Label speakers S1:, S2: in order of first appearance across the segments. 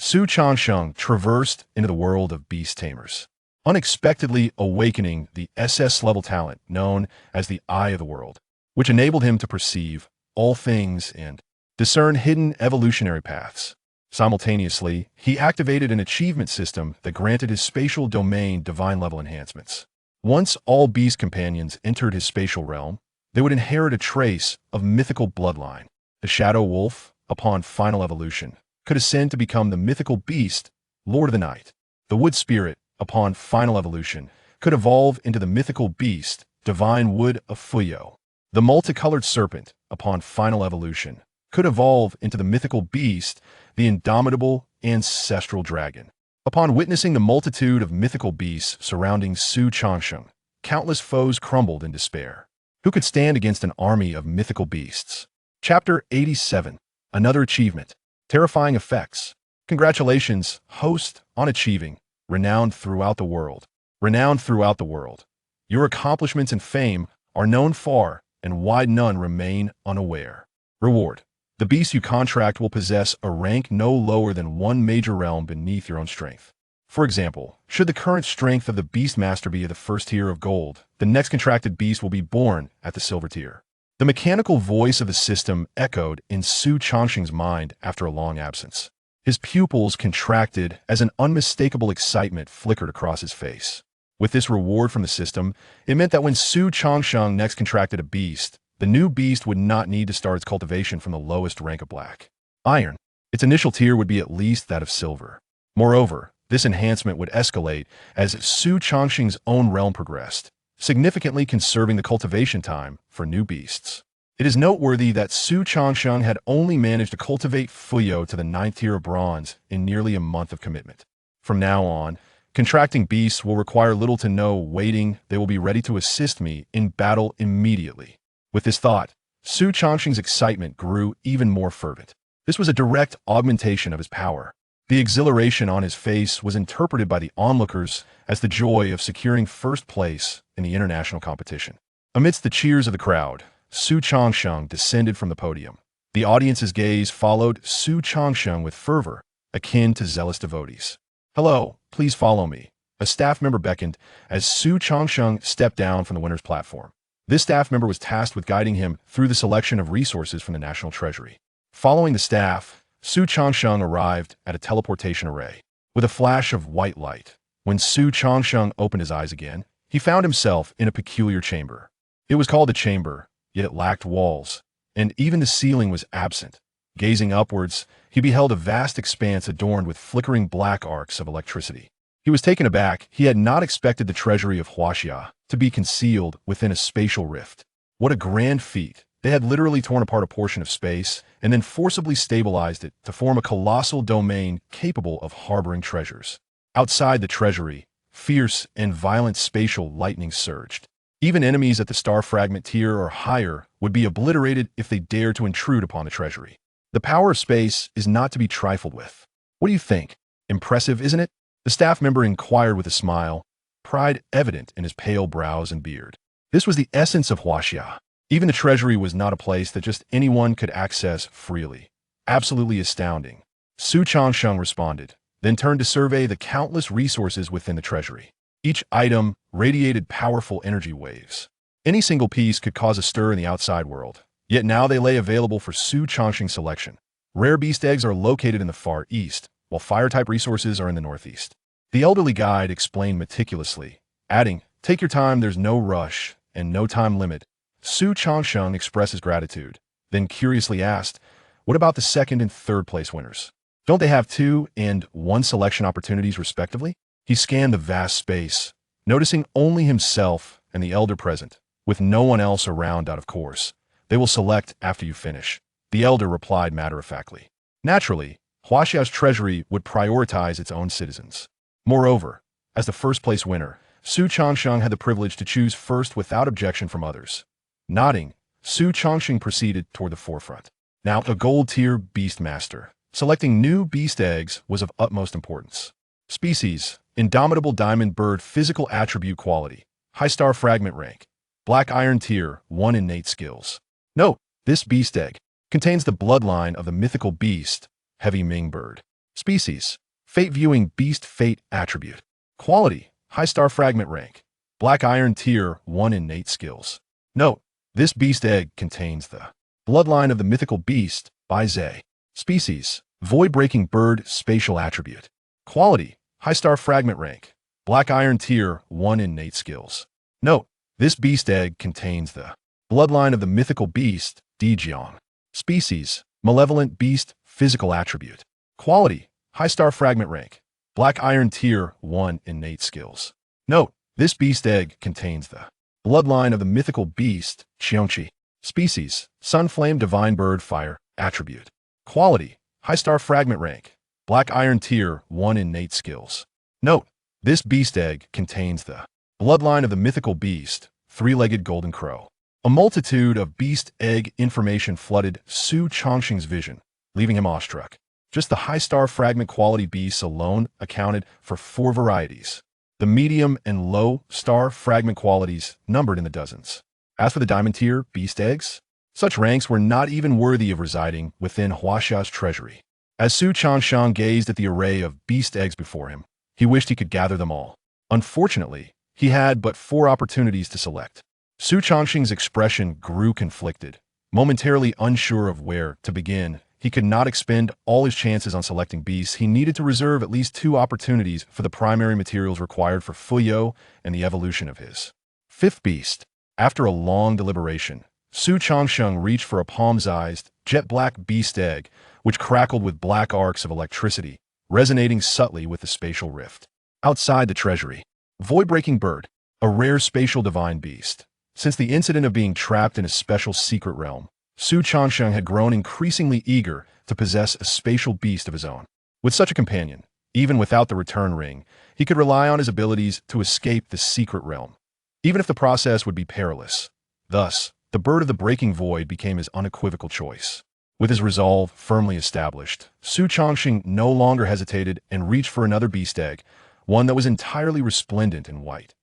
S1: Xu Changsheng traversed into the world of beast tamers, unexpectedly awakening the SS level talent known as the Eye of the World, which enabled him to perceive all things and discern hidden evolutionary paths. Simultaneously, he activated an achievement system that granted his spatial domain divine level enhancements. Once all beast companions entered his spatial realm, they would inherit a trace of mythical bloodline. The Shadow Wolf, upon final evolution, could ascend to become the mythical beast, Lord of the Night. The Wood Spirit, upon final evolution, could evolve into the mythical beast, Divine Wood of Fuyo. The Multicolored Serpent, upon final evolution, could evolve into the mythical beast, the Indomitable Ancestral Dragon. Upon witnessing the multitude of mythical beasts surrounding Xu Changsheng, countless foes crumbled in despair. Who could stand against an army of mythical beasts? Chapter 87. Another achievement. Terrifying effects. Congratulations, host, on achieving. Renowned throughout the world. Renowned throughout the world. Your accomplishments and fame are known far and wide, none remain unaware. Reward. The beast you contract will possess a rank no lower than one major realm beneath your own strength. For example, should the current strength of the Beastmaster be the first tier of gold, the next contracted beast will be born at the silver tier. The mechanical voice of the system echoed in Xu Changsheng's mind after a long absence. His pupils contracted as an unmistakable excitement flickered across his face. With this reward from the system, it meant that when Xu Changsheng next contracted a beast, the new beast would not need to start its cultivation from the lowest rank of black iron. Its initial tier would be at least that of silver. Moreover, this enhancement would escalate as Xu Changsheng's own realm progressed, significantly conserving the cultivation time for new beasts. It is noteworthy that Xu Changsheng had only managed to cultivate Fuyo to the 9th tier of bronze in nearly a month of commitment. From now on, contracting beasts will require little to no waiting. They will be ready to assist me in battle immediately. With this thought, Xu Changsheng's excitement grew even more fervent. This was a direct augmentation of his power. The exhilaration on his face was interpreted by the onlookers as the joy of securing first place in the international competition. Amidst the cheers of the crowd, Xu Changsheng descended from the podium. The audience's gaze followed Xu Changsheng with fervor, akin to zealous devotees. "Hello, please follow me." A staff member beckoned as Xu Changsheng stepped down from the winner's platform. This staff member was tasked with guiding him through the selection of resources from the National Treasury. Following the staff, Xu Changsheng arrived at a teleportation array. With a flash of white light, when Xu Changsheng opened his eyes again, he found himself in a peculiar chamber. It was called a chamber, yet it lacked walls, and even the ceiling was absent. Gazing upwards, he beheld a vast expanse adorned with flickering black arcs of electricity. He was taken aback. He had not expected the treasury of Huaxia to be concealed within a spatial rift. What a grand feat! They had literally torn apart a portion of space and then forcibly stabilized it to form a colossal domain capable of harboring treasures. Outside the treasury, fierce and violent spatial lightning surged. Even enemies at the star fragment tier or higher would be obliterated if they dared to intrude upon the treasury. The power of space is not to be trifled with. What do you think? Impressive, isn't it? The staff member inquired with a smile, pride evident in his pale brows and beard. This was the essence of Huaxia. Even the treasury was not a place that just anyone could access freely. Absolutely astounding. Xu Changsheng responded, then turned to survey the countless resources within the treasury. Each item radiated powerful energy waves. Any single piece could cause a stir in the outside world, yet now they lay available for Xu Changsheng's selection. Rare beast eggs are located in the far east, while fire-type resources are in the northeast. The elderly guide explained meticulously, adding, "Take your time, there's no rush and no time limit." Xu Changsheng expressed his gratitude, then curiously asked, "What about the second and third place winners? Don't they have 2 and 1 selection opportunities respectively?" He scanned the vast space, noticing only himself and the elder present, with no one else around out of course. "They will select after you finish," the elder replied matter-of-factly. Naturally, Huaxia's treasury would prioritize its own citizens. Moreover, as the first-place winner, Xu Changsheng had the privilege to choose first without objection from others. Nodding, Xu Changsheng proceeded toward the forefront. Now, a gold-tier Beastmaster. Selecting new beast eggs was of utmost importance. Species: Indomitable Diamond Bird. Physical attribute quality: High Star Fragment rank. Black Iron tier. 1 innate skills. Note: this beast egg contains the bloodline of the mythical beast, Heavy Ming Bird. Species: Fate Viewing Beast Fate Attribute. Quality: High Star Fragment Rank. Black Iron Tier 1 Innate Skills. Note: this beast egg contains the bloodline of the mythical beast by Zay. Species: Void-Breaking Bird Spatial Attribute. Quality: High Star Fragment Rank. Black Iron Tier 1 Innate Skills. Note: this beast egg contains the bloodline of the mythical beast Dijiang. Species: Malevolent Beast Physical Attribute. Quality: High Star Fragment Rank. Black Iron Tier 1 Innate Skills. Note: this beast egg contains the bloodline of the mythical beast Qiongqi. Species: Sunflame Divine Bird Fire Attribute. Quality: High Star Fragment Rank. Black Iron Tier 1 Innate Skills. Note: this beast egg contains the bloodline of the mythical beast Three-Legged Golden Crow. A multitude of beast egg information flooded Xu Changsheng's vision, leaving him awestruck. Just the high star fragment quality beasts alone accounted for 4 varieties. The medium and low star fragment qualities numbered in the dozens. As for the diamond tier beast eggs, such ranks were not even worthy of residing within Huaxia's treasury. As Xu Changsheng gazed at the array of beast eggs before him, he wished he could gather them all. Unfortunately, he had but 4 opportunities to select. Xu Changsheng's expression grew conflicted. Momentarily unsure of where to begin, he could not expend all his chances on selecting beasts. He needed to reserve at least 2 opportunities for the primary materials required for Fuyo and the evolution of his 5th beast. After a long deliberation, Xu Changsheng reached for a palm-sized, jet-black beast egg, which crackled with black arcs of electricity, resonating subtly with the spatial rift. Outside the treasury, Void-Breaking Bird, a rare spatial divine beast. Since the incident of being trapped in a special secret realm, Xu Changsheng had grown increasingly eager to possess a spatial beast of his own. With such a companion, even without the return ring, he could rely on his abilities to escape the secret realm, even if the process would be perilous. Thus, the Bird of the Breaking Void became his unequivocal choice. With his resolve firmly established, Xu Changsheng no longer hesitated and reached for another beast egg, one that was entirely resplendent in white.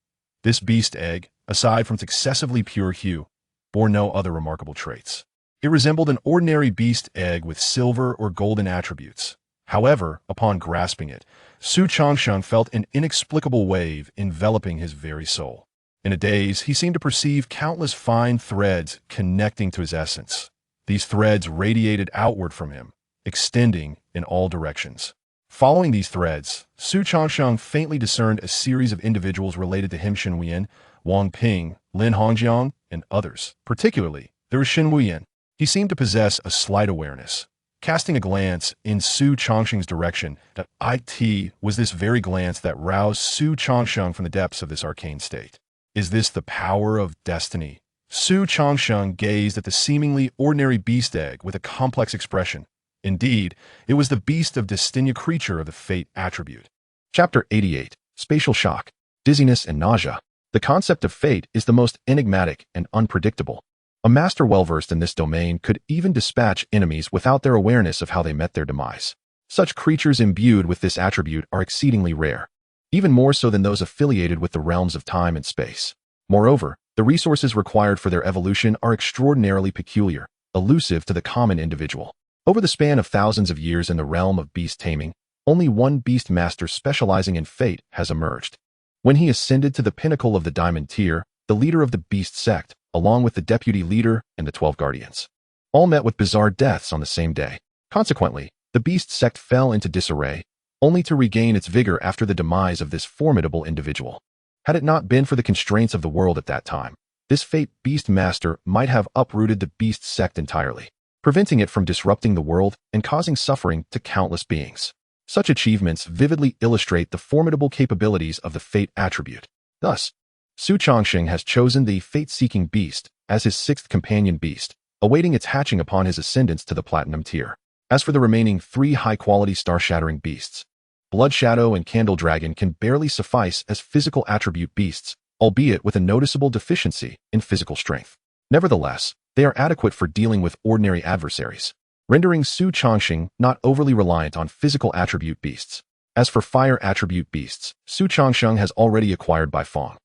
S1: This beast egg, aside from its excessively pure hue, bore no other remarkable traits. It resembled an ordinary beast egg with silver or golden attributes. However, upon grasping it, Xu Changsheng felt an inexplicable wave enveloping his very soul. In a daze, he seemed to perceive countless fine threads connecting to his essence. These threads radiated outward from him, extending in all directions. Following these threads, Xu Changsheng faintly discerned a series of individuals related to him: Xin Wuyan, Wang Ping, Lin Hongjiang, and others. Particularly, there was Xin Wuyan. He seemed to possess a slight awareness. Casting a glance in Xu Changsheng's direction, it was this very glance that roused Xu Changsheng from the depths of this arcane state. Is this the power of destiny? Xu Changsheng gazed at the seemingly ordinary beast egg with a complex expression. Indeed, it was the beast of Destinia creature of the fate attribute. Chapter 88. Spatial Shock, Dizziness and Nausea. The concept of fate is the most enigmatic and unpredictable. A master well-versed in this domain could even dispatch enemies without their awareness of how they met their demise. Such creatures imbued with this attribute are exceedingly rare, even more so than those affiliated with the realms of time and space. Moreover, the resources required for their evolution are extraordinarily peculiar, elusive to the common individual. Over the span of thousands of years in the realm of beast taming, only one beast master specializing in fate has emerged. When he ascended to the pinnacle of the diamond tier, the leader of the beast sect, along with the deputy leader and the 12 guardians, all met with bizarre deaths on the same day. Consequently, the beast sect fell into disarray, only to regain its vigor after the demise of this formidable individual. Had it not been for the constraints of the world at that time, this fate beast master might have uprooted the beast sect entirely, preventing it from disrupting the world and causing suffering to countless beings. Such achievements vividly illustrate the formidable capabilities of the fate attribute. Thus, Xu Changsheng has chosen the fate-seeking beast as his 6th companion beast, awaiting its hatching upon his ascendance to the platinum tier. As for the remaining 3 high-quality star-shattering beasts, Blood Shadow and Candle Dragon can barely suffice as physical attribute beasts, albeit with a noticeable deficiency in physical strength. Nevertheless, they are adequate for dealing with ordinary adversaries, rendering Xu Changsheng not overly reliant on physical attribute beasts. As for fire attribute beasts, Xu Changsheng has already acquired by Fong,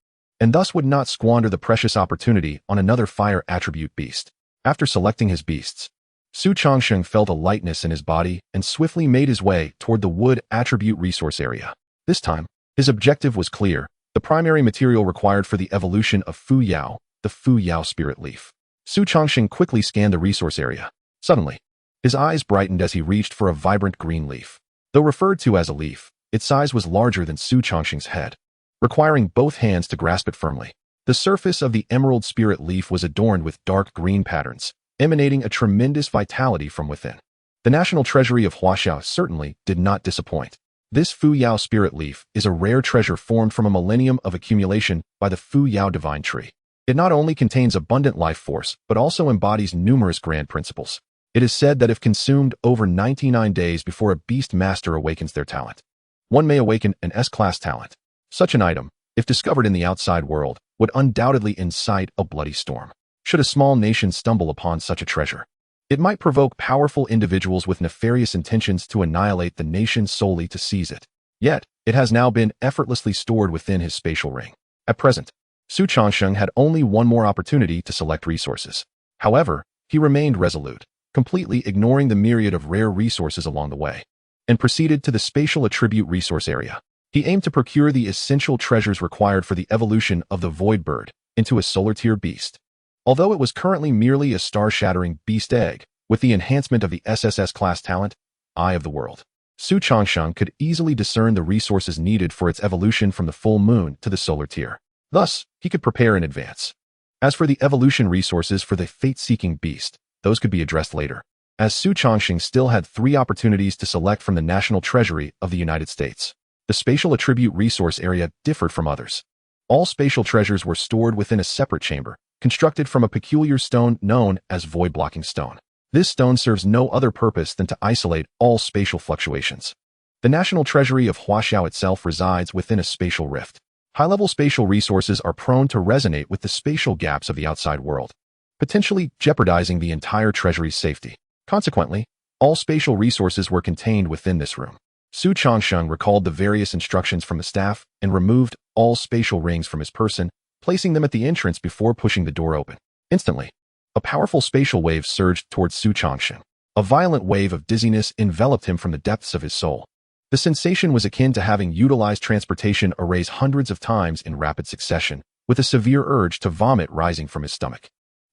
S1: and thus would not squander the precious opportunity on another fire attribute beast. After selecting his beasts, Xu Changsheng felt a lightness in his body and swiftly made his way toward the wood attribute resource area. This time, his objective was clear: the primary material required for the evolution of Fu Yao, the Fu Yao spirit leaf. Xu Changsheng quickly scanned the resource area. Suddenly, his eyes brightened as he reached for a vibrant green leaf. Though referred to as a leaf, its size was larger than Xu Changsheng's head, requiring both hands to grasp it firmly. The surface of the emerald spirit leaf was adorned with dark green patterns, emanating a tremendous vitality from within. The national treasury of Huaxiao certainly did not disappoint. This Fu Yao spirit leaf is a rare treasure formed from a millennium of accumulation by the Fu Yao Divine Tree. It not only contains abundant life force, but also embodies numerous grand principles. It is said that if consumed over 99 days before a beast master awakens their talent, one may awaken an S-class talent. Such an item, if discovered in the outside world, would undoubtedly incite a bloody storm. Should a small nation stumble upon such a treasure, it might provoke powerful individuals with nefarious intentions to annihilate the nation solely to seize it. Yet, it has now been effortlessly stored within his spatial ring. At present, Xu Changsheng had only one more opportunity to select resources. However, he remained resolute, completely ignoring the myriad of rare resources along the way, and proceeded to the spatial attribute resource area. He aimed to procure the essential treasures required for the evolution of the Void Bird into a solar-tier beast. Although it was currently merely a star-shattering beast egg, with the enhancement of the SSS class talent, Eye of the World, Xu Changsheng could easily discern the resources needed for its evolution from the full moon to the solar tier. Thus, he could prepare in advance. As for the evolution resources for the fate-seeking beast, those could be addressed later, as Xu Changsheng still had 3 opportunities to select from the National Treasury of the United States. The spatial attribute resource area differed from others. All spatial treasures were stored within a separate chamber, constructed from a peculiar stone known as void-blocking stone. This stone serves no other purpose than to isolate all spatial fluctuations. The National Treasury of Huaxiao itself resides within a spatial rift. High-level spatial resources are prone to resonate with the spatial gaps of the outside world, potentially jeopardizing the entire treasury's safety. Consequently, all spatial resources were contained within this room. Xu Changsheng recalled the various instructions from the staff and removed all spatial rings from his person, placing them at the entrance before pushing the door open. Instantly, a powerful spatial wave surged towards Xu Changsheng. A violent wave of dizziness enveloped him from the depths of his soul. The sensation was akin to having utilized transportation arrays hundreds of times in rapid succession, with a severe urge to vomit rising from his stomach.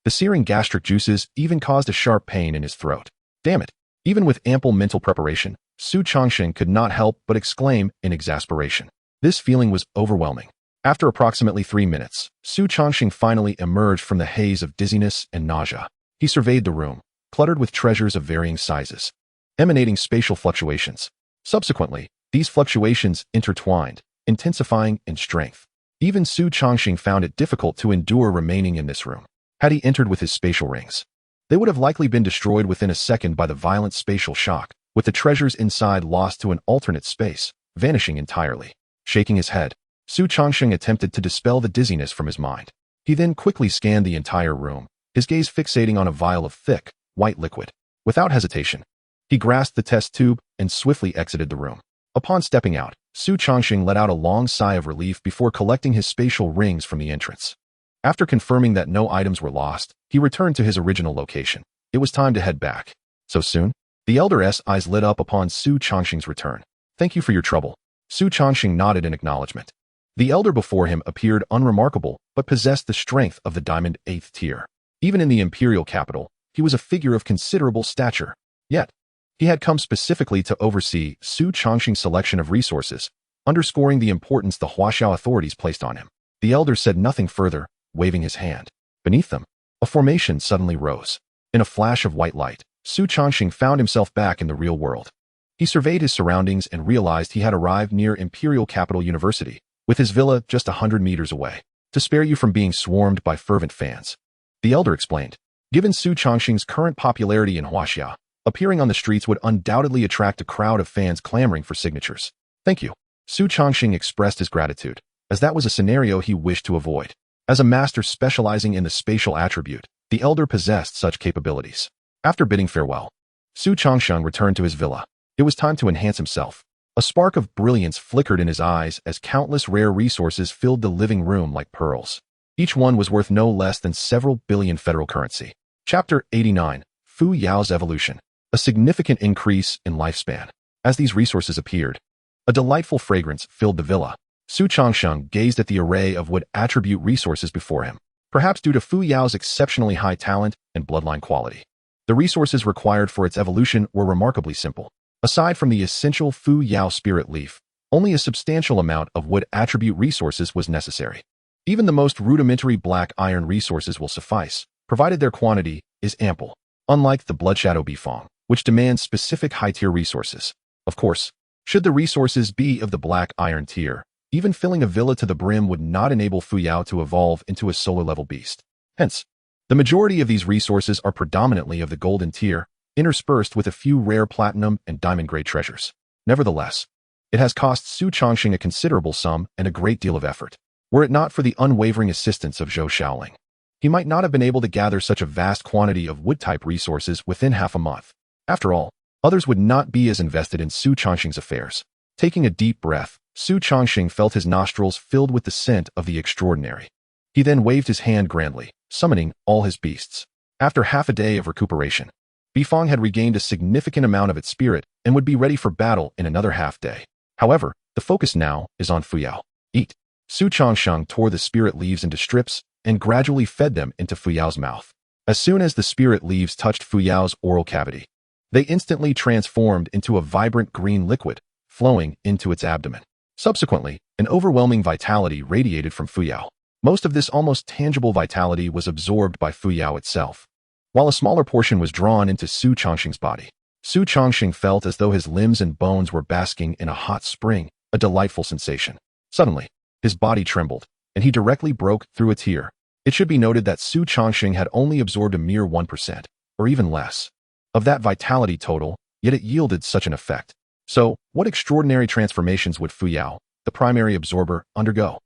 S1: The searing gastric juices even caused a sharp pain in his throat. Damn it! Even with ample mental preparation, Xu Changsheng could not help but exclaim in exasperation. This feeling was overwhelming. After approximately 3 minutes, Xu Changsheng finally emerged from the haze of dizziness and nausea. He surveyed the room, cluttered with treasures of varying sizes, emanating spatial fluctuations. Subsequently, these fluctuations intertwined, intensifying in strength. Even Xu Changsheng found it difficult to endure remaining in this room. Had he entered with his spatial rings, they would have likely been destroyed within a second by the violent spatial shock, with the treasures inside lost to an alternate space, vanishing entirely. Shaking his head, Xu Changsheng attempted to dispel the dizziness from his mind. He then quickly scanned the entire room, his gaze fixating on a vial of thick, white liquid. Without hesitation, he grasped the test tube and swiftly exited the room. Upon stepping out, Xu Changsheng let out a long sigh of relief before collecting his spatial rings from the entrance. After confirming that no items were lost, he returned to his original location. It was time to head back. So soon? The elder's eyes lit up upon Xu Changsheng's return. Thank you for your trouble. Xu Changsheng nodded in acknowledgement. The elder before him appeared unremarkable, but possessed the strength of the Diamond 8th tier. Even in the imperial capital, he was a figure of considerable stature. Yet, he had come specifically to oversee Xu Changsheng's selection of resources, underscoring the importance the Huaxiao authorities placed on him. The elder said nothing further, waving his hand. Beneath them, a formation suddenly rose. In a flash of white light, Xu Changsheng found himself back in the real world. He surveyed his surroundings and realized he had arrived near Imperial Capital University, with his villa just 100 meters away, to spare you from being swarmed by fervent fans. The elder explained. Given Xu Changsheng's current popularity in Huaxia, appearing on the streets would undoubtedly attract a crowd of fans clamoring for signatures. Thank you. Xu Changsheng expressed his gratitude, as that was a scenario he wished to avoid. As a master specializing in the spatial attribute, the elder possessed such capabilities. After bidding farewell, Xu Changsheng returned to his villa. It was time to enhance himself. A spark of brilliance flickered in his eyes as countless rare resources filled the living room like pearls. Each one was worth no less than several billion federal currency. Chapter 89. Fu Yao's evolution, a significant increase in lifespan. As these resources appeared, a delightful fragrance filled the villa. Xu Changsheng gazed at the array of wood attribute resources before him, perhaps due to Fu Yao's exceptionally high talent and bloodline quality. The resources required for its evolution were remarkably simple. Aside from the essential Fu Yao spirit leaf, only a substantial amount of wood attribute resources was necessary. Even the most rudimentary black iron resources will suffice, provided their quantity is ample, unlike the Blood Shadow Bifong, which demands specific high-tier resources. Of course, should the resources be of the black iron tier, even filling a villa to the brim would not enable Fu Yao to evolve into a solar-level beast. Hence, the majority of these resources are predominantly of the golden tier, interspersed with a few rare platinum and diamond-grade treasures. Nevertheless, it has cost Xu Changsheng a considerable sum and a great deal of effort. Were it not for the unwavering assistance of Zhou Shaoling, he might not have been able to gather such a vast quantity of wood-type resources within half a month. After all, others would not be as invested in Xu Changsheng's affairs. Taking a deep breath, Xu Changsheng felt his nostrils filled with the scent of the extraordinary. He then waved his hand grandly, summoning all his beasts. After half a day of recuperation, Bifong had regained a significant amount of its spirit and would be ready for battle in another half-day. However, the focus now is on Fu Yao. Eat. Xu Changsheng tore the spirit leaves into strips and gradually fed them into Fu Yao's mouth. As soon as the spirit leaves touched Fu Yao's oral cavity, they instantly transformed into a vibrant green liquid, flowing into its abdomen. Subsequently, an overwhelming vitality radiated from Fu Yao. Most of this almost tangible vitality was absorbed by Fu Yao itself, while a smaller portion was drawn into Xu Changsheng's body. Xu Changsheng felt as though his limbs and bones were basking in a hot spring, a delightful sensation. Suddenly, his body trembled, and he directly broke through a tear. It should be noted that Xu Changsheng had only absorbed a mere 1%, or even less, of that vitality total, yet it yielded such an effect. So, what extraordinary transformations would Fu Yao, the primary absorber, undergo?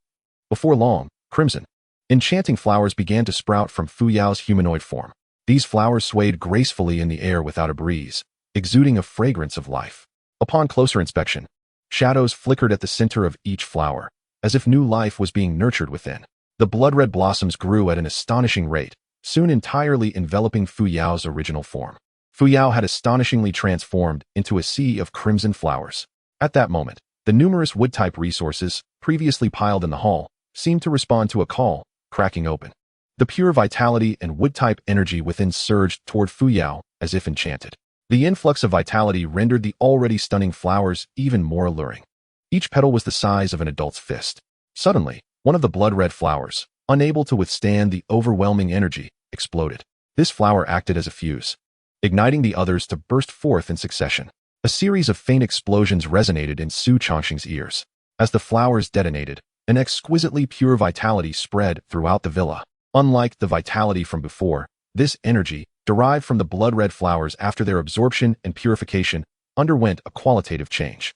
S1: Before long, crimson, enchanting flowers began to sprout from Fu Yao's humanoid form. These flowers swayed gracefully in the air without a breeze, exuding a fragrance of life. Upon closer inspection, shadows flickered at the center of each flower, as if new life was being nurtured within. The blood-red blossoms grew at an astonishing rate, soon entirely enveloping Fu Yao's original form. Fu Yao had astonishingly transformed into a sea of crimson flowers. At that moment, the numerous wood-type resources, previously piled in the hall, seemed to respond to a call, cracking open. The pure vitality and wood-type energy within surged toward Fu Yao, as if enchanted. The influx of vitality rendered the already stunning flowers even more alluring. Each petal was the size of an adult's fist. Suddenly, one of the blood-red flowers, unable to withstand the overwhelming energy, exploded. This flower acted as a fuse, igniting the others to burst forth in succession. A series of faint explosions resonated in Xu Changsheng's ears. As the flowers detonated, an exquisitely pure vitality spread throughout the villa. Unlike the vitality from before, this energy, derived from the blood-red flowers after their absorption and purification, underwent a qualitative change.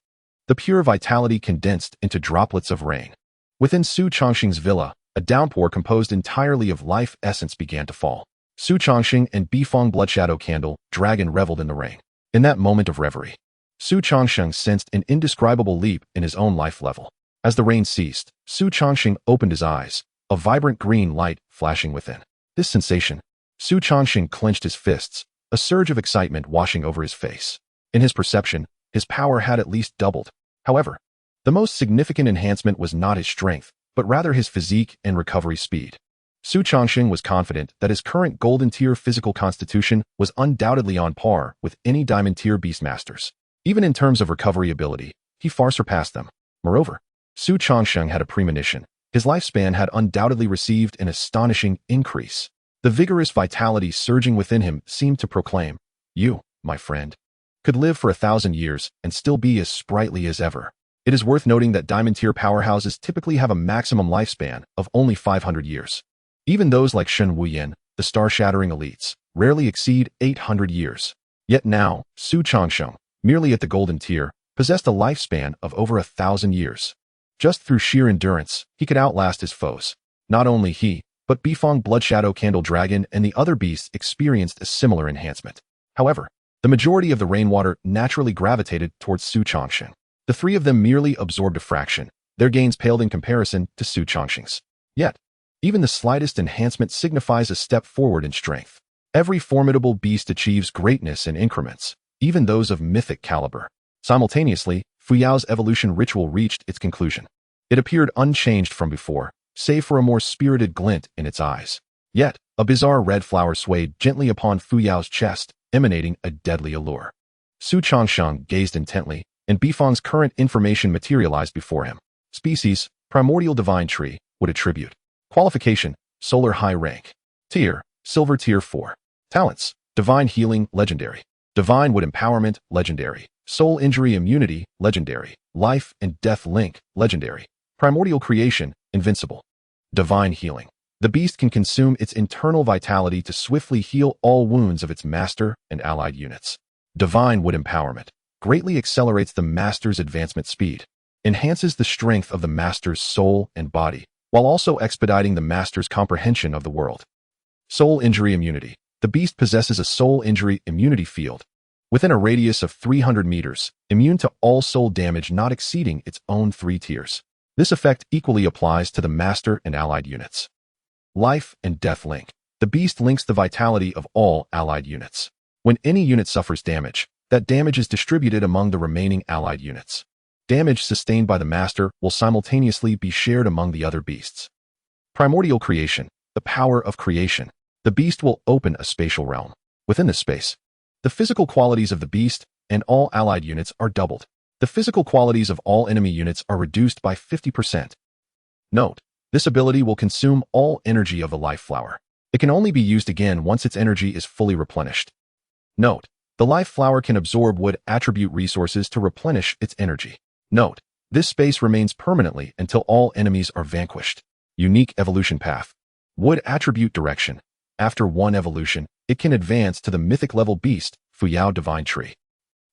S1: The pure vitality condensed into droplets of rain. Within Xu Changsheng's villa, a downpour composed entirely of life essence began to fall. Xu Changsheng and Bifong Bloodshadow Candle Dragon reveled in the rain. In that moment of reverie, Xu Changsheng sensed an indescribable leap in his own life level. As the rain ceased, Xu Changsheng opened his eyes, a vibrant green light flashing within. This sensation, Xu Changsheng clenched his fists, a surge of excitement washing over his face. In his perception, his power had at least doubled. However, the most significant enhancement was not his strength, but rather his physique and recovery speed. Xu Changsheng was confident that his current golden tier physical constitution was undoubtedly on par with any diamond tier beastmasters. Even in terms of recovery ability, he far surpassed them. Moreover, Xu Changsheng had a premonition. His lifespan had undoubtedly received an astonishing increase. The vigorous vitality surging within him seemed to proclaim, "You, my friend, could live for 1,000 years and still be as sprightly as ever." It is worth noting that diamond tier powerhouses typically have a maximum lifespan of only 500 years. Even those like Shen Wuyan, the star-shattering elites, rarely exceed 800 years. Yet now, Xu Changsheng, merely at the golden tier, possessed a lifespan of over 1,000 years. Just through sheer endurance, he could outlast his foes. Not only he, but Bifong Bloodshadow Candle Dragon and the other beasts experienced a similar enhancement. However, the majority of the rainwater naturally gravitated towards Xu Changsheng. The three of them merely absorbed a fraction. Their gains paled in comparison to Xu Changsheng's. Yet, even the slightest enhancement signifies a step forward in strength. Every formidable beast achieves greatness in increments, even those of mythic caliber. Simultaneously, Fuyao's evolution ritual reached its conclusion. It appeared unchanged from before, save for a more spirited glint in its eyes. Yet, a bizarre red flower swayed gently upon Fuyao's chest, emanating a deadly allure. Xu Changsheng gazed intently, and Bifang's current information materialized before him. Species, Primordial Divine Tree, would attribute. Qualification, Solar High Rank. Tier, Silver Tier 4. Talents, Divine Healing, Legendary. Divine Wood Empowerment, Legendary. Soul Injury Immunity, Legendary. Life and Death Link, Legendary. Primordial Creation, Invincible. Divine Healing. The beast can consume its internal vitality to swiftly heal all wounds of its master and allied units. Divine Wood Empowerment. Greatly accelerates the master's advancement speed. Enhances the strength of the master's soul and body, while also expediting the master's comprehension of the world. Soul Injury Immunity. The beast possesses a soul injury immunity field, within a radius of 300 meters, immune to all soul damage not exceeding its own 3 tiers. This effect equally applies to the master and allied units. Life and Death Link. The beast links the vitality of all allied units. When any unit suffers damage, that damage is distributed among the remaining allied units. Damage sustained by the master will simultaneously be shared among the other beasts. Primordial Creation. The power of creation. The beast will open a spatial realm. Within this space, the physical qualities of the beast and all allied units are doubled. The physical qualities of all enemy units are reduced by 50%. Note, this ability will consume all energy of the life flower. It can only be used again once its energy is fully replenished. Note, the life flower can absorb wood attribute resources to replenish its energy. Note, this space remains permanently until all enemies are vanquished. Unique evolution path. Wood attribute direction. After one evolution, it can advance to the mythic level beast, Fuyao Divine Tree.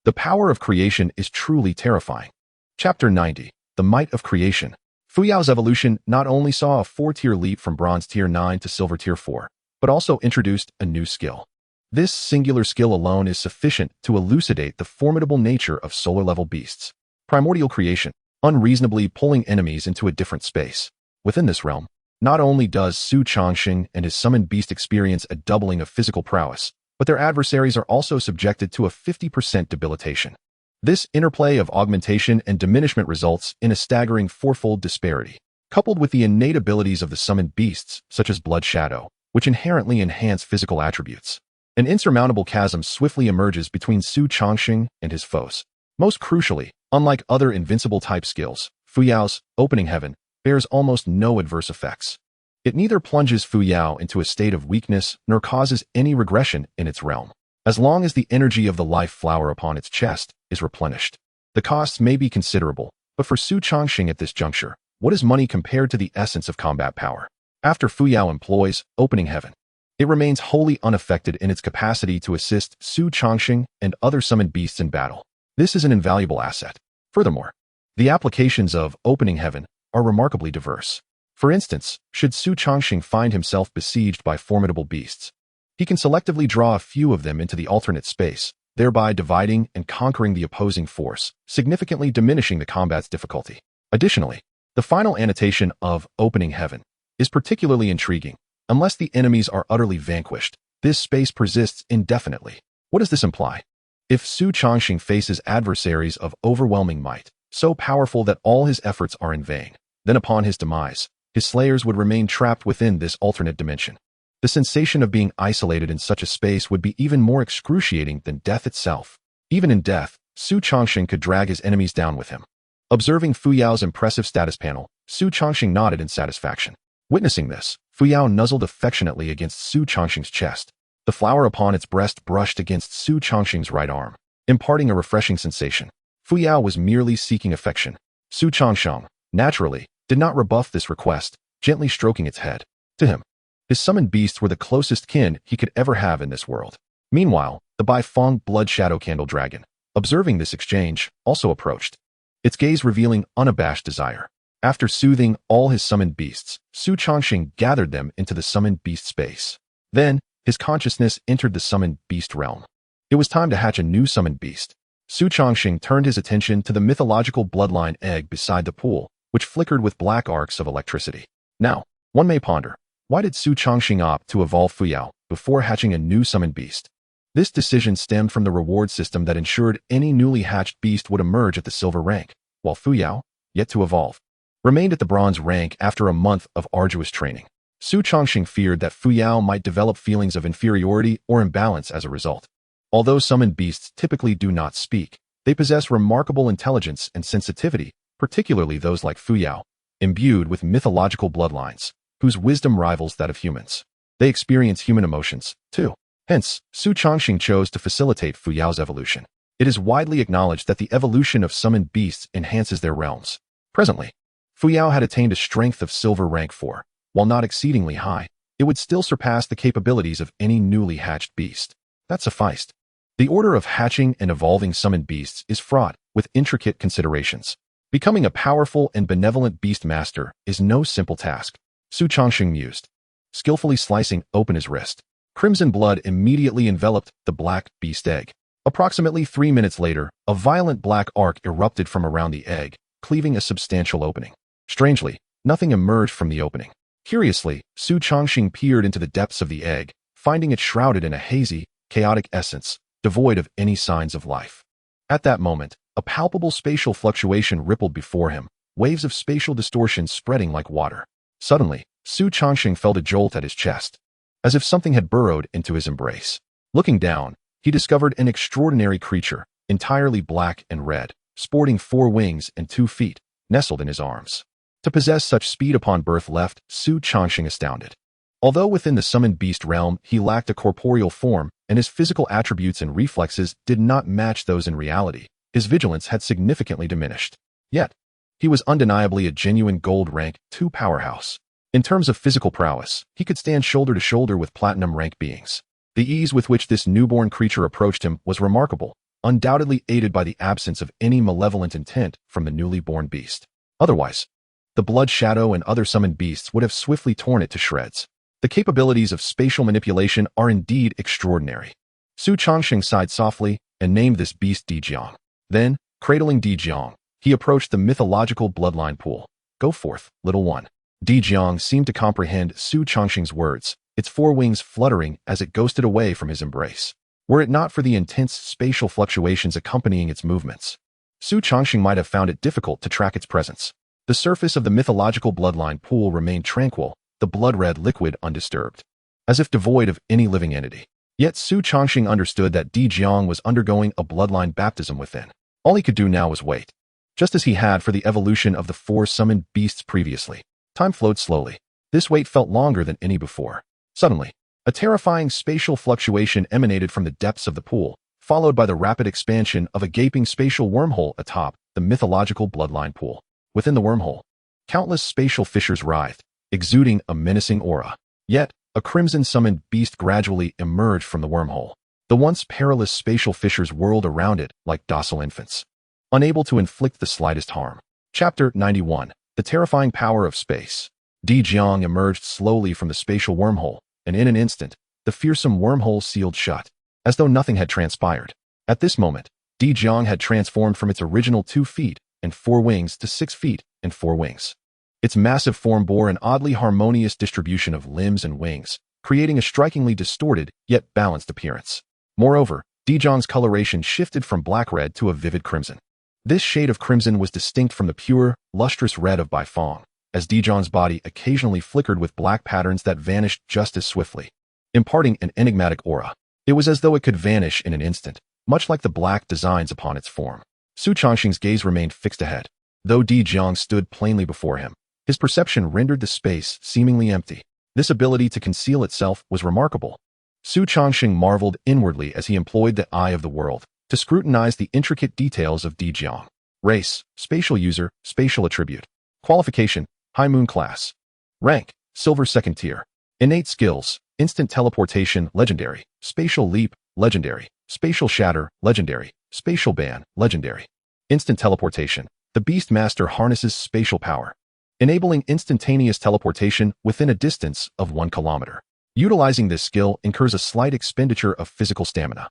S1: The power of creation is truly terrifying. Chapter 90. The Might of Creation. Fuyao's evolution not only saw a 4-tier leap from Bronze Tier 9 to Silver Tier 4, but also introduced a new skill. This singular skill alone is sufficient to elucidate the formidable nature of solar-level beasts. Primordial Creation, unreasonably pulling enemies into a different space. Within this realm, not only does Xu Changsheng and his summoned beast experience a doubling of physical prowess, but their adversaries are also subjected to a 50% debilitation. This interplay of augmentation and diminishment results in a staggering 4-fold disparity, coupled with the innate abilities of the summoned beasts, such as Blood Shadow, which inherently enhance physical attributes. An insurmountable chasm swiftly emerges between Xu Changsheng and his foes. Most crucially, unlike other invincible-type skills, Fuyao's Opening Heaven bears almost no adverse effects. It neither plunges Fuyao into a state of weakness nor causes any regression in its realm, as long as the energy of the life flower upon its chest is replenished. The costs may be considerable, but for Xu Changsheng at this juncture, what is money compared to the essence of combat power? After Fuyao employs Opening Heaven, it remains wholly unaffected in its capacity to assist Xu Changsheng and other summoned beasts in battle. This is an invaluable asset. Furthermore, the applications of Opening Heaven are remarkably diverse. For instance, should Xu Changsheng find himself besieged by formidable beasts, he can selectively draw a few of them into the alternate space, thereby dividing and conquering the opposing force, significantly diminishing the combat's difficulty. Additionally, the final annotation of Opening Heaven is particularly intriguing. Unless the enemies are utterly vanquished, this space persists indefinitely. What does this imply? If Xu Changsheng faces adversaries of overwhelming might, so powerful that all his efforts are in vain, then upon his demise, his slayers would remain trapped within this alternate dimension. The sensation of being isolated in such a space would be even more excruciating than death itself. Even in death, Xu Changsheng could drag his enemies down with him. Observing Fuyao's impressive status panel, Xu Changsheng nodded in satisfaction. Witnessing this, Fuyao nuzzled affectionately against Xu Changsheng's chest. The flower upon its breast brushed against Xu Changsheng's right arm, imparting a refreshing sensation. Fuyao was merely seeking affection. Xu Changsheng, naturally, did not rebuff this request, gently stroking its head. To him, his summoned beasts were the closest kin he could ever have in this world. Meanwhile, the Baifeng Blood Shadow Candle Dragon, observing this exchange, also approached, its gaze revealing unabashed desire. After soothing all his summoned beasts, Xu Changsheng gathered them into the summoned beast space. Then, his consciousness entered the summoned beast realm. It was time to hatch a new summoned beast. Xu Changsheng turned his attention to the mythological bloodline egg beside the pool, which flickered with black arcs of electricity. Now, one may ponder, why did Xu Changsheng opt to evolve Fuyao before hatching a new summoned beast. This decision stemmed from the reward system that ensured any newly hatched beast would emerge at the silver rank, while Fuyao, yet to evolve, remained at the bronze rank after a month of arduous training. Xu Changsheng feared that Fuyao might develop feelings of inferiority or imbalance as a result. Although summoned beasts typically do not speak, they possess remarkable intelligence and sensitivity, particularly those like Fuyao, imbued with mythological bloodlines, whose wisdom rivals that of humans. They experience human emotions, too. Hence, Xu Changsheng chose to facilitate Fuyao's evolution. It is widely acknowledged that the evolution of summoned beasts enhances their realms. Presently, Fuyao had attained a strength of silver rank 4. While not exceedingly high, it would still surpass the capabilities of any newly hatched beast. That sufficed. The order of hatching and evolving summoned beasts is fraught with intricate considerations. Becoming a powerful and benevolent beast master is no simple task. Xu Changsheng mused, skillfully slicing open his wrist. Crimson blood immediately enveloped the black beast egg. Approximately 3 minutes later, a violent black arc erupted from around the egg, cleaving a substantial opening. Strangely, nothing emerged from the opening. Curiously, Xu Changsheng peered into the depths of the egg, finding it shrouded in a hazy, chaotic essence, devoid of any signs of life. At that moment, a palpable spatial fluctuation rippled before him, waves of spatial distortion spreading like water. Suddenly, Xu Changsheng felt a jolt at his chest, as if something had burrowed into his embrace. Looking down, he discovered an extraordinary creature, entirely black and red, sporting 4 wings and 2 feet, nestled in his arms. To possess such speed upon birth left Xu Changsheng astounded. Although within the summoned beast realm he lacked a corporeal form, and his physical attributes and reflexes did not match those in reality, his vigilance had significantly diminished. Yet, he was undeniably a genuine gold rank 2 powerhouse. In terms of physical prowess, he could stand shoulder to shoulder with platinum rank beings. The ease with which this newborn creature approached him was remarkable, undoubtedly aided by the absence of any malevolent intent from the newly born beast. Otherwise, the blood shadow and other summoned beasts would have swiftly torn it to shreds. The capabilities of spatial manipulation are indeed extraordinary. Xu Changsheng sighed softly and named this beast Dijiang. Then, cradling Dijiang, he approached the mythological bloodline pool. Go forth, little one. Dijiang seemed to comprehend Xu Changsheng's words, its 4 wings fluttering as it ghosted away from his embrace. Were it not for the intense spatial fluctuations accompanying its movements, Xu Changsheng might have found it difficult to track its presence. The surface of the mythological bloodline pool remained tranquil, the blood-red liquid undisturbed, as if devoid of any living entity. Yet Xu Changsheng understood that Dijiang was undergoing a bloodline baptism within. All he could do now was wait. Just as he had for the evolution of the 4 summoned beasts previously. Time flowed slowly. This wait felt longer than any before. Suddenly, a terrifying spatial fluctuation emanated from the depths of the pool, followed by the rapid expansion of a gaping spatial wormhole atop the mythological bloodline pool. Within the wormhole, countless spatial fissures writhed, exuding a menacing aura. Yet, a crimson summoned beast gradually emerged from the wormhole. The once perilous spatial fissures whirled around it like docile infants, unable to inflict the slightest harm. Chapter 91. The Terrifying Power of Space. Dijiang emerged slowly from the spatial wormhole, and in an instant, the fearsome wormhole sealed shut, as though nothing had transpired. At this moment, Dijiang had transformed from its original 2 feet and 4 wings to 6 feet and 4 wings. Its massive form bore an oddly harmonious distribution of limbs and wings, creating a strikingly distorted yet balanced appearance. Moreover, Dijiang's coloration shifted from black-red to a vivid crimson. This shade of crimson was distinct from the pure, lustrous red of Baifeng, as Dijiang's body occasionally flickered with black patterns that vanished just as swiftly, imparting an enigmatic aura. It was as though it could vanish in an instant, much like the black designs upon its form. Xu Changsheng's gaze remained fixed ahead. Though Dijiang stood plainly before him, his perception rendered the space seemingly empty. This ability to conceal itself was remarkable. Xu Changsheng marveled inwardly as he employed the eye of the world to scrutinize the intricate details of Dijiang. Race, spatial user, spatial attribute. Qualification, High Moon class. Rank, Silver 2nd tier. Innate skills, instant teleportation, legendary. Spatial leap, legendary. Spatial shatter, legendary. Spatial ban, legendary. Instant teleportation. The Beast Master harnesses spatial power, enabling instantaneous teleportation within a distance of 1 kilometer. Utilizing this skill incurs a slight expenditure of physical stamina.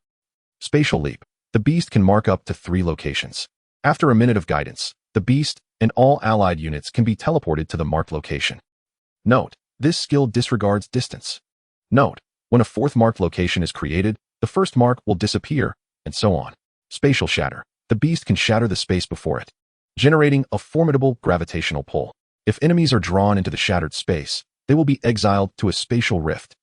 S1: Spatial leap. The beast can mark up to 3 locations. After a minute of guidance, the beast and all allied units can be teleported to the marked location. Note: this skill disregards distance. Note: When a fourth marked location is created, the first mark will disappear, and so on. Spatial shatter. The beast can shatter the space before it, generating a formidable gravitational pull. If enemies are drawn into the shattered space, they will be exiled to a spatial rift.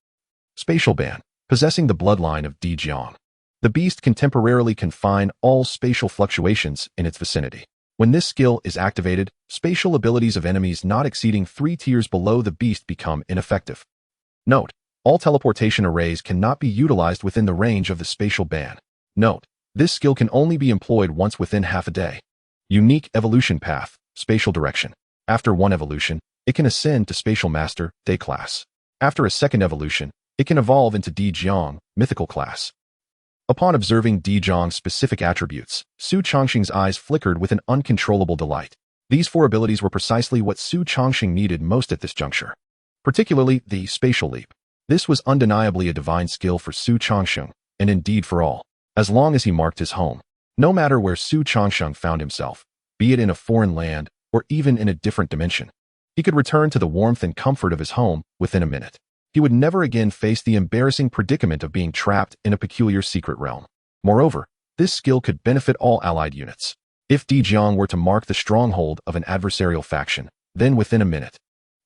S1: Spatial ban. Possessing the bloodline of Di Jiang. The beast can temporarily confine all spatial fluctuations in its vicinity. When this skill is activated, spatial abilities of enemies not exceeding 3 tiers below the beast become ineffective. Note: all teleportation arrays cannot be utilized within the range of the spatial ban. Note: this skill can only be employed once within half a day. Unique evolution path, spatial direction. After one evolution, it can ascend to Spatial Master, Day class. After a second evolution, it can evolve into Di Jiang, Mythical class. Upon observing Di Jiang's specific attributes, Xu Changsheng's eyes flickered with an uncontrollable delight. These 4 abilities were precisely what Xu Changsheng needed most at this juncture. Particularly the spatial leap. This was undeniably a divine skill for Xu Changsheng, and indeed for all, as long as he marked his home. No matter where Xu Changsheng found himself, be it in a foreign land or even in a different dimension, he could return to the warmth and comfort of his home within a minute. He would never again face the embarrassing predicament of being trapped in a peculiar secret realm. Moreover, this skill could benefit all allied units. If Di Jiang were to mark the stronghold of an adversarial faction, then within a minute,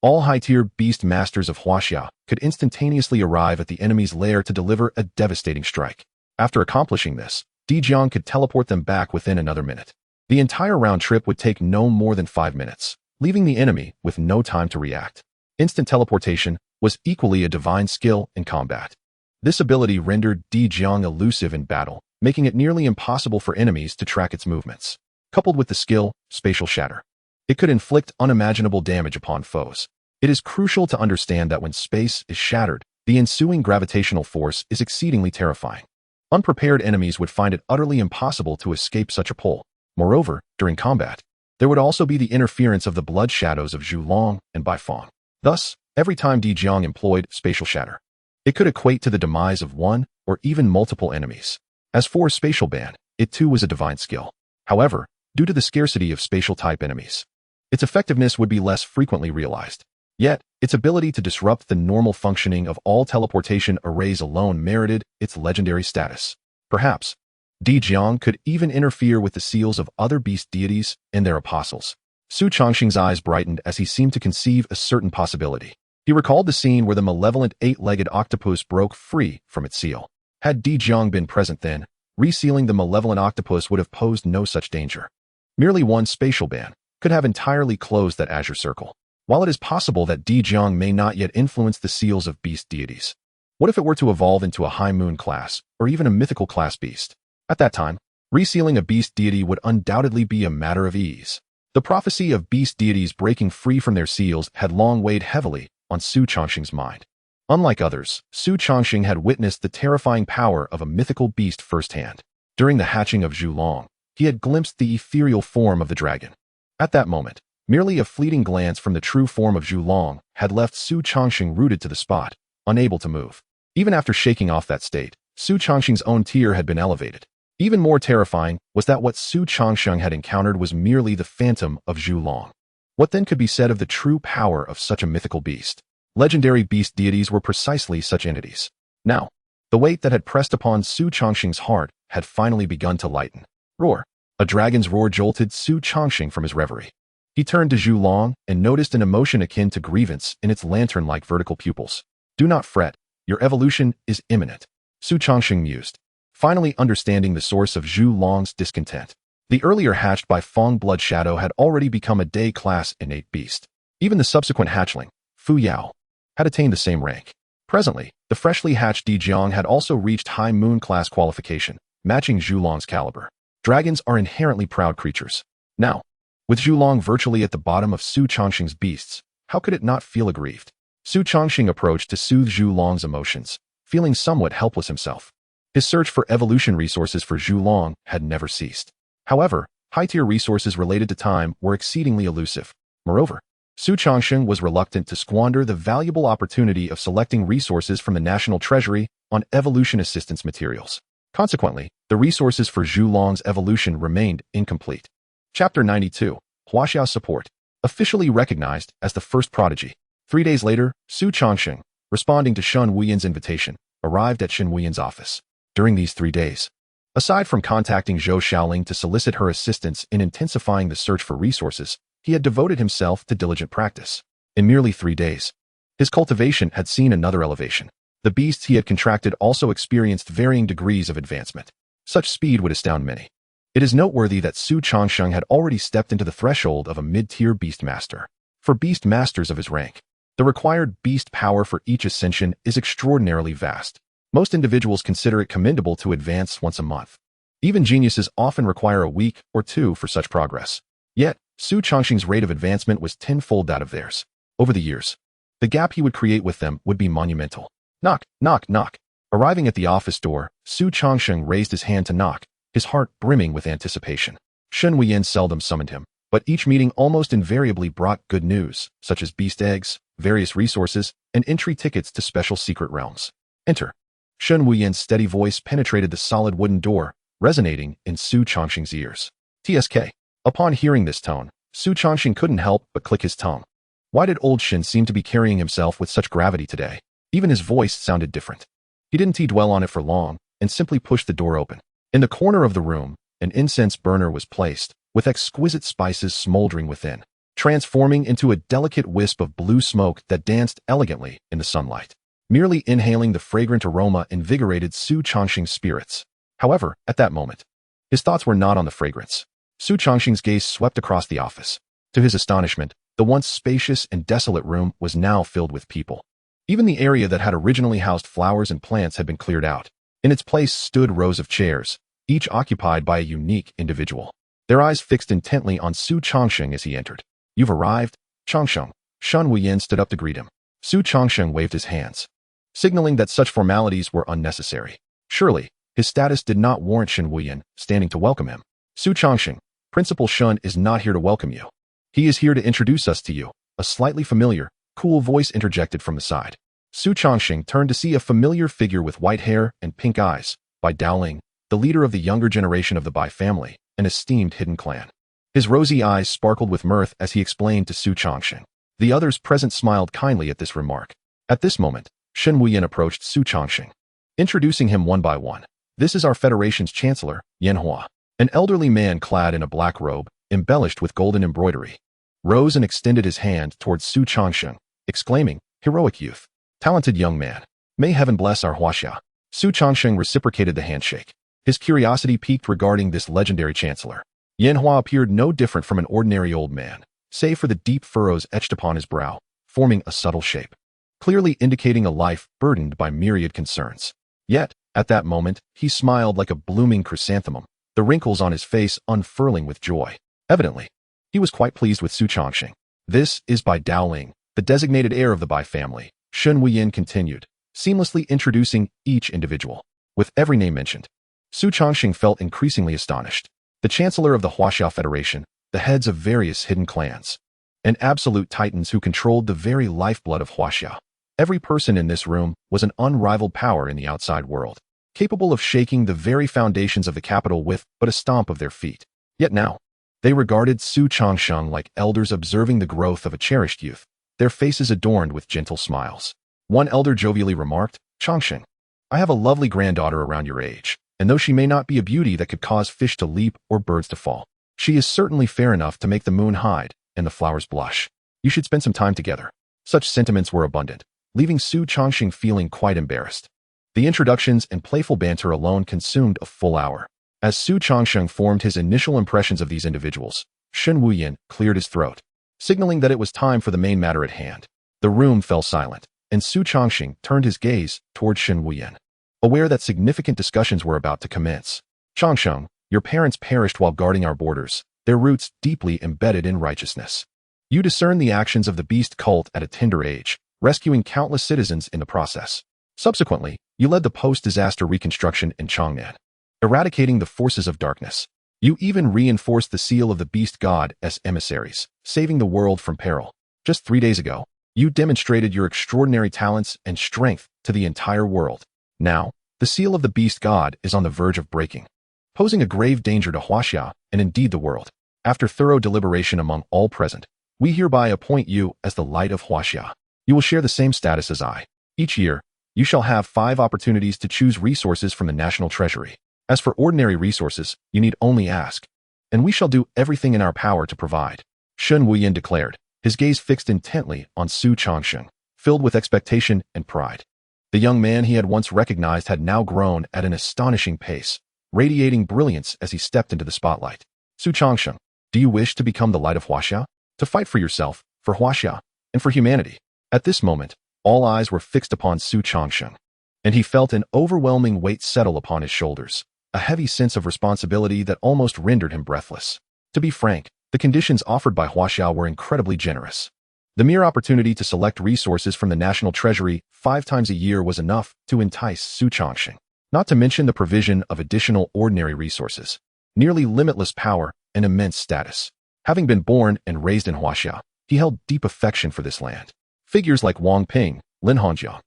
S1: all high-tier beast masters of Huaxia could instantaneously arrive at the enemy's lair to deliver a devastating strike. After accomplishing this, Di Jiang could teleport them back within another minute. The entire round trip would take no more than 5 minutes, leaving the enemy with no time to react. Instant teleportation was equally a divine skill in combat. This ability rendered Di Jiang elusive in battle, making it nearly impossible for enemies to track its movements. Coupled with the skill, Spatial Shatter, it could inflict unimaginable damage upon foes. It is crucial to understand that when space is shattered, the ensuing gravitational force is exceedingly terrifying. Unprepared enemies would find it utterly impossible to escape such a pull. Moreover, during combat, there would also be the interference of the blood shadows of Zhu Long and Bai Fong. Thus, every time Di Jiang employed Spatial Shatter, it could equate to the demise of one or even multiple enemies. As for Spatial Ban, it too was a divine skill. However, due to the scarcity of spatial-type enemies, its effectiveness would be less frequently realized. Yet, its ability to disrupt the normal functioning of all teleportation arrays alone merited its legendary status. Perhaps, Di Jiang could even interfere with the seals of other beast deities and their apostles. Xu Changsheng's eyes brightened as he seemed to conceive a certain possibility. He recalled the scene where the malevolent 8-legged octopus broke free from its seal. Had Di Jiang been present then, resealing the malevolent octopus would have posed no such danger. Merely one spatial ban could have entirely closed that azure circle. While it is possible that Di Jiang may not yet influence the seals of beast deities, what if it were to evolve into a high moon class or even a mythical class beast? At that time, resealing a beast deity would undoubtedly be a matter of ease. The prophecy of beast deities breaking free from their seals had long weighed heavily on Xu Changsheng's mind. Unlike others, Xu Changsheng had witnessed the terrifying power of a mythical beast firsthand. During the hatching of Zhu Long, he had glimpsed the ethereal form of the dragon. At that moment, merely a fleeting glance from the true form of Zhu Long had left Xu Changsheng rooted to the spot, unable to move. Even after shaking off that state, Xu Changsheng's own tier had been elevated. Even more terrifying was that what Xu Changsheng had encountered was merely the phantom of Zhu Long. What then could be said of the true power of such a mythical beast? Legendary beast deities were precisely such entities. Now, the weight that had pressed upon Xu Changsheng's heart had finally begun to lighten. Roar! A dragon's roar jolted Xu Changsheng from his reverie. He turned to Zhu Long and noticed an emotion akin to grievance in its lantern-like vertical pupils. Do not fret, your evolution is imminent, Xu Changsheng mused, finally understanding the source of Zhu Long's discontent. The earlier hatched by Fong Blood Shadow had already become a day class innate beast. Even the subsequent hatchling, Fu Yao, had attained the same rank. Presently, the freshly hatched Di Jiang had also reached high moon class qualification, matching Zhu Long's caliber. Dragons are inherently proud creatures. Now, with Zhu Long virtually at the bottom of Xu Changsheng's beasts, how could it not feel aggrieved? Xu Changsheng approached to soothe Zhu Long's emotions, feeling somewhat helpless himself. His search for evolution resources for Zhu Long had never ceased. However, high-tier resources related to time were exceedingly elusive. Moreover, Xu Changsheng was reluctant to squander the valuable opportunity of selecting resources from the national treasury on evolution assistance materials. Consequently, the resources for Zhu Long's evolution remained incomplete. Chapter 92, Huaxiao's Support, officially recognized as the first prodigy. 3 days later, Xu Changsheng, responding to Shun Wuyan's invitation, arrived at Shen Wuyan's office. During these 3 days, aside from contacting Xu Changsheng to solicit her assistance in intensifying the search for resources, he had devoted himself to diligent practice. In merely 3 days, his cultivation had seen another elevation. The beasts he had contracted also experienced varying degrees of advancement. Such speed would astound many. It is noteworthy that Xu Changsheng had already stepped into the threshold of a mid-tier beast master. For beast masters of his rank, the required beast power for each ascension is extraordinarily vast. Most individuals consider it commendable to advance once a month. Even geniuses often require a week or 2 for such progress. Yet, Xu Changsheng's rate of advancement was tenfold that of theirs. Over the years, the gap he would create with them would be monumental. Knock, knock, knock. Arriving at the office door, Xu Changsheng raised his hand to knock, his heart brimming with anticipation. Shen Wuyan seldom summoned him, but each meeting almost invariably brought good news, such as beast eggs, various resources, and entry tickets to special secret realms. Enter. Shen Wuyan's steady voice penetrated the solid wooden door, resonating in Xu Changsheng's ears. TSK. Upon hearing this tone, Xu Changsheng couldn't help but click his tongue. Why did old Shen seem to be carrying himself with such gravity today? Even his voice sounded different. He didn't dwell on it for long, and simply pushed the door open. In the corner of the room, an incense burner was placed, with exquisite spices smoldering within, transforming into a delicate wisp of blue smoke that danced elegantly in the sunlight. Merely inhaling the fragrant aroma invigorated Xu Changsheng's spirits. However, at that moment, his thoughts were not on the fragrance. Xu Changsheng's gaze swept across the office. To his astonishment, the once spacious and desolate room was now filled with people. Even the area that had originally housed flowers and plants had been cleared out. In its place stood rows of chairs, each occupied by a unique individual. Their eyes fixed intently on Xu Changsheng as he entered. You've arrived, Changsheng. Shen Wuyan stood up to greet him. Xu Changsheng waved his hands, signaling that such formalities were unnecessary. Surely, his status did not warrant Shen Wuyan standing to welcome him. Xu Changsheng, Principal Shen is not here to welcome you. He is here to introduce us to you. A slightly familiar, cool voice interjected from the side. Xu Changsheng turned to see a familiar figure with white hair and pink eyes, Bai Daoling, the leader of the younger generation of the Bai family, an esteemed hidden clan. His rosy eyes sparkled with mirth as he explained to Xu Changsheng. The others present smiled kindly at this remark. At this moment, Shen Wuyan approached Xu Changsheng, introducing him one by one. This is our Federation's Chancellor, Yanhua. An elderly man clad in a black robe, embellished with golden embroidery, rose and extended his hand towards Xu Changsheng, exclaiming, "Heroic youth, talented young man. May heaven bless our Huaxia." Xu Changsheng reciprocated the handshake. His curiosity piqued regarding this legendary chancellor. Yanhua appeared no different from an ordinary old man, save for the deep furrows etched upon his brow, forming a subtle shape, clearly indicating a life burdened by myriad concerns. Yet, at that moment, he smiled like a blooming chrysanthemum, the wrinkles on his face unfurling with joy. Evidently, he was quite pleased with Xu Changsheng. This is Bai Daoling, the designated heir of the Bai family, Shen Wuyan continued, seamlessly introducing each individual. With every name mentioned, Xu Changsheng felt increasingly astonished. The chancellor of the Huaxia Federation, the heads of various hidden clans, and absolute titans who controlled the very lifeblood of Huaxia. Every person in this room was an unrivaled power in the outside world, capable of shaking the very foundations of the capital with but a stomp of their feet. Yet now, they regarded Xu Changsheng like elders observing the growth of a cherished youth, their faces adorned with gentle smiles. One elder jovially remarked, "Changsheng, I have a lovely granddaughter around your age, and though she may not be a beauty that could cause fish to leap or birds to fall, she is certainly fair enough to make the moon hide and the flowers blush. You should spend some time together." Such sentiments were abundant, leaving Xu Changsheng feeling quite embarrassed. The introductions and playful banter alone consumed a full hour. As Xu Changsheng formed his initial impressions of these individuals, Shen Wuyan cleared his throat, signaling that it was time for the main matter at hand. The room fell silent, and Xu Changsheng turned his gaze toward Shen Wuyan, aware that significant discussions were about to commence. "Changsheng, your parents perished while guarding our borders, their roots deeply embedded in righteousness. You discerned the actions of the beast cult at a tender age, rescuing countless citizens in the process. Subsequently, you led the post-disaster reconstruction in Changnan, eradicating the forces of darkness. You even reinforced the seal of the beast god as emissaries, saving the world from peril. Just 3 days ago, you demonstrated your extraordinary talents and strength to the entire world. Now, the seal of the beast god is on the verge of breaking, posing a grave danger to Huaxia and indeed the world. After thorough deliberation among all present, we hereby appoint you as the light of Huaxia. You will share the same status as I. Each year, You shall have 5 opportunities to choose resources from the national treasury. As for ordinary resources, you need only ask, and we shall do everything in our power to provide. Shen Wuyin declared, his gaze fixed intently on Xu Changsheng, filled with expectation and pride. The young man he had once recognized had now grown at an astonishing pace, radiating brilliance as he stepped into the spotlight. Xu Changsheng, do you wish to become the light of Huaxia? To fight for yourself, for Huaxia, and for humanity? At this moment, all eyes were fixed upon Xu Changsheng, and he felt an overwhelming weight settle upon his shoulders, a heavy sense of responsibility that almost rendered him breathless. To be frank, the conditions offered by Huaxia were incredibly generous. The mere opportunity to select resources from the national treasury 5 times a year was enough to entice Xu Changsheng, not to mention the provision of additional ordinary resources, nearly limitless power, and immense status. Having been born and raised in Huaxia, he held deep affection for this land. Figures like Wang Ping, Lin Hongjiang,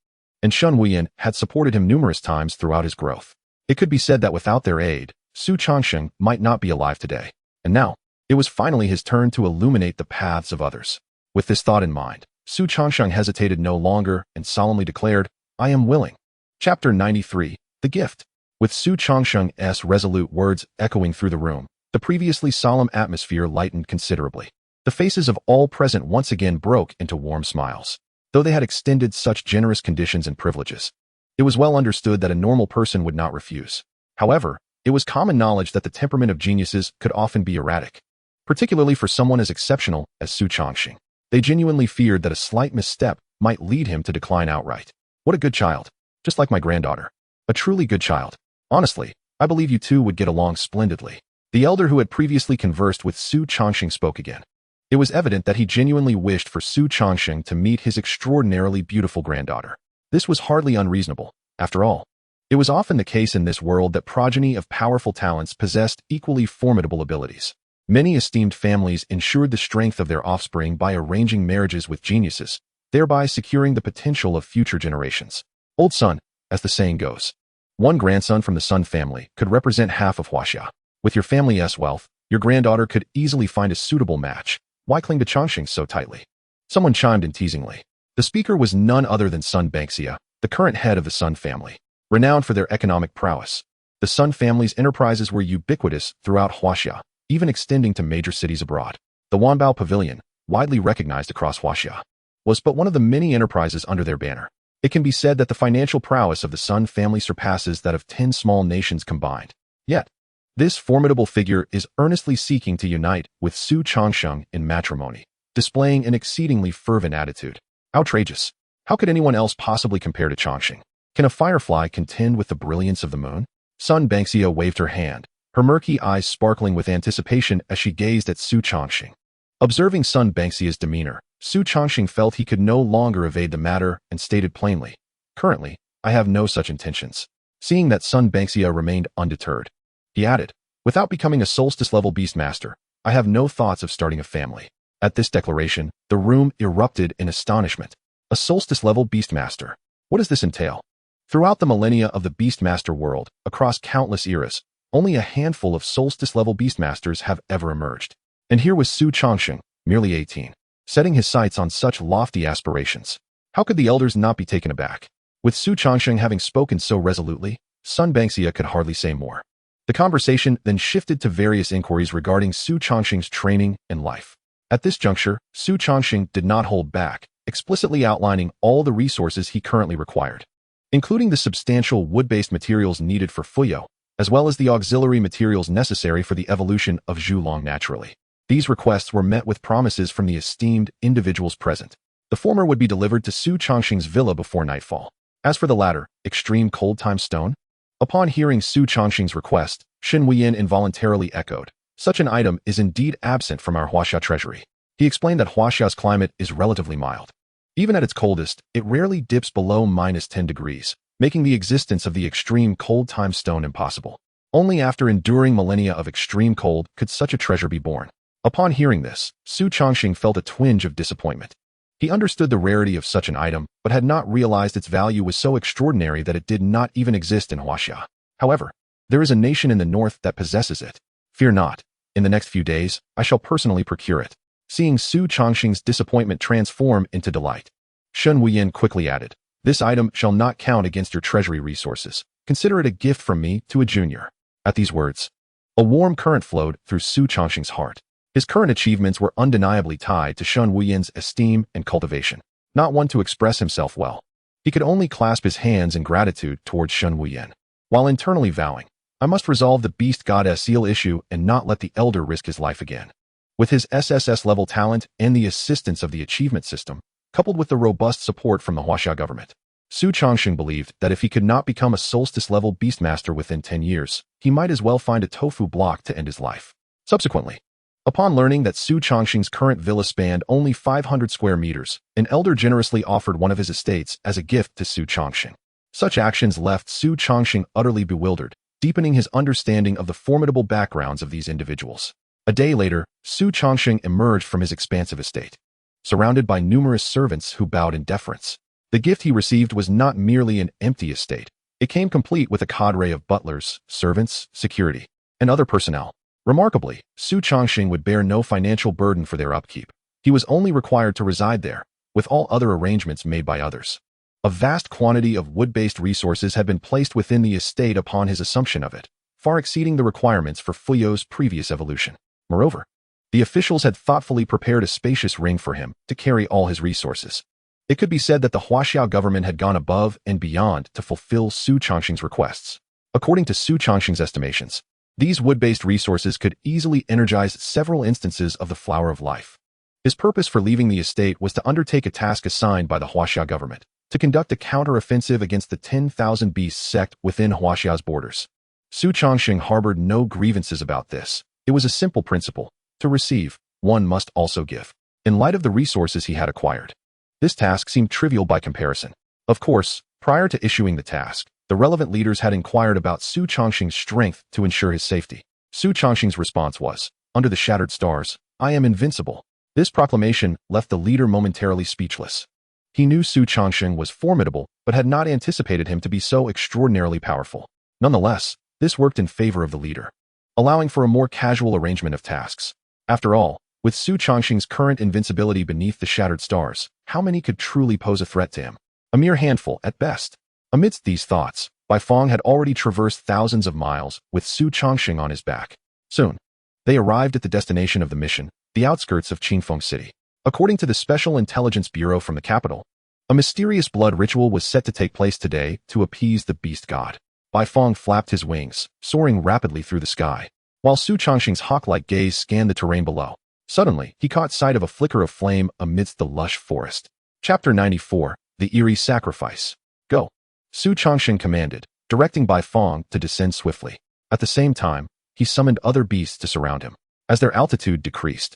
S1: and Shen Wuyin had supported him numerous times throughout his growth. It could be said that without their aid, Xu Changsheng might not be alive today. And now, it was finally his turn to illuminate the paths of others. With this thought in mind, Xu Changsheng hesitated no longer and solemnly declared, I am willing. Chapter 93, The Gift. With Xu Changsheng's resolute words echoing through the room, the previously solemn atmosphere lightened considerably. The faces of all present once again broke into warm smiles. Though they had extended such generous conditions and privileges, it was well understood that a normal person would not refuse. However, it was common knowledge that the temperament of geniuses could often be erratic, particularly for someone as exceptional as Xu Changsheng. They genuinely feared that a slight misstep might lead him to decline outright. What a good child. Just like my granddaughter. A truly good child. Honestly, I believe you two would get along splendidly. The elder who had previously conversed with Xu Changsheng spoke again. It was evident that he genuinely wished for Xu Changsheng to meet his extraordinarily beautiful granddaughter. This was hardly unreasonable. After all, it was often the case in this world that progeny of powerful talents possessed equally formidable abilities. Many esteemed families ensured the strength of their offspring by arranging marriages with geniuses, thereby securing the potential of future generations. Old son, as the saying goes. One grandson from the Sun family could represent half of Huaxia. With your family's wealth, your granddaughter could easily find a suitable match. Why cling to Changsheng so tightly? Someone chimed in teasingly. The speaker was none other than Sun Bangxia, the current head of the Sun family. Renowned for their economic prowess, the Sun family's enterprises were ubiquitous throughout Huaxia, even extending to major cities abroad. The Wanbao Pavilion, widely recognized across Huaxia, was but one of the many enterprises under their banner. It can be said that the financial prowess of the Sun family surpasses that of 10 small nations combined. Yet, this formidable figure is earnestly seeking to unite with Xu Changsheng in matrimony, displaying an exceedingly fervent attitude. Outrageous. How could anyone else possibly compare to Changsheng? Can a firefly contend with the brilliance of the moon? Sun Bangxia waved her hand, her murky eyes sparkling with anticipation as she gazed at Xu Changsheng. Observing Sun Bangxia's demeanor, Xu Changsheng felt he could no longer evade the matter and stated plainly, currently, I have no such intentions. Seeing that Sun Bangxia remained undeterred, he added, without becoming a solstice-level beastmaster, I have no thoughts of starting a family. At this declaration, the room erupted in astonishment. A solstice-level beastmaster. What does this entail? Throughout the millennia of the beastmaster world, across countless eras, only a handful of solstice-level beastmasters have ever emerged. And here was Xu Changsheng, merely 18, setting his sights on such lofty aspirations. How could the elders not be taken aback? With Xu Changsheng having spoken so resolutely, Sun Bangxia could hardly say more. The conversation then shifted to various inquiries regarding Xu Changsheng's training and life. At this juncture, Xu Changsheng did not hold back, explicitly outlining all the resources he currently required, including the substantial wood-based materials needed for Fuyo, as well as the auxiliary materials necessary for the evolution of Zhulong naturally. These requests were met with promises from the esteemed individuals present. The former would be delivered to Xu Changsheng's villa before nightfall. As for the latter, extreme cold time stone? Upon hearing Xu Changsheng's request, Shen Wuyin involuntarily echoed, such an item is indeed absent from our Huaxia treasury. He explained that Huaxia's climate is relatively mild. Even at its coldest, it rarely dips below -10 degrees, making the existence of the extreme cold time stone impossible. Only after enduring millennia of extreme cold could such a treasure be born. Upon hearing this, Xu Changsheng felt a twinge of disappointment. He understood the rarity of such an item, but had not realized its value was so extraordinary that it did not even exist in Huaxia. However, there is a nation in the north that possesses it. Fear not. In the next few days, I shall personally procure it. Seeing Xu Changsheng's disappointment transform into delight, Shen Wuyin quickly added, This item shall not count against your treasury resources. Consider it a gift from me to a junior." At these words, a warm current flowed through Xu Changsheng's heart. His current achievements were undeniably tied to Shen Wuyan's esteem and cultivation, not one to express himself well. He could only clasp his hands in gratitude towards Shen Wuyan, while internally vowing, "I must resolve the beast goddess seal issue and not let the elder risk his life again." With his SSS level talent and the assistance of the achievement system, coupled with the robust support from the Huaxia government, Xu Changsheng believed that if he could not become a solstice-level beastmaster within 10 years, he might as well find a tofu block to end his life. Subsequently, upon learning that Xu Changsheng's current villa spanned only 500 square meters, an elder generously offered one of his estates as a gift to Xu Changsheng. Such actions left Xu Changsheng utterly bewildered, deepening his understanding of the formidable backgrounds of these individuals. A day later, Xu Changsheng emerged from his expansive estate, surrounded by numerous servants who bowed in deference. The gift he received was not merely an empty estate. It came complete with a cadre of butlers, servants, security, and other personnel. Remarkably, Xu Changsheng would bear no financial burden for their upkeep. He was only required to reside there, with all other arrangements made by others. A vast quantity of wood-based resources had been placed within the estate upon his assumption of it, far exceeding the requirements for Fuyo's previous evolution. Moreover, the officials had thoughtfully prepared a spacious ring for him to carry all his resources. It could be said that the Huaxia government had gone above and beyond to fulfill Xu Changsheng's requests. According to Xu Changsheng's estimations, these wood-based resources could easily energize several instances of the Flower of Life. His purpose for leaving the estate was to undertake a task assigned by the Huaxia government, to conduct a counter-offensive against the 10,000 Beasts sect within Huaxia's borders. Xu Changsheng harbored no grievances about this. It was a simple principle. To receive, one must also give. In light of the resources he had acquired, this task seemed trivial by comparison. Of course, prior to issuing the task, the relevant leaders had inquired about Xu Changsheng's strength to ensure his safety. Xu Changsheng's response was, "Under the shattered stars, I am invincible." This proclamation left the leader momentarily speechless. He knew Xu Changsheng was formidable, but had not anticipated him to be so extraordinarily powerful. Nonetheless, this worked in favor of the leader, allowing for a more casual arrangement of tasks. After all, with Xu Changsheng's current invincibility beneath the shattered stars, how many could truly pose a threat to him? A mere handful, at best. Amidst these thoughts, Bai Feng had already traversed thousands of miles with Xu Changsheng on his back. Soon, they arrived at the destination of the mission, the outskirts of Qingfeng City. According to the Special Intelligence Bureau from the capital, a mysterious blood ritual was set to take place today to appease the beast god. Bai Feng flapped his wings, soaring rapidly through the sky, while Xu Changsheng's hawk-like gaze scanned the terrain below. Suddenly, he caught sight of a flicker of flame amidst the lush forest. Chapter 94, The Eerie Sacrifice. Go. Xu Changsheng commanded, directing Bai Feng to descend swiftly. At the same time, he summoned other beasts to surround him. As their altitude decreased,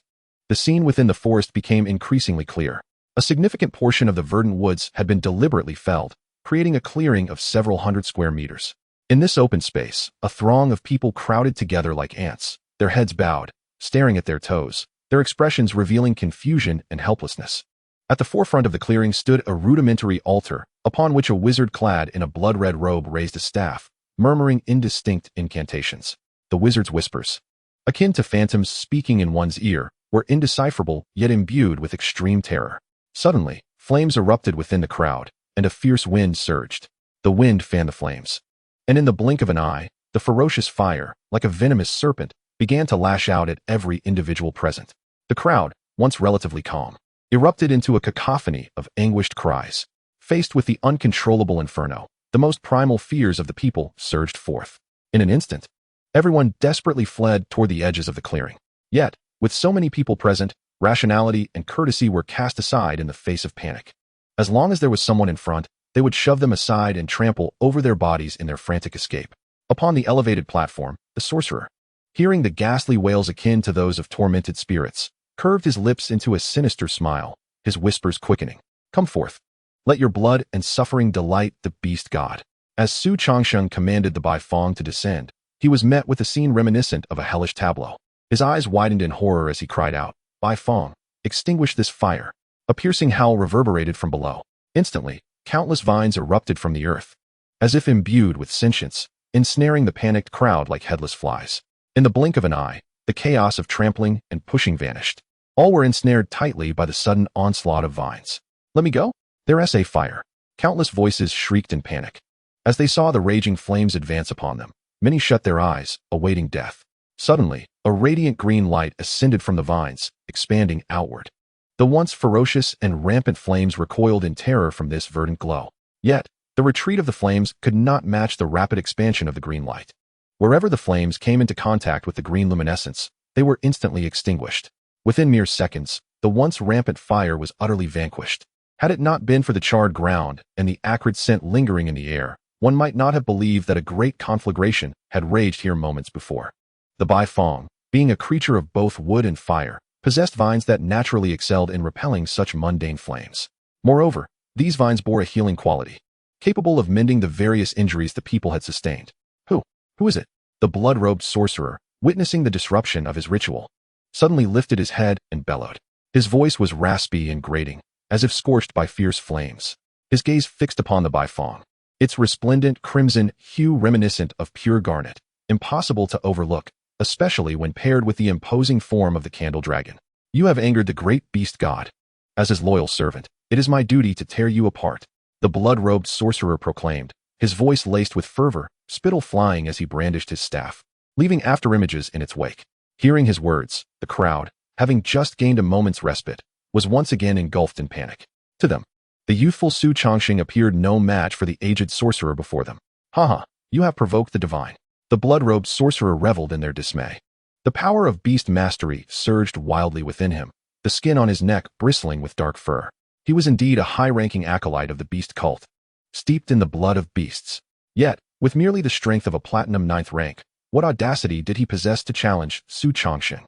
S1: the scene within the forest became increasingly clear. A significant portion of the verdant woods had been deliberately felled, creating a clearing of several hundred square meters. In this open space, a throng of people crowded together like ants, their heads bowed, staring at their toes, their expressions revealing confusion and helplessness. At the forefront of the clearing stood a rudimentary altar, upon which a wizard clad in a blood-red robe raised a staff, murmuring indistinct incantations. The wizard's whispers, akin to phantoms speaking in one's ear, were indecipherable yet imbued with extreme terror. Suddenly, flames erupted within the crowd, and a fierce wind surged. The wind fanned the flames, and in the blink of an eye, the ferocious fire, like a venomous serpent, began to lash out at every individual present. The crowd, once relatively calm, erupted into a cacophony of anguished cries. Faced with the uncontrollable inferno, the most primal fears of the people surged forth. In an instant, everyone desperately fled toward the edges of the clearing. Yet, with so many people present, rationality and courtesy were cast aside in the face of panic. As long as there was someone in front, they would shove them aside and trample over their bodies in their frantic escape. Upon the elevated platform, the sorcerer, hearing the ghastly wails akin to those of tormented spirits, curved his lips into a sinister smile, his whispers quickening. "Come forth. Let your blood and suffering delight the beast god." As Xu Changsheng commanded the Bai Feng to descend, he was met with a scene reminiscent of a hellish tableau. His eyes widened in horror as he cried out, "Bai Feng, extinguish this fire." A piercing howl reverberated from below. Instantly, countless vines erupted from the earth, as if imbued with sentience, ensnaring the panicked crowd like headless flies. In the blink of an eye, the chaos of trampling and pushing vanished. All were ensnared tightly by the sudden onslaught of vines. "Let me go? There is a fire." Countless voices shrieked in panic. As they saw the raging flames advance upon them, many shut their eyes, awaiting death. Suddenly, a radiant green light ascended from the vines, expanding outward. The once ferocious and rampant flames recoiled in terror from this verdant glow. Yet, the retreat of the flames could not match the rapid expansion of the green light. Wherever the flames came into contact with the green luminescence, they were instantly extinguished. Within mere seconds, the once rampant fire was utterly vanquished. Had it not been for the charred ground and the acrid scent lingering in the air, one might not have believed that a great conflagration had raged here moments before. The Bai Fong, being a creature of both wood and fire, possessed vines that naturally excelled in repelling such mundane flames. Moreover, these vines bore a healing quality, capable of mending the various injuries the people had sustained. Who is it? The blood-robed sorcerer, witnessing the disruption of his ritual, suddenly lifted his head and bellowed. His voice was raspy and grating, as if scorched by fierce flames. His gaze fixed upon the Bai Fong, its resplendent crimson hue reminiscent of pure garnet, impossible to overlook, especially when paired with the imposing form of the candle dragon. You have angered the great beast god. As his loyal servant, it is my duty to tear you apart, the blood-robed sorcerer proclaimed, his voice laced with fervor, spittle flying as he brandished his staff, leaving afterimages in its wake. Hearing his words, the crowd, having just gained a moment's respite, was once again engulfed in panic. To them, the youthful Xu Changsheng appeared no match for the aged sorcerer before them. Ha! You have provoked the divine. The blood-robed sorcerer reveled in their dismay. The power of beast mastery surged wildly within him, the skin on his neck bristling with dark fur. He was indeed a high-ranking acolyte of the beast cult, steeped in the blood of beasts. Yet, with merely the strength of a platinum 9th rank, what audacity did he possess to challenge Xu Changsheng?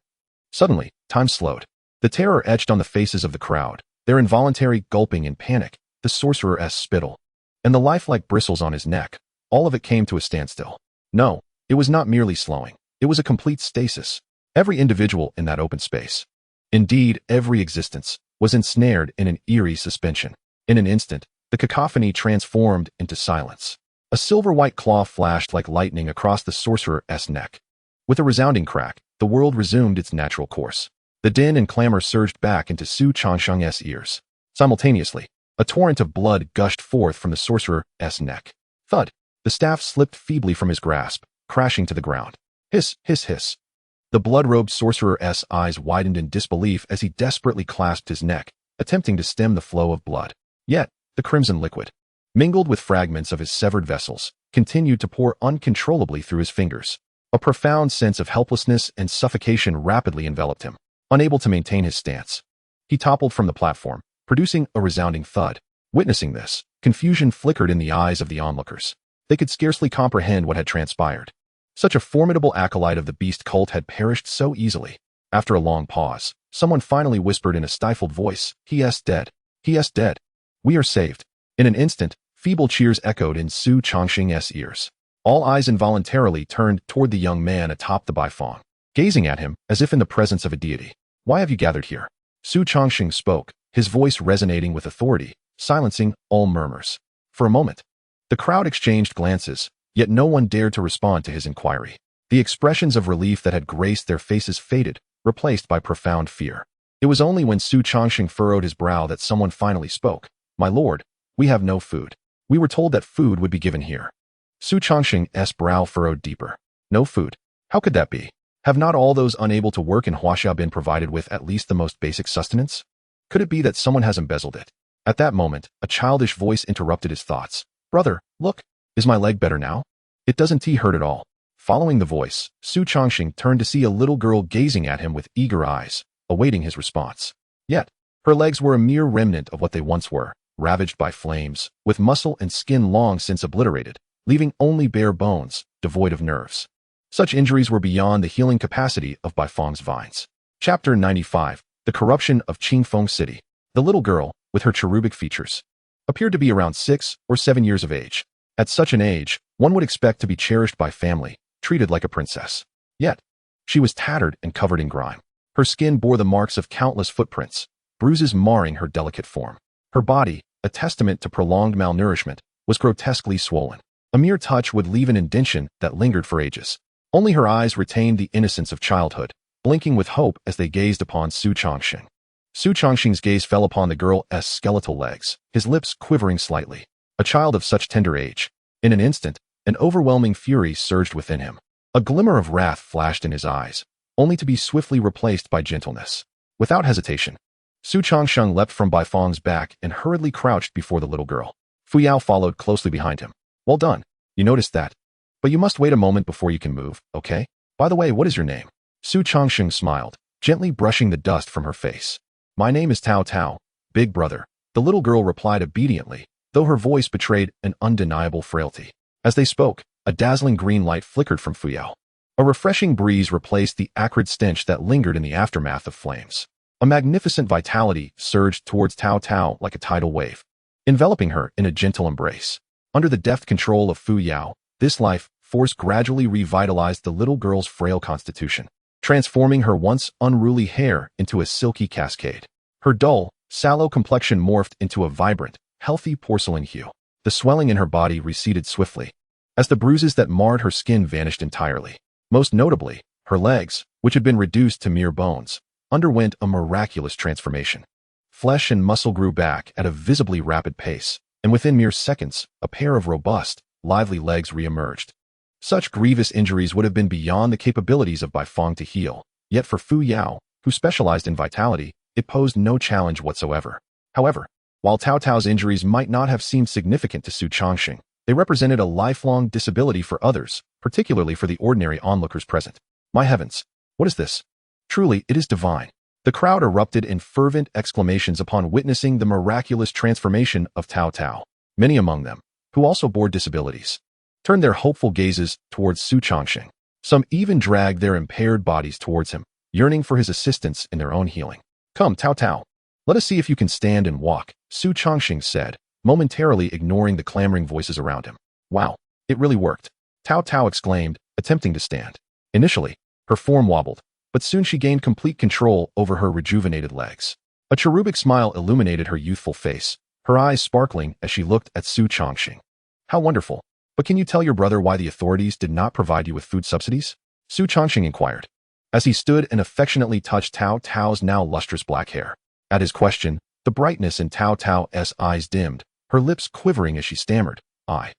S1: Suddenly, time slowed. The terror etched on the faces of the crowd, their involuntary gulping in panic, the sorcerer's spittle, and the lifelike bristles on his neck. All of it came to a standstill. No, it was not merely slowing. It was a complete stasis. Every individual in that open space, indeed every existence, was ensnared in an eerie suspension. In an instant, the cacophony transformed into silence. A silver-white claw flashed like lightning across the sorcerer's neck. With a resounding crack, the world resumed its natural course. The din and clamor surged back into Xu Changsheng's ears. Simultaneously, a torrent of blood gushed forth from the sorcerer's neck. Thud! The staff slipped feebly from his grasp, crashing to the ground. Hiss, hiss, hiss. The blood-robed sorcerer's eyes widened in disbelief as he desperately clasped his neck, attempting to stem the flow of blood. Yet, the crimson liquid, mingled with fragments of his severed vessels, continued to pour uncontrollably through his fingers. A profound sense of helplessness and suffocation rapidly enveloped him. Unable to maintain his stance, he toppled from the platform, producing a resounding thud. Witnessing this, confusion flickered in the eyes of the onlookers. They could scarcely comprehend what had transpired. Such a formidable acolyte of the beast cult had perished so easily. After a long pause, someone finally whispered in a stifled voice, "He is dead. He is dead. We are saved." In an instant, feeble cheers echoed in Xu Changsheng's ears. All eyes involuntarily turned toward the young man atop the Bai Fong, gazing at him as if in the presence of a deity. "Why have you gathered here?" Xu Changsheng spoke, his voice resonating with authority, silencing all murmurs. For a moment, the crowd exchanged glances, yet no one dared to respond to his inquiry. The expressions of relief that had graced their faces faded, replaced by profound fear. It was only when Xu Changsheng furrowed his brow that someone finally spoke. "My lord, we have no food. We were told that food would be given here." Xu Changsheng's brow furrowed deeper. No food? How could that be? Have not all those unable to work in Huaxia been provided with at least the most basic sustenance? Could it be that someone has embezzled it? At that moment, a childish voice interrupted his thoughts. "Brother, look. Is my leg better now?" It doesn't hurt at all. Following the voice, Xu Changsheng turned to see a little girl gazing at him with eager eyes, awaiting his response. Yet, her legs were a mere remnant of what they once were, ravaged by flames, with muscle and skin long since obliterated, leaving only bare bones, devoid of nerves. Such injuries were beyond the healing capacity of Bai Fong's vines. Chapter 95, The Corruption of Qingfeng City. The little girl, with her cherubic features, appeared to be around 6 or 7 years of age. At such an age, one would expect to be cherished by family, treated like a princess. Yet, she was tattered and covered in grime. Her skin bore the marks of countless footprints, bruises marring her delicate form. Her body, a testament to prolonged malnourishment, was grotesquely swollen. A mere touch would leave an indentation that lingered for ages. Only her eyes retained the innocence of childhood, blinking with hope as they gazed upon Xu Changsheng. Xu Changsheng's gaze fell upon the girl's skeletal legs, his lips quivering slightly. a child of such tender age. In an instant, an overwhelming fury surged within him. A glimmer of wrath flashed in his eyes, only to be swiftly replaced by gentleness. Without hesitation, Xu Changsheng leapt from Baifeng's back and hurriedly crouched before the little girl. Fu Yao followed closely behind him. Well done. You noticed that. But you must wait a moment before you can move, okay? By the way, what is your name? Xu Changsheng smiled, gently brushing the dust from her face. My name is Tao Tao, big brother. The little girl replied obediently, though her voice betrayed an undeniable frailty. As they spoke, a dazzling green light flickered from Fu Yao. A refreshing breeze replaced the acrid stench that lingered in the aftermath of flames. A magnificent vitality surged towards Tao Tao like a tidal wave, enveloping her in a gentle embrace. Under the deft control of Fu Yao, this life force gradually revitalized the little girl's frail constitution, transforming her once unruly hair into a silky cascade. Her dull, sallow complexion morphed into a vibrant, healthy porcelain hue. The swelling in her body receded swiftly, as the bruises that marred her skin vanished entirely. Most notably, her legs, which had been reduced to mere bones, underwent a miraculous transformation. Flesh and muscle grew back at a visibly rapid pace, and within mere seconds, a pair of robust, lively legs re-emerged. Such grievous injuries would have been beyond the capabilities of Baifeng to heal, yet for Fu Yao, who specialized in vitality, it posed no challenge whatsoever. However, while Tao Tao's injuries might not have seemed significant to Xu Changsheng, they represented a lifelong disability for others, particularly for the ordinary onlookers present. My heavens! What is this? Truly, it is divine. The crowd erupted in fervent exclamations upon witnessing the miraculous transformation of Tao Tao. Many among them, who also bore disabilities, turned their hopeful gazes towards Xu Changsheng. Some even dragged their impaired bodies towards him, yearning for his assistance in their own healing. Come, Tao Tao. Let us see if you can stand and walk, Xu Changsheng said, momentarily ignoring the clamoring voices around him. Wow, it really worked. Tao Tao exclaimed, attempting to stand. Initially, her form wobbled, but soon she gained complete control over her rejuvenated legs. A cherubic smile illuminated her youthful face, her eyes sparkling as she looked at Xu Changsheng. How wonderful. But can you tell your brother why the authorities did not provide you with food subsidies? Xu Changsheng inquired, as he stood and affectionately touched Tao Tao's now lustrous black hair. At his question, the brightness in Tao Tao's eyes dimmed, her lips quivering as she stammered, I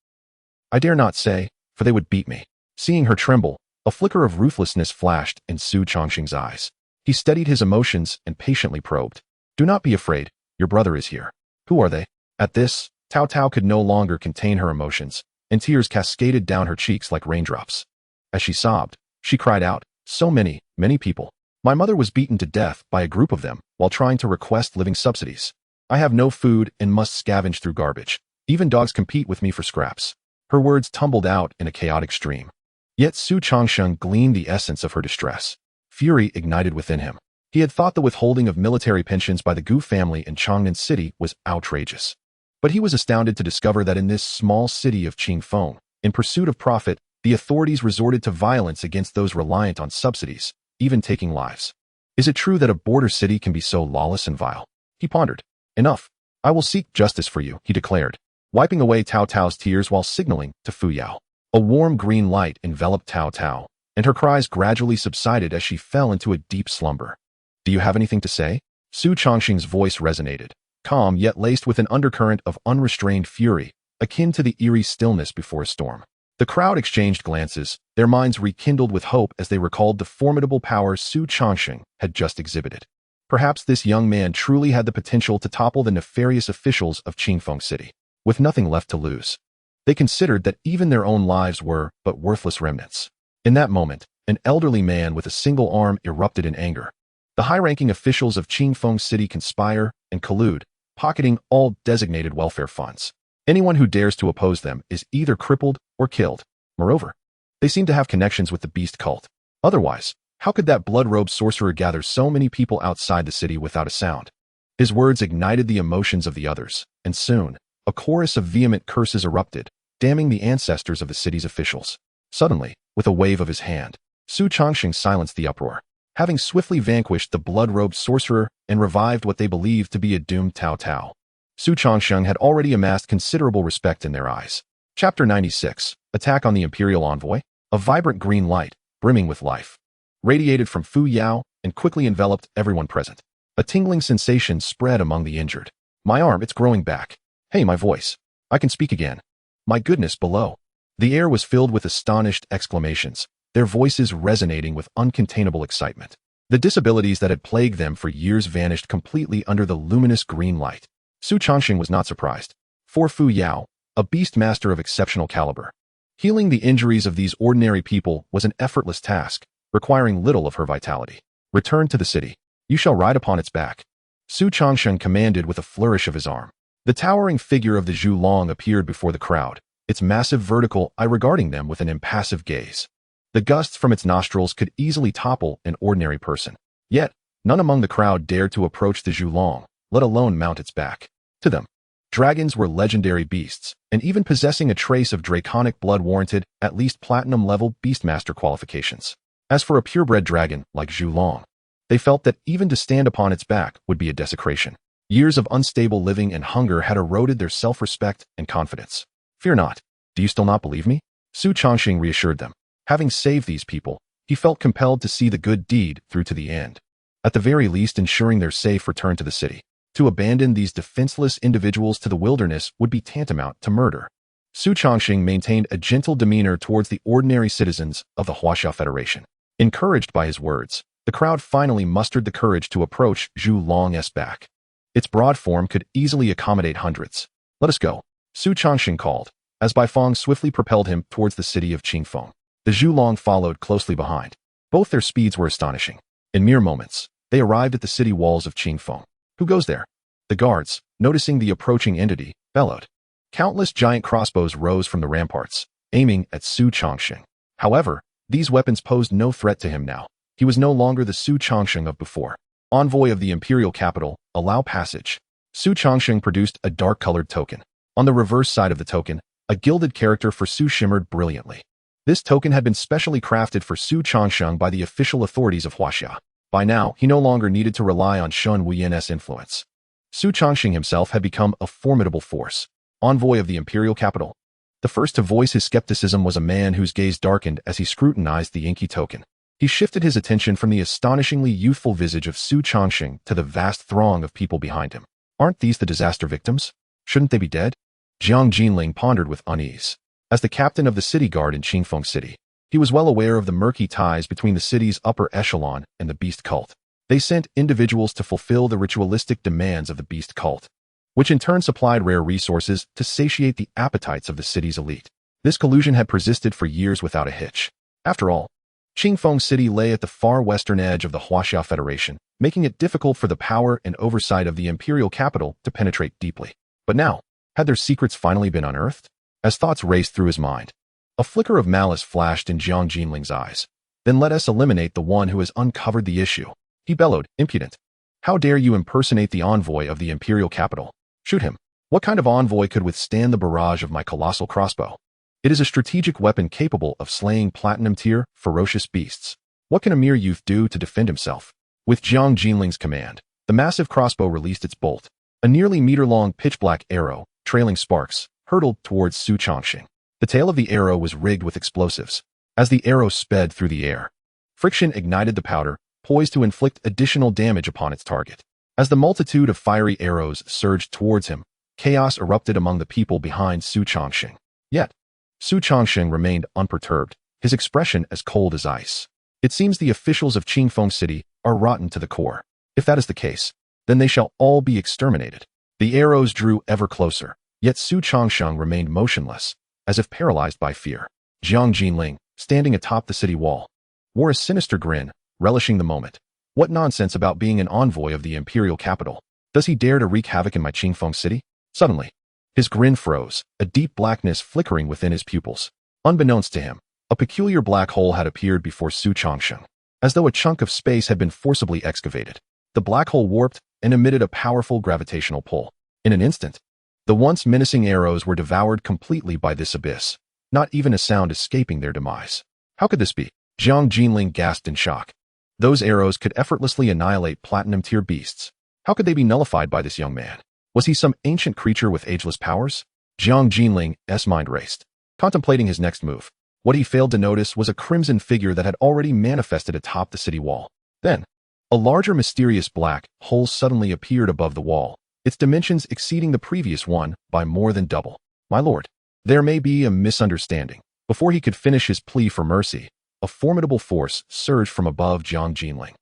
S1: dare not say, for they would beat me. Seeing her tremble, a flicker of ruthlessness flashed in Xu Changsheng's eyes. He steadied his emotions and patiently probed. Do not be afraid, your brother is here. Who are they? At this, Tao Tao could no longer contain her emotions, and tears cascaded down her cheeks like raindrops. As she sobbed, she cried out, so many people. My mother was beaten to death by a group of them while trying to request living subsidies. I have no food and must scavenge through garbage. Even dogs compete with me for scraps. Her words tumbled out in a chaotic stream. Yet Xu Changsheng gleaned the essence of her distress. Fury ignited within him. He had thought the withholding of military pensions by the Gu family in Changnan City was outrageous. But he was astounded to discover that in this small city of Qingfeng, in pursuit of profit, the authorities resorted to violence against those reliant on subsidies, even taking lives. Is it true that a border city can be so lawless and vile? He pondered. Enough. I will seek justice for you, he declared, wiping away Tao Tao's tears while signaling to Fu Yao. A warm green light enveloped Tao Tao, and her cries gradually subsided as she fell into a deep slumber. Do you have anything to say? Xu Changsheng's voice resonated, calm yet laced with an undercurrent of unrestrained fury, akin to the eerie stillness before a storm. The crowd exchanged glances, their minds rekindled with hope as they recalled the formidable power Xu Changsheng had just exhibited. Perhaps this young man truly had the potential to topple the nefarious officials of Qingfeng City, with nothing left to lose. They considered that even their own lives were but worthless remnants. In that moment, an elderly man with a single arm erupted in anger. The high-ranking officials of Qingfeng City conspire and collude, pocketing all designated welfare funds. Anyone who dares to oppose them is either crippled or killed. Moreover, they seem to have connections with the Beast cult. Otherwise, how could that blood-robed sorcerer gather so many people outside the city without a sound? His words ignited the emotions of the others, and soon, a chorus of vehement curses erupted, damning the ancestors of the city's officials. Suddenly, with a wave of his hand, Xu Changsheng silenced the uproar, having swiftly vanquished the blood-robed sorcerer and revived what they believed to be a doomed Tao Tao. Xu Changsheng had already amassed considerable respect in their eyes. Chapter 96, Attack on the Imperial Envoy. A vibrant green light, brimming with life, radiated from Fu Yao and quickly enveloped everyone present. A tingling sensation spread among the injured. My arm, it's growing back. Hey, my voice. I can speak again. My goodness, below. The air was filled with astonished exclamations, their voices resonating with uncontainable excitement. The disabilities that had plagued them for years vanished completely under the luminous green light. Xu Changsheng was not surprised. For Fu Yao, a beast master of exceptional caliber, healing the injuries of these ordinary people was an effortless task, requiring little of her vitality. Return to the city. You shall ride upon its back. Xu Changsheng commanded with a flourish of his arm. The towering figure of the Zhu Long appeared before the crowd, its massive vertical eye regarding them with an impassive gaze. The gusts from its nostrils could easily topple an ordinary person. Yet, none among the crowd dared to approach the Zhu Long, let alone mount its back. To them, dragons were legendary beasts, and even possessing a trace of draconic blood warranted at least platinum-level beastmaster qualifications. As for a purebred dragon like Zhu Long, they felt that even to stand upon its back would be a desecration. Years of unstable living and hunger had eroded their self-respect and confidence. Fear not. Do you still not believe me? Xu Changsheng reassured them. Having saved these people, he felt compelled to see the good deed through to the end, at the very least ensuring their safe return to the city. To abandon these defenseless individuals to the wilderness would be tantamount to murder. Xu Changsheng maintained a gentle demeanor towards the ordinary citizens of the Huaxia Federation. Encouraged by his words, the crowd finally mustered the courage to approach Zhu Long's back. Its broad form could easily accommodate hundreds. Let us go, Xu Changsheng called, as Baifeng swiftly propelled him towards the city of Qingfeng. The Zhu Long followed closely behind. Both their speeds were astonishing. In mere moments, they arrived at the city walls of Qingfeng. Who goes there? The guards, noticing the approaching entity, bellowed. Countless giant crossbows rose from the ramparts, aiming at Xu Changsheng. However, these weapons posed no threat to him now. He was no longer the Xu Changsheng of before. Envoy of the imperial capital, allow passage. Xu Changsheng produced a dark-colored token. On the reverse side of the token, a gilded character for Xu shimmered brilliantly. This token had been specially crafted for Xu Changsheng by the official authorities of Huaxia. By now, he no longer needed to rely on Shun Wuyan's influence. Xu Changsheng himself had become a formidable force. Envoy of the imperial capital. The first to voice his skepticism was a man whose gaze darkened as he scrutinized the inky token. He shifted his attention from the astonishingly youthful visage of Xu Changsheng to the vast throng of people behind him. Aren't these the disaster victims? Shouldn't they be dead? Jiang Jinling pondered with unease. As the captain of the city guard in Qingfeng City, he was well aware of the murky ties between the city's upper echelon and the beast cult. They sent individuals to fulfill the ritualistic demands of the beast cult, which in turn supplied rare resources to satiate the appetites of the city's elite. This collusion had persisted for years without a hitch. After all, Qingfeng City lay at the far western edge of the Huaxia Federation, making it difficult for the power and oversight of the imperial capital to penetrate deeply. But now, had their secrets finally been unearthed? As thoughts raced through his mind, a flicker of malice flashed in Jiang Jinling's eyes. Then let us eliminate the one who has uncovered the issue. He bellowed, impudent. How dare you impersonate the envoy of the imperial capital? Shoot him. What kind of envoy could withstand the barrage of my colossal crossbow? It is a strategic weapon capable of slaying platinum-tier, ferocious beasts. What can a mere youth do to defend himself? With Jiang Jinling's command, the massive crossbow released its bolt. A nearly meter-long pitch-black arrow, trailing sparks, hurtled towards Xu Changsheng. The tail of the arrow was rigged with explosives. As the arrow sped through the air, friction ignited the powder, poised to inflict additional damage upon its target. As the multitude of fiery arrows surged towards him, chaos erupted among the people behind Xu Changsheng. Yet, Xu Changsheng remained unperturbed, his expression as cold as ice. It seems the officials of Qingfeng City are rotten to the core. If that is the case, then they shall all be exterminated. The arrows drew ever closer, yet Xu Changsheng remained motionless, as if paralyzed by fear. Jiang Jinling, standing atop the city wall, wore a sinister grin, relishing the moment. What nonsense about being an envoy of the imperial capital? Does he dare to wreak havoc in my Qingfeng City? Suddenly, his grin froze, a deep blackness flickering within his pupils. Unbeknownst to him, a peculiar black hole had appeared before Xu Changsheng, as though a chunk of space had been forcibly excavated. The black hole warped and emitted a powerful gravitational pull. In an instant, the once menacing arrows were devoured completely by this abyss, not even a sound escaping their demise. How could this be? Jiang Jinling gasped in shock. Those arrows could effortlessly annihilate platinum-tier beasts. How could they be nullified by this young man? Was he some ancient creature with ageless powers? Jiang Jinling's mind raced, contemplating his next move. What he failed to notice was a crimson figure that had already manifested atop the city wall. Then, a larger mysterious black hole suddenly appeared above the wall, its dimensions exceeding the previous one by more than double. My lord, there may be a misunderstanding. Before he could finish his plea for mercy, a formidable force surged from above Jiang Jinling.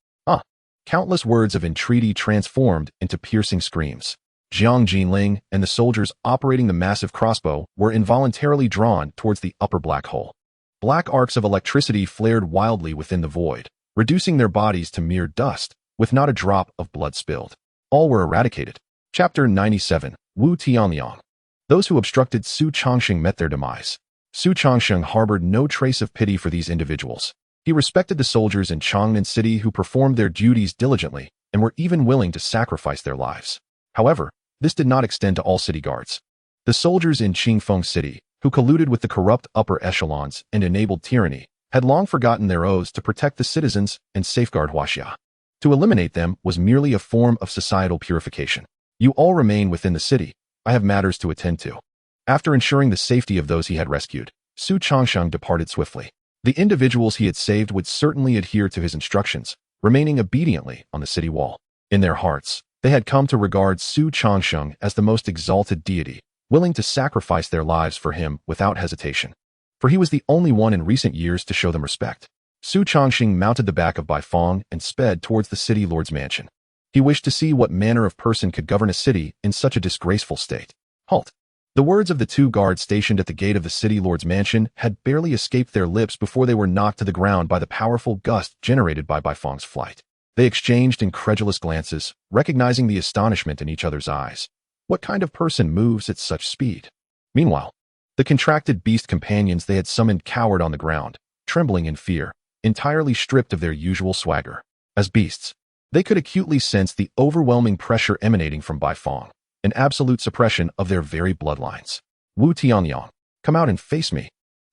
S1: Countless words of entreaty transformed into piercing screams. Jiang Jinling and the soldiers operating the massive crossbow were involuntarily drawn towards the upper black hole. Black arcs of electricity flared wildly within the void, reducing their bodies to mere dust, with not a drop of blood spilled. All were eradicated. Chapter 97, Wu Tianliang. Those who obstructed Xu Changsheng met their demise. Xu Changsheng harbored no trace of pity for these individuals. He respected the soldiers in Changnan City who performed their duties diligently and were even willing to sacrifice their lives. However, this did not extend to all city guards. The soldiers in Qingfeng City, who colluded with the corrupt upper echelons and enabled tyranny, had long forgotten their oaths to protect the citizens and safeguard Huaxia. To eliminate them was merely a form of societal purification. You all remain within the city. I have matters to attend to. After ensuring the safety of those he had rescued, Xu Changsheng departed swiftly. The individuals he had saved would certainly adhere to his instructions, remaining obediently on the city wall. In their hearts, they had come to regard Xu Changsheng as the most exalted deity, willing to sacrifice their lives for him without hesitation. For he was the only one in recent years to show them respect. Xu Changsheng mounted the back of Baifeng and sped towards the city lord's mansion. He wished to see what manner of person could govern a city in such a disgraceful state. Halt! The words of the two guards stationed at the gate of the city lord's mansion had barely escaped their lips before they were knocked to the ground by the powerful gust generated by Baifeng's flight. They exchanged incredulous glances, recognizing the astonishment in each other's eyes. What kind of person moves at such speed? Meanwhile, the contracted beast companions they had summoned cowered on the ground, trembling in fear, entirely stripped of their usual swagger. As beasts, they could acutely sense the overwhelming pressure emanating from Baifeng, an absolute suppression of their very bloodlines. Wu Tianliang, come out and face me.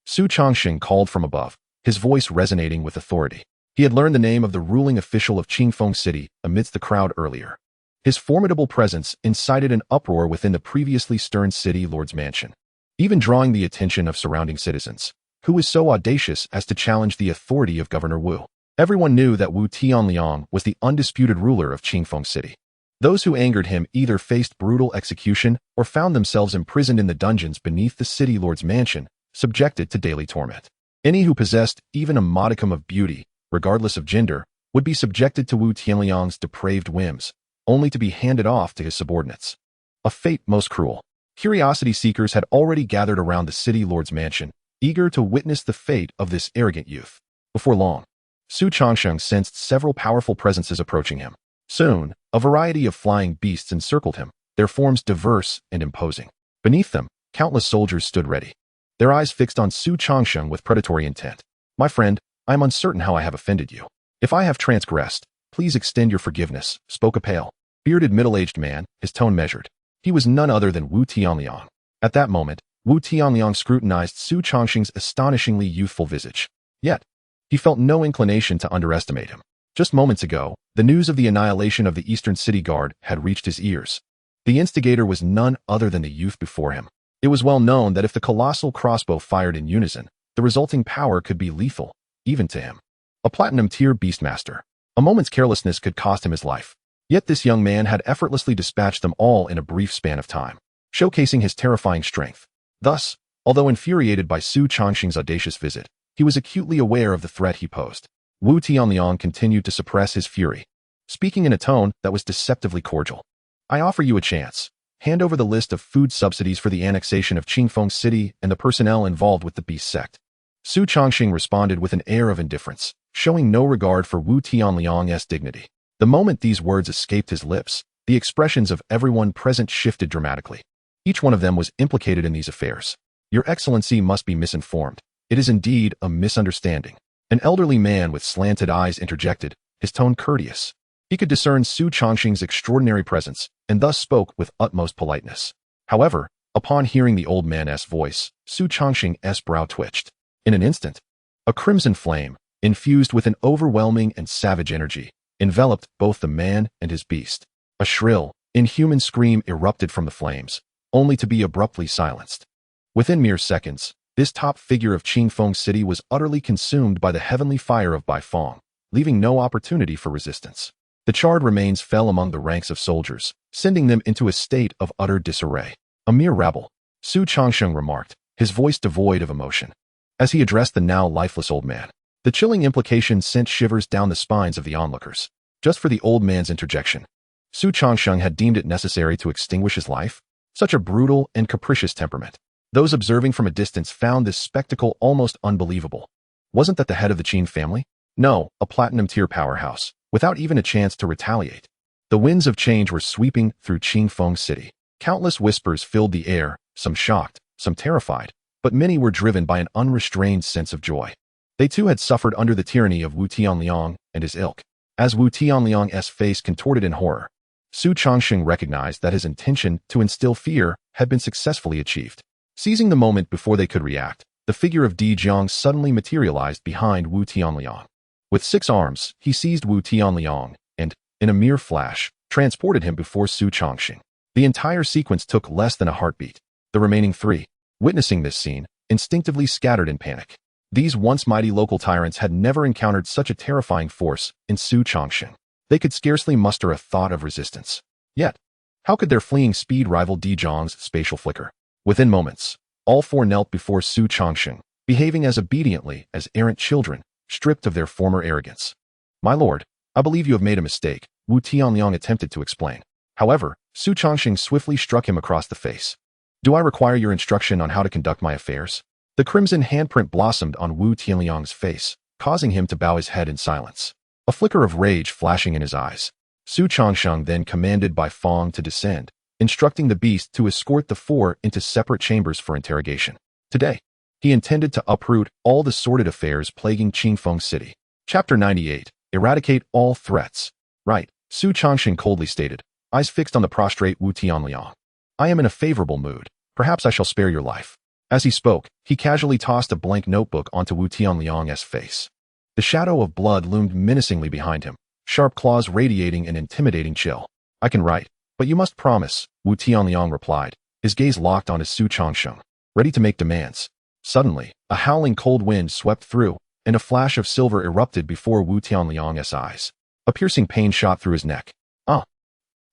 S1: Xu Changsheng called from above, his voice resonating with authority. He had learned the name of the ruling official of Qingfeng City amidst the crowd earlier. His formidable presence incited an uproar within the previously stern city lord's mansion, even drawing the attention of surrounding citizens. Who was so audacious as to challenge the authority of Governor Wu? Everyone knew that Wu Tianliang was the undisputed ruler of Qingfeng City. Those who angered him either faced brutal execution or found themselves imprisoned in the dungeons beneath the city lord's mansion, subjected to daily torment. Any who possessed even a modicum of beauty, regardless of gender, would be subjected to Wu Tianliang's depraved whims, only to be handed off to his subordinates. A fate most cruel. Curiosity seekers had already gathered around the city lord's mansion, eager to witness the fate of this arrogant youth. Before long, Xu Changsheng sensed several powerful presences approaching him. Soon, a variety of flying beasts encircled him, their forms diverse and imposing. Beneath them, countless soldiers stood ready, their eyes fixed on Xu Changsheng with predatory intent. My friend, I am uncertain how I have offended you. If I have transgressed, please extend your forgiveness, spoke a pale, bearded middle-aged man, his tone measured. He was none other than Wu Tianliang. At that moment, Wu Tianliang scrutinized Xu Changsheng's astonishingly youthful visage. Yet, he felt no inclination to underestimate him. Just moments ago, the news of the annihilation of the Eastern City Guard had reached his ears. The instigator was none other than the youth before him. It was well known that if the colossal crossbow fired in unison, the resulting power could be lethal, even to him. A platinum-tier beastmaster. A moment's carelessness could cost him his life. Yet this young man had effortlessly dispatched them all in a brief span of time, showcasing his terrifying strength. Thus, although infuriated by Xu Changsheng's audacious visit, he was acutely aware of the threat he posed. Wu Tianliang continued to suppress his fury, speaking in a tone that was deceptively cordial. I offer you a chance. Hand over the list of food subsidies for the annexation of Qingfeng City and the personnel involved with the beast sect. Xu Changsheng responded with an air of indifference, showing no regard for Wu Tianliang's dignity. The moment these words escaped his lips, the expressions of everyone present shifted dramatically. Each one of them was implicated in these affairs. Your Excellency must be misinformed. It is indeed a misunderstanding. An elderly man with slanted eyes interjected, his tone courteous. He could discern Xu Changsheng's extraordinary presence, and thus spoke with utmost politeness. However, upon hearing the old man's voice, Xu Changsheng's brow twitched. In an instant, a crimson flame, infused with an overwhelming and savage energy, enveloped both the man and his beast. A shrill, inhuman scream erupted from the flames, only to be abruptly silenced. Within mere seconds, this top figure of Qingfeng City was utterly consumed by the heavenly fire of Baifeng, leaving no opportunity for resistance. The charred remains fell among the ranks of soldiers, sending them into a state of utter disarray. A mere rabble. Xu Changsheng remarked, his voice devoid of emotion, as he addressed the now lifeless old man. The chilling implication sent shivers down the spines of the onlookers. Just for the old man's interjection, Xu Changsheng had deemed it necessary to extinguish his life? Such a brutal and capricious temperament. Those observing from a distance found this spectacle almost unbelievable. Wasn't that the head of the Qin family? No, a platinum-tier powerhouse, without even a chance to retaliate. The winds of change were sweeping through Qingfeng City. Countless whispers filled the air, some shocked, some terrified, but many were driven by an unrestrained sense of joy. They too had suffered under the tyranny of Wu Tianliang and his ilk. As Wu Tianliang's face contorted in horror, Xu Changsheng recognized that his intention to instill fear had been successfully achieved. Seizing the moment before they could react, the figure of Di Jiang suddenly materialized behind Wu Tianliang. With 6 arms, he seized Wu Tianliang and, in a mere flash, transported him before Xu Changsheng. The entire sequence took less than a heartbeat. The remaining 3, witnessing this scene, instinctively scattered in panic. These once mighty local tyrants had never encountered such a terrifying force in Xu Changsheng. They could scarcely muster a thought of resistance. Yet, how could their fleeing speed rival Di Jiang's spatial flicker? Within moments, all 4 knelt before Xu Changsheng, behaving as obediently as errant children, stripped of their former arrogance. My lord, I believe you have made a mistake, Wu Tianliang attempted to explain. However, Xu Changsheng swiftly struck him across the face. Do I require your instruction on how to conduct my affairs? The crimson handprint blossomed on Wu Tianliang's face, causing him to bow his head in silence. A flicker of rage flashing in his eyes. Xu Changsheng then commanded by Fong to descend, instructing the beast to escort the 4 into separate chambers for interrogation. Today, he intended to uproot all the sordid affairs plaguing Qingfeng City. Chapter 98. Eradicate all threats. Right, Xu Changsheng coldly stated, eyes fixed on the prostrate Wu Tianliang. I am in a favorable mood. Perhaps I shall spare your life. As he spoke, he casually tossed a blank notebook onto Wu Tianliang's face. The shadow of blood loomed menacingly behind him, sharp claws radiating an intimidating chill. I can write, but you must promise, Wu Tianliang replied, his gaze locked on his Xu Changsheng, ready to make demands. Suddenly, a howling cold wind swept through, and a flash of silver erupted before Wu Tianliang's eyes. A piercing pain shot through his neck.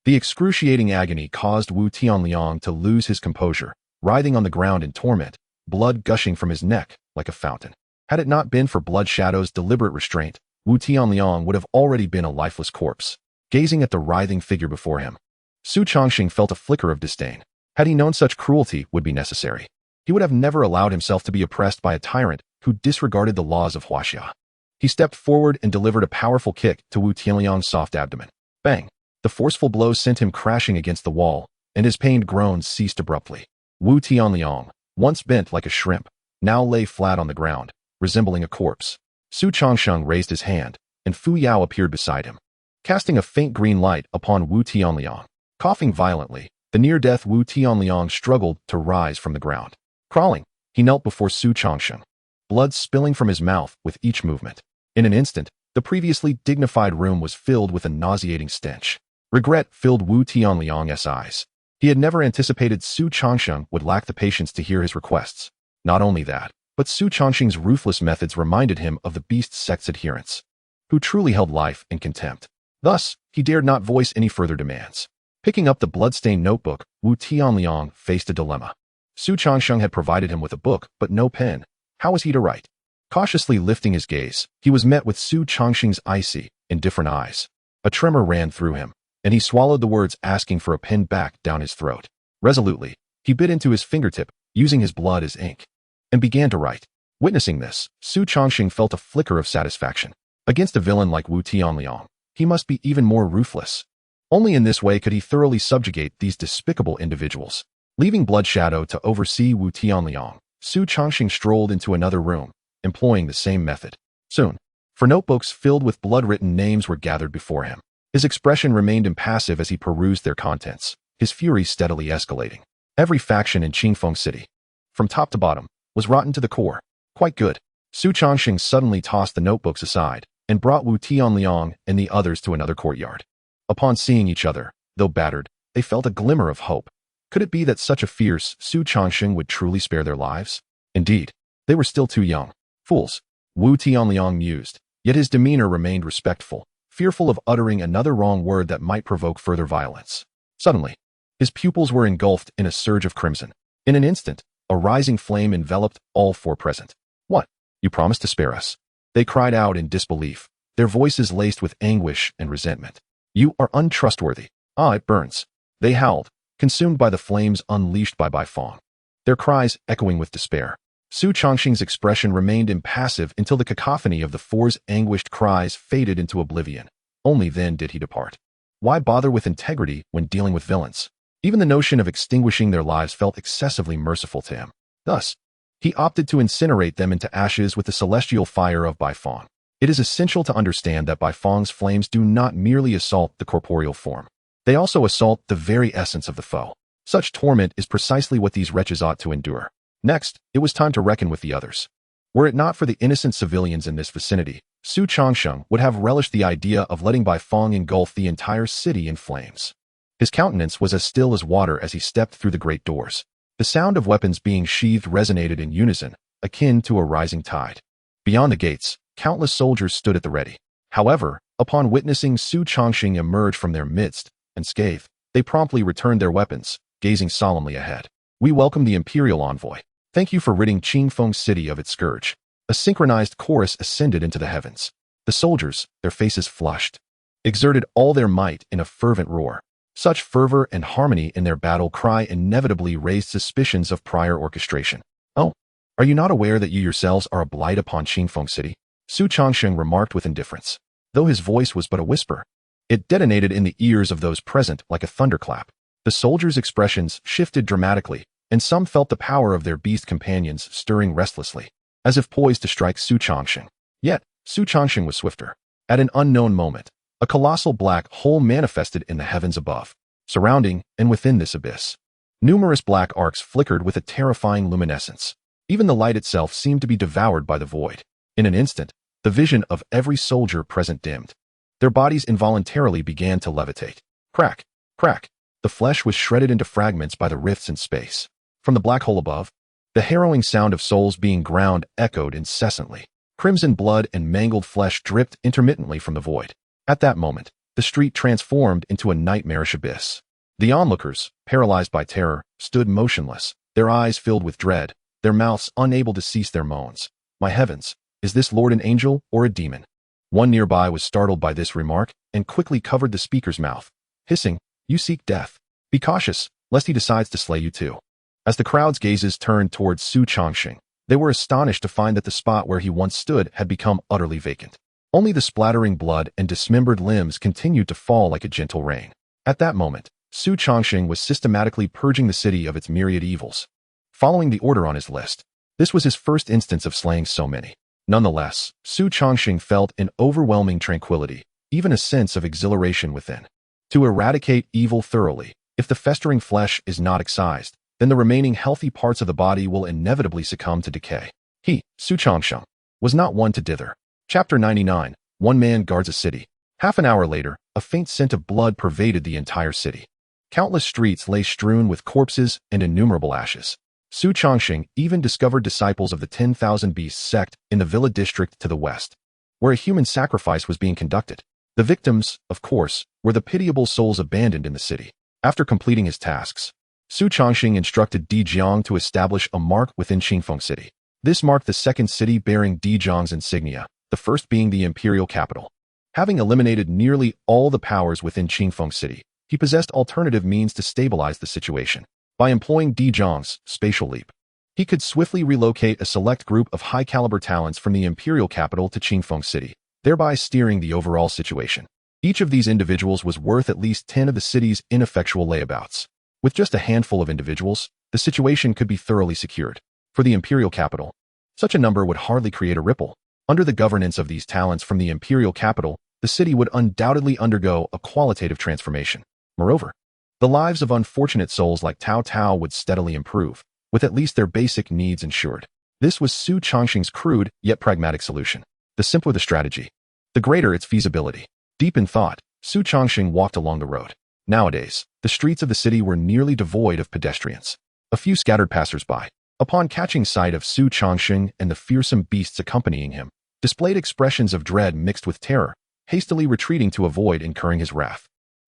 S1: The excruciating agony caused Wu Tianliang to lose his composure, writhing on the ground in torment, blood gushing from his neck like a fountain. Had it not been for Blood Shadow's deliberate restraint, Wu Tianliang would have already been a lifeless corpse. Gazing at the writhing figure before him, Xu Changsheng felt a flicker of disdain. Had he known such cruelty would be necessary, he would have never allowed himself to be oppressed by a tyrant who disregarded the laws of Huaxia. He stepped forward and delivered a powerful kick to Wu Tianliang's soft abdomen. Bang! The forceful blow sent him crashing against the wall, and his pained groans ceased abruptly. Wu Tianliang, once bent like a shrimp, now lay flat on the ground, resembling a corpse. Xu Changsheng raised his hand, and Fu Yao appeared beside him, casting a faint green light upon Wu Tianliang. Coughing violently, the near-death Wu Tianliang struggled to rise from the ground. Crawling, he knelt before Xu Changsheng, blood spilling from his mouth with each movement. In an instant, the previously dignified room was filled with a nauseating stench. Regret filled Wu Tianliang's eyes. He had never anticipated Xu Changsheng would lack the patience to hear his requests. Not only that, but Xu Changsheng's ruthless methods reminded him of the beast sect's adherents, who truly held life in contempt. Thus, he dared not voice any further demands. Picking up the blood-stained notebook, Wu Tianliang faced a dilemma. Xu Changsheng had provided him with a book, but no pen. How was he to write? Cautiously lifting his gaze, he was met with Xu Changsheng's icy, indifferent eyes. A tremor ran through him, and he swallowed the words asking for a pen back down his throat. Resolutely, he bit into his fingertip, using his blood as ink, and began to write. Witnessing this, Xu Changsheng felt a flicker of satisfaction. Against a villain like Wu Tianliang, he must be even more ruthless. Only in this way could he thoroughly subjugate these despicable individuals. Leaving Blood Shadow to oversee Wu Tianliang, Xu Changsheng strolled into another room, employing the same method. Soon, for notebooks filled with blood-written names were gathered before him. His expression remained impassive as he perused their contents, his fury steadily escalating. Every faction in Qingfeng City, from top to bottom, was rotten to the core. Quite good. Xu Changsheng suddenly tossed the notebooks aside and brought Wu Tianliang and the others to another courtyard. Upon seeing each other, though battered, they felt a glimmer of hope. Could it be that such a fierce Xu Changsheng would truly spare their lives? Indeed, they were still too young. Fools, Wu Tianliang mused, yet his demeanor remained respectful, fearful of uttering another wrong word that might provoke further violence. Suddenly, his pupils were engulfed in a surge of crimson. In an instant, a rising flame enveloped all four present. "What? You promised to spare us?" They cried out in disbelief, their voices laced with anguish and resentment. "You are untrustworthy." "Ah, it burns." They howled, consumed by the flames unleashed by Baifeng, their cries echoing with despair. Xu Changsheng's expression remained impassive until the cacophony of the four's anguished cries faded into oblivion. Only then did he depart. Why bother with integrity when dealing with villains? Even the notion of extinguishing their lives felt excessively merciful to him. Thus, he opted to incinerate them into ashes with the celestial fire of Baifeng. It is essential to understand that Baifeng's flames do not merely assault the corporeal form. They also assault the very essence of the foe. Such torment is precisely what these wretches ought to endure. Next, it was time to reckon with the others. Were it not for the innocent civilians in this vicinity, Xu Changsheng would have relished the idea of letting Baifeng engulf the entire city in flames. His countenance was as still as water as he stepped through the great doors. The sound of weapons being sheathed resonated in unison, akin to a rising tide. Beyond the gates, countless soldiers stood at the ready. However, upon witnessing Xu Changsheng emerge from their midst, unscathed, they promptly returned their weapons, gazing solemnly ahead. "We welcome the Imperial Envoy. Thank you for ridding Qingfeng City of its scourge." A synchronized chorus ascended into the heavens. The soldiers, their faces flushed, exerted all their might in a fervent roar. Such fervor and harmony in their battle cry inevitably raised suspicions of prior orchestration. "Oh, are you not aware that you yourselves are a blight upon Qingfeng City?" Xu Changsheng remarked with indifference. Though his voice was but a whisper, it detonated in the ears of those present like a thunderclap. The soldiers' expressions shifted dramatically, and some felt the power of their beast companions stirring restlessly, as if poised to strike Xu Changsheng. Yet, Xu Changsheng was swifter. At an unknown moment, a colossal black hole manifested in the heavens above, surrounding and within this abyss. Numerous black arcs flickered with a terrifying luminescence. Even the light itself seemed to be devoured by the void. In an instant, the vision of every soldier present dimmed. Their bodies involuntarily began to levitate. Crack, crack. The flesh was shredded into fragments by the rifts in space. From the black hole above, the harrowing sound of souls being ground echoed incessantly. Crimson blood and mangled flesh dripped intermittently from the void. At that moment, the street transformed into a nightmarish abyss. The onlookers, paralyzed by terror, stood motionless, their eyes filled with dread, their mouths unable to cease their moans. "My heavens, is this Lord an angel or a demon?" One nearby was startled by this remark and quickly covered the speaker's mouth, hissing, "You seek death. Be cautious, lest he decides to slay you too." As the crowd's gazes turned towards Xu Changsheng, they were astonished to find that the spot where he once stood had become utterly vacant. Only the splattering blood and dismembered limbs continued to fall like a gentle rain. At that moment, Xu Changsheng was systematically purging the city of its myriad evils, following the order on his list. This was his first instance of slaying so many. Nonetheless, Xu Changsheng felt an overwhelming tranquility, even a sense of exhilaration within. To eradicate evil thoroughly, if the festering flesh is not excised, then the remaining healthy parts of the body will inevitably succumb to decay. He, Xu Changsheng, was not one to dither. Chapter 99. One man guards a city. Half an hour later, a faint scent of blood pervaded the entire city. Countless streets lay strewn with corpses and innumerable ashes. Xu Changsheng even discovered disciples of the 10,000 Beasts sect in the villa district to the west, where a human sacrifice was being conducted. The victims, of course, were the pitiable souls abandoned in the city. After completing his tasks, Xu Changsheng instructed Di Jiang to establish a mark within Qingfeng City. This marked the second city bearing Di Jiang's insignia, the first being the imperial capital. Having eliminated nearly all the powers within Qingfeng City, he possessed alternative means to stabilize the situation. By employing Di Jiang's spatial leap, he could swiftly relocate a select group of high-caliber talents from the imperial capital to Qingfeng City, thereby steering the overall situation. Each of these individuals was worth at least 10 of the city's ineffectual layabouts. With just a handful of individuals, the situation could be thoroughly secured. For the imperial capital, such a number would hardly create a ripple. Under the governance of these talents from the imperial capital, the city would undoubtedly undergo a qualitative transformation. Moreover, the lives of unfortunate souls like Tao Tao would steadily improve, with at least their basic needs ensured. This was Xu Changsheng's crude yet pragmatic solution. The simpler the strategy, the greater its feasibility. Deep in thought, Xu Changsheng walked along the road. Nowadays, the streets of the city were nearly devoid of pedestrians. A few scattered passers-by, upon catching sight of Xu Changsheng and the fearsome beasts accompanying him, displayed expressions of dread mixed with terror, hastily retreating to avoid incurring his wrath.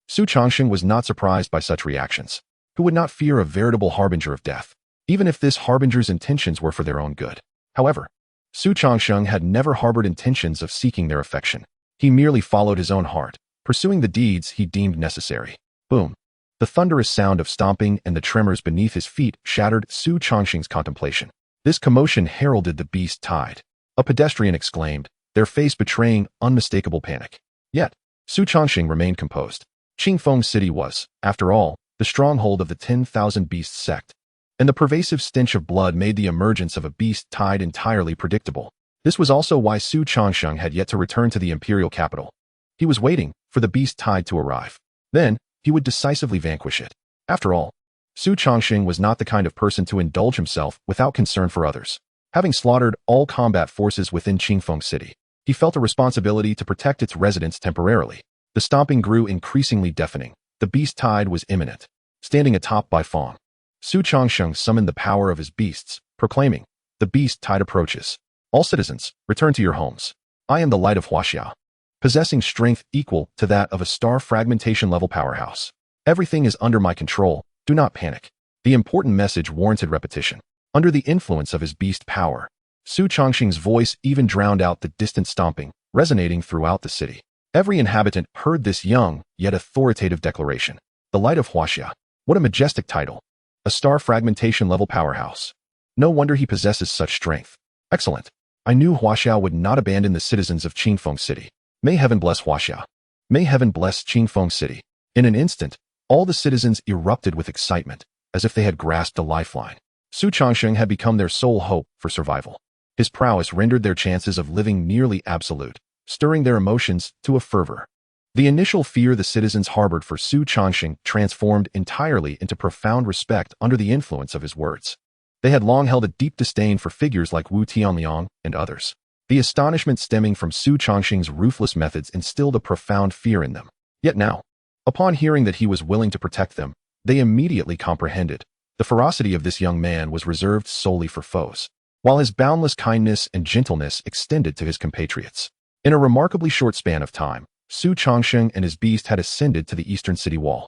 S1: Xu Changsheng was not surprised by such reactions. Who would not fear a veritable harbinger of death? even if this harbinger's intentions were for their own good. However, Xu Changsheng had never harbored intentions of seeking their affection. He merely followed his own heart, pursuing the deeds he deemed necessary. Boom! The thunderous sound of stomping and the tremors beneath his feet shattered Xu Changsheng's contemplation. This commotion heralded the beast tide. A pedestrian exclaimed, their face betraying unmistakable panic. Yet, Xu Changsheng remained composed. Qingfeng City was, after all, the stronghold of the 10,000 Beasts sect, and the pervasive stench of blood made the emergence of a beast tide entirely predictable. This was also why Xu Changsheng had yet to return to the imperial capital. He was waiting for the beast tide to arrive. Then, he would decisively vanquish it. After all, Xu Changsheng was not the kind of person to indulge himself without concern for others. Having slaughtered all combat forces within Qingfeng City, he felt a responsibility to protect its residents temporarily. The stomping grew increasingly deafening. The beast tide was imminent. Standing atop Baifeng, Xu Changsheng summoned the power of his beasts, proclaiming, the beast tide approaches. All citizens, return to your homes. I am the light of Huaxia, possessing strength equal to that of a star fragmentation level powerhouse. Everything is under my control, do not panic. The important message warranted repetition. Under the influence of his beast power, Xu Changsheng's voice even drowned out the distant stomping, resonating throughout the city. Every inhabitant heard this young, yet authoritative declaration. The light of Huaxia. What a majestic title. A star fragmentation level powerhouse. No wonder he possesses such strength. Excellent. I knew Huaxia would not abandon the citizens of Qingfeng City. May heaven bless Huaxia. May heaven bless Qingfeng City. In an instant, all the citizens erupted with excitement, as if they had grasped a lifeline. Xu Changsheng had become their sole hope for survival. His prowess rendered their chances of living nearly absolute, stirring their emotions to a fervor. The initial fear the citizens harbored for Xu Changsheng transformed entirely into profound respect under the influence of his words. They had long held a deep disdain for figures like Wu Tianliang and others. The astonishment stemming from Xu Changsheng's ruthless methods instilled a profound fear in them. Yet now, upon hearing that he was willing to protect them, they immediately comprehended. The ferocity of this young man was reserved solely for foes, while his boundless kindness and gentleness extended to his compatriots. In a remarkably short span of time, Xu Changsheng and his beast had ascended to the eastern city wall.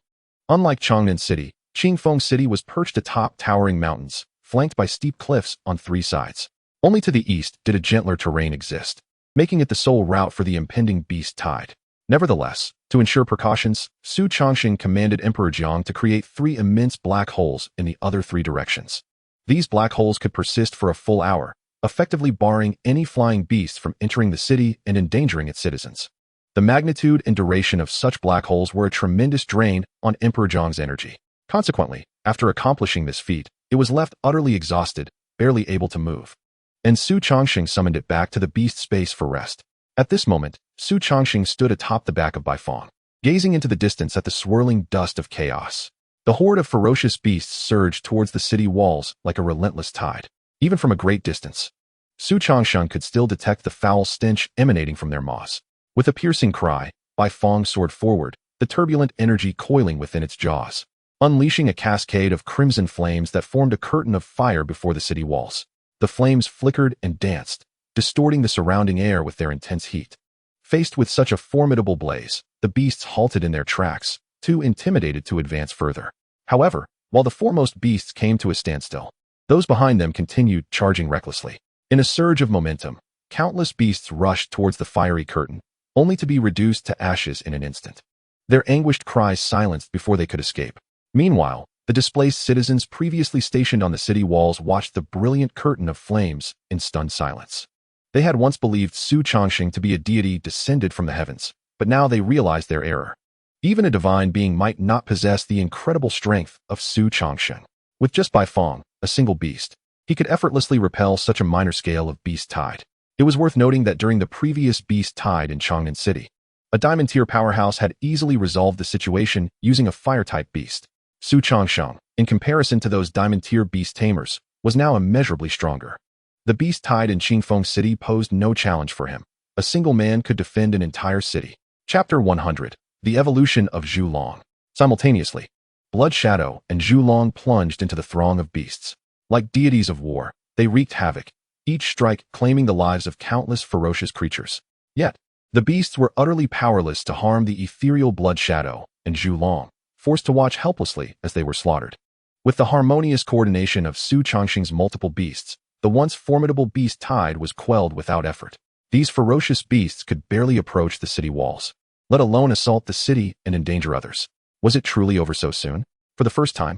S1: Unlike Changnan City, Qingfeng City was perched atop towering mountains, flanked by steep cliffs on three sides. Only to the east did a gentler terrain exist, making it the sole route for the impending beast tide. Nevertheless, to ensure precautions, Xu Changsheng commanded Emperor Jiang to create 3 immense black holes in the other 3 directions. These black holes could persist for a full hour, effectively barring any flying beasts from entering the city and endangering its citizens. The magnitude and duration of such black holes were a tremendous drain on Emperor Jiang's energy. Consequently, after accomplishing this feat, it was left utterly exhausted, barely able to move. And Xu Changsheng summoned it back to the beast space for rest. At this moment, Xu Changsheng stood atop the back of Baifeng, gazing into the distance at the swirling dust of chaos. The horde of ferocious beasts surged towards the city walls like a relentless tide. Even from a great distance, Xu Changsheng could still detect the foul stench emanating from their maws. With a piercing cry, Baifeng soared forward, the turbulent energy coiling within its jaws, unleashing a cascade of crimson flames that formed a curtain of fire before the city walls. The flames flickered and danced, distorting the surrounding air with their intense heat. Faced with such a formidable blaze, the beasts halted in their tracks, too intimidated to advance further. However, while the foremost beasts came to a standstill, those behind them continued charging recklessly. In a surge of momentum, countless beasts rushed towards the fiery curtain, only to be reduced to ashes in an instant. Their anguished cries silenced before they could escape. Meanwhile, the displaced citizens previously stationed on the city walls watched the brilliant curtain of flames in stunned silence. They had once believed Xu Changsheng to be a deity descended from the heavens, but now they realized their error. Even a divine being might not possess the incredible strength of Xu Changsheng. With just Baifeng, a single beast, he could effortlessly repel such a minor scale of beast tide. It was worth noting that during the previous beast tide in Changnan City, a diamond tier powerhouse had easily resolved the situation using a fire-type beast. Xu Changsheng, in comparison to those diamond tier beast tamers, was now immeasurably stronger. The beast tide in Qingfeng City posed no challenge for him. A single man could defend an entire city. Chapter 100. The Evolution of Zhu Long. Simultaneously, Blood Shadow and Zhu Long plunged into the throng of beasts. Like deities of war, they wreaked havoc, each strike claiming the lives of countless ferocious creatures. Yet, the beasts were utterly powerless to harm the ethereal Blood Shadow and Zhu Long, forced to watch helplessly as they were slaughtered. With the harmonious coordination of Xu Changsheng's multiple beasts, the once formidable beast tide was quelled without effort. These ferocious beasts could barely approach the city walls, let alone assault the city and endanger others. Was it truly over so soon? For the first time,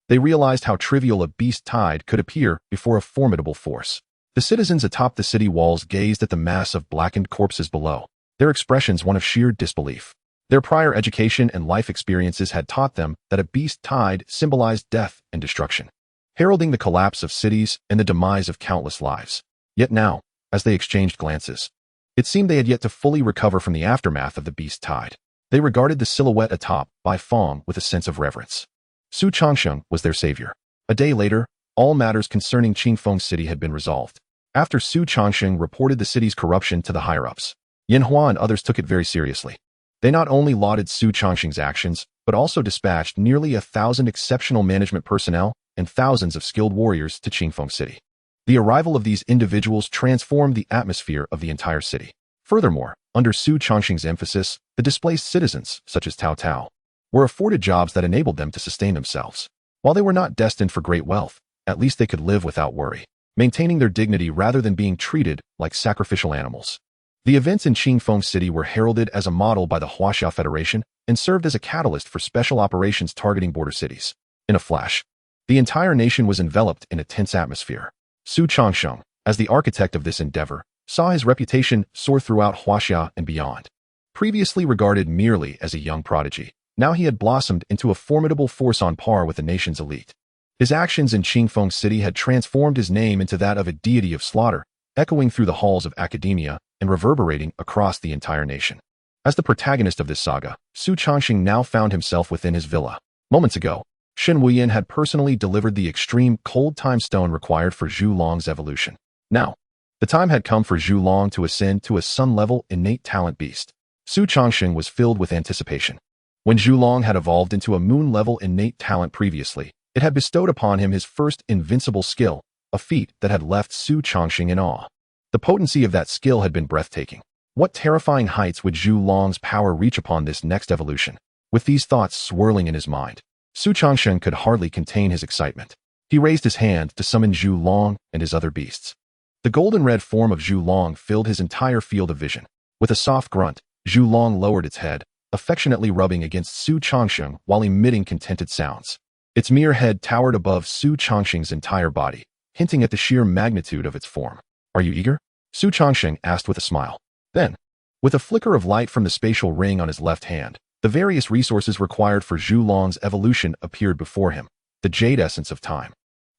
S1: they realized how trivial a beast tide could appear before a formidable force. The citizens atop the city walls gazed at the mass of blackened corpses below, their expressions one of sheer disbelief. Their prior education and life experiences had taught them that a beast tide symbolized death and destruction, heralding the collapse of cities and the demise of countless lives. Yet now, as they exchanged glances, it seemed they had yet to fully recover from the aftermath of the beast tide. They regarded the silhouette atop Bai Fong with a sense of reverence. Xu Changsheng was their savior. A day later, all matters concerning Qingfeng City had been resolved. After Xu Changsheng reported the city's corruption to the higher-ups, Yanhua and others took it very seriously. They not only lauded Xu Changsheng's actions, but also dispatched nearly 1,000 exceptional management personnel and thousands of skilled warriors to Qingfeng City. The arrival of these individuals transformed the atmosphere of the entire city. Furthermore, under Xu Changsheng's emphasis, the displaced citizens, such as Tao Tao, were afforded jobs that enabled them to sustain themselves. While they were not destined for great wealth, at least they could live without worry, maintaining their dignity rather than being treated like sacrificial animals. The events in Qingfeng City were heralded as a model by the Huaxia Federation and served as a catalyst for special operations targeting border cities. In a flash, the entire nation was enveloped in a tense atmosphere. Xu Changsheng, as the architect of this endeavor, saw his reputation soar throughout Huaxia and beyond. Previously regarded merely as a young prodigy, now he had blossomed into a formidable force on par with the nation's elite. His actions in Qingfeng City had transformed his name into that of a deity of slaughter, echoing through the halls of academia and reverberating across the entire nation. As the protagonist of this saga, Xu Changsheng now found himself within his villa. Moments ago, Shen Wuyan had personally delivered the extreme cold time stone required for Zhu Long's evolution. Now, the time had come for Zhu Long to ascend to a sun-level innate talent beast. Xu Changsheng was filled with anticipation. When Zhu Long had evolved into a moon-level innate talent previously, it had bestowed upon him his first invincible skill, a feat that had left Xu Changsheng in awe. The potency of that skill had been breathtaking. What terrifying heights would Zhu Long's power reach upon this next evolution? With these thoughts swirling in his mind, Xu Changsheng could hardly contain his excitement. He raised his hand to summon Zhu Long and his other beasts. The golden-red form of Zhu Long filled his entire field of vision. With a soft grunt, Zhu Long lowered its head, affectionately rubbing against Xu Changsheng while emitting contented sounds. Its mere head towered above Xu Changsheng's entire body, hinting at the sheer magnitude of its form. "Are you eager?" Xu Changsheng asked with a smile. Then, with a flicker of light from the spatial ring on his left hand, the various resources required for Zhu Long's evolution appeared before him. The jade essence of time,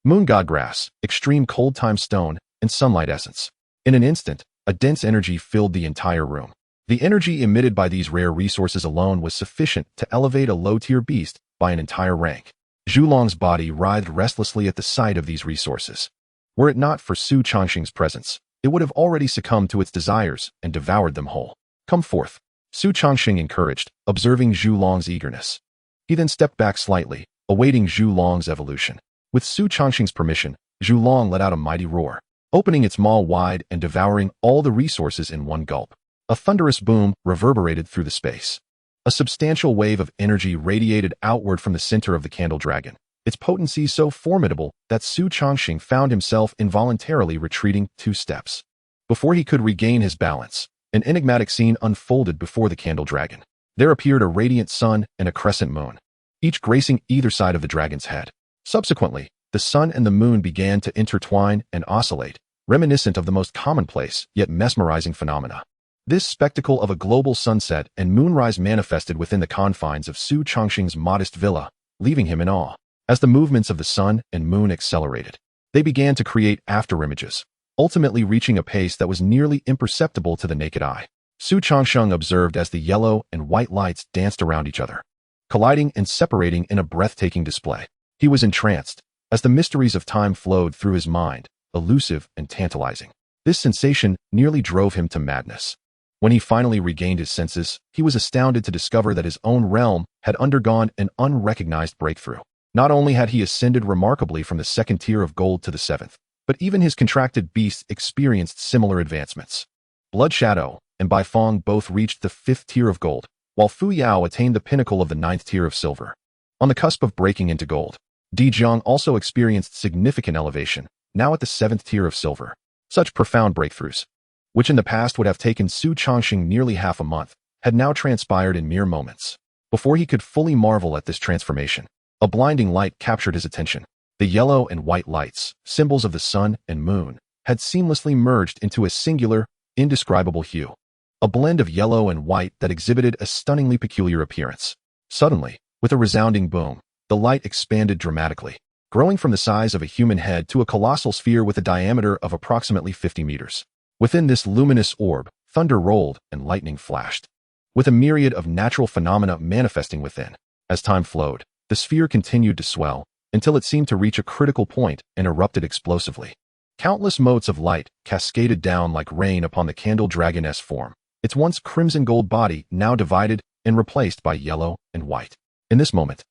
S1: moon god grass, extreme cold time stone, and sunlight essence. In an instant, a dense energy filled the entire room. The energy emitted by these rare resources alone was sufficient to elevate a low-tier beast by an entire rank. Zhu Long's body writhed restlessly at the sight of these resources. Were it not for Xu Changsheng's presence, it would have already succumbed to its desires and devoured them whole. "Come forth," Xu Changsheng encouraged, observing Zhu Long's eagerness. He then stepped back slightly, awaiting Zhu Long's evolution. With Xu Changsheng's permission, Zhu Long let out a mighty roar, opening its maw wide and devouring all the resources in one gulp. A thunderous boom reverberated through the space. A substantial wave of energy radiated outward from the center of the candle dragon, its potency so formidable that Xu Changsheng found himself involuntarily retreating 2 steps. Before he could regain his balance, an enigmatic scene unfolded before the candle dragon. There appeared a radiant sun and a crescent moon, each gracing either side of the dragon's head. Subsequently, the sun and the moon began to intertwine and oscillate, reminiscent of the most commonplace yet mesmerizing phenomena. This spectacle of a global sunset and moonrise manifested within the confines of Xu Changsheng's modest villa, leaving him in awe. As the movements of the sun and moon accelerated, they began to create afterimages, ultimately reaching a pace that was nearly imperceptible to the naked eye. Xu Changsheng observed as the yellow and white lights danced around each other, colliding and separating in a breathtaking display. He was entranced, as the mysteries of time flowed through his mind, elusive and tantalizing. This sensation nearly drove him to madness. When he finally regained his senses, he was astounded to discover that his own realm had undergone an unrecognized breakthrough. Not only had he ascended remarkably from the 2nd tier of gold to the 7th, but even his contracted beasts experienced similar advancements. Blood Shadow and Bai Fong both reached the 5th tier of gold, while Fu Yao attained the pinnacle of the 9th tier of silver. On the cusp of breaking into gold, Zhang also experienced significant elevation, now at the 7th tier of silver. Such profound breakthroughs, which in the past would have taken Xu Changsheng nearly half a month, had now transpired in mere moments. Before he could fully marvel at this transformation, a blinding light captured his attention. The yellow and white lights, symbols of the sun and moon, had seamlessly merged into a singular, indescribable hue. A blend of yellow and white that exhibited a stunningly peculiar appearance. Suddenly, with a resounding boom, the light expanded dramatically, growing from the size of a human head to a colossal sphere with a diameter of approximately 50 meters. Within this luminous orb, thunder rolled and lightning flashed, with a myriad of natural phenomena manifesting within. As time flowed, the sphere continued to swell, until it seemed to reach a critical point and erupted explosively. Countless motes of light cascaded down like rain upon the candle dragoness form, its once crimson gold body now divided and replaced by yellow and white. In this moment,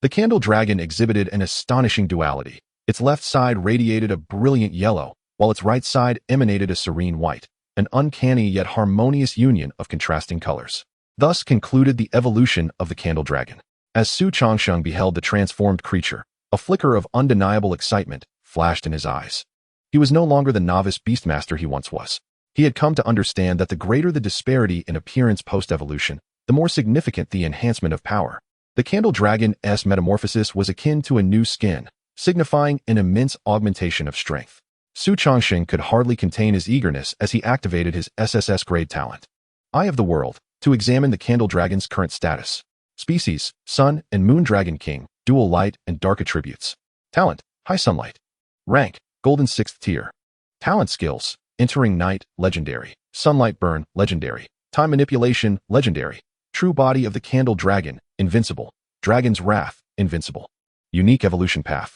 S1: the candle dragon exhibited an astonishing duality. Its left side radiated a brilliant yellow, while its right side emanated a serene white, an uncanny yet harmonious union of contrasting colors. Thus concluded the evolution of the candle dragon. As Xu Changsheng beheld the transformed creature, a flicker of undeniable excitement flashed in his eyes. He was no longer the novice beastmaster he once was. He had come to understand that the greater the disparity in appearance post-evolution, the more significant the enhancement of power. The candle dragon's metamorphosis was akin to a new skin, signifying an immense augmentation of strength. Xu Changsheng could hardly contain his eagerness as he activated his SSS grade talent, Eye of the World, to examine the candle dragon's current status. Species, Sun and Moon Dragon King, dual light and dark attributes. Talent, High Sunlight. Rank, Golden 6th tier. Talent skills, Entering Night, Legendary. Sunlight Burn, Legendary. Time Manipulation, Legendary. True Body of the Candle Dragon, Invincible. Dragon's Wrath, Invincible. Unique Evolution Path.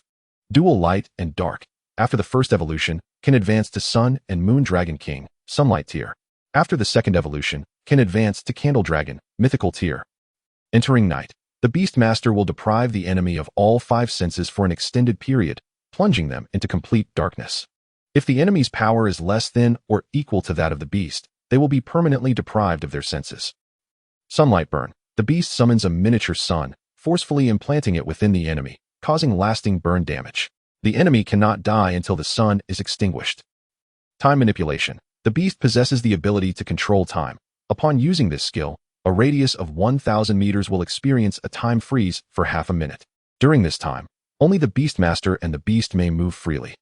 S1: Dual Light and Dark. After the first evolution, can advance to Sun and Moon Dragon King, Sunlight tier. After the second evolution, can advance to Candle Dragon, Mythical tier. Entering Night. The Beastmaster will deprive the enemy of all 5 senses for an extended period, plunging them into complete darkness. If the enemy's power is less than or equal to that of the beast, they will be permanently deprived of their senses. Sunlight Burn. The beast summons a miniature sun, forcefully implanting it within the enemy, causing lasting burn damage. The enemy cannot die until the sun is extinguished. Time Manipulation. The beast possesses the ability to control time. Upon using this skill, a radius of 1,000 meters will experience a time freeze for half a minute. During this time, only the Beastmaster and the beast may move freely.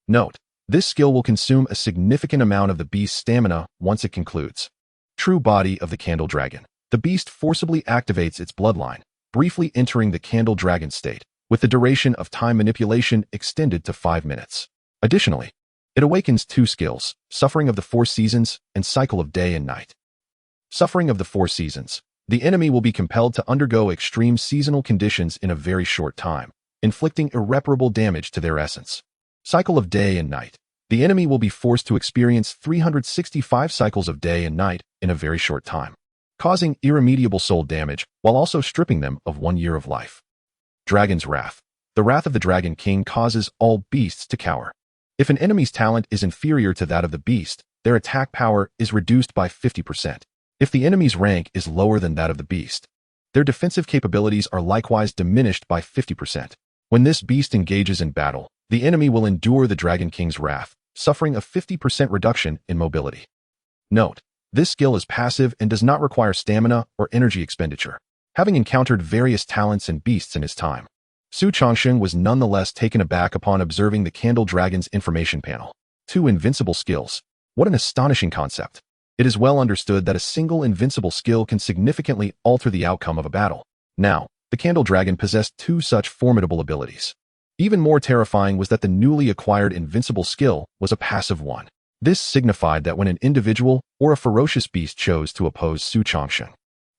S1: Note, this skill will consume a significant amount of the beast's stamina once it concludes. True Body of the Candle Dragon. The beast forcibly activates its bloodline, briefly entering the candle dragon state, with the duration of time manipulation extended to 5 minutes. Additionally, it awakens 2 skills, Suffering of the 4 Seasons and Cycle of Day and Night. Suffering of the 4 Seasons. The enemy will be compelled to undergo extreme seasonal conditions in a very short time, inflicting irreparable damage to their essence. Cycle of Day and Night. The enemy will be forced to experience 365 cycles of day and night in a very short time, causing irremediable soul damage while also stripping them of 1 year of life. Dragon's Wrath. The wrath of the Dragon King causes all beasts to cower. If an enemy's talent is inferior to that of the beast, their attack power is reduced by 50%. If the enemy's rank is lower than that of the beast, their defensive capabilities are likewise diminished by 50%. When this beast engages in battle, the enemy will endure the Dragon King's wrath, suffering a 50% reduction in mobility. Note, this skill is passive and does not require stamina or energy expenditure. Having encountered various talents and beasts in his time, Xu Changsheng was nonetheless taken aback upon observing the Candle Dragon's information panel. 2 invincible skills. What an astonishing concept. It is well understood that a single invincible skill can significantly alter the outcome of a battle. Now, the Candle Dragon possessed 2 such formidable abilities. Even more terrifying was that the newly acquired invincible skill was a passive one. This signified that when an individual or a ferocious beast chose to oppose Xu Changsheng,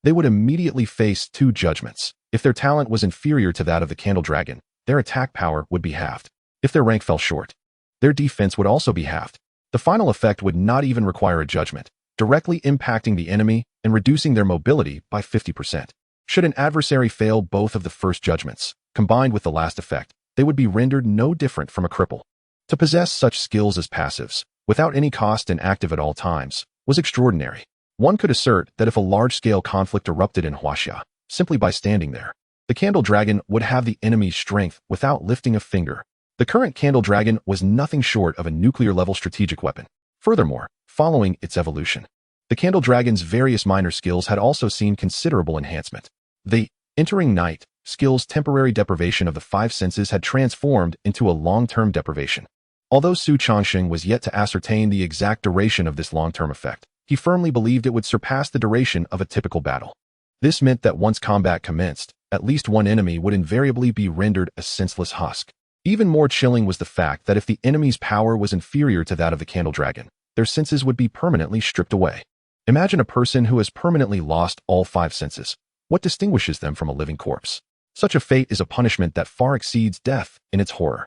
S1: they would immediately face 2 judgments. If their talent was inferior to that of the Candle Dragon, their attack power would be halved. If their rank fell short, their defense would also be halved. The final effect would not even require a judgment, directly impacting the enemy and reducing their mobility by 50%. Should an adversary fail both of the first judgments, combined with the last effect, they would be rendered no different from a cripple. To possess such skills as passives, without any cost and active at all times, was extraordinary. One could assert that if a large-scale conflict erupted in Huaxia, simply by standing there, The Candle Dragon would have the enemy's strength without lifting a finger. The current Candle Dragon was nothing short of a nuclear-level strategic weapon. Furthermore, following its evolution, the Candle Dragon's various minor skills had also seen considerable enhancement. The Entering Night skill's temporary deprivation of the five senses had transformed into a long-term deprivation. Although Xu Changsheng was yet to ascertain the exact duration of this long-term effect, he firmly believed it would surpass the duration of a typical battle. This meant that once combat commenced, at least one enemy would invariably be rendered a senseless husk. Even more chilling was the fact that if the enemy's power was inferior to that of the Candle Dragon, their senses would be permanently stripped away. Imagine a person who has permanently lost all five senses. What distinguishes them from a living corpse? Such a fate is a punishment that far exceeds death in its horror.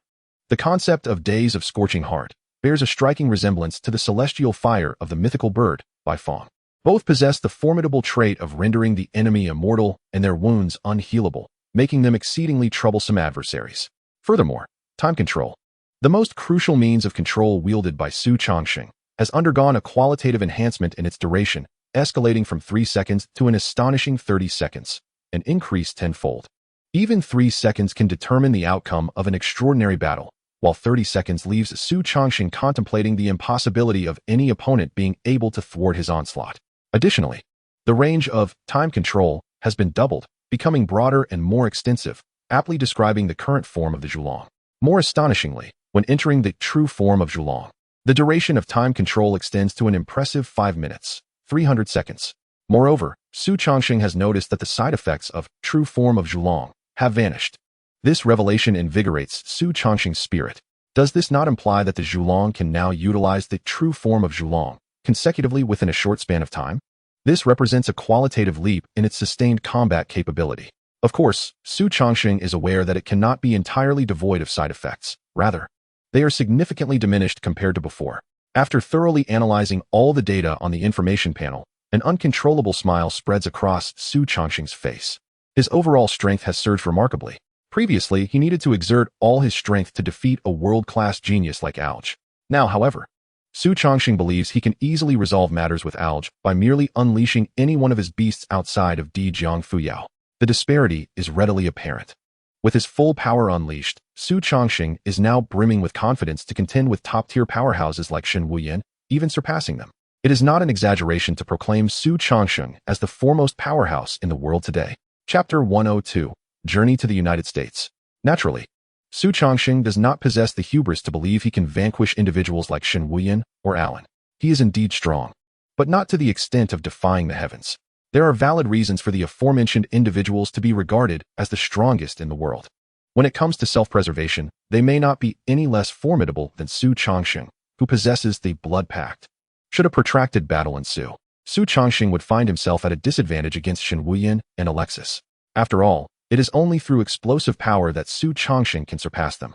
S1: The concept of Days of Scorching Heart bears a striking resemblance to the celestial fire of the mythical bird by Fong. Both possess the formidable trait of rendering the enemy immortal and their wounds unhealable, making them exceedingly troublesome adversaries. Furthermore, time control, the most crucial means of control wielded by Xu Changsheng, has undergone a qualitative enhancement in its duration, escalating from 3 seconds to an astonishing 30 seconds, an increase tenfold. Even 3 seconds can determine the outcome of an extraordinary battle, while 30 seconds leaves Xu Changsheng contemplating the impossibility of any opponent being able to thwart his onslaught. Additionally, the range of time control has been doubled, becoming broader and more extensive, aptly describing the current form of the Zhulong. More astonishingly, when entering the true form of Zhulong, the duration of time control extends to an impressive 5 minutes, 300 seconds. Moreover, Xu Changsheng has noticed that the side effects of true form of Zhulong have vanished. This revelation invigorates Xu Changsheng's spirit. Does this not imply that the Zhulong can now utilize the true form of Zhulong consecutively within a short span of time? This represents a qualitative leap in its sustained combat capability. Of course, Xu Changsheng is aware that it cannot be entirely devoid of side effects. Rather, they are significantly diminished compared to before. After thoroughly analyzing all the data on the information panel, an uncontrollable smile spreads across Xu Changsheng's face. His overall strength has surged remarkably. Previously, he needed to exert all his strength to defeat a world-class genius like Alge. Now, however, Xu Changsheng believes he can easily resolve matters with Alge by merely unleashing any one of his beasts outside of Di Jiang Fuyao. The disparity is readily apparent. With his full power unleashed, Xu Changsheng is now brimming with confidence to contend with top-tier powerhouses like Shen Wuyan, even surpassing them. It is not an exaggeration to proclaim Xu Changsheng as the foremost powerhouse in the world today. Chapter 102, Journey to the United States. Naturally, Xu Changsheng does not possess the hubris to believe he can vanquish individuals like Shen Wuyan or Alan. He is indeed strong, but not to the extent of defying the heavens. There are valid reasons for the aforementioned individuals to be regarded as the strongest in the world. When it comes to self-preservation, they may not be any less formidable than Xu Changsheng, who possesses the blood pact. Should a protracted battle ensue, Xu Changsheng would find himself at a disadvantage against Shen Wuyan and Alexis. After all, it is only through explosive power that Xu Changsheng can surpass them.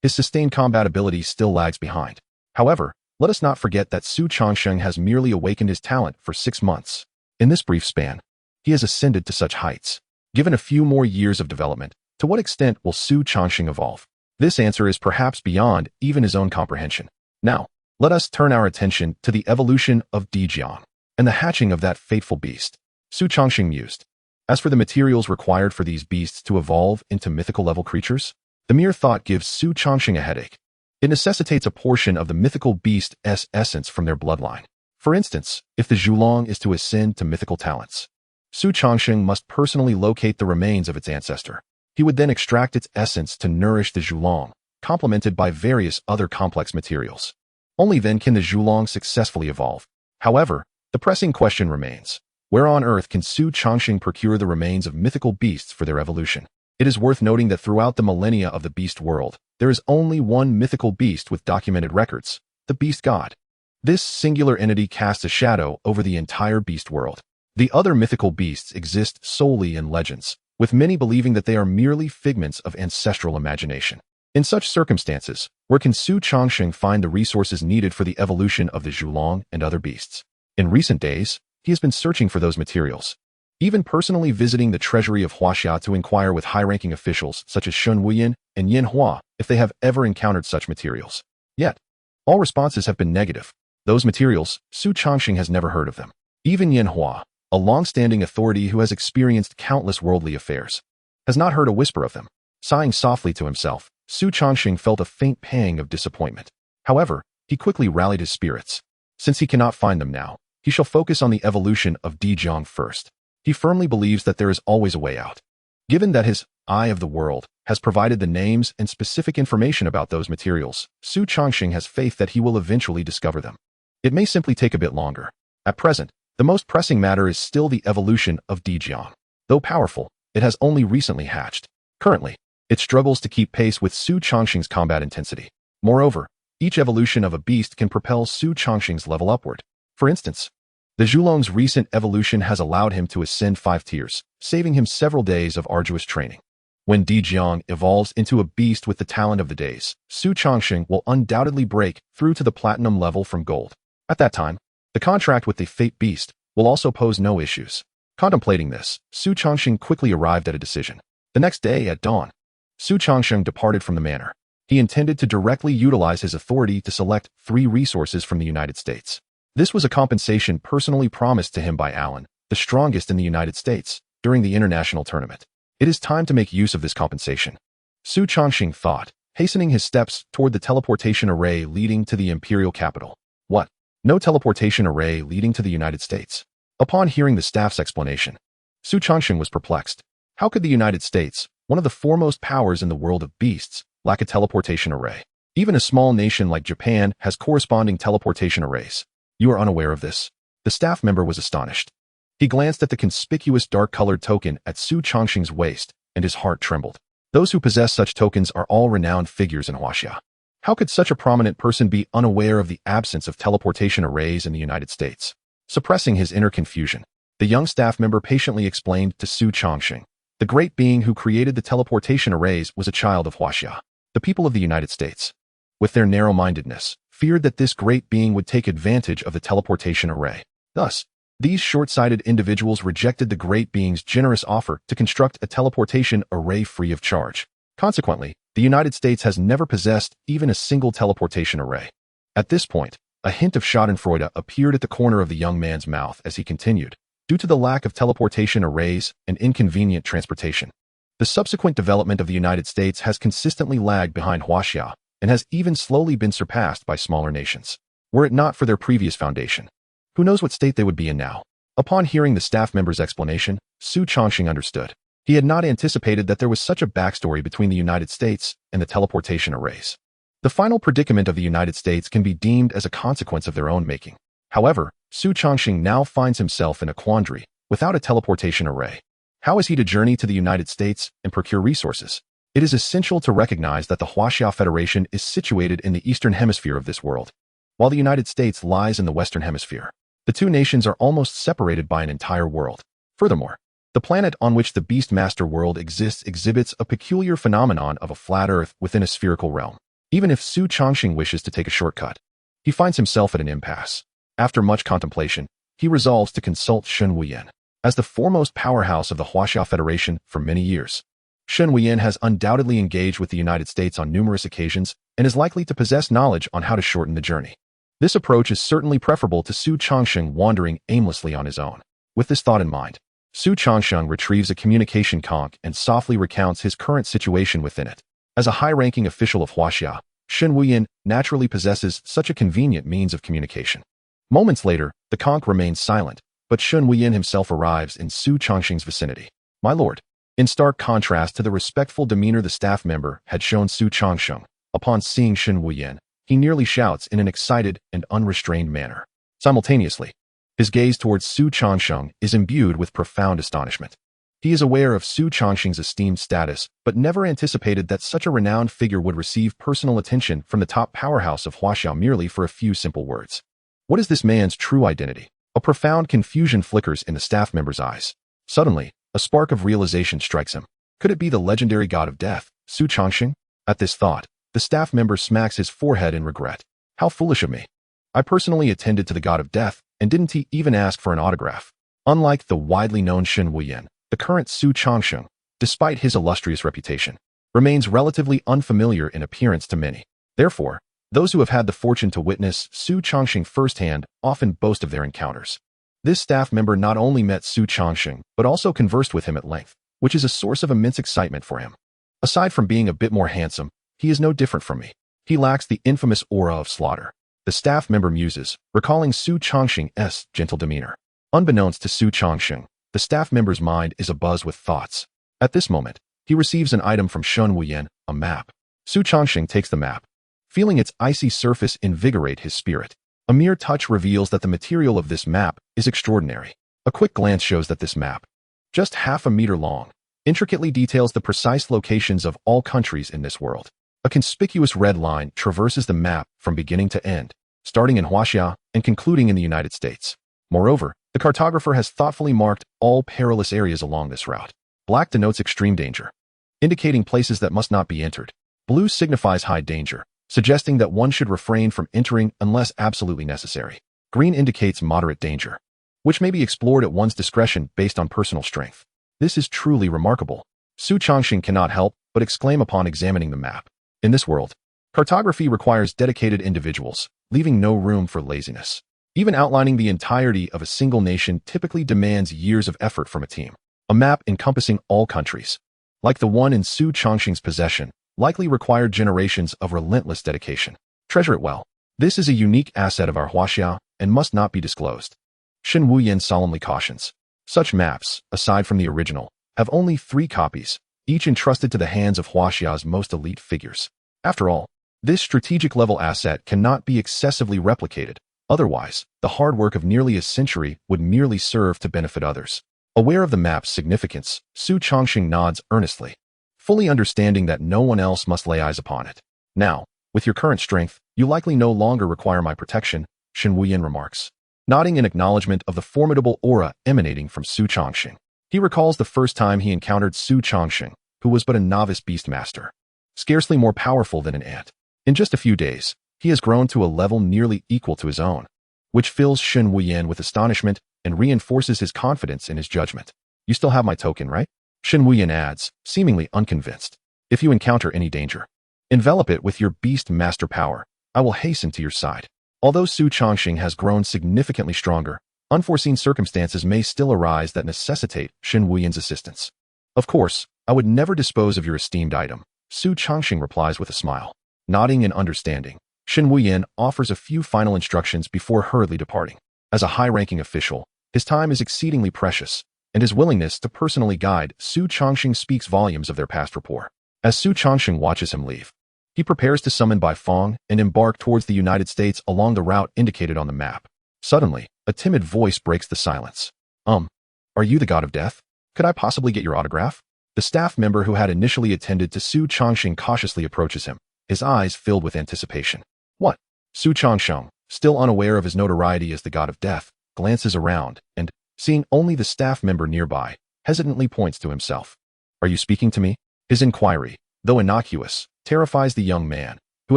S1: His sustained combat ability still lags behind. However, let us not forget that Xu Changsheng has merely awakened his talent for 6 months. In this brief span, he has ascended to such heights. Given a few more years of development, to what extent will Xu Changsheng evolve? This answer is perhaps beyond even his own comprehension. Now, let us turn our attention to the evolution of Di Jiang and the hatching of that fateful beast. Xu Changsheng mused. As for the materials required for these beasts to evolve into mythical-level creatures, the mere thought gives Xu Changsheng a headache. It necessitates a portion of the mythical beast's essence from their bloodline. For instance, if the Zhulong is to ascend to mythical talents, Xu Changsheng must personally locate the remains of its ancestor. He would then extract its essence to nourish the Zhulong, complemented by various other complex materials. Only then can the Zhulong successfully evolve. However, the pressing question remains. Where on earth can Xu Changsheng procure the remains of mythical beasts for their evolution? It is worth noting that throughout the millennia of the beast world, there is only one mythical beast with documented records, the beast god. This singular entity casts a shadow over the entire beast world. The other mythical beasts exist solely in legends, with many believing that they are merely figments of ancestral imagination. In such circumstances, where can Xu Changsheng find the resources needed for the evolution of the Zhulong and other beasts? In recent days, he has been searching for those materials, even personally visiting the treasury of Huaxia to inquire with high-ranking officials such as Shen Wuyan and Yin Hua if they have ever encountered such materials. Yet, all responses have been negative. Those materials, Xu Changsheng has never heard of them. Even Yin Hua, a long-standing authority who has experienced countless worldly affairs, has not heard a whisper of them. Sighing softly to himself, Xu Changsheng felt a faint pang of disappointment. However, he quickly rallied his spirits. Since he cannot find them now, he shall focus on the evolution of Dijiang first. He firmly believes that there is always a way out. Given that his Eye of the World has provided the names and specific information about those materials, Xu Changsheng has faith that he will eventually discover them. It may simply take a bit longer. At present, the most pressing matter is still the evolution of Dijiang. Though powerful, it has only recently hatched. Currently, it struggles to keep pace with Xu Changsheng's combat intensity. Moreover, each evolution of a beast can propel Xu Changsheng's level upward. For instance, the Zhulong's recent evolution has allowed him to ascend 5 tiers, saving him several days of arduous training. When Dijiang evolves into a beast with the talent of the days, Xu Changsheng will undoubtedly break through to the platinum level from gold. At that time, the contract with the Fate Beast will also pose no issues. Contemplating this, Xu Changsheng quickly arrived at a decision. The next day at dawn, Xu Changsheng departed from the manor. He intended to directly utilize his authority to select 3 resources from the United States. This was a compensation personally promised to him by Alan, the strongest in the United States, during the international tournament. It is time to make use of this compensation. Xu Changsheng thought, hastening his steps toward the teleportation array leading to the imperial capital. What? No teleportation array leading to the United States? Upon hearing the staff's explanation, Xu Changsheng was perplexed. How could the United States, one of the foremost powers in the world of beasts, lack a teleportation array? Even a small nation like Japan has corresponding teleportation arrays. You are unaware of this? The staff member was astonished. He glanced at the conspicuous dark-colored token at Xu Changsheng's waist, and his heart trembled. Those who possess such tokens are all renowned figures in Huaxia. How could such a prominent person be unaware of the absence of teleportation arrays in the United States? Suppressing his inner confusion, the young staff member patiently explained to Xu Changsheng. The great being who created the teleportation arrays was a child of Huaxia. The people of the United States, with their narrow-mindedness, feared that this great being would take advantage of the teleportation array. Thus, these short-sighted individuals rejected the great being's generous offer to construct a teleportation array free of charge. Consequently, the United States has never possessed even a single teleportation array. At this point, a hint of schadenfreude appeared at the corner of the young man's mouth as he continued. Due to the lack of teleportation arrays and inconvenient transportation, the subsequent development of the United States has consistently lagged behind Huaxia and has even slowly been surpassed by smaller nations. Were it not for their previous foundation, who knows what state they would be in now? Upon hearing the staff member's explanation, Xu Changsheng understood. He had not anticipated that there was such a backstory between the United States and the teleportation arrays. The final predicament of the United States can be deemed as a consequence of their own making. However, Xu Changsheng now finds himself in a quandary without a teleportation array. How is he to journey to the United States and procure resources? It is essential to recognize that the Huaxia Federation is situated in the eastern hemisphere of this world, while the United States lies in the western hemisphere. The two nations are almost separated by an entire world. Furthermore, the planet on which the Beastmaster world exists exhibits a peculiar phenomenon of a flat Earth within a spherical realm. Even if Xu Changsheng wishes to take a shortcut, he finds himself at an impasse. After much contemplation, he resolves to consult Shen Wuyan. As the foremost powerhouse of the Huaxia Federation for many years, Shen Wuyan has undoubtedly engaged with the United States on numerous occasions and is likely to possess knowledge on how to shorten the journey. This approach is certainly preferable to Xu Changsheng wandering aimlessly on his own. With this thought in mind, Xu Changsheng retrieves a communication conch and softly recounts his current situation within it. As a high-ranking official of Huaxia, Shen Wuyan naturally possesses such a convenient means of communication. Moments later, the conch remains silent, but Shen Wuyan himself arrives in Xu Changsheng's vicinity. My lord. In stark contrast to the respectful demeanor the staff member had shown Xu Changsheng, upon seeing Shen Wuyan, he nearly shouts in an excited and unrestrained manner. Simultaneously, his gaze towards Xu Changsheng is imbued with profound astonishment. He is aware of Xu Changsheng's esteemed status, but never anticipated that such a renowned figure would receive personal attention from the top powerhouse of Huaxia merely for a few simple words. What is this man's true identity? A profound confusion flickers in the staff member's eyes. Suddenly, a spark of realization strikes him. Could it be the legendary god of death, Xu Changsheng? At this thought, the staff member smacks his forehead in regret. How foolish of me. I personally attended to the god of death, and didn't he even ask for an autograph? Unlike the widely known Shen Wuyan, the current Xu Changsheng, despite his illustrious reputation, remains relatively unfamiliar in appearance to many. Therefore, those who have had the fortune to witness Xu Changsheng firsthand often boast of their encounters. This staff member not only met Xu Changsheng, but also conversed with him at length. which is a source of immense excitement for him. Aside from being a bit more handsome, he is no different from me. He lacks the infamous aura of slaughter. The staff member muses, recalling Xu Changsheng's gentle demeanor. Unbeknownst to Xu Changsheng, the staff member's mind is abuzz with thoughts. At this moment, he receives an item from Shen Wuyan, a map. Xu Changsheng takes the map. Feeling its icy surface invigorate his spirit. A mere touch reveals that the material of this map is extraordinary. A quick glance shows that this map, just half a meter long, intricately details the precise locations of all countries in this world. A conspicuous red line traverses the map from beginning to end, starting in Huaxia and concluding in the United States. Moreover, the cartographer has thoughtfully marked all perilous areas along this route. Black denotes extreme danger, indicating places that must not be entered. Blue signifies high danger, suggesting that one should refrain from entering unless absolutely necessary. Green indicates moderate danger, which may be explored at one's discretion based on personal strength. This is truly remarkable. Xu Changsheng cannot help but exclaim upon examining the map. In this world, cartography requires dedicated individuals, leaving no room for laziness. Even outlining the entirety of a single nation typically demands years of effort from a team. A map encompassing all countries, like the one in Xu Changsheng's possession, likely required generations of relentless dedication. Treasure it well. This is a unique asset of our Huaxia and must not be disclosed. Shen Wuyan solemnly cautions. Such maps, aside from the original, have only 3 copies, each entrusted to the hands of Huaxia's most elite figures. After all, this strategic-level asset cannot be excessively replicated. Otherwise, the hard work of nearly a century would merely serve to benefit others. Aware of the map's significance, Xu Changsheng nods earnestly, fully understanding that no one else must lay eyes upon it. Now, with your current strength, you likely no longer require my protection, Shen Wuyan remarks, nodding in acknowledgement of the formidable aura emanating from Xu Changsheng. He recalls the first time he encountered Xu Changsheng, who was but a novice beastmaster, scarcely more powerful than an ant. In just a few days, he has grown to a level nearly equal to his own, which fills Shen Wuyan with astonishment and reinforces his confidence in his judgment. You still have my token, right? Shen Wuyan adds, seemingly unconvinced. If you encounter any danger, envelop it with your beast master power. I will hasten to your side. Although Xu Changsheng has grown significantly stronger, unforeseen circumstances may still arise that necessitate Shen Wuyan's assistance. Of course, I would never dispose of your esteemed item, Xu Changsheng replies with a smile. Nodding in understanding, Shen Wuyan offers a few final instructions before hurriedly departing. As a high-ranking official, his time is exceedingly precious, and his willingness to personally guide Xu Changsheng speaks volumes of their past rapport. As Xu Changsheng watches him leave, he prepares to summon Bai Fong and embark towards the United States along the route indicated on the map. Suddenly, a timid voice breaks the silence. Are you the god of death? Could I possibly get your autograph? The staff member who had initially attended to Xu Changsheng cautiously approaches him, his eyes filled with anticipation. What? Xu Changsheng, still unaware of his notoriety as the god of death, glances around and, seeing only the staff member nearby, hesitantly points to himself. Are you speaking to me? His inquiry, though innocuous, terrifies the young man, who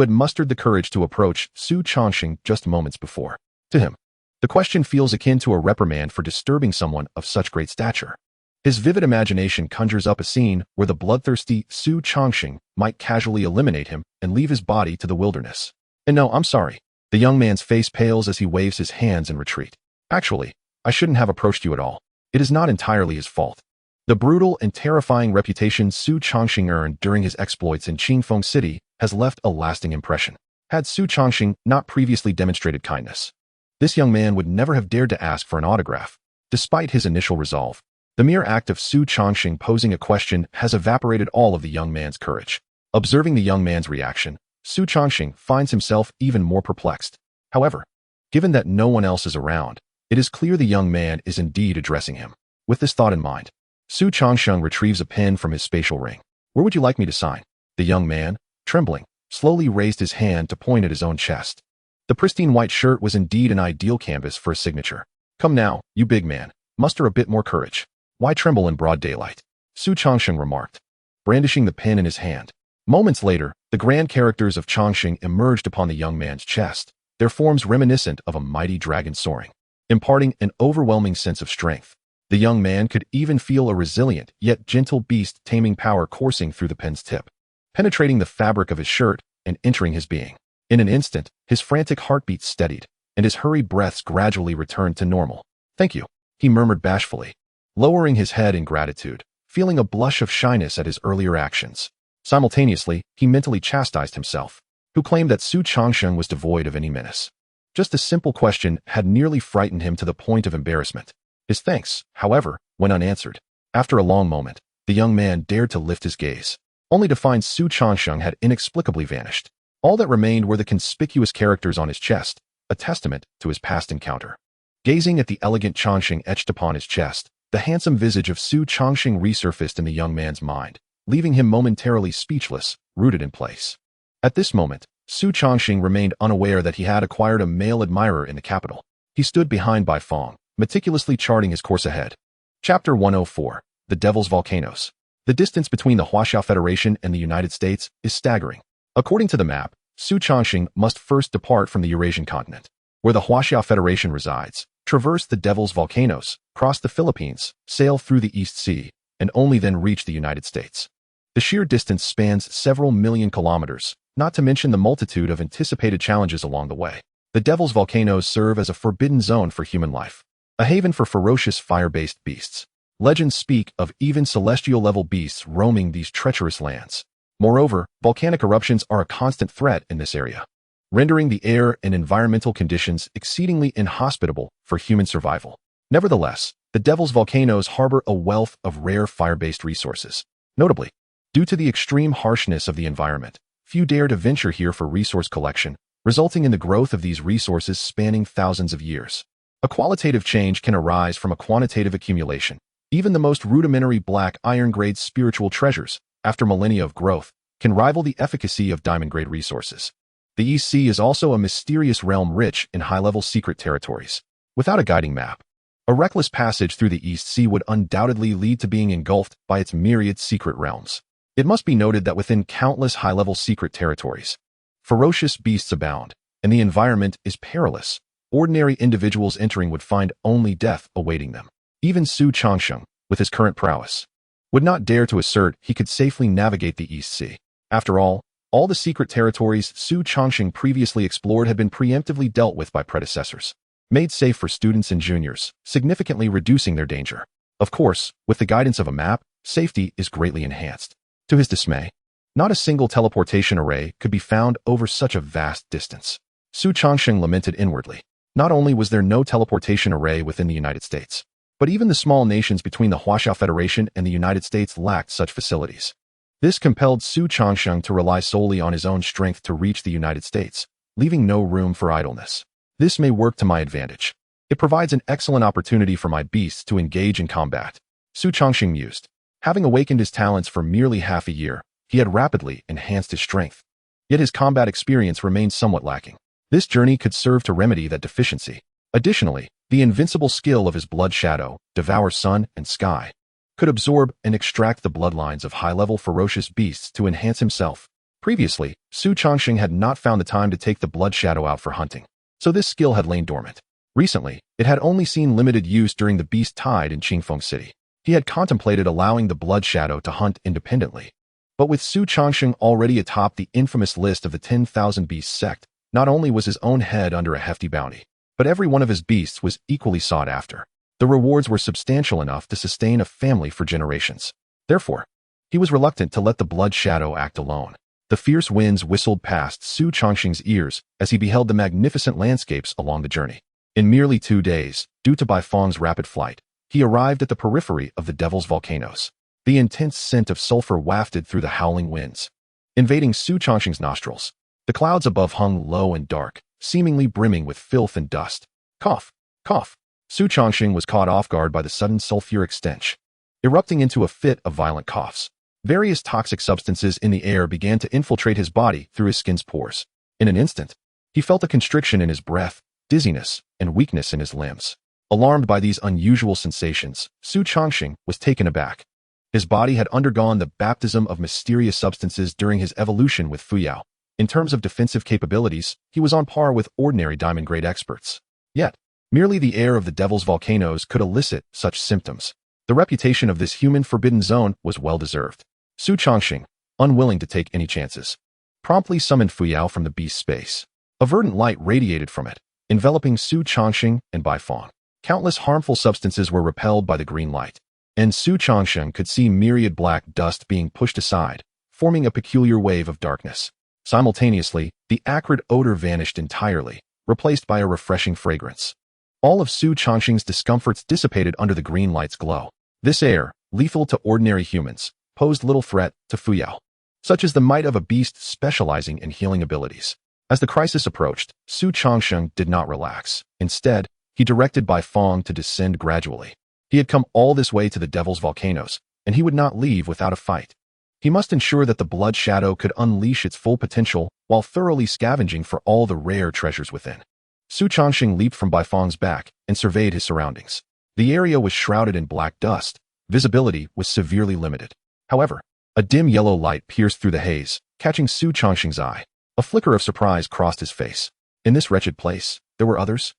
S1: had mustered the courage to approach Xu Changsheng just moments before. To him, the question feels akin to a reprimand for disturbing someone of such great stature. His vivid imagination conjures up a scene where the bloodthirsty Xu Changsheng might casually eliminate him and leave his body to the wilderness. And no, I'm sorry. The young man's face pales as he waves his hands in retreat. Actually, I shouldn't have approached you at all. It is not entirely his fault. The brutal and terrifying reputation Xu Changsheng earned during his exploits in Qingfeng City has left a lasting impression. Had Xu Changsheng not previously demonstrated kindness, this young man would never have dared to ask for an autograph. Despite his initial resolve, the mere act of Xu Changsheng posing a question has evaporated all of the young man's courage. Observing the young man's reaction, Xu Changsheng finds himself even more perplexed. However, given that no one else is around, it is clear the young man is indeed addressing him. With this thought in mind, Xu Changsheng retrieves a pen from his spatial ring. Where would you like me to sign? The young man, trembling, slowly raised his hand to point at his own chest. The pristine white shirt was indeed an ideal canvas for a signature. Come now, you big man, muster a bit more courage. Why tremble in broad daylight? Xu Changsheng remarked, brandishing the pen in his hand. Moments later, the grand characters of Changsheng emerged upon the young man's chest, their forms reminiscent of a mighty dragon soaring, imparting an overwhelming sense of strength. The young man could even feel a resilient yet gentle beast taming power coursing through the pen's tip, penetrating the fabric of his shirt and entering his being. In an instant, his frantic heartbeat steadied, and his hurried breaths gradually returned to normal. Thank you, he murmured bashfully, lowering his head in gratitude. feeling a blush of shyness at his earlier actions. Simultaneously, he mentally chastised himself, who claimed that Xu Changsheng was devoid of any menace. Just a simple question had nearly frightened him to the point of embarrassment. His thanks, however, went unanswered. After a long moment, the young man dared to lift his gaze, only to find Xu Changsheng had inexplicably vanished. All that remained were the conspicuous characters on his chest, a testament to his past encounter. Gazing at the elegant Changsheng etched upon his chest, the handsome visage of Xu Changsheng resurfaced in the young man's mind, leaving him momentarily speechless, rooted in place. At this moment, Xu Changsheng remained unaware that he had acquired a male admirer in the capital. He stood behind Bai Fong, meticulously charting his course ahead. Chapter 104. The Devil's Volcanoes. The distance between the Huaxiao Federation and the United States is staggering. According to the map, Xu Changsheng must first depart from the Eurasian continent, where the Huaxiao Federation resides, traverse the Devil's Volcanoes, cross the Philippines, sail through the East Sea, and only then reach the United States. The sheer distance spans several million kilometers, not to mention the multitude of anticipated challenges along the way. The Devil's Volcanoes serve as a forbidden zone for human life, a haven for ferocious fire-based beasts. Legends speak of even celestial-level beasts roaming these treacherous lands. Moreover, volcanic eruptions are a constant threat in this area, rendering the air and environmental conditions exceedingly inhospitable for human survival. Nevertheless, the Devil's Volcanoes harbor a wealth of rare fire-based resources. Notably, due to the extreme harshness of the environment, few dare to venture here for resource collection, resulting in the growth of these resources spanning thousands of years. A qualitative change can arise from a quantitative accumulation. Even the most rudimentary black iron-grade spiritual treasures, after millennia of growth, can rival the efficacy of diamond-grade resources. The East Sea is also a mysterious realm rich in high-level secret territories. Without a guiding map, a reckless passage through the East Sea would undoubtedly lead to being engulfed by its myriad secret realms. It must be noted that within countless high-level secret territories, ferocious beasts abound, and the environment is perilous. Ordinary individuals entering would find only death awaiting them. Even Xu Changsheng, with his current prowess, would not dare to assert he could safely navigate the East Sea. After all the secret territories Xu Changsheng previously explored had been preemptively dealt with by predecessors, made safe for students and juniors, significantly reducing their danger. Of course, with the guidance of a map, safety is greatly enhanced. To his dismay, not a single teleportation array could be found over such a vast distance. Xu Changsheng lamented inwardly. Not only was there no teleportation array within the United States, but even the small nations between the Huaxiao Federation and the United States lacked such facilities. This compelled Xu Changsheng to rely solely on his own strength to reach the United States, leaving no room for idleness. This may work to my advantage. It provides an excellent opportunity for my beasts to engage in combat. Xu Changsheng mused. Having awakened his talents for merely half a year, he had rapidly enhanced his strength. Yet his combat experience remained somewhat lacking. This journey could serve to remedy that deficiency. Additionally, the invincible skill of his blood shadow, devour sun and sky, could absorb and extract the bloodlines of high-level ferocious beasts to enhance himself. Previously, Xu Changsheng had not found the time to take the blood shadow out for hunting, so this skill had lain dormant. Recently, it had only seen limited use during the beast tide in Qingfeng City. He had contemplated allowing the blood shadow to hunt independently. But with Xu Changsheng already atop the infamous list of the 10,000 Beasts sect, not only was his own head under a hefty bounty, but every one of his beasts was equally sought after. The rewards were substantial enough to sustain a family for generations. Therefore, he was reluctant to let the blood shadow act alone. The fierce winds whistled past Xu Changsheng's ears as he beheld the magnificent landscapes along the journey. In merely 2 days, due to Bai Fong's rapid flight, he arrived at the periphery of the Devil's Volcanoes. The intense scent of sulfur wafted through the howling winds, invading Xu Changsheng's nostrils. The clouds above hung low and dark, seemingly brimming with filth and dust. Cough, cough. Xu Changsheng was caught off guard by the sudden sulfuric stench, erupting into a fit of violent coughs. Various toxic substances in the air began to infiltrate his body through his skin's pores. In an instant, he felt a constriction in his breath, dizziness, and weakness in his limbs. Alarmed by these unusual sensations, Xu Changsheng was taken aback. His body had undergone the baptism of mysterious substances during his evolution with Fuyao. In terms of defensive capabilities, he was on par with ordinary diamond-grade experts. Yet, merely the air of the Devil's Volcanoes could elicit such symptoms. The reputation of this human forbidden zone was well-deserved. Xu Changsheng, unwilling to take any chances, promptly summoned Fuyao from the beast space. A verdant light radiated from it, enveloping Xu Changsheng and Bai Fong. Countless harmful substances were repelled by the green light, and Xu Changsheng could see myriad black dust being pushed aside, forming a peculiar wave of darkness. Simultaneously, the acrid odor vanished entirely, replaced by a refreshing fragrance. All of Xu Changsheng's discomforts dissipated under the green light's glow. This air, lethal to ordinary humans, posed little threat to Fuyao, such as the might of a beast specializing in healing abilities. As the crisis approached, Xu Changsheng did not relax. Instead, he directed Bai Fong to descend gradually. He had come all this way to the Devil's Volcanoes, and he would not leave without a fight. He must ensure that the Blood Shadow could unleash its full potential while thoroughly scavenging for all the rare treasures within. Xu Changsheng leaped from Bai Fong's back and surveyed his surroundings. The area was shrouded in black dust. Visibility was severely limited. However, a dim yellow light pierced through the haze, catching Xu Changsheng's eye. A flicker of surprise crossed his face. In this wretched place, there were others?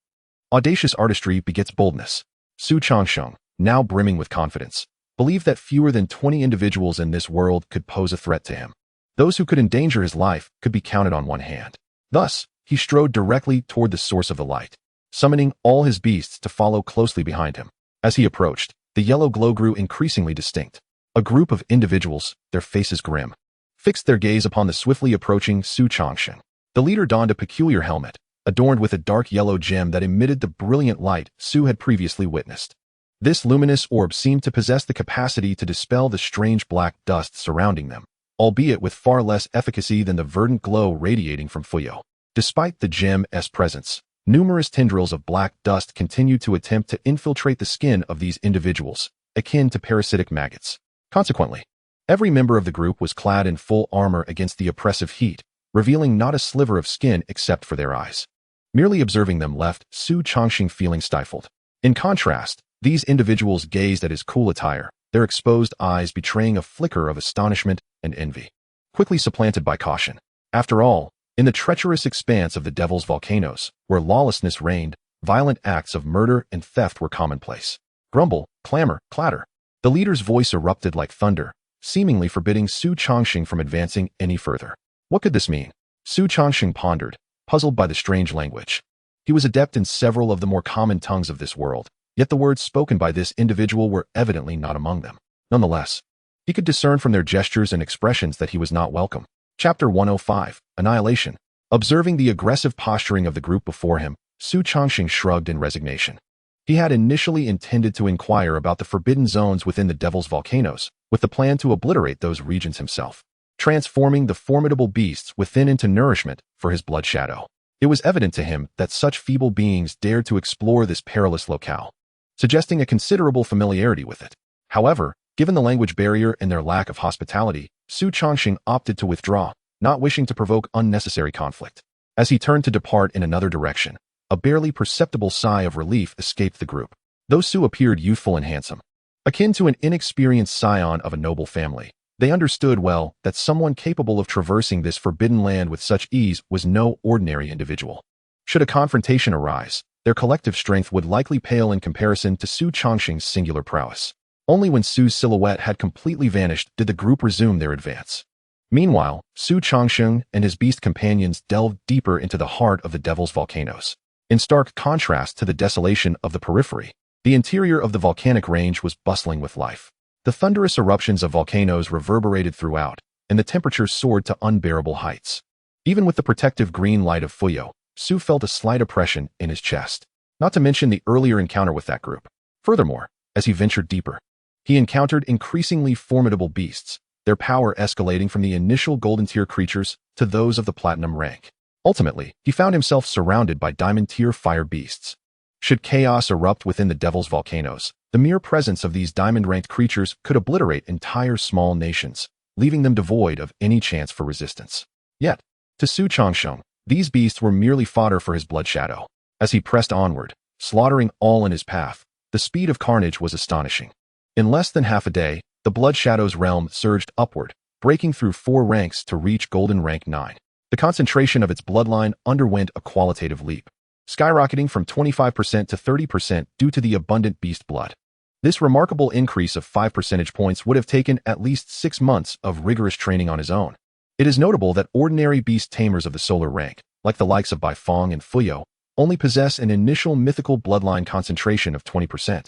S1: Audacious artistry begets boldness. Xu Changsheng, now brimming with confidence, believed that fewer than 20 individuals in this world could pose a threat to him. Those who could endanger his life could be counted on one hand. Thus, he strode directly toward the source of the light, summoning all his beasts to follow closely behind him. As he approached, the yellow glow grew increasingly distinct. A group of individuals, their faces grim, fixed their gaze upon the swiftly approaching Xu Changsheng. The leader donned a peculiar helmet, adorned with a dark yellow gem that emitted the brilliant light Xu had previously witnessed. This luminous orb seemed to possess the capacity to dispel the strange black dust surrounding them, albeit with far less efficacy than the verdant glow radiating from Fuyao. Despite the gem's presence, numerous tendrils of black dust continued to attempt to infiltrate the skin of these individuals, akin to parasitic maggots. Consequently, every member of the group was clad in full armor against the oppressive heat, revealing not a sliver of skin except for their eyes. Merely observing them left Xu Changsheng feeling stifled. In contrast, these individuals gazed at his cool attire, their exposed eyes betraying a flicker of astonishment and envy, quickly supplanted by caution. After all, in the treacherous expanse of the Devil's Volcanoes, where lawlessness reigned, violent acts of murder and theft were commonplace. Grumble, clamor, clatter. The leader's voice erupted like thunder, seemingly forbidding Xu Changsheng from advancing any further. What could this mean? Xu Changsheng pondered, puzzled by the strange language. He was adept in several of the more common tongues of this world, yet the words spoken by this individual were evidently not among them. Nonetheless, he could discern from their gestures and expressions that he was not welcome. Chapter 105, Annihilation. Observing the aggressive posturing of the group before him, Xu Changsheng shrugged in resignation. He had initially intended to inquire about the forbidden zones within the Devil's Volcanoes, with the plan to obliterate those regions himself, transforming the formidable beasts within into nourishment for his blood shadow. It was evident to him that such feeble beings dared to explore this perilous locale, suggesting a considerable familiarity with it. However, given the language barrier and their lack of hospitality, Xu Changsheng opted to withdraw, not wishing to provoke unnecessary conflict. As he turned to depart in another direction, a barely perceptible sigh of relief escaped the group. Though Xu appeared youthful and handsome, akin to an inexperienced scion of a noble family, they understood well that someone capable of traversing this forbidden land with such ease was no ordinary individual. Should a confrontation arise, their collective strength would likely pale in comparison to Xu Changsheng's singular prowess. Only when Xu's silhouette had completely vanished did the group resume their advance. Meanwhile, Xu Changsheng and his beast companions delved deeper into the heart of the Devil's Volcanoes. In stark contrast to the desolation of the periphery, the interior of the volcanic range was bustling with life. The thunderous eruptions of volcanoes reverberated throughout, and the temperature soared to unbearable heights. Even with the protective green light of Fuyao, Xu felt a slight oppression in his chest, not to mention the earlier encounter with that group. Furthermore, as he ventured deeper, he encountered increasingly formidable beasts, their power escalating from the initial golden tier creatures to those of the platinum rank. Ultimately, he found himself surrounded by diamond tier fire beasts. Should chaos erupt within the Devil's Volcanoes, the mere presence of these diamond-ranked creatures could obliterate entire small nations, leaving them devoid of any chance for resistance. Yet, to Xu Changsheng, these beasts were merely fodder for his blood shadow. As he pressed onward, slaughtering all in his path, the speed of carnage was astonishing. In less than half a day, the blood shadow's realm surged upward, breaking through 4 ranks to reach golden rank 9. The concentration of its bloodline underwent a qualitative leap, skyrocketing from 25% to 30% due to the abundant beast blood. This remarkable increase of 5 percentage points would have taken at least 6 months of rigorous training on his own. It is notable that ordinary beast tamers of the solar rank, like the likes of Bai Fong and Fuyao, only possess an initial mythical bloodline concentration of 20%.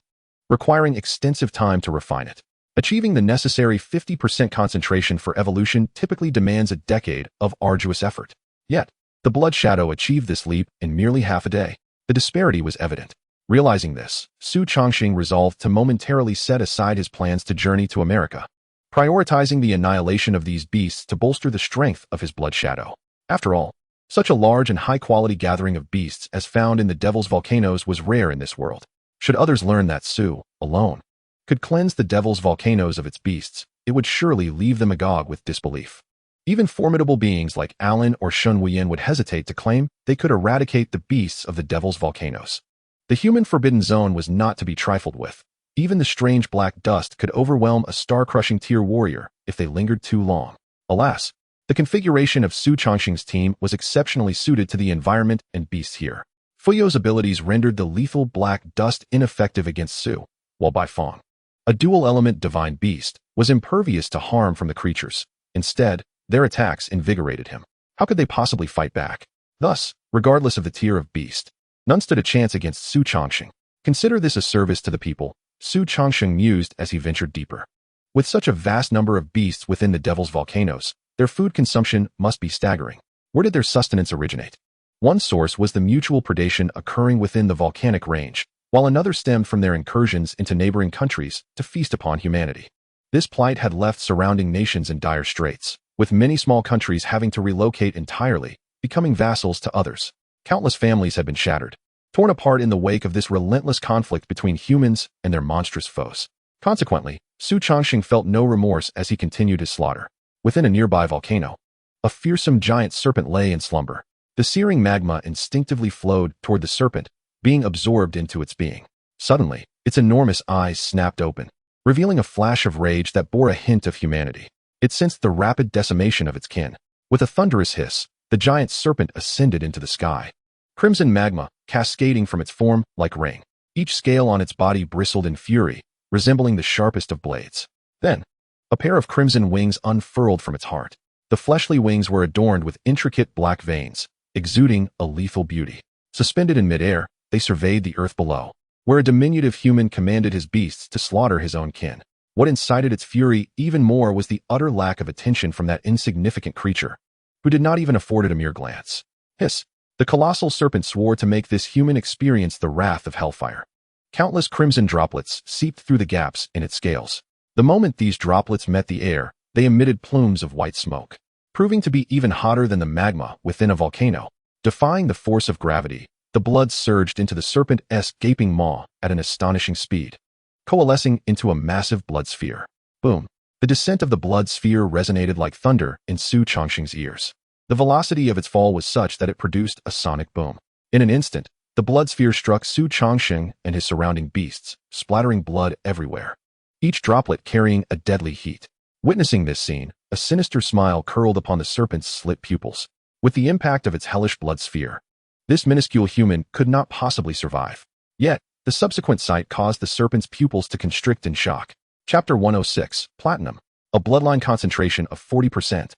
S1: requiring extensive time to refine it. Achieving the necessary 50% concentration for evolution typically demands a decade of arduous effort. Yet, the Blood Shadow achieved this leap in merely half a day. The disparity was evident. Realizing this, Xu Changsheng resolved to momentarily set aside his plans to journey to America, prioritizing the annihilation of these beasts to bolster the strength of his Blood Shadow. After all, such a large and high-quality gathering of beasts as found in the Devil's Volcanoes was rare in this world. Should others learn that Xu, alone, could cleanse the Devil's Volcanoes of its beasts, it would surely leave them agog with disbelief. Even formidable beings like Alan or Shun Wuyin would hesitate to claim they could eradicate the beasts of the Devil's Volcanoes. The human forbidden zone was not to be trifled with. Even the strange black dust could overwhelm a star-crushing tier warrior if they lingered too long. Alas, the configuration of Xu Changsheng's team was exceptionally suited to the environment and beasts here. Fuyo's abilities rendered the lethal black dust ineffective against Xu, while Baifeng, a dual-element divine beast, was impervious to harm from the creatures. Instead, their attacks invigorated him. How could they possibly fight back? Thus, regardless of the tier of beast, none stood a chance against Xu Changsheng. Consider this a service to the people, Xu Changsheng mused as he ventured deeper. With such a vast number of beasts within the Devil's Volcanoes, their food consumption must be staggering. Where did their sustenance originate? One source was the mutual predation occurring within the volcanic range, while another stemmed from their incursions into neighboring countries to feast upon humanity. This plight had left surrounding nations in dire straits, with many small countries having to relocate entirely, becoming vassals to others. Countless families had been shattered, torn apart in the wake of this relentless conflict between humans and their monstrous foes. Consequently, Xu Changsheng felt no remorse as he continued his slaughter. Within a nearby volcano, a fearsome giant serpent lay in slumber. The searing magma instinctively flowed toward the serpent, being absorbed into its being. Suddenly, its enormous eyes snapped open, revealing a flash of rage that bore a hint of humanity. It sensed the rapid decimation of its kin. With a thunderous hiss, the giant serpent ascended into the sky, crimson magma cascading from its form like rain. Each scale on its body bristled in fury, resembling the sharpest of blades. Then, a pair of crimson wings unfurled from its heart. The fleshly wings were adorned with intricate black veins, exuding a lethal beauty. Suspended in midair, they surveyed the earth below, where a diminutive human commanded his beasts to slaughter his own kin. What incited its fury even more was the utter lack of attention from that insignificant creature, who did not even afford it a mere glance. Hiss! The colossal serpent swore to make this human experience the wrath of hellfire. Countless crimson droplets seeped through the gaps in its scales. The moment these droplets met the air, they emitted plumes of white smoke, proving to be even hotter than the magma within a volcano. Defying the force of gravity, the blood surged into the serpent's gaping maw at an astonishing speed, coalescing into a massive blood sphere. Boom! The descent of the blood sphere resonated like thunder in Xu Changsheng's ears. The velocity of its fall was such that it produced a sonic boom. In an instant, the blood sphere struck Xu Changsheng and his surrounding beasts, splattering blood everywhere, each droplet carrying a deadly heat. Witnessing this scene, a sinister smile curled upon the serpent's slit pupils. With the impact of its hellish blood sphere, this minuscule human could not possibly survive. Yet, the subsequent sight caused the serpent's pupils to constrict in shock. Chapter 106, Platinum, a bloodline concentration of 40%.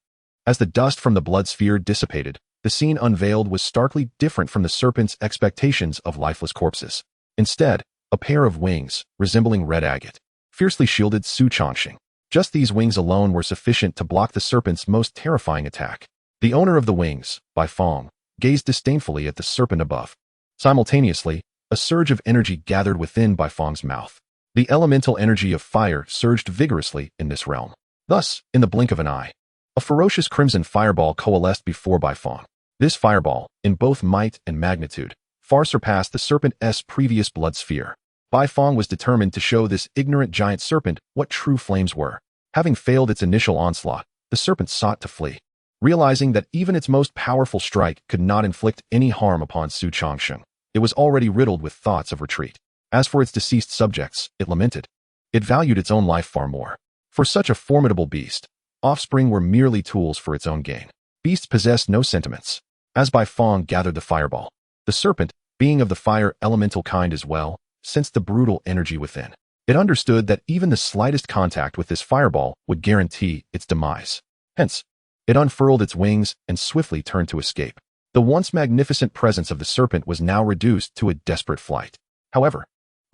S1: As the dust from the blood sphere dissipated, the scene unveiled was starkly different from the serpent's expectations of lifeless corpses. Instead, a pair of wings, resembling red agate, fiercely shielded Xu Changsheng. Just these wings alone were sufficient to block the serpent's most terrifying attack. The owner of the wings, Baifeng, gazed disdainfully at the serpent above. Simultaneously, a surge of energy gathered within Baifeng's mouth. The elemental energy of fire surged vigorously in this realm. Thus, in the blink of an eye, a ferocious crimson fireball coalesced before Baifeng. This fireball, in both might and magnitude, far surpassed the serpent's previous blood sphere. Baifeng was determined to show this ignorant giant serpent what true flames were. Having failed its initial onslaught, the serpent sought to flee. Realizing that even its most powerful strike could not inflict any harm upon Xu Changsheng, it was already riddled with thoughts of retreat. As for its deceased subjects, it lamented. It valued its own life far more. For such a formidable beast, offspring were merely tools for its own gain. Beasts possessed no sentiments. As Baifeng gathered the fireball, the serpent, being of the fire elemental kind as well, sensed the brutal energy within. It understood that even the slightest contact with this fireball would guarantee its demise. Hence, it unfurled its wings and swiftly turned to escape. The once magnificent presence of the serpent was now reduced to a desperate flight. However,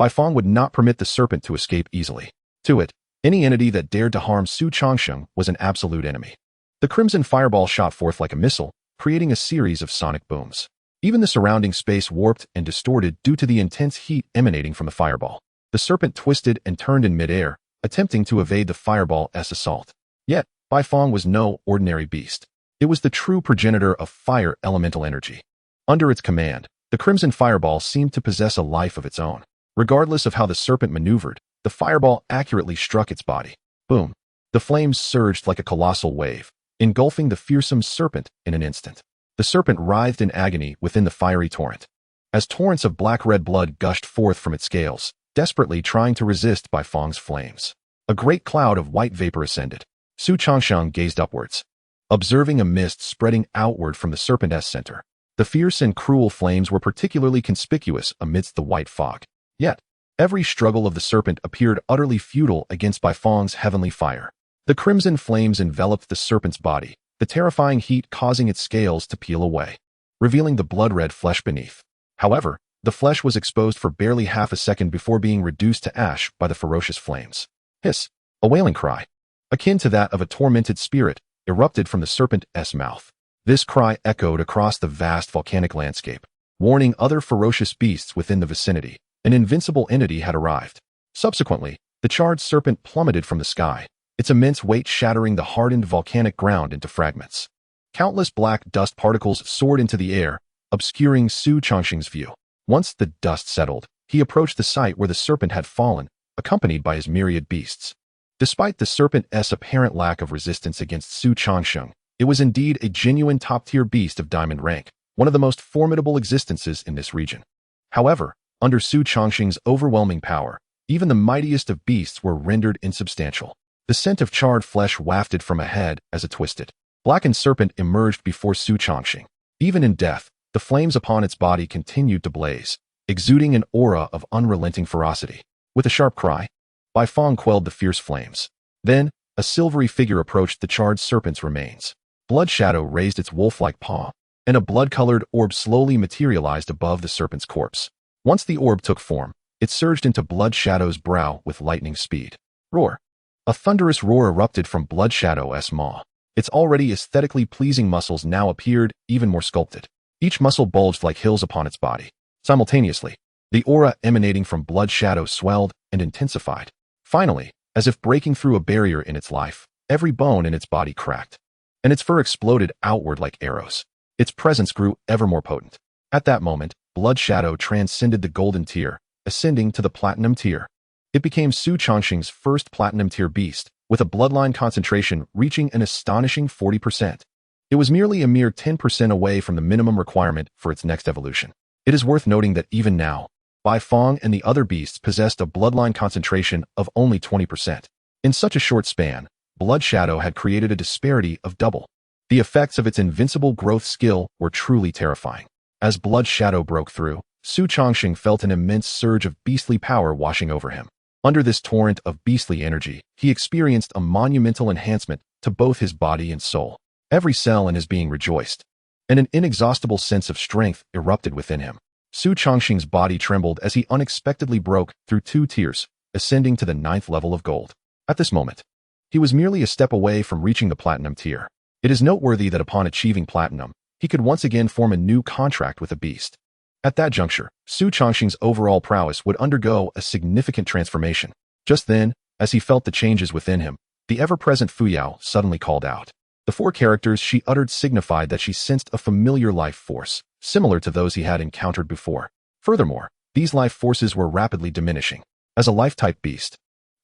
S1: Bai Fong would not permit the serpent to escape easily. To it, any entity that dared to harm Xu Changsheng was an absolute enemy. The crimson fireball shot forth like a missile, creating a series of sonic booms. Even the surrounding space warped and distorted due to the intense heat emanating from the fireball. The serpent twisted and turned in midair, attempting to evade the fireball's assault. Yet, Bai Fong was no ordinary beast. It was the true progenitor of fire elemental energy. Under its command, the crimson fireball seemed to possess a life of its own. Regardless of how the serpent maneuvered, the fireball accurately struck its body. Boom! The flames surged like a colossal wave, engulfing the fearsome serpent in an instant. The serpent writhed in agony within the fiery torrent. As torrents of black-red blood gushed forth from its scales, desperately trying to resist Bai Fong's flames. A great cloud of white vapor ascended. Xu Changsheng gazed upwards, observing a mist spreading outward from the serpent's center. The fierce and cruel flames were particularly conspicuous amidst the white fog. Yet, every struggle of the serpent appeared utterly futile against Bai Fong's heavenly fire. The crimson flames enveloped the serpent's body, the terrifying heat causing its scales to peel away, revealing the blood-red flesh beneath. However, the flesh was exposed for barely half a second before being reduced to ash by the ferocious flames. Hiss! A wailing cry, akin to that of a tormented spirit, erupted from the serpent's mouth. This cry echoed across the vast volcanic landscape, warning other ferocious beasts within the vicinity. An invincible entity had arrived. Subsequently, the charred serpent plummeted from the sky, its immense weight shattering the hardened volcanic ground into fragments. Countless black dust particles soared into the air, obscuring Xu Changsheng's view. Once the dust settled, he approached the site where the serpent had fallen, accompanied by his myriad beasts. Despite the serpent's apparent lack of resistance against Xu Changsheng, it was indeed a genuine top-tier beast of diamond rank, one of the most formidable existences in this region. However, under Xu Changsheng's overwhelming power, even the mightiest of beasts were rendered insubstantial. The scent of charred flesh wafted from ahead as a twisted, blackened serpent emerged before Xu Changsheng. Even in death, the flames upon its body continued to blaze, exuding an aura of unrelenting ferocity. With a sharp cry, Bai Fong quelled the fierce flames. Then, a silvery figure approached the charred serpent's remains. Blood Shadow raised its wolf-like paw, and a blood-colored orb slowly materialized above the serpent's corpse. Once the orb took form, it surged into Blood Shadow's brow with lightning speed. Roar! A thunderous roar erupted from Blood Shadow's maw. Its already aesthetically pleasing muscles now appeared even more sculpted. Each muscle bulged like hills upon its body. Simultaneously, the aura emanating from Blood Shadow swelled and intensified. Finally, as if breaking through a barrier in its life, every bone in its body cracked, and its fur exploded outward like arrows. Its presence grew ever more potent. At that moment, Blood Shadow transcended the golden tier, ascending to the platinum tier. It became Xu Changsheng's first platinum tier beast, with a bloodline concentration reaching an astonishing 40%. It was merely a mere 10% away from the minimum requirement for its next evolution. It is worth noting that even now, Bai Fong and the other beasts possessed a bloodline concentration of only 20%. In such a short span, Blood Shadow had created a disparity of double. The effects of its invincible growth skill were truly terrifying. As Blood Shadow broke through, Xu Changsheng felt an immense surge of beastly power washing over him. Under this torrent of beastly energy, he experienced a monumental enhancement to both his body and soul. Every cell in his being rejoiced, and an inexhaustible sense of strength erupted within him. Xu Changsheng's body trembled as he unexpectedly broke through 2 tiers, ascending to the 9th level of gold. At this moment, he was merely a step away from reaching the platinum tier. It is noteworthy that upon achieving platinum, he could once again form a new contract with a beast. At that juncture, Xu Changsheng's overall prowess would undergo a significant transformation. Just then, as he felt the changes within him, the ever-present Fuyao suddenly called out. The 4 characters she uttered signified that she sensed a familiar life force, similar to those he had encountered before. Furthermore, these life forces were rapidly diminishing. As a life-type beast,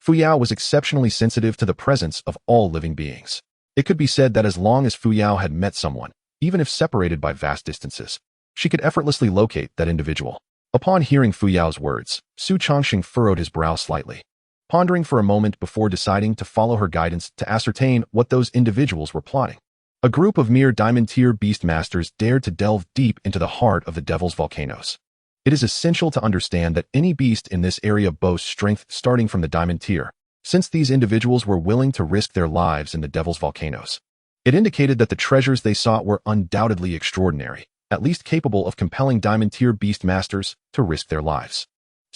S1: Fuyao was exceptionally sensitive to the presence of all living beings. It could be said that as long as Fuyao had met someone, even if separated by vast distances, she could effortlessly locate that individual. Upon hearing Fuyao's words, Xu Changsheng furrowed his brow slightly, pondering for a moment before deciding to follow her guidance to ascertain what those individuals were plotting. A group of mere diamond-tier beast masters dared to delve deep into the heart of the Devil's volcanoes. It is essential to understand that any beast in this area boasts strength starting from the diamond tier, since these individuals were willing to risk their lives in the Devil's volcanoes. It indicated that the treasures they sought were undoubtedly extraordinary, at least capable of compelling diamond-tier beast masters to risk their lives.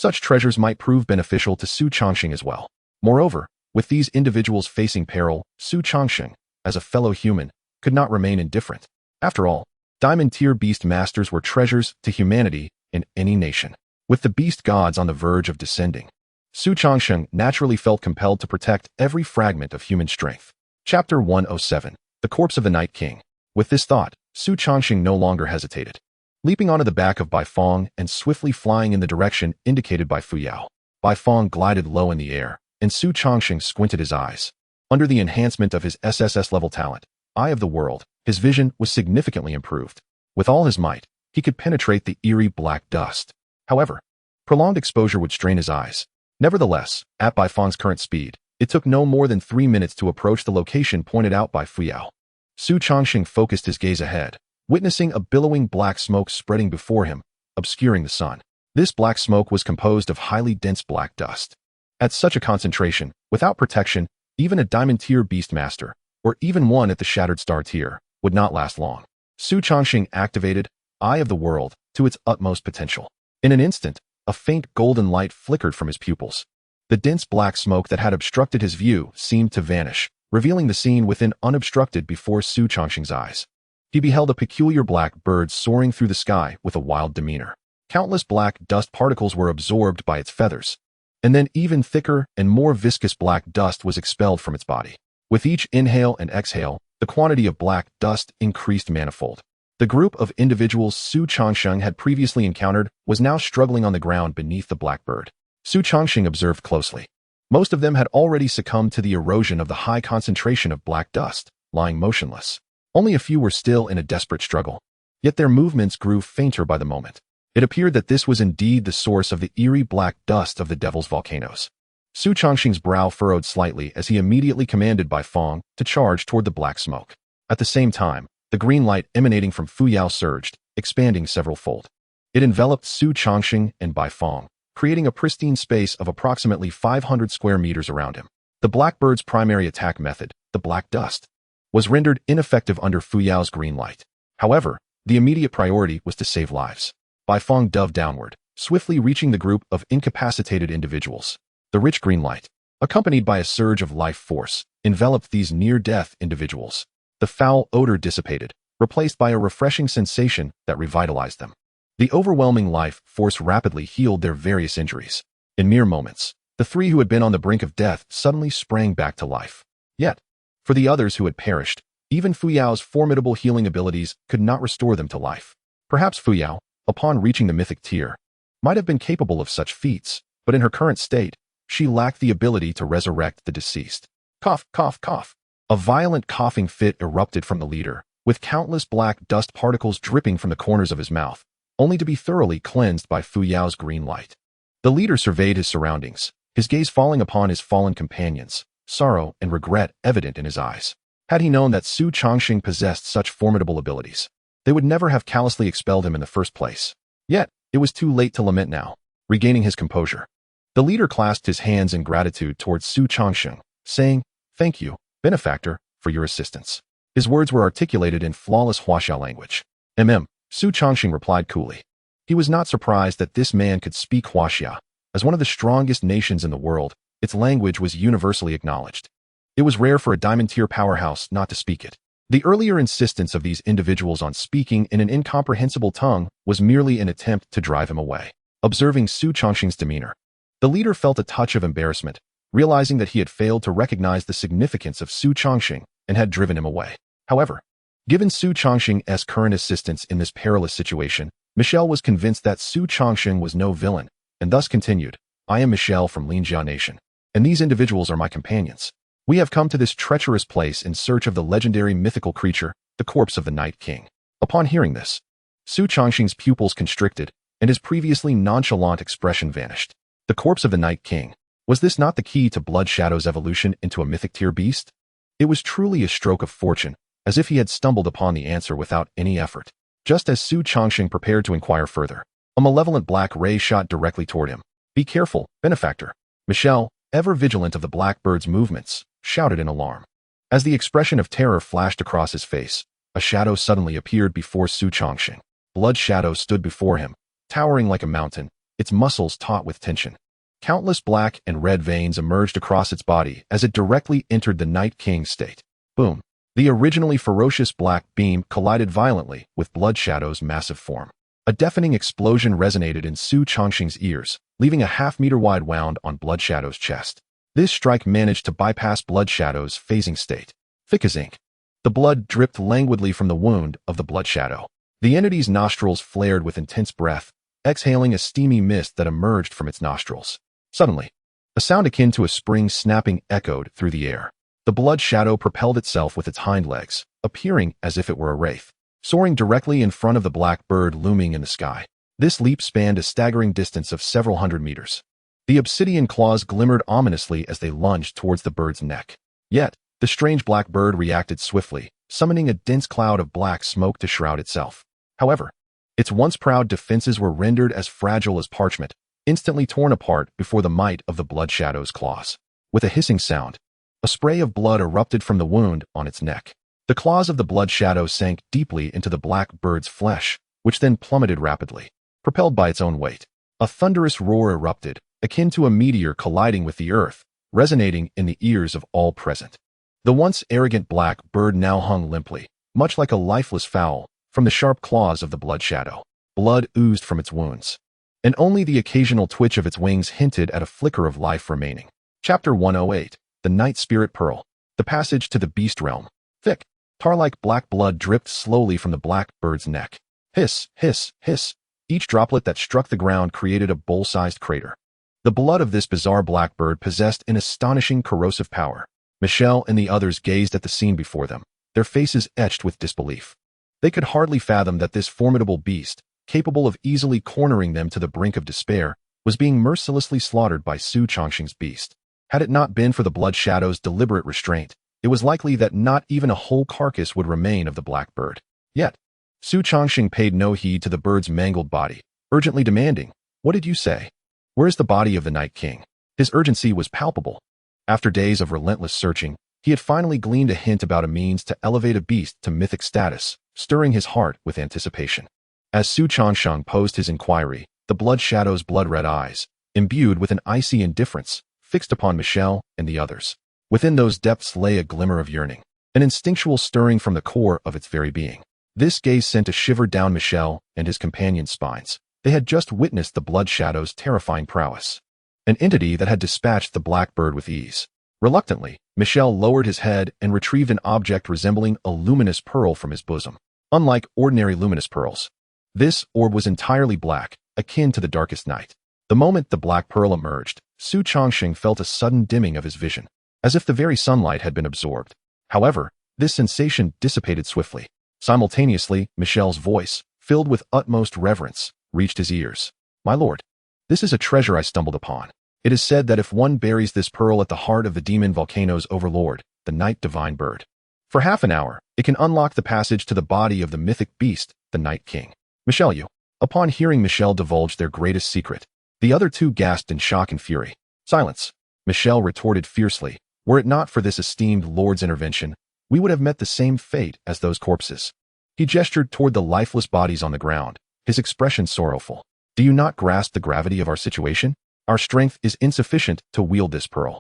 S1: Such treasures might prove beneficial to Xu Changsheng as well. Moreover, with these individuals facing peril, Xu Changsheng, as a fellow human, could not remain indifferent. After all, Diamond-tier beast masters were treasures to humanity in any nation. With the beast gods on the verge of descending, Xu Changsheng naturally felt compelled to protect every fragment of human strength. Chapter 107. The Corpse of the Night King. With this thought, Xu Changsheng no longer hesitated. Leaping onto the back of Bai Fong and swiftly flying in the direction indicated by Fu Yao, Bai Fong glided low in the air, and Xu Changsheng squinted his eyes. Under the enhancement of his SSS level talent, Eye of the World, his vision was significantly improved. With all his might, he could penetrate the eerie black dust. However, prolonged exposure would strain his eyes. Nevertheless, at Bai Fong's current speed, it took no more than 3 minutes to approach the location pointed out by Fu Yao. Xu Changsheng focused his gaze ahead, witnessing a billowing black smoke spreading before him, obscuring the sun. This black smoke was composed of highly dense black dust. At such a concentration, without protection, even a diamond-tier beastmaster, or even one at the Shattered Star tier, would not last long. Xu Changsheng activated Eye of the World to its utmost potential. In an instant, a faint golden light flickered from his pupils. The dense black smoke that had obstructed his view seemed to vanish, revealing the scene within unobstructed before Xu Changsheng's eyes. He beheld a peculiar black bird soaring through the sky with a wild demeanor. Countless black dust particles were absorbed by its feathers, and then even thicker and more viscous black dust was expelled from its body. With each inhale and exhale, the quantity of black dust increased manifold. The group of individuals Xu Changsheng had previously encountered was now struggling on the ground beneath the blackbird. Xu Changsheng observed closely. Most of them had already succumbed to the erosion of the high concentration of black dust, lying motionless. Only a few were still in a desperate struggle. Yet their movements grew fainter by the moment. It appeared that this was indeed the source of the eerie black dust of the Devil's volcanoes. Xu Changsheng's brow furrowed slightly as he immediately commanded Bai Fong to charge toward the black smoke. At the same time, the green light emanating from Fu Yao surged, expanding several-fold. It enveloped Xu Changsheng and Bai Fong, creating a pristine space of approximately 500 square meters around him. The blackbird's primary attack method, the black dust, was rendered ineffective under Fu Yao's green light. However, the immediate priority was to save lives. Bai Fong dove downward, swiftly reaching the group of incapacitated individuals. The rich green light, accompanied by a surge of life force, enveloped these near-death individuals. The foul odor dissipated, replaced by a refreshing sensation that revitalized them. The overwhelming life force rapidly healed their various injuries. In mere moments, the 3 who had been on the brink of death suddenly sprang back to life. Yet, for the others who had perished, even Fu Yao's formidable healing abilities could not restore them to life. Perhaps Fu Yao, upon reaching the mythic tier, might have been capable of such feats, but in her current state, she lacked the ability to resurrect the deceased. Cough, cough, cough. A violent coughing fit erupted from the leader, with countless black dust particles dripping from the corners of his mouth, only to be thoroughly cleansed by Fu Yao's green light. The leader surveyed his surroundings, his gaze falling upon his fallen companions, sorrow and regret evident in his eyes. Had he known that Xu Changsheng possessed such formidable abilities, they would never have callously expelled him in the first place. Yet, it was too late to lament now. Regaining his composure, the leader clasped his hands in gratitude towards Xu Changsheng, saying, "Thank you, benefactor, for your assistance." His words were articulated in flawless Huaxia language. Xu Changsheng replied coolly. He was not surprised that this man could speak Huaxia. As one of the strongest nations in the world, its language was universally acknowledged. It was rare for a diamond-tier powerhouse not to speak it. The earlier insistence of these individuals on speaking in an incomprehensible tongue was merely an attempt to drive him away. Observing Xu Changsheng's demeanor, the leader felt a touch of embarrassment, realizing that he had failed to recognize the significance of Xu Changsheng and had driven him away. However, given Xu Changsheng's current assistance in this perilous situation, Michelle was convinced that Xu Changsheng was no villain, and thus continued, "I am Michelle from Linjia Nation, and these individuals are my companions. We have come to this treacherous place in search of the legendary mythical creature, the corpse of the Night King." Upon hearing this, Xu Changsheng's pupils constricted, and his previously nonchalant expression vanished. The corpse of the Night King. Was this not the key to Blood Shadow's evolution into a mythic-tier beast? It was truly a stroke of fortune, as if he had stumbled upon the answer without any effort. Just as Xu Changsheng prepared to inquire further, a malevolent black ray shot directly toward him. "Be careful, benefactor." Michelle, ever vigilant of the blackbird's movements, shouted in alarm. As the expression of terror flashed across his face, a shadow suddenly appeared before Xu Changsheng. Blood Shadow stood before him, towering like a mountain, its muscles taut with tension. Countless black and red veins emerged across its body as it directly entered the Night King's state. Boom! The originally ferocious black beam collided violently with Blood Shadow's massive form. A deafening explosion resonated in Xu Changsheng's ears, leaving a half-meter-wide wound on Blood Shadow's chest. This strike managed to bypass Blood Shadow's phasing state. Thick as ink. The blood dripped languidly from the wound of the Blood Shadow. The entity's nostrils flared with intense breath, exhaling a steamy mist that emerged from its nostrils. Suddenly, a sound akin to a spring snapping echoed through the air. The Blood Shadow propelled itself with its hind legs, appearing as if it were a wraith, soaring directly in front of the black bird looming in the sky. This leap spanned a staggering distance of several hundred meters. The obsidian claws glimmered ominously as they lunged towards the bird's neck. Yet, the strange black bird reacted swiftly, summoning a dense cloud of black smoke to shroud itself. However, its once proud defenses were rendered as fragile as parchment, instantly torn apart before the might of the Blood Shadow's claws. With a hissing sound, a spray of blood erupted from the wound on its neck. The claws of the Blood Shadow sank deeply into the black bird's flesh, which then plummeted rapidly, propelled by its own weight. A thunderous roar erupted, akin to a meteor colliding with the earth, resonating in the ears of all present. The once arrogant black bird now hung limply, much like a lifeless fowl, from the sharp claws of the Blood Shadow. Blood oozed from its wounds, and only the occasional twitch of its wings hinted at a flicker of life remaining. Chapter 108. The Night Spirit Pearl. The passage to the Beast Realm. Thick, tar-like black blood dripped slowly from the black bird's neck. Hiss, hiss, hiss. Each droplet that struck the ground created a bowl-sized crater. The blood of this bizarre black bird possessed an astonishing corrosive power. Michelle and the others gazed at the scene before them, their faces etched with disbelief. They could hardly fathom that this formidable beast, capable of easily cornering them to the brink of despair, was being mercilessly slaughtered by Xu Changsheng's beast. Had it not been for the Blood Shadow's deliberate restraint, it was likely that not even a whole carcass would remain of the black bird. Yet, Xu Changsheng paid no heed to the bird's mangled body, urgently demanding, "What did you say? Where is the body of the Night King?" His urgency was palpable. After days of relentless searching, he had finally gleaned a hint about a means to elevate a beast to mythic status, stirring his heart with anticipation. As Xu Changsheng posed his inquiry, the Blood Shadow's blood-red eyes, imbued with an icy indifference, fixed upon Michelle and the others. Within those depths lay a glimmer of yearning, an instinctual stirring from the core of its very being. This gaze sent a shiver down Michelle and his companion's spines. They had just witnessed the Blood Shadow's terrifying prowess, an entity that had dispatched the black bird with ease. Reluctantly, Michelle lowered his head and retrieved an object resembling a luminous pearl from his bosom. Unlike ordinary luminous pearls, this orb was entirely black, akin to the darkest night. The moment the black pearl emerged, Xu Changsheng felt a sudden dimming of his vision, as if the very sunlight had been absorbed. However, this sensation dissipated swiftly. Simultaneously, Michelle's voice, filled with utmost reverence, reached his ears. "My lord, this is a treasure I stumbled upon. It is said that if one buries this pearl at the heart of the demon volcano's overlord, the Night Divine Bird, for half an hour, it can unlock the passage to the body of the mythic beast, the Night King." Michelle, you. Upon hearing Michelle divulge their greatest secret, the other two gasped in shock and fury. "Silence," Michelle retorted fiercely. "Were it not for this esteemed lord's intervention, we would have met the same fate as those corpses." He gestured toward the lifeless bodies on the ground, his expression sorrowful. "Do you not grasp the gravity of our situation? Our strength is insufficient to wield this pearl."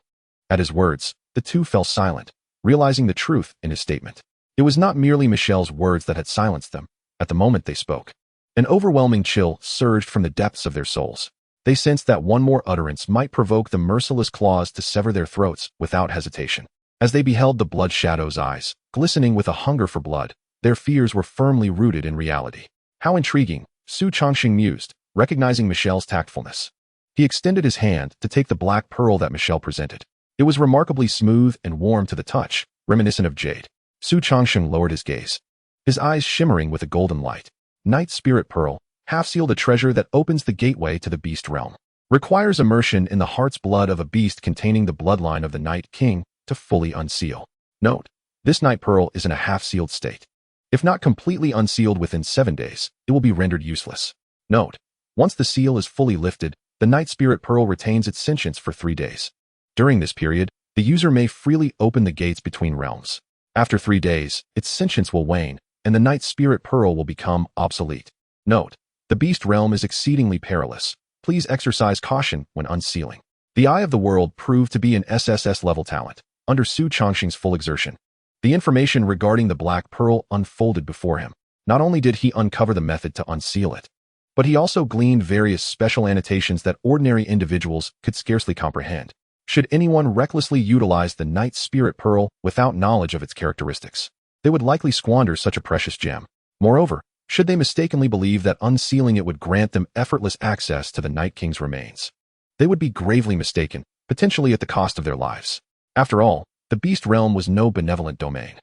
S1: At his words, the two fell silent, realizing the truth in his statement. It was not merely Michelle's words that had silenced them. At the moment they spoke, an overwhelming chill surged from the depths of their souls. They sensed that one more utterance might provoke the merciless claws to sever their throats without hesitation. As they beheld the Blood Shadow's eyes, glistening with a hunger for blood, their fears were firmly rooted in reality. How intriguing, Xu Changsheng mused, recognizing Michelle's tactfulness. He extended his hand to take the black pearl that Michelle presented. It was remarkably smooth and warm to the touch, reminiscent of jade. Xu Changsheng lowered his gaze, his eyes shimmering with a golden light. Night Spirit Pearl, half-sealed a treasure that opens the gateway to the beast realm. Requires immersion in the heart's blood of a beast containing the bloodline of the Night King to fully unseal. Note, this night pearl is in a half-sealed state. If not completely unsealed within 7 days, it will be rendered useless. Note, once the seal is fully lifted, the Night Spirit Pearl retains its sentience for 3 days. During this period, the user may freely open the gates between realms. After 3 days, its sentience will wane, and the Night Spirit Pearl will become obsolete. Note, the beast realm is exceedingly perilous, Please exercise caution when unsealing. The Eye of the World proved to be an SSS level talent, under Xu Changsheng's full exertion. The information regarding the Black Pearl unfolded before him. Not only did he uncover the method to unseal it, but he also gleaned various special annotations that ordinary individuals could scarcely comprehend. Should anyone recklessly utilize the Night Spirit Pearl without knowledge of its characteristics, they would likely squander such a precious gem. Moreover, should they mistakenly believe that unsealing it would grant them effortless access to the Night King's remains, they would be gravely mistaken, potentially at the cost of their lives. After all, the Beast Realm was no benevolent domain.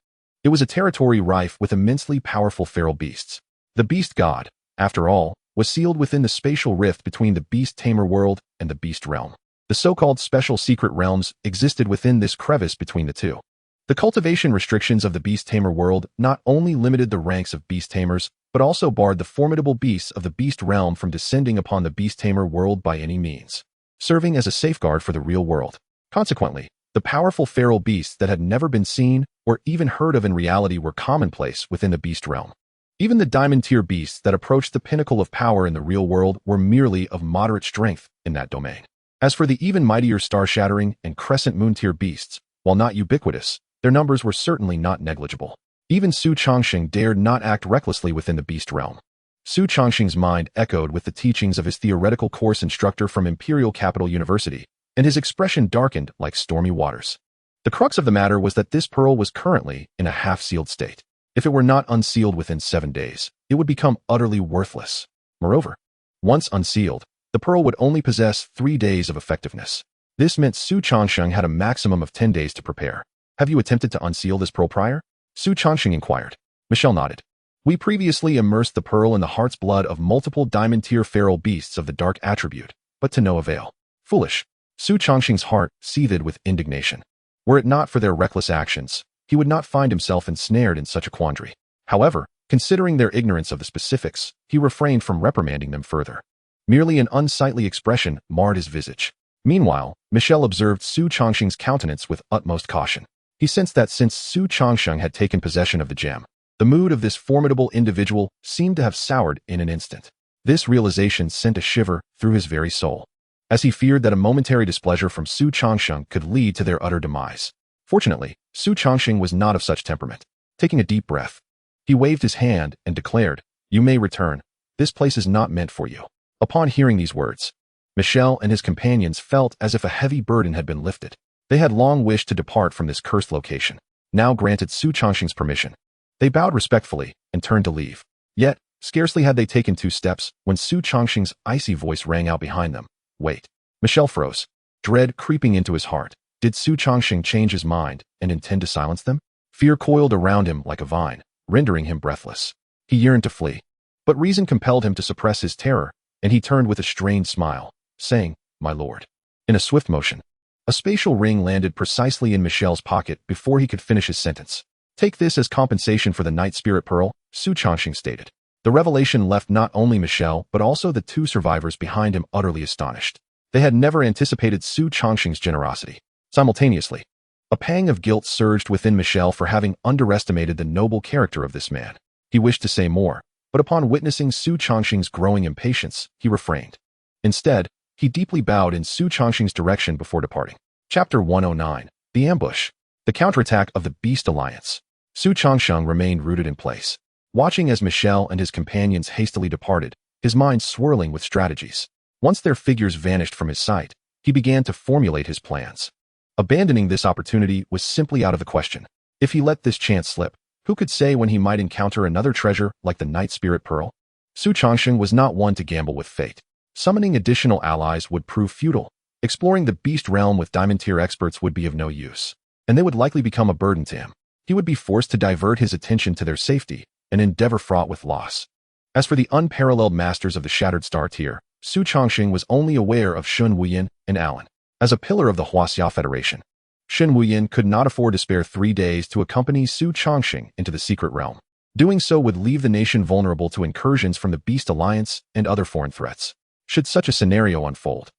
S1: It was a territory rife with immensely powerful feral beasts. The Beast God, after all, was sealed within the spatial rift between the Beast Tamer World and the Beast Realm. The so-called special secret realms existed within this crevice between the two. The cultivation restrictions of the Beast Tamer World not only limited the ranks of beast tamers, but also barred the formidable beasts of the Beast Realm from descending upon the Beast Tamer World by any means, serving as a safeguard for the real world. Consequently, the powerful feral beasts that had never been seen or even heard of in reality were commonplace within the Beast Realm. Even the diamond-tier beasts that approached the pinnacle of power in the real world were merely of moderate strength in that domain. As for the even mightier star-shattering and crescent moon-tier beasts, while not ubiquitous, their numbers were certainly not negligible. Even Xu Changsheng dared not act recklessly within the Beast Realm. Xu Changsheng's mind echoed with the teachings of his theoretical course instructor from Imperial Capital University, and his expression darkened like stormy waters. The crux of the matter was that this pearl was currently in a half-sealed state. If it were not unsealed within 7 days, it would become utterly worthless. Moreover, once unsealed, the pearl would only possess 3 days of effectiveness. This meant Xu Changsheng had a maximum of 10 days to prepare. Have you attempted to unseal this pearl prior? Xu Changsheng inquired. Michelle nodded. We previously immersed the pearl in the heart's blood of multiple diamond-tier feral beasts of the dark attribute, but to no avail. Foolish. Xu Changsheng's heart seethed with indignation. Were it not for their reckless actions, he would not find himself ensnared in such a quandary. However, considering their ignorance of the specifics, he refrained from reprimanding them further. Merely an unsightly expression marred his visage. Meanwhile, Michelle observed Xu Changsheng's countenance with utmost caution. He sensed that since Xu Changsheng had taken possession of the gem, the mood of this formidable individual seemed to have soured in an instant. This realization sent a shiver through his very soul, as he feared that a momentary displeasure from Xu Changsheng could lead to their utter demise. Fortunately, Xu Changsheng was not of such temperament. Taking a deep breath, he waved his hand and declared, "You may return. This place is not meant for you." Upon hearing these words, Michelle and his companions felt as if a heavy burden had been lifted. They had long wished to depart from this cursed location, now granted Xu Changsheng's permission. They bowed respectfully and turned to leave. Yet, scarcely had they taken 2 steps when Xu Changsheng's icy voice rang out behind them. Wait. Michelle froze, dread creeping into his heart. Did Xu Changsheng change his mind and intend to silence them? Fear coiled around him like a vine, rendering him breathless. He yearned to flee, but reason compelled him to suppress his terror, and he turned with a strained smile, saying, "My lord." In a swift motion, a spatial ring landed precisely in Michelle's pocket before he could finish his sentence. "Take this as compensation for the Night Spirit Pearl," Xu Changsheng stated. The revelation left not only Michelle but also the 2 survivors behind him utterly astonished. They had never anticipated Xu Changsheng's generosity. Simultaneously, a pang of guilt surged within Michelle for having underestimated the noble character of this man. He wished to say more, but upon witnessing Xu Changsheng's growing impatience, he refrained. Instead, he deeply bowed in Xu Changsheng's direction before departing. Chapter 109. The Ambush. The Counterattack of the Beast Alliance. Xu Changsheng remained rooted in place, watching as Michelle and his companions hastily departed, his mind swirling with strategies. Once their figures vanished from his sight, he began to formulate his plans. Abandoning this opportunity was simply out of the question. If he let this chance slip, who could say when he might encounter another treasure like the Night Spirit Pearl? Xu Changsheng was not one to gamble with fate. Summoning additional allies would prove futile. Exploring the Beast Realm with diamond-tier experts would be of no use, and they would likely become a burden to him. He would be forced to divert his attention to their safety, an endeavor fraught with loss. As for the unparalleled masters of the Shattered Star tier, Xu Changsheng was only aware of Shun Wuyin and Alan. As a pillar of the Huaxia Federation, Shun Wuyin could not afford to spare 3 days to accompany Xu Changsheng into the secret realm. Doing so would leave the nation vulnerable to incursions from the Beast Alliance and other foreign threats. Should such a scenario unfold,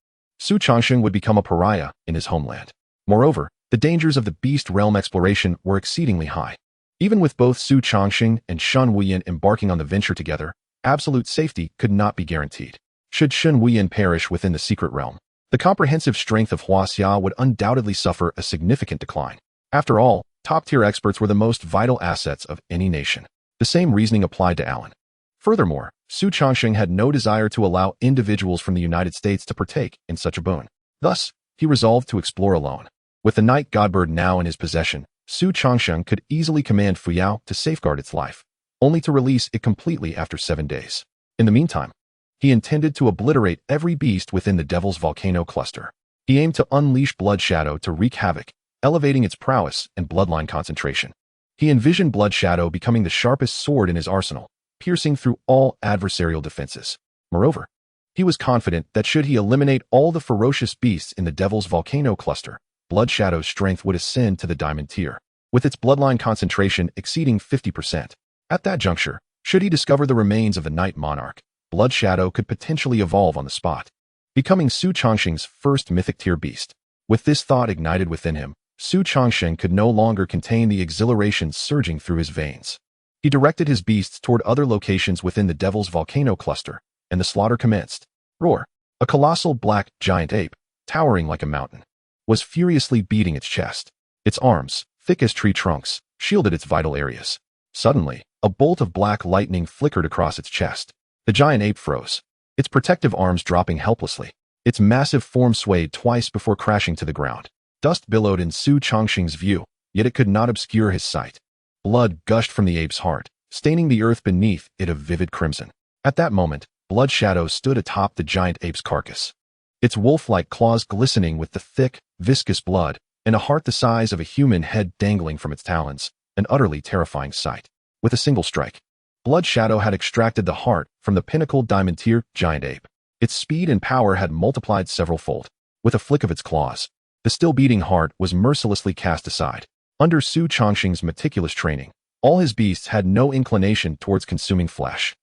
S1: Xu Changsheng would become a pariah in his homeland. Moreover, the dangers of the Beast Realm exploration were exceedingly high. Even with both Xu Changsheng and Shun Wuyin embarking on the venture together, absolute safety could not be guaranteed. Should Shen Wuyan perish within the secret realm, the comprehensive strength of Huaxia would undoubtedly suffer a significant decline. After all, top-tier experts were the most vital assets of any nation. The same reasoning applied to Alan. Furthermore, Xu Changsheng had no desire to allow individuals from the United States to partake in such a boon. Thus, he resolved to explore alone. With the night godbird now in his possession, Xu Changsheng could easily command Fuyao to safeguard its life, only to release it completely after 7 days. In the meantime, he intended to obliterate every beast within the Devil's Volcano cluster. He aimed to unleash Blood Shadow to wreak havoc, elevating its prowess and bloodline concentration. He envisioned Blood Shadow becoming the sharpest sword in his arsenal, piercing through all adversarial defenses. Moreover, he was confident that should he eliminate all the ferocious beasts in the Devil's Volcano cluster, Blood Shadow's strength would ascend to the diamond tier, with its bloodline concentration exceeding 50%. At that juncture, should he discover the remains of the Night Monarch, Blood Shadow could potentially evolve on the spot, becoming Xu Changsheng's first mythic tier beast. With this thought ignited within him, Xu Changsheng could no longer contain the exhilaration surging through his veins. He directed his beasts toward other locations within the Devil's Volcano cluster, and the slaughter commenced. Roar! A colossal black giant ape, towering like a mountain, was furiously beating its chest. Its arms, thick as tree trunks, shielded its vital areas. Suddenly, a bolt of black lightning flickered across its chest. The giant ape froze, its protective arms dropping helplessly. Its massive form swayed twice before crashing to the ground. Dust billowed in Xu Changsheng's view, yet it could not obscure his sight. Blood gushed from the ape's heart, staining the earth beneath it a vivid crimson. At that moment, Blood Shadow stood atop the giant ape's carcass, its wolf-like claws glistening with the thick, viscous blood, and a heart the size of a human head dangling from its talons, an utterly terrifying sight. With a single strike, Blood Shadow had extracted the heart from the pinnacle diamond tier giant ape. Its speed and power had multiplied several-fold. With a flick of its claws, the still-beating heart was mercilessly cast aside. Under Xu Changsheng's meticulous training, all his beasts had no inclination towards consuming flesh.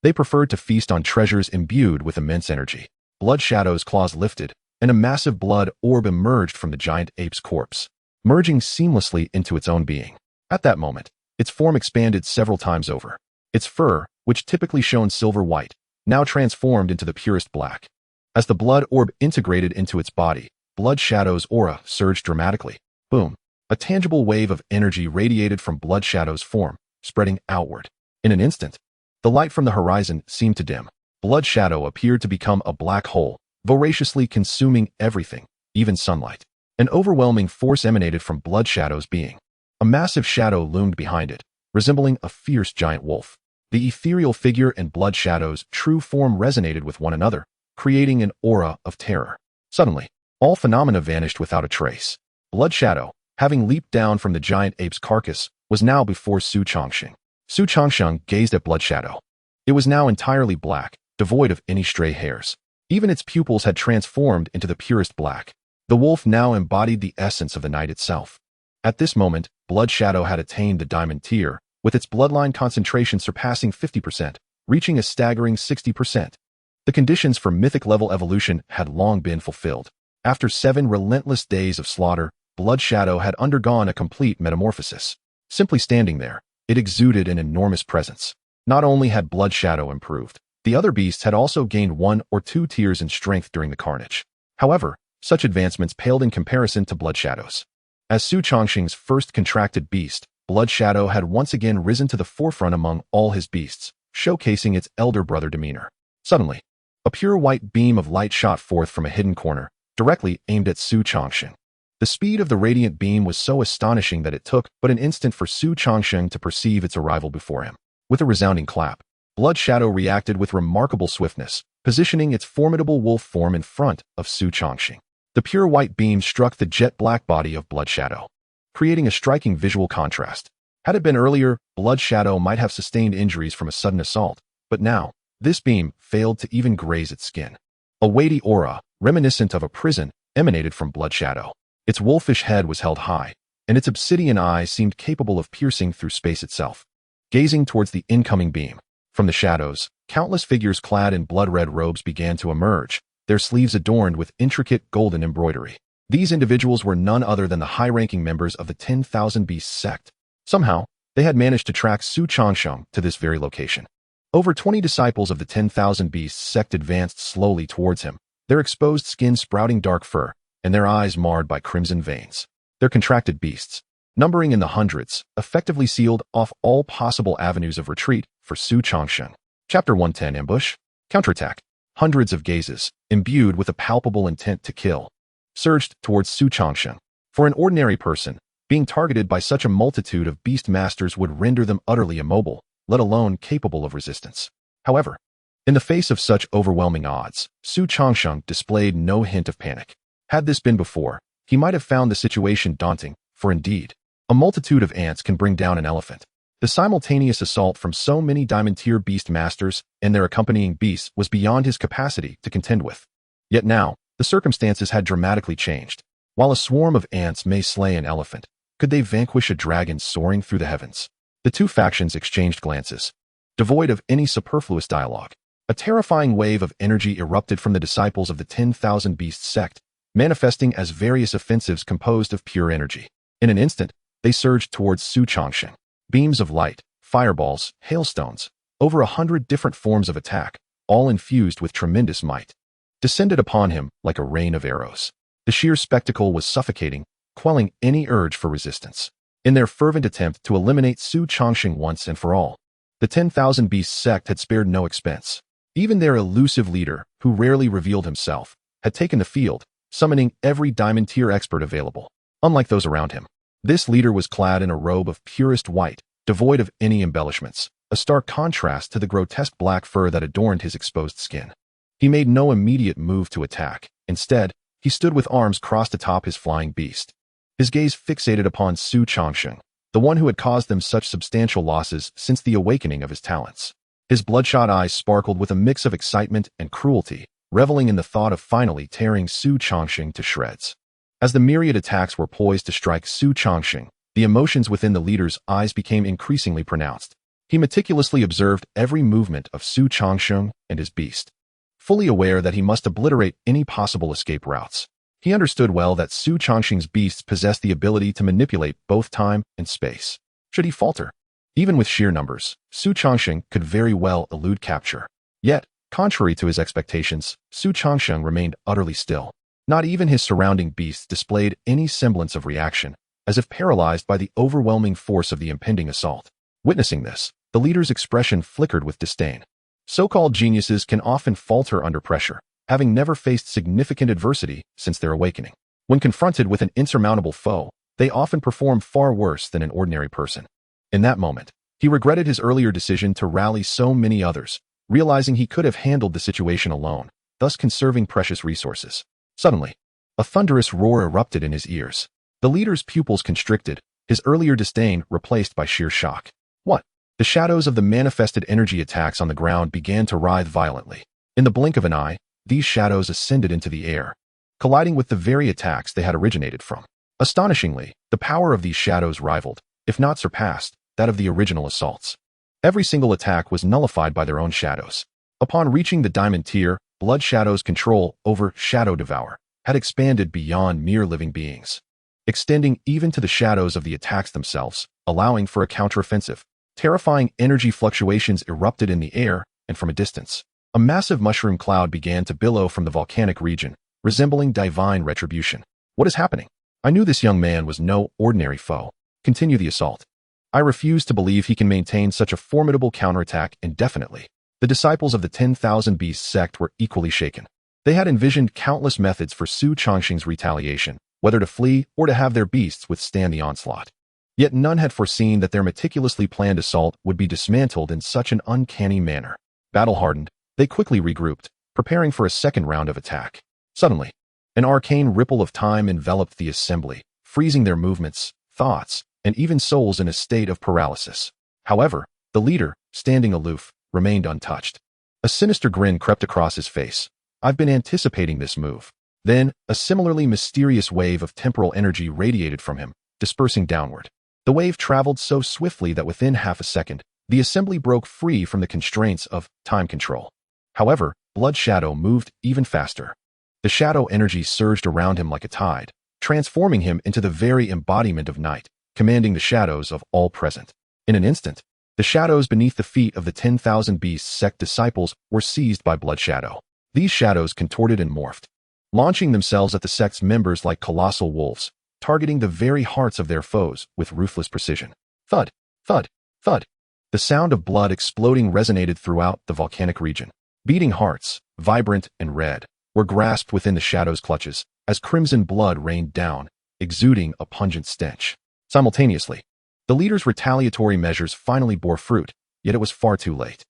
S1: They preferred to feast on treasures imbued with immense energy. Blood Shadow's claws lifted, and a massive blood orb emerged from the giant ape's corpse, merging seamlessly into its own being. At that moment, its form expanded several times over. Its fur, which typically shone silver-white, now transformed into the purest black. As the blood orb integrated into its body, Blood Shadow's aura surged dramatically. Boom! A tangible wave of energy radiated from Blood Shadow's form, spreading outward. In an instant, the light from the horizon seemed to dim. Blood Shadow appeared to become a black hole, voraciously consuming everything, even sunlight. An overwhelming force emanated from Blood Shadow's being. A massive shadow loomed behind it, resembling a fierce giant wolf. The ethereal figure and Blood Shadow's true form resonated with one another, creating an aura of terror. Suddenly, all phenomena vanished without a trace. Blood Shadow, having leaped down from the giant ape's carcass, was now before Xu Changsheng. Xu Changsheng gazed at Blood Shadow. It was now entirely black, devoid of any stray hairs. Even its pupils had transformed into the purest black. The wolf now embodied the essence of the night itself. At this moment, Blood Shadow had attained the diamond tier, with its bloodline concentration surpassing 50%, reaching a staggering 60%. The conditions for mythic-level evolution had long been fulfilled. After 7 relentless days of slaughter, Blood Shadow had undergone a complete metamorphosis. Simply standing there, it exuded an enormous presence. Not only had Blood Shadow improved, the other beasts had also gained 1 or 2 tiers in strength during the carnage. However, such advancements paled in comparison to Blood Shadow's. As Xu Changsheng's first contracted beast, Blood Shadow had once again risen to the forefront among all his beasts, showcasing its elder brother demeanor. Suddenly, a pure white beam of light shot forth from a hidden corner, directly aimed at Xu Changsheng. The speed of the radiant beam was so astonishing that it took but an instant for Xu Changsheng to perceive its arrival before him. With a resounding clap, Blood Shadow reacted with remarkable swiftness, positioning its formidable wolf form in front of Xu Changsheng. The pure white beam struck the jet-black body of Blood Shadow, creating a striking visual contrast. Had it been earlier, Blood Shadow might have sustained injuries from a sudden assault, but now, this beam failed to even graze its skin. A weighty aura, reminiscent of a prison, emanated from Blood Shadow. Its wolfish head was held high, and its obsidian eye seemed capable of piercing through space itself. Gazing towards the incoming beam, from the shadows, countless figures clad in blood-red robes began to emerge, their sleeves adorned with intricate golden embroidery. These individuals were none other than the high-ranking members of the 10,000 Beasts sect. Somehow, they had managed to track Xu Changsheng to this very location. Over 20 disciples of the 10,000 Beasts sect advanced slowly towards him, their exposed skin sprouting dark fur, and their eyes marred by crimson veins. Their contracted beasts, numbering in the hundreds, effectively sealed off all possible avenues of retreat for Xu Changsheng. Chapter 110 Ambush. Counterattack. Hundreds of gazes, imbued with a palpable intent to kill, surged towards Xu Changsheng. For an ordinary person, being targeted by such a multitude of beast masters would render them utterly immobile, let alone capable of resistance. However, in the face of such overwhelming odds, Xu Changsheng displayed no hint of panic. Had this been before, he might have found the situation daunting, for indeed, a multitude of ants can bring down an elephant. The simultaneous assault from so many diamond-tier beast masters and their accompanying beasts was beyond his capacity to contend with. Yet now, the circumstances had dramatically changed. While a swarm of ants may slay an elephant, could they vanquish a dragon soaring through the heavens? The two factions exchanged glances, devoid of any superfluous dialogue. A terrifying wave of energy erupted from the disciples of the 10,000 Beasts sect, manifesting as various offensives composed of pure energy. In an instant, they surged towards Xu Changsheng. Beams of light, fireballs, hailstones, over 100 different forms of attack, all infused with tremendous might, descended upon him like a rain of arrows. The sheer spectacle was suffocating, quelling any urge for resistance. In their fervent attempt to eliminate Xu Changsheng once and for all, the 10,000 Beasts sect had spared no expense. Even their elusive leader, who rarely revealed himself, had taken the field, summoning every diamond-tier expert available. Unlike those around him, this leader was clad in a robe of purest white, devoid of any embellishments, a stark contrast to the grotesque black fur that adorned his exposed skin. He made no immediate move to attack. Instead, he stood with arms crossed atop his flying beast, his gaze fixated upon Xu Changsheng, the one who had caused them such substantial losses since the awakening of his talents. His bloodshot eyes sparkled with a mix of excitement and cruelty, reveling in the thought of finally tearing Xu Changsheng to shreds. As the myriad attacks were poised to strike Xu Changsheng, the emotions within the leader's eyes became increasingly pronounced. He meticulously observed every movement of Xu Changsheng and his beast, fully aware that he must obliterate any possible escape routes. He understood well that Xu Changsheng's beasts possessed the ability to manipulate both time and space. Should he falter, even with sheer numbers, Xu Changsheng could very well elude capture. Yet, contrary to his expectations, Xu Changsheng remained utterly still. Not even his surrounding beasts displayed any semblance of reaction, as if paralyzed by the overwhelming force of the impending assault. Witnessing this, the leader's expression flickered with disdain. So-called geniuses can often falter under pressure, having never faced significant adversity since their awakening. When confronted with an insurmountable foe, they often perform far worse than an ordinary person. In that moment, he regretted his earlier decision to rally so many others, realizing he could have handled the situation alone, thus conserving precious resources. Suddenly, a thunderous roar erupted in his ears. The leader's pupils constricted, his earlier disdain replaced by sheer shock. What? The shadows of the manifested energy attacks on the ground began to writhe violently. In the blink of an eye, these shadows ascended into the air, colliding with the very attacks they had originated from. Astonishingly, the power of these shadows rivaled, if not surpassed, that of the original assaults. Every single attack was nullified by their own shadows. Upon reaching the diamond tier, Blood Shadow's control over Shadow Devour had expanded beyond mere living beings, extending even to the shadows of the attacks themselves, allowing for a counteroffensive. Terrifying energy fluctuations erupted in the air, and from a distance, a massive mushroom cloud began to billow from the volcanic region, resembling divine retribution. What is happening? I knew this young man was no ordinary foe. Continue the assault. I refuse to believe he can maintain such a formidable counterattack indefinitely. The disciples of the 10,000 Beasts sect were equally shaken. They had envisioned countless methods for Xu Changsheng's retaliation, whether to flee or to have their beasts withstand the onslaught. Yet none had foreseen that their meticulously planned assault would be dismantled in such an uncanny manner. Battle-hardened, they quickly regrouped, preparing for a second round of attack. Suddenly, an arcane ripple of time enveloped the assembly, freezing their movements, thoughts, and even souls in a state of paralysis. However, the leader, standing aloof, remained untouched. A sinister grin crept across his face. I've been anticipating this move. Then, a similarly mysterious wave of temporal energy radiated from him, dispersing downward. The wave traveled so swiftly that within half a second, the assembly broke free from the constraints of time control. However, Blood Shadow moved even faster. The shadow energy surged around him like a tide, transforming him into the very embodiment of night, commanding the shadows of all present. In an instant, The shadows beneath the feet of the 10,000 Beast sect disciples were seized by blood shadow. These shadows contorted and morphed, launching themselves at the sect's members like colossal wolves, targeting the very hearts of their foes with ruthless precision. Thud, thud, thud. The sound of blood exploding resonated throughout the volcanic region. Beating hearts, vibrant and red, were grasped within the shadow's clutches as crimson blood rained down, exuding a pungent stench. Simultaneously, the leader's retaliatory measures finally bore fruit, yet it was far too late.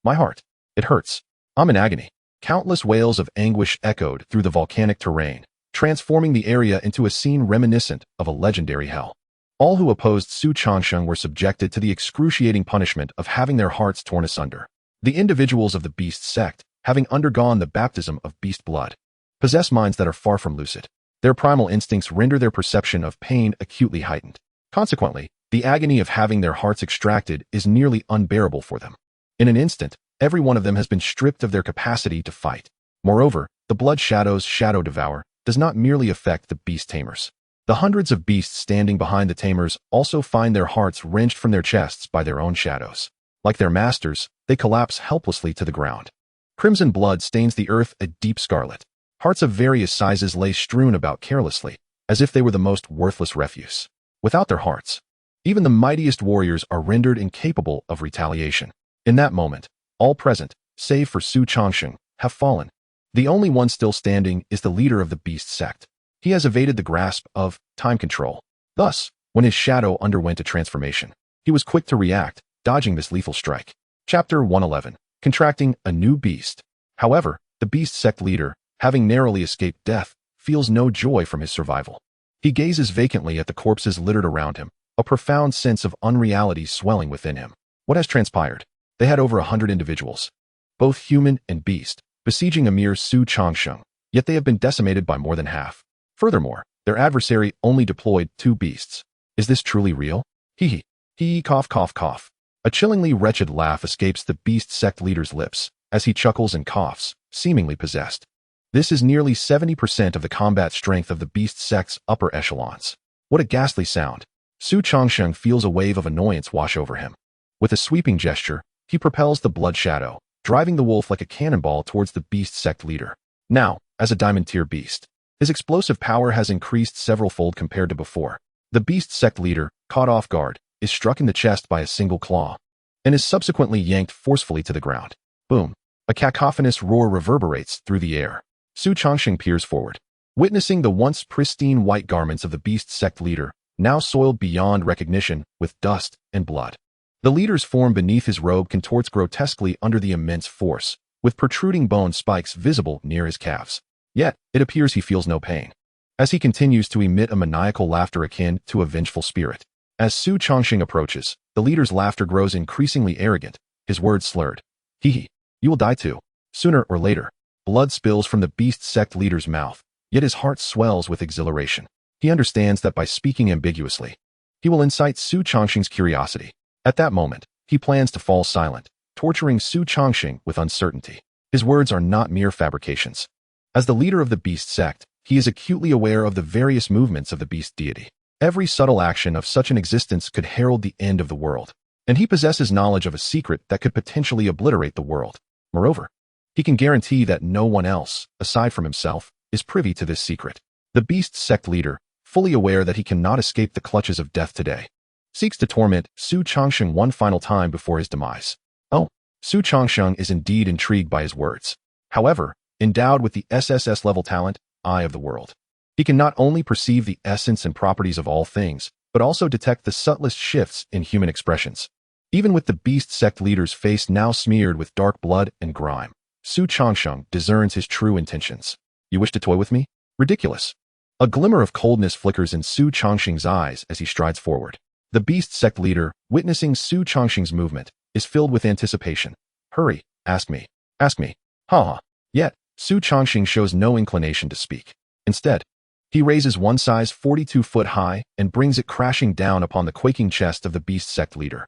S1: My heart. It hurts. I'm in agony. Countless wails of anguish echoed through the volcanic terrain, transforming the area into a scene reminiscent of a legendary hell. All who opposed Xu Changsheng were subjected to the excruciating punishment of having their hearts torn asunder. The individuals of the Beast sect, having undergone the baptism of beast blood, possess minds that are far from lucid. Their primal instincts render their perception of pain acutely heightened. Consequently, the agony of having their hearts extracted is nearly unbearable for them. In an instant, every one of them has been stripped of their capacity to fight. Moreover, the blood shadow's shadow devour does not merely affect the beast tamers. The hundreds of beasts standing behind the tamers also find their hearts wrenched from their chests by their own shadows. Like their masters, they collapse helplessly to the ground. Crimson blood stains the earth a deep scarlet. Hearts of various sizes lay strewn about carelessly, as if they were the most worthless refuse. Without their hearts, even the mightiest warriors are rendered incapable of retaliation. In that moment, all present, save for Xu Changsheng, have fallen. The only one still standing is the leader of the Beast sect. He has evaded the grasp of time control. Thus, when his shadow underwent a transformation, he was quick to react, dodging this lethal strike. Chapter 111. Contracting a new beast. However, the Beast sect leader, having narrowly escaped death, feels no joy from his survival. He gazes vacantly at the corpses littered around him, a profound sense of unreality swelling within him. What has transpired? They had over 100 individuals, both human and beast, besieging a mere Xu Changsheng, yet they have been decimated by more than half. Furthermore, their adversary only deployed 2 beasts. Is this truly real? Hee hee, cough, cough, cough. A chillingly wretched laugh escapes the Beast sect leader's lips as he chuckles and coughs, seemingly possessed. This is nearly 70% of the combat strength of the Beast sect's upper echelons. What a ghastly sound. Xu Changsheng feels a wave of annoyance wash over him. With a sweeping gesture, he propels the blood shadow, driving the wolf like a cannonball towards the Beast sect leader. Now, as a diamond tier beast, his explosive power has increased several-fold compared to before. The Beast sect leader, caught off guard, is struck in the chest by a single claw, and is subsequently yanked forcefully to the ground. Boom. A cacophonous roar reverberates through the air. Xu Changsheng peers forward, witnessing the once pristine white garments of the Beast sect leader, now soiled beyond recognition with dust and blood. The leader's form beneath his robe contorts grotesquely under the immense force, with protruding bone spikes visible near his calves. Yet, it appears he feels no pain, as he continues to emit a maniacal laughter akin to a vengeful spirit. As Xu Changsheng approaches, the leader's laughter grows increasingly arrogant, his words slurred. Hee, you will die too. Sooner or later. Blood spills from the Beast sect leader's mouth, yet his heart swells with exhilaration. He understands that by speaking ambiguously, he will incite Xu Changsheng's curiosity. At that moment, he plans to fall silent, torturing Xu Changsheng with uncertainty. His words are not mere fabrications. As the leader of the Beast sect, he is acutely aware of the various movements of the Beast deity. Every subtle action of such an existence could herald the end of the world, and he possesses knowledge of a secret that could potentially obliterate the world. Moreover, he can guarantee that no one else, aside from himself, is privy to this secret. The Beast sect leader, fully aware that he cannot escape the clutches of death today, seeks to torment Xu Changsheng one final time before his demise. Oh, Xu Changsheng is indeed intrigued by his words. However, endowed with the SSS level talent, Eye of the World, he can not only perceive the essence and properties of all things, but also detect the subtlest shifts in human expressions. Even with the Beast sect leader's face now smeared with dark blood and grime, Xu Changsheng discerns his true intentions. You wish to toy with me? Ridiculous. A glimmer of coldness flickers in Xu Changsheng's eyes as he strides forward. The Beast sect leader, witnessing Xu Changsheng's movement, is filled with anticipation. Hurry, ask me. Ask me. Ha. Yet, Xu Changsheng shows no inclination to speak. Instead, he raises one size 42 foot high and brings it crashing down upon the quaking chest of the Beast sect leader.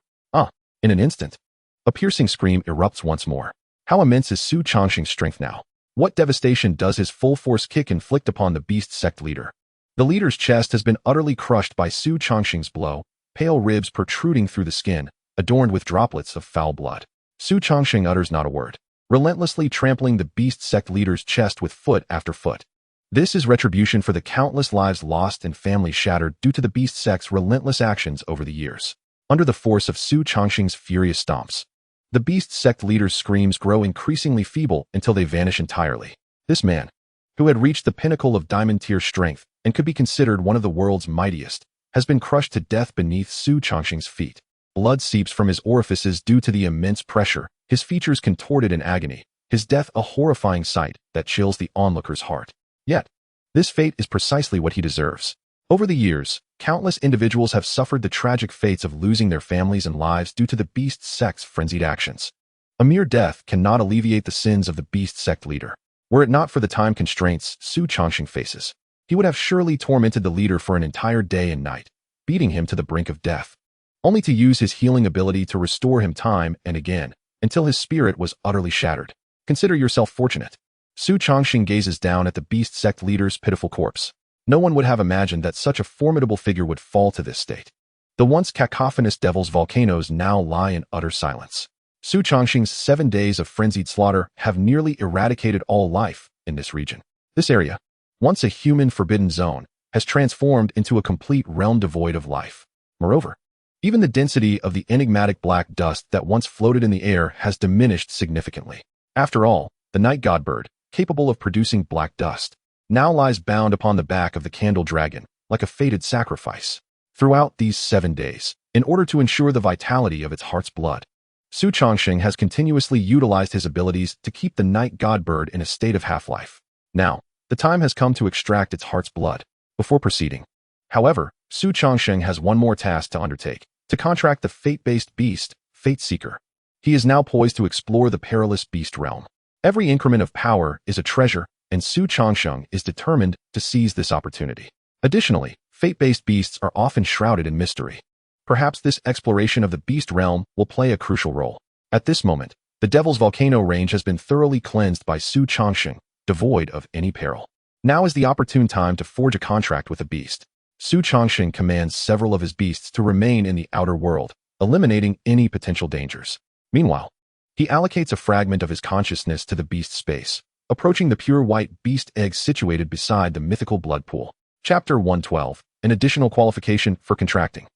S1: In an instant, a piercing scream erupts once more. How immense is Xu Changsheng's strength now? What devastation does his full-force kick inflict upon the Beast sect leader? The leader's chest has been utterly crushed by Xu Changsheng's blow, pale ribs protruding through the skin, adorned with droplets of foul blood. Xu Changsheng utters not a word, relentlessly trampling the beast sect leader's chest with foot after foot. This is retribution for the countless lives lost and families shattered due to the beast sect's relentless actions over the years. Under the force of Xu Changsheng's furious stomps, the beast sect leader's screams grow increasingly feeble until they vanish entirely. This man, who had reached the pinnacle of diamond-tier strength and could be considered one of the world's mightiest, has been crushed to death beneath Xu Changsheng's feet. Blood seeps from his orifices due to the immense pressure, his features contorted in agony, his death a horrifying sight that chills the onlooker's heart. Yet, this fate is precisely what he deserves. Over the years, countless individuals have suffered the tragic fates of losing their families and lives due to the beast sect's frenzied actions. A mere death cannot alleviate the sins of the beast sect leader. Were it not for the time constraints Xu Changsheng faces, he would have surely tormented the leader for an entire day and night, beating him to the brink of death, only to use his healing ability to restore him time and again, until his spirit was utterly shattered. Consider yourself fortunate. Xu Changsheng gazes down at the beast sect leader's pitiful corpse. No one would have imagined that such a formidable figure would fall to this state. The once cacophonous devil's volcanoes now lie in utter silence. Xu Changsheng's 7 days of frenzied slaughter have nearly eradicated all life in this region. This area, once a human forbidden zone, has transformed into a complete realm devoid of life. Moreover, even the density of the enigmatic black dust that once floated in the air has diminished significantly. After all, the night god bird, capable of producing black dust, now lies bound upon the back of the candle dragon, like a fated sacrifice. Throughout these 7 days, in order to ensure the vitality of its heart's blood, Xu Changsheng has continuously utilized his abilities to keep the night god bird in a state of half-life. Now, the time has come to extract its heart's blood. Before proceeding, however, Xu Changsheng has one more task to undertake, to contract the fate-based beast, Fate Seeker. He is now poised to explore the perilous beast realm. Every increment of power is a treasure, and Xu Changsheng is determined to seize this opportunity. Additionally, fate-based beasts are often shrouded in mystery. Perhaps this exploration of the beast realm will play a crucial role. At this moment, the Devil's Volcano range has been thoroughly cleansed by Xu Changsheng, devoid of any peril. Now is the opportune time to forge a contract with a beast. Xu Changsheng commands several of his beasts to remain in the outer world, eliminating any potential dangers. Meanwhile, he allocates a fragment of his consciousness to the beast space, approaching the pure white beast egg situated beside the mythical blood pool. Chapter 112, an additional qualification for contracting.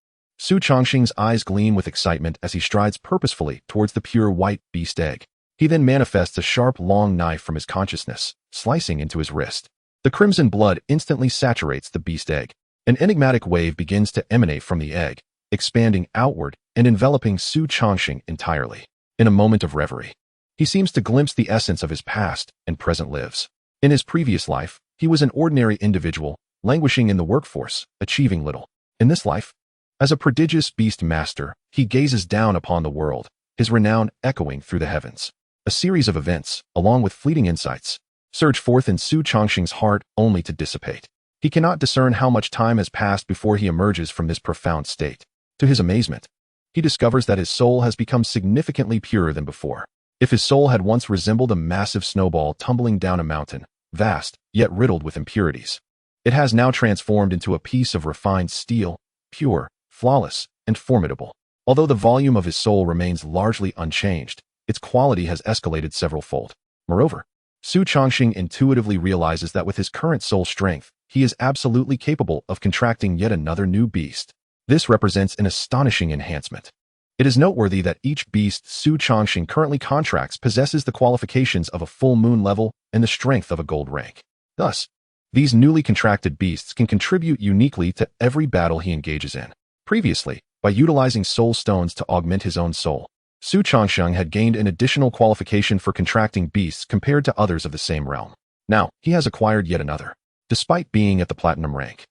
S1: Xu Changsheng's eyes gleam with excitement as he strides purposefully towards the pure white beast egg. He then manifests a sharp, long knife from his consciousness, slicing into his wrist. The crimson blood instantly saturates the beast egg. An enigmatic wave begins to emanate from the egg, expanding outward and enveloping Xu Changsheng entirely. In a moment of reverie, he seems to glimpse the essence of his past and present lives. In his previous life, he was an ordinary individual, languishing in the workforce, achieving little. In this life, as a prodigious beast master, he gazes down upon the world, his renown echoing through the heavens. A series of events, along with fleeting insights, surge forth in Xu Changsheng's heart only to dissipate. He cannot discern how much time has passed before he emerges from this profound state. To his amazement, he discovers that his soul has become significantly purer than before. If his soul had once resembled a massive snowball tumbling down a mountain, vast, yet riddled with impurities, it has now transformed into a piece of refined steel, pure, flawless, and formidable. Although the volume of his soul remains largely unchanged, its quality has escalated several-fold. Moreover, Xu Changsheng intuitively realizes that with his current soul strength, he is absolutely capable of contracting yet another new beast. This represents an astonishing enhancement. It is noteworthy that each beast Xu Changsheng currently contracts possesses the qualifications of a full moon level and the strength of a gold rank. Thus, these newly contracted beasts can contribute uniquely to every battle he engages in. Previously, by utilizing soul stones to augment his own soul, Xu Changsheng had gained an additional qualification for contracting beasts compared to others of the same realm. Now, he has acquired yet another. Despite being at the platinum rank,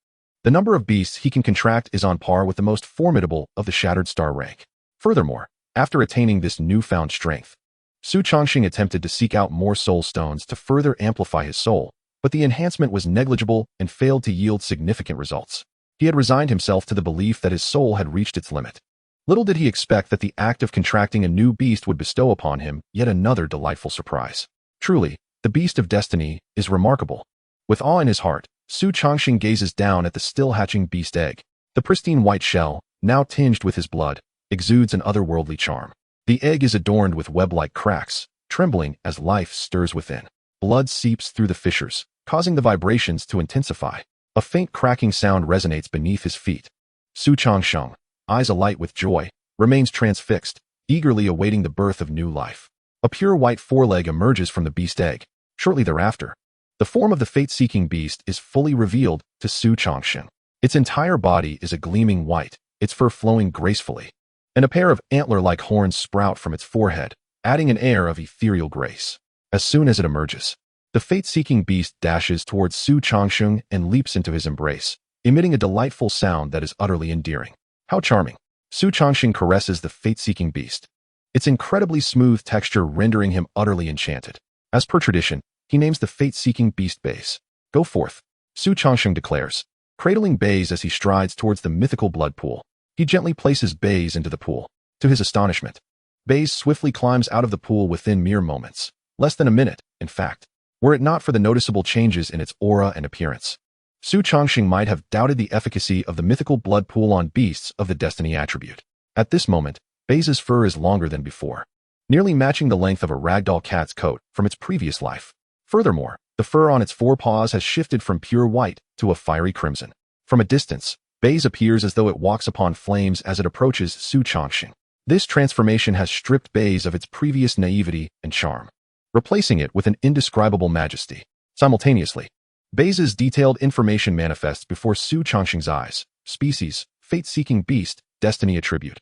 S1: the number of beasts he can contract is on par with the most formidable of the Shattered Star rank. Furthermore, after attaining this newfound strength, Xu Changsheng attempted to seek out more soul stones to further amplify his soul, but the enhancement was negligible and failed to yield significant results. He had resigned himself to the belief that his soul had reached its limit. Little did he expect that the act of contracting a new beast would bestow upon him yet another delightful surprise. Truly, the beast of destiny is remarkable. With awe in his heart, Xu Changsheng gazes down at the still hatching beast egg. The pristine white shell, now tinged with his blood, exudes an otherworldly charm. The egg is adorned with web-like cracks, trembling as life stirs within. Blood seeps through the fissures, causing the vibrations to intensify. A faint cracking sound resonates beneath his feet. Xu Changsheng, eyes alight with joy, remains transfixed, eagerly awaiting the birth of new life. A pure white foreleg emerges from the beast egg. Shortly thereafter, the form of the fate-seeking beast is fully revealed to Xu Changsheng. Its entire body is a gleaming white, its fur flowing gracefully, and a pair of antler-like horns sprout from its forehead, adding an air of ethereal grace. As soon as it emerges, the fate-seeking beast dashes towards Xu Changsheng and leaps into his embrace, emitting a delightful sound that is utterly endearing. How charming! Xu Changsheng caresses the fate-seeking beast, its incredibly smooth texture rendering him utterly enchanted. As per tradition, he names the fate-seeking beast Baze. Go forth, Xu Changsheng declares, cradling Baze as he strides towards the mythical blood pool. He gently places Baze into the pool. To his astonishment, Baze swiftly climbs out of the pool within mere moments. Less than a minute, in fact, were it not for the noticeable changes in its aura and appearance. Xu Changsheng might have doubted the efficacy of the mythical blood pool on beasts of the destiny attribute. At this moment, Baze's fur is longer than before, nearly matching the length of a ragdoll cat's coat from its previous life. Furthermore, the fur on its forepaws has shifted from pure white to a fiery crimson. From a distance, Baze appears as though it walks upon flames as it approaches Xu Changsheng. This transformation has stripped Baze of its previous naivety and charm, replacing it with an indescribable majesty. Simultaneously, Baze's detailed information manifests before Xu Changsheng's eyes. Species, fate-seeking beast, destiny attribute.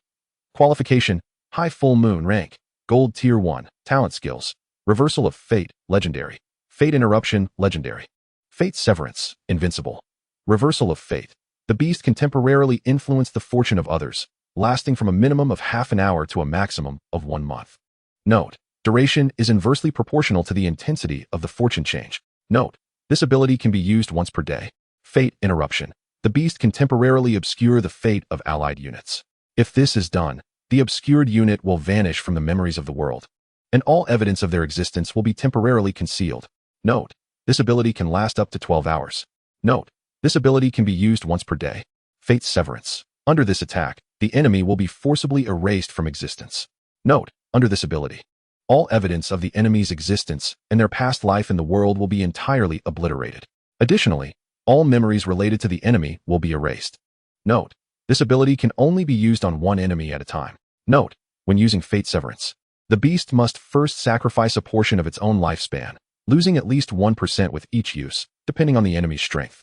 S1: Qualification, high full moon rank, gold tier 1, talent skills, reversal of fate, legendary. Fate interruption, legendary. Fate severance, invincible. Reversal of fate. The beast can temporarily influence the fortune of others, lasting from a minimum of half an hour to a maximum of 1 month. Note, duration is inversely proportional to the intensity of the fortune change. Note, this ability can be used once per day. Fate interruption. The beast can temporarily obscure the fate of allied units. If this is done, the obscured unit will vanish from the memories of the world, and all evidence of their existence will be temporarily concealed. Note, this ability can last up to 12 hours. Note, this ability can be used once per day. Fate severance. Under this attack, the enemy will be forcibly erased from existence. Note, under this ability, all evidence of the enemy's existence and their past life in the world will be entirely obliterated. Additionally, all memories related to the enemy will be erased. Note, this ability can only be used on one enemy at a time. Note, when using Fate Severance, the beast must first sacrifice a portion of its own lifespan, losing at least 1% with each use, depending on the enemy's strength.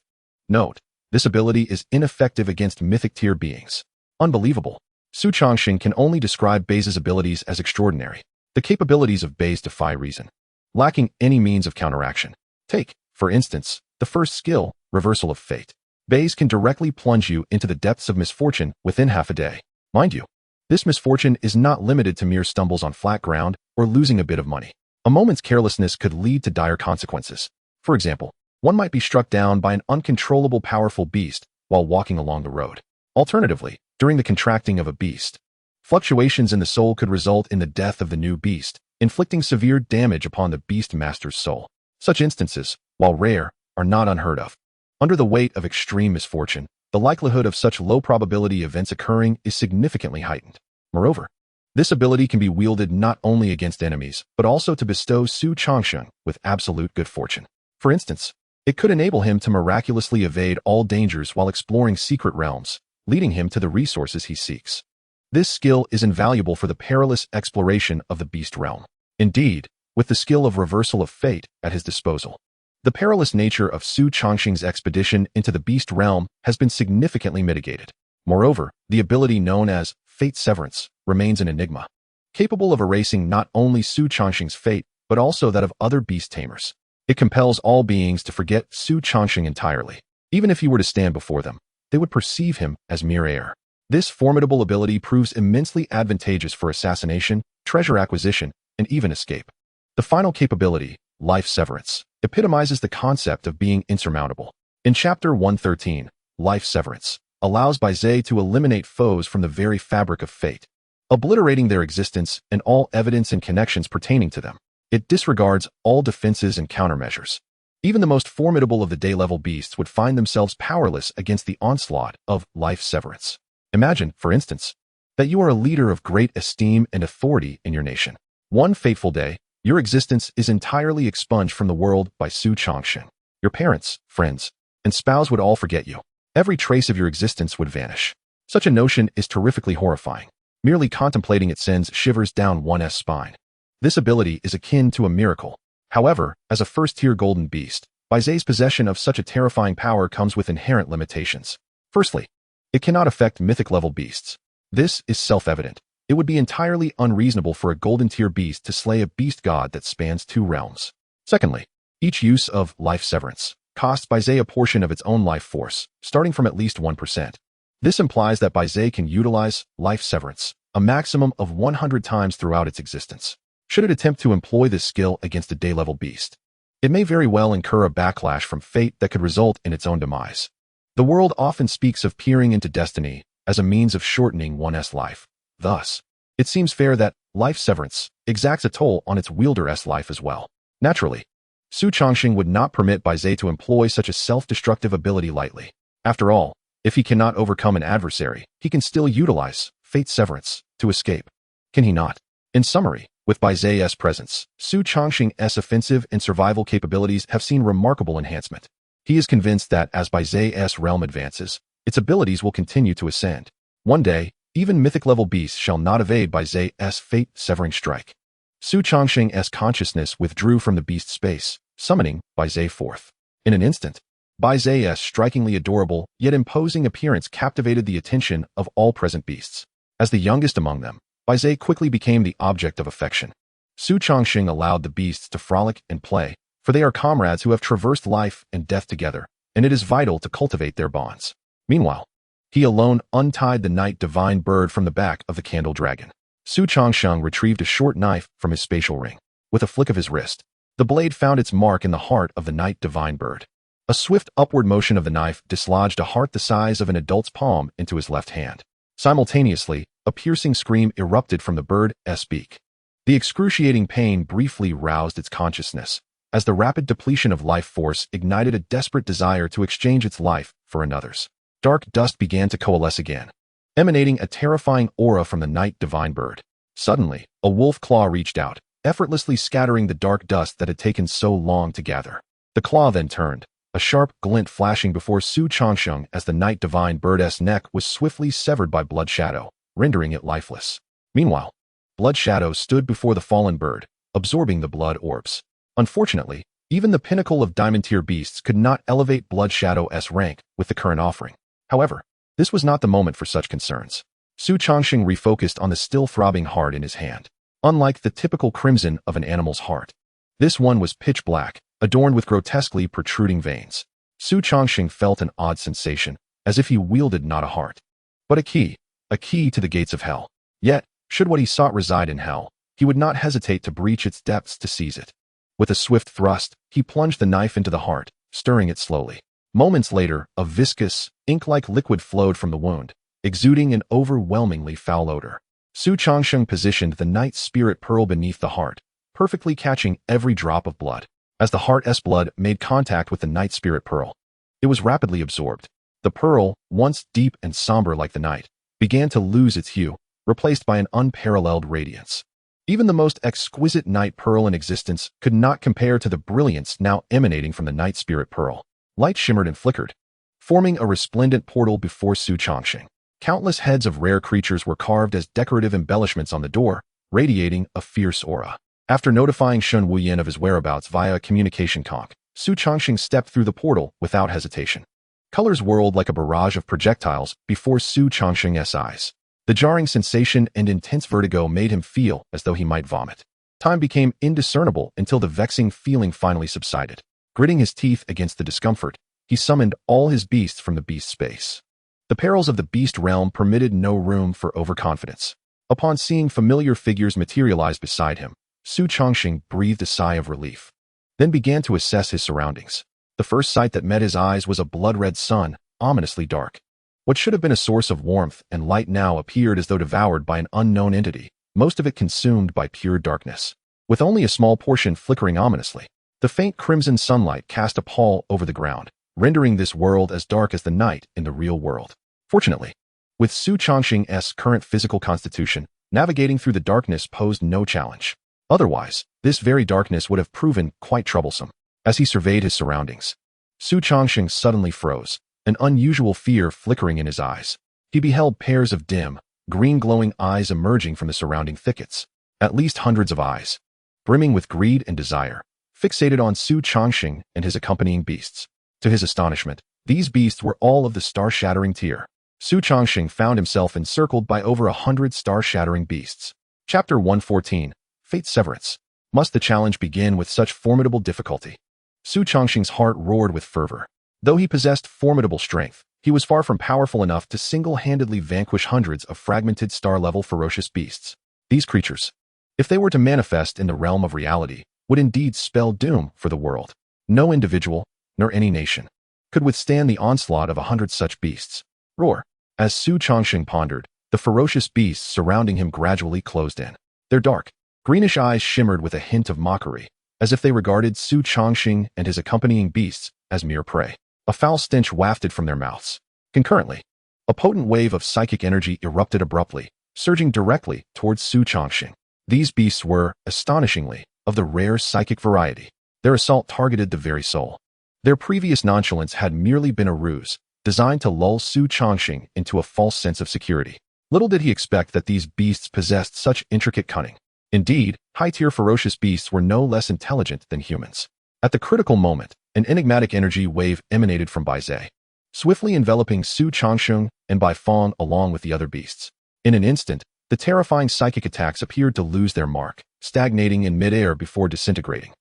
S1: Note, this ability is ineffective against mythic tier beings. Unbelievable. Xu Changsheng can only describe Baze's abilities as extraordinary. The capabilities of Baze defy reason, lacking any means of counteraction. Take, for instance, the first skill, Reversal of Fate. Baze can directly plunge you into the depths of misfortune within half a day. Mind you, this misfortune is not limited to mere stumbles on flat ground or losing a bit of money. A moment's carelessness could lead to dire consequences. For example, one might be struck down by an uncontrollable powerful beast while walking along the road. Alternatively, during the contracting of a beast, fluctuations in the soul could result in the death of the new beast, inflicting severe damage upon the beast master's soul. Such instances, while rare, are not unheard of. Under the weight of extreme misfortune, the likelihood of such low probability events occurring is significantly heightened. Moreover, this ability can be wielded not only against enemies, but also to bestow Xu Changsheng with absolute good fortune. For instance, it could enable him to miraculously evade all dangers while exploring secret realms, leading him to the resources he seeks. This skill is invaluable for the perilous exploration of the beast realm. Indeed, with the skill of Reversal of Fate at his disposal, the perilous nature of Xu Changsheng's expedition into the beast realm has been significantly mitigated. Moreover, the ability known as Fate Severance remains an enigma, capable of erasing not only Xu Changsheng's fate, but also that of other beast tamers. It compels all beings to forget Xu Changsheng entirely. Even if he were to stand before them, they would perceive him as mere air. This formidable ability proves immensely advantageous for assassination, treasure acquisition, and even escape. The final capability, Life Severance, epitomizes the concept of being insurmountable. In Chapter 113, Life Severance allows Baze to eliminate foes from the very fabric of fate, obliterating their existence and all evidence and connections pertaining to them. It disregards all defenses and countermeasures. Even the most formidable of the day-level beasts would find themselves powerless against the onslaught of Life Severance. Imagine, for instance, that you are a leader of great esteem and authority in your nation. One fateful day, your existence is entirely expunged from the world by Xu Changsheng. Your parents, friends, and spouse would all forget you. Every trace of your existence would vanish. Such a notion is terrifically horrifying. Merely contemplating it sends shivers down one's spine. This ability is akin to a miracle. However, as a first-tier golden beast, Baize's possession of such a terrifying power comes with inherent limitations. Firstly, it cannot affect mythic-level beasts. This is self-evident. It would be entirely unreasonable for a golden-tier beast to slay a beast god that spans 2 realms. Secondly, each use of life severance costs Baize a portion of its own life force, starting from at least 1%. This implies that Baize can utilize life severance a maximum of 100 times throughout its existence. Should it attempt to employ this skill against a day-level beast, it may very well incur a backlash from fate that could result in its own demise. The world often speaks of peering into destiny as a means of shortening one's life. Thus, it seems fair that life severance exacts a toll on its wielder's life as well. Naturally, Xu Changsheng would not permit Baize to employ such a self-destructive ability lightly. After all, if he cannot overcome an adversary, he can still utilize fate severance to escape. Can he not? In summary, with Baize's presence, Xu Changsheng's offensive and survival capabilities have seen remarkable enhancement. He is convinced that as Baize's realm advances, its abilities will continue to ascend. One day, even mythic-level beasts shall not evade Baize's fate-severing strike. Xu Changsheng's consciousness withdrew from the beast space, summoning Baize forth. In an instant, Baize's strikingly adorable yet imposing appearance captivated the attention of all present beasts. As the youngest among them, Baize quickly became the object of affection. Xu Changsheng allowed the beasts to frolic and play, for they are comrades who have traversed life and death together, and it is vital to cultivate their bonds. Meanwhile, he alone untied the night divine bird from the back of the candle dragon. Xu Changsheng retrieved a short knife from his spatial ring. With a flick of his wrist, the blade found its mark in the heart of the night divine bird. A swift upward motion of the knife dislodged a heart the size of an adult's palm into his left hand. Simultaneously, a piercing scream erupted from the bird's beak. The excruciating pain briefly roused its consciousness, as the rapid depletion of life force ignited a desperate desire to exchange its life for another's. Dark dust began to coalesce again, emanating a terrifying aura from the night divine bird. Suddenly, a wolf claw reached out, effortlessly scattering the dark dust that had taken so long to gather. The claw then turned, a sharp glint flashing before Xu Changsheng as the night divine bird's neck was swiftly severed by Blood Shadow, rendering it lifeless. Meanwhile, Blood Shadow stood before the fallen bird, absorbing the blood orbs. Unfortunately, even the pinnacle of diamond-tier beasts could not elevate Blood Shadow's rank with the current offering. However, this was not the moment for such concerns. Xu Changsheng refocused on the still throbbing heart in his hand. Unlike the typical crimson of an animal's heart, this one was pitch black, adorned with grotesquely protruding veins. Xu Changsheng felt an odd sensation, as if he wielded not a heart, but a key to the gates of hell. Yet, should what he sought reside in hell, he would not hesitate to breach its depths to seize it. With a swift thrust, he plunged the knife into the heart, stirring it slowly. Moments later, a viscous, ink-like liquid flowed from the wound, exuding an overwhelmingly foul odor. Xu Changsheng positioned the night spirit pearl beneath the heart, perfectly catching every drop of blood. As the heart's blood made contact with the night spirit pearl, it was rapidly absorbed. The pearl, once deep and somber like the night, began to lose its hue, replaced by an unparalleled radiance. Even the most exquisite night pearl in existence could not compare to the brilliance now emanating from the night spirit pearl. Light shimmered and flickered, forming a resplendent portal before Xu Changsheng. Countless heads of rare creatures were carved as decorative embellishments on the door, radiating a fierce aura. After notifying Shun Wuyan of his whereabouts via a communication conch, Xu Changsheng stepped through the portal without hesitation. Colors whirled like a barrage of projectiles before Xu Changsheng's eyes. The jarring sensation and intense vertigo made him feel as though he might vomit. Time became indiscernible until the vexing feeling finally subsided. Gritting his teeth against the discomfort, he summoned all his beasts from the beast space. The perils of the beast realm permitted no room for overconfidence. Upon seeing familiar figures materialize beside him, Xu Changsheng breathed a sigh of relief, then began to assess his surroundings. The first sight that met his eyes was a blood-red sun, ominously dark. What should have been a source of warmth and light now appeared as though devoured by an unknown entity, most of it consumed by pure darkness. With only a small portion flickering ominously, the faint crimson sunlight cast a pall over the ground, rendering this world as dark as the night in the real world. Fortunately, With Xu Changsheng's current physical constitution, navigating through the darkness posed no challenge. Otherwise, this very darkness would have proven quite troublesome. As he surveyed his surroundings, Xu Changsheng suddenly froze, an unusual fear flickering in his eyes. He beheld pairs of dim, green glowing eyes emerging from the surrounding thickets. At least hundreds of eyes, brimming with greed and desire, fixated on Xu Changsheng and his accompanying beasts. To his astonishment, these beasts were all of the star-shattering tier. Xu Changsheng found himself encircled by over 100 star-shattering beasts. Chapter 114, Fate Severance. Must the challenge begin with such formidable difficulty? Xu Changsheng's heart roared with fervor. Though he possessed formidable strength, he was far from powerful enough to single-handedly vanquish hundreds of fragmented star-level ferocious beasts. These creatures, if they were to manifest in the realm of reality, would indeed spell doom for the world. No individual, nor any nation, could withstand the onslaught of 100 such beasts. Roar! As Xu Changsheng pondered, the ferocious beasts surrounding him gradually closed in. Their dark, greenish eyes shimmered with a hint of mockery, as if they regarded Xu Changsheng and his accompanying beasts as mere prey. A foul stench wafted from their mouths. Concurrently, a potent wave of psychic energy erupted abruptly, surging directly towards Xu Changsheng. These beasts were, astonishingly, of the rare psychic variety. Their assault targeted the very soul. Their previous nonchalance had merely been a ruse, designed to lull Xu Changsheng into a false sense of security. Little did he expect that these beasts possessed such intricate cunning. Indeed, high-tier ferocious beasts were no less intelligent than humans. At the critical moment, an enigmatic energy wave emanated from Baizhe, swiftly enveloping Xu Changsheng and Bai Fang along with the other beasts. In an instant, the terrifying psychic attacks appeared to lose their mark, stagnating in midair before disintegrating.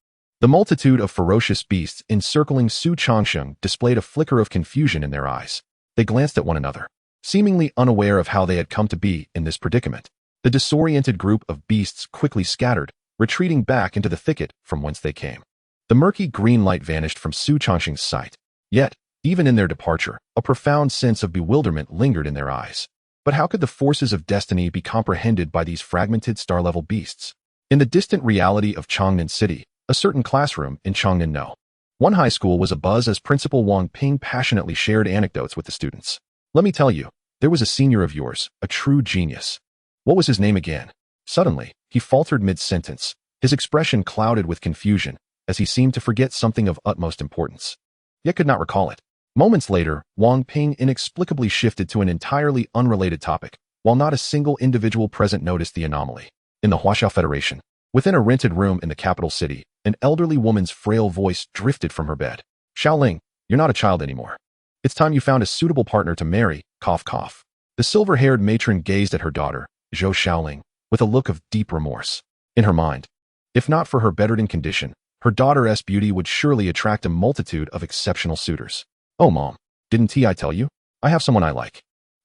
S1: The multitude of ferocious beasts encircling Xu Changsheng displayed a flicker of confusion in their eyes. They glanced at one another, seemingly unaware of how they had come to be in this predicament. The disoriented group of beasts quickly scattered, retreating back into the thicket from whence they came. The murky green light vanished from Xu Changsheng's sight. Yet, even in their departure, a profound sense of bewilderment lingered in their eyes. But how could the forces of destiny be comprehended by these fragmented star-level beasts? In the distant reality of Changnan City, a certain classroom in Changnan one high school was abuzz as Principal Wang Ping passionately shared anecdotes with the students. Let me tell you, there was a senior of yours, a true genius. What was his name again? Suddenly, he faltered mid-sentence, his expression clouded with confusion, as he seemed to forget something of utmost importance, yet could not recall it. Moments later, Wang Ping inexplicably shifted to an entirely unrelated topic, while not a single individual present noticed the anomaly. In the Huaxiao Federation, within a rented room in the capital city, an elderly woman's frail voice drifted from her bed. Xiaoling, you're not a child anymore. It's time you found a suitable partner to marry, cough cough. The silver-haired matron gazed at her daughter, Zhou Xiaoling, with a look of deep remorse. In her mind, if not for her bettered-in condition, her daughter's beauty would surely attract a multitude of exceptional suitors. Oh, Mom, didn't I tell you? I have someone I like.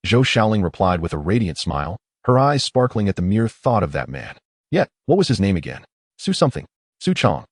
S1: Zhou Xiaoling replied with a radiant smile, her eyes sparkling at the mere thought of that man. Yet, what was his name again? Xu something. Xu Chang.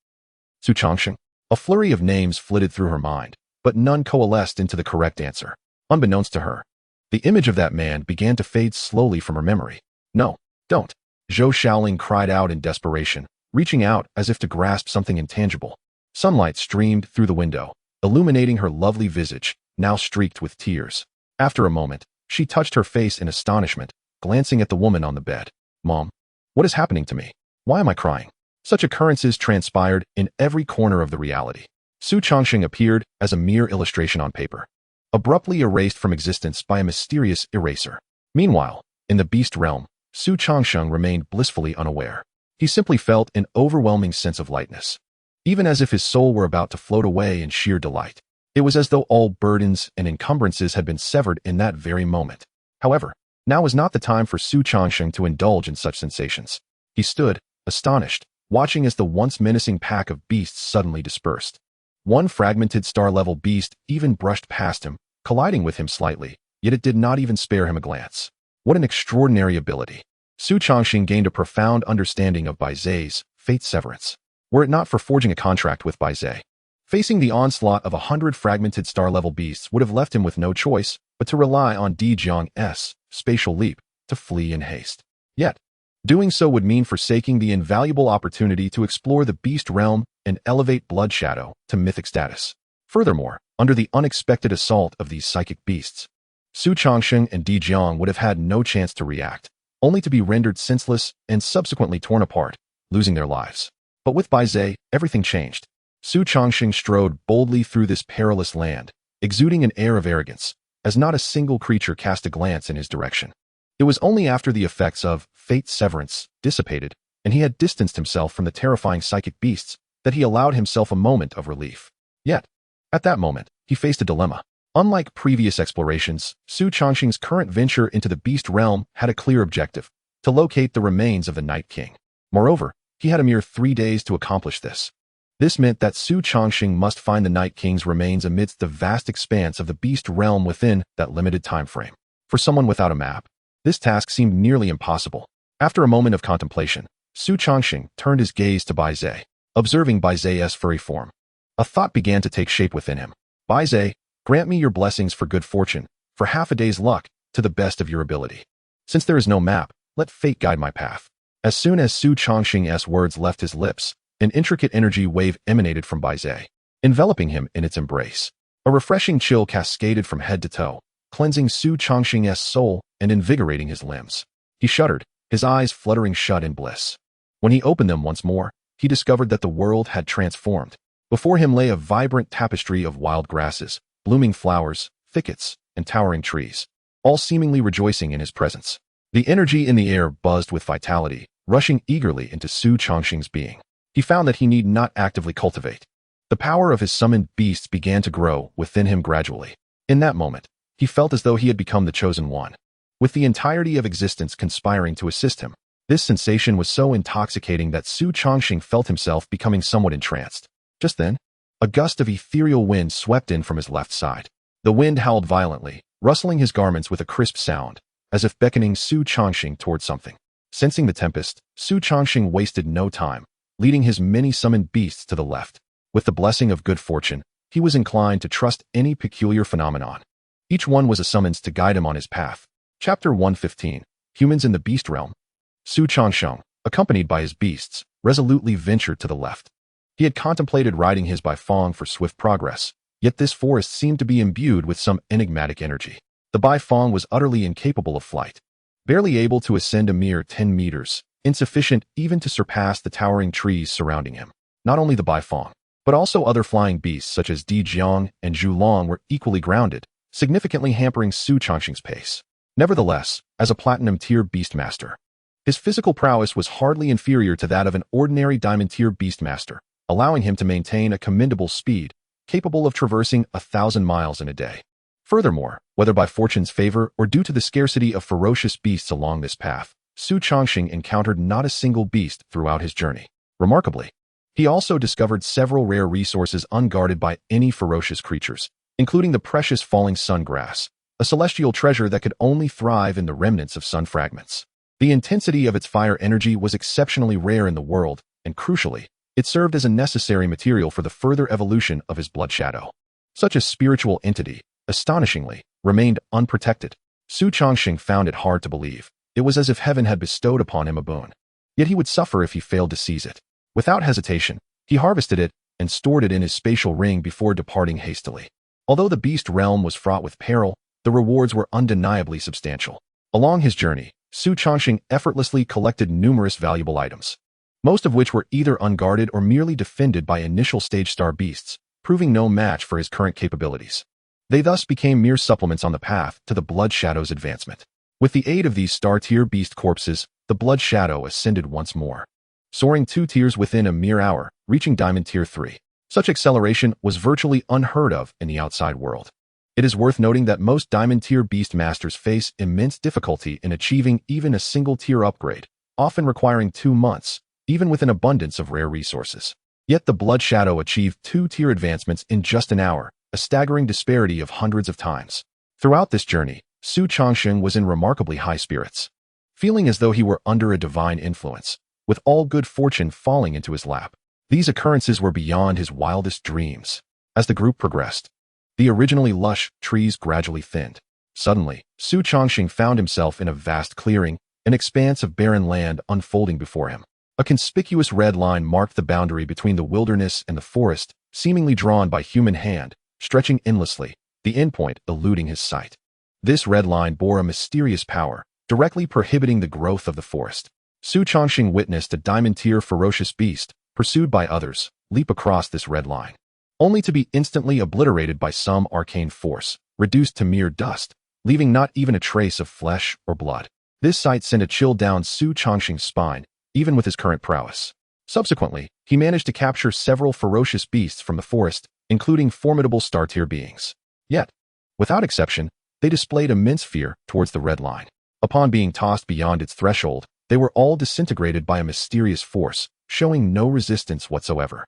S1: Xu Changsheng. A flurry of names flitted through her mind, but none coalesced into the correct answer. Unbeknownst to her, the image of that man began to fade slowly from her memory. No, don't. Zhou Xiaoling cried out in desperation, reaching out as if to grasp something intangible. Sunlight streamed through the window, illuminating her lovely visage, now streaked with tears. After a moment, she touched her face in astonishment, glancing at the woman on the bed. Mom, what is happening to me? Why am I crying? Such occurrences transpired in every corner of the reality. Xu Changsheng appeared as a mere illustration on paper, abruptly erased from existence by a mysterious eraser. Meanwhile, in the beast realm, Xu Changsheng remained blissfully unaware. He simply felt an overwhelming sense of lightness, even as if his soul were about to float away in sheer delight. It was as though all burdens and encumbrances had been severed in that very moment. However, now was not the time for Xu Changsheng to indulge in such sensations. He stood, astonished, watching as the once menacing pack of beasts suddenly dispersed. One fragmented star-level beast even brushed past him, colliding with him slightly, yet it did not even spare him a glance. What an extraordinary ability! Xu Changsheng gained a profound understanding of Baizhe's fate severance. Were it not for forging a contract with Baizhe, facing the onslaught of 100 fragmented star-level beasts would have left him with no choice but to rely on Di Jiang's spatial leap to flee in haste. Yet, doing so would mean forsaking the invaluable opportunity to explore the beast realm and elevate Blood Shadow to mythic status. Furthermore, under the unexpected assault of these psychic beasts, Xu Changsheng and Di Jiang would have had no chance to react, only to be rendered senseless and subsequently torn apart, losing their lives. But with Bai Zhe, everything changed. Xu Changsheng strode boldly through this perilous land, exuding an air of arrogance, as not a single creature cast a glance in his direction. It was only after the effects of fate severance dissipated, and he had distanced himself from the terrifying psychic beasts, that he allowed himself a moment of relief. Yet, at that moment, he faced a dilemma. Unlike previous explorations, Xu Changsheng's current venture into the beast realm had a clear objective: to locate the remains of the Night King. Moreover, he had a mere 3 days to accomplish this. This meant that Xu Changsheng must find the Night King's remains amidst the vast expanse of the beast realm within that limited time frame. For someone without a map, this task seemed nearly impossible. After a moment of contemplation, Xu Changsheng turned his gaze to Bai Zhe, observing Bai Zhe's furry form. A thought began to take shape within him. Bai Zhe, grant me your blessings for good fortune, for half a day's luck, to the best of your ability. Since there is no map, let fate guide my path. As soon as Xu Changsheng's words left his lips, an intricate energy wave emanated from Bai Zhe, enveloping him in its embrace. A refreshing chill cascaded from head to toe, cleansing Xu Changsheng's soul and invigorating his limbs. He shuddered, his eyes fluttering shut in bliss. When he opened them once more, he discovered that the world had transformed. Before him lay a vibrant tapestry of wild grasses, blooming flowers, thickets, and towering trees, all seemingly rejoicing in his presence. The energy in the air buzzed with vitality, rushing eagerly into Xu Changsheng's being. He found that he need not actively cultivate. The power of his summoned beasts began to grow within him gradually. In that moment, he felt as though he had become the chosen one, with the entirety of existence conspiring to assist him. This sensation was so intoxicating that Xu Changsheng felt himself becoming somewhat entranced. Just then, a gust of ethereal wind swept in from his left side. The wind howled violently, rustling his garments with a crisp sound, as if beckoning Xu Changsheng toward something. Sensing the tempest, Xu Changsheng wasted no time, leading his many summoned beasts to the left. With the blessing of good fortune, he was inclined to trust any peculiar phenomenon. Each one was a summons to guide him on his path. Chapter 115. Humans in the Beast Realm. Xu Changsheng, accompanied by his beasts, resolutely ventured to the left. He had contemplated riding his Baifeng for swift progress, yet this forest seemed to be imbued with some enigmatic energy. The Baifeng was utterly incapable of flight, barely able to ascend a mere 10 meters, insufficient even to surpass the towering trees surrounding him. Not only the Baifeng, but also other flying beasts such as Di Jiang and Zhu Long were equally grounded, significantly hampering Xu Changsheng's pace. Nevertheless, as a platinum-tier beastmaster, his physical prowess was hardly inferior to that of an ordinary diamond-tier beastmaster, allowing him to maintain a commendable speed, capable of traversing 1,000 miles in a day. Furthermore, whether by fortune's favor or due to the scarcity of ferocious beasts along this path, Xu Changsheng encountered not a single beast throughout his journey. Remarkably, he also discovered several rare resources unguarded by any ferocious creatures, including the precious falling sun grass, a celestial treasure that could only thrive in the remnants of sun fragments. The intensity of its fire energy was exceptionally rare in the world, and crucially, it served as a necessary material for the further evolution of his blood shadow. Such a spiritual entity, astonishingly, remained unprotected. Xu Changsheng found it hard to believe. It was as if heaven had bestowed upon him a boon. Yet he would suffer if he failed to seize it. Without hesitation, he harvested it and stored it in his spatial ring before departing hastily. Although the beast realm was fraught with peril, the rewards were undeniably substantial. Along his journey, Xu Changsheng effortlessly collected numerous valuable items, most of which were either unguarded or merely defended by initial stage star beasts, proving no match for his current capabilities. They thus became mere supplements on the path to the Blood Shadow's advancement. With the aid of these star-tier beast corpses, the Blood Shadow ascended once more, soaring 2 tiers within a mere hour, reaching Diamond Tier 3. Such acceleration was virtually unheard of in the outside world. It is worth noting that most Diamond-tier beast masters face immense difficulty in achieving even a single-tier upgrade, often requiring 2 months, even with an abundance of rare resources. Yet the Blood Shadow achieved 2-tier advancements in just an hour, a staggering disparity of hundreds of times. Throughout this journey, Xu Changsheng was in remarkably high spirits, feeling as though he were under a divine influence, with all good fortune falling into his lap. These occurrences were beyond his wildest dreams. As the group progressed, the originally lush trees gradually thinned. Suddenly, Xu Changsheng found himself in a vast clearing, an expanse of barren land unfolding before him. A conspicuous red line marked the boundary between the wilderness and the forest, seemingly drawn by human hand, stretching endlessly, the endpoint eluding his sight. This red line bore a mysterious power, directly prohibiting the growth of the forest. Xu Changsheng witnessed a diamond-tier ferocious beast, pursued by others, leap across this red line, only to be instantly obliterated by some arcane force, reduced to mere dust, leaving not even a trace of flesh or blood. This sight sent a chill down Xu Changsheng's spine, even with his current prowess. Subsequently, he managed to capture several ferocious beasts from the forest, including formidable star-tier beings. Yet, without exception, they displayed immense fear towards the red line. Upon being tossed beyond its threshold, they were all disintegrated by a mysterious force, showing no resistance whatsoever.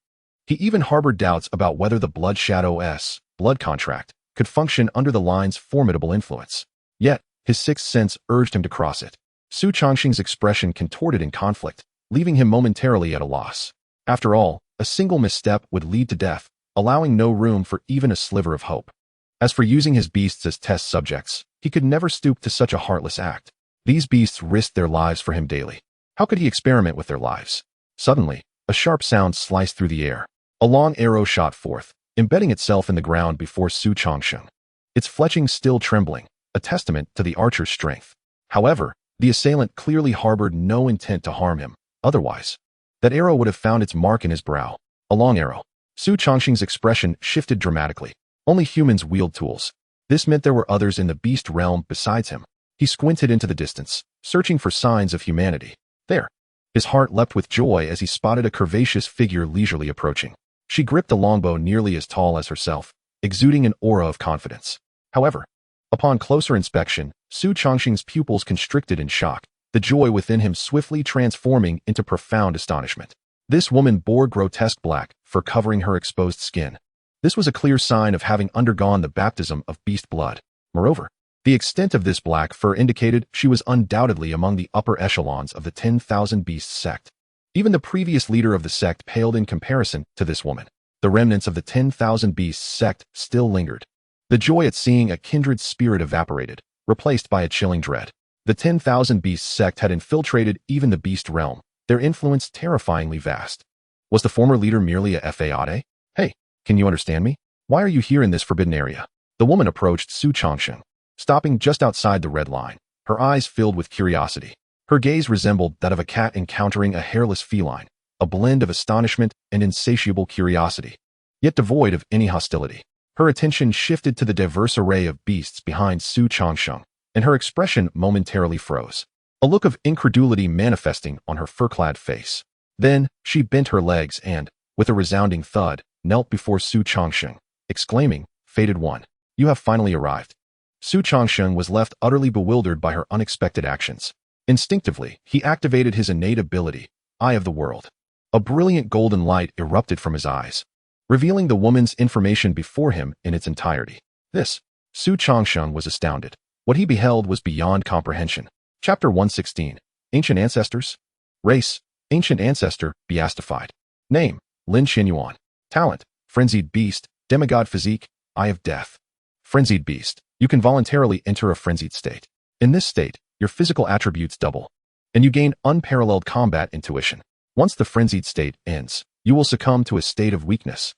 S1: He even harbored doubts about whether the Blood Shadow's blood contract could function under the line's formidable influence. Yet, his sixth sense urged him to cross it. Xu Changsheng's expression contorted in conflict, leaving him momentarily at a loss. After all, a single misstep would lead to death, allowing no room for even a sliver of hope. As for using his beasts as test subjects, he could never stoop to such a heartless act. These beasts risked their lives for him daily. How could he experiment with their lives? Suddenly, a sharp sound sliced through the air. A long arrow shot forth, embedding itself in the ground before Xu Changsheng, its fletching still trembling, a testament to the archer's strength. However, the assailant clearly harbored no intent to harm him. Otherwise, that arrow would have found its mark in his brow. A long arrow. Xu Changsheng's expression shifted dramatically. Only humans wield tools. This meant there were others in the beast realm besides him. He squinted into the distance, searching for signs of humanity. There. His heart leapt with joy as he spotted a curvaceous figure leisurely approaching. She gripped a longbow nearly as tall as herself, exuding an aura of confidence. However, upon closer inspection, Xu Changsheng's pupils constricted in shock, the joy within him swiftly transforming into profound astonishment. This woman bore grotesque black fur covering her exposed skin. This was a clear sign of having undergone the baptism of beast blood. Moreover, the extent of this black fur indicated she was undoubtedly among the upper echelons of the 10,000 Beasts sect. Even the previous leader of the sect paled in comparison to this woman. The remnants of the 10,000 Beasts sect still lingered. The joy at seeing a kindred spirit evaporated, replaced by a chilling dread. The 10,000 Beasts sect had infiltrated even the beast realm, their influence terrifyingly vast. Was the former leader merely a fade? Hey, can you understand me? Why are you here in this forbidden area? The woman approached Xu Changsheng, stopping just outside the red line, her eyes filled with curiosity. Her gaze resembled that of a cat encountering a hairless feline, a blend of astonishment and insatiable curiosity, yet devoid of any hostility. Her attention shifted to the diverse array of beasts behind Xu Changsheng, and her expression momentarily froze, a look of incredulity manifesting on her fur-clad face. Then, she bent her legs and, with a resounding thud, knelt before Xu Changsheng, exclaiming, "Fated one, you have finally arrived." Xu Changsheng was left utterly bewildered by her unexpected actions. Instinctively, he activated his innate ability, Eye of the World. A brilliant golden light erupted from his eyes, revealing the woman's information before him in its entirety. Xu Changsheng was astounded. What he beheld was beyond comprehension. Chapter 116. Ancient Ancestors. Race, Ancient Ancestor, Beastified. Name, Lin Xinyuan. Talent, Frenzied Beast, Demigod Physique, Eye of Death. Frenzied Beast. You can voluntarily enter a frenzied state. In this state, your physical attributes double, and you gain unparalleled combat intuition. Once the frenzied state ends, you will succumb to a state of weakness.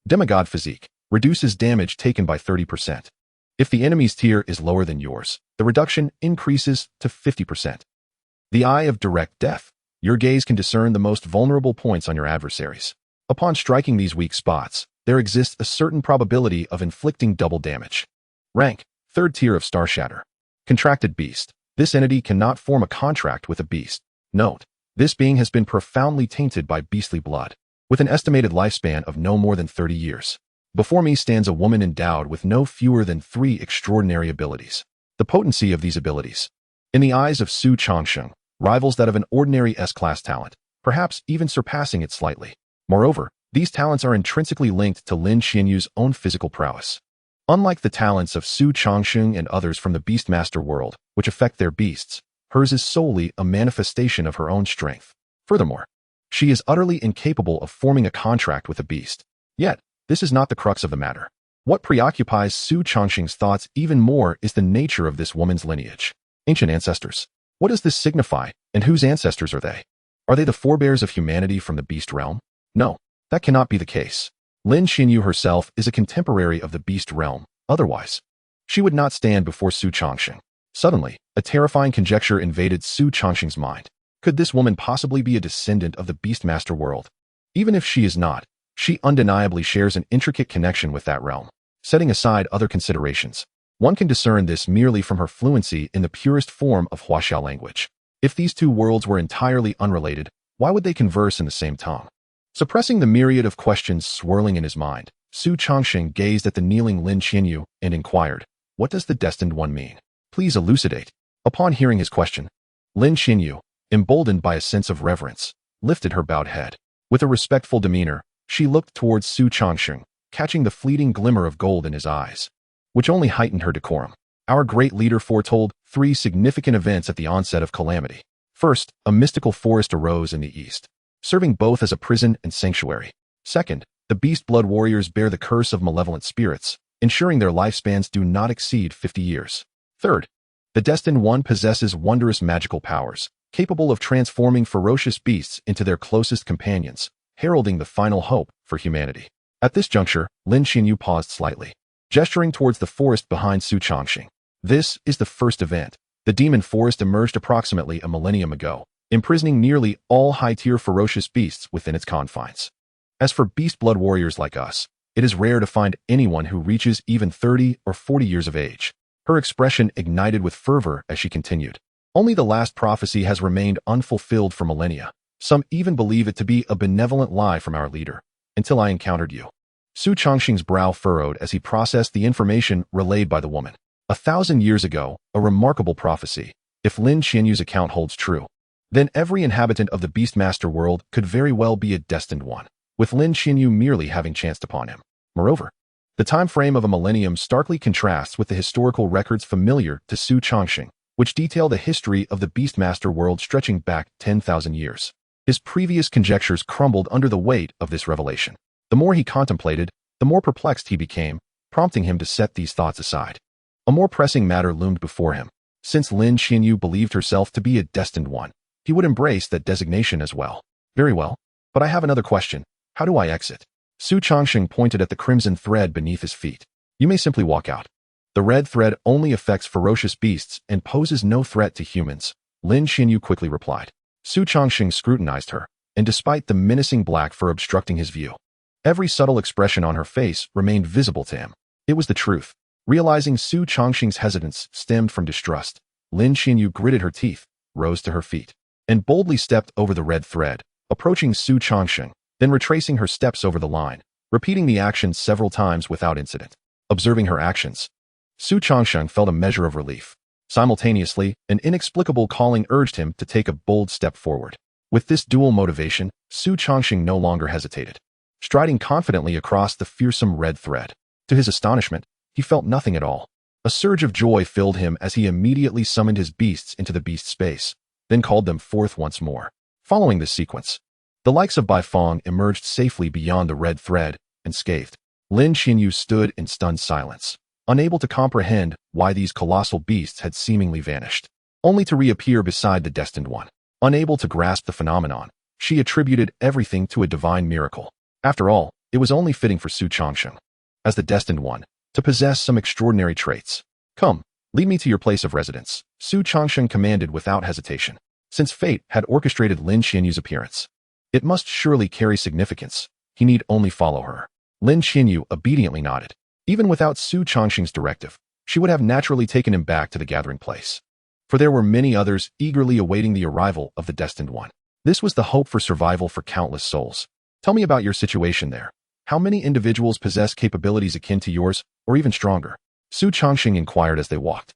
S1: Demigod Physique. Reduces damage taken by 30%. If the enemy's tier is lower than yours, the reduction increases to 50%. The Eye of Direct Death. Your gaze can discern the most vulnerable points on your adversaries. Upon striking these weak spots, there exists a certain probability of inflicting double damage. Rank, 3rd tier of Star Shatter. Contracted Beast. This entity cannot form a contract with a beast. Note, this being has been profoundly tainted by beastly blood, with an estimated lifespan of no more than 30 years. Before me stands a woman endowed with no fewer than 3 extraordinary abilities. The potency of these abilities, in the eyes of Xu Changsheng, rivals that of an ordinary S-class talent, perhaps even surpassing it slightly. Moreover, these talents are intrinsically linked to Lin Xianyu's own physical prowess. Unlike the talents of Xu Changsheng and others from the Beastmaster world, which affect their beasts, hers is solely a manifestation of her own strength. Furthermore, she is utterly incapable of forming a contract with a beast. Yet, this is not the crux of the matter. What preoccupies Xu Changsheng's thoughts even more is the nature of this woman's lineage. Ancient Ancestors. What does this signify, and whose ancestors are they? Are they the forebears of humanity from the beast realm? No, that cannot be the case. Lin Xianyu herself is a contemporary of the beast realm. Otherwise, She would not stand before Xu Changsheng. Suddenly, a terrifying conjecture invaded Xu Changsheng's mind. Could this woman possibly be a descendant of the Beastmaster world? Even if she is not, she undeniably shares an intricate connection with that realm. Setting aside other considerations, one can discern this merely from her fluency in the purest form of Huaxiao language. If these two worlds were entirely unrelated, why would they converse in the same tongue? Suppressing the myriad of questions swirling in his mind, Xu Changsheng gazed at the kneeling Lin Qianyu and inquired, "What does the Destined One mean? Please elucidate." Upon hearing his question, Lin Qianyu, emboldened by a sense of reverence, lifted her bowed head. With a respectful demeanor, she looked towards Xu Changsheng, catching the fleeting glimmer of gold in his eyes, which only heightened her decorum. Our great leader foretold 3 significant events at the onset of calamity. First, a mystical forest arose in the east, serving both as a prison and sanctuary. Second, the beast blood warriors bear the curse of malevolent spirits, ensuring their lifespans do not exceed 50 years. Third, the Destined One possesses wondrous magical powers, capable of transforming ferocious beasts into their closest companions, heralding the final hope for humanity. At this juncture, Lin Qianyu paused slightly, gesturing towards the forest behind Xu Changsheng. This is the first event. The demon forest emerged approximately a millennium ago, imprisoning nearly all high-tier ferocious beasts within its confines. As for beast blood warriors like us, it is rare to find anyone who reaches even 30 or 40 years of age. Her expression ignited with fervor as she continued. Only the last prophecy has remained unfulfilled for millennia. Some even believe it to be a benevolent lie from our leader, until I encountered you. Xu Changsheng's brow furrowed as he processed the information relayed by the woman. 1,000 years ago, a remarkable prophecy. If Lin Qianyu's account holds true, then every inhabitant of the Beastmaster world could very well be a Destined One, with Lin Qianyu merely having chanced upon him. Moreover, the time frame of a millennium starkly contrasts with the historical records familiar to Xu Changsheng, which detail the history of the Beastmaster world stretching back 10,000 years. His previous conjectures crumbled under the weight of this revelation. The more he contemplated, the more perplexed he became, prompting him to set these thoughts aside. A more pressing matter loomed before him. Since Lin Qianyu believed herself to be a Destined One, he would embrace that designation as well. Very well, but I have another question. How do I exit? Xu Changsheng pointed at the crimson thread beneath his feet. You may simply walk out. The red thread only affects ferocious beasts and poses no threat to humans, Lin Qianyu quickly replied. Xu Changsheng scrutinized her, and despite the menacing black fur obstructing his view, every subtle expression on her face remained visible to him. It was the truth. Realizing Xu Changsheng's hesitance stemmed from distrust, Lin Qianyu gritted her teeth, rose to her feet, and boldly stepped over the red thread, approaching Xu Changsheng, then retracing her steps over the line, repeating the action several times without incident. Observing her actions, Xu Changsheng felt a measure of relief. Simultaneously, an inexplicable calling urged him to take a bold step forward. With this dual motivation, Xu Changsheng no longer hesitated, striding confidently across the fearsome red thread. To his astonishment, he felt nothing at all. A surge of joy filled him as he immediately summoned his beasts into the beast space, then called them forth once more. Following this sequence, the likes of Bai Feng emerged safely beyond the red thread, unscathed. Lin Qianyu stood in stunned silence, unable to comprehend why these colossal beasts had seemingly vanished, only to reappear beside the Destined One. Unable to grasp the phenomenon, she attributed everything to a divine miracle. After all, it was only fitting for Xu Changsheng, as the Destined One, to possess some extraordinary traits. Come, lead me to your place of residence, Xu Changsheng commanded without hesitation. Since fate had orchestrated Lin Qianyu's appearance, it must surely carry significance. He need only follow her. Lin Qianyu obediently nodded. Even without Xu Changsheng's directive, she would have naturally taken him back to the gathering place. For there were many others eagerly awaiting the arrival of the Destined One. This was the hope for survival for countless souls. Tell me about your situation there. How many individuals possess capabilities akin to yours, or even stronger? Xu Changsheng inquired as they walked,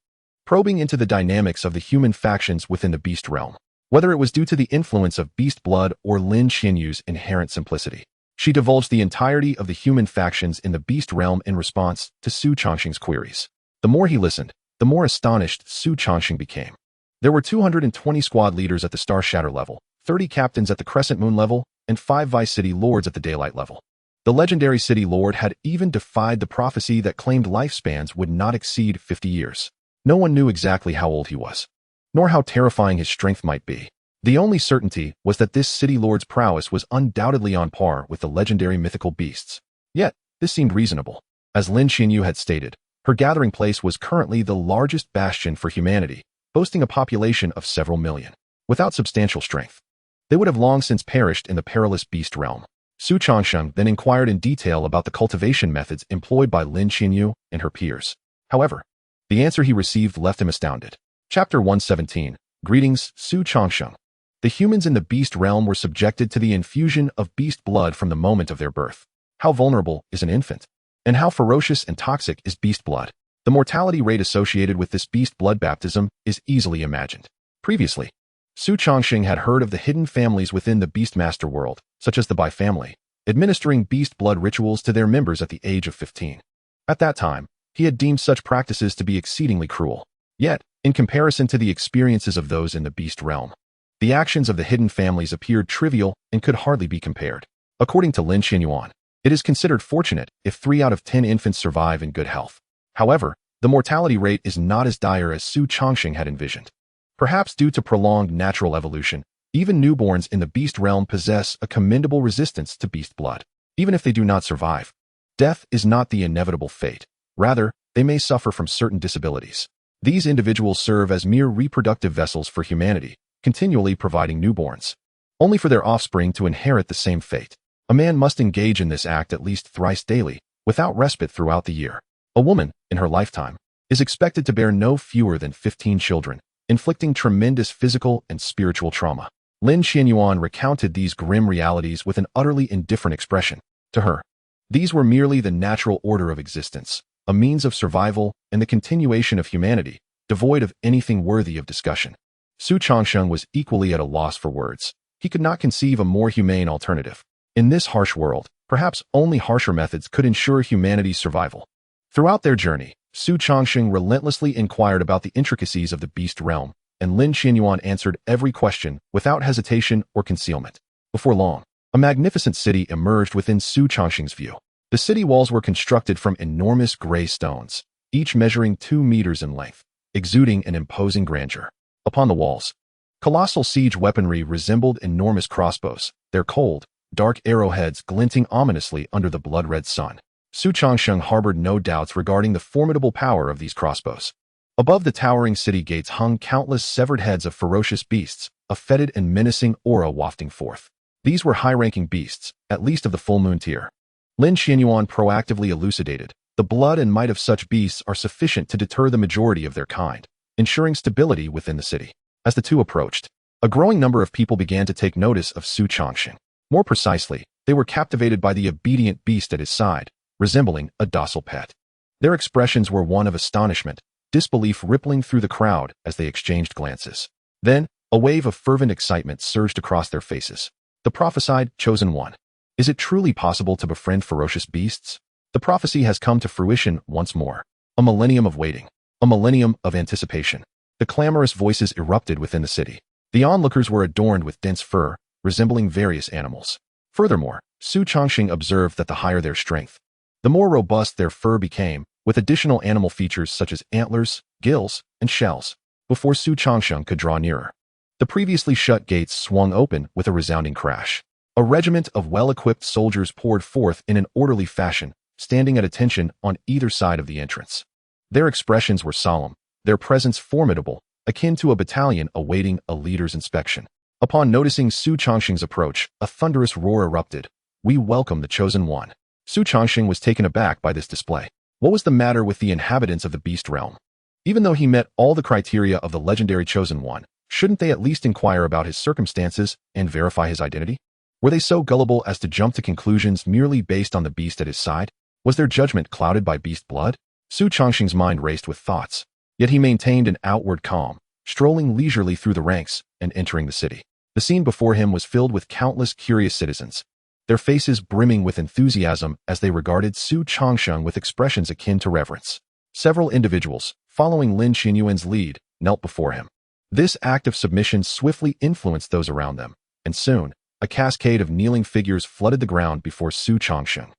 S1: probing into the dynamics of the human factions within the beast realm. Whether it was due to the influence of beast blood or Lin Qianyu's inherent simplicity, she divulged the entirety of the human factions in the beast realm in response to Xu Changsheng's queries. The more he listened, the more astonished Xu Changsheng became. There were 220 squad leaders at the Star Shatter level, 30 captains at the Crescent Moon level, and 5 Vice City Lords at the Daylight level. The legendary City Lord had even defied the prophecy that claimed lifespans would not exceed 50 years. No one knew exactly how old he was, nor how terrifying his strength might be. The only certainty was that this City Lord's prowess was undoubtedly on par with the legendary mythical beasts. Yet, this seemed reasonable. As Lin Qianyu had stated, Her gathering place was currently the largest bastion for humanity, boasting a population of several million. Without substantial strength, they would have long since perished in the perilous beast realm. Xu Changsheng then inquired in detail about the cultivation methods employed by Lin Xinyu and her peers. However, the answer he received left him astounded. Chapter 117. Greetings, Xu Changsheng. The humans in the beast realm were subjected to the infusion of beast blood from the moment of their birth. How vulnerable is an infant? And how ferocious and toxic is beast blood? The mortality rate associated with this beast blood baptism is easily imagined. Previously, Xu Changsheng had heard of the hidden families within the Beastmaster world, such as the Bai family, administering beast blood rituals to their members at the age of 15. At that time, he had deemed such practices to be exceedingly cruel. Yet, in comparison to the experiences of those in the beast realm, the actions of the hidden families appeared trivial and could hardly be compared. According to Lin Xinyuan, it is considered fortunate if 3 out of 10 infants survive in good health. However, the mortality rate is not as dire as Xu Changsheng had envisioned. Perhaps due to prolonged natural evolution, even newborns in the beast realm possess a commendable resistance to beast blood. Even if they do not survive, death is not the inevitable fate. Rather, they may suffer from certain disabilities. These individuals serve as mere reproductive vessels for humanity, continually providing newborns, only for their offspring to inherit the same fate. A man must engage in this act at least thrice daily, without respite throughout the year. A woman, in her lifetime, is expected to bear no fewer than 15 children, inflicting tremendous physical and spiritual trauma. Lin Xinyuan recounted these grim realities with an utterly indifferent expression. To her, these were merely the natural order of existence, a means of survival and the continuation of humanity, devoid of anything worthy of discussion. Xu Changsheng was equally at a loss for words. He could not conceive a more humane alternative. In this harsh world, perhaps only harsher methods could ensure humanity's survival. Throughout their journey, Xu Changsheng relentlessly inquired about the intricacies of the beast realm, and Lin Xinyuan answered every question without hesitation or concealment. Before long, a magnificent city emerged within Xu Changsheng's view. The city walls were constructed from enormous gray stones, each measuring 2 meters in length, exuding an imposing grandeur. Upon the walls, colossal siege weaponry resembled enormous crossbows, their cold, dark arrowheads glinting ominously under the blood-red sun. Xu Changsheng harbored no doubts regarding the formidable power of these crossbows. Above the towering city gates hung countless severed heads of ferocious beasts, a fetid and menacing aura wafting forth. These were high-ranking beasts, at least of the full moon tier. Lin Xinyuan proactively elucidated, the blood and might of such beasts are sufficient to deter the majority of their kind, ensuring stability within the city. As the two approached, a growing number of people began to take notice of Xu Changsheng. More precisely, they were captivated by the obedient beast at his side, resembling a docile pet. Their expressions were one of astonishment, disbelief rippling through the crowd as they exchanged glances. Then, a wave of fervent excitement surged across their faces. The prophesied chosen one. Is it truly possible to befriend ferocious beasts? The prophecy has come to fruition once more. A millennium of waiting. A millennium of anticipation. The clamorous voices erupted within the city. The onlookers were adorned with dense fur, resembling various animals. Furthermore, Xu Changsheng observed that the higher their strength, the more robust their fur became, with additional animal features such as antlers, gills, and shells. Before Xu Changsheng could draw nearer, the previously shut gates swung open with a resounding crash. A regiment of well-equipped soldiers poured forth in an orderly fashion, standing at attention on either side of the entrance. Their expressions were solemn, their presence formidable, akin to a battalion awaiting a leader's inspection. Upon noticing Xu Changsheng's approach, a thunderous roar erupted. We welcome the chosen one. Xu Changsheng was taken aback by this display. What was the matter with the inhabitants of the beast realm? Even though he met all the criteria of the legendary chosen one, shouldn't they at least inquire about his circumstances and verify his identity? Were they so gullible as to jump to conclusions merely based on the beast at his side? Was their judgment clouded by beast blood? Xu Changsheng's mind raced with thoughts, yet he maintained an outward calm, strolling leisurely through the ranks and entering the city. The scene before him was filled with countless curious citizens, their faces brimming with enthusiasm as they regarded Xu Changsheng with expressions akin to reverence. Several individuals, following Lin Xinyuan's lead, knelt before him. This act of submission swiftly influenced those around them, and soon, a cascade of kneeling figures flooded the ground before Xu Changsheng,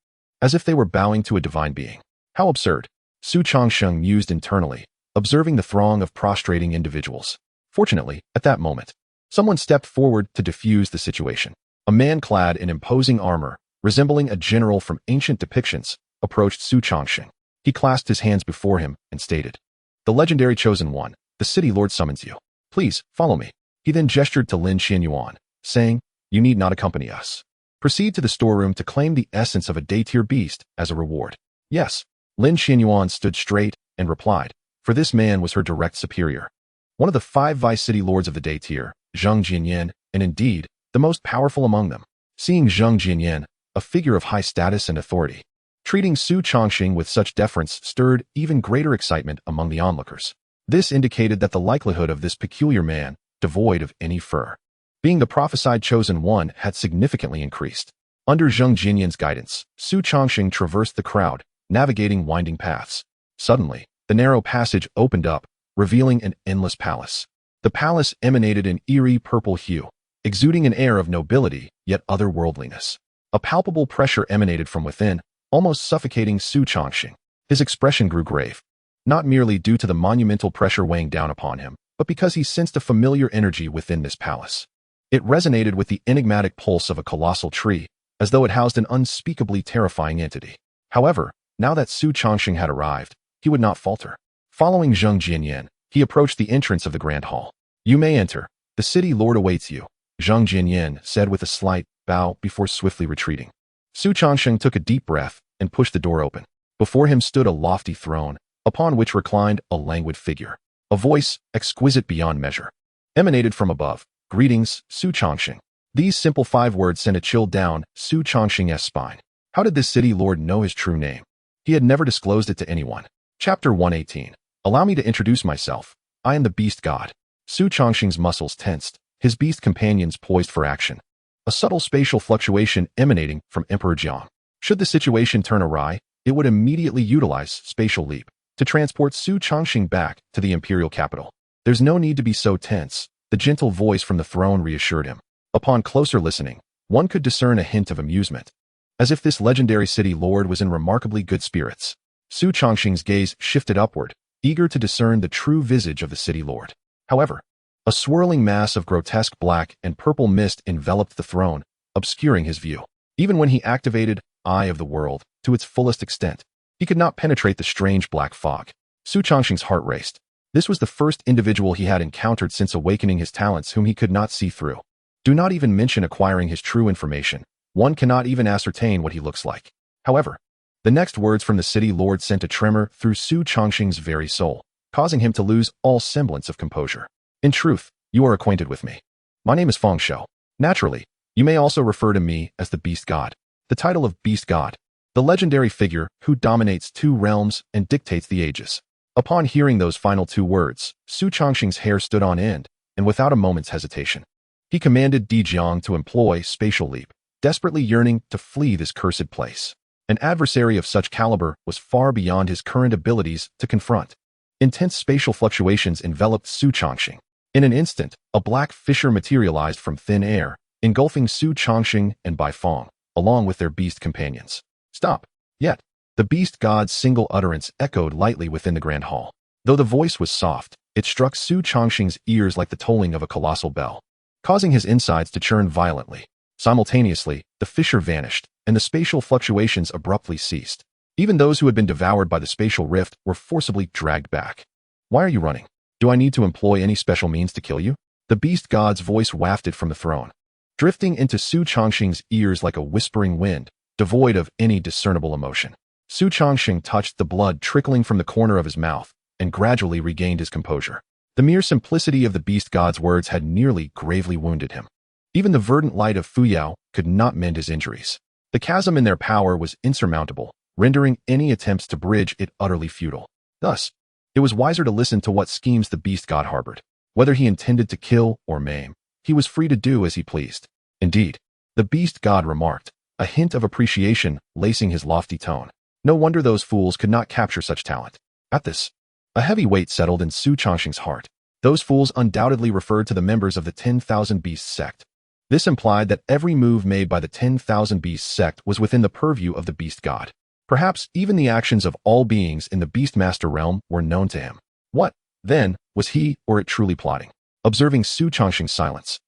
S1: as if they were bowing to a divine being. How absurd! Xu Changsheng mused internally, observing the throng of prostrating individuals. Fortunately, at that moment, someone stepped forward to defuse the situation. A man clad in imposing armor, resembling a general from ancient depictions, approached Xu Changsheng. He clasped his hands before him and stated, "The legendary chosen one, the city lord summons you. Please, follow me." He then gestured to Lin Xianyuan, saying, "You need not accompany us. Proceed to the storeroom to claim the essence of a day-tier beast as a reward." "Yes." Lin Xianyuan stood straight and replied, for this man was her direct superior. One of the 5 vice city lords of the day tier, Zheng Jianyan, and indeed, the most powerful among them. Seeing Zheng Jianyan, a figure of high status and authority, treating Xu Changsheng with such deference stirred even greater excitement among the onlookers. This indicated that the likelihood of this peculiar man, devoid of any fur, being the prophesied chosen one, had significantly increased. Under Zheng Jianyan's guidance, Xu Changsheng traversed the crowd, navigating winding paths. Suddenly, the narrow passage opened up, revealing an endless palace. The palace emanated an eerie purple hue, exuding an air of nobility yet otherworldliness. A palpable pressure emanated from within, almost suffocating Xu Changsheng. His expression grew grave, not merely due to the monumental pressure weighing down upon him, but because he sensed a familiar energy within this palace. It resonated with the enigmatic pulse of a colossal tree, as though it housed an unspeakably terrifying entity. However, now that Xu Changsheng had arrived, he would not falter. Following Zheng Jianyan, he approached the entrance of the grand hall. "You may enter. The city lord awaits you," Zheng Jianyan said with a slight bow before swiftly retreating. Xu Changsheng took a deep breath and pushed the door open. Before him stood a lofty throne, upon which reclined a languid figure. A voice, exquisite beyond measure, emanated from above. "Greetings, Xu Changsheng." These simple 5 words sent a chill down Xu Changsheng's spine. How did this city lord know his true name? He had never disclosed it to anyone. Chapter 118. Allow me to introduce myself. I am the Beast God. Xu Changsheng's muscles tensed, his beast companions poised for action. A subtle spatial fluctuation emanating from Emperor Jiang. Should the situation turn awry, it would immediately utilize Spatial Leap to transport Xu Changsheng back to the imperial capital. "There's no need to be so tense," the gentle voice from the throne reassured him. Upon closer listening, one could discern a hint of amusement, as if this legendary city lord was in remarkably good spirits. Xu Changsheng's gaze shifted upward, eager to discern the true visage of the city lord. However, a swirling mass of grotesque black and purple mist enveloped the throne, obscuring his view. Even when he activated Eye of the World to its fullest extent, he could not penetrate the strange black fog. Xu Changsheng's heart raced. This was the first individual he had encountered since awakening his talents whom he could not see through. Do not even mention acquiring his true information. One cannot even ascertain what he looks like. However, the next words from the city lord sent a tremor through Xu Changsheng's very soul, causing him to lose all semblance of composure. "In truth, you are acquainted with me. My name is Feng Shou. Naturally, you may also refer to me as the Beast God." The title of Beast God, the legendary figure who dominates 2 realms and dictates the ages. Upon hearing those final 2 words, Xu Changsheng's hair stood on end, and without a moment's hesitation, he commanded Di Jiang to employ Spatial Leap, desperately yearning to flee this cursed place. An adversary of such caliber was far beyond his current abilities to confront. Intense spatial fluctuations enveloped Xu Changsheng. In an instant, a black fissure materialized from thin air, engulfing Xu Changsheng and Bai Feng, along with their beast companions. "Stop!" Yet, the beast god's single utterance echoed lightly within the grand hall. Though the voice was soft, it struck Xu Changsheng's ears like the tolling of a colossal bell, causing his insides to churn violently. Simultaneously, the fissure vanished, and the spatial fluctuations abruptly ceased. Even those who had been devoured by the spatial rift were forcibly dragged back. "Why are you running? Do I need to employ any special means to kill you?" The beast god's voice wafted from the throne, drifting into Xu Changsheng's ears like a whispering wind, devoid of any discernible emotion. Xu Changsheng touched the blood trickling from the corner of his mouth and gradually regained his composure. The mere simplicity of the beast god's words had nearly gravely wounded him. Even the verdant light of Fuyao could not mend his injuries. The chasm in their power was insurmountable, rendering any attempts to bridge it utterly futile. Thus, it was wiser to listen to what schemes the beast god harbored. Whether he intended to kill or maim, he was free to do as he pleased. Indeed, the beast god remarked, a hint of appreciation lacing his lofty tone. No wonder those fools could not capture such talent. At this, a heavy weight settled in Xu Changsheng's heart. Those fools undoubtedly referred to the members of the 10,000 Beasts sect. This implied that every move made by the 10,000 Beasts sect was within the purview of the beast god. Perhaps even the actions of all beings in the Beastmaster realm were known to him. What, then, was he or it truly plotting? Observing Xu Changsheng's silence,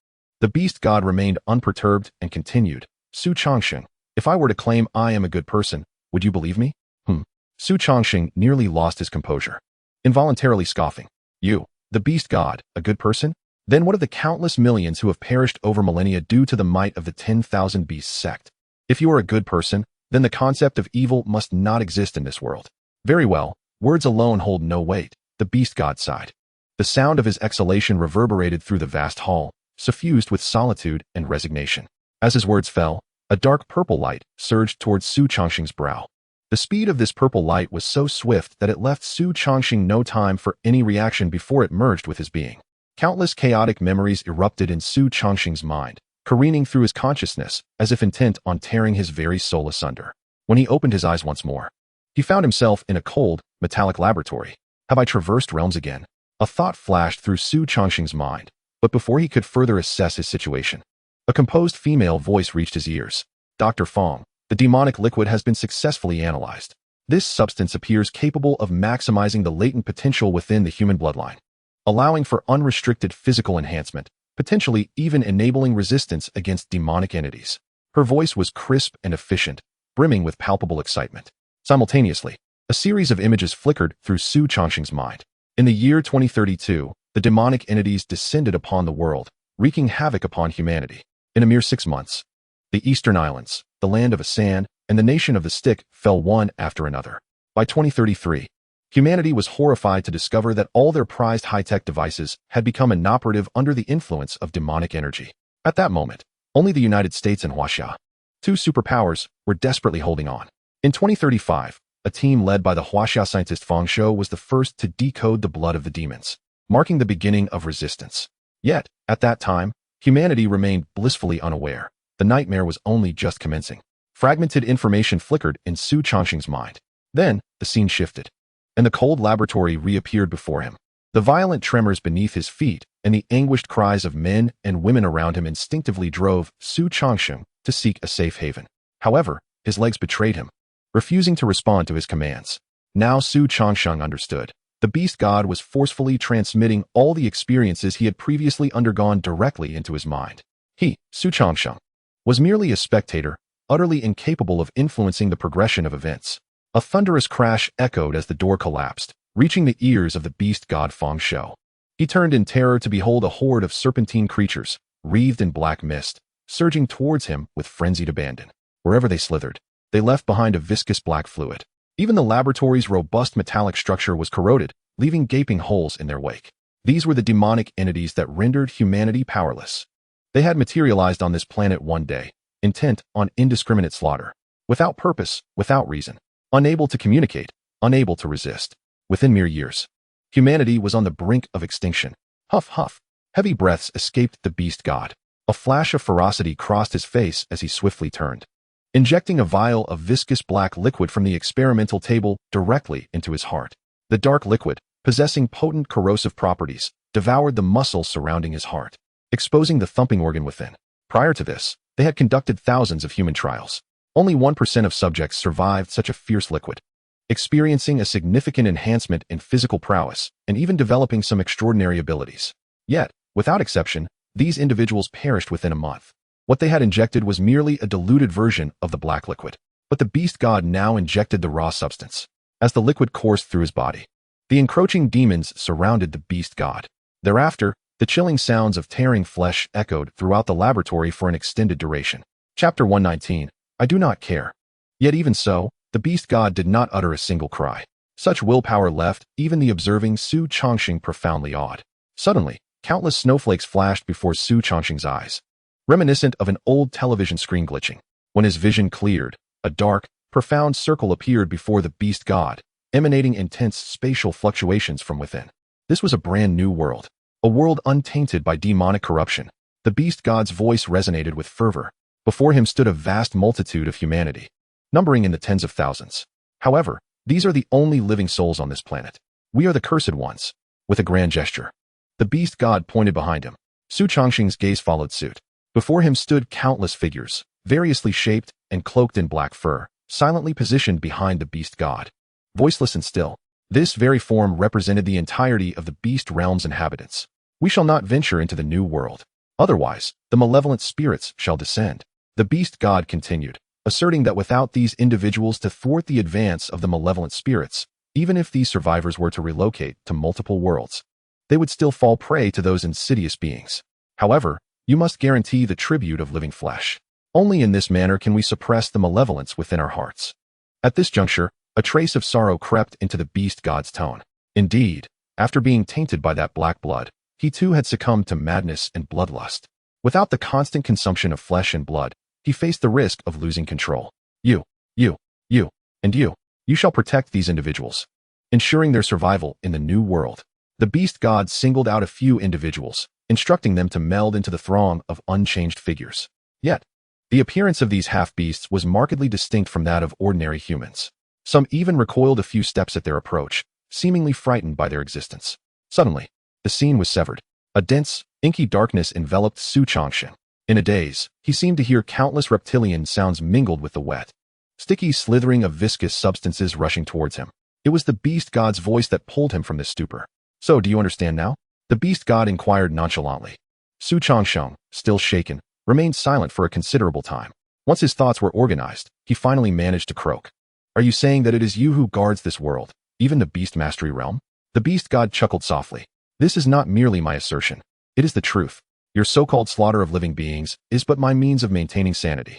S1: the beast god remained unperturbed and continued, "Xu Changsheng, if I were to claim I am a good person, would you believe me?" Xu Changsheng nearly lost his composure, involuntarily scoffing. You, the beast god, a good person? Then what of the countless millions who have perished over millennia due to the might of the 10,000 Beasts sect? If you are a good person, then the concept of evil must not exist in this world. Very well, words alone hold no weight, the beast god sighed. The sound of his exhalation reverberated through the vast hall, suffused with solitude and resignation. As his words fell, a dark purple light surged towards Xu Changsheng's brow. The speed of this purple light was so swift that it left Xu Changsheng no time for any reaction before it merged with his being. Countless chaotic memories erupted in Xu Changsheng's mind, careening through his consciousness as if intent on tearing his very soul asunder. When he opened his eyes once more, he found himself in a cold, metallic laboratory. Have I traversed realms again? A thought flashed through Xu Changsheng's mind, but before he could further assess his situation, a composed female voice reached his ears. Dr. Fong, the demonic liquid has been successfully analyzed. This substance appears capable of maximizing the latent potential within the human bloodline, allowing for unrestricted physical enhancement, potentially even enabling resistance against demonic entities. Her voice was crisp and efficient, brimming with palpable excitement. Simultaneously, a series of images flickered through Xu Changsheng's mind. In the year 2032, the demonic entities descended upon the world, wreaking havoc upon humanity. In a mere 6 months, the Eastern Islands, the land of a sand, and the nation of the stick fell one after another. By 2033, humanity was horrified to discover that all their prized high-tech devices had become inoperative under the influence of demonic energy. At that moment, only the United States and Huaxia, two superpowers, were desperately holding on. In 2035, a team led by the Huaxia scientist Fang Shou was the first to decode the blood of the demons, marking the beginning of resistance. Yet, at that time, humanity remained blissfully unaware. The nightmare was only just commencing. Fragmented information flickered in Xu Changsheng's mind. Then, the scene shifted, and the cold laboratory reappeared before him. The violent tremors beneath his feet and the anguished cries of men and women around him instinctively drove Xu Changsheng to seek a safe haven. However, his legs betrayed him, refusing to respond to his commands. Now Xu Changsheng understood. The beast god was forcefully transmitting all the experiences he had previously undergone directly into his mind. He, Xu Changsheng, was merely a spectator, utterly incapable of influencing the progression of events. A thunderous crash echoed as the door collapsed, reaching the ears of the beast god Fang Shou. He turned in terror to behold a horde of serpentine creatures, wreathed in black mist, surging towards him with frenzied abandon. Wherever they slithered, they left behind a viscous black fluid. Even the laboratory's robust metallic structure was corroded, leaving gaping holes in their wake. These were the demonic entities that rendered humanity powerless. They had materialized on this planet one day, intent on indiscriminate slaughter, without purpose, without reason, unable to communicate, unable to resist. Within mere years, humanity was on the brink of extinction. Huff, huff. Heavy breaths escaped the beast god. A flash of ferocity crossed his face as he swiftly turned, injecting a vial of viscous black liquid from the experimental table directly into his heart. The dark liquid, possessing potent corrosive properties, devoured the muscles surrounding his heart, exposing the thumping organ within. Prior to this, they had conducted thousands of human trials. Only 1% of subjects survived such a fierce liquid, experiencing a significant enhancement in physical prowess and even developing some extraordinary abilities. Yet, without exception, these individuals perished within a month. What they had injected was merely a diluted version of the black liquid. But the beast god now injected the raw substance. As the liquid coursed through his body, the encroaching demons surrounded the beast god. Thereafter, the chilling sounds of tearing flesh echoed throughout the laboratory for an extended duration. Chapter 119. I do not care. Yet even so, the beast god did not utter a single cry. Such willpower left even the observing Xu Changsheng profoundly awed. Suddenly, countless snowflakes flashed before Xu Changsheng's eyes, reminiscent of an old television screen glitching. When his vision cleared, a dark, profound circle appeared before the beast god, emanating intense spatial fluctuations from within. This was a brand new world, a world untainted by demonic corruption. The beast god's voice resonated with fervor. Before him stood a vast multitude of humanity, numbering in the tens of thousands. However, these are the only living souls on this planet. We are the cursed ones. With a grand gesture, the beast god pointed behind him. Xu Changsheng's gaze followed suit. Before him stood countless figures, variously shaped and cloaked in black fur, silently positioned behind the beast god. Voiceless and still, this very form represented the entirety of the beast realm's inhabitants. We shall not venture into the new world. Otherwise, the malevolent spirits shall descend. The beast god continued, asserting that without these individuals to thwart the advance of the malevolent spirits, even if these survivors were to relocate to multiple worlds, they would still fall prey to those insidious beings. However, you must guarantee the tribute of living flesh. Only in this manner can we suppress the malevolence within our hearts. At this juncture, a trace of sorrow crept into the beast god's tone. Indeed, after being tainted by that black blood, he too had succumbed to madness and bloodlust. Without the constant consumption of flesh and blood, he faced the risk of losing control. You, and you shall protect these individuals, ensuring their survival in the new world. The beast god singled out a few individuals, instructing them to meld into the throng of unchanged figures. Yet, the appearance of these half-beasts was markedly distinct from that of ordinary humans. Some even recoiled a few steps at their approach, seemingly frightened by their existence. Suddenly, the scene was severed. A dense, inky darkness enveloped Xu Changsheng. In a daze, he seemed to hear countless reptilian sounds mingled with the wet, sticky slithering of viscous substances rushing towards him. It was the beast god's voice that pulled him from this stupor. "So, do you understand now?" The beast god inquired nonchalantly. Xu Changsheng, still shaken, remained silent for a considerable time. Once his thoughts were organized, he finally managed to croak. "Are you saying that it is you who guards this world, even the beast mastery realm?" The beast god chuckled softly. "This is not merely my assertion. It is the truth. Your so-called slaughter of living beings is but my means of maintaining sanity.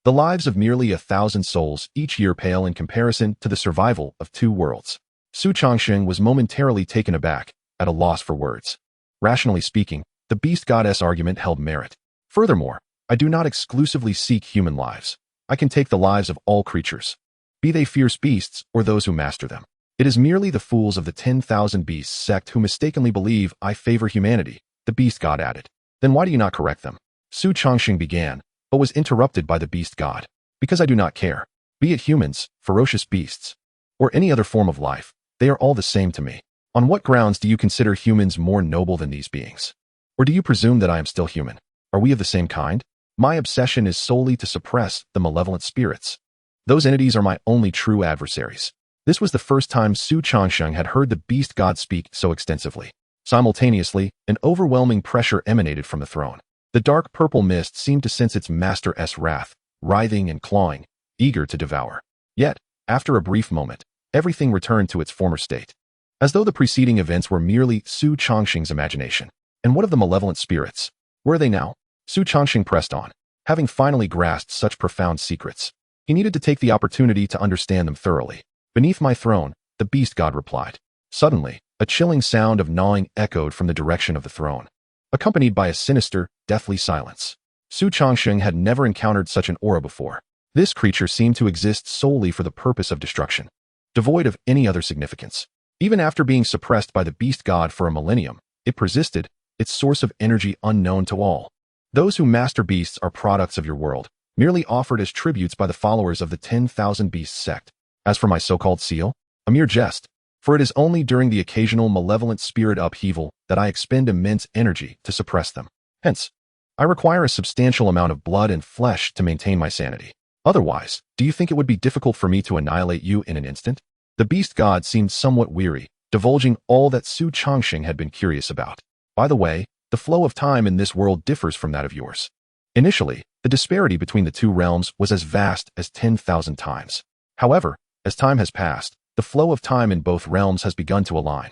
S1: The lives of nearly 1,000 souls each year pale in comparison to the survival of 2 worlds." Xu Changsheng was momentarily taken aback, at a loss for words. Rationally speaking, the beast goddess argument held merit. Furthermore, I do not exclusively seek human lives. I can take the lives of all creatures, be they fierce beasts or those who master them. It is merely the fools of the 10,000 Beasts sect who mistakenly believe I favor humanity, the beast god added. "Then why do you not correct them?" Xu Changsheng began, but was interrupted by the beast god. "Because I do not care. Be it humans, ferocious beasts, or any other form of life, they are all the same to me. On what grounds do you consider humans more noble than these beings? Or do you presume that I am still human? Are we of the same kind? My obsession is solely to suppress the malevolent spirits. Those entities are my only true adversaries." This was the first time Xu Changsheng had heard the beast god speak so extensively. Simultaneously, an overwhelming pressure emanated from the throne. The dark purple mist seemed to sense its master's wrath, writhing and clawing, eager to devour. Yet, after a brief moment, everything returned to its former state, as though the preceding events were merely Xu Changsheng's imagination. And what of the malevolent spirits? Where are they now? Xu Changsheng pressed on, having finally grasped such profound secrets. He needed to take the opportunity to understand them thoroughly. "Beneath my throne," the beast god replied. Suddenly, a chilling sound of gnawing echoed from the direction of the throne, accompanied by a sinister, deathly silence. Xu Changsheng had never encountered such an aura before. This creature seemed to exist solely for the purpose of destruction, devoid of any other significance. Even after being suppressed by the beast god for a millennium, it persisted, its source of energy unknown to all. Those who master beasts are products of your world, merely offered as tributes by the followers of the 10,000 Beasts sect. As for my so-called seal, a mere jest, for it is only during the occasional malevolent spirit upheaval that I expend immense energy to suppress them. Hence, I require a substantial amount of blood and flesh to maintain my sanity. Otherwise, do you think it would be difficult for me to annihilate you in an instant?" The beast god seemed somewhat weary, divulging all that Xu Changsheng had been curious about. "By the way, the flow of time in this world differs from that of yours. Initially, the disparity between the 2 realms was as vast as 10,000 times. However, as time has passed, the flow of time in both realms has begun to align."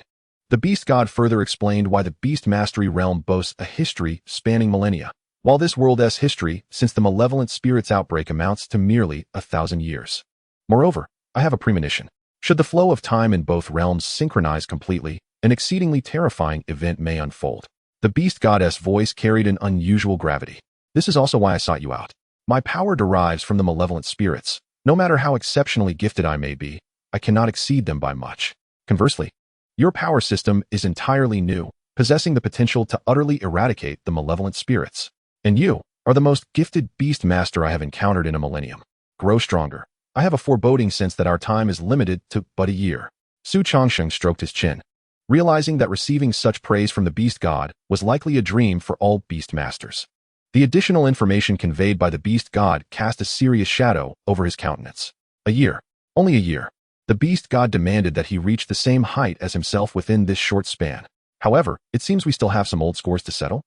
S1: The beast god further explained why the beast mastery realm boasts a history spanning millennia, while this world's history since the malevolent spirit's outbreak amounts to merely 1,000 years. Moreover, I have a premonition. Should the flow of time in both realms synchronize completely, an exceedingly terrifying event may unfold. The beast goddess voice carried an unusual gravity. "This is also why I sought you out. My power derives from the malevolent spirits. No matter how exceptionally gifted I may be, I cannot exceed them by much. Conversely, your power system is entirely new, possessing the potential to utterly eradicate the malevolent spirits. And you are the most gifted beast master I have encountered in a millennium. Grow stronger. I have a foreboding sense that our time is limited to but a year." Xu Changsheng stroked his chin, realizing that receiving such praise from the beast god was likely a dream for all beast masters. The additional information conveyed by the beast god cast a serious shadow over his countenance. "A year. Only a year." The beast god demanded that he reach the same height as himself within this short span. "However, it seems we still have some old scores to settle."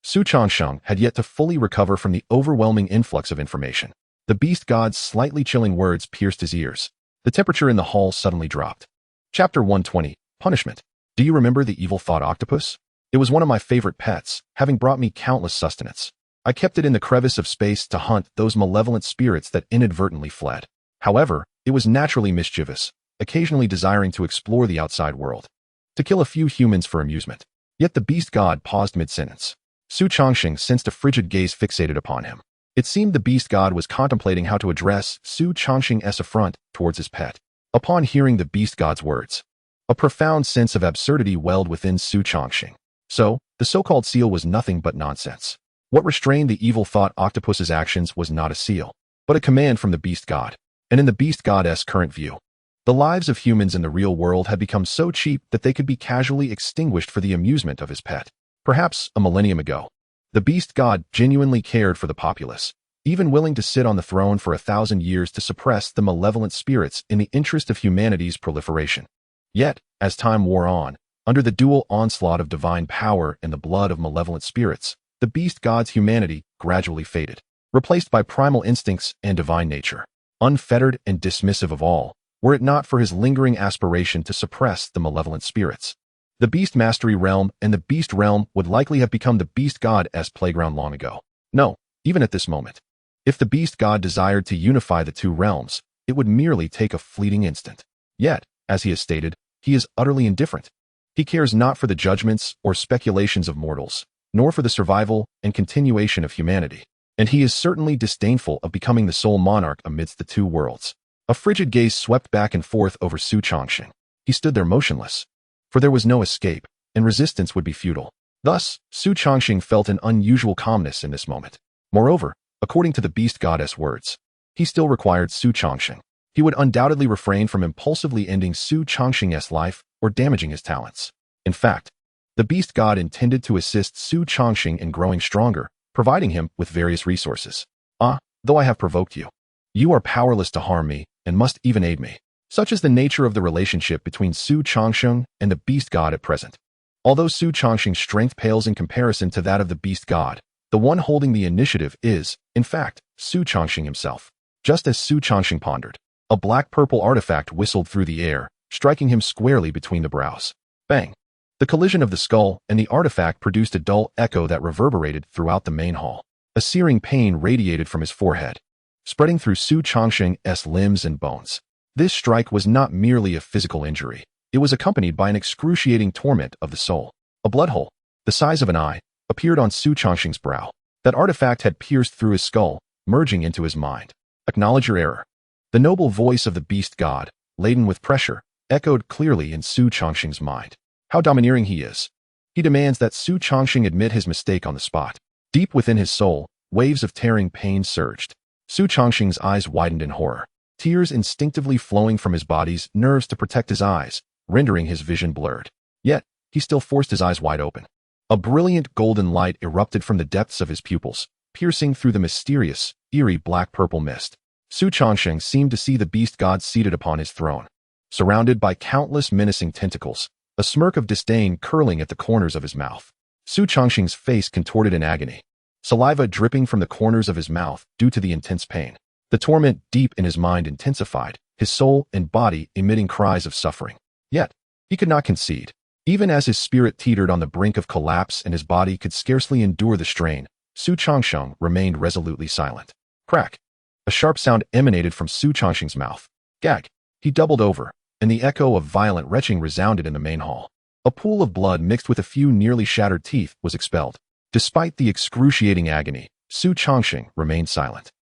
S1: Xu Changsheng had yet to fully recover from the overwhelming influx of information. The beast god's slightly chilling words pierced his ears. The temperature in the hall suddenly dropped. Chapter 120, Punishment. Do you remember the evil thought octopus? It was one of my favorite pets, having brought me countless sustenance. I kept it in the crevice of space to hunt those malevolent spirits that inadvertently fled. However, it was naturally mischievous, occasionally desiring to explore the outside world, to kill a few humans for amusement. Yet the beast god paused mid-sentence. Xu Changsheng sensed a frigid gaze fixated upon him. It seemed the beast god was contemplating how to address Xu Changsheng's affront towards his pet. Upon hearing the beast god's words, a profound sense of absurdity welled within Xu Changsheng. So, the so-called seal was nothing but nonsense. What restrained the evil thought octopus's actions was not a seal, but a command from the beast god. And in the beast god's current view, the lives of humans in the real world had become so cheap that they could be casually extinguished for the amusement of his pet. Perhaps a millennium ago, the beast god genuinely cared for the populace, even willing to sit on the throne for 1,000 years to suppress the malevolent spirits in the interest of humanity's proliferation. Yet, as time wore on, under the dual onslaught of divine power and the blood of malevolent spirits, the beast god's humanity gradually faded, replaced by primal instincts and divine nature, unfettered and dismissive of all, were it not for his lingering aspiration to suppress the malevolent spirits. The beast mastery realm and the beast realm would likely have become the beast god's playground long ago. No, even at this moment. If the beast god desired to unify the two realms, it would merely take a fleeting instant. Yet, as he has stated, he is utterly indifferent. He cares not for the judgments or speculations of mortals, nor for the survival and continuation of humanity. And he is certainly disdainful of becoming the sole monarch amidst the two worlds. A frigid gaze swept back and forth over Xu Changsheng. He stood there motionless, for there was no escape, and resistance would be futile. Thus, Xu Changsheng felt an unusual calmness in this moment. Moreover, according to the beast goddess words, he still required Xu Changsheng. He would undoubtedly refrain from impulsively ending Xu Changsheng's life or damaging his talents. In fact, the beast god intended to assist Xu Changsheng in growing stronger, providing him with various resources. Though I have provoked you, you are powerless to harm me and must even aid me. Such is the nature of the relationship between Xu Changsheng and the beast god at present. Although Xu Changsheng's strength pales in comparison to that of the beast god, the one holding the initiative is, in fact, Xu Changsheng himself. Just as Xu Changsheng pondered, a black-purple artifact whistled through the air, striking him squarely between the brows. Bang! The collision of the skull and the artifact produced a dull echo that reverberated throughout the main hall. A searing pain radiated from his forehead, spreading through Xu Changsheng's limbs and bones. This strike was not merely a physical injury. It was accompanied by an excruciating torment of the soul. A blood hole, the size of an eye, appeared on Xu Changsheng's brow. That artifact had pierced through his skull, merging into his mind. Acknowledge your error. The noble voice of the beast god, laden with pressure, echoed clearly in Xu Changsheng's mind. How domineering he is. He demands that Xu Changsheng admit his mistake on the spot. Deep within his soul, waves of tearing pain surged. Xu Changsheng's eyes widened in horror, tears instinctively flowing from his body's nerves to protect his eyes, rendering his vision blurred. Yet, he still forced his eyes wide open. A brilliant golden light erupted from the depths of his pupils, piercing through the mysterious, eerie black-purple mist. Xu Changsheng seemed to see the beast god seated upon his throne, surrounded by countless menacing tentacles, a smirk of disdain curling at the corners of his mouth. Xu Changsheng's face contorted in agony, saliva dripping from the corners of his mouth due to the intense pain. The torment deep in his mind intensified, his soul and body emitting cries of suffering. Yet, he could not concede. Even as his spirit teetered on the brink of collapse and his body could scarcely endure the strain, Xu Changsheng remained resolutely silent. Crack! A sharp sound emanated from Xu Changsheng's mouth. Gag! He doubled over, and the echo of violent retching resounded in the main hall. A pool of blood mixed with a few nearly shattered teeth was expelled. Despite the excruciating agony, Xu Changsheng remained silent.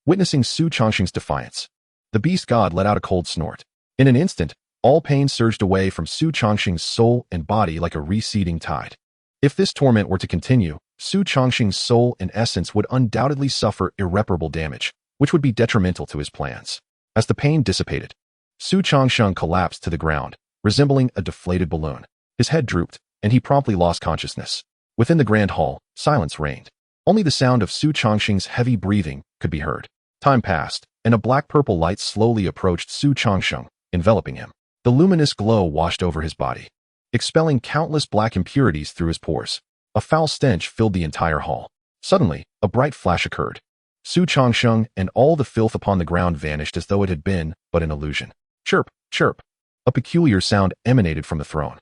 S1: Witnessing Xu Changsheng's defiance, the beast god let out a cold snort. In an instant, all pain surged away from Xu Changsheng's soul and body like a receding tide. If this torment were to continue, Xu Changsheng's soul and essence would undoubtedly suffer irreparable damage, which would be detrimental to his plans. As the pain dissipated, Xu Changsheng collapsed to the ground, resembling a deflated balloon. His head drooped, and he promptly lost consciousness. Within the grand hall, silence reigned. Only the sound of Xu Changsheng's heavy breathing could be heard. Time passed, and a black-purple light slowly approached Xu Changsheng, enveloping him. The luminous glow washed over his body, expelling countless black impurities through his pores. A foul stench filled the entire hall. Suddenly, a bright flash occurred. Xu Changsheng and all the filth upon the ground vanished as though it had been but an illusion. Chirp, chirp. A peculiar sound emanated from the throne.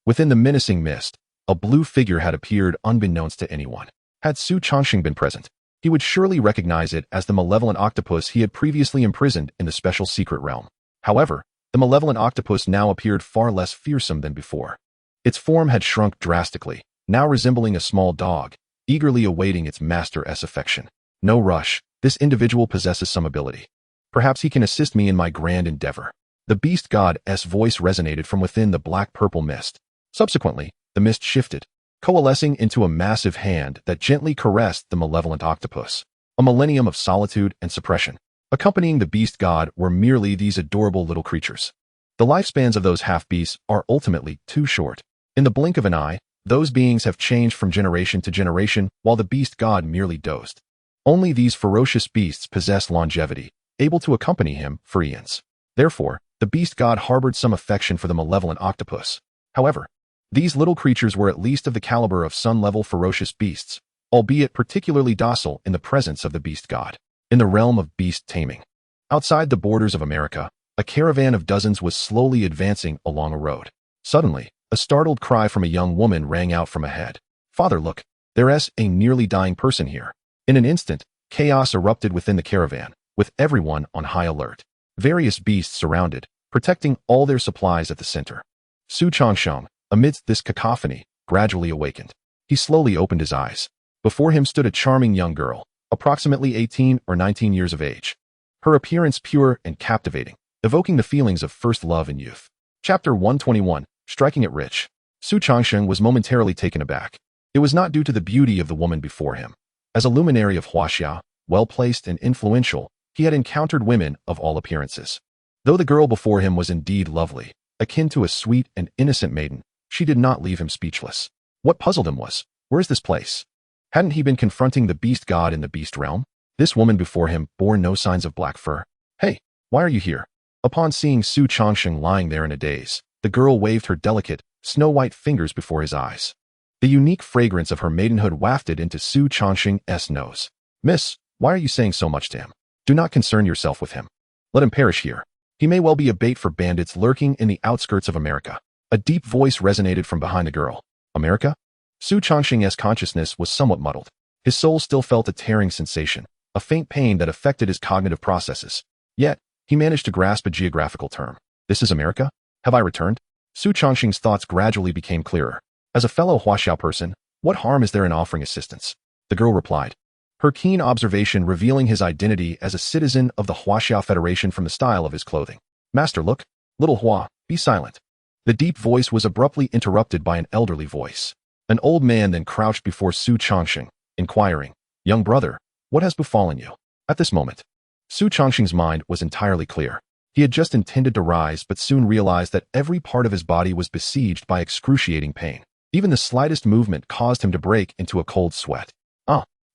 S1: Within the menacing mist, a blue figure had appeared unbeknownst to anyone. Had Xu Changsheng been present, he would surely recognize it as the malevolent octopus he had previously imprisoned in the special secret realm. However, the malevolent octopus now appeared far less fearsome than before. Its form had shrunk drastically, now resembling a small dog, eagerly awaiting its master's affection. No rush, this individual possesses some ability. Perhaps he can assist me in my grand endeavor. The beast god's voice resonated from within the black-purple mist. Subsequently, the mist shifted, coalescing into a massive hand that gently caressed the malevolent octopus. A millennium of solitude and suppression. Accompanying the beast god were merely these adorable little creatures. The lifespans of those half-beasts are ultimately too short. In the blink of an eye, those beings have changed from generation to generation while the beast god merely dozed. Only these ferocious beasts possess longevity, able to accompany him for eons. Therefore, the beast god harbored some affection for the malevolent octopus. However, these little creatures were at least of the caliber of sun-level ferocious beasts, albeit particularly docile in the presence of the beast god. In the realm of beast taming, outside the borders of America, a caravan of dozens was slowly advancing along a road. Suddenly, a startled cry from a young woman rang out from ahead. "Father, look, there's a nearly dying person here." In an instant, chaos erupted within the caravan, with everyone on high alert. Various beasts surrounded, protecting all their supplies at the center. Xu Changsheng, amidst this cacophony, gradually awakened. He slowly opened his eyes. Before him stood a charming young girl, approximately 18 or 19 years of age. Her appearance pure and captivating, evoking the feelings of first love and youth. Chapter 121, Striking it Rich. Xu Changsheng was momentarily taken aback. It was not due to the beauty of the woman before him. As a luminary of Huaxia, well-placed and influential, he had encountered women of all appearances. Though the girl before him was indeed lovely, akin to a sweet and innocent maiden, she did not leave him speechless. What puzzled him was, where is this place? Hadn't he been confronting the beast god in the beast realm? This woman before him bore no signs of black fur. "Hey, why are you here?" Upon seeing Xu Changsheng lying there in a daze, the girl waved her delicate, snow-white fingers before his eyes. The unique fragrance of her maidenhood wafted into Xu Changsheng's nose. "Miss, why are you saying so much to him? Do not concern yourself with him. Let him perish here. He may well be a bait for bandits lurking in the outskirts of America." A deep voice resonated from behind the girl. America? Xu Changsheng's consciousness was somewhat muddled. His soul still felt a tearing sensation, a faint pain that affected his cognitive processes. Yet, he managed to grasp a geographical term. "This is America? Have I returned?" Xu Changsheng's thoughts gradually became clearer. As a fellow Huaxiao person, what harm is there in offering assistance? The girl replied, her keen observation revealing his identity as a citizen of the Huaxiao Federation from the style of his clothing. "Master, look. Little Hua, be silent." The deep voice was abruptly interrupted by an elderly voice. An old man then crouched before Xu Changsheng, inquiring, "Young brother, what has befallen you?" At this moment, Xu Changsheng's mind was entirely clear. He had just intended to rise but soon realized that every part of his body was besieged by excruciating pain. Even the slightest movement caused him to break into a cold sweat.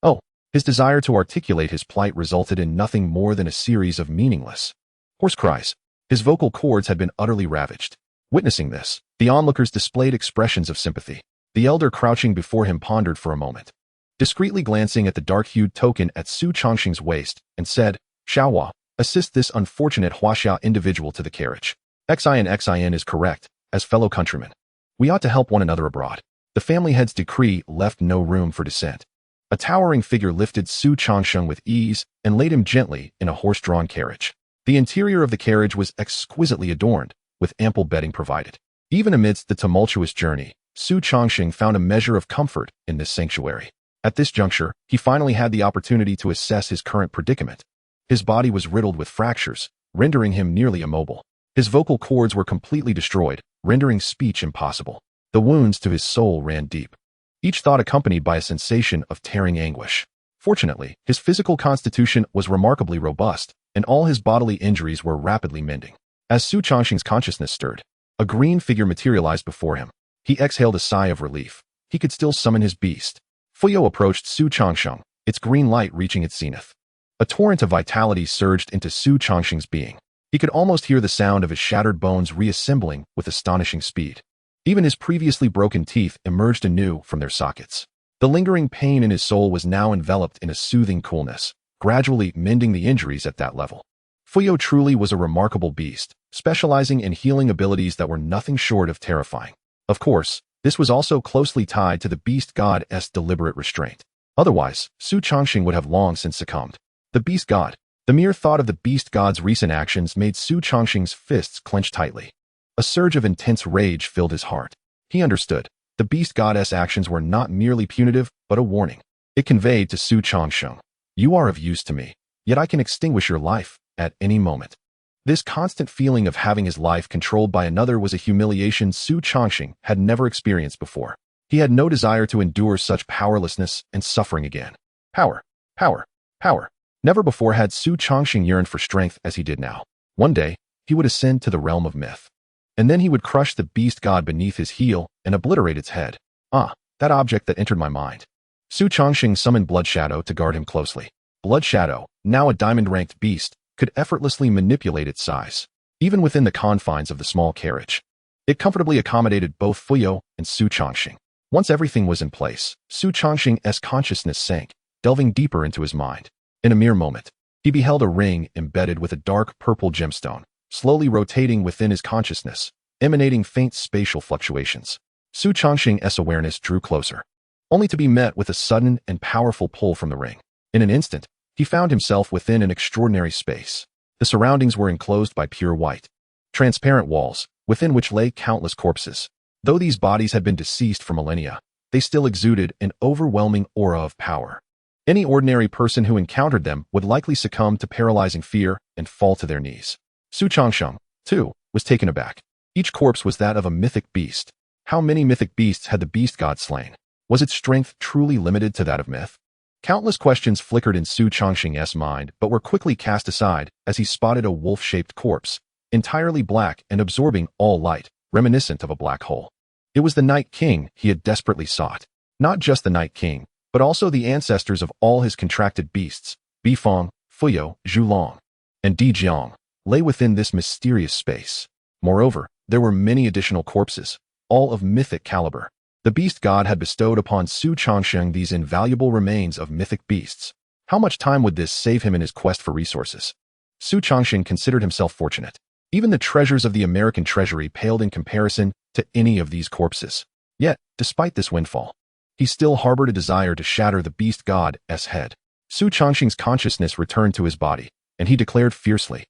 S1: Oh, his desire to articulate his plight resulted in nothing more than a series of meaningless hoarse cries. His vocal cords had been utterly ravaged. Witnessing this, the onlookers displayed expressions of sympathy. The elder crouching before him pondered for a moment, discreetly glancing at the dark-hued token at Xu Changsheng's waist, and said, "Xiaohua, assist this unfortunate Huaxia individual to the carriage. Xin is correct, as fellow countrymen. We ought to help one another abroad." The family head's decree left no room for dissent. A towering figure lifted Xu Changsheng with ease and laid him gently in a horse-drawn carriage. The interior of the carriage was exquisitely adorned, with ample bedding provided. Even amidst the tumultuous journey, Xu Changsheng found a measure of comfort in this sanctuary. At this juncture, he finally had the opportunity to assess his current predicament. His body was riddled with fractures, rendering him nearly immobile. His vocal cords were completely destroyed, rendering speech impossible. The wounds to his soul ran deep, each thought accompanied by a sensation of tearing anguish. Fortunately, his physical constitution was remarkably robust, and all his bodily injuries were rapidly mending. As Xu Changsheng's consciousness stirred, a green figure materialized before him. He exhaled a sigh of relief. He could still summon his beast. Fuyo approached Xu Changsheng, its green light reaching its zenith. A torrent of vitality surged into Xu Changsheng's being. He could almost hear the sound of his shattered bones reassembling with astonishing speed. Even his previously broken teeth emerged anew from their sockets. The lingering pain in his soul was now enveloped in a soothing coolness. gradually mending the injuries at that level. Fuyo truly was a remarkable beast, specializing in healing abilities that were nothing short of terrifying. Of course, this was also closely tied to the beast god's deliberate restraint. Otherwise, Xu Changsheng would have long since succumbed. The beast god. The mere thought of the beast god's recent actions made Xu Changsheng's fists clench tightly. A surge of intense rage filled his heart. He understood. The beast god's actions were not merely punitive, but a warning. It conveyed to Xu Changsheng, "You are of use to me, yet I can extinguish your life at any moment." This constant feeling of having his life controlled by another was a humiliation Xu Changsheng had never experienced before. He had no desire to endure such powerlessness and suffering again. Power, power, power. Never before had Xu Changsheng yearned for strength as he did now. One day, he would ascend to the realm of myth. And then he would crush the beast god beneath his heel and obliterate its head. That object that entered my mind. Xu Changsheng summoned Blood Shadow to guard him closely. Blood Shadow, now a diamond-ranked beast, could effortlessly manipulate its size, even within the confines of the small carriage. It comfortably accommodated both Fuyo and Xu Changsheng. Once everything was in place, Xu Changsheng's consciousness sank, delving deeper into his mind. In a mere moment, he beheld a ring embedded with a dark purple gemstone, slowly rotating within his consciousness, emanating faint spatial fluctuations. Xu Changsheng's awareness drew closer, only to be met with a sudden and powerful pull from the ring. In an instant, he found himself within an extraordinary space. The surroundings were enclosed by pure white, transparent walls, within which lay countless corpses. Though these bodies had been deceased for millennia, they still exuded an overwhelming aura of power. Any ordinary person who encountered them would likely succumb to paralyzing fear and fall to their knees. Xu Changsheng, too, was taken aback. Each corpse was that of a mythic beast. How many mythic beasts had the beast god slain? Was its strength truly limited to that of myth? Countless questions flickered in Xu Changsheng's mind, but were quickly cast aside as he spotted a wolf-shaped corpse, entirely black and absorbing all light, reminiscent of a black hole. It was the Night King he had desperately sought. Not just the Night King, but also the ancestors of all his contracted beasts, Bifeng, Fuyo, Zhulong, and Dijiang, lay within this mysterious space. Moreover, there were many additional corpses, all of mythic caliber. The beast god had bestowed upon Xu Changsheng these invaluable remains of mythic beasts. How much time would this save him in his quest for resources? Xu Changsheng considered himself fortunate. Even the treasures of the American treasury paled in comparison to any of these corpses. Yet, despite this windfall, he still harbored a desire to shatter the beast god's head. Xu Changsheng's consciousness returned to his body, and he declared fiercely,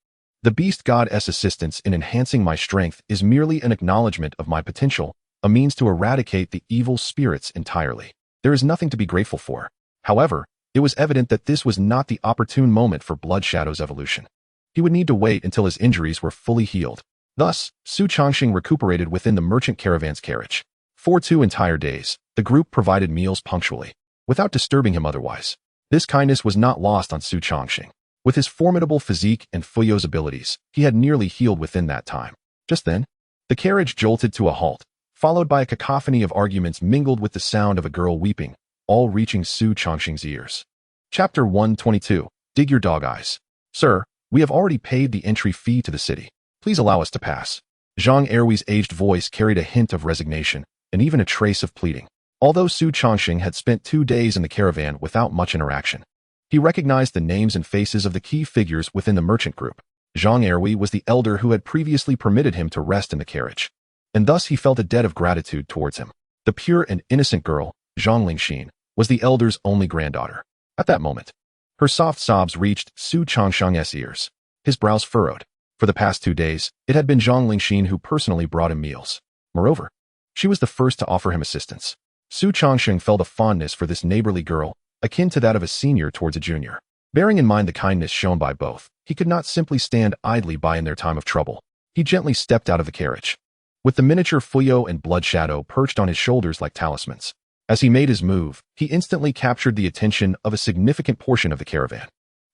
S1: "The beast god's assistance in enhancing my strength is merely an acknowledgement of my potential, a means to eradicate the evil spirits entirely. There is nothing to be grateful for." However, it was evident that this was not the opportune moment for Blood Shadow's evolution. He would need to wait until his injuries were fully healed. Thus, Xu Changsheng recuperated within the merchant caravan's carriage. For 2 entire days, the group provided meals punctually, without disturbing him otherwise. This kindness was not lost on Xu Changsheng. With his formidable physique and Fuyo's abilities, he had nearly healed within that time. Just then, the carriage jolted to a halt, followed by a cacophony of arguments mingled with the sound of a girl weeping, all reaching Xu Changsheng's ears. Chapter 122. Dig your dog eyes. "Sir, we have already paid the entry fee to the city. Please allow us to pass." Zhang Erwei's aged voice carried a hint of resignation, and even a trace of pleading. Although Xu Changsheng had spent 2 days in the caravan without much interaction, he recognized the names and faces of the key figures within the merchant group. Zhang Erwei was the elder who had previously permitted him to rest in the carriage, and thus he felt a debt of gratitude towards him. The pure and innocent girl, Zhang Lingxin, was the elder's only granddaughter. At that moment, her soft sobs reached Xu Changsheng's ears. His brows furrowed. For the past 2 days, it had been Zhang Lingxin who personally brought him meals. Moreover, she was the first to offer him assistance. Xu Changsheng felt a fondness for this neighborly girl, akin to that of a senior towards a junior. Bearing in mind the kindness shown by both, he could not simply stand idly by in their time of trouble. He gently stepped out of the carriage, with the miniature Fuyo and Blood Shadow perched on his shoulders like talismans. As he made his move, he instantly captured the attention of a significant portion of the caravan.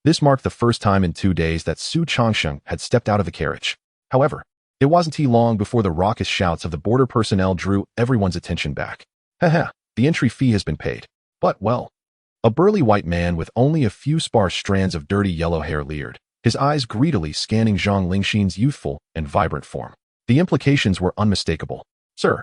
S1: This marked the first time in 2 days that Xu Changsheng had stepped out of the carriage. However, it wasn't long before the raucous shouts of the border personnel drew everyone's attention back. "Haha, the entry fee has been paid. But, well..." A burly white man with only a few sparse strands of dirty yellow hair leered, his eyes greedily scanning Zhang Lingxin's youthful and vibrant form. The implications were unmistakable. "Sir,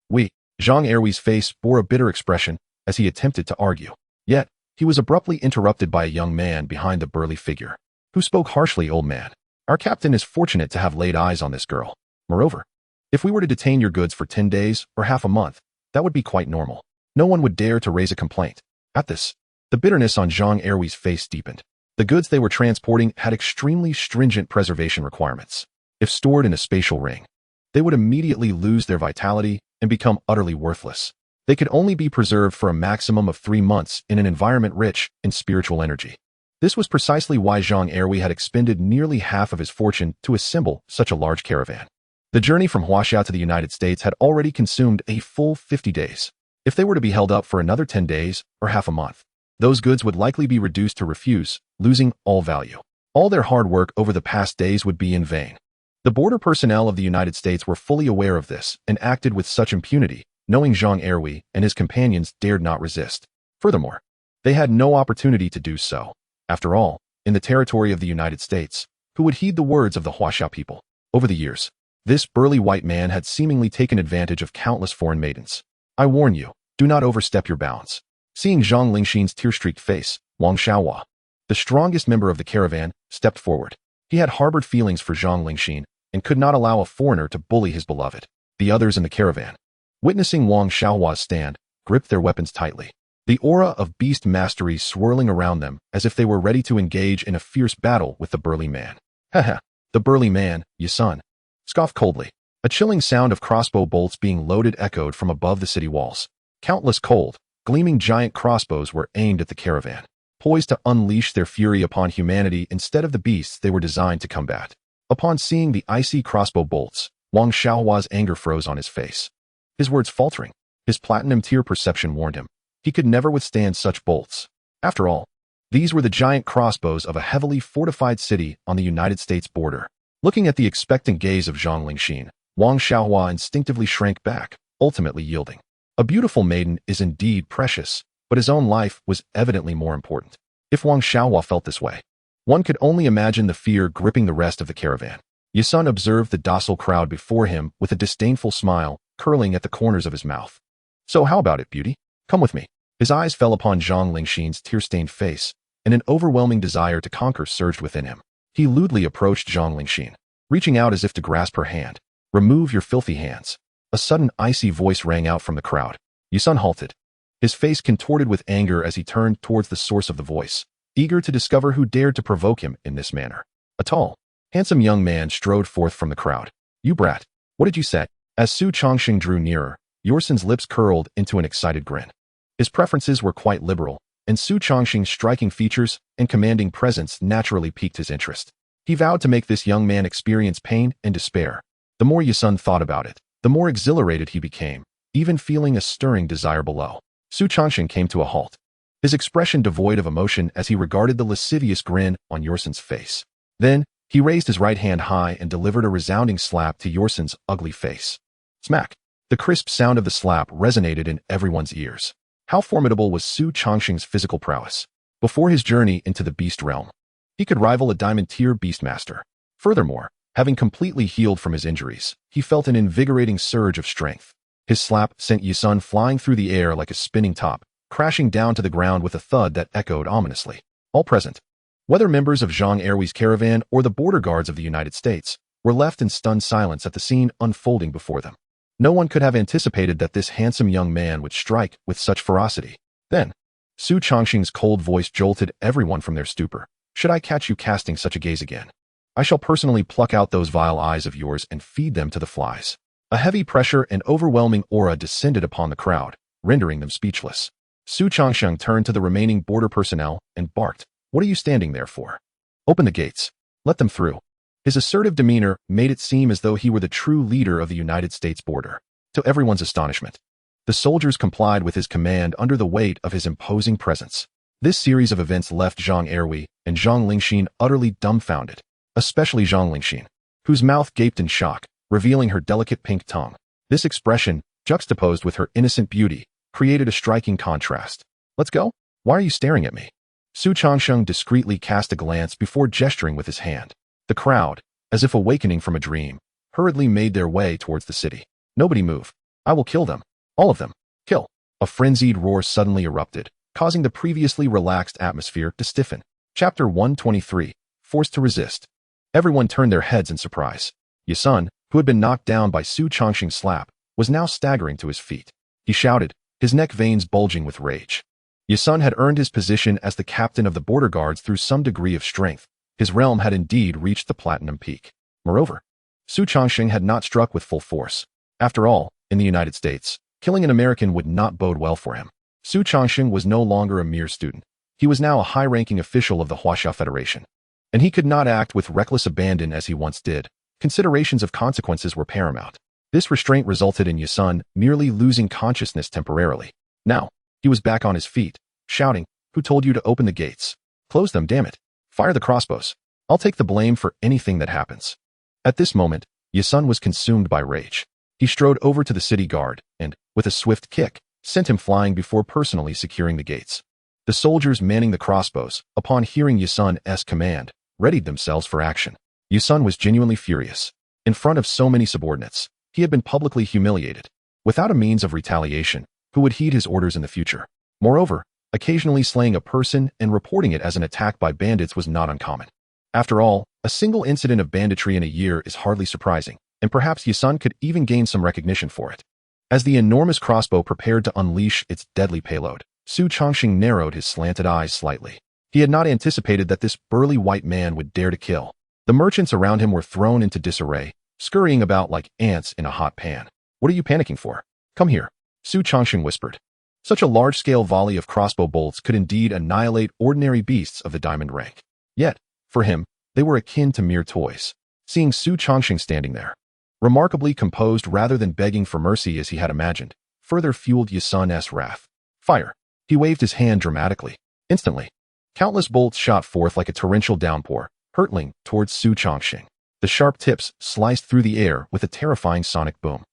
S1: we..." Zhang Erwei's face bore a bitter expression as he attempted to argue. Yet, He was abruptly interrupted by a young man behind the burly figure, who spoke harshly. "Old man, our captain is fortunate to have laid eyes on this girl. Moreover, if we were to detain your goods for 10 days or half a month, that would be quite normal. No one would dare to raise a complaint." At this, the bitterness on Zhang Erwei's face deepened. The goods they were transporting had extremely stringent preservation requirements. If stored in a spatial ring, they would immediately lose their vitality and become utterly worthless. They could only be preserved for a maximum of 3 months in an environment rich in spiritual energy. This was precisely why Zhang Erwei had expended nearly half of his fortune to assemble such a large caravan. The journey from Huaxia to the United States had already consumed a full 50 days. If they were to be held up for another 10 days or half a month, those goods would likely be reduced to refuse, losing all value. All their hard work over the past days would be in vain. The border personnel of the United States were fully aware of this and acted with such impunity, knowing Zhang Erwei and his companions dared not resist. Furthermore, they had no opportunity to do so. After all, in the territory of the United States, who would heed the words of the Huaxia people? Over the years, this burly white man had seemingly taken advantage of countless foreign maidens. I warn you, do not overstep your bounds. Seeing Zhang Lingxin's tear-streaked face, Wang Xiaohua, the strongest member of the caravan, stepped forward. He had harbored feelings for Zhang Lingxin and could not allow a foreigner to bully his beloved. The others in the caravan, witnessing Wang Xiaohua's stand, gripped their weapons tightly, the aura of beast mastery swirling around them as if they were ready to engage in a fierce battle with the burly man. Haha, the burly man, Yisun, scoffed coldly. A chilling sound of crossbow bolts being loaded echoed from above the city walls. Countless cold, gleaming giant crossbows were aimed at the caravan, poised to unleash their fury upon humanity instead of the beasts they were designed to combat. Upon seeing the icy crossbow bolts, Wang Xiaohua's anger froze on his face. His words faltering, his platinum tier perception warned him. He could never withstand such bolts. After all, these were the giant crossbows of a heavily fortified city on the United States border. Looking at the expectant gaze of Zhang Lingxin, Wang Xiaohua instinctively shrank back, ultimately yielding. A beautiful maiden is indeed precious, but his own life was evidently more important. If Wang Xiaohua felt this way, one could only imagine the fear gripping the rest of the caravan. Yisun observed the docile crowd before him with a disdainful smile curling at the corners of his mouth. "So how about it, beauty? Come with me." His eyes fell upon Zhang Lingxin's tear-stained face, and an overwhelming desire to conquer surged within him. He lewdly approached Zhang Lingxin, reaching out as if to grasp her hand. "Remove your filthy hands." A sudden icy voice rang out from the crowd. Yisun halted, his face contorted with anger as he turned towards the source of the voice, eager to discover who dared to provoke him in this manner. A tall, handsome young man strode forth from the crowd. "You brat, what did you say?" As Xu Changsheng drew nearer, Yorsen's lips curled into an excited grin. His preferences were quite liberal, and Xu Changsheng's striking features and commanding presence naturally piqued his interest. He vowed to make this young man experience pain and despair. The more Yisun thought about it, the more exhilarated he became, even feeling a stirring desire below. Xu Changsheng came to a halt, his expression devoid of emotion as he regarded the lascivious grin on Yorsen's face. Then, he raised his right hand high and delivered a resounding slap to Yorsen's ugly face. Smack! The crisp sound of the slap resonated in everyone's ears. How formidable was Xu Changsheng's physical prowess? Before his journey into the beast realm, he could rival a diamond-tier beastmaster. Furthermore, having completely healed from his injuries, he felt an invigorating surge of strength. His slap sent Yisun flying through the air like a spinning top, crashing down to the ground with a thud that echoed ominously. All present, whether members of Zhang Erwei's caravan or the border guards of the United States, were left in stunned silence at the scene unfolding before them. No one could have anticipated that this handsome young man would strike with such ferocity. Then, Xu Changsheng's cold voice jolted everyone from their stupor. "Should I catch you casting such a gaze again, I shall personally pluck out those vile eyes of yours and feed them to the flies." A heavy pressure and overwhelming aura descended upon the crowd, rendering them speechless. Xu Changsheng turned to the remaining border personnel and barked, "What are you standing there for? Open the gates. Let them through." His assertive demeanor made it seem as though he were the true leader of the United States border. To everyone's astonishment, the soldiers complied with his command under the weight of his imposing presence. This series of events left Zhang Erwei and Zhang Lingxin utterly dumbfounded, especially Zhang Lingxin, whose mouth gaped in shock, revealing her delicate pink tongue. This expression, juxtaposed with her innocent beauty, created a striking contrast. "Let's go? Why are you staring at me?" Xu Changsheng discreetly cast a glance before gesturing with his hand. The crowd, as if awakening from a dream, hurriedly made their way towards the city. "Nobody move. I will kill them. All of them. Kill." A frenzied roar suddenly erupted, causing the previously relaxed atmosphere to stiffen. Chapter 123, Forced to Resist. Everyone turned their heads in surprise. Yusun, who had been knocked down by Xu Changsheng's slap, was now staggering to his feet. He shouted, his neck veins bulging with rage. Yusun had earned his position as the captain of the border guards through some degree of strength. His realm had indeed reached the platinum peak. Moreover, Xu Changsheng had not struck with full force. After all, in the United States, killing an American would not bode well for him. Xu Changsheng was no longer a mere student. He was now a high-ranking official of the Huaxia Federation. And he could not act with reckless abandon as he once did. Considerations of consequences were paramount. This restraint resulted in Yusun merely losing consciousness temporarily. Now, he was back on his feet, shouting, "Who told you to open the gates? Close them, damn it. Fire the crossbows. I'll take the blame for anything that happens." At this moment, Yusun was consumed by rage. He strode over to the city guard and, with a swift kick, sent him flying before personally securing the gates. The soldiers manning the crossbows, upon hearing Yusun's command, readied themselves for action. Yusun was genuinely furious. In front of so many subordinates, he had been publicly humiliated. Without a means of retaliation, who would heed his orders in the future? Moreover, occasionally slaying a person and reporting it as an attack by bandits was not uncommon. After all, a single incident of banditry in a year is hardly surprising, and perhaps Yusun could even gain some recognition for it. As the enormous crossbow prepared to unleash its deadly payload, Xu Changsheng narrowed his slanted eyes slightly. He had not anticipated that this burly white man would dare to kill. The merchants around him were thrown into disarray, scurrying about like ants in a hot pan. "What are you panicking for? Come here," Xu Changsheng whispered. Such a large-scale volley of crossbow bolts could indeed annihilate ordinary beasts of the diamond rank. Yet, for him, they were akin to mere toys. Seeing Xu Changsheng standing there, remarkably composed rather than begging for mercy as he had imagined, further fueled Yusun's wrath. "Fire!" He waved his hand dramatically. Instantly, countless bolts shot forth like a torrential downpour, hurtling towards Xu Changsheng. The sharp tips sliced through the air with a terrifying sonic boom.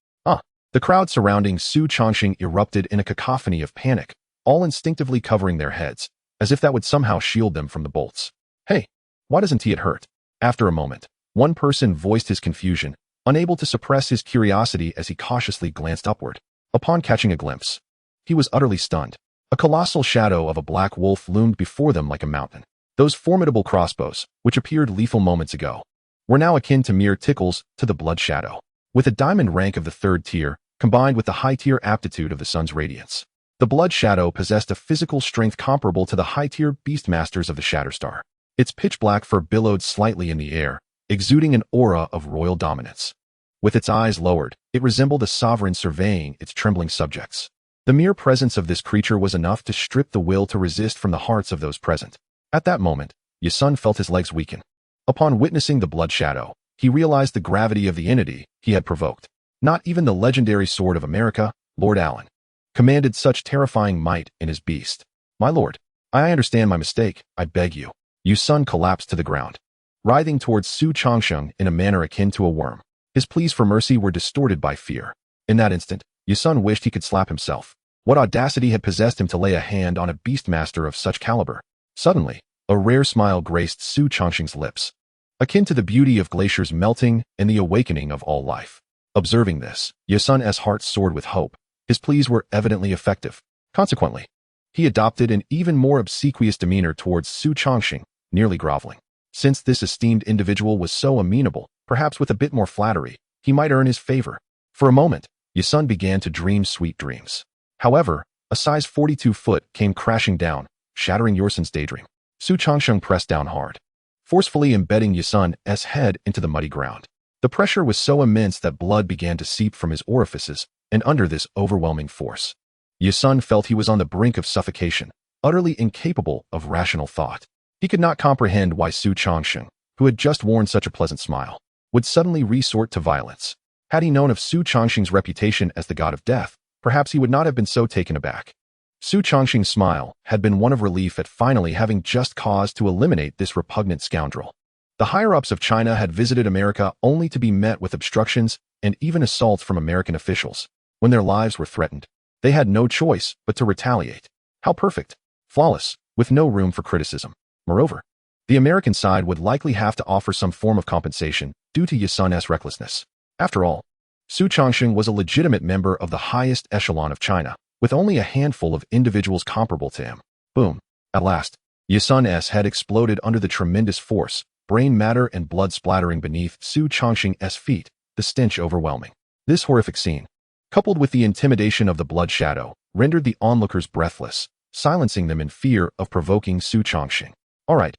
S1: The crowd surrounding Xu Changsheng erupted in a cacophony of panic, all instinctively covering their heads, as if that would somehow shield them from the bolts. "Hey, why doesn't he get hurt?" After a moment, one person voiced his confusion, unable to suppress his curiosity as he cautiously glanced upward. Upon catching a glimpse, he was utterly stunned. A colossal shadow of a black wolf loomed before them like a mountain. Those formidable crossbows, which appeared lethal moments ago, were now akin to mere tickles to the blood shadow. With a diamond rank of the 3rd tier, combined with the high-tier aptitude of the sun's radiance, the blood shadow possessed a physical strength comparable to the high-tier beastmasters of the Shatterstar. Its pitch-black fur billowed slightly in the air, exuding an aura of royal dominance. With its eyes lowered, it resembled a sovereign surveying its trembling subjects. The mere presence of this creature was enough to strip the will to resist from the hearts of those present. At that moment, Yusun felt his legs weaken. Upon witnessing the blood shadow, he realized the gravity of the entity he had provoked. Not even the legendary Sword of America, Lord Allen, commanded such terrifying might in his beast. "My lord, I understand my mistake, I beg you." Yusun collapsed to the ground, writhing towards Xu Changsheng in a manner akin to a worm. His pleas for mercy were distorted by fear. In that instant, Yusun wished he could slap himself. What audacity had possessed him to lay a hand on a beastmaster of such caliber? Suddenly, a rare smile graced Xu Changsheng's lips, akin to the beauty of glaciers melting and the awakening of all life. Observing this, Yusun's heart soared with hope. His pleas were evidently effective. Consequently, he adopted an even more obsequious demeanor towards Xu Changsheng, nearly groveling. Since this esteemed individual was so amenable, perhaps with a bit more flattery, he might earn his favor. For a moment, Yusun began to dream sweet dreams. However, a size 42 foot came crashing down, shattering Yusun's daydream. Xu Changsheng pressed down hard, forcefully embedding Yusun's head into the muddy ground. The pressure was so immense that blood began to seep from his orifices, and under this overwhelming force, Yusun felt he was on the brink of suffocation, utterly incapable of rational thought. He could not comprehend why Xu Changsheng, who had just worn such a pleasant smile, would suddenly resort to violence. Had he known of Xu Changsheng's reputation as the god of death, perhaps he would not have been so taken aback. Xu Changsheng's smile had been one of relief at finally having just cause to eliminate this repugnant scoundrel. The higher-ups of China had visited America only to be met with obstructions and even assaults from American officials. When their lives were threatened, they had no choice but to retaliate. How perfect, flawless, with no room for criticism. Moreover, the American side would likely have to offer some form of compensation due to Yusun's recklessness. After all, Xu Changsheng was a legitimate member of the highest echelon of China, with only a handful of individuals comparable to him. Boom. At last, Yusun's head exploded under the tremendous force, brain matter and blood splattering beneath Xu Changsheng's feet, the stench overwhelming. This horrific scene, coupled with the intimidation of the blood shadow, rendered the onlookers breathless, silencing them in fear of provoking Xu Changsheng. All right,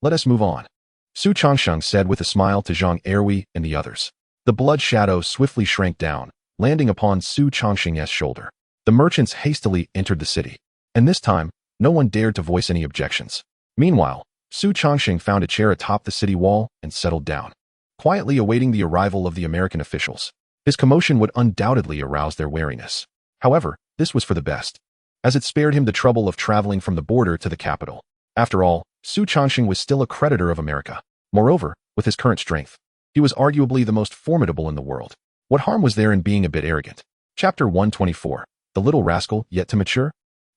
S1: let us move on. Xu Changsheng said with a smile to Zhang Erwi and the others. The blood shadow swiftly shrank down, landing upon Xu Changsheng's shoulder. The merchants hastily entered the city, and this time, no one dared to voice any objections. Meanwhile, Xu Changsheng found a chair atop the city wall and settled down, quietly awaiting the arrival of the American officials. His commotion would undoubtedly arouse their wariness. However, this was for the best, as it spared him the trouble of traveling from the border to the capital. After all, Xu Changsheng was still a creditor of America. Moreover, with his current strength, he was arguably the most formidable in the world. What harm was there in being a bit arrogant? Chapter 124. The little rascal yet to mature?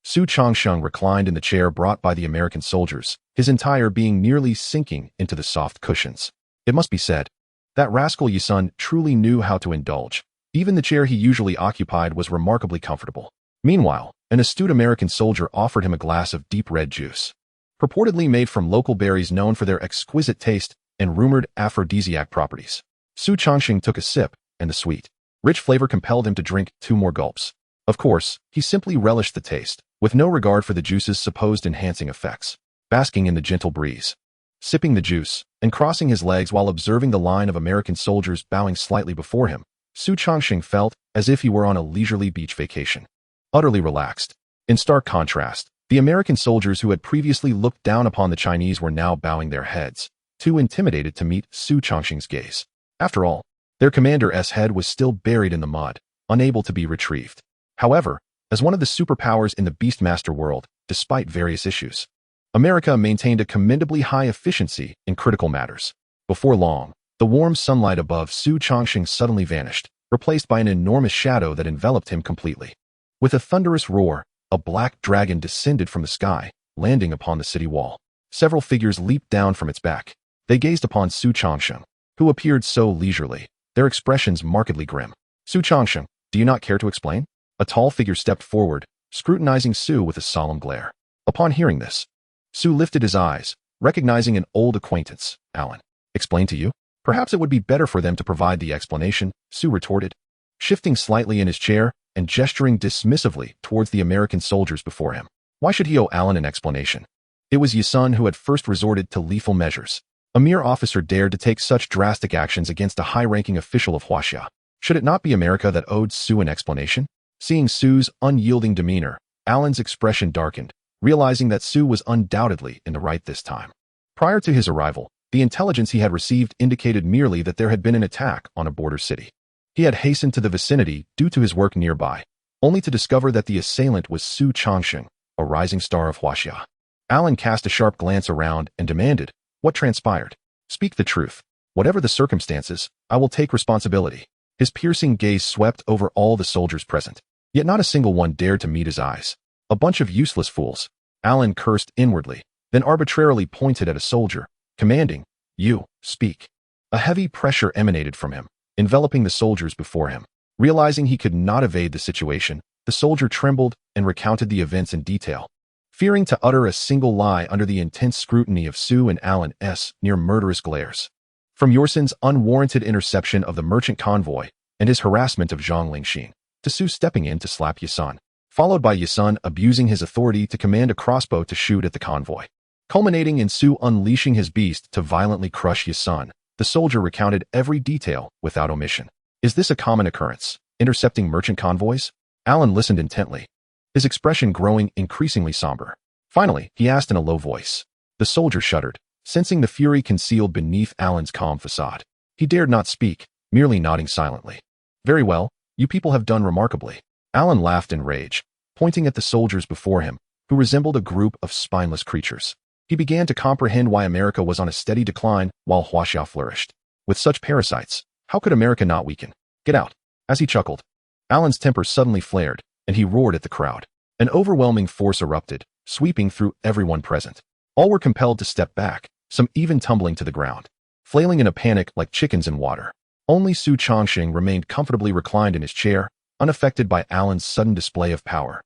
S1: Xu Changsheng reclined in the chair brought by the American soldiers, his entire being nearly sinking into the soft cushions. It must be said, that rascal Yusun truly knew how to indulge. Even the chair he usually occupied was remarkably comfortable. Meanwhile, an astute American soldier offered him a glass of deep red juice, purportedly made from local berries known for their exquisite taste and rumored aphrodisiac properties. Xu Changsheng took a sip, and the sweet, rich flavor compelled him to drink 2 more gulps. Of course, he simply relished the taste, with no regard for the juice's supposed enhancing effects, basking in the gentle breeze, sipping the juice, and crossing his legs while observing the line of American soldiers bowing slightly before him. Xu Changsheng felt as if he were on a leisurely beach vacation, utterly relaxed. In stark contrast, the American soldiers who had previously looked down upon the Chinese were now bowing their heads, too intimidated to meet Xu Changsheng's gaze. After all, their commander's head was still buried in the mud, unable to be retrieved. However, as one of the superpowers in the Beastmaster world, despite various issues, America maintained a commendably high efficiency in critical matters. Before long, the warm sunlight above Xu Changsheng suddenly vanished, replaced by an enormous shadow that enveloped him completely. With a thunderous roar, a black dragon descended from the sky, landing upon the city wall. Several figures leaped down from its back. They gazed upon Xu Changsheng, who appeared so leisurely, their expressions markedly grim. Xu Changsheng, do you not care to explain? A tall figure stepped forward, scrutinizing Xu with a solemn glare. Upon hearing this, Xu lifted his eyes, recognizing an old acquaintance. Alan, explain to you? Perhaps it would be better for them to provide the explanation, Xu retorted, shifting slightly in his chair and gesturing dismissively towards the American soldiers before him. Why should he owe Alan an explanation? It was Yusun who had first resorted to lethal measures. A mere officer dared to take such drastic actions against a high-ranking official of Huaxia. Should it not be America that owed Xu an explanation? Seeing Xu's unyielding demeanor, Alan's expression darkened, realizing that Xu was undoubtedly in the right this time. Prior to his arrival, the intelligence he had received indicated merely that there had been an attack on a border city. He had hastened to the vicinity due to his work nearby, only to discover that the assailant was Xu Changsheng, a rising star of Huaxia. Alan cast a sharp glance around and demanded, "What transpired? Speak the truth. Whatever the circumstances, I will take responsibility." His piercing gaze swept over all the soldiers present, yet not a single one dared to meet his eyes. A bunch of useless fools. Alan cursed inwardly, then arbitrarily pointed at a soldier, commanding, "You, speak." A heavy pressure emanated from him, enveloping the soldiers before him. Realizing he could not evade the situation, the soldier trembled and recounted the events in detail, fearing to utter a single lie under the intense scrutiny of Xu and Alan's near murderous glares. From Yorsen's unwarranted interception of the merchant convoy and his harassment of Zhang Lingxin, to Xu stepping in to slap Yusun, followed by Yusun abusing his authority to command a crossbow to shoot at the convoy, culminating in Xu unleashing his beast to violently crush Yusun, the soldier recounted every detail without omission. Is this a common occurrence, intercepting merchant convoys? Alan listened intently, his expression growing increasingly somber. Finally, he asked in a low voice. The soldier shuddered, sensing the fury concealed beneath Alan's calm facade. He dared not speak, merely nodding silently. Very well, you people have done remarkably. Alan laughed in rage, pointing at the soldiers before him, who resembled a group of spineless creatures. He began to comprehend why America was on a steady decline while Huaxia flourished. With such parasites, how could America not weaken? Get out. As he chuckled, Alan's temper suddenly flared, and he roared at the crowd. An overwhelming force erupted, sweeping through everyone present. All were compelled to step back, some even tumbling to the ground, flailing in a panic like chickens in water. Only Xu Changsheng remained comfortably reclined in his chair, unaffected by Alan's sudden display of power.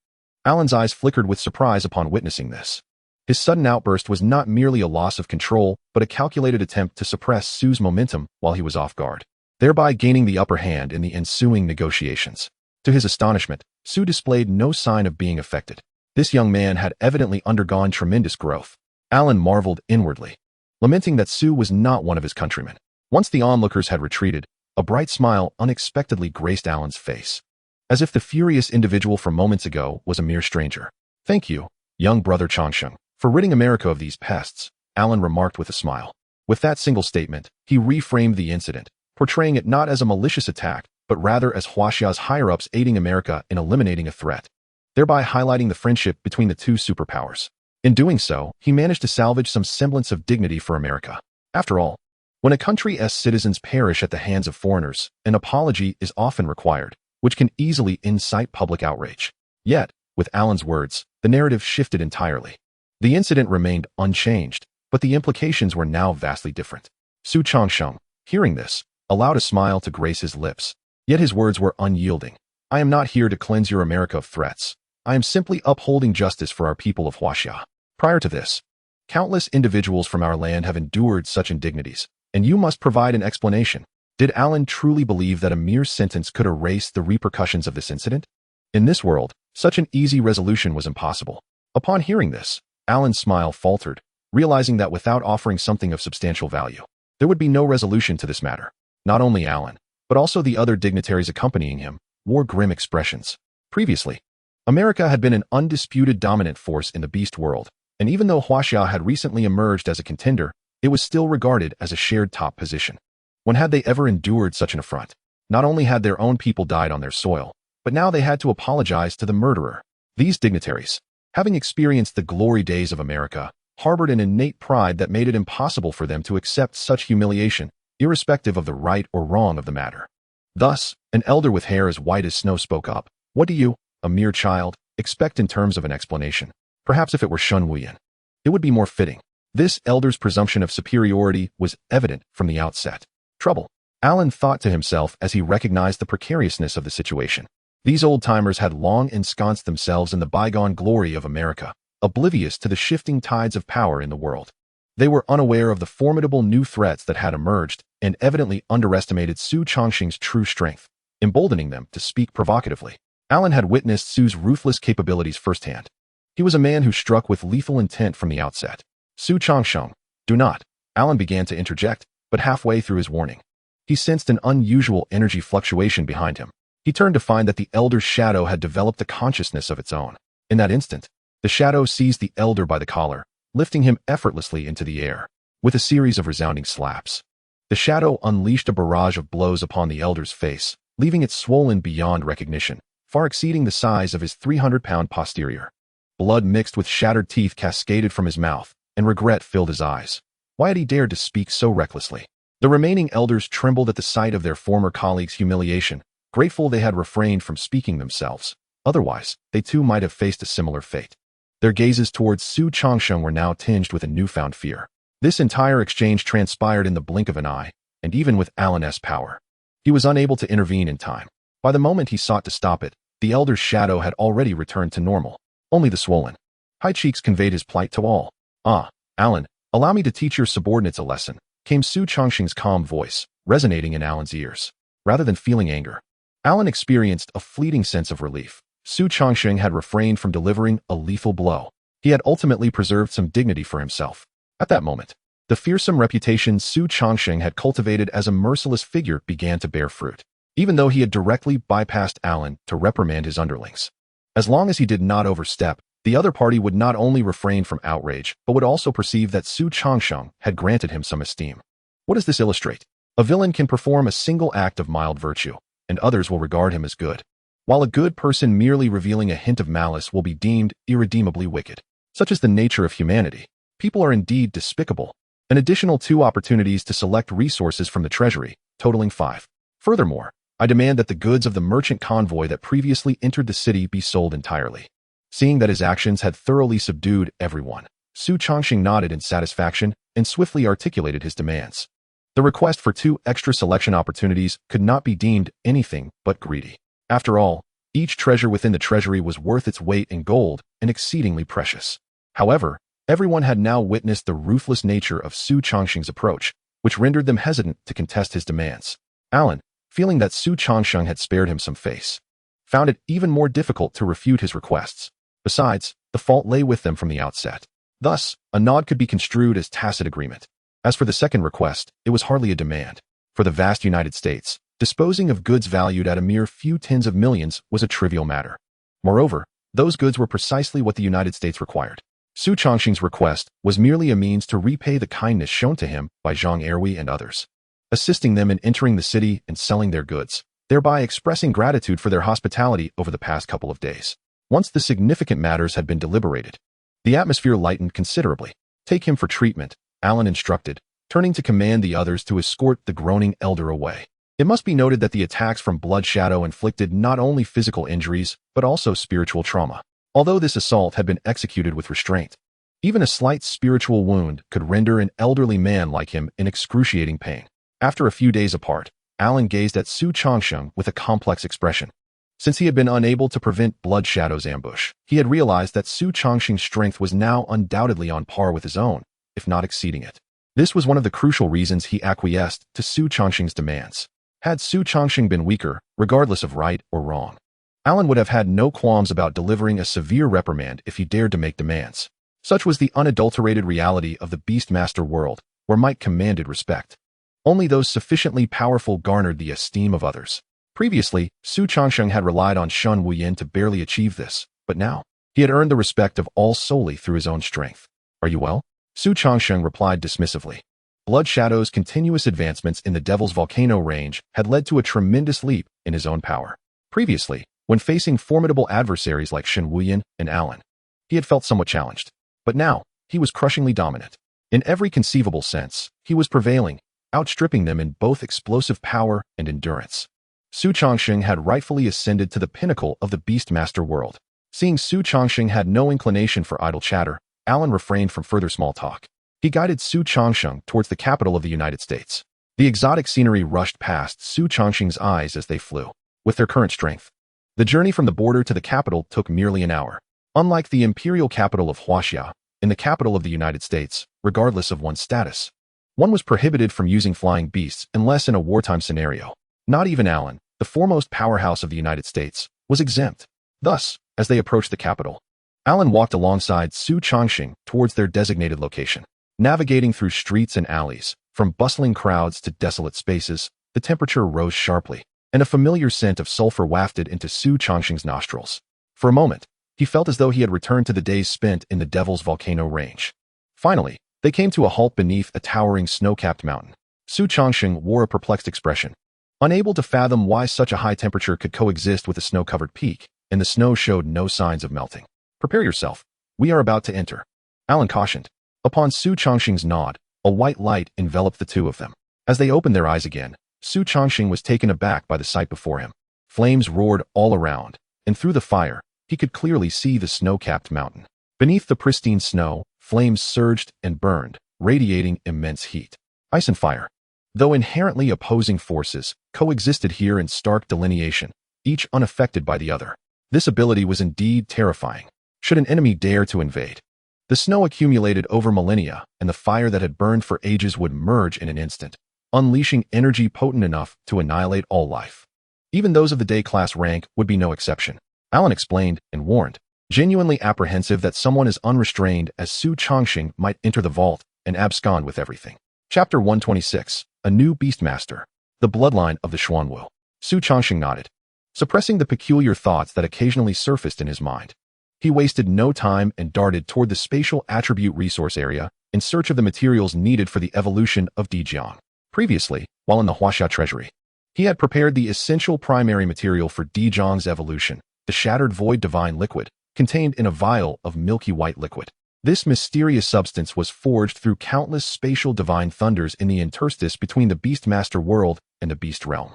S1: Alan's eyes flickered with surprise upon witnessing this. His sudden outburst was not merely a loss of control, but a calculated attempt to suppress Xu's momentum while he was off guard, thereby gaining the upper hand in the ensuing negotiations. To his astonishment, Xu displayed no sign of being affected. This young man had evidently undergone tremendous growth. Alan marveled inwardly, lamenting that Xu was not one of his countrymen. Once the onlookers had retreated, a bright smile unexpectedly graced Alan's face, as if the furious individual from moments ago was a mere stranger. "Thank you, young brother Changsheng, for ridding America of these pests," Alan remarked with a smile. With that single statement, he reframed the incident, portraying it not as a malicious attack, but rather as Huaxia's higher-ups aiding America in eliminating a threat, thereby highlighting the friendship between the two superpowers. In doing so, he managed to salvage some semblance of dignity for America. After all, when a country's citizens perish at the hands of foreigners, an apology is often required, which can easily incite public outrage. Yet, with Alan's words, the narrative shifted entirely. The incident remained unchanged, but the implications were now vastly different. Xu Changsheng, hearing this, allowed a smile to grace his lips. Yet his words were unyielding. "I am not here to cleanse your America of threats. I am simply upholding justice for our people of Huaxia. Prior to this, countless individuals from our land have endured such indignities, and you must provide an explanation." Did Alan truly believe that a mere sentence could erase the repercussions of this incident? In this world, such an easy resolution was impossible. Upon hearing this, Alan's smile faltered, realizing that without offering something of substantial value, there would be no resolution to this matter. Not only Alan, but also the other dignitaries accompanying him, wore grim expressions. Previously, America had been an undisputed dominant force in the beast world, and even though Huaxia had recently emerged as a contender, it was still regarded as a shared top position. When had they ever endured such an affront? Not only had their own people died on their soil, but now they had to apologize to the murderer. These dignitaries, having experienced the glory days of America, harbored an innate pride that made it impossible for them to accept such humiliation, irrespective of the right or wrong of the matter. Thus, an elder with hair as white as snow spoke up. "What do you, a mere child, expect in terms of an explanation? Perhaps if it were Shun Wuyan, it would be more fitting." This elder's presumption of superiority was evident from the outset. Trouble, Alan thought to himself as he recognized the precariousness of the situation. These old-timers had long ensconced themselves in the bygone glory of America, oblivious to the shifting tides of power in the world. They were unaware of the formidable new threats that had emerged and evidently underestimated Xu Changsheng's true strength, emboldening them to speak provocatively. Alan had witnessed Xu's ruthless capabilities firsthand. He was a man who struck with lethal intent from the outset. "Xu Changsheng, do not," Alan began to interject, but halfway through his warning, he sensed an unusual energy fluctuation behind him. He turned to find that the elder's shadow had developed a consciousness of its own. In that instant, the shadow seized the elder by the collar, lifting him effortlessly into the air. With a series of resounding slaps, the shadow unleashed a barrage of blows upon the elder's face, leaving it swollen beyond recognition, far exceeding the size of his 300-pound posterior. Blood mixed with shattered teeth cascaded from his mouth, and regret filled his eyes. Why had he dared to speak so recklessly? The remaining elders trembled at the sight of their former colleagues' humiliation, grateful they had refrained from speaking themselves. Otherwise, they too might have faced a similar fate. Their gazes towards Xu Changsheng were now tinged with a newfound fear. This entire exchange transpired in the blink of an eye, and even with Alan's power, he was unable to intervene in time. By the moment he sought to stop it, the elder's shadow had already returned to normal. Only the swollen high cheeks conveyed his plight to all. "Ah, Alan, allow me to teach your subordinates a lesson," came Xu Changsheng's calm voice, resonating in Alan's ears. Rather than feeling anger, Alan experienced a fleeting sense of relief. Xu Changsheng had refrained from delivering a lethal blow. He had ultimately preserved some dignity for himself. At that moment, the fearsome reputation Xu Changsheng had cultivated as a merciless figure began to bear fruit, even though he had directly bypassed Alan to reprimand his underlings. As long as he did not overstep, the other party would not only refrain from outrage, but would also perceive that Xu Changsheng had granted him some esteem. What does this illustrate? A villain can perform a single act of mild virtue, and others will regard him as good, while a good person merely revealing a hint of malice will be deemed irredeemably wicked. Such is the nature of humanity. People are indeed despicable. An additional 2 opportunities to select resources from the treasury, totaling 5. Furthermore, I demand that the goods of the merchant convoy that previously entered the city be sold entirely. Seeing that his actions had thoroughly subdued everyone, Xu Changsheng nodded in satisfaction and swiftly articulated his demands. The request for 2 extra selection opportunities could not be deemed anything but greedy. After all, Each treasure within the treasury was worth its weight in gold and exceedingly precious. However, everyone had now witnessed the ruthless nature of Xu Changsheng's approach, which rendered them hesitant to contest his demands. Alan, feeling that Xu Changsheng had spared him some face, found it even more difficult to refute his requests. Besides, the fault lay with them from the outset. Thus, a nod could be construed as tacit agreement. As for the second request, it was hardly a demand. For the vast United States, disposing of goods valued at a mere few tens of millions was a trivial matter. Moreover, those goods were precisely what the United States required. Xu Changsheng's request was merely a means to repay the kindness shown to him by Zhang Erwi and others, assisting them in entering the city and selling their goods, thereby expressing gratitude for their hospitality over the past couple of days. Once the significant matters had been deliberated, the atmosphere lightened considerably. "Take him for treatment," Alan instructed, turning to command the others to escort the groaning elder away. It must be noted that the attacks from Blood Shadow inflicted not only physical injuries, but also spiritual trauma. Although this assault had been executed with restraint, even a slight spiritual wound could render an elderly man like him in excruciating pain. After a few days apart, Alan gazed at Xu Changsheng with a complex expression. Since he had been unable to prevent Blood Shadow's ambush, he had realized that Xu Changsheng's strength was now undoubtedly on par with his own, if not exceeding it. This was one of the crucial reasons he acquiesced to Xu Changsheng's demands. Had Xu Changsheng been weaker, regardless of right or wrong, Alan would have had no qualms about delivering a severe reprimand if he dared to make demands. Such was the unadulterated reality of the Beastmaster world, where might commanded respect. Only those sufficiently powerful garnered the esteem of others. Previously, Xu Changsheng had relied on Shun Wuyin to barely achieve this, but now, he had earned the respect of all solely through his own strength. "Are you well?" Xu Changsheng replied dismissively. Blood Shadow's continuous advancements in the Devil's Volcano range had led to a tremendous leap in his own power. Previously, when facing formidable adversaries like Shen Wuyin and Alan, he had felt somewhat challenged. But now, he was crushingly dominant. In every conceivable sense, he was prevailing, outstripping them in both explosive power and endurance. Xu Changsheng had rightfully ascended to the pinnacle of the Beastmaster world. Seeing Xu Changsheng had no inclination for idle chatter, Alan refrained from further small talk. He guided Xu Changsheng towards the capital of the United States. The exotic scenery rushed past Xu Changsheng's eyes as they flew. With their current strength, the journey from the border to the capital took merely an hour. Unlike the imperial capital of Huaxia, in the capital of the United States, regardless of one's status, one was prohibited from using flying beasts unless in a wartime scenario. Not even Alan, the foremost powerhouse of the United States, was exempt. Thus, as they approached the capital, Alan walked alongside Xu Changsheng towards their designated location. Navigating through streets and alleys, from bustling crowds to desolate spaces, the temperature rose sharply, and a familiar scent of sulfur wafted into Xu Changsheng's nostrils. For a moment, he felt as though he had returned to the days spent in the Devil's Volcano range. Finally, they came to a halt beneath a towering snow-capped mountain. Xu Changsheng wore a perplexed expression, unable to fathom why such a high temperature could coexist with a snow-covered peak, and the snow showed no signs of melting. "Prepare yourself. We are about to enter," Alan cautioned. Upon Xu Changsheng's nod, a white light enveloped the two of them. As they opened their eyes again, Xu Changsheng was taken aback by the sight before him. Flames roared all around, and through the fire, he could clearly see the snow-capped mountain. Beneath the pristine snow, flames surged and burned, radiating immense heat. Ice and fire, though inherently opposing forces, coexisted here in stark delineation, each unaffected by the other. This ability was indeed terrifying. Should an enemy dare to invade, the snow accumulated over millennia, and the fire that had burned for ages would merge in an instant, unleashing energy potent enough to annihilate all life. Even those of the day-class rank would be no exception. Alan explained and warned, genuinely apprehensive that someone as unrestrained as Xu Changsheng might enter the vault and abscond with everything. Chapter 126, A New Beastmaster, The Bloodline of the Xuanwu. Xu Changsheng nodded, suppressing the peculiar thoughts that occasionally surfaced in his mind. He wasted no time and darted toward the spatial attribute resource area in search of the materials needed for the evolution of Dijiang. Previously, while in the Huaxia treasury, he had prepared the essential primary material for Dijiang's evolution, the shattered void divine liquid, contained in a vial of milky white liquid. This mysterious substance was forged through countless spatial divine thunders in the interstice between the Beastmaster world and the Beast realm.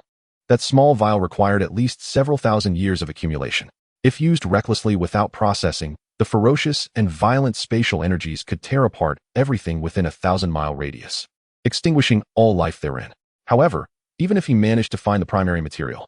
S1: That small vial required at least several thousand years of accumulation. If used recklessly without processing, the ferocious and violent spatial energies could tear apart everything within a 1,000-mile radius, extinguishing all life therein. However, even if he managed to find the primary material,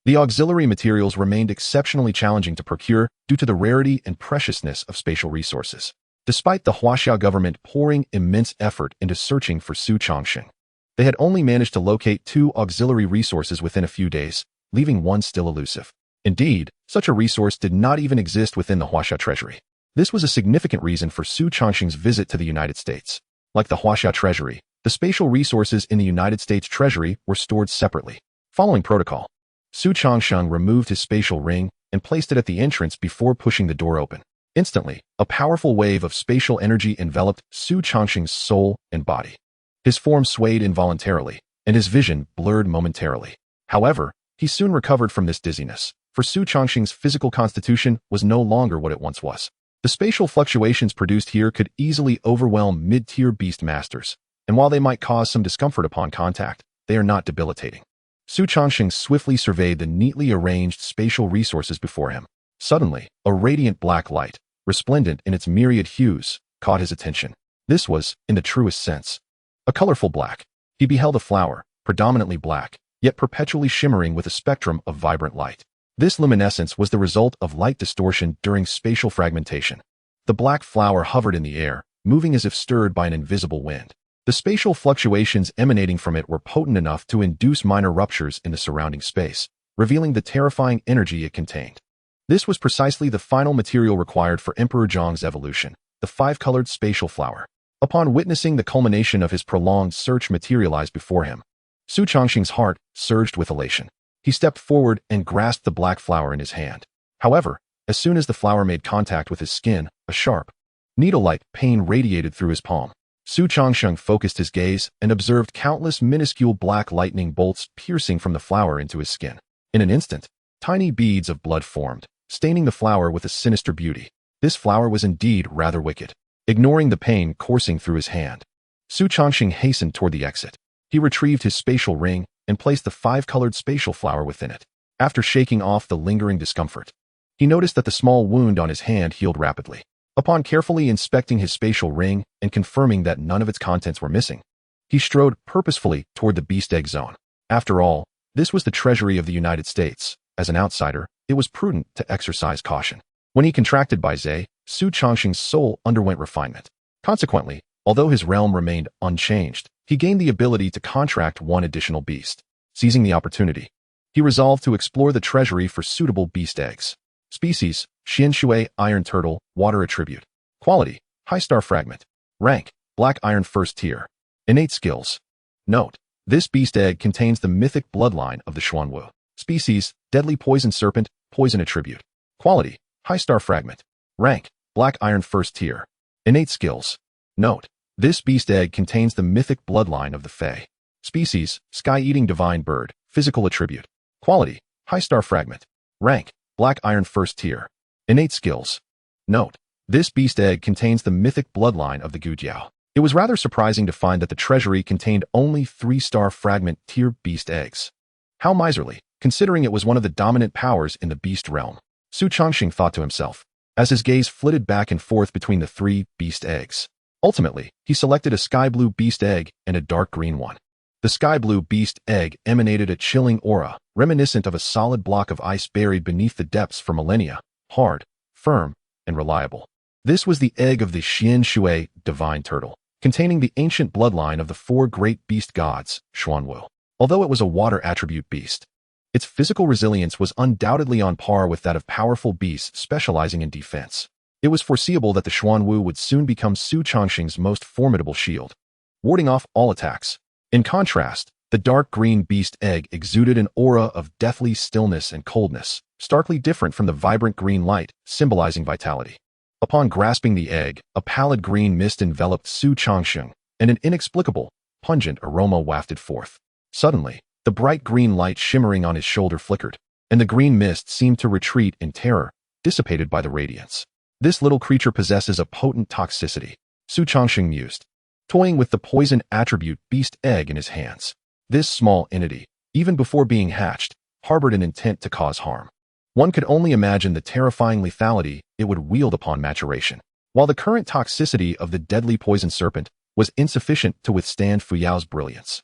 S1: The auxiliary materials remained exceptionally challenging to procure due to the rarity and preciousness of spatial resources. Despite the Huaxia government pouring immense effort into searching for Xu Changsheng, they had only managed to locate 2 auxiliary resources within a few days, leaving one still elusive. Indeed, such a resource did not even exist within the Huaxia treasury. This was a significant reason for Xu Changsheng's visit to the United States. Like the Huaxia treasury, the spatial resources in the United States treasury were stored separately. Following protocol, Xu Changsheng removed his spatial ring and placed it at the entrance before pushing the door open. Instantly, a powerful wave of spatial energy enveloped Xu Changsheng's soul and body. His form swayed involuntarily, and his vision blurred momentarily. However, he soon recovered from this dizziness, for Xu Changsheng's physical constitution was no longer what it once was. The spatial fluctuations produced here could easily overwhelm mid-tier beast masters, and while they might cause some discomfort upon contact, they are not debilitating. Xu Changsheng swiftly surveyed the neatly arranged spatial resources before him. Suddenly, a radiant black light, resplendent in its myriad hues, caught his attention. This was, in the truest sense, a colorful black. He beheld a flower, predominantly black, yet perpetually shimmering with a spectrum of vibrant light. This luminescence was the result of light distortion during spatial fragmentation. The black flower hovered in the air, moving as if stirred by an invisible wind. The spatial fluctuations emanating from it were potent enough to induce minor ruptures in the surrounding space, revealing the terrifying energy it contained. This was precisely the final material required for Emperor Zhong's evolution, the 5-colored spatial flower. Upon witnessing the culmination of his prolonged search materialize before him, Xu Changsheng's heart surged with elation. He stepped forward and grasped the black flower in his hand. However, as soon as the flower made contact with his skin, a sharp, needle-like pain radiated through his palm. Xu Changsheng focused his gaze and observed countless minuscule black lightning bolts piercing from the flower into his skin. In an instant, tiny beads of blood formed, staining the flower with a sinister beauty. This flower was indeed rather wicked. Ignoring the pain coursing through his hand, Xu Changsheng hastened toward the exit. He retrieved his spatial ring and placed the 5-colored spatial flower within it. After shaking off the lingering discomfort, he noticed that the small wound on his hand healed rapidly. Upon carefully inspecting his spatial ring and confirming that none of its contents were missing, he strode purposefully toward the beast egg zone. After all, this was the treasury of the United States. As an outsider, it was prudent to exercise caution. When he contracted by Xu Changsheng's soul underwent refinement. Consequently, although his realm remained unchanged, he gained the ability to contract one additional beast. Seizing the opportunity, he resolved to explore the treasury for suitable beast eggs. Species: Xianshui Iron Turtle, Water Attribute. Quality: High Star Fragment. Rank: Black Iron First Tier. Innate Skills. Note: this beast egg contains the mythic bloodline of the Xuanwu. Species: Deadly Poison Serpent, Poison Attribute. Quality: High Star Fragment. Rank: Black Iron First Tier. Innate Skills. Note: this beast egg contains the mythic bloodline of the Fae. Species: Sky-Eating Divine Bird, Physical Attribute. Quality: High Star Fragment. Rank: Black Iron First Tier. Innate Skills. Note: this beast egg contains the mythic bloodline of the Gujiao. It was rather surprising to find that the treasury contained only 3-star fragment tier beast eggs. How miserly, considering it was one of the dominant powers in the beast realm. Xu Changsheng thought to himself, as his gaze flitted back and forth between the 3 beast eggs. Ultimately, he selected a sky blue beast egg and a dark green one. The sky blue beast egg emanated a chilling aura, reminiscent of a solid block of ice buried beneath the depths for millennia, hard, firm, and reliable. This was the egg of the Xianshui Divine Turtle, containing the ancient bloodline of the 4 great beast gods, Xuanwu. Although it was a water attribute beast, its physical resilience was undoubtedly on par with that of powerful beasts specializing in defense. It was foreseeable that the Xuanwu would soon become Xu Changsheng's most formidable shield, warding off all attacks. In contrast, the dark green beast egg exuded an aura of deathly stillness and coldness, starkly different from the vibrant green light, symbolizing vitality. Upon grasping the egg, a pallid green mist enveloped Xu Changsheng, and an inexplicable, pungent aroma wafted forth. Suddenly, the bright green light shimmering on his shoulder flickered, and the green mist seemed to retreat in terror, dissipated by the radiance. This little creature possesses a potent toxicity, Xu Changsheng mused, toying with the poison attribute beast egg in his hands. This small entity, even before being hatched, harbored an intent to cause harm. One could only imagine the terrifying lethality it would wield upon maturation. While the current toxicity of the deadly poison serpent was insufficient to withstand Fu Yao's brilliance,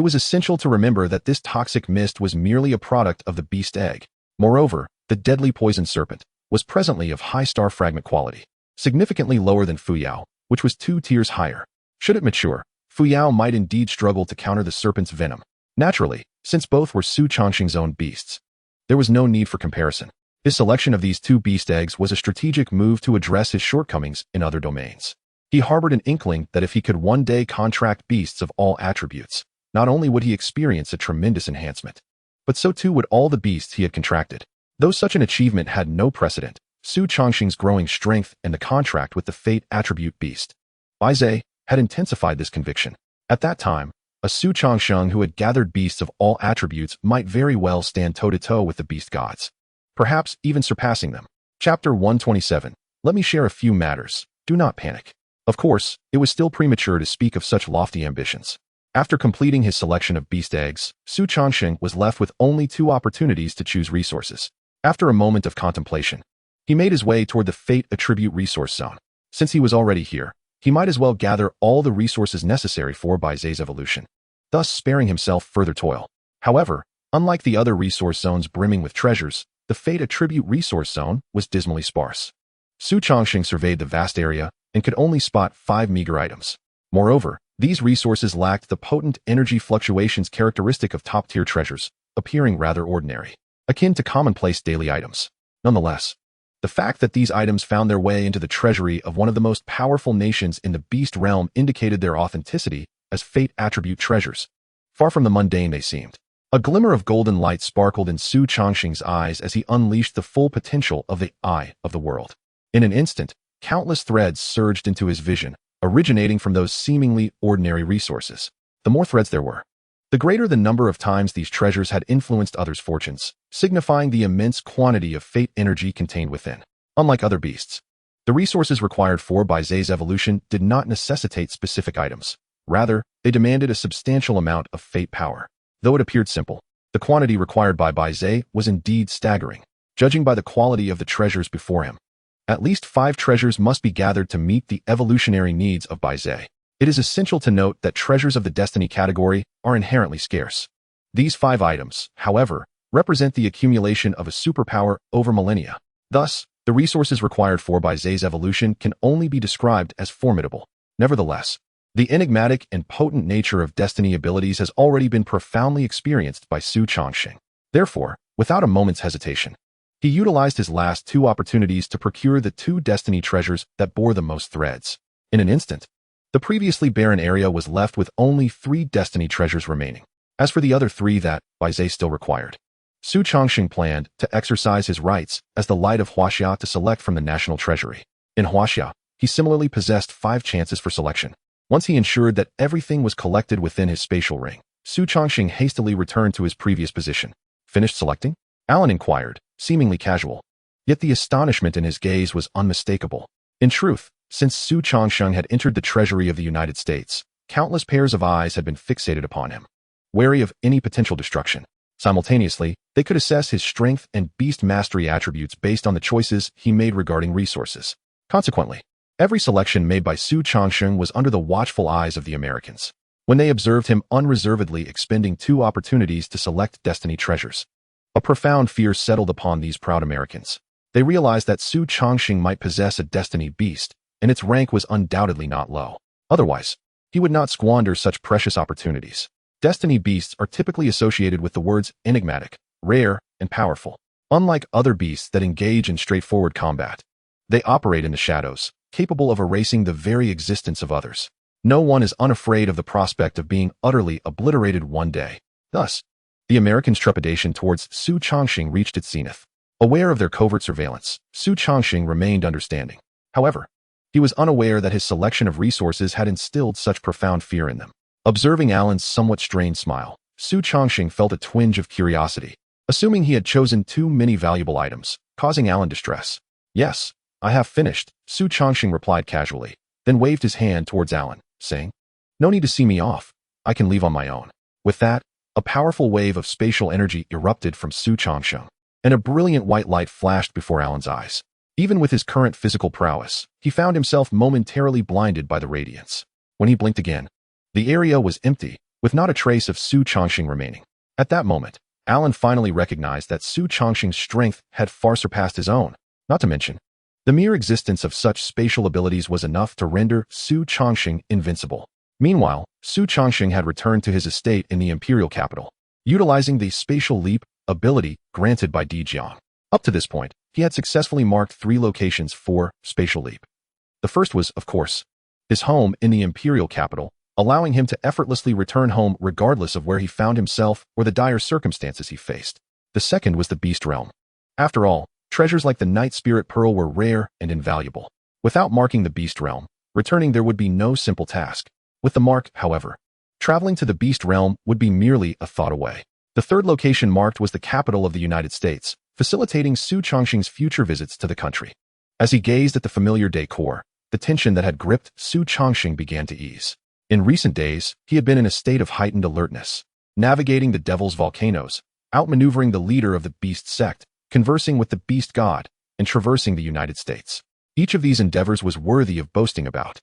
S1: It was essential to remember that this toxic mist was merely a product of the beast egg. Moreover, the deadly poison serpent was presently of high star fragment quality, significantly lower than Fuyao, which was 2 tiers higher. Should it mature, Fuyao might indeed struggle to counter the serpent's venom. Naturally, since both were Xu Changsheng's own beasts, there was no need for comparison. His selection of these 2 beast eggs was a strategic move to address his shortcomings in other domains. He harbored an inkling that if he could one day contract beasts of all attributes, not only would he experience a tremendous enhancement, but so too would all the beasts he had contracted. Though such an achievement had no precedent, Xu Changsheng's growing strength and the contract with the fate attribute beast, Bai Zhe, had intensified this conviction. At that time, a Xu Changsheng who had gathered beasts of all attributes might very well stand toe-to-toe with the beast gods, perhaps even surpassing them. Chapter 127. Let me share a few matters. Do not panic. Of course, it was still premature to speak of such lofty ambitions. After completing his selection of beast eggs, Xu Changsheng was left with only 2 opportunities to choose resources. After a moment of contemplation, he made his way toward the Fate Attribute Resource Zone. Since he was already here, he might as well gather all the resources necessary for Bai Zhe's evolution, thus sparing himself further toil. However, unlike the other resource zones brimming with treasures, the Fate Attribute Resource Zone was dismally sparse. Xu Changsheng surveyed the vast area and could only spot 5 meager items. Moreover, these resources lacked the potent energy fluctuations characteristic of top-tier treasures, appearing rather ordinary, akin to commonplace daily items. Nonetheless, the fact that these items found their way into the treasury of one of the most powerful nations in the beast realm indicated their authenticity as fate attribute treasures. Far from the mundane they seemed. A glimmer of golden light sparkled in Xu Changsheng's eyes as he unleashed the full potential of the Eye of the World. In an instant, countless threads surged into his vision, originating from those seemingly ordinary resources. The more threads there were, the greater the number of times these treasures had influenced others' fortunes, signifying the immense quantity of fate energy contained within. Unlike other beasts, the resources required for Bai Zhe's evolution did not necessitate specific items. Rather, they demanded a substantial amount of fate power. Though it appeared simple, the quantity required by Bai Zhe was indeed staggering, judging by the quality of the treasures before him. At least 5 treasures must be gathered to meet the evolutionary needs of Bai Zhe. It is essential to note that treasures of the destiny category are inherently scarce. These 5 items, however, represent the accumulation of a superpower over millennia. Thus, the resources required for Bai Zhe's evolution can only be described as formidable. Nevertheless, the enigmatic and potent nature of destiny abilities has already been profoundly experienced by Xu Changsheng. Therefore, without a moment's hesitation, he utilized his last 2 opportunities to procure the 2 destiny treasures that bore the most threads. In an instant, the previously barren area was left with only 3 destiny treasures remaining. As for the other 3 that Bai Zhe still required, Xu Changsheng planned to exercise his rights as the Light of Huaxia to select from the national treasury. In Huaxia, he similarly possessed 5 chances for selection. Once he ensured that everything was collected within his spatial ring, Xu Changsheng hastily returned to his previous position. Finished selecting? Alan inquired, seemingly casual. Yet the astonishment in his gaze was unmistakable. In truth, since Xu Changsheng had entered the treasury of the United States, countless pairs of eyes had been fixated upon him, wary of any potential destruction. Simultaneously, they could assess his strength and beast mastery attributes based on the choices he made regarding resources. Consequently, every selection made by Xu Changsheng was under the watchful eyes of the Americans. When they observed him unreservedly expending 2 opportunities to select destiny treasures, a profound fear settled upon these proud Americans. They realized that Xu Changsheng might possess a destiny beast, and its rank was undoubtedly not low. Otherwise, he would not squander such precious opportunities. Destiny beasts are typically associated with the words enigmatic, rare, and powerful. Unlike other beasts that engage in straightforward combat, they operate in the shadows, capable of erasing the very existence of others. No one is unafraid of the prospect of being utterly obliterated one day. Thus, the Americans' trepidation towards Xu Changsheng reached its zenith. Aware of their covert surveillance, Xu Changsheng remained understanding. However, he was unaware that his selection of resources had instilled such profound fear in them. Observing Alan's somewhat strained smile, Xu Changsheng felt a twinge of curiosity, assuming he had chosen too many valuable items, causing Alan distress. Yes, I have finished, Xu Changsheng replied casually, then waved his hand towards Alan, saying, "No need to see me off. I can leave on my own." With that, a powerful wave of spatial energy erupted from Xu Changsheng, and a brilliant white light flashed before Alan's eyes. Even with his current physical prowess, he found himself momentarily blinded by the radiance. When he blinked again, the area was empty, with not a trace of Xu Changsheng remaining. At that moment, Alan finally recognized that Xu Changsheng's strength had far surpassed his own. Not to mention, the mere existence of such spatial abilities was enough to render Xu Changsheng invincible. Meanwhile, Xu Changsheng had returned to his estate in the imperial capital, utilizing the spatial leap ability granted by Di Jiang. Up to this point, he had successfully marked 3 locations for spatial leap. The first was, of course, his home in the imperial capital, allowing him to effortlessly return home regardless of where he found himself or the dire circumstances he faced. The second was the Beast Realm. After all, treasures like the Night Spirit Pearl were rare and invaluable. Without marking the Beast Realm, returning there would be no simple task. With the mark, however, traveling to the Beast Realm would be merely a thought away. The third location marked was the capital of the United States, facilitating Xu Changsheng's future visits to the country. As he gazed at the familiar decor, the tension that had gripped Xu Changsheng began to ease. In recent days, he had been in a state of heightened alertness, navigating the Devil's volcanoes, outmaneuvering the leader of the Beast sect, conversing with the Beast God, and traversing the United States. Each of these endeavors was worthy of boasting about,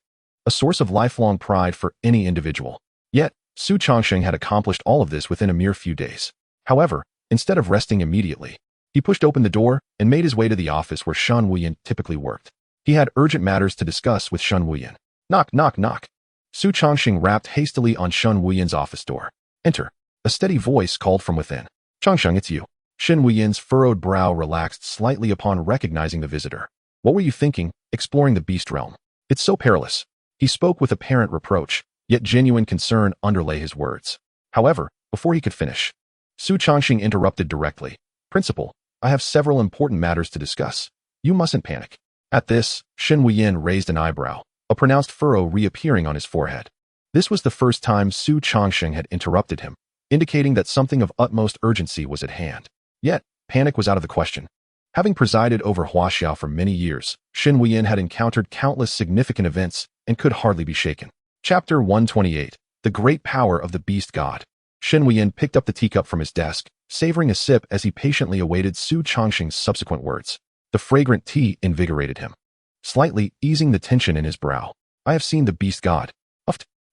S1: a source of lifelong pride for any individual. Yet, Xu Changsheng had accomplished all of this within a mere few days. However, instead of resting immediately, he pushed open the door and made his way to the office where Shen Wuyan typically worked. He had urgent matters to discuss with Shen Wuyan. Knock, knock, knock. Xu Changsheng rapped hastily on Shen Wuyan's office door. Enter. A steady voice called from within. Changsheng, it's you. Shen Wuyan's furrowed brow relaxed slightly upon recognizing the visitor. What were you thinking, exploring the Beast Realm? It's so perilous. He spoke with apparent reproach, yet genuine concern underlay his words. However, before he could finish, Xu Changsheng interrupted directly. Principal, I have several important matters to discuss. You mustn't panic. At this, Shen Wuyan raised an eyebrow, a pronounced furrow reappearing on his forehead. This was the first time Xu Changsheng had interrupted him, indicating that something of utmost urgency was at hand. Yet, panic was out of the question. Having presided over Huaxia for many years, Shen Wuyan had encountered countless significant events and could hardly be shaken. Chapter 128. The Great Power of the Beast God. Shen Wuyan picked up the teacup from his desk, savoring a sip as he patiently awaited Xu Changsheng's subsequent words. The fragrant tea invigorated him, slightly easing the tension in his brow. I have seen the Beast God.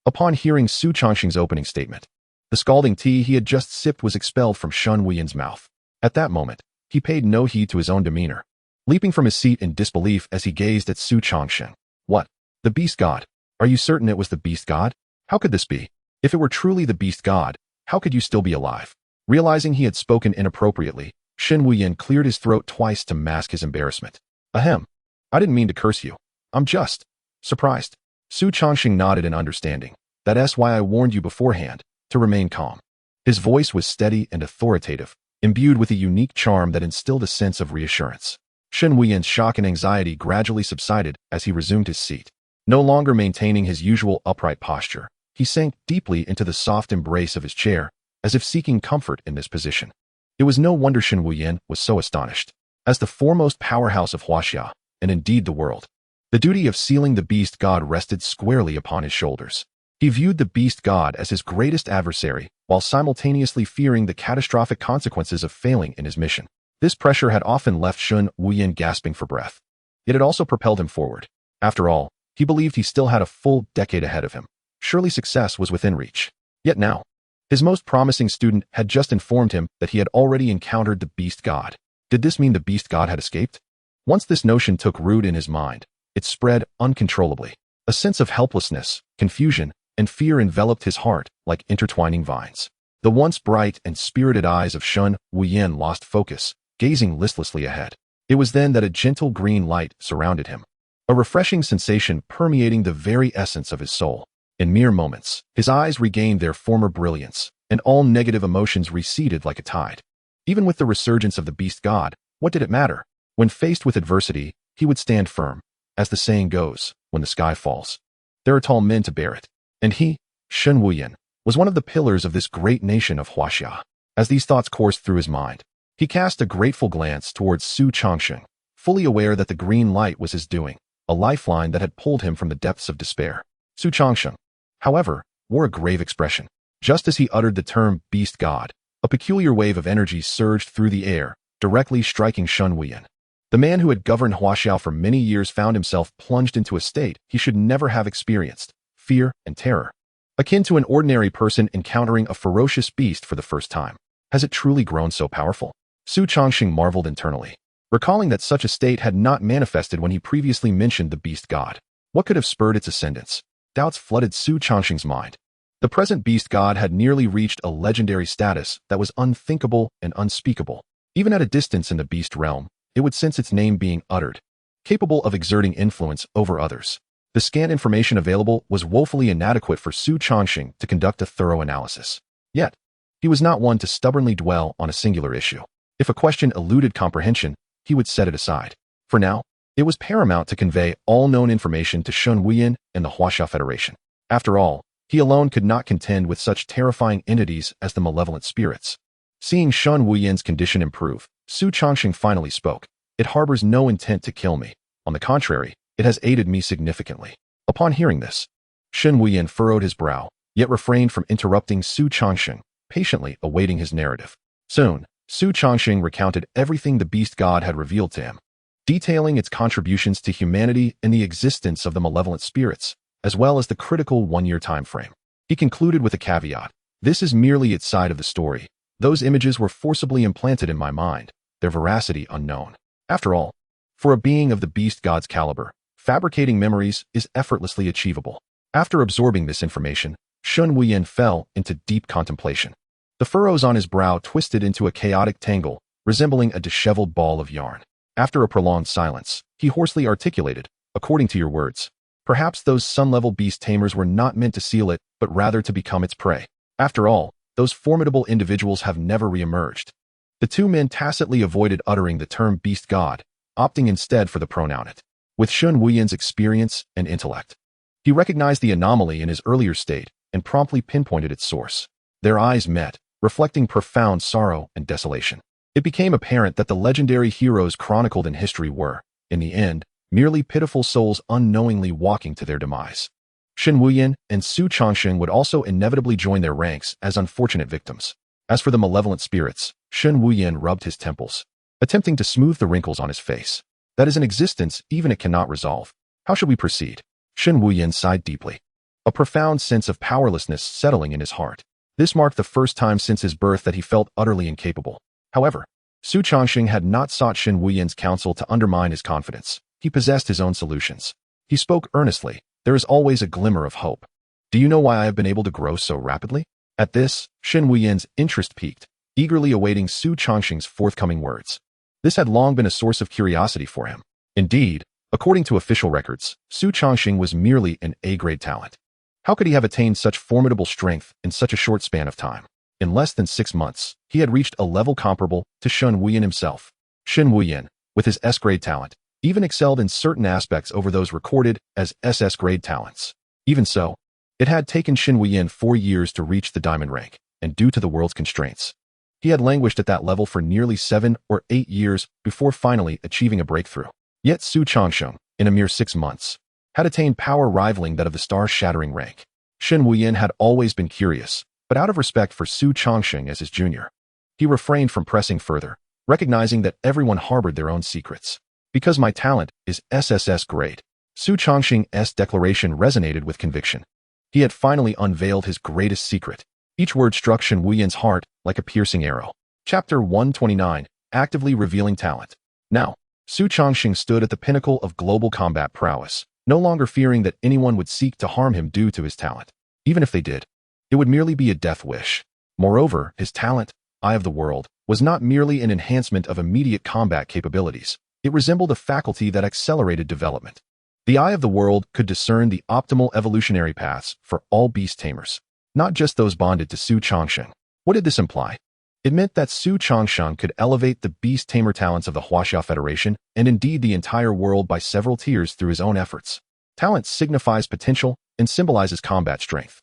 S1: Upon hearing Xu Changsheng's opening statement, the scalding tea he had just sipped was expelled from Shen Wuyan's mouth. At that moment, he paid no heed to his own demeanor, leaping from his seat in disbelief as he gazed at Xu Changsheng. What? The Beast God? Are you certain it was the Beast God? How could this be? If it were truly the Beast God, how could you still be alive? Realizing he had spoken inappropriately, Shen Wuyan cleared his throat twice to mask his embarrassment. Ahem. I didn't mean to curse you. I'm just surprised. Xu Changsheng nodded in understanding. That's why I warned you beforehand, to remain calm. His voice was steady and authoritative, imbued with a unique charm that instilled a sense of reassurance. Shen Wuyan's shock and anxiety gradually subsided as he resumed his seat. No longer maintaining his usual upright posture, he sank deeply into the soft embrace of his chair, as if seeking comfort in this position. It was no wonder Shen Wuyan was so astonished. As the foremost powerhouse of Huaxia, and indeed the world, the duty of sealing the Beast God rested squarely upon his shoulders. He viewed the Beast God as his greatest adversary, while simultaneously fearing the catastrophic consequences of failing in his mission. This pressure had often left Shen Wuyan gasping for breath. It had also propelled him forward. After all, he believed he still had a full decade ahead of him. Surely success was within reach. Yet now, his most promising student had just informed him that he had already encountered the Beast God. Did this mean the Beast God had escaped? Once this notion took root in his mind, it spread uncontrollably. A sense of helplessness, confusion, and fear enveloped his heart like intertwining vines. The once bright and spirited eyes of Shen Wuyan lost focus, gazing listlessly ahead. It was then that a gentle green light surrounded him, a refreshing sensation permeating the very essence of his soul. In mere moments, his eyes regained their former brilliance, and all negative emotions receded like a tide. Even with the resurgence of the Beast God, what did it matter? When faced with adversity, he would stand firm. As the saying goes, when the sky falls, there are tall men to bear it. And he, Shen Wuyan, was one of the pillars of this great nation of Huaxia. As these thoughts coursed through his mind, he cast a grateful glance towards Xu Changsheng, fully aware that the green light was his doing, a lifeline that had pulled him from the depths of despair. Xu Changsheng, however, wore a grave expression. Just as he uttered the term Beast God, a peculiar wave of energy surged through the air, directly striking Shen Wuyan. The man who had governed Huaxia for many years found himself plunged into a state he should never have experienced, fear and terror. akin to an ordinary person encountering a ferocious beast for the first time. Has it truly grown so powerful? Xu Changsheng marveled internally, recalling that such a state had not manifested when he previously mentioned the beast god. What could have spurred its ascendance? Doubts flooded Xu Changsheng's mind. The present beast god had nearly reached a legendary status that was unthinkable and unspeakable. Even at a distance in the beast realm, it would sense its name being uttered, capable of exerting influence over others. The scant information available was woefully inadequate for Xu Changsheng to conduct a thorough analysis. Yet, he was not one to stubbornly dwell on a singular issue. If a question eluded comprehension, he would set it aside. For now, it was paramount to convey all known information to Shun Wuyan and the Huaxia Federation. After all, he alone could not contend with such terrifying entities as the malevolent spirits. Seeing Shun Wuyan's condition improve, Xu Changsheng finally spoke. It harbors no intent to kill me. On the contrary, it has aided me significantly. Upon hearing this, Shun Wuyan furrowed his brow, yet refrained from interrupting Xu Changsheng, patiently awaiting his narrative. Soon, Xu Changsheng recounted everything the beast god had revealed to him, detailing its contributions to humanity and the existence of the malevolent spirits, as well as the critical one-year time frame. He concluded with a caveat. This is merely its side of the story. Those images were forcibly implanted in my mind, their veracity unknown. After all, for a being of the beast god's caliber, fabricating memories is effortlessly achievable. After absorbing this information, Shun Wuyan fell into deep contemplation. The furrows on his brow twisted into a chaotic tangle, resembling a disheveled ball of yarn. After a prolonged silence, he hoarsely articulated, according to your words, perhaps those sun-level beast tamers were not meant to seal it, but rather to become its prey. After all, those formidable individuals have never re-emerged. The two men tacitly avoided uttering the term beast god, opting instead for the pronoun it. With Shun Wuyan's experience and intellect, he recognized the anomaly in his earlier state and promptly pinpointed its source. Their eyes met, reflecting profound sorrow and desolation. It became apparent that the legendary heroes chronicled in history were, in the end, merely pitiful souls unknowingly walking to their demise. Shun Wuyan and Xu Changsheng would also inevitably join their ranks as unfortunate victims. As for the malevolent spirits, Shun Wuyan rubbed his temples, attempting to smooth the wrinkles on his face. That is an existence even it cannot resolve. How should we proceed? Shun Wuyan sighed deeply, a profound sense of powerlessness settling in his heart. This marked the first time since his birth that he felt utterly incapable. However, Xu Changsheng had not sought Shun Wuyan's counsel to undermine his confidence. He possessed his own solutions. He spoke earnestly. There is always a glimmer of hope. Do you know why I have been able to grow so rapidly? At this, Shun Wuyan's interest peaked, eagerly awaiting Xu Changsheng's forthcoming words. This had long been a source of curiosity for him. Indeed, according to official records, Xu Changsheng was merely an A-grade talent. How could he have attained such formidable strength in such a short span of time? In less than 6 months, he had reached a level comparable to Shun Wuyan himself. Shun Wuyan, with his S-grade talent, even excelled in certain aspects over those recorded as SS-grade talents. Even so, it had taken Shun Wuyan 4 years to reach the diamond rank, and due to the world's constraints, he had languished at that level for nearly 7 or 8 years before finally achieving a breakthrough. Yet Xu Changsheng, in a mere 6 months, had attained power rivaling that of the star-shattering rank. Shun Wuyan had always been curious, but out of respect for Xu Changsheng as his junior, he refrained from pressing further, recognizing that everyone harbored their own secrets. Because my talent is SSS grade, Xu Changsheng's declaration resonated with conviction. He had finally unveiled his greatest secret. Each word struck Shun Wuyan's heart like a piercing arrow. Chapter 129, Actively Revealing Talent. Now, Xu Changsheng stood at the pinnacle of global combat prowess, no longer fearing that anyone would seek to harm him due to his talent. Even if they did, it would merely be a death wish. Moreover, his talent, Eye of the World, was not merely an enhancement of immediate combat capabilities. It resembled a faculty that accelerated development. The Eye of the World could discern the optimal evolutionary paths for all beast tamers, not just those bonded to Xu Changsheng. What did this imply? It meant that Xu Changsheng could elevate the beast tamer talents of the Huaxia Federation and indeed the entire world by several tiers through his own efforts. Talent signifies potential and symbolizes combat strength.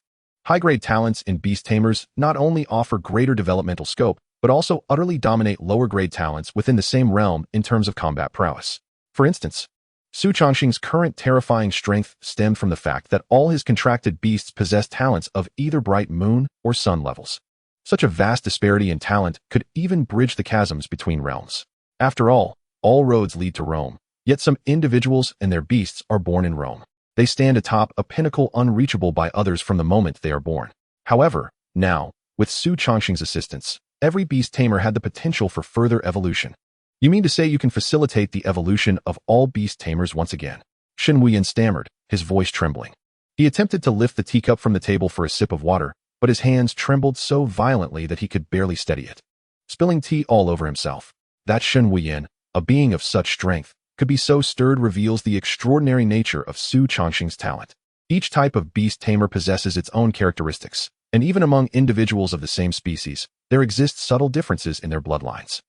S1: High-grade talents in beast tamers not only offer greater developmental scope, but also utterly dominate lower-grade talents within the same realm in terms of combat prowess. For instance, Xu Changsheng's current terrifying strength stemmed from the fact that all his contracted beasts possess talents of either bright moon or sun levels. Such a vast disparity in talent could even bridge the chasms between realms. After all roads lead to Rome, yet some individuals and their beasts are born in Rome. They stand atop a pinnacle unreachable by others from the moment they are born. However, now, with Xu Changsheng's assistance, every beast tamer had the potential for further evolution. You mean to say you can facilitate the evolution of all beast tamers once again? Shen Wuyan stammered, his voice trembling. He attempted to lift the teacup from the table for a sip of water, but his hands trembled so violently that he could barely steady it, spilling tea all over himself. That Shen Wuyan, a being of such strength, could be so stirred reveals the extraordinary nature of Xu Changsheng's talent. Each type of beast tamer possesses its own characteristics, and even among individuals of the same species, there exist subtle differences in their bloodlines.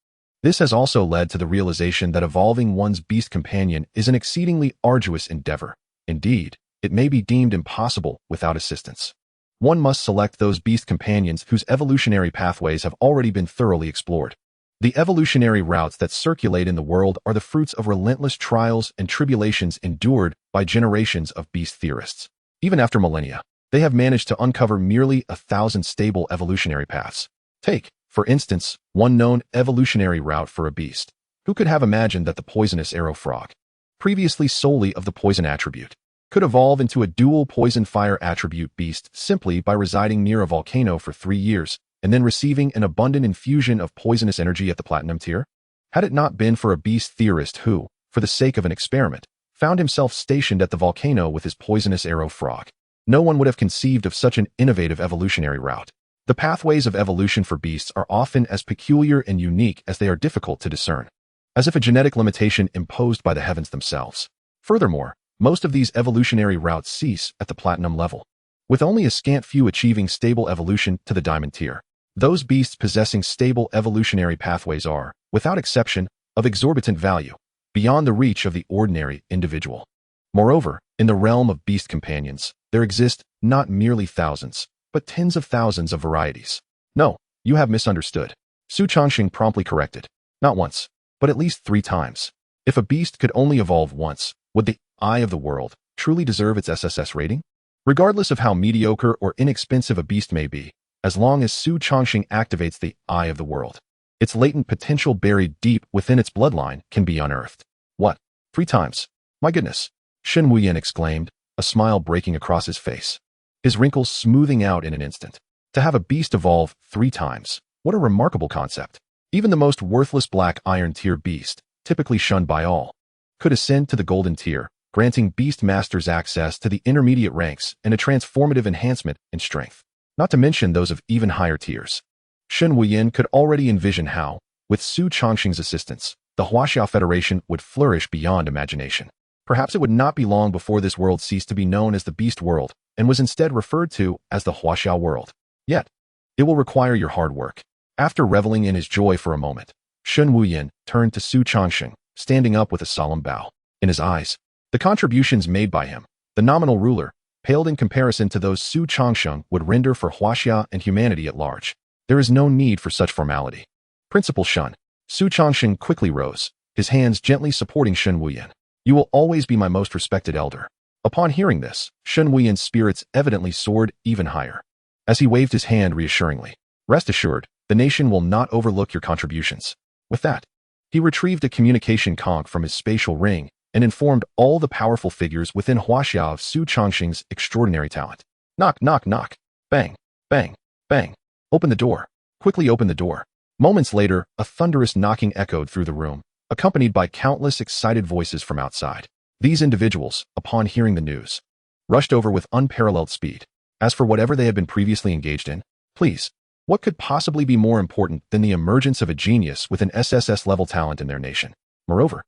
S1: This has also led to the realization that evolving one's beast companion is an exceedingly arduous endeavor. Indeed, it may be deemed impossible without assistance. One must select those beast companions whose evolutionary pathways have already been thoroughly explored. The evolutionary routes that circulate in the world are the fruits of relentless trials and tribulations endured by generations of beast theorists. Even after millennia, they have managed to uncover merely 1,000 stable evolutionary paths. Take, for instance, one known evolutionary route for a beast. Who could have imagined that the poisonous arrow frog, previously solely of the poison attribute, could evolve into a dual poison-fire attribute beast simply by residing near a volcano for 3 years and then receiving an abundant infusion of poisonous energy at the platinum tier? Had it not been for a beast theorist who, for the sake of an experiment, found himself stationed at the volcano with his poisonous arrow frog, no one would have conceived of such an innovative evolutionary route. The pathways of evolution for beasts are often as peculiar and unique as they are difficult to discern, as if a genetic limitation imposed by the heavens themselves. Furthermore, most of these evolutionary routes cease at the platinum level, with only a scant few achieving stable evolution to the diamond tier. Those beasts possessing stable evolutionary pathways are, without exception, of exorbitant value, beyond the reach of the ordinary individual. Moreover, in the realm of beast companions, there exist not merely thousands, but tens of thousands of varieties. No, you have misunderstood. Xu Changsheng promptly corrected. Not once, but at least 3 times. If a beast could only evolve once, would the eye of the world truly deserve its SSS rating? Regardless of how mediocre or inexpensive a beast may be, as long as Xu Changsheng activates the eye of the world, its latent potential buried deep within its bloodline can be unearthed. What? 3 times? My goodness! Shen Wuyan exclaimed, a smile breaking across his face, his wrinkles smoothing out in an instant. To have a beast evolve 3 times, what a remarkable concept. Even the most worthless black iron tier beast, typically shunned by all, could ascend to the golden tier, granting beast masters access to the intermediate ranks and a transformative enhancement in strength, not to mention those of even higher tiers. Shen Wuyan could already envision how, with Xu Changsheng's assistance, the Huaxia Federation would flourish beyond imagination. Perhaps it would not be long before this world ceased to be known as the Beast World and was instead referred to as the Huaxia World. Yet, it will require your hard work. After reveling in his joy for a moment, Shen Wuyan turned to Xu Changsheng, standing up with a solemn bow. In his eyes, the contributions made by him, the nominal ruler, paled in comparison to those Xu Changsheng would render for Huaxia and humanity at large. There is no need for such formality. Principal Shun. Xu Changsheng quickly rose, his hands gently supporting Shen Wuyan. You will always be my most respected elder. Upon hearing this, Shen Wuyan's spirits evidently soared even higher, as he waved his hand reassuringly. Rest assured, the nation will not overlook your contributions. With that, he retrieved a communication conch from his spatial ring and informed all the powerful figures within Huaxia of Xu Changsheng's extraordinary talent. Knock, knock, knock. Bang, bang, bang. Open the door. Quickly open the door. Moments later, a thunderous knocking echoed through the room, accompanied by countless excited voices from outside. These individuals, upon hearing the news, rushed over with unparalleled speed. As for whatever they had been previously engaged in, please, what could possibly be more important than the emergence of a genius with an SSS-level talent in their nation? Moreover,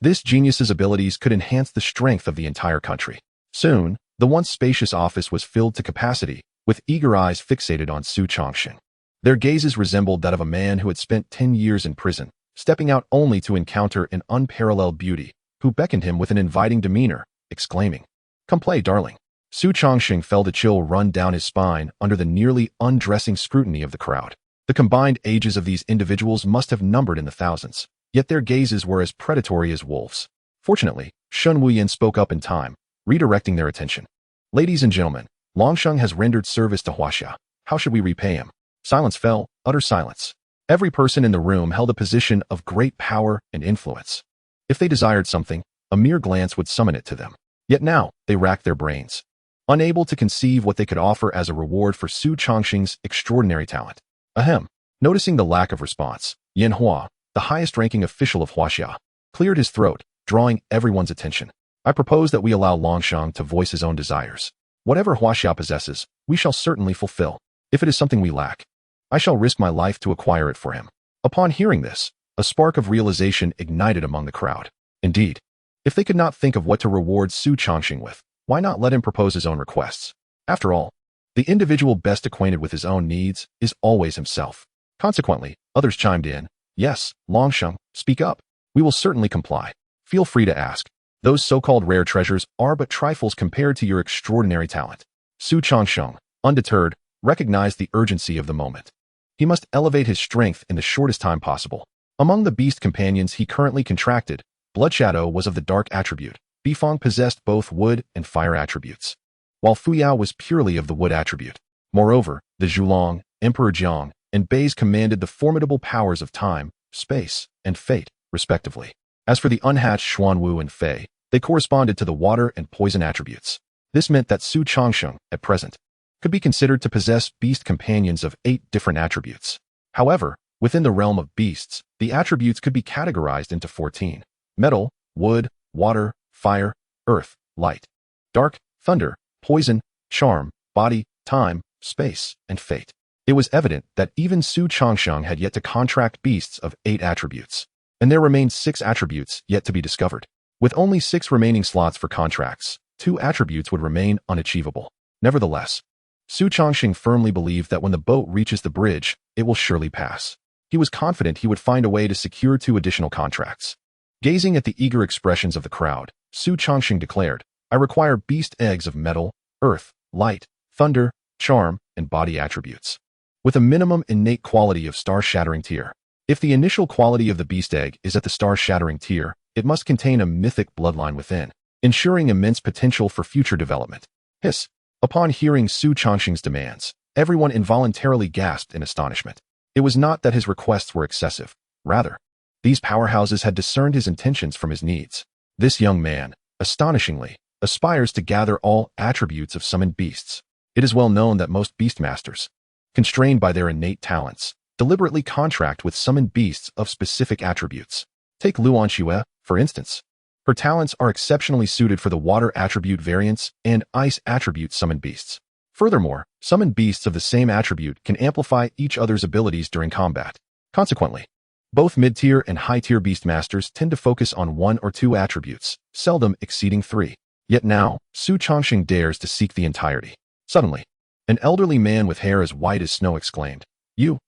S1: this genius's abilities could enhance the strength of the entire country. Soon, the once spacious office was filled to capacity, with eager eyes fixated on Xu Changsheng. Their gazes resembled that of a man who had spent 10 years in prison, stepping out only to encounter an unparalleled beauty, who beckoned him with an inviting demeanor, exclaiming, "Come play, darling." Xu Changsheng felt a chill run down his spine under the nearly undressing scrutiny of the crowd. The combined ages of these individuals must have numbered in the thousands, yet their gazes were as predatory as wolves. Fortunately, Shen Wuyan spoke up in time, redirecting their attention. Ladies and gentlemen, Longsheng has rendered service to Huaxia. How should we repay him? Silence fell, utter silence. Every person in the room held a position of great power and influence. If they desired something, a mere glance would summon it to them. Yet now, they racked their brains, unable to conceive what they could offer as a reward for Xu Changsheng's extraordinary talent. Ahem. Noticing the lack of response, Yin Hua, the highest-ranking official of Huaxia, cleared his throat, drawing everyone's attention. I propose that we allow Longsheng to voice his own desires. Whatever Huaxia possesses, we shall certainly fulfill. If it is something we lack, I shall risk my life to acquire it for him. Upon hearing this, a spark of realization ignited among the crowd. Indeed, if they could not think of what to reward Xu Changsheng with, why not let him propose his own requests? After all, the individual best acquainted with his own needs is always himself. Consequently, others chimed in. Yes, Longsheng, speak up. We will certainly comply. Feel free to ask. Those so-called rare treasures are but trifles compared to your extraordinary talent. Xu Changsheng, undeterred, recognized the urgency of the moment. He must elevate his strength in the shortest time possible. Among the beast companions he currently contracted, Bloodshadow was of the dark attribute. Bifeng possessed both wood and fire attributes, while Fuyao was purely of the wood attribute. Moreover, the Zhulong, Emperor Jiang, and Beis commanded the formidable powers of time, space, and fate, respectively. As for the unhatched Xuanwu and Fei, they corresponded to the water and poison attributes. This meant that Xu Changsheng, at present, could be considered to possess beast companions of 8 different attributes. However, within the realm of beasts, the attributes could be categorized into 14. Metal, wood, water, fire, earth, light, dark, thunder, poison, charm, body, time, space, and fate. It was evident that even Xu Changsheng had yet to contract beasts of 8 attributes, and there remained 6 attributes yet to be discovered. With only 6 remaining slots for contracts, 2 attributes would remain unachievable. Nevertheless, Xu Changsheng firmly believed that when the boat reaches the bridge, it will surely pass. He was confident he would find a way to secure 2 additional contracts. Gazing at the eager expressions of the crowd, Xu Changsheng declared, I require beast eggs of metal, earth, light, thunder, charm, and body attributes, with a minimum innate quality of star-shattering tier. If the initial quality of the beast egg is at the star-shattering tier, it must contain a mythic bloodline within, ensuring immense potential for future development. Hiss. Upon hearing Xu Changsheng's demands, everyone involuntarily gasped in astonishment. It was not that his requests were excessive. Rather, these powerhouses had discerned his intentions from his needs. This young man, astonishingly, aspires to gather all attributes of summoned beasts. It is well known that most beastmasters, constrained by their innate talents, deliberately contract with summoned beasts of specific attributes. Take Luan Xue, for instance. Her talents are exceptionally suited for the water attribute variants and ice attribute summoned beasts. Furthermore, summoned beasts of the same attribute can amplify each other's abilities during combat. Consequently, both mid-tier and high-tier beastmasters tend to focus on 1 or 2 attributes, seldom exceeding 3. Yet now, Xu Changsheng dares to seek the entirety. Suddenly, an elderly man with hair as white as snow exclaimed, You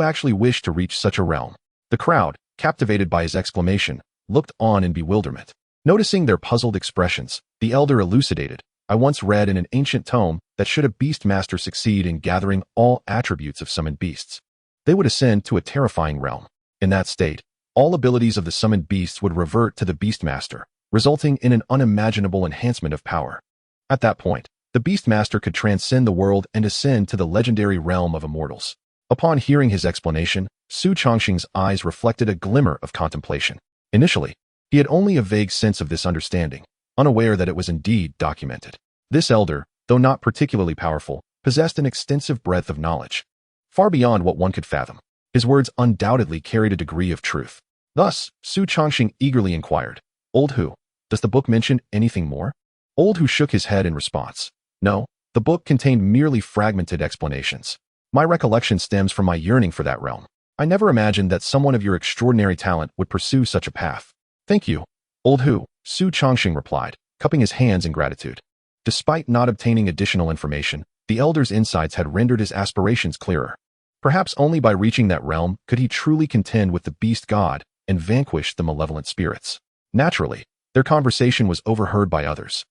S1: actually wish to reach such a realm." The crowd, captivated by his exclamation, looked on in bewilderment. Noticing their puzzled expressions, the elder elucidated, I once read in an ancient tome that should a beastmaster succeed in gathering all attributes of summoned beasts, they would ascend to a terrifying realm. In that state, all abilities of the summoned beasts would revert to the beastmaster, resulting in an unimaginable enhancement of power. At that point, the beastmaster could transcend the world and ascend to the legendary realm of immortals. Upon hearing his explanation, Xu Changsheng's eyes reflected a glimmer of contemplation. Initially, he had only a vague sense of this understanding, unaware that it was indeed documented. This elder, though not particularly powerful, possessed an extensive breadth of knowledge, far beyond what one could fathom. His words undoubtedly carried a degree of truth. Thus, Xu Changsheng eagerly inquired, Old Hu, does the book mention anything more? Old Hu shook his head in response. No, the book contained merely fragmented explanations. My recollection stems from my yearning for that realm. I never imagined that someone of your extraordinary talent would pursue such a path. Thank you, Old Hu, Xu Changsheng replied, cupping his hands in gratitude. Despite not obtaining additional information, the elder's insights had rendered his aspirations clearer. Perhaps only by reaching that realm could he truly contend with the beast god and vanquish the malevolent spirits. Naturally, their conversation was overheard by others,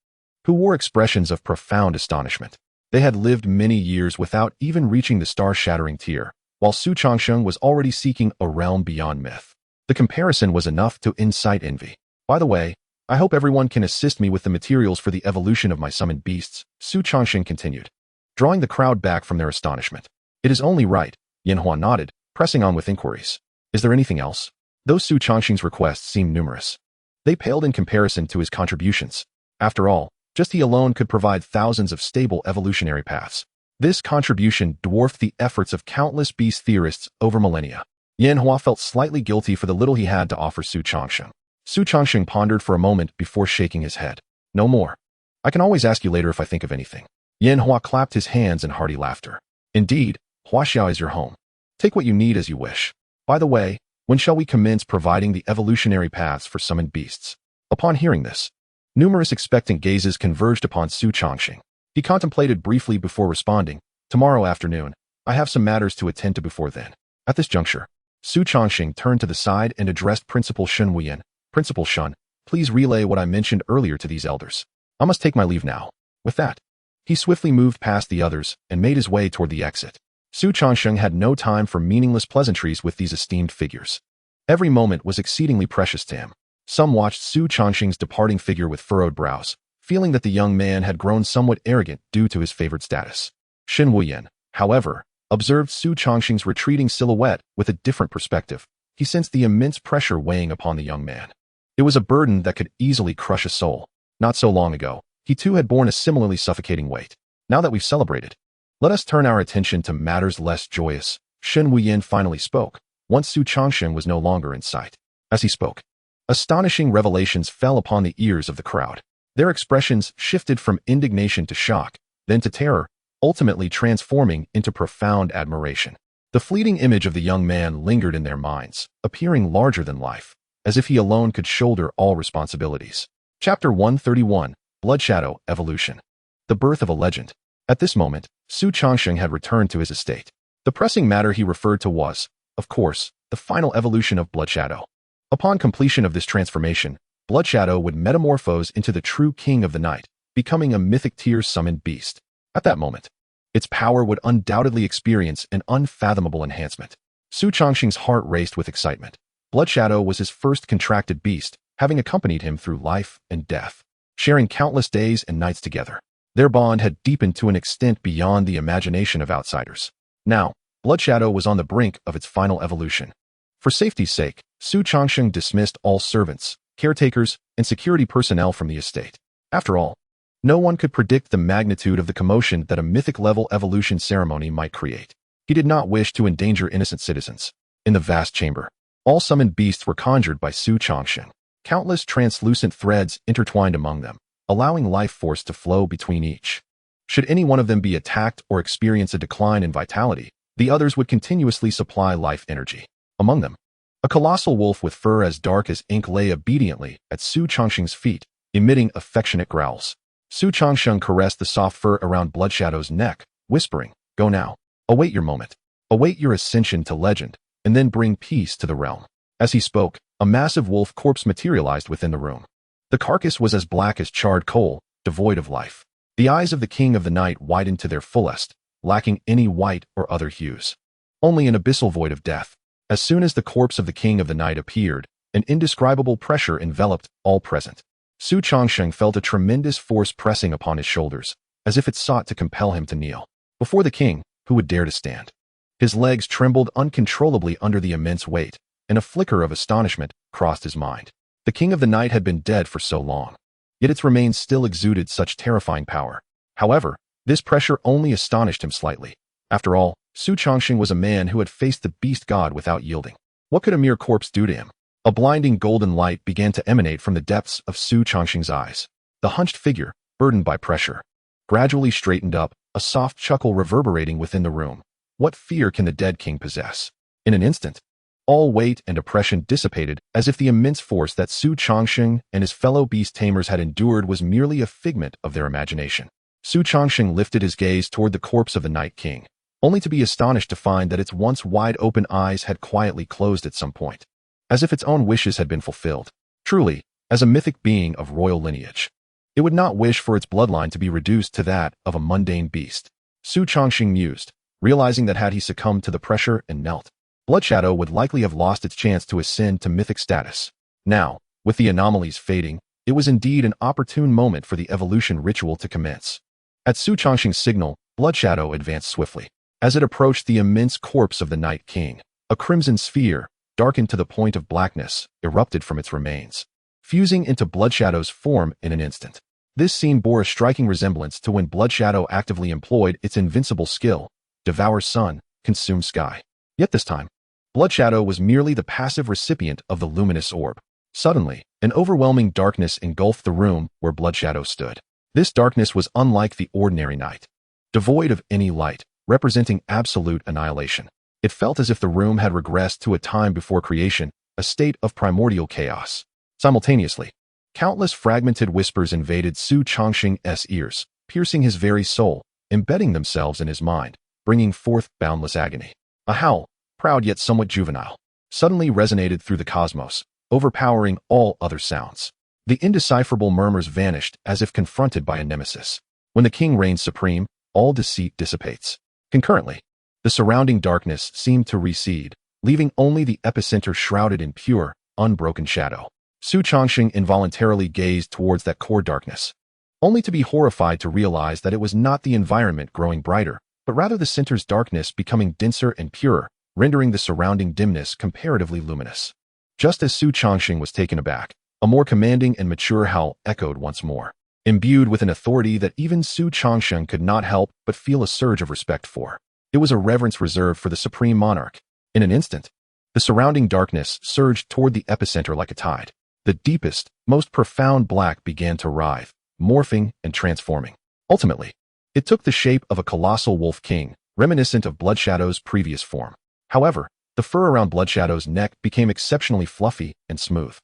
S1: who wore expressions of profound astonishment. They had lived many years without even reaching the star-shattering tier, while Xu Changsheng was already seeking a realm beyond myth. The comparison was enough to incite envy. By the way, I hope everyone can assist me with the materials for the evolution of my summoned beasts, Xu Changsheng continued, drawing the crowd back from their astonishment. It is only right, Yin Hua nodded, pressing on with inquiries. Is there anything else? Though Xu Changsheng's requests seemed numerous, they paled in comparison to his contributions. After all, Just he alone could provide thousands of stable evolutionary paths. This contribution dwarfed the efforts of countless beast theorists over millennia. Yanhua felt slightly guilty for the little he had to offer Xu Changsheng. Xu Changsheng pondered for a moment before shaking his head. No more. I can always ask you later if I think of anything. Yanhua clapped his hands in hearty laughter. Indeed, Huaxiao is your home. Take what you need as you wish. By the way, when shall we commence providing the evolutionary paths for summoned beasts? Upon hearing this, numerous expectant gazes converged upon Xu Changsheng. He contemplated briefly before responding, tomorrow afternoon. I have some matters to attend to before then. At this juncture, Xu Changsheng turned to the side and addressed Principal Shun Wuyan. Principal Shun, please relay what I mentioned earlier to these elders. I must take my leave now. With that, he swiftly moved past the others and made his way toward the exit. Xu Changsheng had no time for meaningless pleasantries with these esteemed figures. Every moment was exceedingly precious to him. Some watched Xu Changsheng's departing figure with furrowed brows, feeling that the young man had grown somewhat arrogant due to his favored status. Shen Wuyan, however, observed Xu Changsheng's retreating silhouette with a different perspective. He sensed the immense pressure weighing upon the young man. It was a burden that could easily crush a soul. Not so long ago, he too had borne a similarly suffocating weight. Now that we've celebrated, let us turn our attention to matters less joyous. Shen Wuyan finally spoke, once Xu Changsheng was no longer in sight. As he spoke, astonishing revelations fell upon the ears of the crowd. Their expressions shifted from indignation to shock, then to terror, ultimately transforming into profound admiration. The fleeting image of the young man lingered in their minds, appearing larger than life, as if he alone could shoulder all responsibilities. Chapter 131, Blood Shadow Evolution. The birth of a legend. At this moment, Xu Changsheng had returned to his estate. The pressing matter he referred to was, of course, the final evolution of Blood Shadow. Upon completion of this transformation, Blood Shadow would metamorphose into the true king of the night, becoming a mythic tier summoned beast. At that moment, its power would undoubtedly experience an unfathomable enhancement. Xu Changsheng's heart raced with excitement. Blood Shadow was his first contracted beast, having accompanied him through life and death, sharing countless days and nights together. Their bond had deepened to an extent beyond the imagination of outsiders. Now, Blood Shadow was on the brink of its final evolution. For safety's sake, Xu Changsheng dismissed all servants, caretakers, and security personnel from the estate. After all, no one could predict the magnitude of the commotion that a mythic-level evolution ceremony might create. He did not wish to endanger innocent citizens. In the vast chamber, all summoned beasts were conjured by Xu Changsheng. Countless translucent threads intertwined among them, allowing life force to flow between each. Should any one of them be attacked or experience a decline in vitality, the others would continuously supply life energy. Among them, a colossal wolf with fur as dark as ink lay obediently at Xu Changsheng's feet, emitting affectionate growls. Xu Changsheng caressed the soft fur around Blood Shadow's neck, whispering, "Go now. Await your moment. Await your ascension to legend, and then bring peace to the realm." As he spoke, a massive wolf corpse materialized within the room. The carcass was as black as charred coal, devoid of life. The eyes of the king of the night widened to their fullest, lacking any white or other hues. Only an abyssal void of death. As soon as the corpse of the king of the night appeared, an indescribable pressure enveloped all present. Xu Changsheng felt a tremendous force pressing upon his shoulders, as if it sought to compel him to kneel. Before the king, who would dare to stand? His legs trembled uncontrollably under the immense weight, and a flicker of astonishment crossed his mind. The king of the night had been dead for so long, yet its remains still exuded such terrifying power. However, this pressure only astonished him slightly. After all, Xu Changsheng was a man who had faced the beast god without yielding. What could a mere corpse do to him? A blinding golden light began to emanate from the depths of Xu Changsheng's eyes. The hunched figure, burdened by pressure, gradually straightened up, a soft chuckle reverberating within the room. What fear can the dead king possess? In an instant, all weight and oppression dissipated, as if the immense force that Xu Changsheng and his fellow beast tamers had endured was merely a figment of their imagination. Xu Changsheng lifted his gaze toward the corpse of the Night King, only to be astonished to find that its once wide-open eyes had quietly closed at some point, as if its own wishes had been fulfilled. Truly, as a mythic being of royal lineage, it would not wish for its bloodline to be reduced to that of a mundane beast. Xu Changsheng mused, realizing that had he succumbed to the pressure and knelt, Blood Shadow would likely have lost its chance to ascend to mythic status. Now, with the anomalies fading, it was indeed an opportune moment for the evolution ritual to commence. At Xu Changsheng's signal, Blood Shadow advanced swiftly. As it approached the immense corpse of the Night King, a crimson sphere, darkened to the point of blackness, erupted from its remains, fusing into Blood Shadow's form in an instant. This scene bore a striking resemblance to when Blood Shadow actively employed its invincible skill, Devour Sun, Consume Sky. Yet this time, Blood Shadow was merely the passive recipient of the luminous orb. Suddenly, an overwhelming darkness engulfed the room where Blood Shadow stood. This darkness was unlike the ordinary night, devoid of any light, representing absolute annihilation. It felt as if the room had regressed to a time before creation, a state of primordial chaos. Simultaneously, countless fragmented whispers invaded Xu Changsheng's ears, piercing his very soul, embedding themselves in his mind, bringing forth boundless agony. A howl, proud yet somewhat juvenile, suddenly resonated through the cosmos, overpowering all other sounds. The indecipherable murmurs vanished as if confronted by a nemesis. When the king reigns supreme, all deceit dissipates. Concurrently, the surrounding darkness seemed to recede, leaving only the epicenter shrouded in pure, unbroken shadow. Xu Changsheng involuntarily gazed towards that core darkness, only to be horrified to realize that it was not the environment growing brighter, but rather the center's darkness becoming denser and purer, rendering the surrounding dimness comparatively luminous. Just as Xu Changsheng was taken aback, a more commanding and mature howl echoed once more, imbued with an authority that even Xu Changsheng could not help but feel a surge of respect for. It was a reverence reserved for the supreme monarch. In an instant, the surrounding darkness surged toward the epicenter like a tide. The deepest, most profound black began to writhe, morphing and transforming. Ultimately, it took the shape of a colossal wolf king, reminiscent of Blood Shadow's previous form. However, the fur around Blood Shadow's neck became exceptionally fluffy and smooth,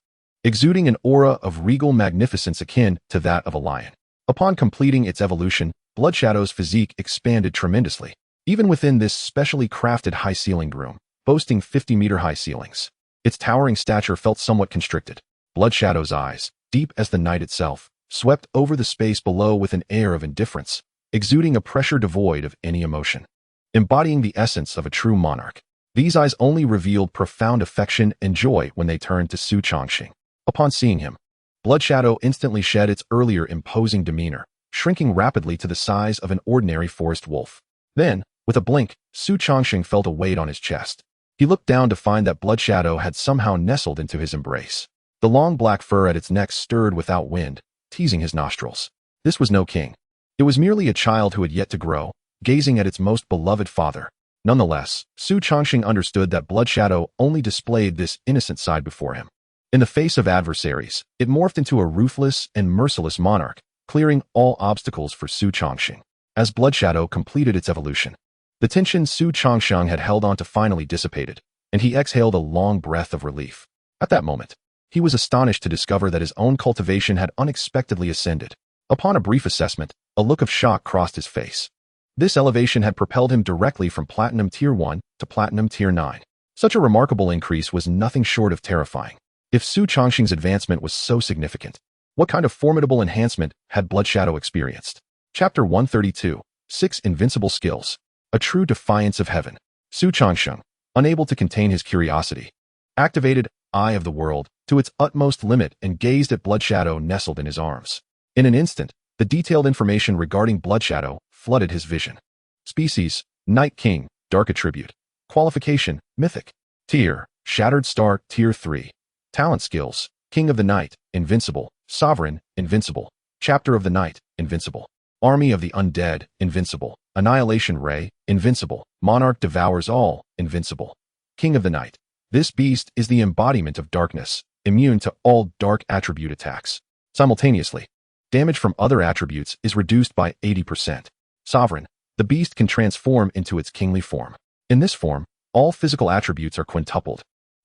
S1: exuding an aura of regal magnificence akin to that of a lion. Upon completing its evolution, Blood Shadow's physique expanded tremendously, even within this specially crafted high-ceilinged room, boasting 50-meter-high ceilings. Its towering stature felt somewhat constricted. Blood Shadow's eyes, deep as the night itself, swept over the space below with an air of indifference, exuding a pressure devoid of any emotion. Embodying the essence of a true monarch, these eyes only revealed profound affection and joy when they turned to Xu Changsheng. Upon seeing him, Blood Shadow instantly shed its earlier imposing demeanor, shrinking rapidly to the size of an ordinary forest wolf. Then, with a blink, Xu Changsheng felt a weight on his chest. He looked down to find that Blood Shadow had somehow nestled into his embrace. The long black fur at its neck stirred without wind, teasing his nostrils. This was no king. It was merely a child who had yet to grow, gazing at its most beloved father. Nonetheless, Xu Changsheng understood that Blood Shadow only displayed this innocent side before him. In the face of adversaries, it morphed into a ruthless and merciless monarch, clearing all obstacles for Xu Changsheng. As Blood Shadow completed its evolution, the tension Xu Changsheng had held on to finally dissipated, and he exhaled a long breath of relief. At that moment, he was astonished to discover that his own cultivation had unexpectedly ascended. Upon a brief assessment, a look of shock crossed his face. This elevation had propelled him directly from Platinum Tier 1 to Platinum Tier 9. Such a remarkable increase was nothing short of terrifying. If Xu Changsheng's advancement was so significant, what kind of formidable enhancement had Blood Shadow experienced? Chapter 132, 6 Invincible Skills. A true defiance of heaven. Xu Changsheng, unable to contain his curiosity, activated Eye of the World to its utmost limit and gazed at Blood Shadow nestled in his arms. In an instant, the detailed information regarding Blood Shadow flooded his vision. Species, Night King, Dark Attribute. Qualification, Mythic. Tier, Shattered Star, Tier 3. Talent skills, King of the Night, Invincible. Sovereign, Invincible. Chapter of the Night, Invincible. Army of the Undead, Invincible. Annihilation Ray, Invincible. Monarch Devours All, Invincible. King of the Night. This beast is the embodiment of darkness, immune to all dark attribute attacks. Simultaneously, damage from other attributes is reduced by 80%. Sovereign. The beast can transform into its kingly form. In this form, all physical attributes are quintupled,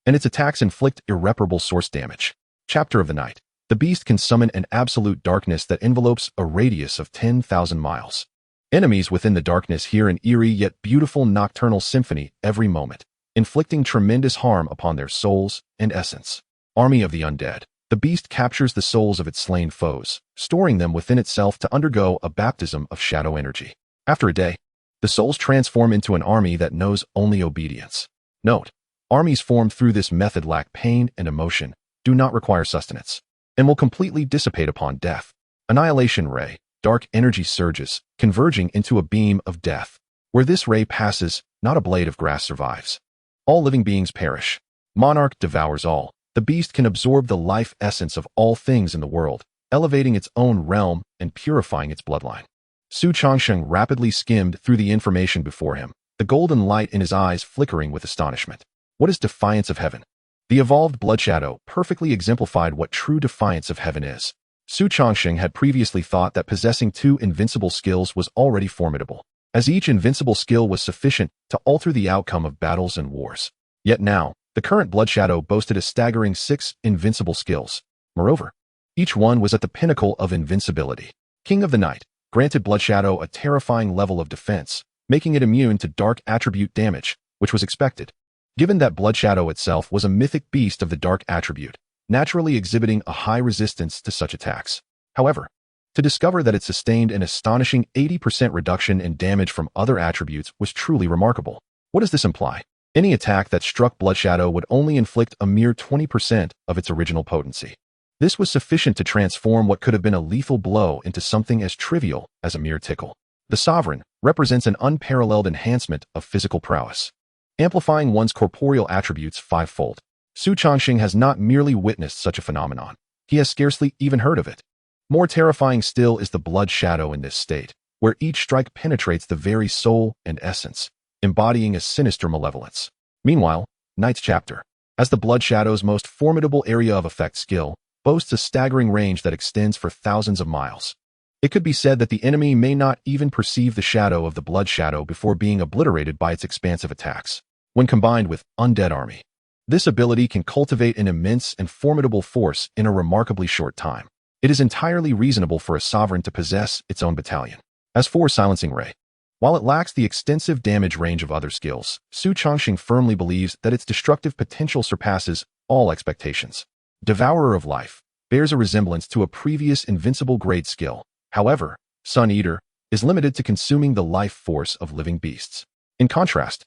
S1: and its attacks inflict irreparable source damage. Chapter of the Night. The beast can summon an absolute darkness that envelopes a radius of 10,000 miles. Enemies within the darkness hear an eerie yet beautiful nocturnal symphony every moment, inflicting tremendous harm upon their souls and essence. Army of the Undead. The beast captures the souls of its slain foes, storing them within itself to undergo a baptism of shadow energy. After a day, the souls transform into an army that knows only obedience. Note: armies formed through this method lack pain and emotion, do not require sustenance, and will completely dissipate upon death. Annihilation Ray. Dark energy surges, converging into a beam of death. Where this ray passes, not a blade of grass survives. All living beings perish. Monarch Devours All. The beast can absorb the life essence of all things in the world, elevating its own realm and purifying its bloodline. Xu Changsheng rapidly skimmed through the information before him, the golden light in his eyes flickering with astonishment. What is defiance of heaven? The evolved blood shadow perfectly exemplified what true defiance of heaven is. Xu Changsheng had previously thought that possessing 2 invincible skills was already formidable, as each invincible skill was sufficient to alter the outcome of battles and wars. Yet now, the current blood shadow boasted a staggering 6 invincible skills. Moreover, each one was at the pinnacle of invincibility. King of the Night granted blood shadow a terrifying level of defense, making it immune to dark attribute damage, which was expected. Given that blood shadow itself was a mythic beast of the dark attribute, naturally exhibiting a high resistance to such attacks. However, to discover that it sustained an astonishing 80% reduction in damage from other attributes was truly remarkable. What does this imply? Any attack that struck blood shadow would only inflict a mere 20% of its original potency. This was sufficient to transform what could have been a lethal blow into something as trivial as a mere tickle. The Sovereign represents an unparalleled enhancement of physical prowess, amplifying one's corporeal attributes 5-fold. Xu Changsheng has not merely witnessed such a phenomenon, he has scarcely even heard of it. More terrifying still is the blood shadow in this state, where each strike penetrates the very soul and essence, embodying a sinister malevolence. Meanwhile, Night's chapter, as the blood shadow's most formidable area of effect skill, boasts a staggering range that extends for thousands of miles. It could be said that the enemy may not even perceive the shadow of the blood shadow before being obliterated by its expansive attacks. When combined with Undead Army, this ability can cultivate an immense and formidable force in a remarkably short time. It is entirely reasonable for a sovereign to possess its own battalion. As for Silencing Ray, while it lacks the extensive damage range of other skills, Xu Changsheng firmly believes that its destructive potential surpasses all expectations. Devourer of Life bears a resemblance to a previous invincible grade skill. However, Sun Eater is limited to consuming the life force of living beasts. In contrast,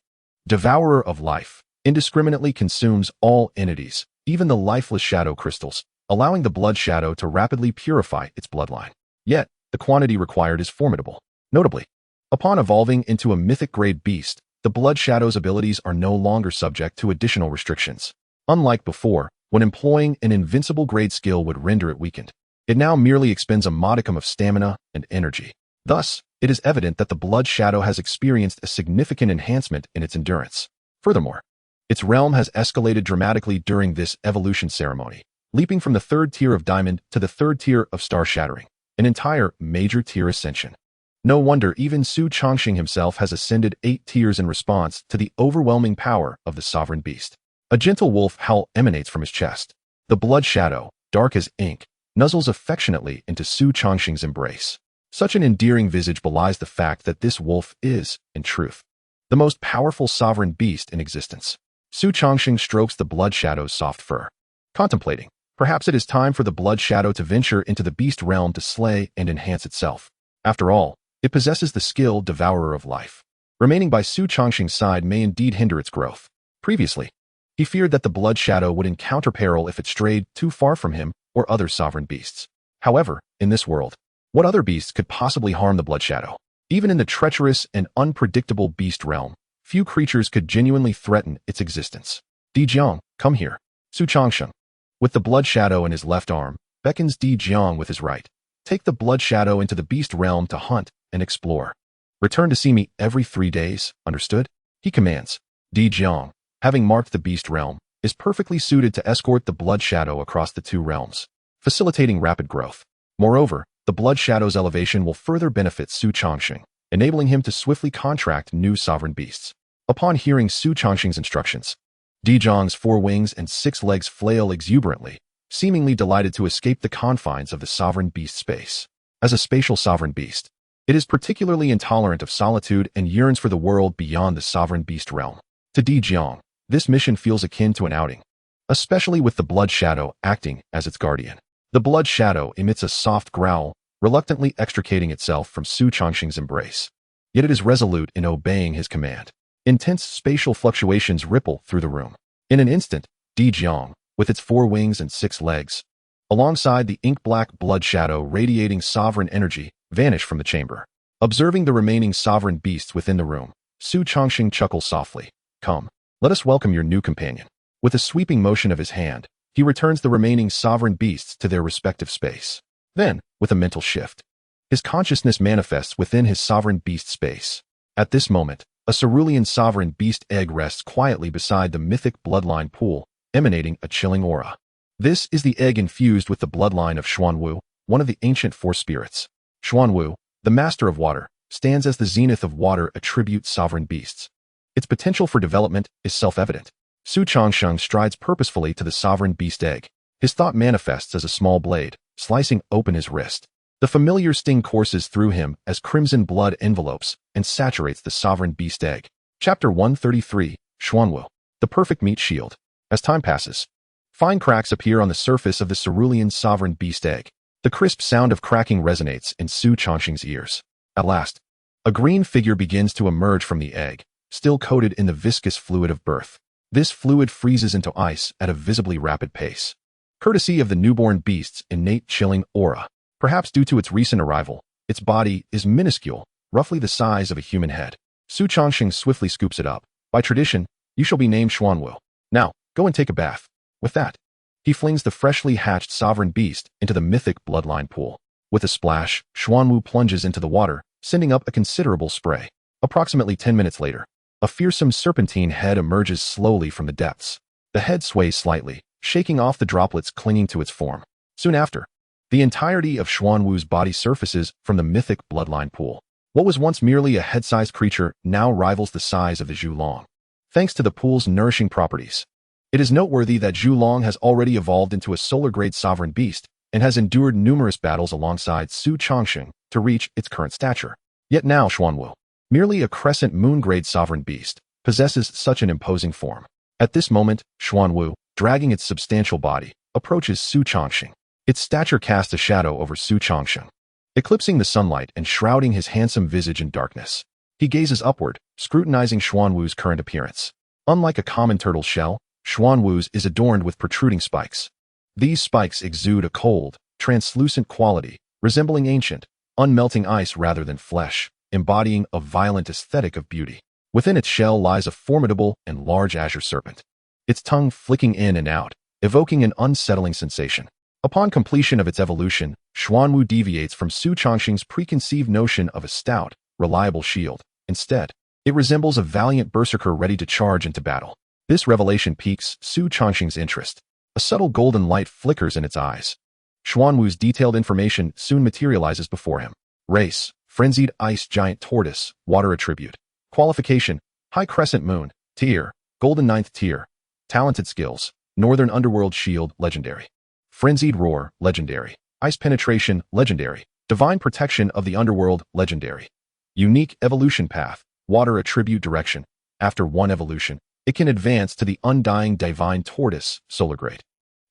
S1: Devourer of Life indiscriminately consumes all entities, even the lifeless shadow crystals, allowing the blood shadow to rapidly purify its bloodline. Yet, the quantity required is formidable. Notably, upon evolving into a mythic-grade beast, the blood shadow's abilities are no longer subject to additional restrictions. Unlike before, when employing an invincible grade skill would render it weakened, it now merely expends a modicum of stamina and energy. Thus, it is evident that the blood shadow has experienced a significant enhancement in its endurance. Furthermore, its realm has escalated dramatically during this evolution ceremony, leaping from the 3rd tier of Diamond to the 3rd tier of Star Shattering, an entire major tier ascension. No wonder even Xu Changsheng himself has ascended 8 tiers in response to the overwhelming power of the sovereign beast. A gentle wolf howl emanates from his chest. The blood shadow, dark as ink, nuzzles affectionately into Xu Changsheng's embrace. Such an endearing visage belies the fact that this wolf is, in truth, the most powerful sovereign beast in existence. Xu Changsheng strokes the blood shadow's soft fur, contemplating, perhaps it is time for the blood shadow to venture into the beast realm to slay and enhance itself. After all, it possesses the skill Devourer of Life. Remaining by Xu Changsheng's side may indeed hinder its growth. Previously, he feared that the blood shadow would encounter peril if it strayed too far from him or other sovereign beasts. However, in this world, what other beasts could possibly harm the blood shadow? Even in the treacherous and unpredictable beast realm, few creatures could genuinely threaten its existence. Di Jiang, come here. Xu Changsheng, with the blood shadow in his left arm, beckons Di Jiang with his right. Take the blood shadow into the beast realm to hunt and explore. Return to see me every 3 days, understood? He commands. Di Jiang, having marked the beast realm, is perfectly suited to escort the blood shadow across the 2 realms, facilitating rapid growth. Moreover, the blood shadow's elevation will further benefit Xu Changsheng, enabling him to swiftly contract new sovereign beasts. Upon hearing Xu Changsheng's instructions, Di Jiang's 4 wings and 6 legs flail exuberantly, seemingly delighted to escape the confines of the sovereign beast space. As a spatial sovereign beast, it is particularly intolerant of solitude and yearns for the world beyond the sovereign beast realm. To Di Jiang, this mission feels akin to an outing, especially with the blood shadow acting as its guardian. The blood shadow emits a soft growl, reluctantly extricating itself from Xu Changsheng's embrace. Yet it is resolute in obeying his command. Intense spatial fluctuations ripple through the room. In an instant, Di Jiang, with its 4 wings and 6 legs, alongside the ink-black blood shadow radiating sovereign energy, vanish from the chamber. Observing the remaining sovereign beasts within the room, Xu Changsheng chuckles softly. Come, let us welcome your new companion. With a sweeping motion of his hand, he returns the remaining sovereign beasts to their respective space. Then, with a mental shift, his consciousness manifests within his sovereign beast space. At this moment, a cerulean sovereign beast egg rests quietly beside the mythic bloodline pool, emanating a chilling aura. This is the egg infused with the bloodline of Xuanwu, one of the ancient four spirits. Xuanwu, the master of water, stands as the zenith of water attribute sovereign beasts. Its potential for development is self-evident. Xu Changsheng strides purposefully to the sovereign beast egg. His thought manifests as a small blade, slicing open his wrist. The familiar sting courses through him as crimson blood envelopes and saturates the sovereign beast egg. Chapter 133, Xuanwu, the perfect meat shield. As time passes, fine cracks appear on the surface of the cerulean sovereign beast egg. The crisp sound of cracking resonates in Xu Changsheng's ears. At last, a green figure begins to emerge from the egg, still coated in the viscous fluid of birth. This fluid freezes into ice at a visibly rapid pace, courtesy of the newborn beast's innate chilling aura. Perhaps due to its recent arrival, its body is minuscule, roughly the size of a human head. Xu Changsheng swiftly scoops it up. By tradition, you shall be named Xuanwu. Now, go and take a bath. With that, he flings the freshly hatched sovereign beast into the mythic bloodline pool. With a splash, Xuanwu plunges into the water, sending up a considerable spray. Approximately 10 minutes later, a fearsome serpentine head emerges slowly from the depths. The head sways slightly, shaking off the droplets clinging to its form. Soon after, the entirety of Xuanwu's body surfaces from the mythic bloodline pool. What was once merely a head-sized creature now rivals the size of the Zhulong, thanks to the pool's nourishing properties. It is noteworthy that Zhulong has already evolved into a solar-grade sovereign beast and has endured numerous battles alongside Xu Changsheng to reach its current stature. Yet now Xuanwu, merely a crescent moon-grade sovereign beast, possesses such an imposing form. At this moment, Xuanwu, dragging its substantial body, approaches Xu Changsheng. Its stature casts a shadow over Xu Changsheng, eclipsing the sunlight and shrouding his handsome visage in darkness. He gazes upward, scrutinizing Xuanwu's current appearance. Unlike a common turtle shell, Xuanwu's is adorned with protruding spikes. These spikes exude a cold, translucent quality, resembling ancient, unmelting ice rather than flesh, embodying a violent aesthetic of beauty. Within its shell lies a formidable and large azure serpent, its tongue flicking in and out, evoking an unsettling sensation. Upon completion of its evolution, Xuanwu deviates from Xu Changsheng's preconceived notion of a stout, reliable shield. Instead, it resembles a valiant berserker ready to charge into battle. This revelation piques Xu Changsheng's interest. A subtle golden light flickers in its eyes. Xuanwu's detailed information soon materializes before him. Race: frenzied ice giant tortoise, water attribute. Qualification: high crescent moon, tier, golden 9th tier. Talented skills: northern underworld shield, legendary. Frenzied roar, legendary. Ice penetration, legendary. Divine protection of the underworld, legendary. Unique evolution path, water attribute direction. After one evolution, it can advance to the undying divine tortoise, solar grade.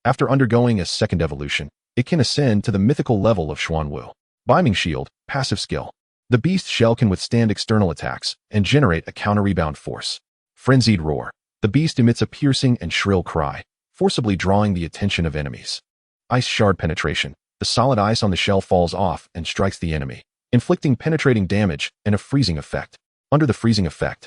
S1: After undergoing a second evolution, it can ascend to the mythical level of Xuanwu. Biming shield, passive skill. The beast shell can withstand external attacks and generate a counter-rebound force. Frenzied roar. The beast emits a piercing and shrill cry, forcibly drawing the attention of enemies. Ice shard penetration. The solid ice on the shell falls off and strikes the enemy, inflicting penetrating damage and a freezing effect. Under the freezing effect,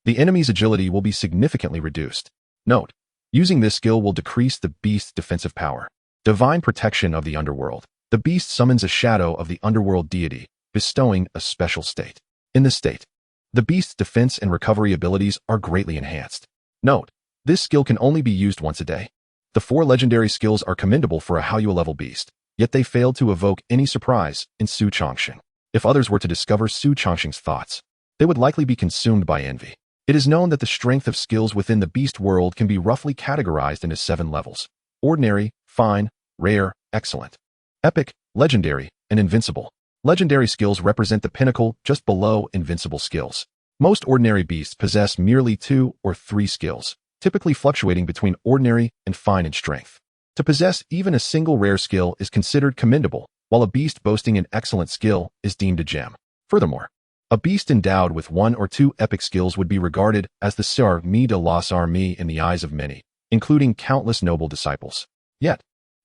S1: the enemy's agility will be significantly reduced. Note: using this skill will decrease the beast's defensive power. Divine protection of the underworld. The beast summons a shadow of the underworld deity, bestowing a special state. In this state, the beast's defense and recovery abilities are greatly enhanced. Note: this skill can only be used once a day. The 4 legendary skills are commendable for a Hallyu level beast, yet they failed to evoke any surprise in Xu Changsheng. If others were to discover Xu Changsheng's thoughts, they would likely be consumed by envy. It is known that the strength of skills within the beast world can be roughly categorized into 7 levels: ordinary, fine, rare, excellent, epic, legendary, and invincible. Legendary skills represent the pinnacle just below invincible skills. Most ordinary beasts possess merely 2 or 3 skills, typically fluctuating between ordinary and fine in strength. To possess even a single rare skill is considered commendable, while a beast boasting an excellent skill is deemed a gem. Furthermore, a beast endowed with 1 or 2 epic skills would be regarded as the Sar Mi de la Sar Mi in the eyes of many, including countless noble disciples. Yet,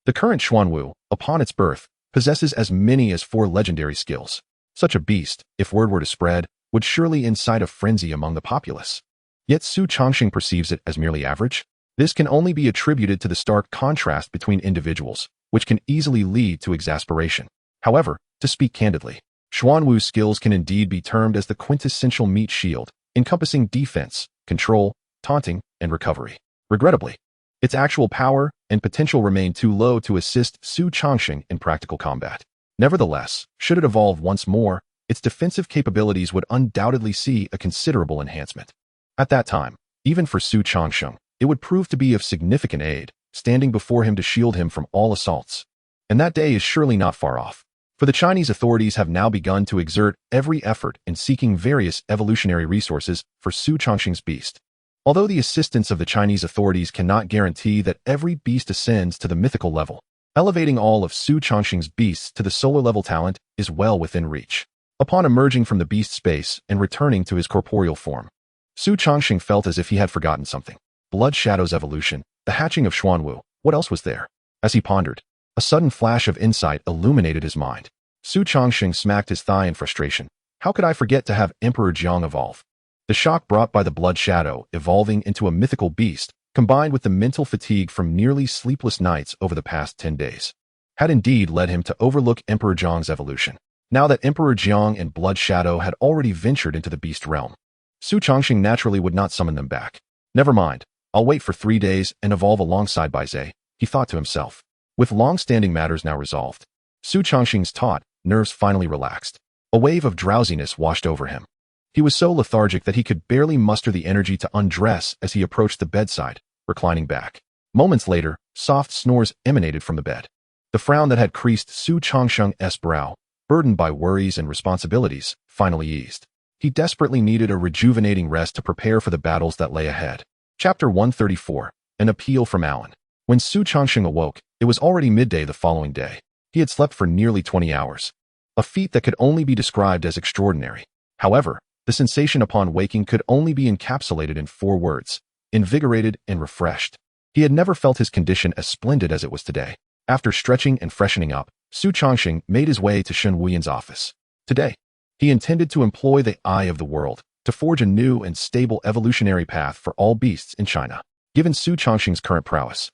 S1: the current Xuanwu, upon its birth, possesses as many as 4 legendary skills. Such a beast, if word were to spread, would surely incite a frenzy among the populace. Yet Xu Changsheng perceives it as merely average. This can only be attributed to the stark contrast between individuals, which can easily lead to exasperation. However, to speak candidly, Xuanwu's skills can indeed be termed as the quintessential meat shield, encompassing defense, control, taunting, and recovery. Regrettably, its actual power and potential remain too low to assist Xu Changsheng in practical combat. Nevertheless, should it evolve once more, its defensive capabilities would undoubtedly see a considerable enhancement. At that time, even for Xu Changsheng, it would prove to be of significant aid, standing before him to shield him from all assaults. And that day is surely not far off. For the Chinese authorities have now begun to exert every effort in seeking various evolutionary resources for Xu Changsheng's beast. Although the assistance of the Chinese authorities cannot guarantee that every beast ascends to the mythical level, elevating all of Xu Changsheng's beasts to the solar level talent is well within reach. Upon emerging from the beast space and returning to his corporeal form, Xu Changsheng felt as if he had forgotten something. Blood Shadow's evolution, the hatching of Xuanwu, what else was there? As he pondered, a sudden flash of insight illuminated his mind. Xu Changsheng smacked his thigh in frustration. How could I forget to have Emperor Jiang evolve? The shock brought by the Blood Shadow evolving into a mythical beast, combined with the mental fatigue from nearly sleepless nights over the past 10 days, had indeed led him to overlook Emperor Jiang's evolution. Now that Emperor Jiang and Blood Shadow had already ventured into the beast realm, Xu Changsheng naturally would not summon them back. Never mind, I'll wait for 3 days and evolve alongside Baizhe, he thought to himself. With long-standing matters now resolved, Xu Changsheng's taut nerves finally relaxed. A wave of drowsiness washed over him. He was so lethargic that he could barely muster the energy to undress as he approached the bedside, reclining back. Moments later, soft snores emanated from the bed. The frown that had creased Xu Changsheng's brow, burdened by worries and responsibilities, finally eased. He desperately needed a rejuvenating rest to prepare for the battles that lay ahead. Chapter 134, An Appeal from Alan. When Xu Changsheng awoke, it was already midday the following day. He had slept for nearly 20 hours, a feat that could only be described as extraordinary. However, the sensation upon waking could only be encapsulated in 4 words: invigorated and refreshed. He had never felt his condition as splendid as it was today. After stretching and freshening up, Xu Changsheng made his way to Shen Wuyan's office. Today, he intended to employ the Eye of the World to forge a new and stable evolutionary path for all beasts in China. Given Xu Changsheng's current prowess,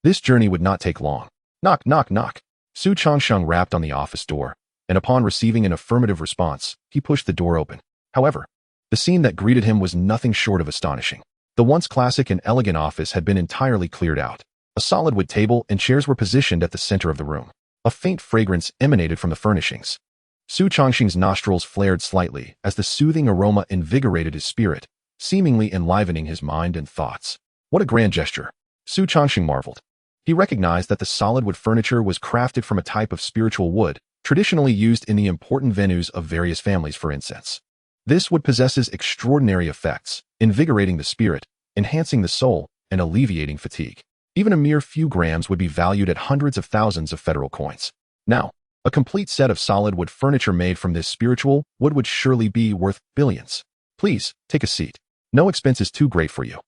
S1: this journey would not take long. Knock, knock, knock. Xu Changsheng rapped on the office door, and upon receiving an affirmative response, he pushed the door open. However, the scene that greeted him was nothing short of astonishing. The once classic and elegant office had been entirely cleared out. A solid wood table and chairs were positioned at the center of the room. A faint fragrance emanated from the furnishings. Xu Changsheng's nostrils flared slightly as the soothing aroma invigorated his spirit, seemingly enlivening his mind and thoughts. What a grand gesture! Xu Changsheng marveled. He recognized that the solid wood furniture was crafted from a type of spiritual wood, traditionally used in the important venues of various families for incense. This wood possesses extraordinary effects, invigorating the spirit, enhancing the soul, and alleviating fatigue. Even a mere few grams would be valued at hundreds of thousands of federal coins. Now, a complete set of solid wood furniture made from this spiritual wood would surely be worth billions. Please, take a seat. No expense is too great for you.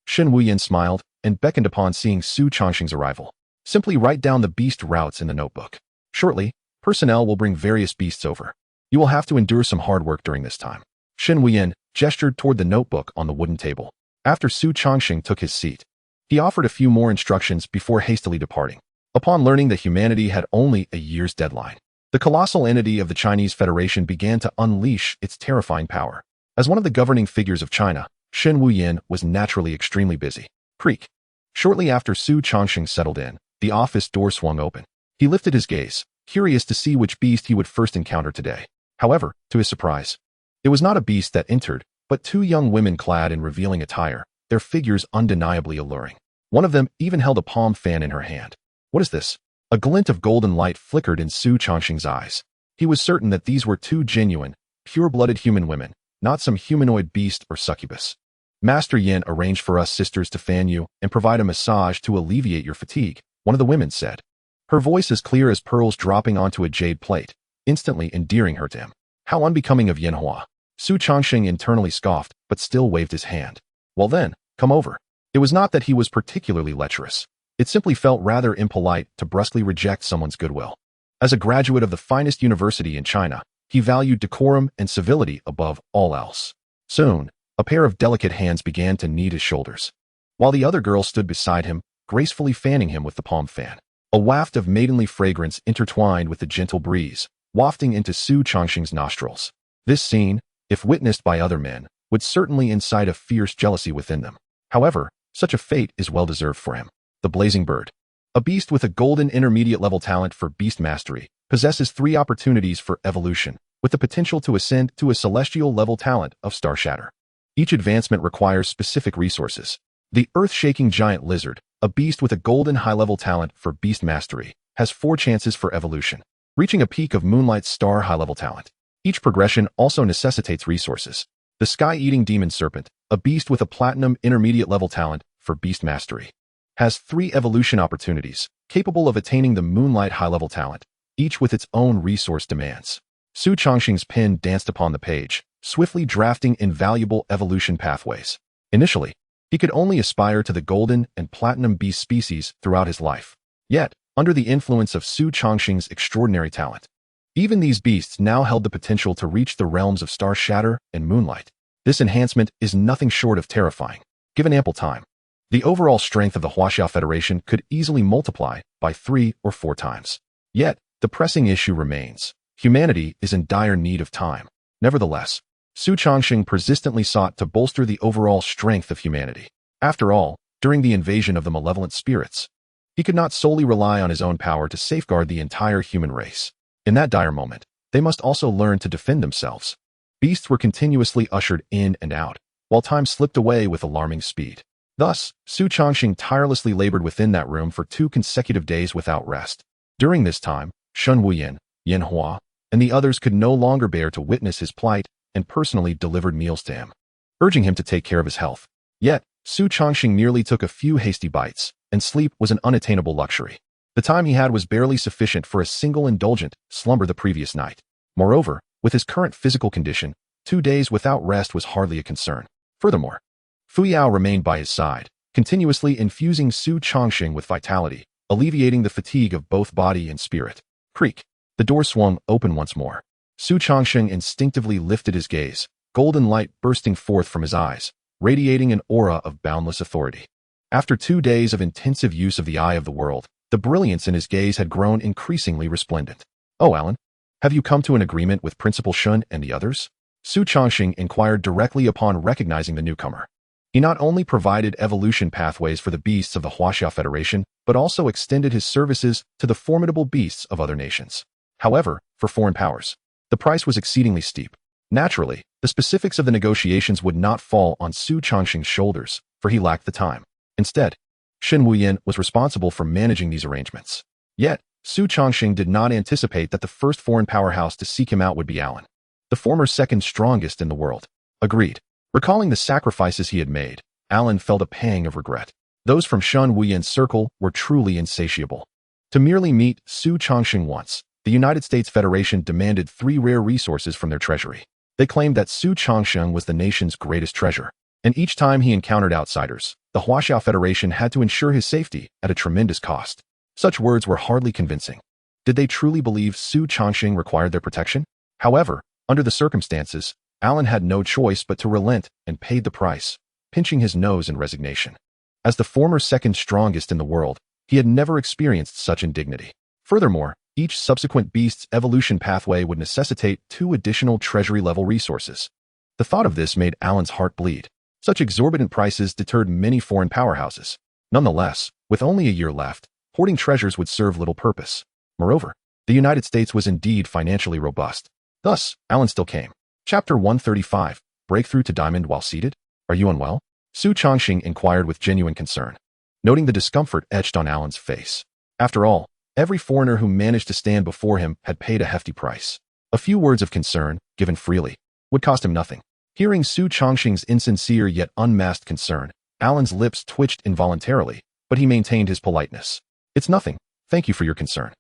S1: Shen Wuyan smiled and beckoned upon seeing Xu Changsheng's arrival. Simply write down the beast routes in the notebook. Shortly, personnel will bring various beasts over. You will have to endure some hard work during this time. Shen Wuyan gestured toward the notebook on the wooden table. After Xu Changsheng took his seat, he offered a few more instructions before hastily departing. Upon learning that humanity had only a year's deadline, the colossal entity of the Chinese Federation began to unleash its terrifying power. As one of the governing figures of China, Shen Wuyan was naturally extremely busy. Creak. Shortly after Xu Changsheng settled in, the office door swung open. He lifted his gaze, curious to see which beast he would first encounter today. However, to his surprise, it was not a beast that entered, but 2 young women clad in revealing attire, their figures undeniably alluring. One of them even held a palm fan in her hand. What is this? A glint of golden light flickered in Xu Changsheng's eyes. He was certain that these were 2 genuine, pure-blooded human women, not some humanoid beast or succubus. Master Yin arranged for us sisters to fan you and provide a massage to alleviate your fatigue, one of the women said. Her voice as clear as pearls dropping onto a jade plate, instantly endearing her to him. How unbecoming of Yin Hua. Xu Changsheng internally scoffed, but still waved his hand. Well then, come over. It was not that he was particularly lecherous. It simply felt rather impolite to brusquely reject someone's goodwill. As a graduate of the finest university in China, he valued decorum and civility above all else. Soon, a pair of delicate hands began to knead his shoulders, while the other girl stood beside him, gracefully fanning him with the palm fan. A waft of maidenly fragrance intertwined with the gentle breeze, wafting into Xu Changsheng's nostrils. This scene, if witnessed by other men, would certainly incite a fierce jealousy within them. However, such a fate is well deserved for him. The Blazing Bird. A beast with a golden intermediate level talent for beast mastery, possesses 3 opportunities for evolution, with the potential to ascend to a celestial level talent of Star Shatter. Each advancement requires specific resources. The earth-shaking giant lizard, a beast with a golden high-level talent for beast mastery, has 4 chances for evolution, reaching a peak of Moonlight Star high-level talent. Each progression also necessitates resources. The sky-eating demon serpent, a beast with a platinum intermediate level talent for beast mastery, has 3 evolution opportunities, capable of attaining the Moonlight high-level talent, each with its own resource demands. Xu Changsheng's pen danced upon the page, swiftly drafting invaluable evolution pathways. Initially, he could only aspire to the golden and platinum beast species throughout his life. Yet, under the influence of Xu Changsheng's extraordinary talent, even these beasts now held the potential to reach the realms of Star Shatter and Moonlight. This enhancement is nothing short of terrifying. Given ample time, the overall strength of the Huaxiao Federation could easily multiply by 3 or 4 times. Yet, the pressing issue remains. Humanity is in dire need of time. Nevertheless, Xu Changsheng persistently sought to bolster the overall strength of humanity. After all, during the invasion of the malevolent spirits, he could not solely rely on his own power to safeguard the entire human race. In that dire moment, they must also learn to defend themselves. Beasts were continuously ushered in and out, while time slipped away with alarming speed. Thus, Xu Changsheng tirelessly labored within that room for 2 consecutive days without rest. During this time, Shen Wuyan, Yan Hua, and the others could no longer bear to witness his plight and personally delivered meals to him, urging him to take care of his health. Yet, Xu Changsheng merely took a few hasty bites, and sleep was an unattainable luxury. The time he had was barely sufficient for a single indulgent slumber the previous night. Moreover, with his current physical condition, 2 days without rest was hardly a concern. Furthermore, Fu Yao remained by his side, continuously infusing Xu Changsheng with vitality, alleviating the fatigue of both body and spirit. Creak. The door swung open once more. Xu Changsheng instinctively lifted his gaze, golden light bursting forth from his eyes, radiating an aura of boundless authority. After 2 days of intensive use of the Eye of the World, the brilliance in his gaze had grown increasingly resplendent. "Oh, Alan, have you come to an agreement with Principal Shun and the others?" Xu Changsheng inquired directly upon recognizing the newcomer. He not only provided evolution pathways for the beasts of the Huaxiao Federation, but also extended his services to the formidable beasts of other nations. However, for foreign powers, the price was exceedingly steep. Naturally, the specifics of the negotiations would not fall on Xu Changsheng's shoulders, for he lacked the time. Instead, Shen Wuyan was responsible for managing these arrangements. Yet, Xu Changsheng did not anticipate that the first foreign powerhouse to seek him out would be Alan, the former second strongest in the world. Agreed. Recalling the sacrifices he had made, Alan felt a pang of regret. Those from Shen Wuyan's circle were truly insatiable. To merely meet Xu Changsheng once, the United States Federation demanded 3 rare resources from their treasury. They claimed that Xu Changsheng was the nation's greatest treasure, and each time he encountered outsiders, the Huaxiao Federation had to ensure his safety at a tremendous cost. Such words were hardly convincing. Did they truly believe Xu Changsheng required their protection? However, under the circumstances, Alan had no choice but to relent and paid the price, pinching his nose in resignation. As the former second strongest in the world, he had never experienced such indignity. Furthermore, each subsequent beast's evolution pathway would necessitate 2 additional treasury-level resources. The thought of this made Alan's heart bleed. Such exorbitant prices deterred many foreign powerhouses. Nonetheless, with only a year left, hoarding treasures would serve little purpose. Moreover, the United States was indeed financially robust. Thus, Alan still came. Chapter 135, Breakthrough to Diamond While Seated? Are you unwell? Xu Changsheng inquired with genuine concern, noting the discomfort etched on Alan's face. After all, every foreigner who managed to stand before him had paid a hefty price. A few words of concern, given freely, would cost him nothing. Hearing Xu Changsheng's insincere yet unmasked concern, Alan's lips twitched involuntarily, but he maintained his politeness. "It's nothing. Thank you for your concern.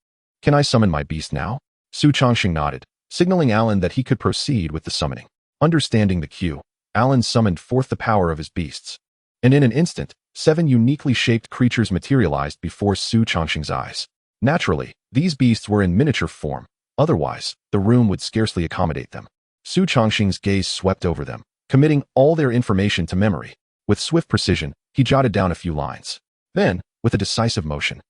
S1: Can I summon my beast now?" Xu Changsheng nodded, signaling Alan that he could proceed with the summoning. Understanding the cue, Alan summoned forth the power of his beasts. And in an instant, 7 uniquely shaped creatures materialized before Xu Changsheng's eyes. Naturally, these beasts were in miniature form. Otherwise, the room would scarcely accommodate them. Xu Changsheng's gaze swept over them, committing all their information to memory. With swift precision, he jotted down a few lines. Then, with a decisive motion,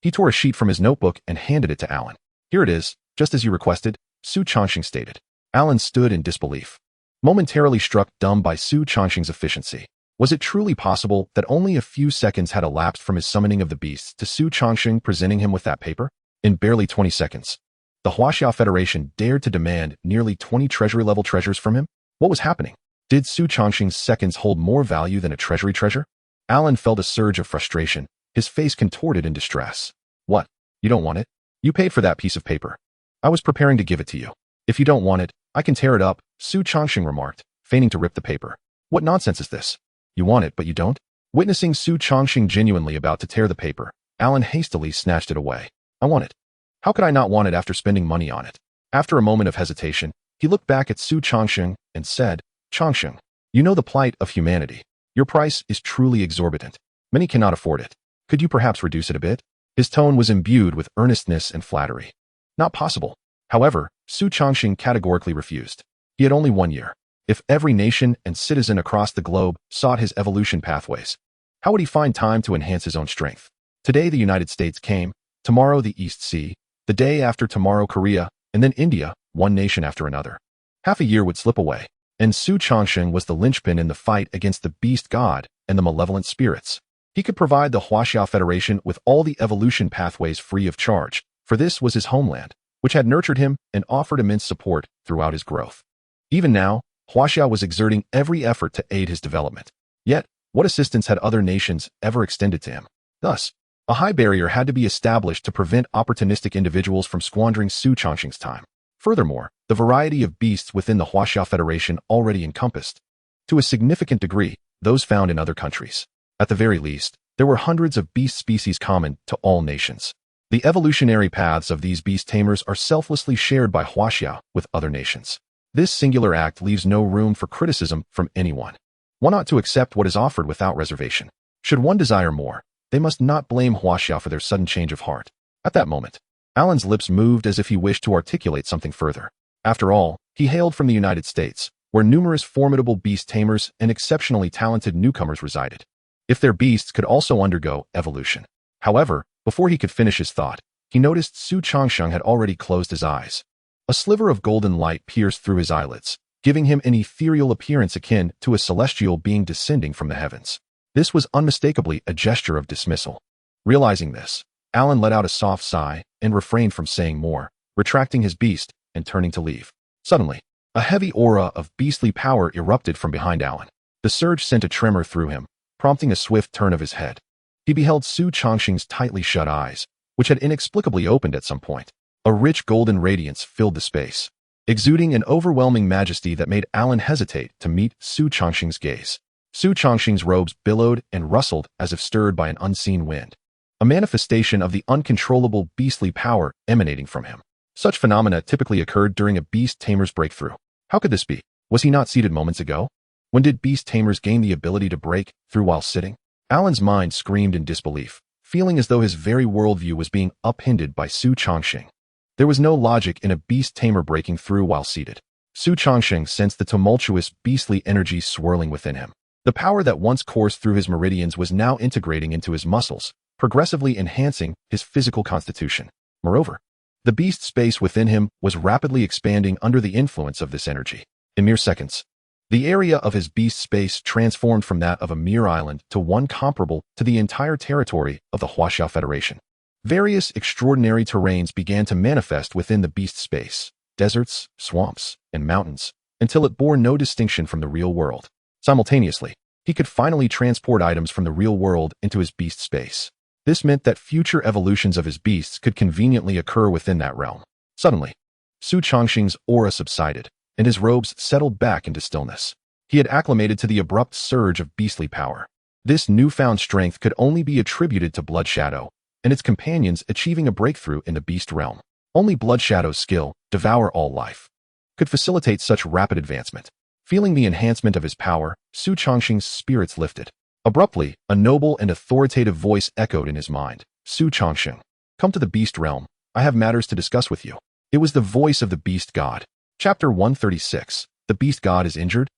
S1: He tore a sheet from his notebook and handed it to Alan. "Here it is, just as you requested," Xu Changsheng stated. Alan stood in disbelief, momentarily struck dumb by Xu Changsheng's efficiency. Was it truly possible that only a few seconds had elapsed from his summoning of the beasts to Xu Changsheng presenting him with that paper? In barely 20 seconds, the Huaxia Federation dared to demand nearly 20 treasury-level treasures from him? What was happening? Did Xu Changsheng's seconds hold more value than a treasury treasure? Alan felt a surge of frustration, his face contorted in distress. "What? You don't want it? You paid for that piece of paper. I was preparing to give it to you. If you don't want it, I can tear it up," Xu Changsheng remarked, feigning to rip the paper. "What nonsense is this? You want it, but you don't?" Witnessing Xu Changsheng genuinely about to tear the paper, Alan hastily snatched it away. "I want it. How could I not want it after spending money on it?" After a moment of hesitation, he looked back at Xu Changsheng and said, "Changsheng, you know the plight of humanity. Your price is truly exorbitant. Many cannot afford it. Could you perhaps reduce it a bit?" His tone was imbued with earnestness and flattery. "Not possible." However, Xu Changsheng categorically refused. He had only 1 year. If every nation and citizen across the globe sought his evolution pathways, how would he find time to enhance his own strength? Today the United States came, tomorrow the East Sea, the day after tomorrow Korea, and then India, one nation after another. Half a year would slip away, and Xu Changsheng was the linchpin in the fight against the beast god and the malevolent spirits. He could provide the Huaxia Federation with all the evolution pathways free of charge, for this was his homeland, which had nurtured him and offered immense support throughout his growth. Even now, Huaxia was exerting every effort to aid his development. Yet, what assistance had other nations ever extended to him? Thus, a high barrier had to be established to prevent opportunistic individuals from squandering Xu Changsheng's time. Furthermore, the variety of beasts within the Huaxia Federation already encompassed, to a significant degree, those found in other countries. At the very least, there were hundreds of beast species common to all nations. The evolutionary paths of these beast tamers are selflessly shared by Huaxia with other nations. This singular act leaves no room for criticism from anyone. One ought to accept what is offered without reservation. Should one desire more, they must not blame Huaxia for their sudden change of heart. At that moment, Alan's lips moved as if he wished to articulate something further. After all, he hailed from the United States, where numerous formidable beast tamers and exceptionally talented newcomers resided. If their beasts could also undergo evolution. However, before he could finish his thought, he noticed Xu Changsheng had already closed his eyes. A sliver of golden light pierced through his eyelids, giving him an ethereal appearance akin to a celestial being descending from the heavens. This was unmistakably a gesture of dismissal. Realizing this, Alan let out a soft sigh and refrained from saying more, retracting his beast and turning to leave. Suddenly, a heavy aura of beastly power erupted from behind Alan. The surge sent a tremor through him, prompting a swift turn of his head. He beheld Xu Changsheng's tightly shut eyes, which had inexplicably opened at some point. A rich golden radiance filled the space, exuding an overwhelming majesty that made Alan hesitate to meet Xu Changsheng's gaze. Xu Changsheng's robes billowed and rustled as if stirred by an unseen wind, a manifestation of the uncontrollable beastly power emanating from him. Such phenomena typically occurred during a beast tamer's breakthrough. How could this be? Was he not seated moments ago? When did beast tamers gain the ability to break through while sitting? Alan's mind screamed in disbelief, feeling as though his very worldview was being upended by Xu Changsheng. There was no logic in a beast tamer breaking through while seated. Xu Changsheng sensed the tumultuous, beastly energy swirling within him. The power that once coursed through his meridians was now integrating into his muscles, progressively enhancing his physical constitution. Moreover, the beast space within him was rapidly expanding under the influence of this energy. In mere seconds, the area of his beast space transformed from that of a mere island to one comparable to the entire territory of the Huaxia Federation. Various extraordinary terrains began to manifest within the beast space, deserts, swamps, and mountains, until it bore no distinction from the real world. Simultaneously, he could finally transport items from the real world into his beast space. This meant that future evolutions of his beasts could conveniently occur within that realm. Suddenly, Xu Changsheng's aura subsided, and his robes settled back into stillness. He had acclimated to the abrupt surge of beastly power. This newfound strength could only be attributed to Blood Shadow and its companions achieving a breakthrough in the beast realm. Only Blood Shadow's skill, Devour All Life, could facilitate such rapid advancement. Feeling the enhancement of his power, Xu Changsheng's spirits lifted. Abruptly, a noble and authoritative voice echoed in his mind. "Xu Changsheng, come to the beast realm. I have matters to discuss with you." It was the voice of the beast god. Chapter 136. The beast god is injured?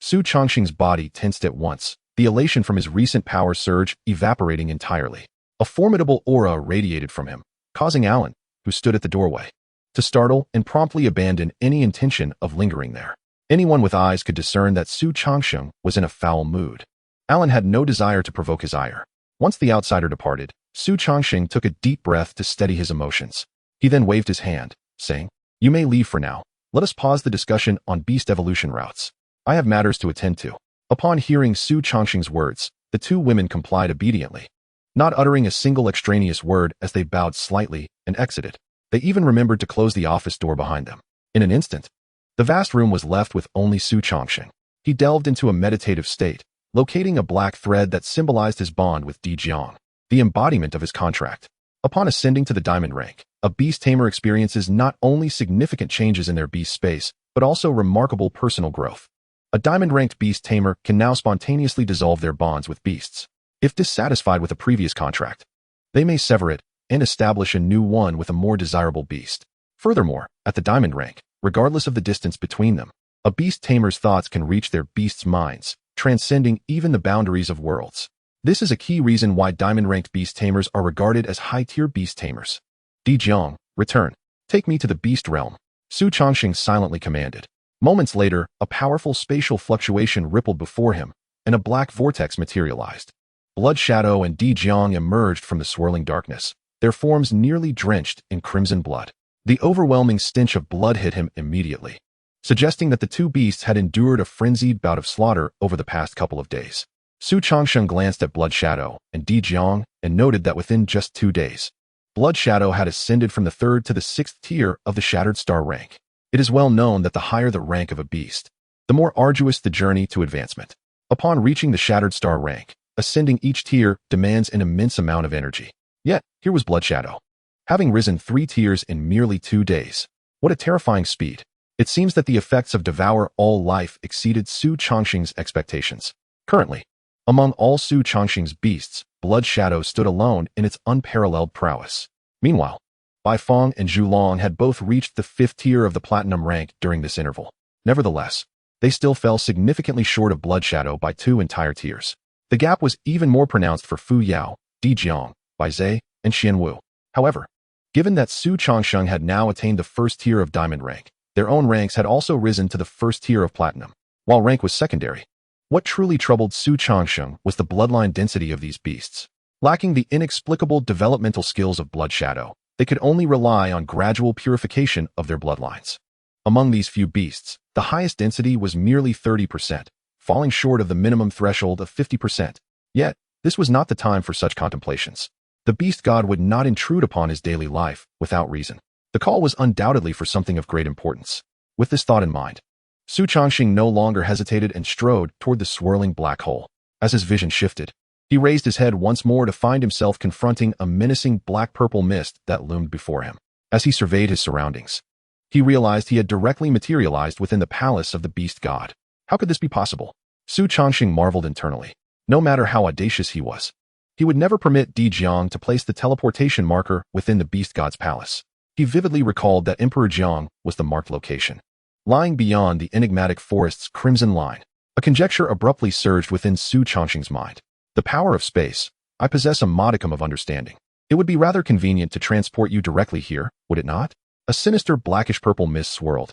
S1: Xu Changsheng's body tensed at once, the elation from his recent power surge evaporating entirely. A formidable aura radiated from him, causing Alan, who stood at the doorway, to startle and promptly abandon any intention of lingering there. Anyone with eyes could discern that Xu Changsheng was in a foul mood. Alan had no desire to provoke his ire. Once the outsider departed, Xu Changsheng took a deep breath to steady his emotions. He then waved his hand, saying, "You may leave for now. Let us pause the discussion on beast evolution routes. I have matters to attend to." Upon hearing Xu Changsheng's words, the two women complied obediently, not uttering a single extraneous word as they bowed slightly and exited. They even remembered to close the office door behind them. In an instant, the vast room was left with only Xu Changsheng. He delved into a meditative state, locating a black thread that symbolized his bond with Di Jiang, the embodiment of his contract. Upon ascending to the diamond rank, a beast tamer experiences not only significant changes in their beast space, but also remarkable personal growth. A diamond-ranked beast tamer can now spontaneously dissolve their bonds with beasts. If dissatisfied with a previous contract, they may sever it and establish a new one with a more desirable beast. Furthermore, at the diamond rank, regardless of the distance between them, a beast tamer's thoughts can reach their beasts' minds, transcending even the boundaries of worlds. This is a key reason why diamond-ranked beast tamers are regarded as high-tier beast tamers. Di Jiang, return. Take me to the beast realm, Xu Changsheng silently commanded. Moments later, a powerful spatial fluctuation rippled before him, and a black vortex materialized. Blood Shadow and Di Jiang emerged from the swirling darkness, their forms nearly drenched in crimson blood. The overwhelming stench of blood hit him immediately, suggesting that the two beasts had endured a frenzied bout of slaughter over the past couple of days. Xu Changsheng glanced at Blood Shadow and Di Jiang and noted that within just 2 days, Blood Shadow had ascended from the 3rd to the 6th tier of the Shattered Star rank. It is well known that the higher the rank of a beast, the more arduous the journey to advancement. Upon reaching the Shattered Star rank, ascending each tier demands an immense amount of energy. Yet, here was Blood Shadow, having risen 3 tiers in merely 2 days. What a terrifying speed. It seems that the effects of Devour All Life exceeded Xu Changsheng's expectations. Currently, among all Xu Changsheng's beasts, Blood Shadow stood alone in its unparalleled prowess. Meanwhile, Bai Feng and Zhu Long had both reached the 5th tier of the Platinum rank during this interval. Nevertheless, they still fell significantly short of Blood Shadow by 2 entire tiers. The gap was even more pronounced for Fu Yao, Di Jiang, Bai Zhe, and Xian Wu. However, given that Xu Changsheng had now attained the 1st tier of Diamond rank, their own ranks had also risen to the 1st tier of Platinum, while rank was secondary. What truly troubled Xu Changsheng was the bloodline density of these beasts. Lacking the inexplicable developmental skills of Blood Shadow, they could only rely on gradual purification of their bloodlines. Among these few beasts, the highest density was merely 30%, falling short of the minimum threshold of 50%. Yet, this was not the time for such contemplations. The beast god would not intrude upon his daily life without reason. The call was undoubtedly for something of great importance. With this thought in mind, Xu Changsheng no longer hesitated and strode toward the swirling black hole. As his vision shifted, he raised his head once more to find himself confronting a menacing black-purple mist that loomed before him. As he surveyed his surroundings, he realized he had directly materialized within the palace of the beast god. How could this be possible? Xu Changsheng marveled internally. No matter how audacious he was, he would never permit Di Jiang to place the teleportation marker within the beast god's palace. He vividly recalled that Emperor Jiang was the marked location, lying beyond the enigmatic forest's crimson line. A conjecture abruptly surged within Xu Changsheng's mind. The power of space. I possess a modicum of understanding. It would be rather convenient to transport you directly here, would it not? A sinister blackish-purple mist swirled,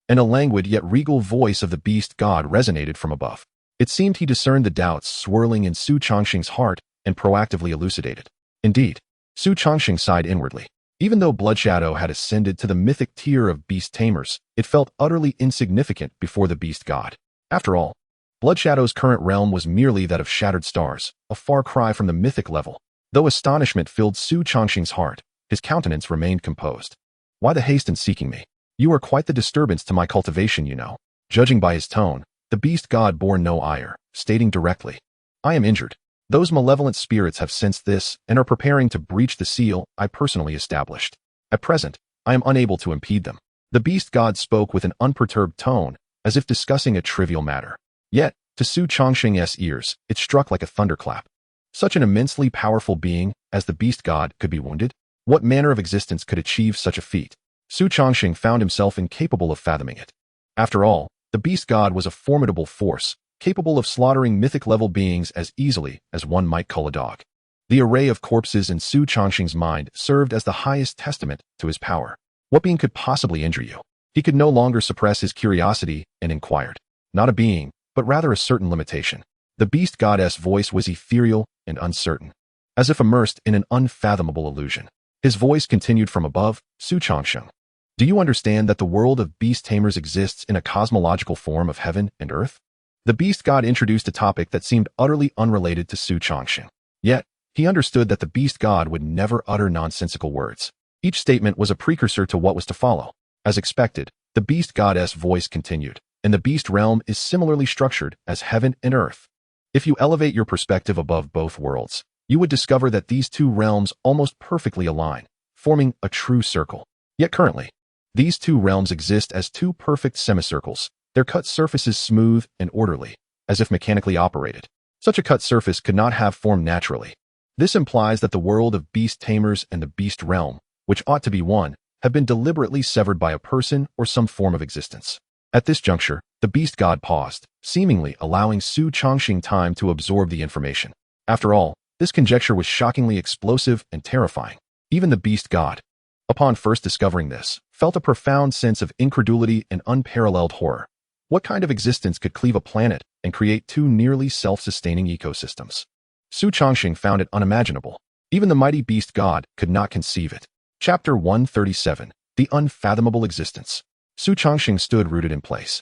S1: and a languid yet regal voice of the beast god resonated from above. It seemed he discerned the doubts swirling in Xu Changsheng's heart and proactively elucidated. Indeed, Xu Changsheng sighed inwardly. Even though Blood Shadow had ascended to the mythic tier of beast tamers, it felt utterly insignificant before the beast god. After all, Blood Shadow's current realm was merely that of shattered stars, a far cry from the mythic level. Though astonishment filled Xu Changsheng's heart, his countenance remained composed. Why the haste in seeking me? You are quite the disturbance to my cultivation, you know. Judging by his tone, the beast god bore no ire, stating directly, I am injured. Those malevolent spirits have sensed this and are preparing to breach the seal I personally established. At present, I am unable to impede them. The beast god spoke with an unperturbed tone, as if discussing a trivial matter. Yet, to Xu Changsheng's ears, it struck like a thunderclap. Such an immensely powerful being as the beast god could be wounded? What manner of existence could achieve such a feat? Xu Changsheng found himself incapable of fathoming it. After all, the beast god was a formidable force, capable of slaughtering mythic-level beings as easily as one might cull a dog. The array of corpses in Xu Changsheng's mind served as the highest testament to his power. What being could possibly injure you? He could no longer suppress his curiosity and inquired. Not a being, but rather a certain limitation. The beast goddess' voice was ethereal and uncertain, as if immersed in an unfathomable illusion. His voice continued from above, Xu Changsheng. Do you understand that the world of beast tamers exists in a cosmological form of heaven and earth? The beast god introduced a topic that seemed utterly unrelated to Xu Changsheng. Yet, he understood that the beast god would never utter nonsensical words. Each statement was a precursor to what was to follow. As expected, the beast goddess' voice continued, and the beast realm is similarly structured as heaven and earth. If you elevate your perspective above both worlds, you would discover that these two realms almost perfectly align, forming a true circle. Yet currently, these two realms exist as two perfect semicircles, their cut surfaces smooth and orderly, as if mechanically operated. Such a cut surface could not have formed naturally. This implies that the world of beast tamers and the beast realm, which ought to be one, have been deliberately severed by a person or some form of existence. At this juncture, the beast god paused, seemingly allowing Xu Changsheng time to absorb the information. After all, this conjecture was shockingly explosive and terrifying. Even the beast god, upon first discovering this, felt a profound sense of incredulity and unparalleled horror. What kind of existence could cleave a planet and create two nearly self-sustaining ecosystems? Xu Changsheng found it unimaginable. Even the mighty beast god could not conceive it. Chapter 137, The Unfathomable Existence. Xu Changsheng stood rooted in place.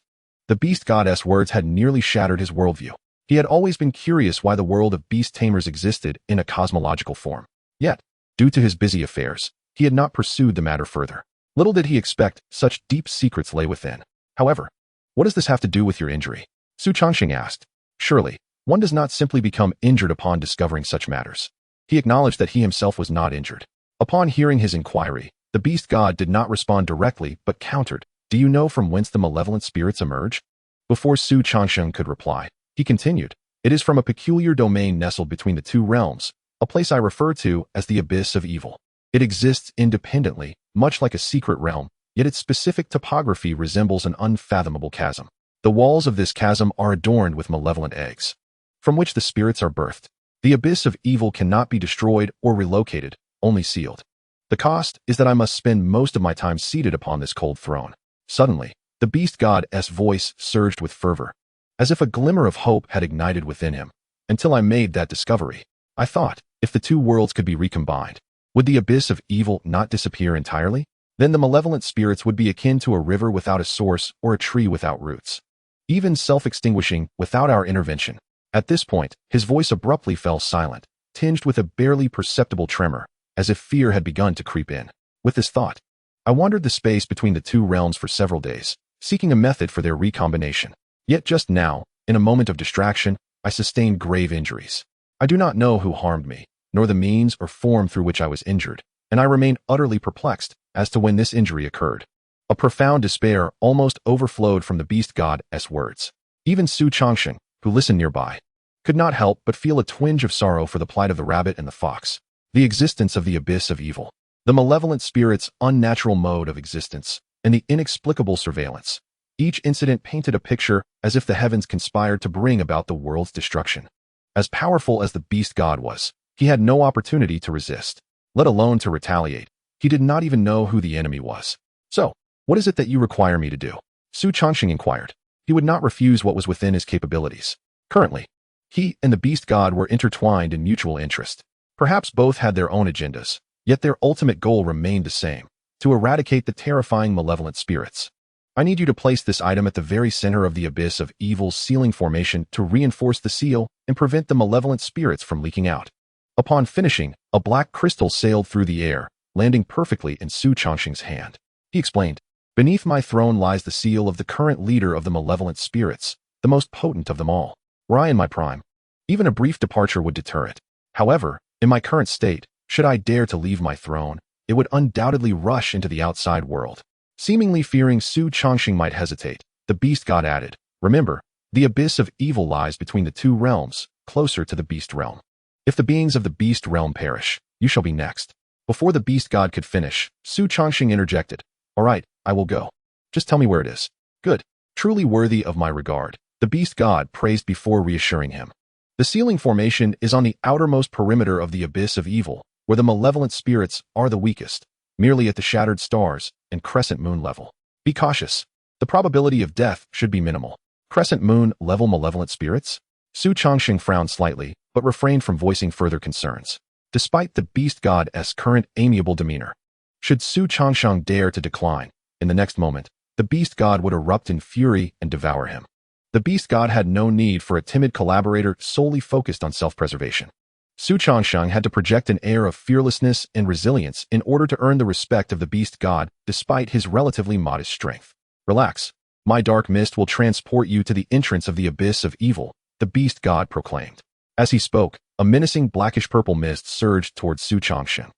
S1: The beast goddess' words had nearly shattered his worldview. He had always been curious why the world of beast tamers existed in a cosmological form. Yet, due to his busy affairs, he had not pursued the matter further. Little did he expect such deep secrets lay within. However, what does this have to do with your injury? Xu Changsheng asked. Surely, one does not simply become injured upon discovering such matters. He acknowledged that he himself was not injured. Upon hearing his inquiry, the beast god did not respond directly but countered. Do you know from whence the malevolent spirits emerge? Before Xu Changsheng could reply, he continued. It is from a peculiar domain nestled between the two realms, a place I refer to as the abyss of evil. It exists independently, much like a secret realm, yet its specific topography resembles an unfathomable chasm. The walls of this chasm are adorned with malevolent eggs, from which the spirits are birthed. The abyss of evil cannot be destroyed or relocated, only sealed. The cost is that I must spend most of my time seated upon this cold throne. Suddenly, the beast god's voice surged with fervor, as if a glimmer of hope had ignited within him. Until I made that discovery, I thought, if the two worlds could be recombined, would the abyss of evil not disappear entirely? Then the malevolent spirits would be akin to a river without a source or a tree without roots, even self-extinguishing without our intervention. At this point, his voice abruptly fell silent, tinged with a barely perceptible tremor, as if fear had begun to creep in. With this thought, I wandered the space between the two realms for several days, seeking a method for their recombination. Yet just now, in a moment of distraction, I sustained grave injuries. I do not know who harmed me, nor the means or form through which I was injured, and I remained utterly perplexed as to when this injury occurred. A profound despair almost overflowed from the beast god's words. Even Xu Changsheng, who listened nearby, could not help but feel a twinge of sorrow for the plight of the rabbit and the fox. The existence of the abyss of evil, the malevolent spirit's unnatural mode of existence, and the inexplicable surveillance. Each incident painted a picture as if the heavens conspired to bring about the world's destruction. As powerful as the beast god was, he had no opportunity to resist, let alone to retaliate. He did not even know who the enemy was. So, what is it that you require me to do? Xu Changsheng inquired. He would not refuse what was within his capabilities. Currently, he and the beast god were intertwined in mutual interest. Perhaps both had their own agendas, yet their ultimate goal remained the same: to eradicate the terrifying malevolent spirits. I need you to place this item at the very center of the abyss of evil's sealing formation to reinforce the seal and prevent the malevolent spirits from leaking out. Upon finishing, a black crystal sailed through the air, landing perfectly in Xu Changsheng's hand. He explained, beneath my throne lies the seal of the current leader of the malevolent spirits, the most potent of them all. Were I in my prime, even a brief departure would deter it. However, in my current state, should I dare to leave my throne, it would undoubtedly rush into the outside world. Seemingly fearing Xu Changsheng might hesitate, the beast god added, remember, the abyss of evil lies between the two realms, closer to the beast realm. If the beings of the beast realm perish, you shall be next. Before the beast god could finish, Xu Changsheng interjected, all right, I will go. Just tell me where it is. Good. Truly worthy of my regard, the beast god praised before reassuring him. The ceiling formation is on the outermost perimeter of the abyss of evil, where the malevolent spirits are the weakest, merely at the shattered stars and crescent moon level. Be cautious. The probability of death should be minimal. Crescent moon level malevolent spirits? Xu Changsheng frowned slightly, but refrained from voicing further concerns. Despite the beast god's current amiable demeanor, should Xu Changsheng dare to decline, in the next moment, the beast god would erupt in fury and devour him. The beast god had no need for a timid collaborator solely focused on self-preservation. Xu Changsheng had to project an air of fearlessness and resilience in order to earn the respect of the beast god despite his relatively modest strength. Relax. My dark mist will transport you to the entrance of the abyss of evil, the beast god proclaimed. As he spoke, a menacing blackish-purple mist surged towards Xu Changsheng.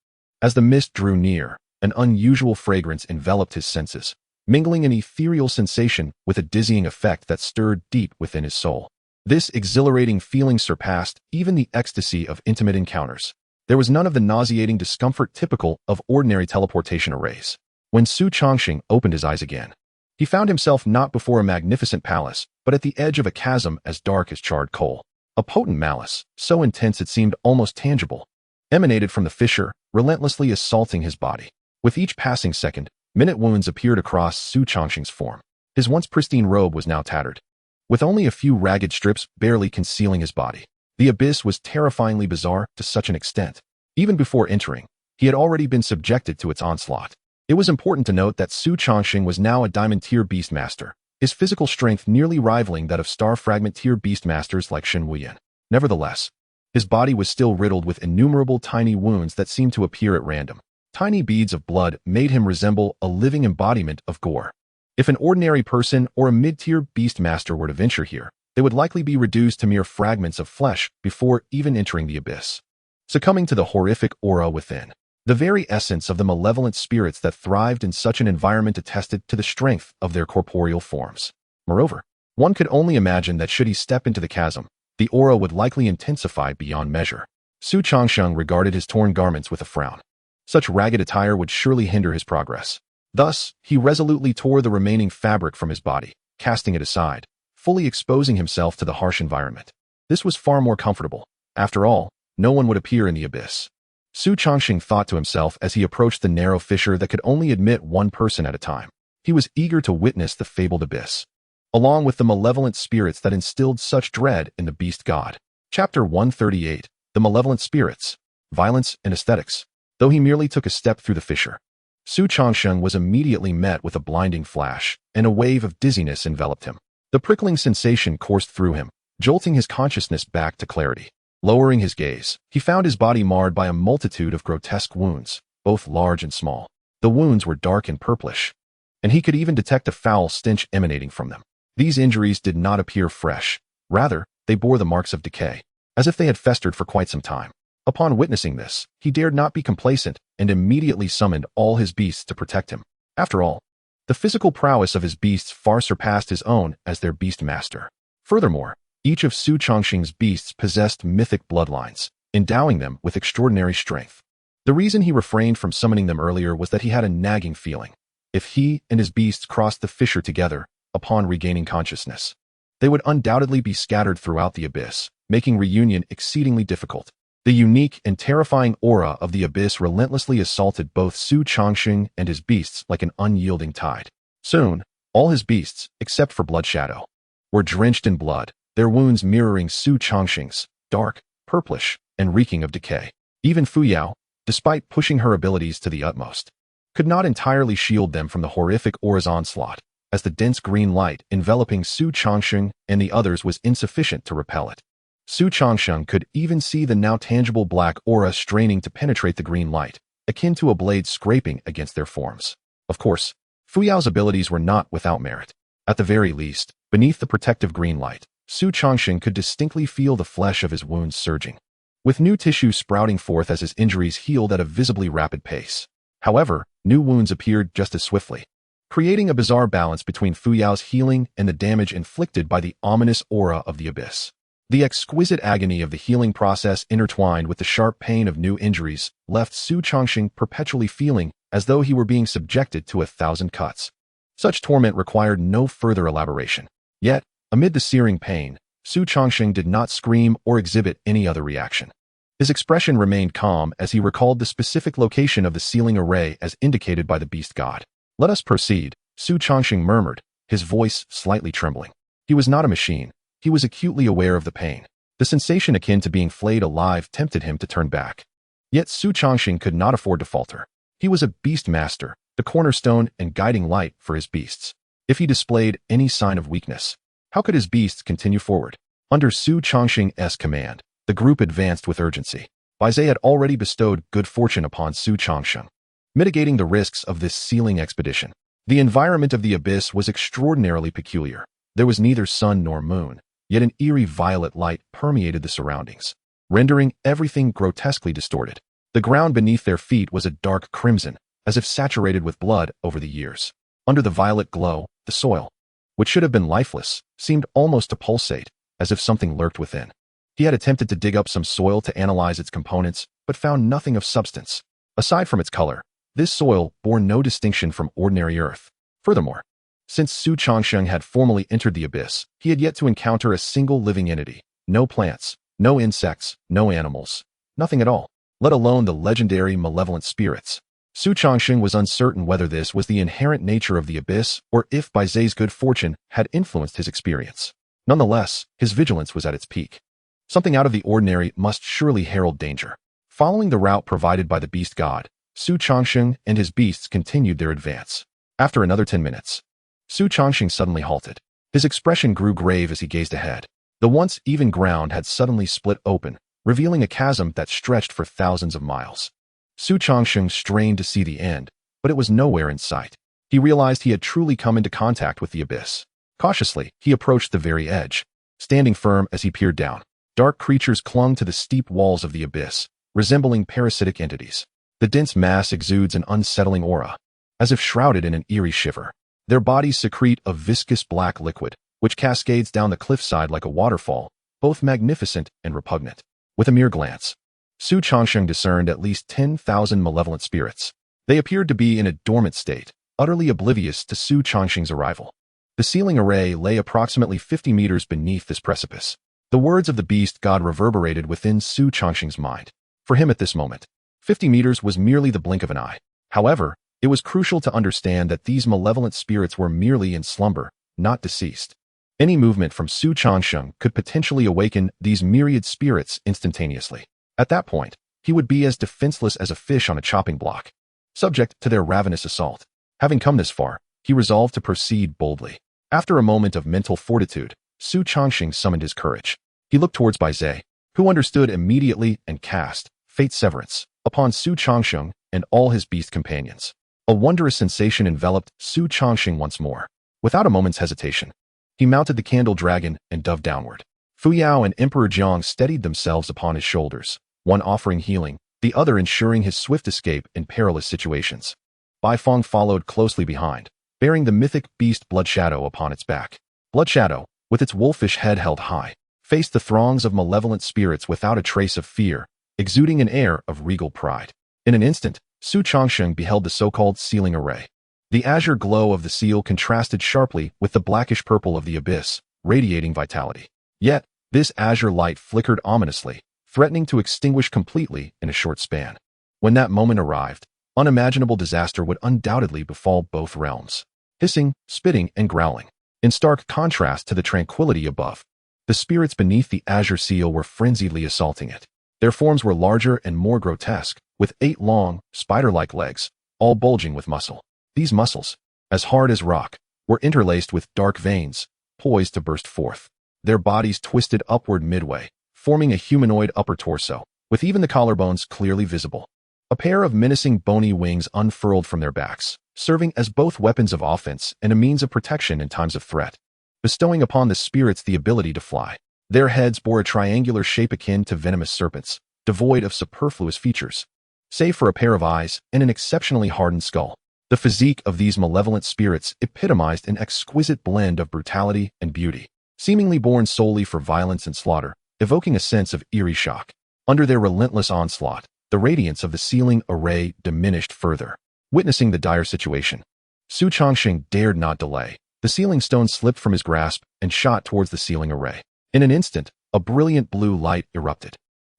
S1: As the mist drew near, an unusual fragrance enveloped his senses, mingling an ethereal sensation with a dizzying effect that stirred deep within his soul. This exhilarating feeling surpassed even the ecstasy of intimate encounters. There was none of the nauseating discomfort typical of ordinary teleportation arrays. When Xu Changsheng opened his eyes again, he found himself not before a magnificent palace, but at the edge of a chasm as dark as charred coal. A potent malice, so intense it seemed almost tangible, emanated from the fissure, relentlessly assaulting his body. With each passing second, minute wounds appeared across Xu Changsheng's form. His once pristine robe was now tattered, with only a few ragged strips barely concealing his body. The abyss was terrifyingly bizarre to such an extent. Even before entering, he had already been subjected to its onslaught. It was important to note that Xu Changsheng was now a diamond-tier beastmaster, his physical strength nearly rivaling that of star fragment-tier beastmasters like Shen Wuyan. Nevertheless, his body was still riddled with innumerable tiny wounds that seemed to appear at random. Tiny beads of blood made him resemble a living embodiment of gore. If an ordinary person or a mid-tier beastmaster were to venture here, they would likely be reduced to mere fragments of flesh before even entering the abyss, succumbing to the horrific aura within. The very essence of the malevolent spirits that thrived in such an environment attested to the strength of their corporeal forms. Moreover, one could only imagine that should he step into the chasm, the aura would likely intensify beyond measure. Xu Changsheng regarded his torn garments with a frown. Such ragged attire would surely hinder his progress. Thus, he resolutely tore the remaining fabric from his body, casting it aside, fully exposing himself to the harsh environment. This was far more comfortable. After all, no one would appear in the abyss. Xu Changsheng thought to himself as he approached the narrow fissure that could only admit one person at a time. He was eager to witness the fabled abyss, along with the malevolent spirits that instilled such dread in the beast god. Chapter 138, The Malevolent Spirits, Violence and Aesthetics. Though he merely took a step through the fissure, Xu Changsheng was immediately met with a blinding flash, and a wave of dizziness enveloped him. The prickling sensation coursed through him, jolting his consciousness back to clarity. Lowering his gaze, he found his body marred by a multitude of grotesque wounds, both large and small. The wounds were dark and purplish, and he could even detect a foul stench emanating from them. These injuries did not appear fresh. Rather, they bore the marks of decay, as if they had festered for quite some time. Upon witnessing this, he dared not be complacent and immediately summoned all his beasts to protect him. After all, the physical prowess of his beasts far surpassed his own as their beast master. Furthermore, each of Xu Changsheng's beasts possessed mythic bloodlines, endowing them with extraordinary strength. The reason he refrained from summoning them earlier was that he had a nagging feeling. If he and his beasts crossed the fissure together, upon regaining consciousness, they would undoubtedly be scattered throughout the abyss, making reunion exceedingly difficult. The unique and terrifying aura of the abyss relentlessly assaulted both Xu Changsheng and his beasts like an unyielding tide. Soon, all his beasts, except for Blood Shadow, were drenched in blood, their wounds mirroring Xu Changsheng's, dark, purplish, and reeking of decay. Even Fu Yao, despite pushing her abilities to the utmost, could not entirely shield them from the horrific aura's onslaught, as the dense green light enveloping Xu Changsheng and the others was insufficient to repel it. Xu Changsheng could even see the now tangible black aura straining to penetrate the green light, akin to a blade scraping against their forms. Of course, Fu Yao's abilities were not without merit. At the very least, beneath the protective green light, Xu Changsheng could distinctly feel the flesh of his wounds surging, with new tissue sprouting forth as his injuries healed at a visibly rapid pace. However, new wounds appeared just as swiftly, creating a bizarre balance between Fu Yao's healing and the damage inflicted by the ominous aura of the abyss. The exquisite agony of the healing process intertwined with the sharp pain of new injuries left Xu Changsheng perpetually feeling as though he were being subjected to 1,000 cuts. Such torment required no further elaboration. Yet, amid the searing pain, Xu Changsheng did not scream or exhibit any other reaction. His expression remained calm as he recalled the specific location of the sealing array as indicated by the beast god. "Let us proceed," Xu Changsheng murmured, his voice slightly trembling. He was not a machine. He was acutely aware of the pain. The sensation akin to being flayed alive tempted him to turn back. Yet Xu Changsheng could not afford to falter. He was a beast master, the cornerstone and guiding light for his beasts. If he displayed any sign of weakness, how could his beasts continue forward? Under Xu Changsheng's command, the group advanced with urgency. Baizhe had already bestowed good fortune upon Xu Changsheng, mitigating the risks of this sealing expedition. The environment of the abyss was extraordinarily peculiar. There was neither sun nor moon, yet an eerie violet light permeated the surroundings, rendering everything grotesquely distorted. The ground beneath their feet was a dark crimson, as if saturated with blood over the years. Under the violet glow, the soil, which should have been lifeless, seemed almost to pulsate, as if something lurked within. He had attempted to dig up some soil to analyze its components, but found nothing of substance. Aside from its color, this soil bore no distinction from ordinary earth. Furthermore, since Xu Changsheng had formally entered the abyss, he had yet to encounter a single living entity. No plants, no insects, no animals, nothing at all, let alone the legendary malevolent spirits. Xu Changsheng was uncertain whether this was the inherent nature of the abyss or if Baizhe's good fortune had influenced his experience. Nonetheless, his vigilance was at its peak. Something out of the ordinary must surely herald danger. Following the route provided by the beast god, Xu Changsheng and his beasts continued their advance. After another 10 minutes, Xu Changsheng suddenly halted. His expression grew grave as he gazed ahead. The once even ground had suddenly split open, revealing a chasm that stretched for thousands of miles. Xu Changsheng strained to see the end, but it was nowhere in sight. He realized he had truly come into contact with the abyss. Cautiously, he approached the very edge. Standing firm as he peered down, dark creatures clung to the steep walls of the abyss, resembling parasitic entities. The dense mass exudes an unsettling aura, as if shrouded in an eerie shiver. Their bodies secrete a viscous black liquid, which cascades down the cliffside like a waterfall, both magnificent and repugnant. With a mere glance, Xu Changsheng discerned at least 10,000 malevolent spirits. They appeared to be in a dormant state, utterly oblivious to Xu Changsheng's arrival. The sealing array lay approximately 50 meters beneath this precipice. The words of the beast god reverberated within Xu Changsheng's mind. For him at this moment, 50 meters was merely the blink of an eye. However, it was crucial to understand that these malevolent spirits were merely in slumber, not deceased. Any movement from Xu Changsheng could potentially awaken these myriad spirits instantaneously. At that point, he would be as defenseless as a fish on a chopping block, subject to their ravenous assault. Having come this far, he resolved to proceed boldly. After a moment of mental fortitude, Xu Changsheng summoned his courage. He looked towards Baizhe, who understood immediately and cast Fate Severance upon Xu Changsheng and all his beast companions. A wondrous sensation enveloped Xu Changsheng once more. Without a moment's hesitation, he mounted the candle dragon and dove downward. Fu Yao and Emperor Jiang steadied themselves upon his shoulders, one offering healing, the other ensuring his swift escape in perilous situations. Bai Feng followed closely behind, bearing the mythic beast Blood Shadow upon its back. Blood Shadow, with its wolfish head held high, faced the throngs of malevolent spirits without a trace of fear, exuding an air of regal pride. In an instant, Xu Changsheng beheld the so-called sealing array. The azure glow of the seal contrasted sharply with the blackish purple of the abyss, radiating vitality. Yet, this azure light flickered ominously, threatening to extinguish completely in a short span. When that moment arrived, unimaginable disaster would undoubtedly befall both realms. Hissing, spitting, and growling, in stark contrast to the tranquility above, the spirits beneath the azure seal were frenziedly assaulting it. Their forms were larger and more grotesque, with 8 long, spider-like legs, all bulging with muscle. These muscles, as hard as rock, were interlaced with dark veins, poised to burst forth. Their bodies twisted upward midway, forming a humanoid upper torso, with even the collarbones clearly visible. A pair of menacing bony wings unfurled from their backs, serving as both weapons of offense and a means of protection in times of threat, bestowing upon the spirits the ability to fly. Their heads bore a triangular shape akin to venomous serpents, devoid of superfluous features, save for a pair of eyes and an exceptionally hardened skull. The physique of these malevolent spirits epitomized an exquisite blend of brutality and beauty, seemingly born solely for violence and slaughter, evoking a sense of eerie shock. Under their relentless onslaught, the radiance of the sealing array diminished further. Witnessing the dire situation, Xu Changsheng dared not delay. The sealing stone slipped from his grasp and shot towards the sealing array. In an instant, a brilliant blue light erupted.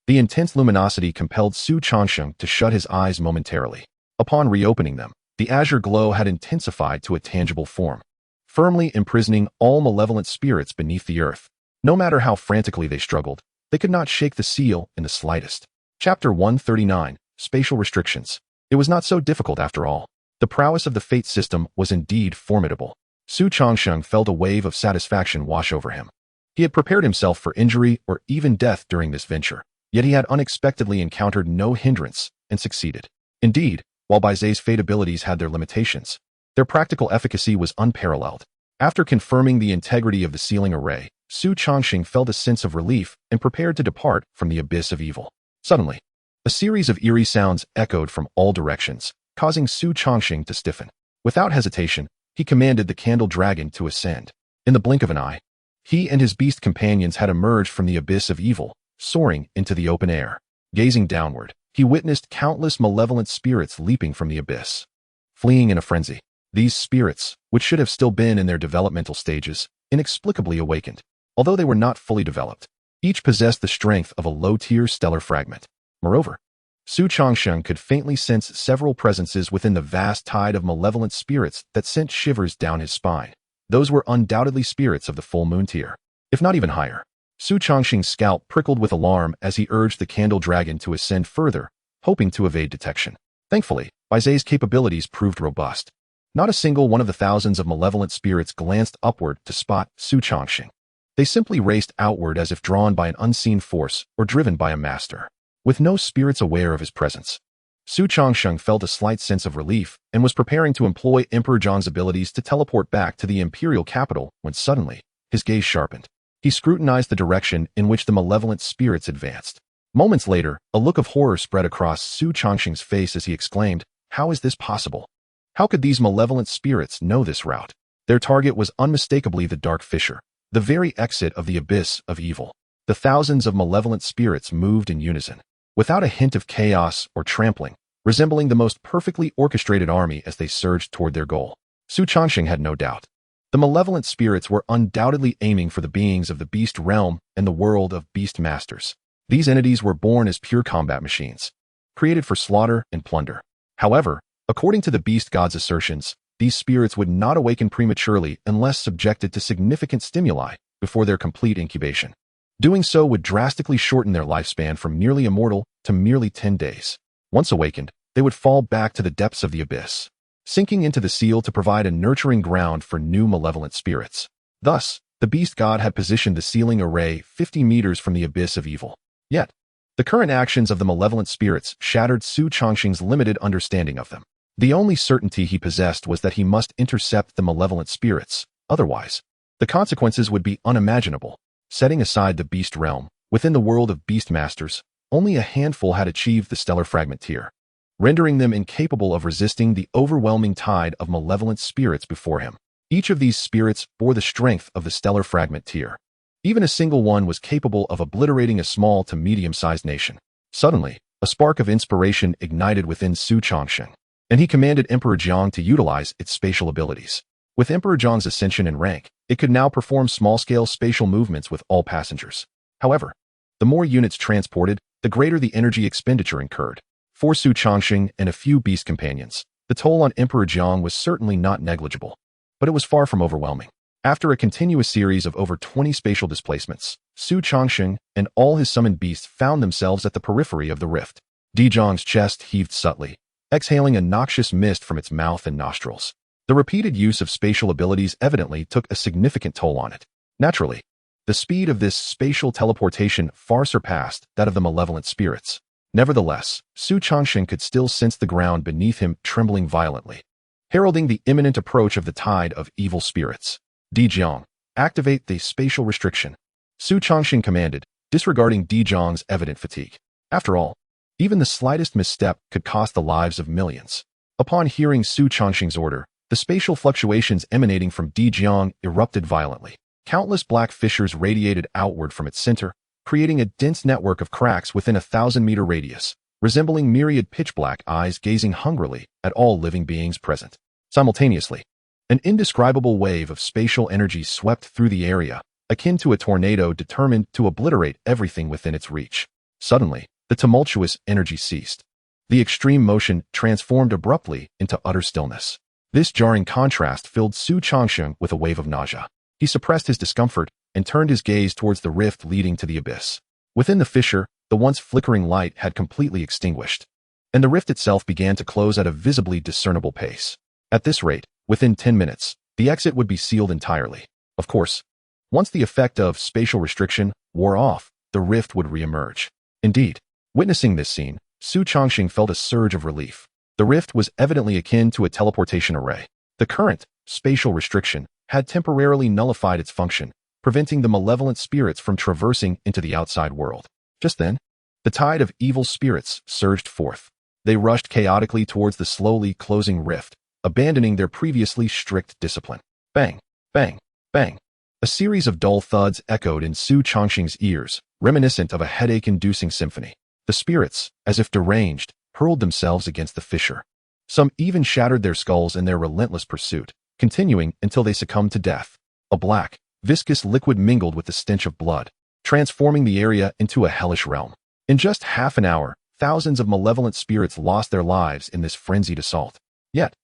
S1: The intense luminosity compelled Xu Changsheng to shut his eyes momentarily. Upon reopening them, the azure glow had intensified to a tangible form, firmly imprisoning all malevolent spirits beneath the earth. No matter how frantically they struggled, they could not shake the seal in the slightest. Chapter 139, Spatial Restrictions. It was not so difficult after all. The prowess of the fate system was indeed formidable. Xu Changsheng felt a wave of satisfaction wash over him. He had prepared himself for injury or even death during this venture, yet he had unexpectedly encountered no hindrance and succeeded. Indeed, while Baize's fate abilities had their limitations, their practical efficacy was unparalleled. After confirming the integrity of the sealing array, Xu Changsheng felt a sense of relief and prepared to depart from the abyss of evil. Suddenly, a series of eerie sounds echoed from all directions, causing Xu Changsheng to stiffen. Without hesitation, he commanded the candle dragon to ascend. In the blink of an eye, he and his beast companions had emerged from the abyss of evil, soaring into the open air. Gazing downward, he witnessed countless malevolent spirits leaping from the abyss, fleeing in a frenzy. These spirits, which should have still been in their developmental stages, inexplicably awakened. Although they were not fully developed, each possessed the strength of a low-tier stellar fragment. Moreover, Xu Changsheng could faintly sense several presences within the vast tide of malevolent spirits that sent shivers down his spine. Those were undoubtedly spirits of the full moon tier, if not even higher. Xu Changsheng's scalp prickled with alarm as he urged the candle dragon to ascend further, hoping to evade detection. Thankfully, Baize's capabilities proved robust. Not a single one of the thousands of malevolent spirits glanced upward to spot Xu Changsheng. They simply raced outward as if drawn by an unseen force or driven by a master. With no spirits aware of his presence, Xu Changsheng felt a slight sense of relief and was preparing to employ Emperor Zhang's abilities to teleport back to the imperial capital when suddenly, his gaze sharpened. He scrutinized the direction in which the malevolent spirits advanced. Moments later, a look of horror spread across Xu Changsheng's face as he exclaimed, "How is this possible? How could these malevolent spirits know this route?" Their target was unmistakably the Dark Fissure, the very exit of the abyss of evil. The thousands of malevolent spirits moved in unison, without a hint of chaos or trampling, resembling the most perfectly orchestrated army as they surged toward their goal. Xu Changsheng had no doubt. The malevolent spirits were undoubtedly aiming for the beings of the beast realm and the world of beast masters. These entities were born as pure combat machines, created for slaughter and plunder. However, according to the beast god's assertions, these spirits would not awaken prematurely unless subjected to significant stimuli before their complete incubation. Doing so would drastically shorten their lifespan from nearly immortal to merely 10 days. Once awakened, they would fall back to the depths of the abyss, sinking into the seal to provide a nurturing ground for new malevolent spirits. Thus, the beast god had positioned the sealing array 50 meters from the abyss of evil. Yet, the current actions of the malevolent spirits shattered Xu Changsheng's limited understanding of them. The only certainty he possessed was that he must intercept the malevolent spirits. Otherwise, the consequences would be unimaginable. Setting aside the beast realm, within the world of beast masters, only a handful had achieved the stellar fragment tier, rendering them incapable of resisting the overwhelming tide of malevolent spirits before him. Each of these spirits bore the strength of the stellar fragment tier. Even a single one was capable of obliterating a small to medium-sized nation. Suddenly, a spark of inspiration ignited within Xu Changsheng, and he commanded Emperor Jiang to utilize its spatial abilities. With Emperor Jiang's ascension in rank, it could now perform small-scale spatial movements with all passengers. However, the more units transported, the greater the energy expenditure incurred. For Xu Changsheng and a few beast companions, the toll on Emperor Jiang was certainly not negligible, but it was far from overwhelming. After a continuous series of over 20 spatial displacements, Xu Changsheng and all his summoned beasts found themselves at the periphery of the rift. Jiang's chest heaved subtly, exhaling a noxious mist from its mouth and nostrils. The repeated use of spatial abilities evidently took a significant toll on it. Naturally, the speed of this spatial teleportation far surpassed that of the malevolent spirits. Nevertheless, Xu Changsheng could still sense the ground beneath him trembling violently, heralding the imminent approach of the tide of evil spirits. Jiang, activate the spatial restriction. Xu Changsheng commanded, disregarding Jiang's evident fatigue. After all, even the slightest misstep could cost the lives of millions. Upon hearing Xu Changsheng's order, the spatial fluctuations emanating from Jiang erupted violently. Countless black fissures radiated outward from its center, creating a dense network of cracks within a 1,000-meter radius, resembling myriad pitch-black eyes gazing hungrily at all living beings present. Simultaneously, an indescribable wave of spatial energy swept through the area, akin to a tornado determined to obliterate everything within its reach. Suddenly, the tumultuous energy ceased. The extreme motion transformed abruptly into utter stillness. This jarring contrast filled Xu Changsheng with a wave of nausea. He suppressed his discomfort and turned his gaze towards the rift leading to the abyss. Within the fissure, the once flickering light had completely extinguished, and the rift itself began to close at a visibly discernible pace. At this rate, within 10 minutes, the exit would be sealed entirely. Of course, once the effect of spatial restriction wore off, the rift would re-emerge. Indeed, witnessing this scene, Xu Changsheng felt a surge of relief. The rift was evidently akin to a teleportation array. The current spatial restriction had temporarily nullified its function, preventing the malevolent spirits from traversing into the outside world. Just then, the tide of evil spirits surged forth. They rushed chaotically towards the slowly closing rift, abandoning their previously strict discipline. Bang, bang, bang. A series of dull thuds echoed in Xu Changsheng's ears, reminiscent of a headache-inducing symphony. The spirits, as if deranged, hurled themselves against the fissure. Some even shattered their skulls in their relentless pursuit, continuing until they succumbed to death. A black, viscous liquid mingled with the stench of blood, transforming the area into a hellish realm. In just half an hour, thousands of malevolent spirits lost their lives in this frenzied assault. Yet,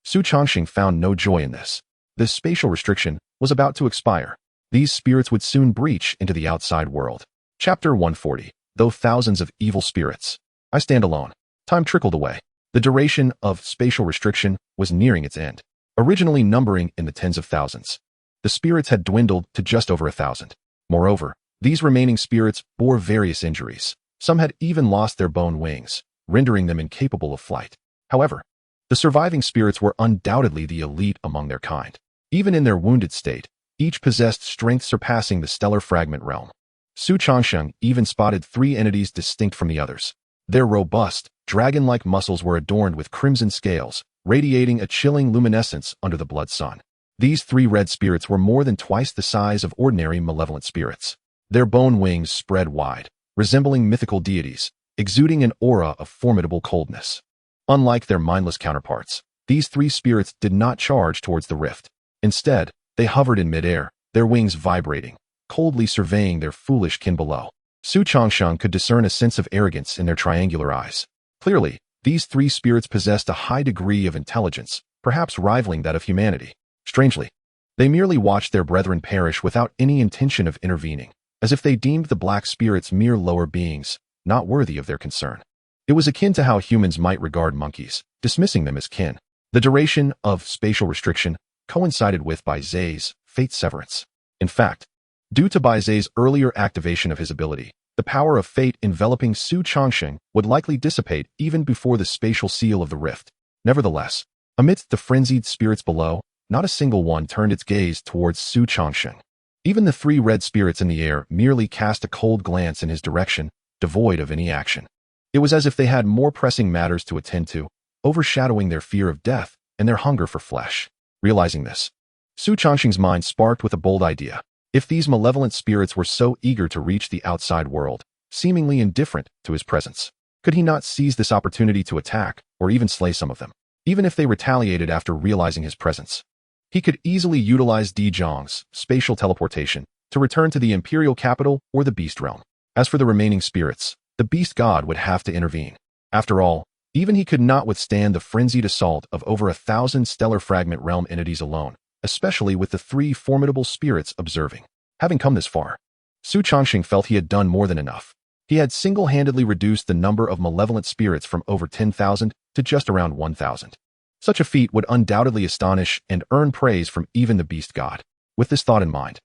S1: Xu Changsheng found no joy in this. This spatial restriction was about to expire. These spirits would soon breach into the outside world. Chapter 140. Though thousands of evil spirits, I stand alone. Time trickled away. The duration of spatial restriction was nearing its end. Originally numbering in the tens of thousands, the spirits had dwindled to just over 1,000. Moreover, these remaining spirits bore various injuries. Some had even lost their bone wings, rendering them incapable of flight. However, the surviving spirits were undoubtedly the elite among their kind. Even in their wounded state, each possessed strength surpassing the stellar fragment realm. Xu Changsheng even spotted 3 entities distinct from the others. Their robust, dragon-like muscles were adorned with crimson scales, radiating a chilling luminescence under the blood sun. These 3 red spirits were more than twice the size of ordinary malevolent spirits. Their bone wings spread wide, resembling mythical deities, exuding an aura of formidable coldness. Unlike their mindless counterparts, these 3 spirits did not charge towards the rift. Instead, they hovered in midair, their wings vibrating, coldly surveying their foolish kin below. Xu Changsheng could discern a sense of arrogance in their triangular eyes. Clearly, these 3 spirits possessed a high degree of intelligence, perhaps rivaling that of humanity. Strangely, they merely watched their brethren perish without any intention of intervening, as if they deemed the black spirits mere lower beings, not worthy of their concern. It was akin to how humans might regard monkeys, dismissing them as kin. The duration of spatial restriction coincided with Bai Zai's fate severance. In fact, due to Bai Zai's earlier activation of his ability, the power of fate enveloping Xu Changsheng would likely dissipate even before the spatial seal of the rift. Nevertheless, amidst the frenzied spirits below, not a single one turned its gaze towards Xu Changsheng. Even the 3 red spirits in the air merely cast a cold glance in his direction, devoid of any action. It was as if they had more pressing matters to attend to, overshadowing their fear of death and their hunger for flesh. Realizing this, Xu Changsheng's mind sparked with a bold idea. If these malevolent spirits were so eager to reach the outside world, seemingly indifferent to his presence, could he not seize this opportunity to attack or even slay some of them? Even if they retaliated after realizing his presence, he could easily utilize Di Zhang's spatial teleportation to return to the imperial capital or the beast realm. As for the remaining spirits, the beast god would have to intervene. After all, even he could not withstand the frenzied assault of over 1,000 stellar fragment realm entities alone, especially with the 3 formidable spirits observing. Having come this far, Xu Changsheng felt he had done more than enough. He had single-handedly reduced the number of malevolent spirits from over 10,000 to just around 1,000. Such a feat would undoubtedly astonish and earn praise from even the beast god. With this thought in mind,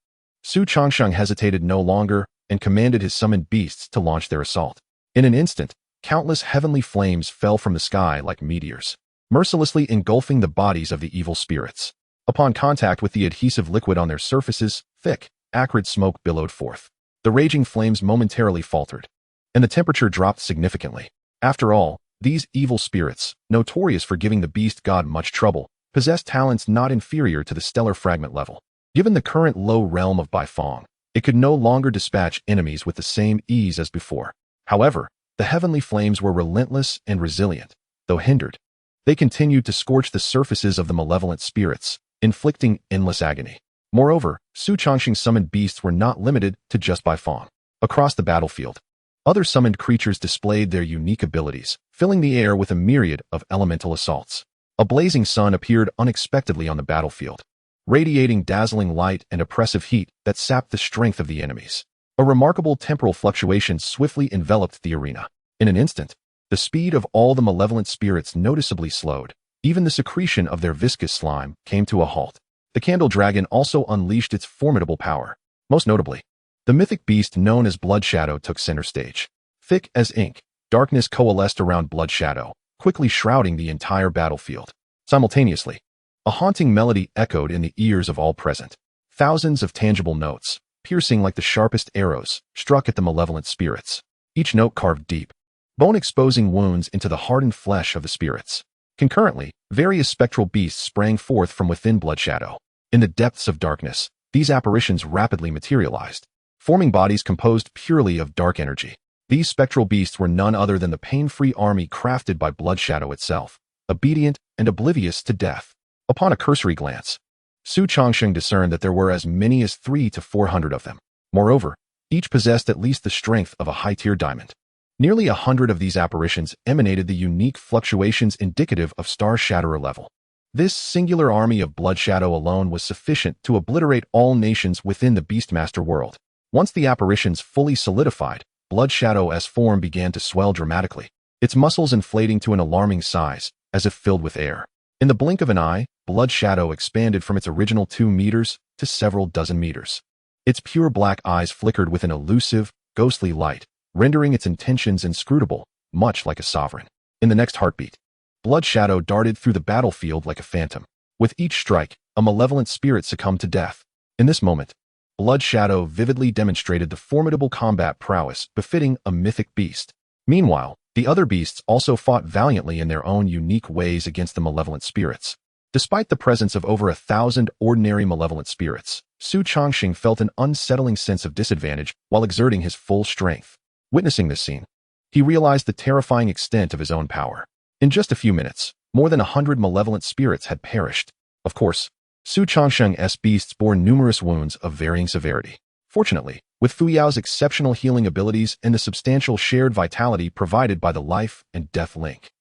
S1: Xu Changsheng hesitated no longer and commanded his summoned beasts to launch their assault. In an instant, countless heavenly flames fell from the sky like meteors, mercilessly engulfing the bodies of the evil spirits. Upon contact with the adhesive liquid on their surfaces, thick, acrid smoke billowed forth. The raging flames momentarily faltered, and the temperature dropped significantly. After all, these evil spirits, notorious for giving the beast god much trouble, possessed talents not inferior to the stellar fragment level. Given the current low realm of Baifeng, it could no longer dispatch enemies with the same ease as before. However, the heavenly flames were relentless and resilient. Though hindered, they continued to scorch the surfaces of the malevolent spirits, inflicting endless agony. Moreover, Xu Changsheng summoned beasts were not limited to just by Fong. Across the battlefield, other summoned creatures displayed their unique abilities, filling the air with a myriad of elemental assaults. A blazing sun appeared unexpectedly on the battlefield, radiating dazzling light and oppressive heat that sapped the strength of the enemies. A remarkable temporal fluctuation swiftly enveloped the arena. In an instant, the speed of all the malevolent spirits noticeably slowed. Even the secretion of their viscous slime came to a halt. The Candle Dragon also unleashed its formidable power. Most notably, the mythic beast known as Blood Shadow took center stage. Thick as ink, darkness coalesced around Blood Shadow, quickly shrouding the entire battlefield. Simultaneously, a haunting melody echoed in the ears of all present. Thousands of tangible notes, piercing like the sharpest arrows, struck at the malevolent spirits. Each note carved deep, bone-exposing wounds into the hardened flesh of the spirits. Concurrently, various spectral beasts sprang forth from within Blood Shadow. In the depths of darkness, these apparitions rapidly materialized, forming bodies composed purely of dark energy. These spectral beasts were none other than the pain-free army crafted by Blood Shadow itself, obedient and oblivious to death. Upon a cursory glance, Xu Changsheng discerned that there were as many as 300 to 400 of them. Moreover, each possessed at least the strength of a high-tier diamond. Nearly 100 of these apparitions emanated the unique fluctuations indicative of Star Shatterer level. This singular army of Blood Shadow alone was sufficient to obliterate all nations within the Beastmaster world. Once the apparitions fully solidified, Blood Shadow's form began to swell dramatically, its muscles inflating to an alarming size, as if filled with air. In the blink of an eye, Blood Shadow expanded from its original 2 meters to several dozen meters. Its pure black eyes flickered with an elusive, ghostly light, rendering its intentions inscrutable, much like a sovereign. In the next heartbeat, Blood Shadow darted through the battlefield like a phantom. With each strike, a malevolent spirit succumbed to death. In this moment, Blood Shadow vividly demonstrated the formidable combat prowess befitting a mythic beast. Meanwhile, the other beasts also fought valiantly in their own unique ways against the malevolent spirits. Despite the presence of over 1,000 ordinary malevolent spirits, Xu Changsheng felt an unsettling sense of disadvantage while exerting his full strength. Witnessing this scene, he realized the terrifying extent of his own power. In just a few minutes, more than 100 malevolent spirits had perished. Of course, Xu Changsheng's beasts bore numerous wounds of varying severity. Fortunately, with Fu Yao's exceptional healing abilities and the substantial shared vitality provided by the life and death link,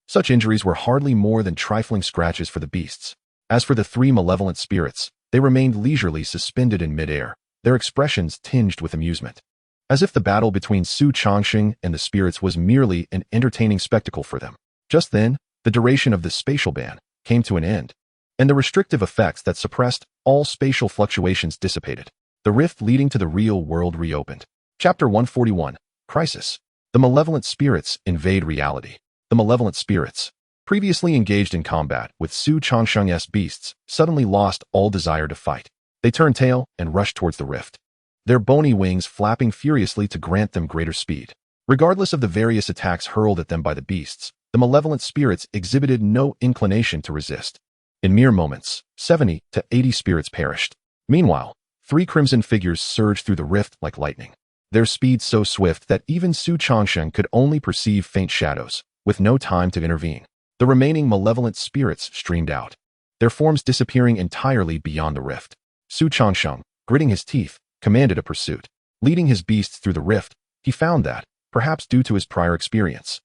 S1: such injuries were hardly more than trifling scratches for the beasts. As for the 3 malevolent spirits, they remained leisurely suspended in midair, their expressions tinged with amusement, as if the battle between Xu Changsheng and the spirits was merely an entertaining spectacle for them. Just then, the duration of the spatial ban came to an end, and the restrictive effects that suppressed all spatial fluctuations dissipated. The rift leading to the real world reopened. Chapter 141, Crisis. The malevolent spirits invade reality. The malevolent spirits, previously engaged in combat with Xu Changsheng's beasts, suddenly lost all desire to fight. They turned tail and rushed towards the rift, their bony wings flapping furiously to grant them greater speed. Regardless of the various attacks hurled at them by the beasts, the malevolent spirits exhibited no inclination to resist. In mere moments, 70 to 80 spirits perished. Meanwhile, 3 crimson figures surged through the rift like lightning, their speed so swift that even Xu Changsheng could only perceive faint shadows, with no time to intervene. The remaining malevolent spirits streamed out, their forms disappearing entirely beyond the rift. Xu Changsheng, gritting his teeth, commanded a pursuit. Leading his beasts through the rift, he found that, perhaps due to his prior experience,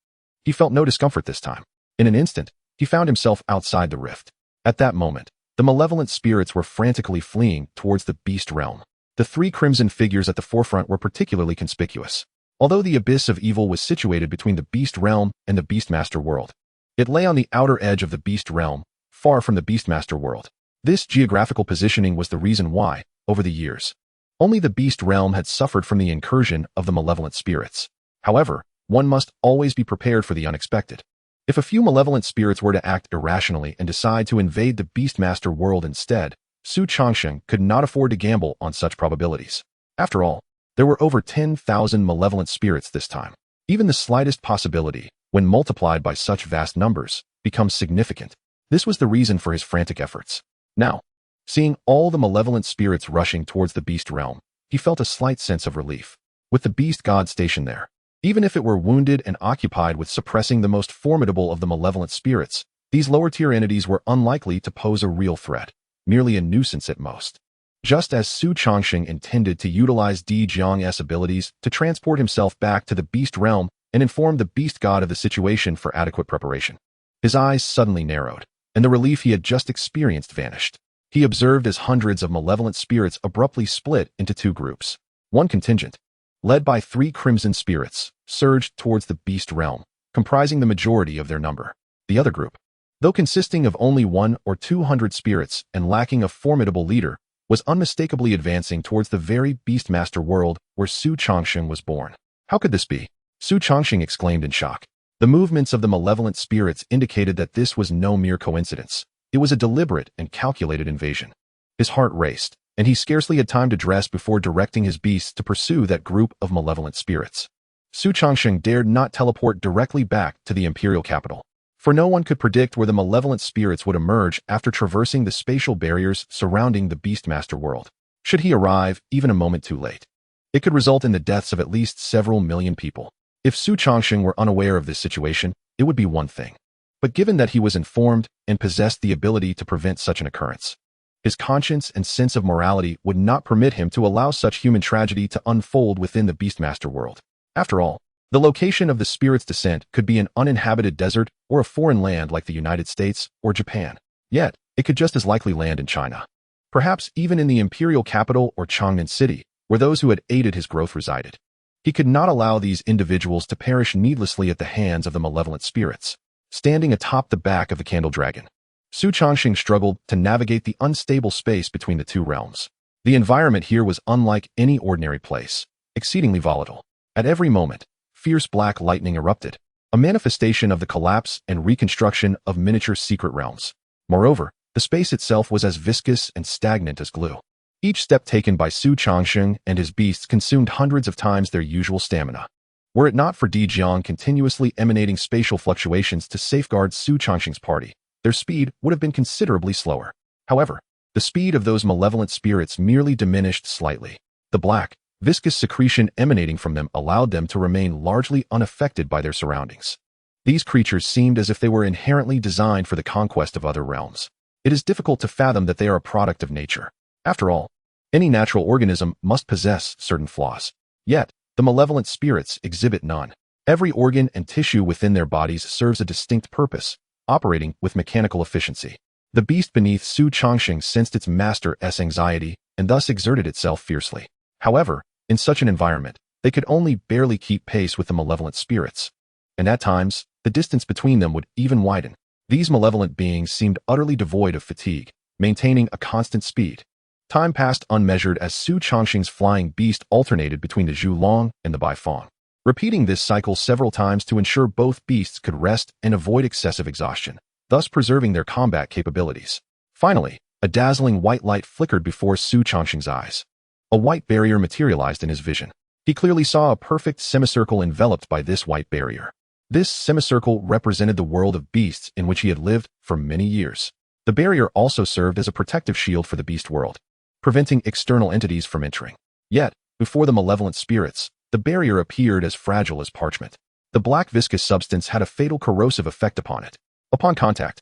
S1: he felt no discomfort this time. In an instant, he found himself outside the rift. At that moment, the malevolent spirits were frantically fleeing towards the beast realm. The 3 crimson figures at the forefront were particularly conspicuous. Although the abyss of evil was situated between the beast realm and the Beastmaster world, it lay on the outer edge of the beast realm, far from the Beastmaster world. This geographical positioning was the reason why, over the years, only the beast realm had suffered from the incursion of the malevolent spirits. However, one must always be prepared for the unexpected. If a few malevolent spirits were to act irrationally and decide to invade the Beastmaster world instead, Xu Changsheng could not afford to gamble on such probabilities. After all, there were over 10,000 malevolent spirits this time. Even the slightest possibility, when multiplied by such vast numbers, becomes significant. This was the reason for his frantic efforts. Now, seeing all the malevolent spirits rushing towards the beast realm, he felt a slight sense of relief. With the beast god stationed there, even if it were wounded and occupied with suppressing the most formidable of the malevolent spirits, these lower-tier entities were unlikely to pose a real threat, merely a nuisance at most. Just as Xu Changsheng intended to utilize Di Jiang's abilities to transport himself back to the beast realm and inform the beast god of the situation for adequate preparation. His eyes suddenly narrowed, and the relief he had just experienced vanished. He observed as hundreds of malevolent spirits abruptly split into two groups. One contingent, led by 3 crimson spirits, surged towards the beast realm, comprising the majority of their number. The other group, though consisting of only 100 or 200 spirits and lacking a formidable leader, was unmistakably advancing towards the very Beastmaster world where Xu Changsheng was born. How could this be? Xu Changsheng exclaimed in shock. The movements of the malevolent spirits indicated that this was no mere coincidence. It was a deliberate and calculated invasion. His heart raced, and he scarcely had time to dress before directing his beasts to pursue that group of malevolent spirits. Xu Changsheng dared not teleport directly back to the imperial capital, for no one could predict where the malevolent spirits would emerge after traversing the spatial barriers surrounding the Beastmaster world. Should he arrive even a moment too late, it could result in the deaths of at least several million people. If Xu Changsheng were unaware of this situation, it would be one thing. But given that he was informed and possessed the ability to prevent such an occurrence, his conscience and sense of morality would not permit him to allow such human tragedy to unfold within the Beastmaster world. After all, the location of the spirit's descent could be an uninhabited desert or a foreign land like the United States or Japan. Yet, it could just as likely land in China. Perhaps even in the imperial capital or Changnan City, where those who had aided his growth resided. He could not allow these individuals to perish needlessly at the hands of the malevolent spirits. Standing atop the back of the candle dragon, Xu Changsheng struggled to navigate the unstable space between the two realms. The environment here was unlike any ordinary place, exceedingly volatile. At every moment, fierce black lightning erupted, a manifestation of the collapse and reconstruction of miniature secret realms. Moreover, the space itself was as viscous and stagnant as glue. Each step taken by Xu Changsheng and his beasts consumed hundreds of times their usual stamina. Were it not for Di Jiang continuously emanating spatial fluctuations to safeguard Xu Changsheng's party, their speed would have been considerably slower. However, the speed of those malevolent spirits merely diminished slightly. The black, viscous secretion emanating from them allowed them to remain largely unaffected by their surroundings. These creatures seemed as if they were inherently designed for the conquest of other realms. It is difficult to fathom that they are a product of nature. After all, any natural organism must possess certain flaws. Yet, the malevolent spirits exhibit none. Every organ and tissue within their bodies serves a distinct purpose, operating with mechanical efficiency. The beast beneath Xu Changsheng sensed its master's anxiety and thus exerted itself fiercely. However, in such an environment, they could only barely keep pace with the malevolent spirits. And at times, the distance between them would even widen. These malevolent beings seemed utterly devoid of fatigue, maintaining a constant speed. Time passed unmeasured as Xu Changsheng's flying beast alternated between the Zhu Long and the Baifeng, repeating this cycle several times to ensure both beasts could rest and avoid excessive exhaustion, thus preserving their combat capabilities. Finally, a dazzling white light flickered before Xu Changsheng's eyes. A white barrier materialized in his vision. He clearly saw a perfect semicircle enveloped by this white barrier. This semicircle represented the world of beasts in which he had lived for many years. The barrier also served as a protective shield for the beast world, preventing external entities from entering. Yet, before the malevolent spirits, the barrier appeared as fragile as parchment. The black viscous substance had a fatal corrosive effect upon it. Upon contact,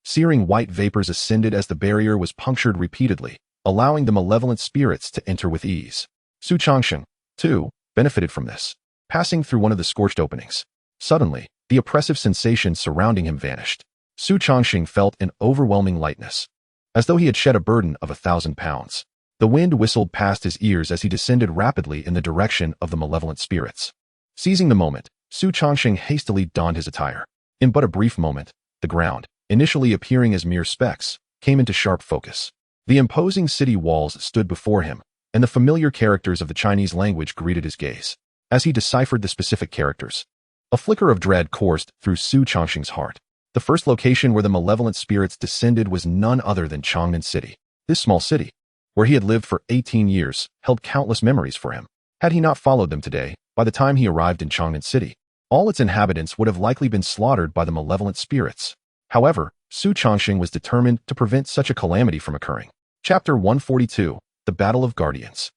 S1: searing white vapors ascended as the barrier was punctured repeatedly, allowing the malevolent spirits to enter with ease. Xu Changsheng, too, benefited from this, passing through one of the scorched openings. Suddenly, the oppressive sensation surrounding him vanished. Xu Changsheng felt an overwhelming lightness, as though he had shed a burden of 1,000 pounds. The wind whistled past his ears as he descended rapidly in the direction of the malevolent spirits. Seizing the moment, Xu Changsheng hastily donned his attire. In but a brief moment, the ground, initially appearing as mere specks, came into sharp focus. The imposing city walls stood before him, and the familiar characters of the Chinese language greeted his gaze. As he deciphered the specific characters, a flicker of dread coursed through Xu Changsheng's heart. The first location where the malevolent spirits descended was none other than Changnan City. This small city, where he had lived for 18 years, held countless memories for him. Had he not followed them today, by the time he arrived in Changnan City, all its inhabitants would have likely been slaughtered by the malevolent spirits. However, Xu Changsheng was determined to prevent such a calamity from occurring. Chapter 142, The Battle of Guardians.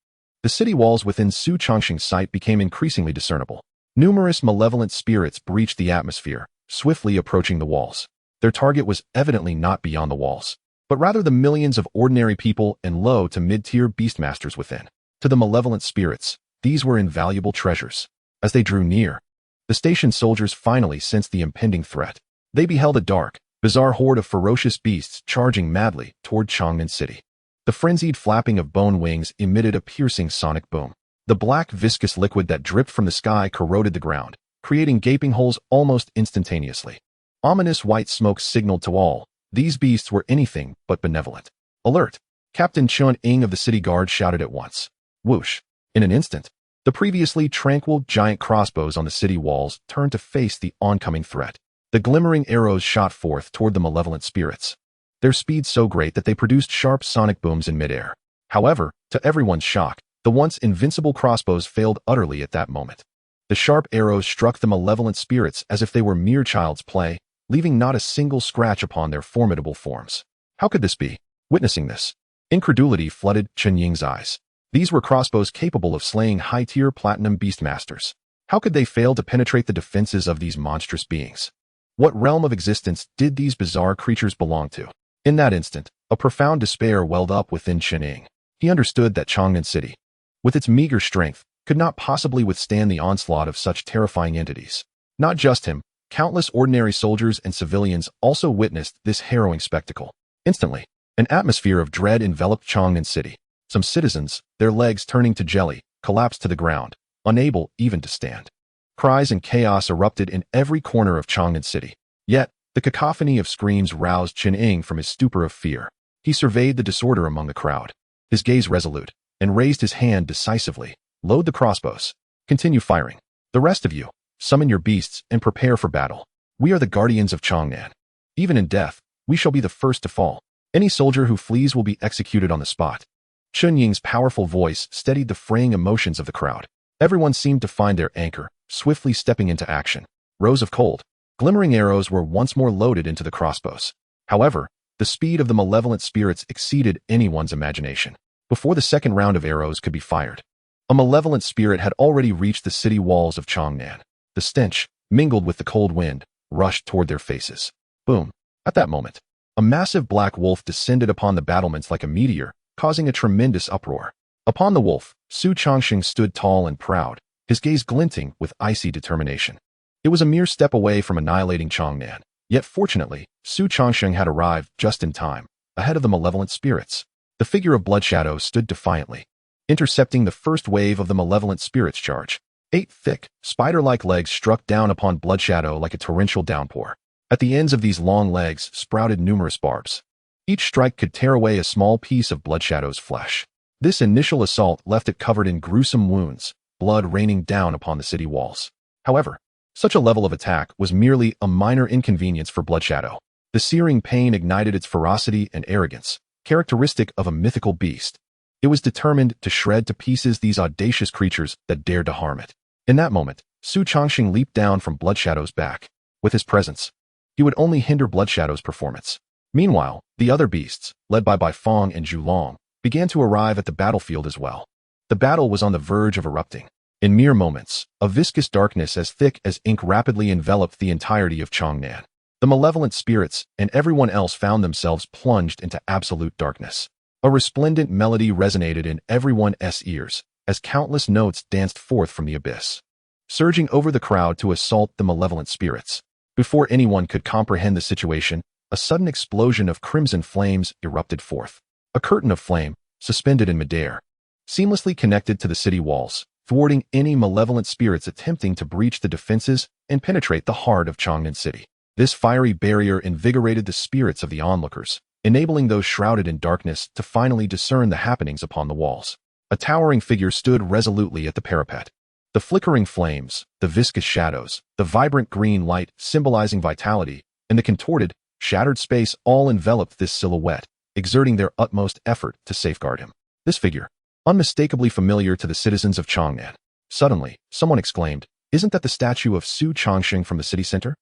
S1: The city walls within Xu Changsheng's sight became increasingly discernible. Numerous malevolent spirits breached the atmosphere, swiftly approaching the walls. Their target was evidently not beyond the walls. but rather the millions of ordinary people and low to mid-tier beastmasters within. To the malevolent spirits, these were invaluable treasures. As they drew near, the station soldiers finally sensed the impending threat. They beheld a dark, bizarre horde of ferocious beasts charging madly toward Changnan City. The frenzied flapping of bone wings emitted a piercing sonic boom. The black viscous liquid that dripped from the sky corroded the ground, creating gaping holes almost instantaneously. Ominous white smoke signaled to all, these beasts were anything but benevolent. Alert! Captain Chun Ing of the city guard shouted at once. Whoosh! In an instant, the previously tranquil giant crossbows on the city walls turned to face the oncoming threat. The glimmering arrows shot forth toward the malevolent spirits, their speed so great that they produced sharp sonic booms in midair. However, to everyone's shock, the once invincible crossbows failed utterly at that moment. The sharp arrows struck the malevolent spirits as if they were mere child's play, leaving not a single scratch upon their formidable forms. How could this be? Witnessing this, incredulity flooded Chen Ying's eyes. These were crossbows capable of slaying high-tier platinum beastmasters. How could they fail to penetrate the defenses of these monstrous beings? What realm of existence did these bizarre creatures belong to? In that instant, a profound despair welled up within Chen Ying. He understood that Changnan City, with its meager strength, could not possibly withstand the onslaught of such terrifying entities. Not just him, countless ordinary soldiers and civilians also witnessed this harrowing spectacle. Instantly, an atmosphere of dread enveloped Changnan City. Some citizens, their legs turning to jelly, collapsed to the ground, unable even to stand. Cries and chaos erupted in every corner of Changnan City. Yet, the cacophony of screams roused Chen Ying from his stupor of fear. He surveyed the disorder among the crowd, his gaze resolute, and raised his hand decisively. Load the crossbows. Continue firing. The rest of you, summon your beasts and prepare for battle. We are the guardians of Changnan. Even in death, we shall be the first to fall. Any soldier who flees will be executed on the spot. Chen Ying's powerful voice steadied the fraying emotions of the crowd. Everyone seemed to find their anchor, swiftly stepping into action. Rows of cold, glimmering arrows were once more loaded into the crossbows. However, the speed of the malevolent spirits exceeded anyone's imagination. Before the second round of arrows could be fired, a malevolent spirit had already reached the city walls of Changnan. The stench, mingled with the cold wind, rushed toward their faces. Boom! At that moment, a massive black wolf descended upon the battlements like a meteor, causing a tremendous uproar. Upon the wolf, Xu Changsheng stood tall and proud, his gaze glinting with icy determination. It was a mere step away from annihilating Changnan, yet fortunately, Xu Changsheng had arrived just in time, ahead of the malevolent spirits. The figure of Bloodshadow stood defiantly, intercepting the first wave of the malevolent spirit's charge. 8 thick, spider-like legs struck down upon Bloodshadow like a torrential downpour. At the ends of these long legs sprouted numerous barbs. Each strike could tear away a small piece of Bloodshadow's flesh. This initial assault left it covered in gruesome wounds, blood raining down upon the city walls. However, such a level of attack was merely a minor inconvenience for Bloodshadow. The searing pain ignited its ferocity and arrogance, characteristic of a mythical beast. It was determined to shred to pieces these audacious creatures that dared to harm it. In that moment, Xu Changsheng leaped down from Bloodshadow's back. With his presence, he would only hinder Bloodshadow's performance. Meanwhile, the other beasts, led by Bai Fong and Zhu Long, began to arrive at the battlefield as well. The battle was on the verge of erupting. In mere moments, a viscous darkness as thick as ink rapidly enveloped the entirety of Changnan. The malevolent spirits and everyone else found themselves plunged into absolute darkness. A resplendent melody resonated in everyone's ears as countless notes danced forth from the abyss, surging over the crowd to assault the malevolent spirits. Before anyone could comprehend the situation, a sudden explosion of crimson flames erupted forth. A curtain of flame, suspended in midair, seamlessly connected to the city walls, thwarting any malevolent spirits attempting to breach the defenses and penetrate the heart of Changnan City. This fiery barrier invigorated the spirits of the onlookers, enabling those shrouded in darkness to finally discern the happenings upon the walls. A towering figure stood resolutely at the parapet. The flickering flames, the viscous shadows, the vibrant green light symbolizing vitality, and the contorted, shattered space all enveloped this silhouette, exerting their utmost effort to safeguard him. This figure, unmistakably familiar to the citizens of Changnan. Suddenly, someone exclaimed, "Isn't that the statue of Xu Changsheng from the city center?"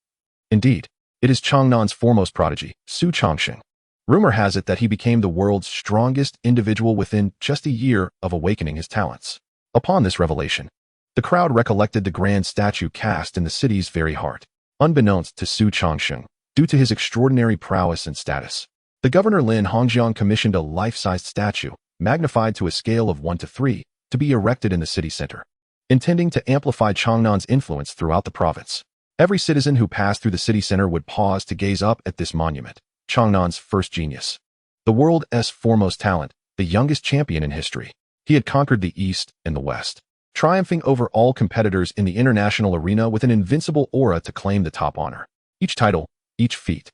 S1: Indeed, it is Changnan's foremost prodigy, Xu Changsheng. Rumor has it that he became the world's strongest individual within just a year of awakening his talents. Upon this revelation, the crowd recollected the grand statue cast in the city's very heart. Unbeknownst to Xu Changsheng, due to his extraordinary prowess and status, The governor Lin Hongjiang commissioned a life-sized statue, magnified to a scale of 1:3, to be erected in the city center, intending to amplify Changnan's influence throughout the province. Every citizen who passed through the city center would pause to gaze up at this monument, Changnan's first genius. The world's foremost talent, the youngest champion in history. He had conquered the East and the West, triumphing over all competitors in the international arena with an invincible aura to claim the top honor. Each title, each feat,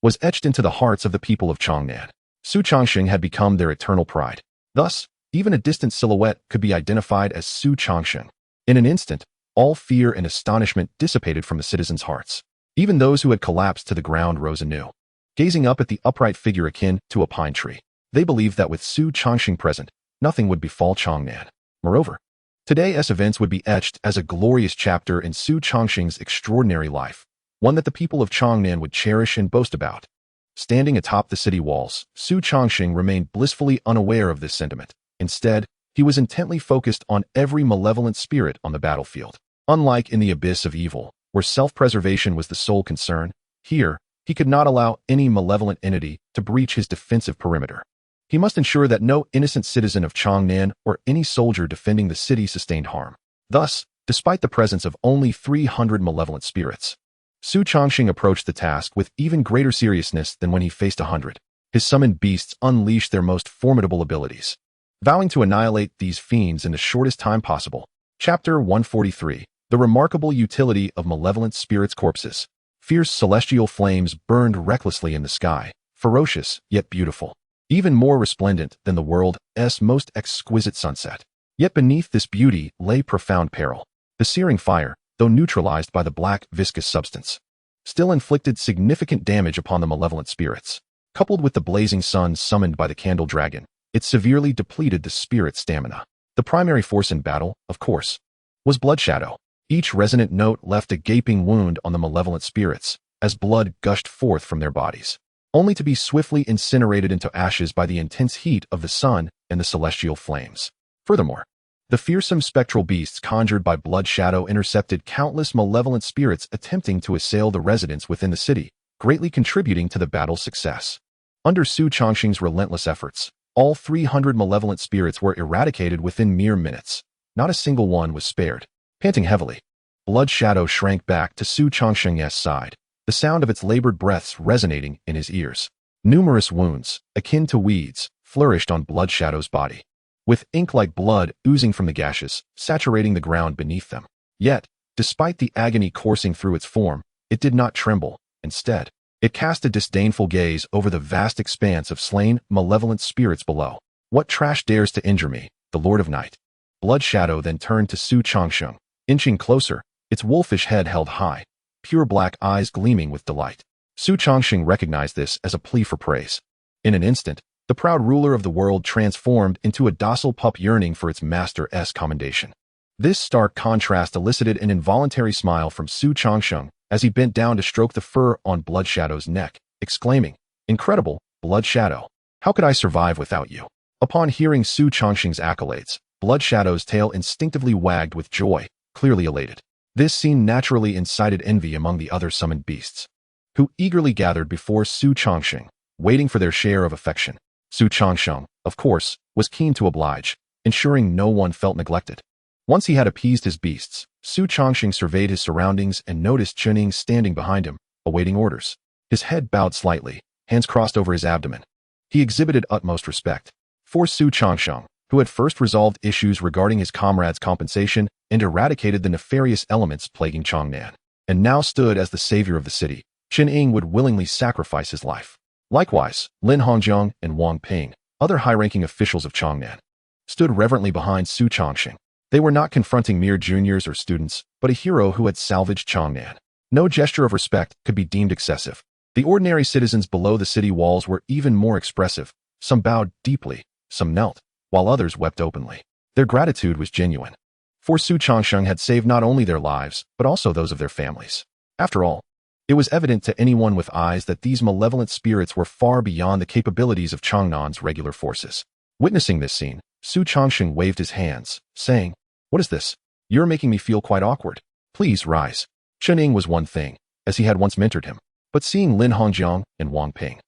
S1: was etched into the hearts of the people of Changnan. Xu Changsheng had become their eternal pride. Thus, even a distant silhouette could be identified as Xu Changsheng. In an instant, all fear and astonishment dissipated from the citizens' hearts. Even those who had collapsed to the ground rose anew, gazing up at the upright figure akin to a pine tree. They believed that with Xu Changsheng present, nothing would befall Changnan. Moreover, today's events would be etched as a glorious chapter in Xu Changsheng's extraordinary life, one that the people of Changnan would cherish and boast about. Standing atop the city walls, Xu Changsheng remained blissfully unaware of this sentiment. Instead, he was intently focused on every malevolent spirit on the battlefield. Unlike in the abyss of evil, where self-preservation was the sole concern, here, he could not allow any malevolent entity to breach his defensive perimeter. He must ensure that no innocent citizen of Changnan or any soldier defending the city sustained harm. Thus, despite the presence of only 300 malevolent spirits, Xu Changsheng approached the task with even greater seriousness than when he faced 100. His summoned beasts unleashed their most formidable abilities, vowing to annihilate these fiends in the shortest time possible. Chapter 143. The remarkable utility of malevolent spirits' corpses. Fierce celestial flames burned recklessly in the sky, ferocious yet beautiful, even more resplendent than the world's most exquisite sunset. Yet beneath this beauty lay profound peril. The searing fire, though neutralized by the black, viscous substance, still inflicted significant damage upon the malevolent spirits. Coupled with the blazing sun summoned by the candle dragon, it severely depleted the spirit's stamina. The primary force in battle, of course, was blood shadow. Each resonant note left a gaping wound on the malevolent spirits, as blood gushed forth from their bodies, only to be swiftly incinerated into ashes by the intense heat of the sun and the celestial flames. Furthermore, the fearsome spectral beasts conjured by blood shadow intercepted countless malevolent spirits attempting to assail the residents within the city, greatly contributing to the battle's success. Under Xu Changsheng's relentless efforts, all 300 malevolent spirits were eradicated within mere minutes. Not a single one was spared. Panting heavily, blood shadow shrank back to Xu Changsheng's side, the sound of its labored breaths resonating in his ears. Numerous wounds, akin to weeds, flourished on blood shadow's body, with ink-like blood oozing from the gashes, saturating the ground beneath them. Yet, despite the agony coursing through its form, it did not tremble. Instead, it cast a disdainful gaze over the vast expanse of slain, malevolent spirits below. What trash dares to injure me, the Lord of Night? Blood shadow then turned to Xu Changsheng, inching closer, its wolfish head held high, pure black eyes gleaming with delight. Xu Changsheng recognized this as a plea for praise. In an instant, the proud ruler of the world transformed into a docile pup yearning for its master's commendation. This stark contrast elicited an involuntary smile from Xu Changsheng as he bent down to stroke the fur on Blood Shadow's neck, exclaiming, "Incredible, Blood Shadow! How could I survive without you?" Upon hearing Xu Changsheng's accolades, Blood Shadow's tail instinctively wagged with joy, clearly elated. This scene naturally incited envy among the other summoned beasts, who eagerly gathered before Xu Changsheng, waiting for their share of affection. Xu Changsheng, of course, was keen to oblige, ensuring no one felt neglected. Once he had appeased his beasts, Xu Changsheng surveyed his surroundings and noticed Chuning standing behind him, awaiting orders. His head bowed slightly, hands crossed over his abdomen. He exhibited utmost respect for Xu Changsheng, who had first resolved issues regarding his comrades' compensation and eradicated the nefarious elements plaguing Changnan, and now stood as the savior of the city. Chuning would willingly sacrifice his life. Likewise, Lin Hongjiang and Wang Ping, other high-ranking officials of Changnan, stood reverently behind Xu Changsheng. They were not confronting mere juniors or students, but a hero who had salvaged Changnan. No gesture of respect could be deemed excessive. The ordinary citizens below the city walls were even more expressive. Some bowed deeply, some knelt, while others wept openly. Their gratitude was genuine, for Xu Changsheng had saved not only their lives, but also those of their families. After all, it was evident to anyone with eyes that these malevolent spirits were far beyond the capabilities of Changnan's regular forces. Witnessing this scene, Xu Changsheng waved his hands, saying, "What is this? You're making me feel quite awkward. Please rise." Chuning was one thing, as he had once mentored him, but seeing Lin Hongjiang and Wang Ping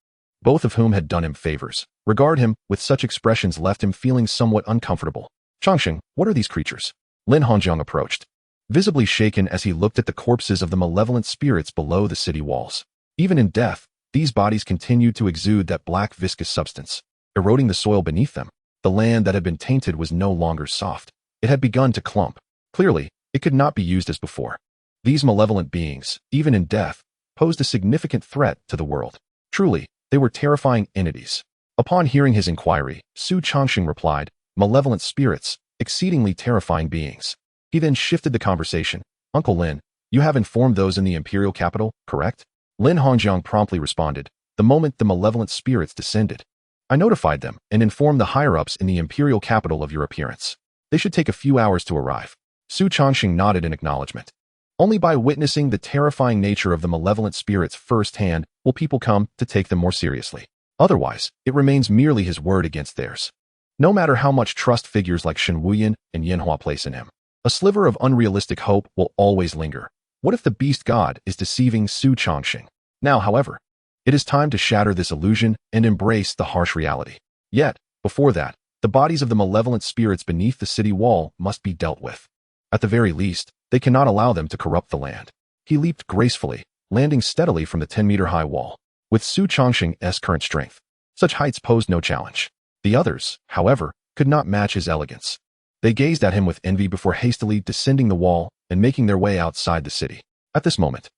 S1: both of whom had done him favors. Regard him with such expressions left him feeling somewhat uncomfortable. Changsheng, what are these creatures? Lin Hongjiang approached, visibly shaken as he looked at the corpses of the malevolent spirits below the city walls. Even in death, these bodies continued to exude that black viscous substance, eroding the soil beneath them. The land that had been tainted was no longer soft. It had begun to clump. Clearly, it could not be used as before. These malevolent beings, even in death, posed a significant threat to the world. Truly, they were terrifying entities. Upon hearing his inquiry, Xu Changsheng replied, "Malevolent spirits, exceedingly terrifying beings." He then shifted the conversation. "Uncle Lin, you have informed those in the imperial capital, correct?" Lin Hongjiang promptly responded, "The moment the malevolent spirits descended, I notified them and informed the higher-ups in the imperial capital of your appearance. They should take a few hours to arrive." Xu Changsheng nodded in acknowledgement. Only by witnessing the terrifying nature of the malevolent spirits firsthand will people come to take them more seriously. Otherwise, it remains merely his word against theirs. No matter how much trust figures like Shen Wuyan and Yanhua place in him, a sliver of unrealistic hope will always linger. What if the beast god is deceiving Xu Changsheng? Now, however, it is time to shatter this illusion and embrace the harsh reality. Yet, before that, the bodies of the malevolent spirits beneath the city wall must be dealt with. At the very least, they cannot allow them to corrupt the land. He leaped gracefully, landing steadily from the 10-meter-high wall. With Xu Changsheng's current strength, such heights posed no challenge. The others, however, could not match his elegance. They gazed at him with envy before hastily descending the wall and making their way outside the city. At this moment,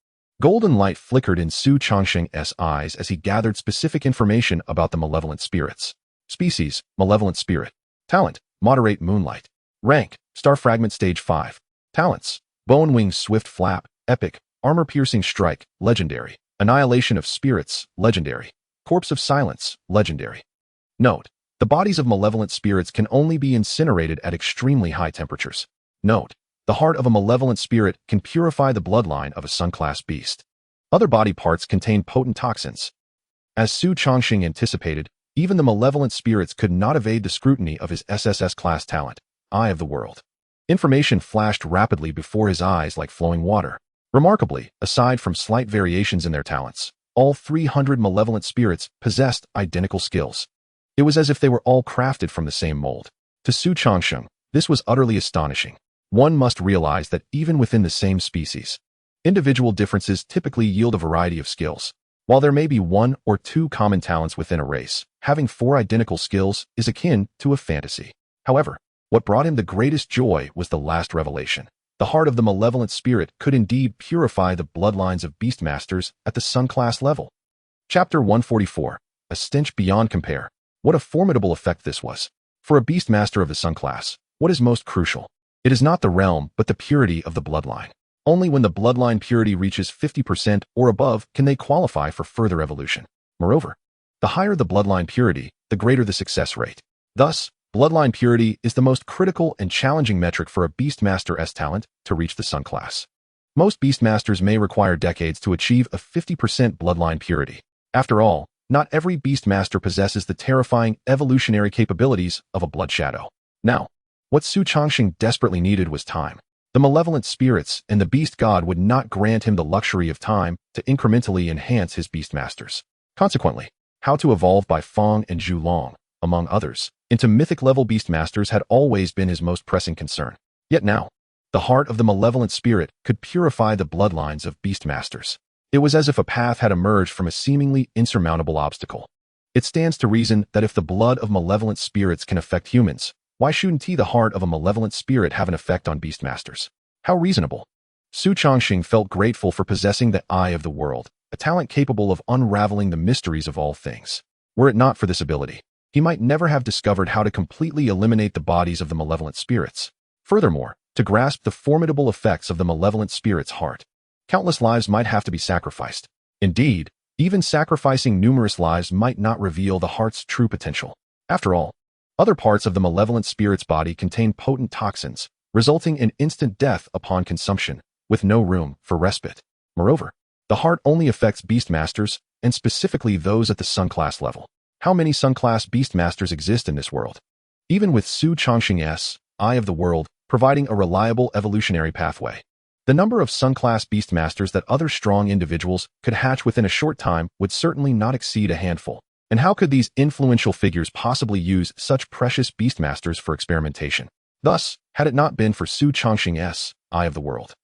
S1: golden light flickered in Xu Changsheng's eyes as he gathered specific information about the malevolent spirits. Species, malevolent spirit. Talent, moderate moonlight. Rank, star fragment stage 5. Talents, bone wing swift flap, epic, armor piercing strike, legendary. Annihilation of spirits, legendary. Corpse of silence, legendary. Note, the bodies of malevolent spirits can only be incinerated at extremely high temperatures. Note, the heart of a malevolent spirit can purify the bloodline of a sun-class beast. Other body parts contain potent toxins. As Xu Changsheng anticipated, even the malevolent spirits could not evade the scrutiny of his SSS class talent, Eye of the World. Information flashed rapidly before his eyes like flowing water. Remarkably, aside from slight variations in their talents, all 300 malevolent spirits possessed identical skills. It was as if they were all crafted from the same mold. To Xu Changsheng, this was utterly astonishing. One must realize that even within the same species, individual differences typically yield a variety of skills. While there may be one or two common talents within a race, having 4 identical skills is akin to a fantasy. However, what brought him the greatest joy was the last revelation. The heart of the malevolent spirit could indeed purify the bloodlines of beastmasters at the sun class level. Chapter 144. A stench beyond compare. What a formidable effect this was. For a beastmaster of the sun class, what is most crucial? It is not the realm, but the purity of the bloodline. Only when the bloodline purity reaches 50% or above can they qualify for further evolution. Moreover, the higher the bloodline purity, the greater the success rate. Thus, bloodline purity is the most critical and challenging metric for a Beastmaster's talent to reach the Sun class. Most Beastmasters may require decades to achieve a 50% bloodline purity. After all, not every Beastmaster possesses the terrifying evolutionary capabilities of a Blood Shadow. Now, what Xu Changsheng desperately needed was time. The malevolent spirits and the Beast God would not grant him the luxury of time to incrementally enhance his Beastmasters. Consequently, how to evolve by Feng and Zhu Long, among others, into mythic-level Beastmasters had always been his most pressing concern. Yet now, the heart of the malevolent spirit could purify the bloodlines of Beastmasters. It was as if a path had emerged from a seemingly insurmountable obstacle. It stands to reason that if the blood of malevolent spirits can affect humans, why shouldn't the heart of a malevolent spirit have an effect on Beastmasters? How reasonable. Xu Changsheng felt grateful for possessing the Eye of the World, a talent capable of unraveling the mysteries of all things. Were it not for this ability, he might never have discovered how to completely eliminate the bodies of the malevolent spirits. Furthermore, to grasp the formidable effects of the malevolent spirit's heart, countless lives might have to be sacrificed. Indeed, even sacrificing numerous lives might not reveal the heart's true potential. After all, other parts of the malevolent spirit's body contain potent toxins, resulting in instant death upon consumption, with no room for respite. Moreover, the heart only affects Beastmasters, and specifically those at the Sun class level. How many Sun class Beastmasters exist in this world? Even with Xu Changsheng's Eye of the World providing a reliable evolutionary pathway, the number of Sun class Beastmasters that other strong individuals could hatch within a short time would certainly not exceed a handful. And how could these influential figures possibly use such precious beastmasters for experimentation? Thus, had it not been for Xu Changsheng's Eye of the World,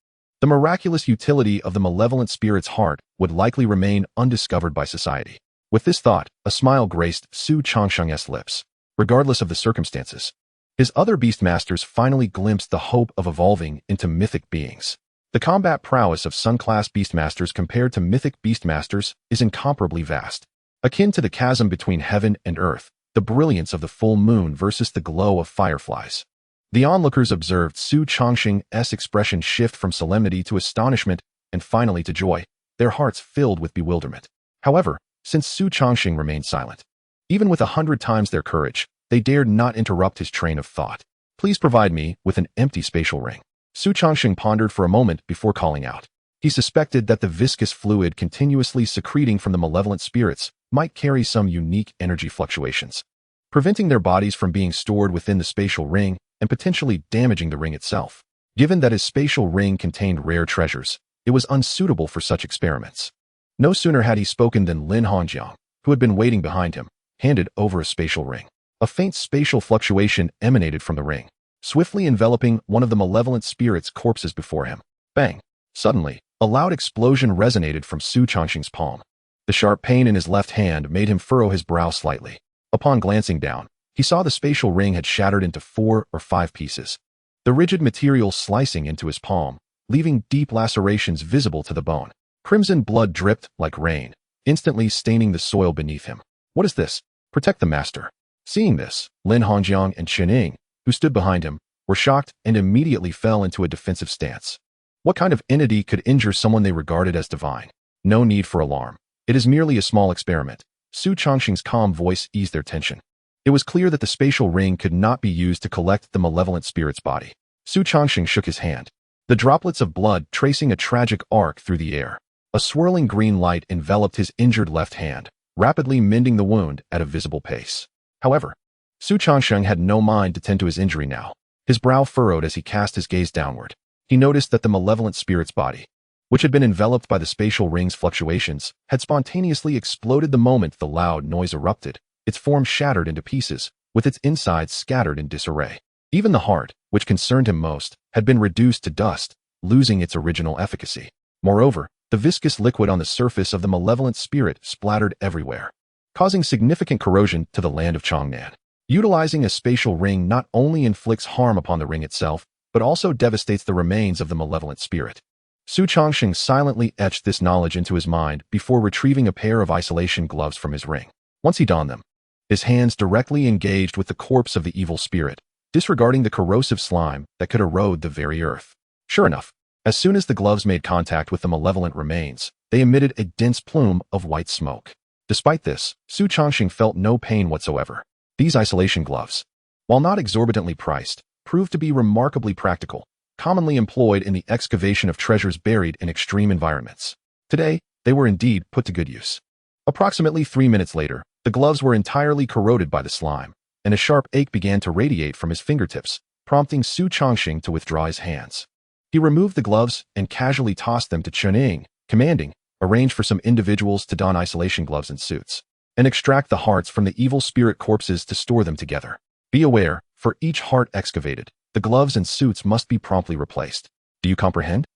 S1: the miraculous utility of the malevolent spirit's heart would likely remain undiscovered by society. With this thought, a smile graced Xu Changsheng's lips. Regardless of the circumstances, his other beastmasters finally glimpsed the hope of evolving into mythic beings. The combat prowess of Sun-class beastmasters compared to mythic beastmasters is incomparably vast. Akin to the chasm between heaven and earth, the brilliance of the full moon versus the glow of fireflies. The onlookers observed Xu Changsheng's expression shift from solemnity to astonishment and finally to joy, their hearts filled with bewilderment. However, since Xu Changsheng remained silent, even with 100 times their courage, they dared not interrupt his train of thought. Please provide me with an empty spatial ring. Xu Changsheng pondered for a moment before calling out. He suspected that the viscous fluid continuously secreting from the malevolent spirits might carry some unique energy fluctuations, preventing their bodies from being stored within the spatial ring and potentially damaging the ring itself. Given that his spatial ring contained rare treasures, it was unsuitable for such experiments. No sooner had he spoken than Lin Hongjiang, who had been waiting behind him, handed over a spatial ring. A faint spatial fluctuation emanated from the ring, swiftly enveloping one of the malevolent spirit's corpses before him. Bang! Suddenly, a loud explosion resonated from Xu Changsheng's palm. The sharp pain in his left hand made him furrow his brow slightly. Upon glancing down, he saw the spatial ring had shattered into 4 or 5 pieces, the rigid material slicing into his palm, leaving deep lacerations visible to the bone. Crimson blood dripped like rain, instantly staining the soil beneath him. What is this? Protect the master. Seeing this, Lin Hongjiang and Chen Ying, who stood behind him, were shocked and immediately fell into a defensive stance. What kind of entity could injure someone they regarded as divine? No need for alarm. It is merely a small experiment. Xu Changsheng's calm voice eased their tension. It was clear that the spatial ring could not be used to collect the malevolent spirit's body. Xu Changsheng shook his hand, the droplets of blood tracing a tragic arc through the air. A swirling green light enveloped his injured left hand, rapidly mending the wound at a visible pace. However, Xu Changsheng had no mind to tend to his injury now. His brow furrowed as he cast his gaze downward. He noticed that the malevolent spirit's body, which had been enveloped by the spatial ring's fluctuations, had spontaneously exploded the moment the loud noise erupted, its form shattered into pieces, with its insides scattered in disarray. Even the heart, which concerned him most, had been reduced to dust, losing its original efficacy. Moreover, the viscous liquid on the surface of the malevolent spirit splattered everywhere, causing significant corrosion to the land of Changnan. Utilizing a spatial ring not only inflicts harm upon the ring itself, but also devastates the remains of the malevolent spirit. Xu Changsheng silently etched this knowledge into his mind before retrieving a pair of isolation gloves from his ring. Once he donned them, his hands directly engaged with the corpse of the evil spirit, disregarding the corrosive slime that could erode the very earth. Sure enough, as soon as the gloves made contact with the malevolent remains, they emitted a dense plume of white smoke. Despite this, Xu Changsheng felt no pain whatsoever. These isolation gloves, while not exorbitantly priced, proved to be remarkably practical, commonly employed in the excavation of treasures buried in extreme environments. Today, they were indeed put to good use. Approximately 3 minutes later, the gloves were entirely corroded by the slime, and a sharp ache began to radiate from his fingertips, prompting Xu Changsheng to withdraw his hands. He removed the gloves and casually tossed them to Chen Ying, commanding, "Arrange for some individuals to don isolation gloves and suits, and extract the hearts from the evil spirit corpses to store them together. Be aware, for each heart excavated, the gloves and suits must be promptly replaced. Do you comprehend?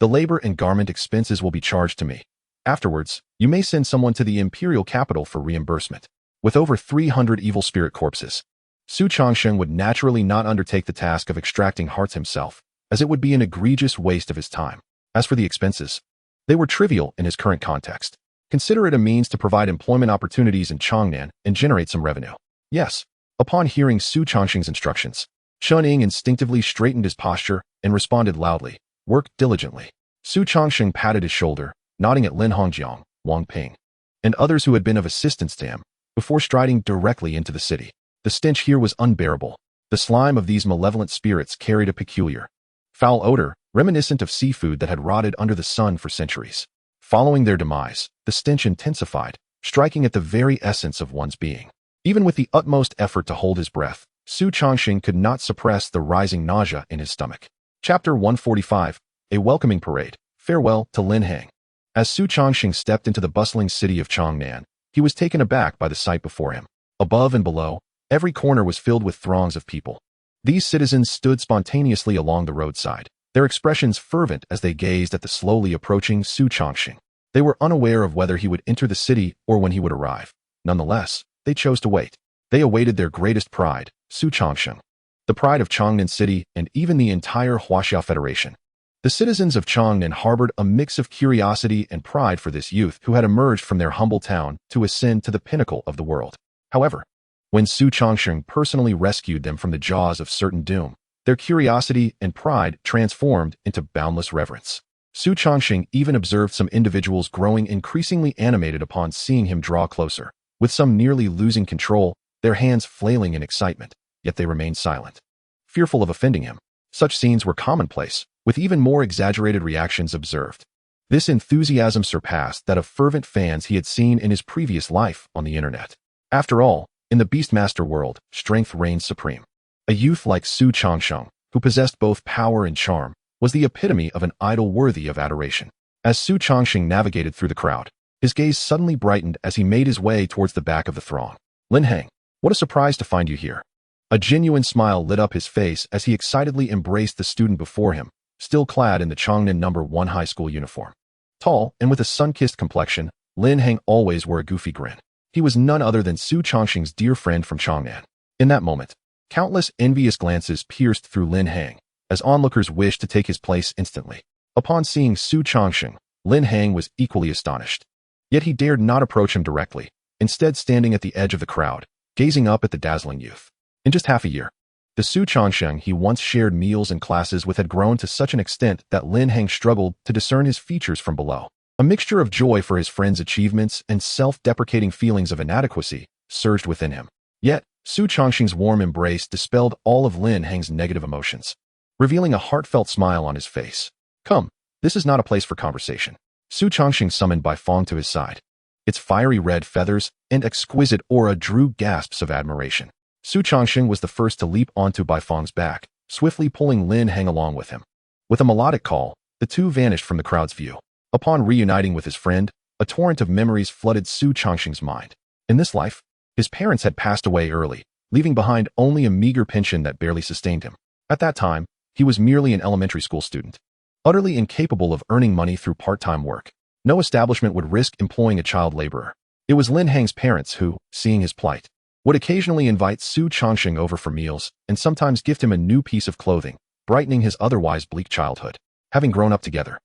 S1: The labor and garment expenses will be charged to me. Afterwards, you may send someone to the imperial capital for reimbursement." With over 300 evil spirit corpses, Xu Changsheng would naturally not undertake the task of extracting hearts himself, as it would be an egregious waste of his time. As for the expenses, they were trivial in his current context. Consider it a means to provide employment opportunities in Changnan and generate some revenue. Yes. Upon hearing Xu Changsheng's instructions, Chen Ying instinctively straightened his posture and responded loudly, "Work diligently." Xu Changsheng patted his shoulder, nodding at Lin Hongjiang, Wang Ping, and others who had been of assistance to him, before striding directly into the city. The stench here was unbearable. The slime of these malevolent spirits carried a peculiar, foul odor, reminiscent of seafood that had rotted under the sun for centuries. Following their demise, the stench intensified, striking at the very essence of one's being. Even with the utmost effort to hold his breath, Xu Changsheng could not suppress the rising nausea in his stomach. Chapter 145, A Welcoming Parade. Farewell to Lin Heng. As Xu Changsheng stepped into the bustling city of Changnan, He was taken aback by the sight before him. Above and below, every corner was filled with throngs of people. These citizens stood spontaneously along the roadside, their expressions fervent as they gazed at the slowly approaching Xu Changsheng. They were unaware of whether he would enter the city or when he would arrive. Nonetheless, they chose to wait. They awaited their greatest pride, Xu Changsheng, the pride of Changnan City and even the entire Huaxia Federation. The citizens of Changnan harbored a mix of curiosity and pride for this youth who had emerged from their humble town to ascend to the pinnacle of the world. However, when Xu Changsheng personally rescued them from the jaws of certain doom, their curiosity and pride transformed into boundless reverence. Xu Changsheng even observed some individuals growing increasingly animated upon seeing him draw closer, with some nearly losing control, their hands flailing in excitement, yet they remained silent, fearful of offending him. Such scenes were commonplace, with even more exaggerated reactions observed. This enthusiasm surpassed that of fervent fans he had seen in his previous life on the internet. After all, in the Beastmaster world, strength reigned supreme. A youth like Xu Changsheng, who possessed both power and charm, was the epitome of an idol worthy of adoration. As Xu Changsheng navigated through the crowd, his gaze suddenly brightened as he made his way towards the back of the throng. "Lin Heng, what a surprise to find you here." A genuine smile lit up his face as he excitedly embraced the student before him, still clad in the Changnan No. 1 high school uniform. Tall and with a sun-kissed complexion, Lin Heng always wore a goofy grin. He was none other than Xu Changsheng's dear friend from Changnan. In that moment, countless envious glances pierced through Lin Heng, as onlookers wished to take his place instantly. Upon seeing Xu Changsheng, Lin Heng was equally astonished. Yet he dared not approach him directly, instead standing at the edge of the crowd, gazing up at the dazzling youth. In just half a year, the Xu Changsheng he once shared meals and classes with had grown to such an extent that Lin Heng struggled to discern his features from below. A mixture of joy for his friend's achievements and self-deprecating feelings of inadequacy surged within him. Yet, Xu Changsheng's warm embrace dispelled all of Lin Heng's negative emotions, revealing a heartfelt smile on his face. "Come, this is not a place for conversation." Xu Changsheng summoned Bai Fong to his side. Its fiery red feathers and exquisite aura drew gasps of admiration. Xu Changsheng was the first to leap onto Bai Fong's back, swiftly pulling Lin Heng along with him. With a melodic call, the two vanished from the crowd's view. Upon reuniting with his friend, a torrent of memories flooded Xu Changsheng's mind. In this life, his parents had passed away early, leaving behind only a meager pension that barely sustained him. At that time, he was merely an elementary school student, utterly incapable of earning money through part-time work. No establishment would risk employing a child laborer. It was Lin Heng's parents who, seeing his plight, would occasionally invite Xu Changsheng over for meals and sometimes gift him a new piece of clothing, brightening his otherwise bleak childhood. Having grown up together,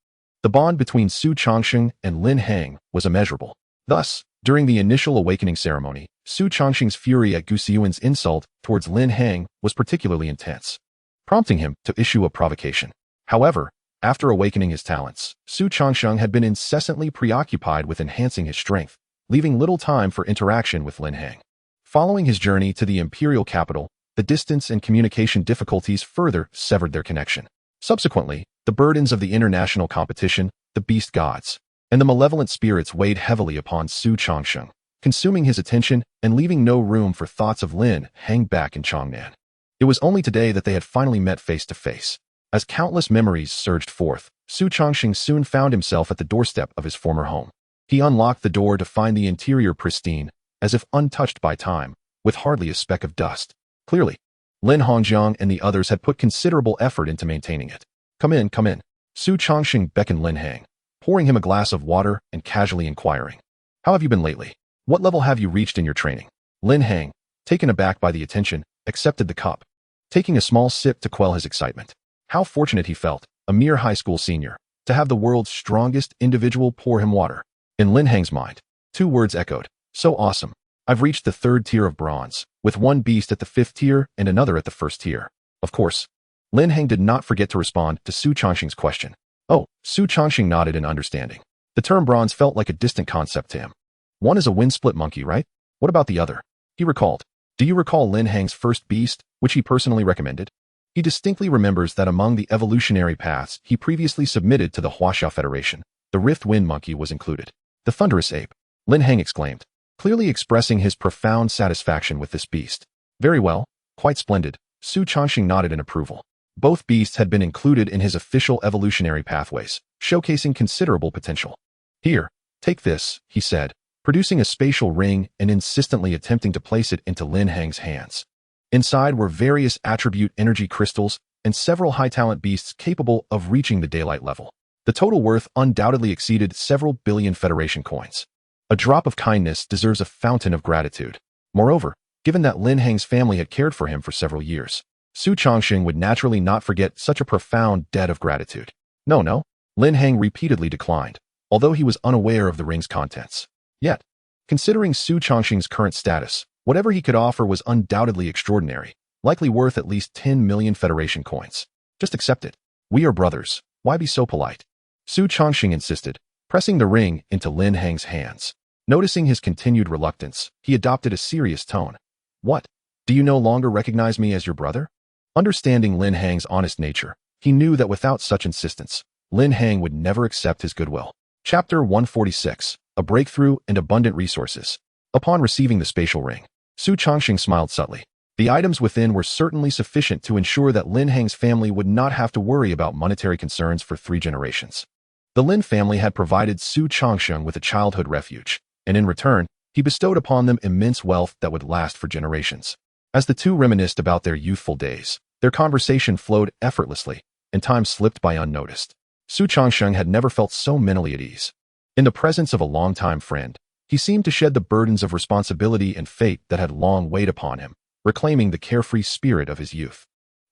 S1: the bond between Xu Changsheng and Lin Heng was immeasurable. Thus, during the initial awakening ceremony, Xu Changsheng's fury at Gu Xiyuan's insult towards Lin Heng was particularly intense, prompting him to issue a provocation. However, after awakening his talents, Xu Changsheng had been incessantly preoccupied with enhancing his strength, leaving little time for interaction with Lin Heng. Following his journey to the imperial capital, the distance and communication difficulties further severed their connection. Subsequently, the burdens of the international competition, the beast gods, and the malevolent spirits weighed heavily upon Xu Changsheng, consuming his attention and leaving no room for thoughts of Lin Heng back in Changnan. It was only today that they had finally met face to face. As countless memories surged forth, Xu Changsheng soon found himself at the doorstep of his former home. He unlocked the door to find the interior pristine, as if untouched by time, with hardly a speck of dust. Clearly, Lin Hongjiang and the others had put considerable effort into maintaining it. Come in, come in." Xu Changsheng beckoned Lin Heng, pouring him a glass of water and casually inquiring, "How have you been lately? What level have you reached in your training?" Lin Heng, taken aback by the attention, accepted the cup, taking a small sip to quell his excitement. How fortunate he felt, a mere high school senior, to have the world's strongest individual pour him water. In Lin Heng's mind, two words echoed, "So awesome. I've reached the 3rd tier of bronze, with one beast at the 5th tier and another at the 1st tier." Of course, Lin Heng did not forget to respond to Xu Changsheng's question. "Oh," Xu Changsheng nodded in understanding. The term bronze felt like a distant concept to him. "One is a wind-split monkey, right? What about the other?" He recalled. Do you recall Lin Heng's first beast, which he personally recommended? He distinctly remembers that among the evolutionary paths he previously submitted to the Huaxia Federation, the Rift Wind Monkey was included. "The Thunderous Ape," Lin Heng exclaimed, clearly expressing his profound satisfaction with this beast. "Very well, quite splendid." Xu Changsheng nodded in approval. Both beasts had been included in his official evolutionary pathways, showcasing considerable potential. "Here, take this," he said, producing a spatial ring and insistently attempting to place it into Lin Heng's hands. Inside were various attribute energy crystals and several high-talent beasts capable of reaching the daylight level. The total worth undoubtedly exceeded several billion Federation coins. A drop of kindness deserves a fountain of gratitude. Moreover, given that Lin Heng's family had cared for him for several years, Xu Changsheng would naturally not forget such a profound debt of gratitude. No, Lin Heng repeatedly declined, although he was unaware of the ring's contents. Yet, considering Xu Changsheng's current status, whatever he could offer was undoubtedly extraordinary, likely worth at least 10 million Federation coins. Just accept it. We are brothers. Why be so polite? Xu Changsheng insisted, pressing the ring into Lin Heng's hands. Noticing his continued reluctance, he adopted a serious tone. What? Do you no longer recognize me as your brother? Understanding Lin Heng's honest nature, he knew that without such insistence, Lin Heng would never accept his goodwill. Chapter 146, A Breakthrough and Abundant Resources. Upon receiving the spatial ring, Xu Changsheng smiled subtly. The items within were certainly sufficient to ensure that Lin Heng's family would not have to worry about monetary concerns for 3 generations. The Lin family had provided Xu Changsheng with a childhood refuge, and in return, he bestowed upon them immense wealth that would last for generations. As the two reminisced about their youthful days, their conversation flowed effortlessly, and time slipped by unnoticed. Xu Changsheng had never felt so mentally at ease. In the presence of a longtime friend, he seemed to shed the burdens of responsibility and fate that had long weighed upon him, reclaiming the carefree spirit of his youth.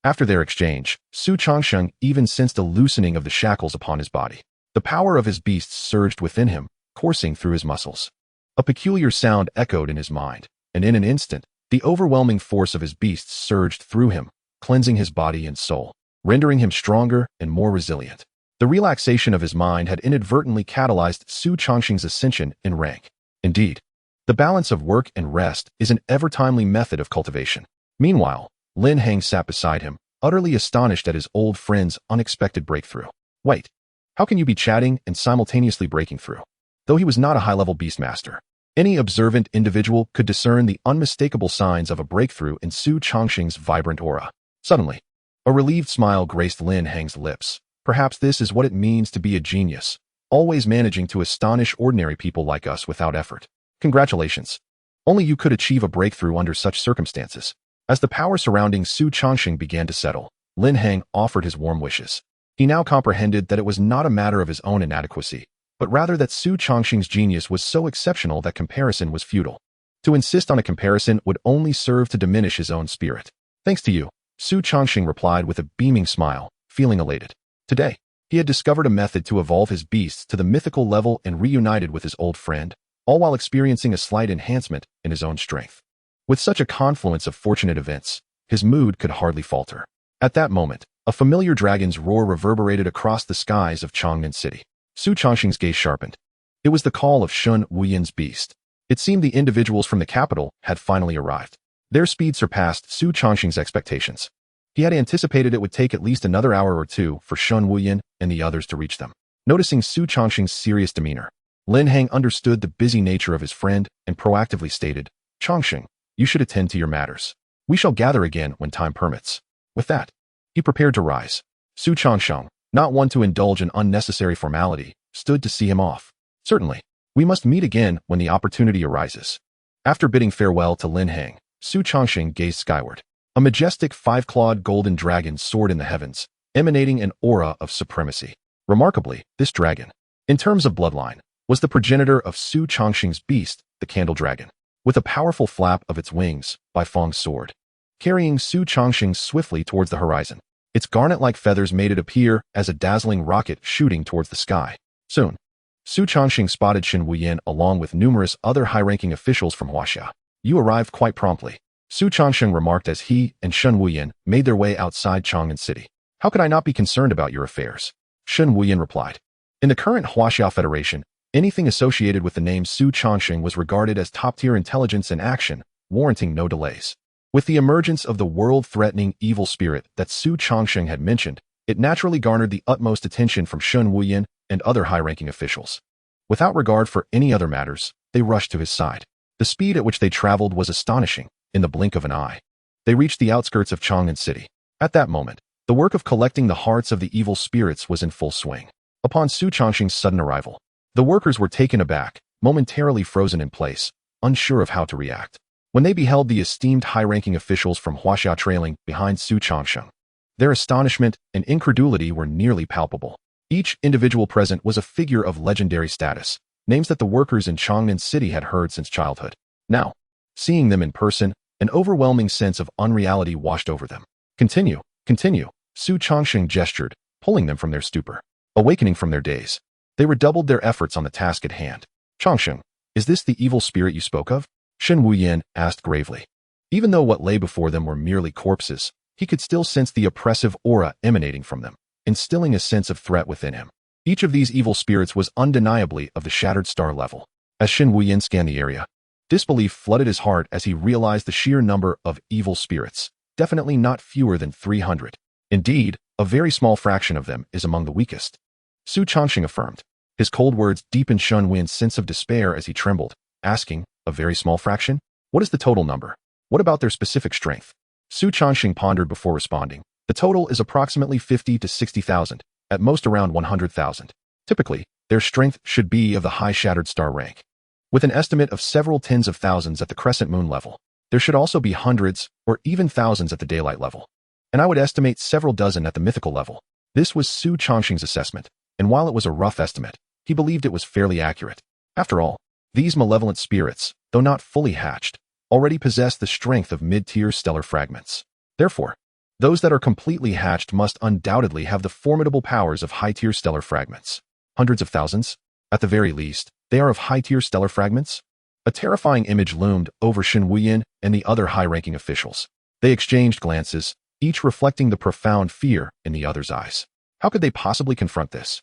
S1: After their exchange, Xu Changsheng even sensed a loosening of the shackles upon his body. The power of his beasts surged within him, coursing through his muscles. A peculiar sound echoed in his mind, and in an instant, the overwhelming force of his beasts surged through him, cleansing his body and soul, rendering him stronger and more resilient. The relaxation of his mind had inadvertently catalyzed Xu Changsheng's ascension in rank. Indeed, the balance of work and rest is an ever-timely method of cultivation. Meanwhile, Lin Heng sat beside him, utterly astonished at his old friend's unexpected breakthrough. Wait, how can you be chatting and simultaneously breaking through? Though he was not a high-level beastmaster, any observant individual could discern the unmistakable signs of a breakthrough in Xu Changsheng's vibrant aura. Suddenly, a relieved smile graced Lin Heng's lips. Perhaps this is what it means to be a genius, always managing to astonish ordinary people like us without effort. Congratulations. Only you could achieve a breakthrough under such circumstances. As the power surrounding Xu Changsheng began to settle, Lin Heng offered his warm wishes. He now comprehended that it was not a matter of his own inadequacy, but rather that Xu Changsheng's genius was so exceptional that comparison was futile. To insist on a comparison would only serve to diminish his own spirit. Thanks to you, Xu Changsheng replied with a beaming smile, feeling elated. Today, he had discovered a method to evolve his beasts to the mythical level and reunited with his old friend, all while experiencing a slight enhancement in his own strength. With such a confluence of fortunate events, his mood could hardly falter. At that moment, a familiar dragon's roar reverberated across the skies of Changnan City. Xu Changsheng's gaze sharpened. It was the call of Shun Wuyan's beast. It seemed the individuals from the capital had finally arrived. Their speed surpassed Xu Changsheng's expectations. He had anticipated it would take at least another hour or two for Shun Wuyan and the others to reach them. Noticing Xu Changsheng's serious demeanor, Lin Heng understood the busy nature of his friend and proactively stated, Changsheng, you should attend to your matters. We shall gather again when time permits. With that, he prepared to rise. Xu Changsheng, not one to indulge in unnecessary formality, stood to see him off. Certainly, we must meet again when the opportunity arises. After bidding farewell to Lin Heng, Xu Changsheng gazed skyward. A majestic 5-clawed golden dragon soared in the heavens, emanating an aura of supremacy. Remarkably, this dragon, in terms of bloodline, was the progenitor of Xu Changsheng's beast, the Candle Dragon, with a powerful flap of its wings, by Feng's sword, carrying Xu Changsheng swiftly towards the horizon. Its garnet-like feathers made it appear as a dazzling rocket shooting towards the sky. Soon, Xu Changsheng spotted Shen Wuyan along with numerous other high-ranking officials from Huaxia. You arrived quite promptly, Xu Changsheng remarked as he and Shen Wuyan made their way outside Chang'an City. How could I not be concerned about your affairs? Shen Wuyan replied. In the current Huaxia Federation, anything associated with the name Xu Changsheng was regarded as top-tier intelligence and action, warranting no delays. With the emergence of the world-threatening evil spirit that Xu Changsheng had mentioned, it naturally garnered the utmost attention from Shen Wuyan and other high-ranking officials. Without regard for any other matters, they rushed to his side. The speed at which they traveled was astonishing. In the blink of an eye, they reached the outskirts of Chang'an City. At that moment, the work of collecting the hearts of the evil spirits was in full swing. Upon Xu Changsheng's sudden arrival, the workers were taken aback, momentarily frozen in place, unsure of how to react. When they beheld the esteemed high-ranking officials from Huaxia trailing behind Xu Changsheng, their astonishment and incredulity were nearly palpable. Each individual present was a figure of legendary status, names that the workers in Changnan City had heard since childhood. Now, seeing them in person, an overwhelming sense of unreality washed over them. Continue, continue, Xu Changsheng gestured, pulling them from their stupor. Awakening from their daze, they redoubled their efforts on the task at hand. Changsheng, is this the evil spirit you spoke of? Shen Wuyan asked gravely. Even though what lay before them were merely corpses, he could still sense the oppressive aura emanating from them, instilling a sense of threat within him. Each of these evil spirits was undeniably of the Shattered Star level. As Shen Wuyan scanned the area, disbelief flooded his heart as he realized the sheer number of evil spirits, definitely not fewer than 300. Indeed, a very small fraction of them is among the weakest. Xu Changsheng affirmed. His cold words deepened Shen Wuyan's sense of despair as he trembled, asking, a very small fraction? What is the total number? What about their specific strength? Xu Changsheng pondered before responding. The total is approximately 50 to 60,000, at most around 100,000. Typically, their strength should be of the high Shattered Star rank. With an estimate of several tens of thousands at the Crescent Moon level, there should also be hundreds or even thousands at the Daylight level. And I would estimate several dozen at the Mythical level. This was Xu Changsheng's assessment, and while it was a rough estimate, he believed it was fairly accurate. After all, these malevolent spirits, though not fully hatched, already possess the strength of mid-tier stellar fragments. Therefore, those that are completely hatched must undoubtedly have the formidable powers of high-tier stellar fragments. Hundreds of thousands? At the very least, they are of high-tier stellar fragments? A terrifying image loomed over Shen Wuyan and the other high-ranking officials. They exchanged glances, each reflecting the profound fear in the other's eyes. How could they possibly confront this?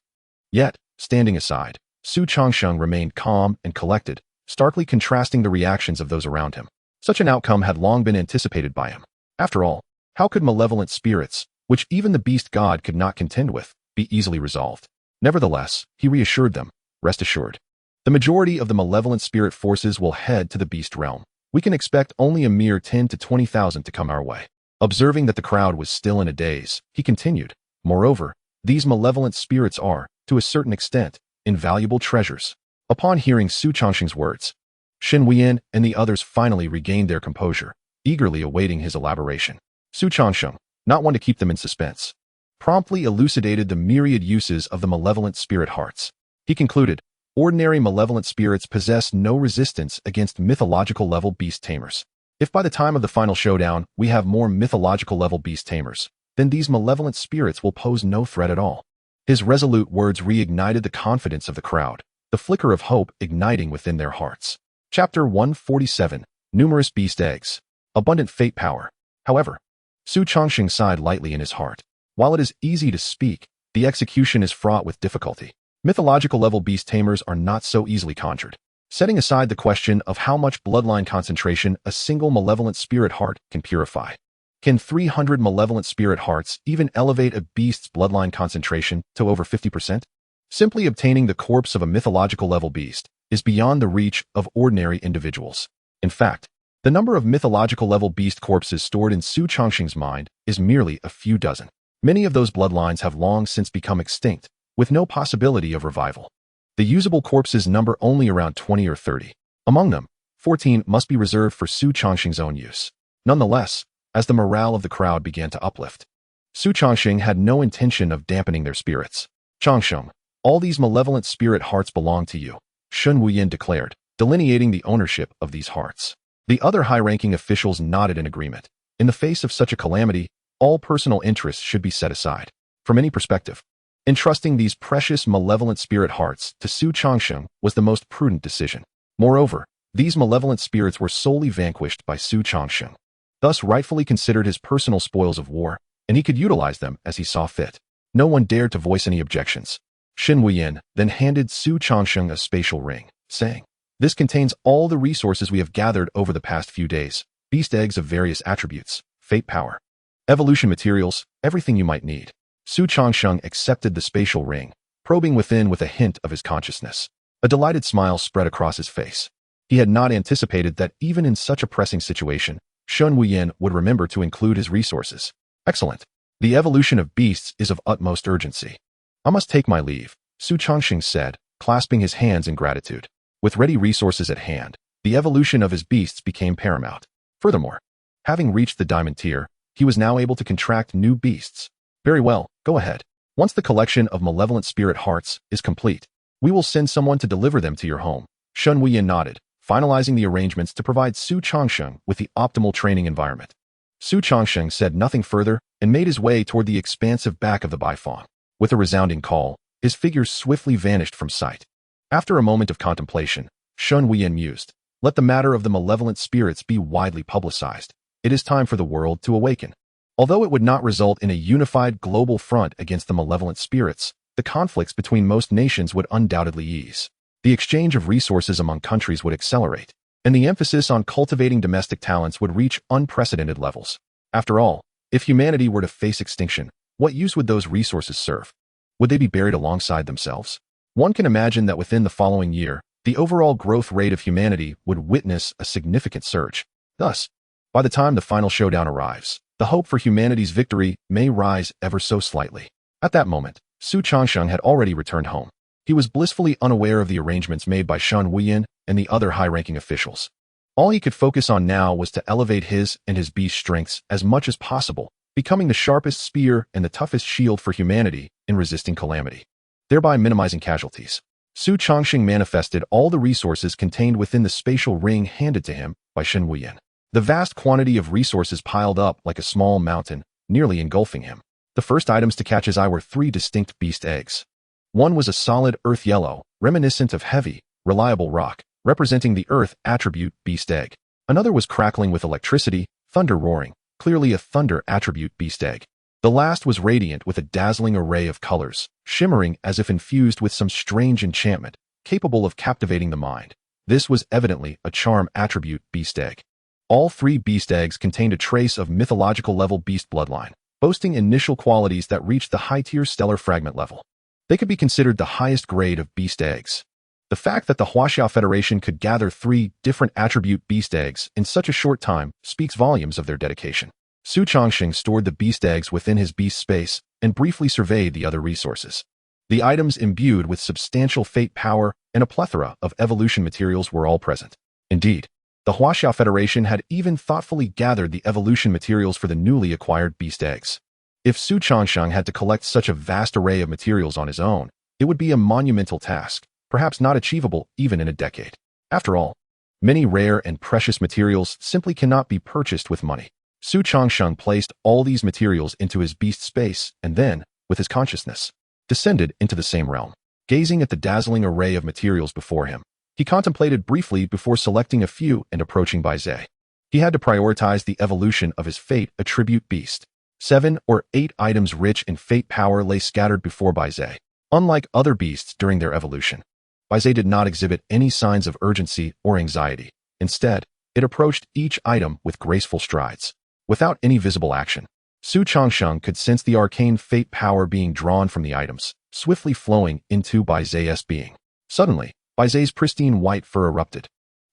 S1: Yet, standing aside, Xu Changsheng remained calm and collected, starkly contrasting the reactions of those around him. Such an outcome had long been anticipated by him. After all, how could malevolent spirits, which even the beast god could not contend with, be easily resolved? Nevertheless, he reassured them, rest assured. The majority of the malevolent spirit forces will head to the beast realm. We can expect only a mere 10 to 20,000 to come our way. Observing that the crowd was still in a daze, he continued, moreover, these malevolent spirits are, to a certain extent, invaluable treasures. Upon hearing Xu Changsheng's words, Shen Wuyan and the others finally regained their composure, eagerly awaiting his elaboration. Xu Changsheng, not one to keep them in suspense, promptly elucidated the myriad uses of the malevolent spirit hearts. He concluded, ordinary malevolent spirits possess no resistance against mythological-level beast tamers. If by the time of the final showdown we have more mythological-level beast tamers, then these malevolent spirits will pose no threat at all. His resolute words reignited the confidence of the crowd, the flicker of hope igniting within their hearts. Chapter 147, Numerous Beast Eggs. Abundant Fate Power. However, Xu Changsheng sighed lightly in his heart. While it is easy to speak, the execution is fraught with difficulty. Mythological-level beast tamers are not so easily conjured. Setting aside the question of how much bloodline concentration a single malevolent spirit heart can purify, can 300 malevolent spirit hearts even elevate a beast's bloodline concentration to over 50%? Simply obtaining the corpse of a mythological-level beast is beyond the reach of ordinary individuals. In fact, the number of mythological-level beast corpses stored in Xu Changsheng's mind is merely a few dozen. Many of those bloodlines have long since become extinct, with no possibility of revival. The usable corpses number only around 20 or 30. Among them, 14 must be reserved for Xu Changsheng's own use. Nonetheless, as the morale of the crowd began to uplift, Xu Changsheng had no intention of dampening their spirits. Changsheng, all these malevolent spirit hearts belong to you, Shen Wuyan declared, delineating the ownership of these hearts. The other high-ranking officials nodded in agreement. In the face of such a calamity, all personal interests should be set aside. From any perspective, entrusting these precious malevolent spirit hearts to Xu Changsheng was the most prudent decision. Moreover, these malevolent spirits were solely vanquished by Xu Changsheng, thus rightfully considered his personal spoils of war, and he could utilize them as he saw fit. No one dared to voice any objections. Shen Wuyan then handed Xu Changsheng a spatial ring, saying, "This contains all the resources we have gathered over the past few days, beast eggs of various attributes, fate power, evolution materials, everything you might need." Xu Changsheng accepted the spatial ring, probing within with a hint of his consciousness. A delighted smile spread across his face. He had not anticipated that even in such a pressing situation, Shen Wuyan would remember to include his resources. Excellent. The evolution of beasts is of utmost urgency. I must take my leave, Xu Changsheng said, clasping his hands in gratitude. With ready resources at hand, the evolution of his beasts became paramount. Furthermore, having reached the diamond tier, he was now able to contract new beasts. Very well, go ahead. Once the collection of malevolent spirit hearts is complete, we will send someone to deliver them to your home. Shun Wuyan nodded, finalizing the arrangements to provide Xu Changsheng with the optimal training environment. Xu Changsheng said nothing further and made his way toward the expansive back of the Bifong. With a resounding call, his figure swiftly vanished from sight. After a moment of contemplation, Shun Wuyan mused, "Let the matter of the malevolent spirits be widely publicized. It is time for the world to awaken." Although it would not result in a unified global front against the malevolent spirits, the conflicts between most nations would undoubtedly ease. The exchange of resources among countries would accelerate, and the emphasis on cultivating domestic talents would reach unprecedented levels. After all, if humanity were to face extinction, what use would those resources serve? Would they be buried alongside themselves? One can imagine that within the following year, the overall growth rate of humanity would witness a significant surge. Thus, by the time the final showdown arrives, the hope for humanity's victory may rise ever so slightly. At that moment, Xu Changsheng had already returned home. He was blissfully unaware of the arrangements made by Shun Wuyan and the other high-ranking officials. All he could focus on now was to elevate his and his beast's strengths as much as possible, becoming the sharpest spear and the toughest shield for humanity in resisting calamity, thereby minimizing casualties. Xu Changsheng manifested all the resources contained within the spatial ring handed to him by Shun Wuyan. The vast quantity of resources piled up like a small mountain, nearly engulfing him. The first items to catch his eye were 3 distinct beast eggs. One was a solid earth yellow, reminiscent of heavy, reliable rock, representing the earth attribute beast egg. Another was crackling with electricity, thunder roaring, clearly a thunder attribute beast egg. The last was radiant with a dazzling array of colors, shimmering as if infused with some strange enchantment, capable of captivating the mind. This was evidently a charm attribute beast egg. All 3 beast eggs contained a trace of mythological level beast bloodline, boasting initial qualities that reached the high-tier stellar fragment level. They could be considered the highest grade of beast eggs. The fact that the Huaxiao Federation could gather 3 different attribute beast eggs in such a short time speaks volumes of their dedication. Xu Changsheng stored the beast eggs within his beast space and briefly surveyed the other resources. The items imbued with substantial fate power and a plethora of evolution materials were all present. Indeed, the Huaxiao Federation had even thoughtfully gathered the evolution materials for the newly acquired beast eggs. If Xu Changsheng had to collect such a vast array of materials on his own, it would be a monumental task, perhaps not achievable even in a decade. After all, many rare and precious materials simply cannot be purchased with money. Xu Changsheng placed all these materials into his beast space and then, with his consciousness, descended into the same realm. Gazing at the dazzling array of materials before him, he contemplated briefly before selecting a few and approaching Baizhe. He had to prioritize the evolution of his fate attribute beast. 7 or 8 items rich in fate power lay scattered before Baizhe. Unlike other beasts during their evolution, Baizhe did not exhibit any signs of urgency or anxiety. Instead, it approached each item with graceful strides. Without any visible action, Xu Changsheng could sense the arcane fate power being drawn from the items, swiftly flowing into Baizhe's being. Suddenly, Baizhe's pristine white fur erupted,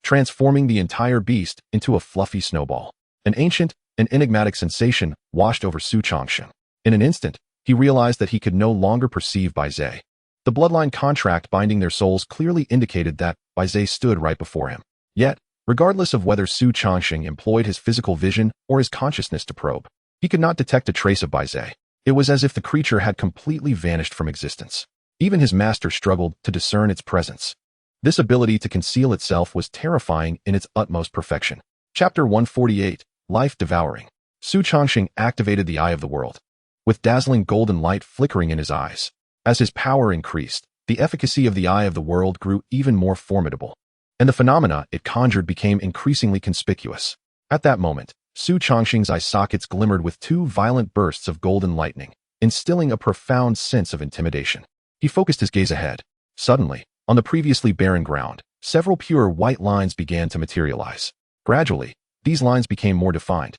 S1: transforming the entire beast into a fluffy snowball. An ancient and enigmatic sensation washed over Xu Changsheng. In an instant, he realized that he could no longer perceive Baizhe. The bloodline contract binding their souls clearly indicated that Baizhe stood right before him. Yet, regardless of whether Xu Changsheng employed his physical vision or his consciousness to probe, he could not detect a trace of Baizhe. It was as if the creature had completely vanished from existence. Even his master struggled to discern its presence. This ability to conceal itself was terrifying in its utmost perfection. Chapter 148, Life Devouring. Xu Changsheng activated the Eye of the World, with dazzling golden light flickering in his eyes. As his power increased, the efficacy of the Eye of the World grew even more formidable, and the phenomena it conjured became increasingly conspicuous. At that moment, Xu Changsheng's eye sockets glimmered with 2 violent bursts of golden lightning, instilling a profound sense of intimidation. He focused his gaze ahead. Suddenly, on the previously barren ground, several pure white lines began to materialize. Gradually, these lines became more defined,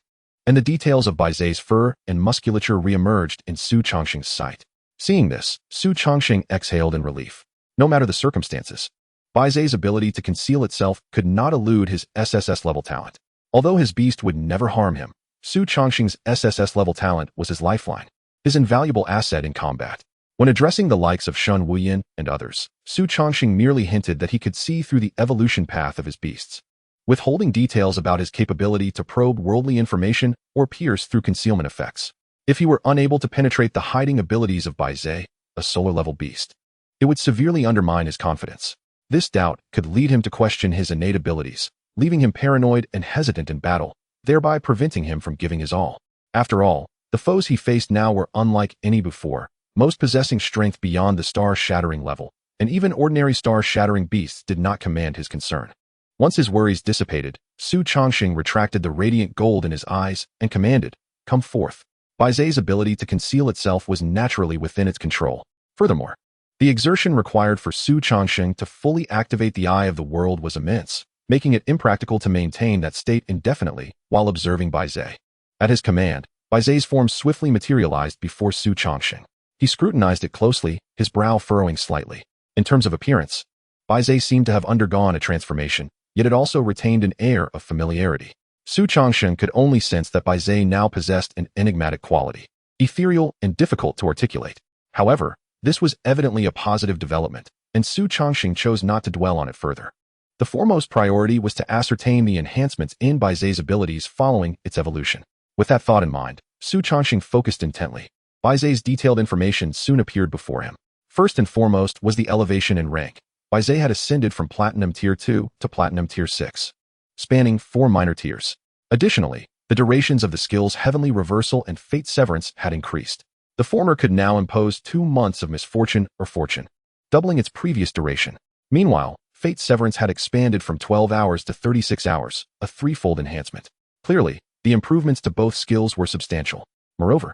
S1: and the details of Baizhe's fur and musculature re-emerged in Xu Changsheng's sight. Seeing this, Xu Changsheng exhaled in relief. No matter the circumstances, Baizhe's ability to conceal itself could not elude his SSS level talent. Although his beast would never harm him, Xu Changsheng's SSS level talent was his lifeline, his invaluable asset in combat. When addressing the likes of Shun Wuyin and others, Xu Changsheng merely hinted that he could see through the evolution path of his beasts, withholding details about his capability to probe worldly information or pierce through concealment effects. If he were unable to penetrate the hiding abilities of Bai Zhe, a solar-level beast, it would severely undermine his confidence. This doubt could lead him to question his innate abilities, leaving him paranoid and hesitant in battle, thereby preventing him from giving his all. After all, the foes he faced now were unlike any before, most possessing strength beyond the star-shattering level, and even ordinary star-shattering beasts did not command his concern. Once his worries dissipated, Xu Changsheng retracted the radiant gold in his eyes and commanded, "Come forth." Bai Zhe's ability to conceal itself was naturally within its control. Furthermore, the exertion required for Xu Changsheng to fully activate the Eye of the World was immense, making it impractical to maintain that state indefinitely while observing Bai Zhe. At his command, Bai Zhe's form swiftly materialized before Xu Changsheng. He scrutinized it closely, his brow furrowing slightly. In terms of appearance, Bai Zhe seemed to have undergone a transformation, yet it also retained an air of familiarity. Xu Changsheng could only sense that Bai Zhe now possessed an enigmatic quality, ethereal and difficult to articulate. However, this was evidently a positive development, and Xu Changsheng chose not to dwell on it further. The foremost priority was to ascertain the enhancements in Bai Zhe's abilities following its evolution. With that thought in mind, Xu Changsheng focused intently. Bai Zhe's detailed information soon appeared before him. First and foremost was the elevation in rank. Bai Zhe had ascended from Platinum Tier 2 to Platinum Tier 6, spanning 4 minor tiers. Additionally, the durations of the skills Heavenly Reversal and Fate Severance had increased. The former could now impose 2 months of misfortune or fortune, doubling its previous duration. Meanwhile, Fate Severance had expanded from 12 hours to 36 hours, a threefold enhancement. Clearly, the improvements to both skills were substantial. Moreover,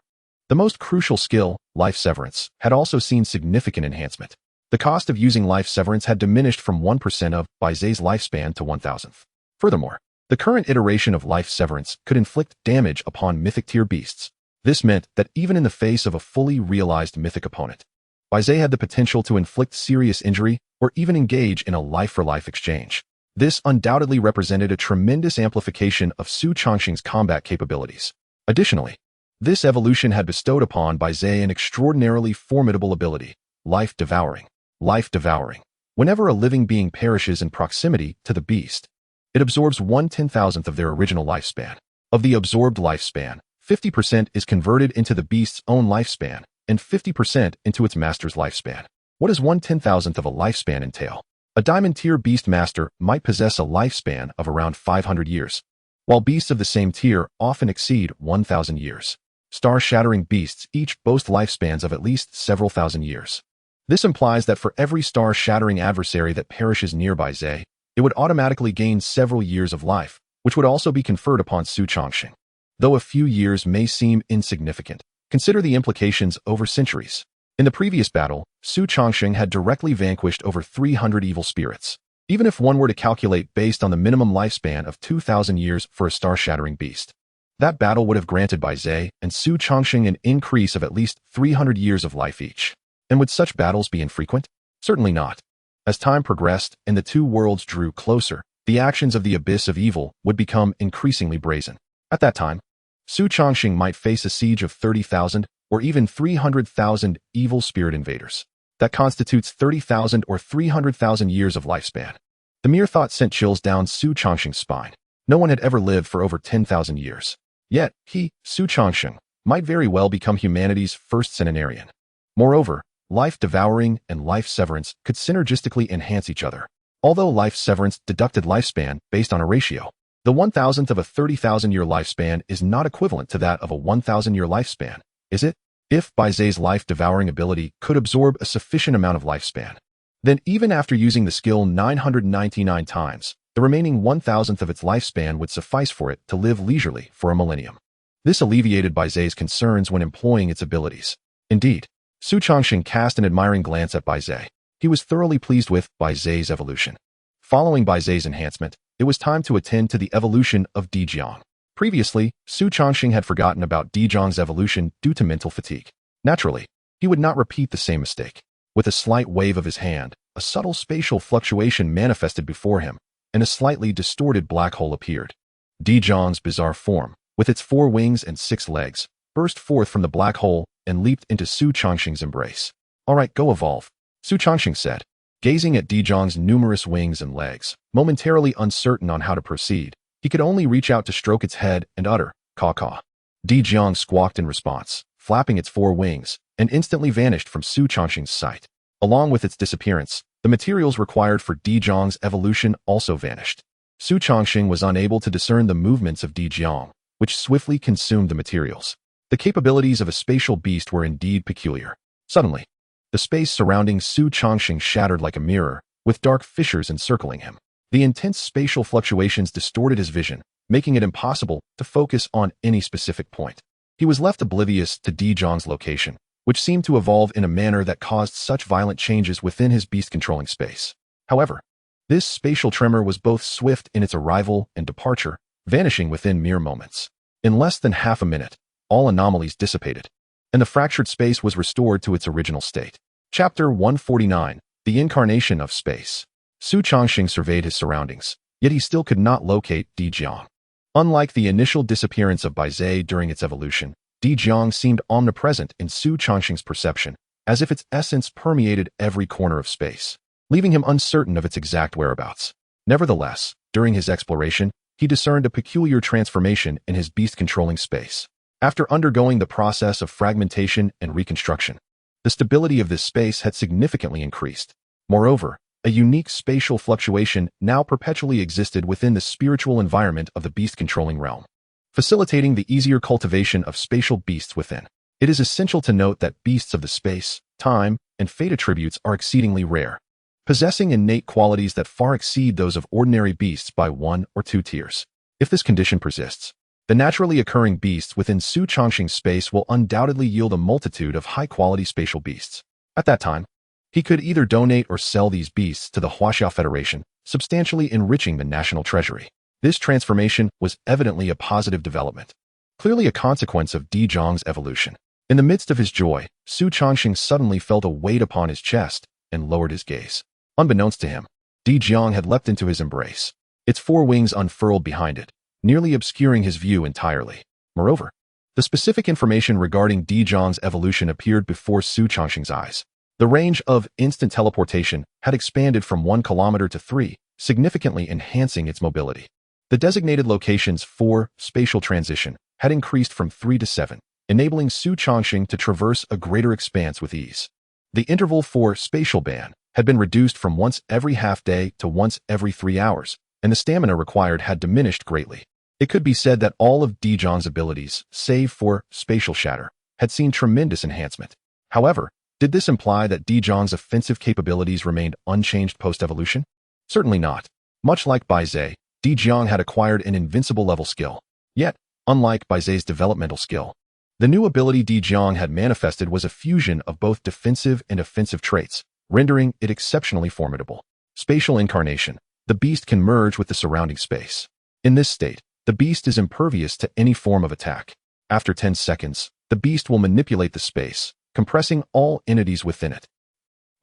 S1: the most crucial skill, Life Severance, had also seen significant enhancement. The cost of using Life Severance had diminished from 1% of Bai Zhe's lifespan to 1,000th. Furthermore, the current iteration of Life Severance could inflict damage upon mythic tier beasts. This meant that even in the face of a fully realized mythic opponent, Bai Zhe had the potential to inflict serious injury or even engage in a life-for-life exchange. This undoubtedly represented a tremendous amplification of Xu Changsheng's combat capabilities. Additionally, this evolution had bestowed upon Bai Zhe an extraordinarily formidable ability, Life Devouring. Life Devouring. Whenever a living being perishes in proximity to the beast, it absorbs 1/10,000th of their original lifespan. Of the absorbed lifespan, 50% is converted into the beast's own lifespan, and 50% into its master's lifespan. What does 1/10,000th of a lifespan entail? A diamond tier beast master might possess a lifespan of around 500 years, while beasts of the same tier often exceed 1,000 years. Star-shattering beasts each boast lifespans of at least several thousand years. This implies that for every star-shattering adversary that perishes near Bai Zhe, it would automatically gain several years of life, which would also be conferred upon Xu Changsheng. Though a few years may seem insignificant, consider the implications over centuries. In the previous battle, Xu Changsheng had directly vanquished over 300 evil spirits. Even if one were to calculate based on the minimum lifespan of 2,000 years for a star-shattering beast, that battle would have granted Bai Zhe and Xu Changsheng an increase of at least 300 years of life each. And would such battles be infrequent? Certainly not. As time progressed and the two worlds drew closer, the actions of the abyss of evil would become increasingly brazen. At that time, Xu Changsheng might face a siege of 30,000 or even 300,000 evil spirit invaders. That constitutes 30,000 or 300,000 years of lifespan. The mere thought sent chills down Xu Changsheng's spine. No one had ever lived for over 10,000 years. Yet, he, Xu Changsheng, might very well become humanity's first centenarian. Moreover, Life Devouring and Life Severance could synergistically enhance each other. Although Life Severance deducted lifespan based on a ratio, the 1,000th of a 30,000-year lifespan is not equivalent to that of a 1,000-year lifespan, is it? If Bai Zhe's Life Devouring ability could absorb a sufficient amount of lifespan, then even after using the skill 999 times, the remaining 1,000th of its lifespan would suffice for it to live leisurely for a millennium. This alleviated Bai Zhe's concerns when employing its abilities. Indeed, Xu Changsheng cast an admiring glance at Bai Zhe. He was thoroughly pleased with Bai Zhe's evolution. Following Bai Zhe's enhancement, it was time to attend to the evolution of Dijiang. Previously, Xu Changsheng had forgotten about Dijiang's evolution due to mental fatigue. Naturally, he would not repeat the same mistake. With a slight wave of his hand, a subtle spatial fluctuation manifested before him, and a slightly distorted black hole appeared. Dijiang's bizarre form, with its 4 wings and 6 legs, burst forth from the black hole and leaped into Xu Changsheng's embrace. All right, go evolve, Xu Changsheng said, gazing at Dijong's numerous wings and legs. Momentarily uncertain on how to proceed, he could only reach out to stroke its head and utter, caw-caw. Dijong squawked in response, flapping its four wings, and instantly vanished from Xu Changsheng's sight. Along with its disappearance, the materials required for Dijong's evolution also vanished. Xu Changsheng was unable to discern the movements of Dijong, which swiftly consumed the materials. The capabilities of a spatial beast were indeed peculiar. Suddenly, the space surrounding Xu Changsheng shattered like a mirror, with dark fissures encircling him. The intense spatial fluctuations distorted his vision, making it impossible to focus on any specific point. He was left oblivious to Dijong's location, which seemed to evolve in a manner that caused such violent changes within his beast-controlling space. However, this spatial tremor was both swift in its arrival and departure, vanishing within mere moments. In less than half a minute, all anomalies dissipated, and the fractured space was restored to its original state. Chapter 149, The Incarnation of Space. Xu Changsheng surveyed his surroundings, yet he still could not locate Dijong. Unlike the initial disappearance of Baizhe during its evolution, Dijong seemed omnipresent in Xu Changsheng's perception, as if its essence permeated every corner of space, leaving him uncertain of its exact whereabouts. Nevertheless, during his exploration, he discerned a peculiar transformation in his beast-controlling space. After undergoing the process of fragmentation and reconstruction, the stability of this space had significantly increased. Moreover, a unique spatial fluctuation now perpetually existed within the spiritual environment of the beast-controlling realm, facilitating the easier cultivation of spatial beasts within. It is essential to note that beasts of the space, time, and fate attributes are exceedingly rare, possessing innate qualities that far exceed those of ordinary beasts by 1 or 2 tiers. If this condition persists, the naturally occurring beasts within Xu Changsheng's space will undoubtedly yield a multitude of high-quality spatial beasts. At that time, he could either donate or sell these beasts to the Huaxiao Federation, substantially enriching the national treasury. This transformation was evidently a positive development, clearly a consequence of Dijong's evolution. In the midst of his joy, Xu Changsheng suddenly felt a weight upon his chest and lowered his gaze. Unbeknownst to him, Dijong had leapt into his embrace. Its 4 wings unfurled behind it, nearly obscuring his view entirely. Moreover, the specific information regarding Dijong's evolution appeared before Xu Changsheng's eyes. The range of instant teleportation had expanded from 1 kilometer to 3, significantly enhancing its mobility. The designated locations for spatial transition had increased from 3 to 7, enabling Xu Changsheng to traverse a greater expanse with ease. The interval for spatial ban had been reduced from once every half day to once every 3 hours, and the stamina required had diminished greatly. It could be said that all of Dijong's abilities, save for spatial shatter, had seen tremendous enhancement. However, did this imply that Dijong's offensive capabilities remained unchanged post-evolution? Certainly not. Much like Baizhe, Dijong had acquired an invincible level skill. Yet, unlike Baizhe's developmental skill, the new ability Dijong had manifested was a fusion of both defensive and offensive traits, rendering it exceptionally formidable. Spatial incarnation. The beast can merge with the surrounding space. In this state, the beast is impervious to any form of attack. After 10 seconds, the beast will manipulate the space, compressing all entities within it.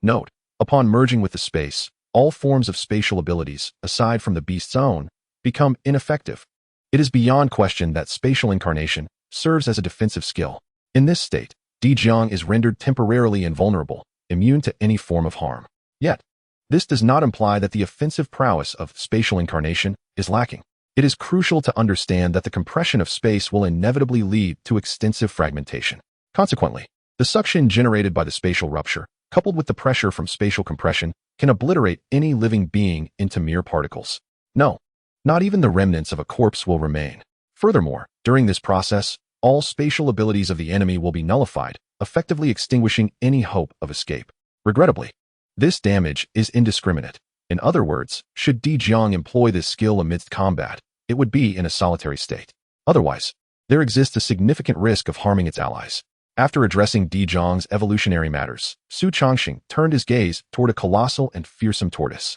S1: Note, upon merging with the space, all forms of spatial abilities, aside from the beast's own, become ineffective. It is beyond question that spatial incarnation serves as a defensive skill. In this state, Dijong is rendered temporarily invulnerable, immune to any form of harm. Yet, this does not imply that the offensive prowess of spatial incarnation is lacking. It is crucial to understand that the compression of space will inevitably lead to extensive fragmentation. Consequently, the suction generated by the spatial rupture, coupled with the pressure from spatial compression, can obliterate any living being into mere particles. No, not even the remnants of a corpse will remain. Furthermore, during this process, all spatial abilities of the enemy will be nullified, effectively extinguishing any hope of escape. Regrettably, this damage is indiscriminate. In other words, should Dijong employ this skill amidst combat, it would be in a solitary state. Otherwise, there exists a significant risk of harming its allies. After addressing Dijong's evolutionary matters, Xu Changsheng turned his gaze toward a colossal and fearsome tortoise.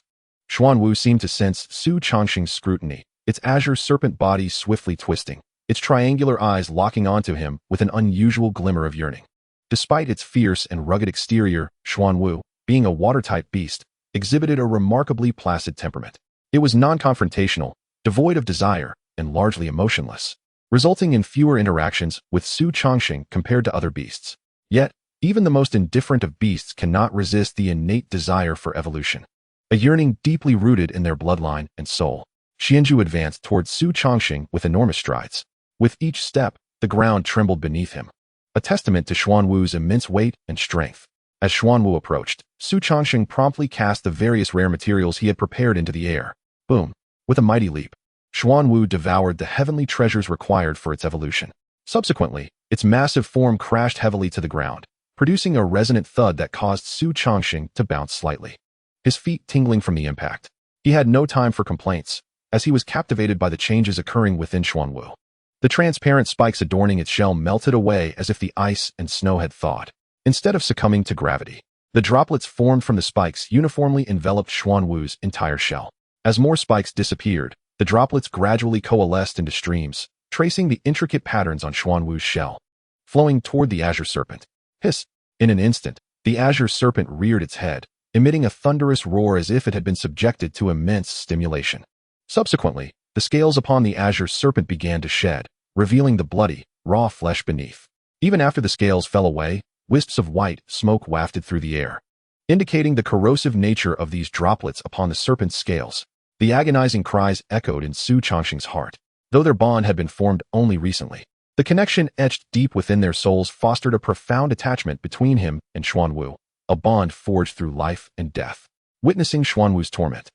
S1: Xuanwu seemed to sense Xu Changsheng's scrutiny, its azure serpent body swiftly twisting, its triangular eyes locking onto him with an unusual glimmer of yearning. Despite its fierce and rugged exterior, Xuanwu, being a water-type beast, exhibited a remarkably placid temperament. It was non-confrontational, devoid of desire, and largely emotionless, resulting in fewer interactions with Xu Changsheng compared to other beasts. Yet, Even the most indifferent of beasts cannot resist the innate desire for evolution, a yearning deeply rooted in their bloodline and soul. Xianzhu advanced towards Xu Changsheng with enormous strides. With each step, the ground trembled beneath him, a testament to Xuanwu's immense weight and strength. As Xuanwu approached, Xu Changsheng promptly cast the various rare materials he had prepared into the air. Boom! With a mighty leap, Xuanwu devoured the heavenly treasures required for its evolution. Subsequently, its massive form crashed heavily to the ground, producing a resonant thud that caused Xu Changsheng to bounce slightly, his feet tingling from the impact. He had no time for complaints, as he was captivated by the changes occurring within Xuanwu. The transparent spikes adorning its shell melted away as if the ice and snow had thawed. Instead of succumbing to gravity, the droplets formed from the spikes uniformly enveloped Xuanwu's entire shell. As more spikes disappeared, the droplets gradually coalesced into streams, tracing the intricate patterns on Xuanwu's shell, flowing toward the Azure Serpent. Hiss! In an instant, the Azure Serpent reared its head, emitting a thunderous roar as if it had been subjected to immense stimulation. Subsequently, the scales upon the Azure Serpent began to shed, revealing the bloody, raw flesh beneath. Even after the scales fell away, wisps of white smoke wafted through the air, indicating the corrosive nature of these droplets upon the serpent's scales. The agonizing cries echoed in Xu Changsheng's heart. Though their bond had been formed only recently, the connection etched deep within their souls fostered a profound attachment between him and Xuanwu, a bond forged through life and death. Witnessing Xuanwu's torment,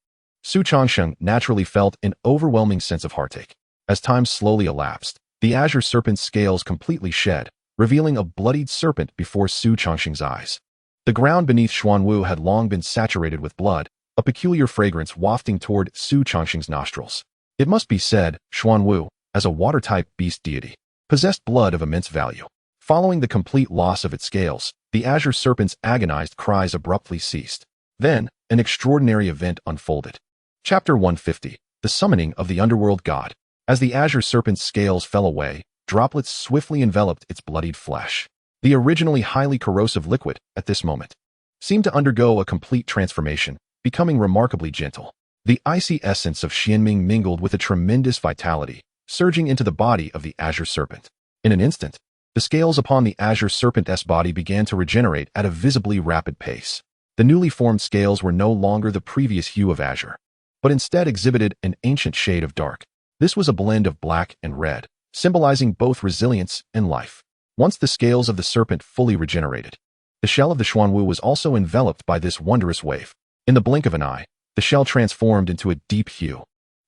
S1: Xu Changsheng naturally felt an overwhelming sense of heartache. As time slowly elapsed, the Azure Serpent's scales completely shed, revealing a bloodied serpent before Xu Changsheng's eyes. The ground beneath Xuanwu had long been saturated with blood, a peculiar fragrance wafting toward Xu Changsheng's nostrils. It must be said, Xuanwu, as a water-type beast deity, possessed blood of immense value. Following the complete loss of its scales, the Azure Serpent's agonized cries abruptly ceased. Then, an extraordinary event unfolded. Chapter 150, The Summoning of the Underworld God. As the Azure Serpent's scales fell away, droplets swiftly enveloped its bloodied flesh. The originally highly corrosive liquid, at this moment, seemed to undergo a complete transformation, becoming remarkably gentle. The icy essence of Xianming mingled with a tremendous vitality, surging into the body of the Azure Serpent. In an instant, the scales upon the Azure Serpent's body began to regenerate at a visibly rapid pace. The newly formed scales were no longer the previous hue of azure, but instead exhibited an ancient shade of dark. This was a blend of black and red, symbolizing both resilience and life. Once the scales of the serpent fully regenerated, the shell of the Xuanwu was also enveloped by this wondrous wave. In the blink of an eye, the shell transformed into a deep hue,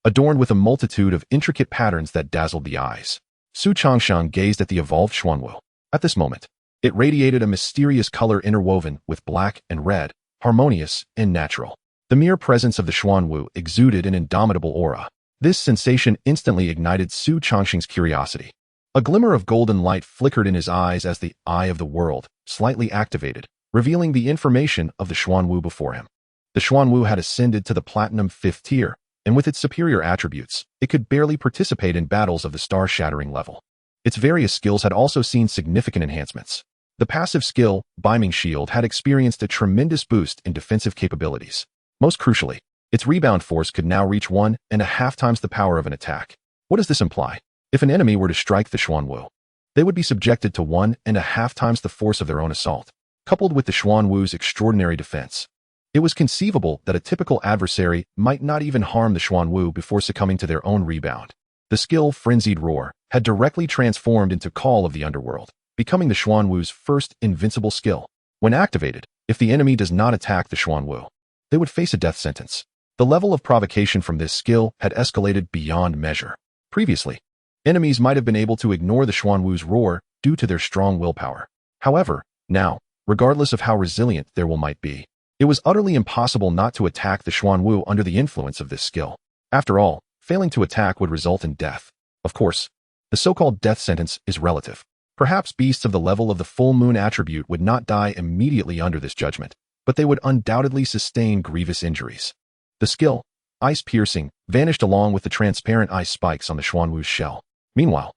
S1: adorned with a multitude of intricate patterns that dazzled the eyes. Xu Changsheng gazed at the evolved Xuanwu. At this moment, it radiated a mysterious color interwoven with black and red, harmonious and natural. The mere presence of the Xuanwu exuded an indomitable aura. This sensation instantly ignited Xu Changsheng's curiosity. A glimmer of golden light flickered in his eyes as the Eye of the World slightly activated, revealing the information of the Xuanwu before him. The Xuanwu had ascended to the Platinum 5th tier, and with its superior attributes, it could barely participate in battles of the star-shattering level. Its various skills had also seen significant enhancements. The passive skill, Beaming Shield, had experienced a tremendous boost in defensive capabilities. Most crucially, its rebound force could now reach 1.5 times the power of an attack. What does this imply? If an enemy were to strike the Xuanwu, they would be subjected to 1.5 times the force of their own assault. Coupled with the Xuanwu's extraordinary defense, it was conceivable that a typical adversary might not even harm the Xuanwu before succumbing to their own rebound. The skill Frenzied Roar had directly transformed into Call of the Underworld, becoming the Xuanwu's first invincible skill. When activated, if the enemy does not attack the Xuanwu, they would face a death sentence. The level of provocation from this skill had escalated beyond measure. Previously, enemies might have been able to ignore the Xuanwu's roar due to their strong willpower. However, now, regardless of how resilient their will might be, it was utterly impossible not to attack the Xuanwu under the influence of this skill. After all, failing to attack would result in death. Of course, the so-called death sentence is relative. Perhaps beasts of the level of the full moon attribute would not die immediately under this judgment, but they would undoubtedly sustain grievous injuries. The skill, Ice Piercing, vanished along with the transparent ice spikes on the Xuanwu's shell. Meanwhile,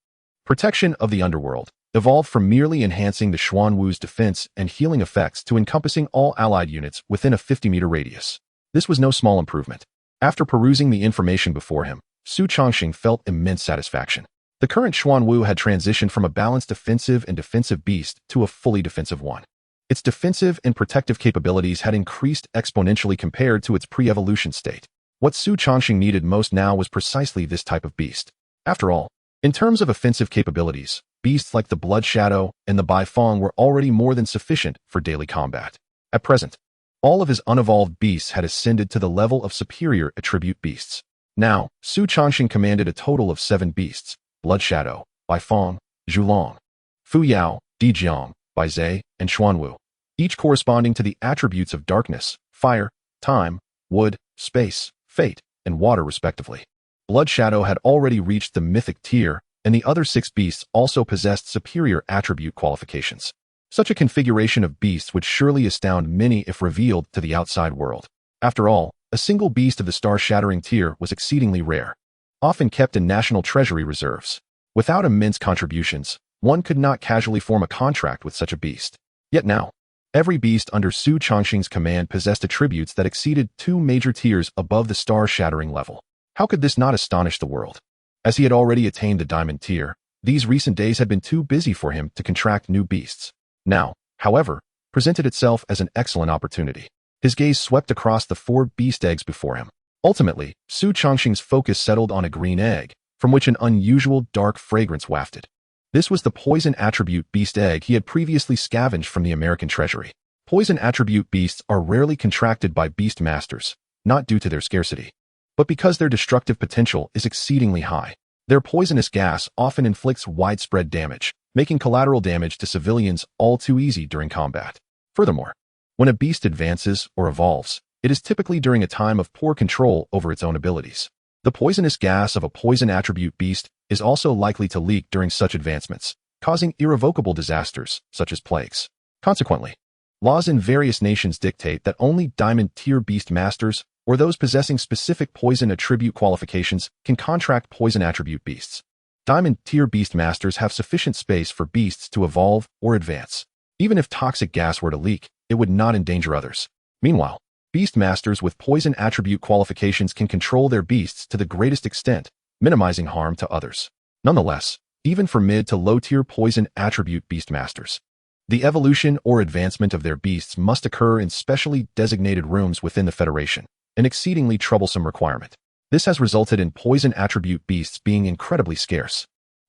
S1: Protection of the Underworld evolved from merely enhancing the Xuanwu's defense and healing effects to encompassing all allied units within a 50-meter radius. This was no small improvement. After perusing the information before him, Xu Changsheng felt immense satisfaction. The current Xuanwu had transitioned from a balanced offensive and defensive beast to a fully defensive one. Its defensive and protective capabilities had increased exponentially compared to its pre-evolution state. What Xu Changsheng needed most now was precisely this type of beast. After all, in terms of offensive capabilities, beasts like the Blood Shadow and the Baifeng were already more than sufficient for daily combat. At present, all of his unevolved beasts had ascended to the level of superior attribute beasts. Now, Xu Changsheng commanded a total of 7 beasts: Blood Shadow, Baifeng, Zhulong, Fu Yao, Dijiang, Baizhe, and Xuanwu, each corresponding to the attributes of darkness, fire, time, wood, space, fate, and water respectively. Blood Shadow had already reached the mythic tier, and the other 6 beasts also possessed superior attribute qualifications. Such a configuration of beasts would surely astound many if revealed to the outside world. After all, a single beast of the star-shattering tier was exceedingly rare, often kept in national treasury reserves. Without immense contributions, one could not casually form a contract with such a beast. Yet now, every beast under Xu Changsheng's command possessed attributes that exceeded 2 major tiers above the star-shattering level. How could this not astonish the world? As he had already attained the diamond tier, these recent days had been too busy for him to contract new beasts. Now, however, presented itself as an excellent opportunity. His gaze swept across the 4 beast eggs before him. Ultimately, Xu Changsheng's focus settled on a green egg, from which an unusual dark fragrance wafted. This was the poison attribute beast egg he had previously scavenged from the American treasury. Poison attribute beasts are rarely contracted by beast masters, not due to their scarcity, but because their destructive potential is exceedingly high. Their poisonous gas often inflicts widespread damage, making collateral damage to civilians all too easy during combat. Furthermore, when a beast advances or evolves, it is typically during a time of poor control over its own abilities. The poisonous gas of a poison attribute beast is also likely to leak during such advancements, causing irrevocable disasters, such as plagues. Consequently, laws in various nations dictate that only diamond-tier beast masters or those possessing specific poison attribute qualifications can contract poison attribute beasts. Diamond-tier beast masters have sufficient space for beasts to evolve or advance. Even if toxic gas were to leak, it would not endanger others. Meanwhile, beast masters with poison attribute qualifications can control their beasts to the greatest extent, minimizing harm to others. Nonetheless, even for mid to low-tier poison attribute beast masters, the evolution or advancement of their beasts must occur in specially designated rooms within the Federation, an exceedingly troublesome requirement. This has resulted in poison attribute beasts being incredibly scarce.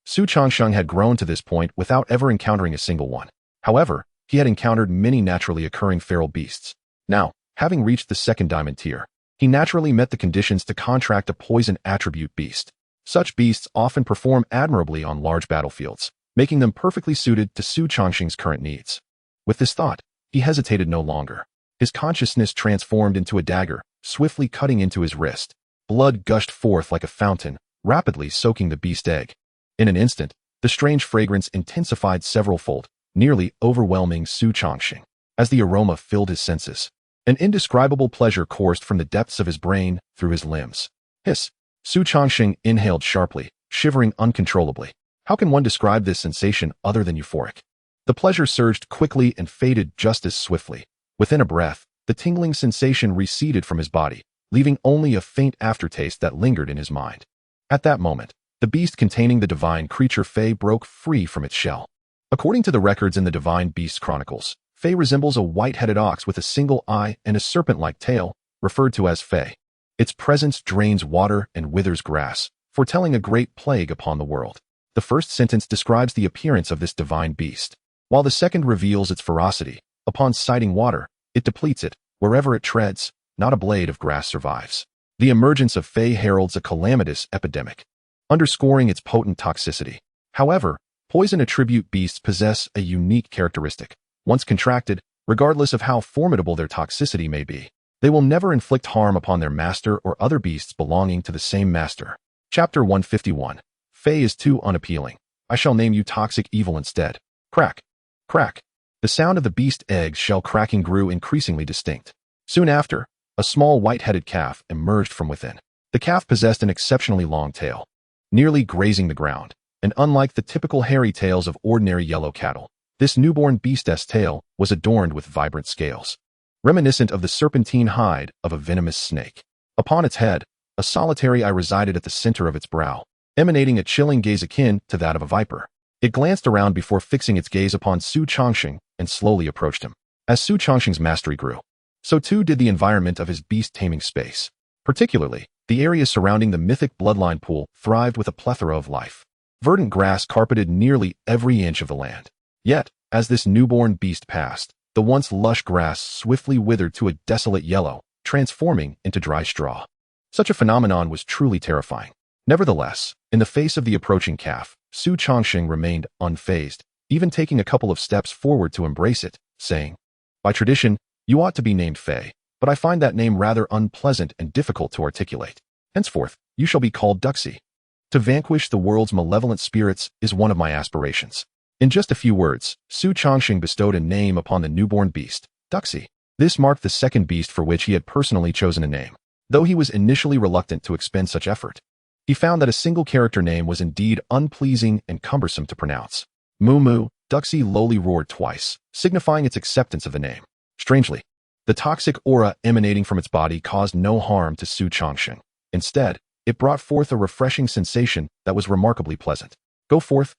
S1: Xu Changsheng had grown to this point without ever encountering a single one. However, he had encountered many naturally occurring feral beasts. Now, having reached the 2nd diamond tier, he naturally met the conditions to contract a poison attribute beast. Such beasts often perform admirably on large battlefields, making them perfectly suited to Xu Changsheng's current needs. With this thought, he hesitated no longer. His consciousness transformed into a dagger, swiftly cutting into his wrist. Blood gushed forth like a fountain, rapidly soaking the beast egg. In an instant, the strange fragrance intensified several-fold, nearly overwhelming Xu Changsheng. As the aroma filled his senses, an indescribable pleasure coursed from the depths of his brain through his limbs. Hiss! Xu Changsheng inhaled sharply, shivering uncontrollably. How can one describe this sensation other than euphoric? The pleasure surged quickly and faded just as swiftly. Within a breath, the tingling sensation receded from his body, leaving only a faint aftertaste that lingered in his mind. At that moment, the beast containing the divine creature Fei broke free from its shell. According to the records in the Divine Beasts Chronicles, Fei resembles a white-headed ox with a single eye and a serpent-like tail, referred to as Fei. Its presence drains water and withers grass, foretelling a great plague upon the world. The first sentence describes the appearance of this divine beast, while the second reveals its ferocity. Upon sighting water, it depletes it. Wherever it treads, not a blade of grass survives. The emergence of Fei heralds a calamitous epidemic, underscoring its potent toxicity. However, poison attribute beasts possess a unique characteristic. Once contracted, regardless of how formidable their toxicity may be, they will never inflict harm upon their master or other beasts belonging to the same master. Chapter 151. Fei is too unappealing. I shall name you toxic evil instead. Crack. Crack. The sound of the beast egg's shell cracking grew increasingly distinct. Soon after, a small white-headed calf emerged from within. The calf possessed an exceptionally long tail, nearly grazing the ground, and unlike the typical hairy tails of ordinary yellow cattle, this newborn beast's tail was adorned with vibrant scales, reminiscent of the serpentine hide of a venomous snake. Upon its head, a solitary eye resided at the center of its brow, emanating a chilling gaze akin to that of a viper. It glanced around before fixing its gaze upon Xu Changsheng and slowly approached him. As Xu Changsheng's mastery grew, so too did the environment of his beast-taming space. Particularly, the area surrounding the mythic bloodline pool thrived with a plethora of life. Verdant grass carpeted nearly every inch of the land. Yet, as this newborn beast passed, the once lush grass swiftly withered to a desolate yellow, transforming into dry straw. Such a phenomenon was truly terrifying. Nevertheless, in the face of the approaching calf, Xu Changsheng remained unfazed, even taking a couple of steps forward to embrace it, saying, "By tradition, you ought to be named Fei, but I find that name rather unpleasant and difficult to articulate. Henceforth, you shall be called Duxi. To vanquish the world's malevolent spirits is one of my aspirations." In just a few words, Xu Changsheng bestowed a name upon the newborn beast, Duxi. This marked the second beast for which he had personally chosen a name. Though he was initially reluctant to expend such effort, he found that a single character name was indeed unpleasing and cumbersome to pronounce. Moo moo, Duxi lowly roared twice, signifying its acceptance of the name. Strangely, the toxic aura emanating from its body caused no harm to Xu Changsheng. Instead, it brought forth a refreshing sensation that was remarkably pleasant. Go forth,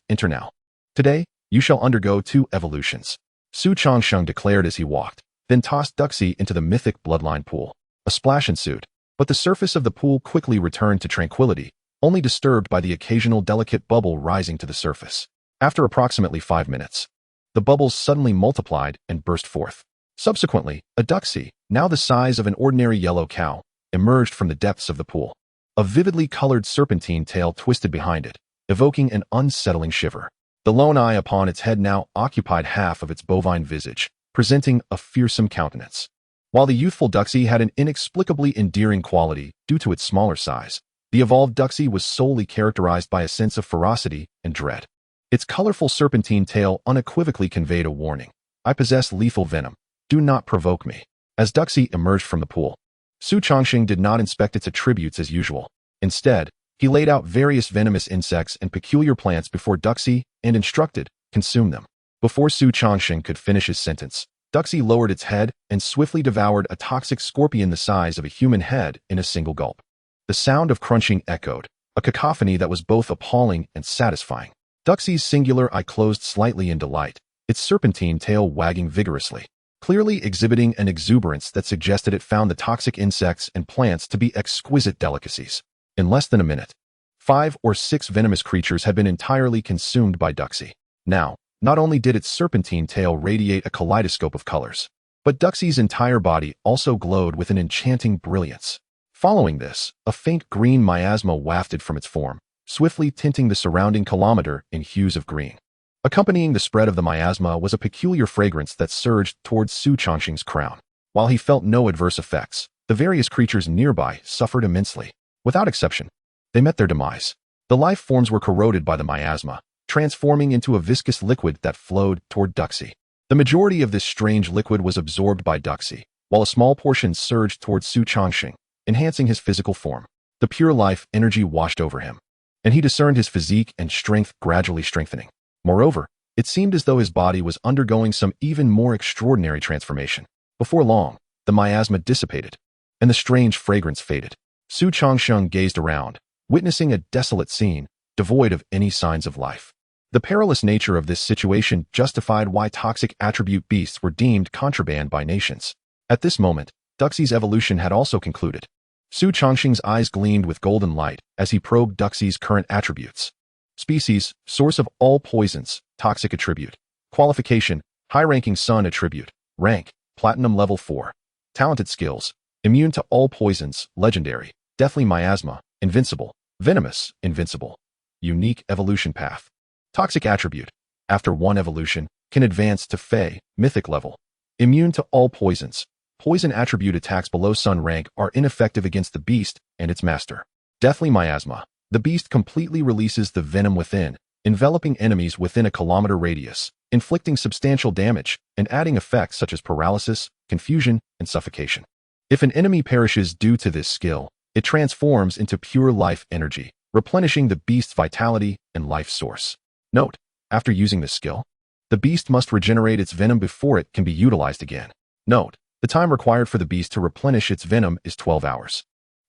S1: enter now. Today, you shall undergo 2 evolutions," Xu Changsheng declared as he walked, then tossed Duxi into the mythic bloodline pool. A splash ensued, but the surface of the pool quickly returned to tranquility, only disturbed by the occasional delicate bubble rising to the surface. After approximately 5 minutes, the bubbles suddenly multiplied and burst forth. Subsequently, a Duxi, now the size of an ordinary yellow cow, emerged from the depths of the pool. A vividly colored serpentine tail twisted behind it, evoking an unsettling shiver. The lone eye upon its head now occupied half of its bovine visage, presenting a fearsome countenance. While the youthful Duxi had an inexplicably endearing quality due to its smaller size, the evolved Duxi was solely characterized by a sense of ferocity and dread. Its colorful serpentine tail unequivocally conveyed a warning. "I possess lethal venom. Do not provoke me." As Duxi emerged from the pool, Xu Changsheng did not inspect its attributes as usual. Instead, he laid out various venomous insects and peculiar plants before Duxi and instructed, "Consume them." Before Xu Changsheng could finish his sentence, Duxi lowered its head and swiftly devoured a toxic scorpion the size of a human head in a single gulp. The sound of crunching echoed, a cacophony that was both appalling and satisfying. Duxi's singular eye closed slightly in delight, its serpentine tail wagging vigorously, clearly exhibiting an exuberance that suggested it found the toxic insects and plants to be exquisite delicacies. In less than a minute, 5 or 6 venomous creatures had been entirely consumed by Duxi. Now, not only did its serpentine tail radiate a kaleidoscope of colors, but Duxi's entire body also glowed with an enchanting brilliance. Following this, a faint green miasma wafted from its form, swiftly tinting the surrounding kilometer in hues of green. Accompanying the spread of the miasma was a peculiar fragrance that surged towards Xu Changsheng's crown. While he felt no adverse effects, the various creatures nearby suffered immensely. Without exception, they met their demise. The life forms were corroded by the miasma, transforming into a viscous liquid that flowed toward Duxi. The majority of this strange liquid was absorbed by Duxi, while a small portion surged towards Xu Changsheng, enhancing his physical form. The pure life energy washed over him, and he discerned his physique and strength gradually strengthening. Moreover, it seemed as though his body was undergoing some even more extraordinary transformation. Before long, the miasma dissipated, and the strange fragrance faded. Xu Changsheng gazed around, witnessing a desolate scene, devoid of any signs of life. The perilous nature of this situation justified why toxic attribute beasts were deemed contraband by nations. At this moment, Duxi's evolution had also concluded. Xu Changsheng's eyes gleamed with golden light as he probed Duxi's current attributes. Species, source of all poisons, toxic attribute. Qualification, high-ranking sun attribute. Rank, platinum level 4. Talented skills, immune to all poisons, legendary. Deathly miasma, invincible. Venomous, invincible. Unique evolution path. Toxic attribute, after 1 evolution, can advance to Fey, mythic level. Immune to all poisons. Poison attribute attacks below sun rank are ineffective against the beast and its master. Deathly miasma. The beast completely releases the venom within, enveloping enemies within a kilometer radius, inflicting substantial damage, and adding effects such as paralysis, confusion, and suffocation. If an enemy perishes due to this skill, it transforms into pure life energy, replenishing the beast's vitality and life source. Note, after using this skill, the beast must regenerate its venom before it can be utilized again. Note, the time required for the beast to replenish its venom is 12 hours.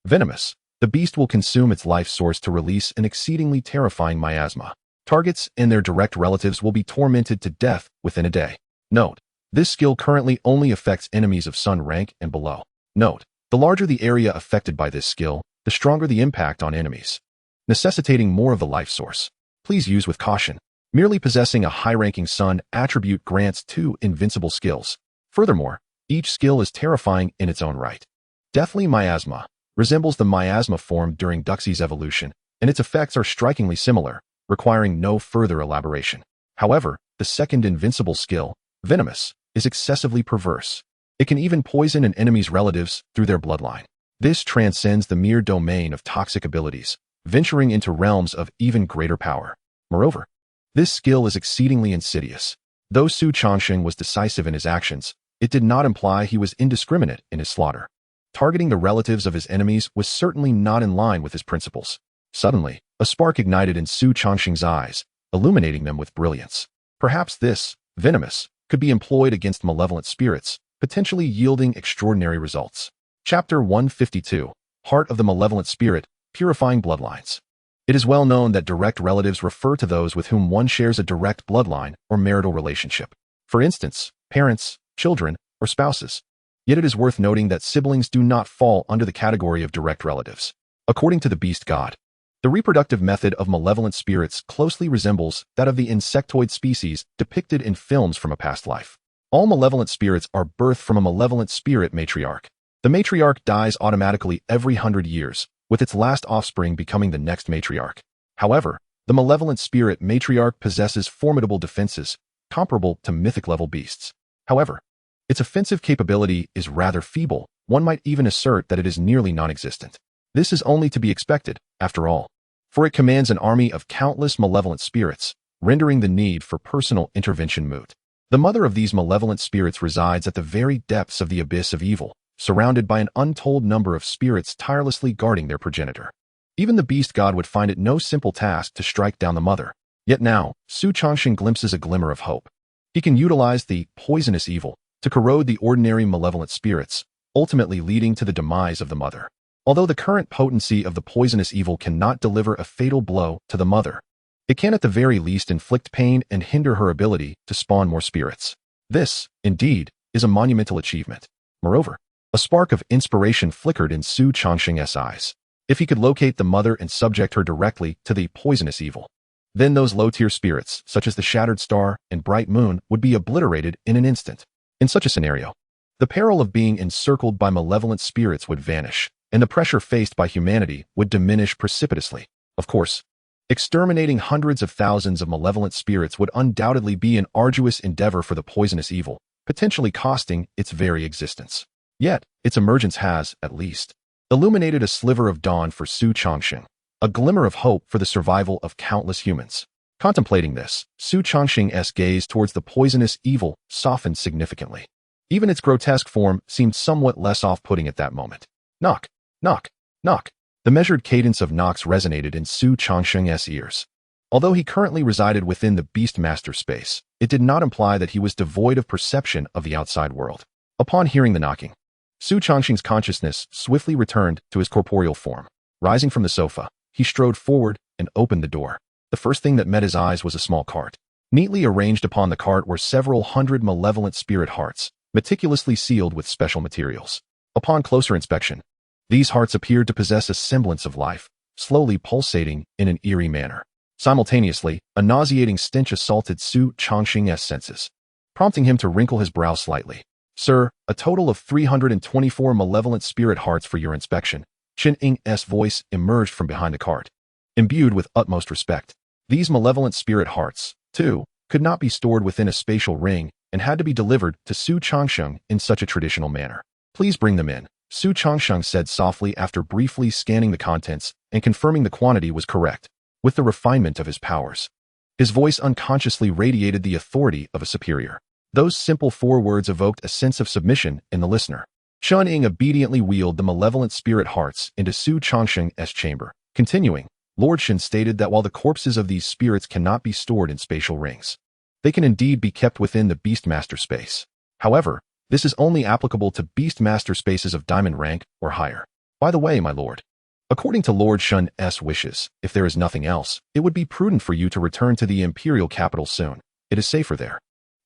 S1: Venomous. The beast will consume its life source to release an exceedingly terrifying miasma. Targets and their direct relatives will be tormented to death within a day. Note, This skill currently only affects enemies of Sun rank and below. Note, the larger the area affected by this skill, the stronger the impact on enemies, necessitating more of the life source. Please use with caution. Merely possessing a high-ranking Sun attribute grants 2 invincible skills. Furthermore, each skill is terrifying in its own right. Deathly Miasma resembles the miasma formed during Duxie's evolution, and its effects are strikingly similar, requiring no further elaboration. However, the second invincible skill, Venomous, is excessively perverse. It can even poison an enemy's relatives through their bloodline. This transcends the mere domain of toxic abilities, venturing into realms of even greater power. Moreover, this skill is exceedingly insidious. Though Xu Changsheng was decisive in his actions, it did not imply he was indiscriminate in his slaughter. Targeting the relatives of his enemies was certainly not in line with his principles. Suddenly, a spark ignited in Xu Changsheng's eyes, illuminating them with brilliance. Perhaps this, Venomous, could be employed against malevolent spirits, potentially yielding extraordinary results. Chapter 152, Heart of the Malevolent Spirit, Purifying Bloodlines. It is well known that direct relatives refer to those with whom one shares a direct bloodline or marital relationship. For instance, parents, children, or spouses. Yet it is worth noting that siblings do not fall under the category of direct relatives. According to the Beast God, the reproductive method of malevolent spirits closely resembles that of the insectoid species depicted in films from a past life. All malevolent spirits are birthed from a malevolent spirit matriarch. The matriarch dies automatically every 100 years, with its last offspring becoming the next matriarch. However, the malevolent spirit matriarch possesses formidable defenses, comparable to mythic-level beasts. However, its offensive capability is rather feeble. One might even assert that it is nearly non-existent. This is only to be expected, after all, for it commands an army of countless malevolent spirits, rendering the need for personal intervention moot. The mother of these malevolent spirits resides at the very depths of the abyss of evil, surrounded by an untold number of spirits tirelessly guarding their progenitor. Even the Beast God would find it no simple task to strike down the mother. Yet now, Xu Changsheng glimpses a glimmer of hope. He can utilize the poisonous evil to corrode the ordinary malevolent spirits, ultimately leading to the demise of the mother. Although the current potency of the poisonous evil cannot deliver a fatal blow to the mother, it can at the very least inflict pain and hinder her ability to spawn more spirits. This, indeed, is a monumental achievement. Moreover, a spark of inspiration flickered in Xu Changsheng's eyes. If he could locate the mother and subject her directly to the poisonous evil, then those low-tier spirits, such as the Shattered Star and Bright Moon, would be obliterated in an instant. In such a scenario, the peril of being encircled by malevolent spirits would vanish, and the pressure faced by humanity would diminish precipitously. Of course, exterminating hundreds of thousands of malevolent spirits would undoubtedly be an arduous endeavor for the poisonous evil, potentially costing its very existence. Yet, its emergence has, at least, illuminated a sliver of dawn for Xu Changsheng, a glimmer of hope for the survival of countless humans. Contemplating this, Xu Changsheng's gaze towards the poisonous evil softened significantly. Even its grotesque form seemed somewhat less off-putting at that moment. Knock, knock, knock. The measured cadence of knocks resonated in Xu Changsheng's ears. Although he currently resided within the Beastmaster space, it did not imply that he was devoid of perception of the outside world. Upon hearing the knocking, Xu Changsheng's consciousness swiftly returned to his corporeal form. Rising from the sofa, he strode forward and opened the door. The first thing that met his eyes was a small cart. Neatly arranged upon the cart were several hundred malevolent spirit hearts, meticulously sealed with special materials. Upon closer inspection, these hearts appeared to possess a semblance of life, slowly pulsating in an eerie manner. Simultaneously, a nauseating stench assaulted Xu Changsheng's senses, prompting him to wrinkle his brow slightly. Sir, a total of 324 malevolent spirit hearts for your inspection. Chen Ying's voice emerged from behind the cart. Imbued with utmost respect, these malevolent spirit hearts, too, could not be stored within a spatial ring and had to be delivered to Xu Changsheng in such a traditional manner. Please bring them in, Xu Changsheng said softly after briefly scanning the contents and confirming the quantity was correct. With the refinement of his powers, his voice unconsciously radiated the authority of a superior. Those simple 4 words evoked a sense of submission in the listener. Chen Ying obediently wheeled the malevolent spirit hearts into Xu Changsheng's chamber. Continuing, Lord Shen stated that while the corpses of these spirits cannot be stored in spatial rings, they can indeed be kept within the Beastmaster space. However, this is only applicable to Beastmaster spaces of diamond rank or higher. By the way, my lord, according to Lord Shen's wishes, if there is nothing else, it would be prudent for you to return to the imperial capital soon. It is safer there.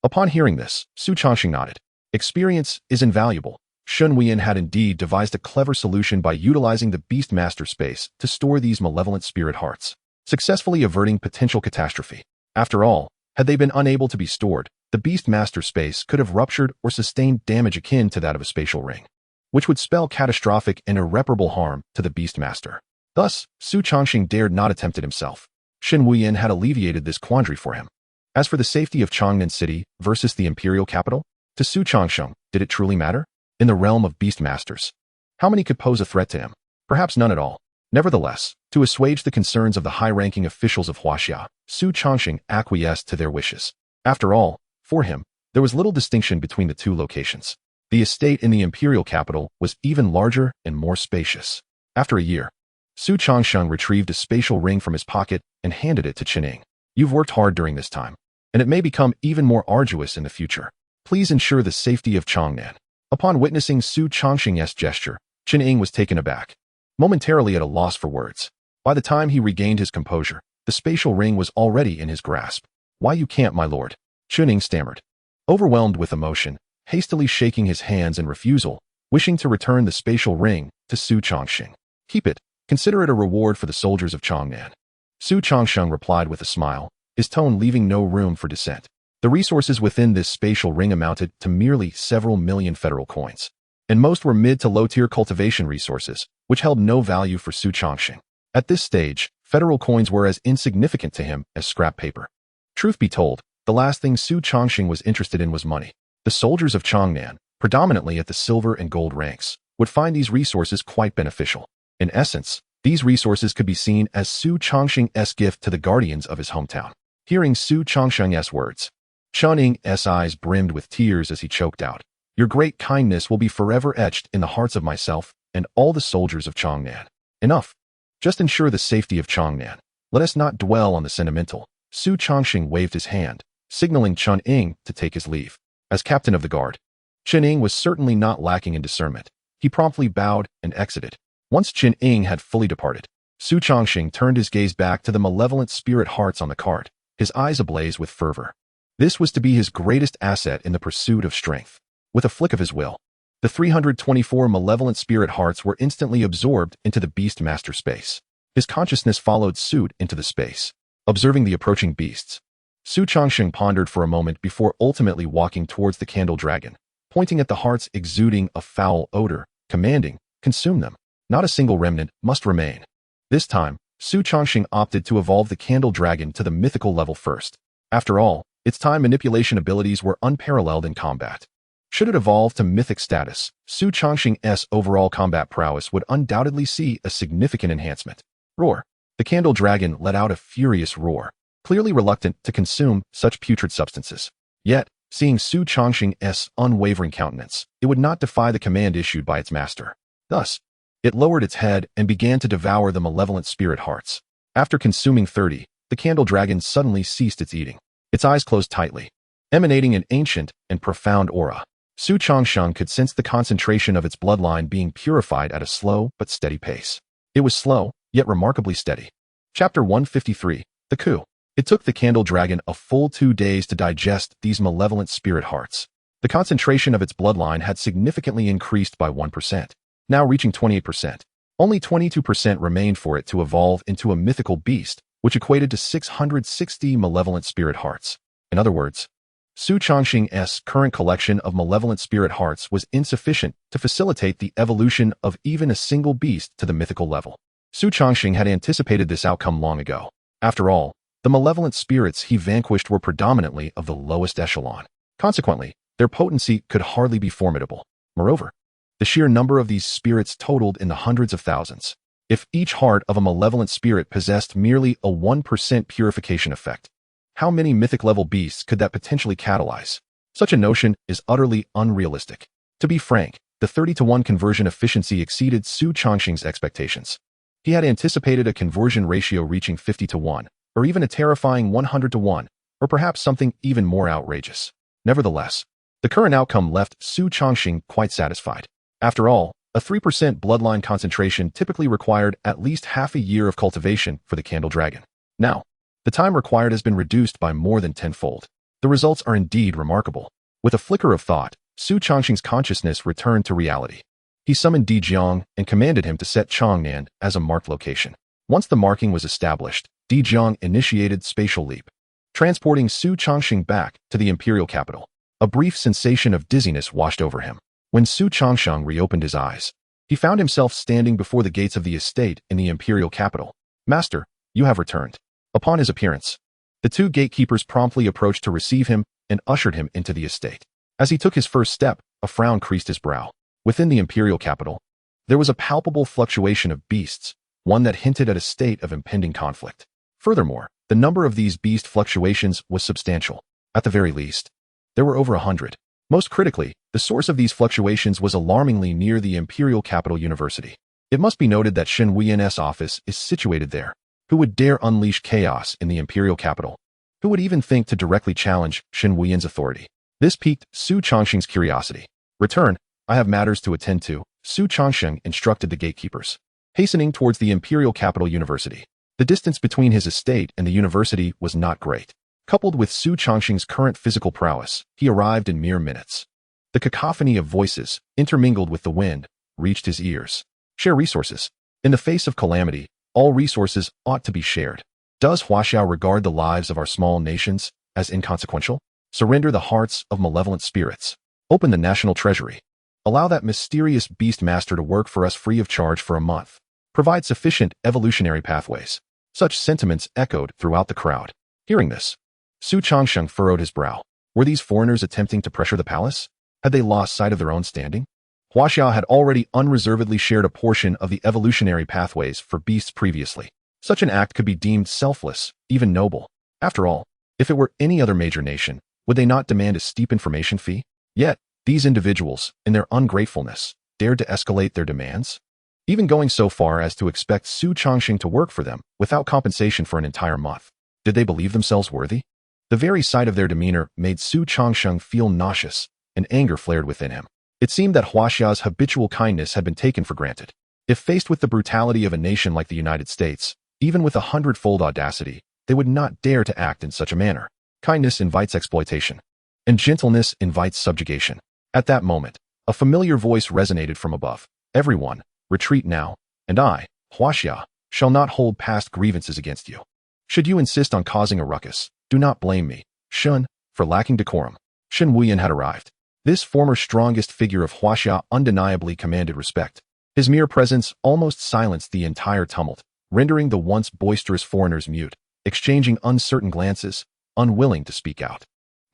S1: Upon hearing this, Xu Changsheng nodded. Experience is invaluable. Shun Huiyan had indeed devised a clever solution by utilizing the Beast Master space to store these malevolent spirit hearts, successfully averting potential catastrophe. After all, had they been unable to be stored, the Beast Master space could have ruptured or sustained damage akin to that of a spatial ring, which would spell catastrophic and irreparable harm to the Beast Master. Thus, Xu Changsheng dared not attempt it himself. Shun Huiyan had alleviated this quandary for him. As for the safety of Changnan City versus the imperial capital, to Xu Changsheng, did it truly matter? In the realm of Beast Masters, how many could pose a threat to him? Perhaps none at all. Nevertheless, to assuage the concerns of the high-ranking officials of Huaxia, Xu Changsheng acquiesced to their wishes. After all, for him, there was little distinction between the two locations. The estate in the imperial capital was even larger and more spacious. After a year, Xu Changsheng retrieved a spatial ring from his pocket and handed it to Qining. You've worked hard during this time, and it may become even more arduous in the future. Please ensure the safety of Changnan. Upon witnessing Xu Changsheng's gesture, Qining was taken aback, momentarily at a loss for words. By the time he regained his composure, the spatial ring was already in his grasp. Why you can't, my lord? Qining stammered, overwhelmed with emotion, hastily shaking his hands in refusal, wishing to return the spatial ring to Xu Changsheng. Keep it. Consider it a reward for the soldiers of Changnan. Xu Changsheng replied with a smile, his tone leaving no room for dissent. The resources within this spatial ring amounted to merely several million federal coins, and most were mid to low-tier cultivation resources, which held no value for Xu Changsheng. At this stage, federal coins were as insignificant to him as scrap paper. Truth be told, the last thing Xu Changsheng was interested in was money. The soldiers of Changnan, predominantly at the silver and gold ranks, would find these resources quite beneficial. In essence, these resources could be seen as Xu Changsheng's gift to the guardians of his hometown. Hearing Xu Changsheng's words, Qinning's eyes brimmed with tears as he choked out, "Your great kindness will be forever etched in the hearts of myself and all the soldiers of Changnan." Enough. Just ensure the safety of Changnan. Let us not dwell on the sentimental. Xu Changsheng waved his hand, signaling Qining to take his leave. As captain of the guard, Qining was certainly not lacking in discernment. He promptly bowed and exited. Once Qining had fully departed, Xu Changsheng turned his gaze back to the malevolent spirit hearts on the cart, his eyes ablaze with fervor. This was to be his greatest asset in the pursuit of strength. With a flick of his will, the 324 malevolent spirit hearts were instantly absorbed into the Beast Master space. His consciousness followed suit into the space. Observing the approaching beasts, Xu Changsheng pondered for a moment before ultimately walking towards the candle dragon, pointing at the hearts exuding a foul odor, commanding, "Consume them. Not a single remnant must remain." This time, Xu Changsheng opted to evolve the candle dragon to the mythical level first. After all, its time manipulation abilities were unparalleled in combat. Should it evolve to mythic status, Xu Changsheng's overall combat prowess would undoubtedly see a significant enhancement. Roar. The candle dragon let out a furious roar, clearly reluctant to consume such putrid substances. Yet, seeing Xu Changsheng's unwavering countenance, it would not defy the command issued by its master. Thus, it lowered its head and began to devour the malevolent spirit hearts. After consuming 30, the candle dragon suddenly ceased its eating. Its eyes closed tightly, emanating an ancient and profound aura. Xu Changsheng could sense the concentration of its bloodline being purified at a slow but steady pace. It was slow, yet remarkably steady. Chapter 153, The Coup. It took the candle dragon a full 2 days to digest these malevolent spirit hearts. The concentration of its bloodline had significantly increased by 1%, now reaching 28%. Only 22% remained for it to evolve into a mythical beast, which equated to 660 malevolent spirit hearts. In other words, Xu Changsheng's current collection of malevolent spirit hearts was insufficient to facilitate the evolution of even a single beast to the mythical level. Xu Changsheng had anticipated this outcome long ago. After all, the malevolent spirits he vanquished were predominantly of the lowest echelon. Consequently, their potency could hardly be formidable. Moreover, the sheer number of these spirits totaled in the hundreds of thousands. If each heart of a malevolent spirit possessed merely a 1% purification effect, how many mythic-level beasts could that potentially catalyze? Such a notion is utterly unrealistic. To be frank, the 30-to-1 conversion efficiency exceeded Xu Changsheng's expectations. He had anticipated a conversion ratio reaching 50-to-1, or even a terrifying 100-to-1, or perhaps something even more outrageous. Nevertheless, the current outcome left Xu Changsheng quite satisfied. After all, a 3% bloodline concentration typically required at least half a year of cultivation for the candle dragon. Now, the time required has been reduced by more than tenfold. The results are indeed remarkable. With a flicker of thought, Xu Changsheng's consciousness returned to reality. He summoned Di Jiang and commanded him to set Changnan as a marked location. Once the marking was established, Di Jiang initiated spatial leap, transporting Xu Changsheng back to the imperial capital. A brief sensation of dizziness washed over him. When Xu Changsheng reopened his eyes, he found himself standing before the gates of the estate in the imperial capital. "Master, you have returned." Upon his appearance, the two gatekeepers promptly approached to receive him and ushered him into the estate. As he took his first step, a frown creased his brow. Within the imperial capital, there was a palpable fluctuation of beasts, one that hinted at a state of impending conflict. Furthermore, the number of these beast fluctuations was substantial. At the very least, there were over 100. Most critically, the source of these fluctuations was alarmingly near the imperial capital university. It must be noted that Shen Wuyan's office is situated there. Who would dare unleash chaos in the imperial capital? Who would even think to directly challenge Shen Wuyan's authority? This piqued Xu Changsheng's curiosity. "Return, I have matters to attend to," Xu Changsheng instructed the gatekeepers. Hastening towards the imperial capital university, the distance between his estate and the university was not great. Coupled with Xu Changsheng's current physical prowess, he arrived in mere minutes. The cacophony of voices, intermingled with the wind, reached his ears. Share resources. In the face of calamity, all resources ought to be shared. Does Huaxiao regard the lives of our small nations as inconsequential? Surrender the hearts of malevolent spirits. Open the national treasury. Allow that mysterious beast master to work for us free of charge for a month. Provide sufficient evolutionary pathways. Such sentiments echoed throughout the crowd. Hearing this, Xu Changsheng furrowed his brow. Were these foreigners attempting to pressure the palace? Had they lost sight of their own standing? Huaxiao had already unreservedly shared a portion of the evolutionary pathways for beasts previously. Such an act could be deemed selfless, even noble. After all, if it were any other major nation, would they not demand a steep information fee? Yet, these individuals, in their ungratefulness, dared to escalate their demands, even going so far as to expect Xu Changsheng to work for them without compensation for an entire month. Did they believe themselves worthy? The very sight of their demeanor made Xu Changsheng feel nauseous, and anger flared within him. It seemed that Huaxiao's habitual kindness had been taken for granted. If faced with the brutality of a nation like the United States, even with 100-fold audacity, they would not dare to act in such a manner. Kindness invites exploitation, and gentleness invites subjugation. At that moment, a familiar voice resonated from above. "Everyone, retreat now, and I, Huaxiao, shall not hold past grievances against you. Should you insist on causing a ruckus, do not blame me, Shun, for lacking decorum." Shen Wuyan had arrived. This former strongest figure of Huaxiao undeniably commanded respect. His mere presence almost silenced the entire tumult, rendering the once boisterous foreigners mute, exchanging uncertain glances, unwilling to speak out.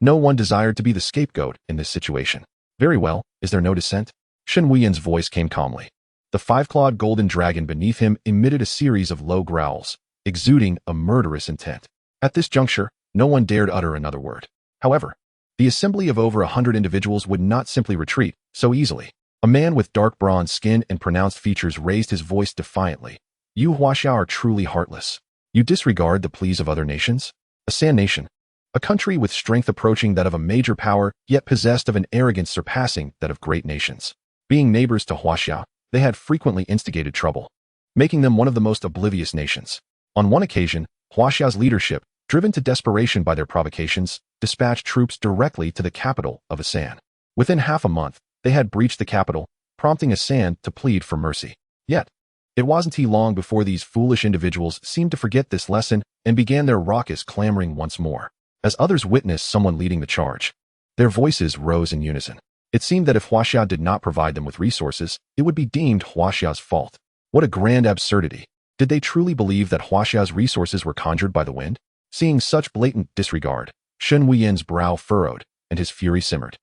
S1: No one desired to be the scapegoat in this situation. "Very well, is there no dissent?" Shen Wuyan's voice came calmly. The five-clawed golden dragon beneath him emitted a series of low growls, exuding a murderous intent. At this juncture, no one dared utter another word. However, the assembly of over 100 individuals would not simply retreat so easily. A man with dark bronze skin and pronounced features raised his voice defiantly. "You Huaxiao are truly heartless. You disregard the pleas of other nations? A San nation, a country with strength approaching that of a major power, yet possessed of an arrogance surpassing that of great nations. Being neighbors to Huaxiao, they had frequently instigated trouble, making them one of the most oblivious nations. On one occasion, Huaxiao's leadership, driven to desperation by their provocations, dispatched troops directly to the capital of Asan. Within half a month, they had breached the capital, prompting Asan to plead for mercy. Yet, it wasn't long before these foolish individuals seemed to forget this lesson and began their raucous clamoring once more. As others witnessed someone leading the charge, their voices rose in unison. It seemed that if Huaxiao did not provide them with resources, it would be deemed Huaxiao's fault. What a grand absurdity. Did they truly believe that Huaxiao's resources were conjured by the wind? Seeing such blatant disregard, Shen Wuyan's brow furrowed, and his fury simmered.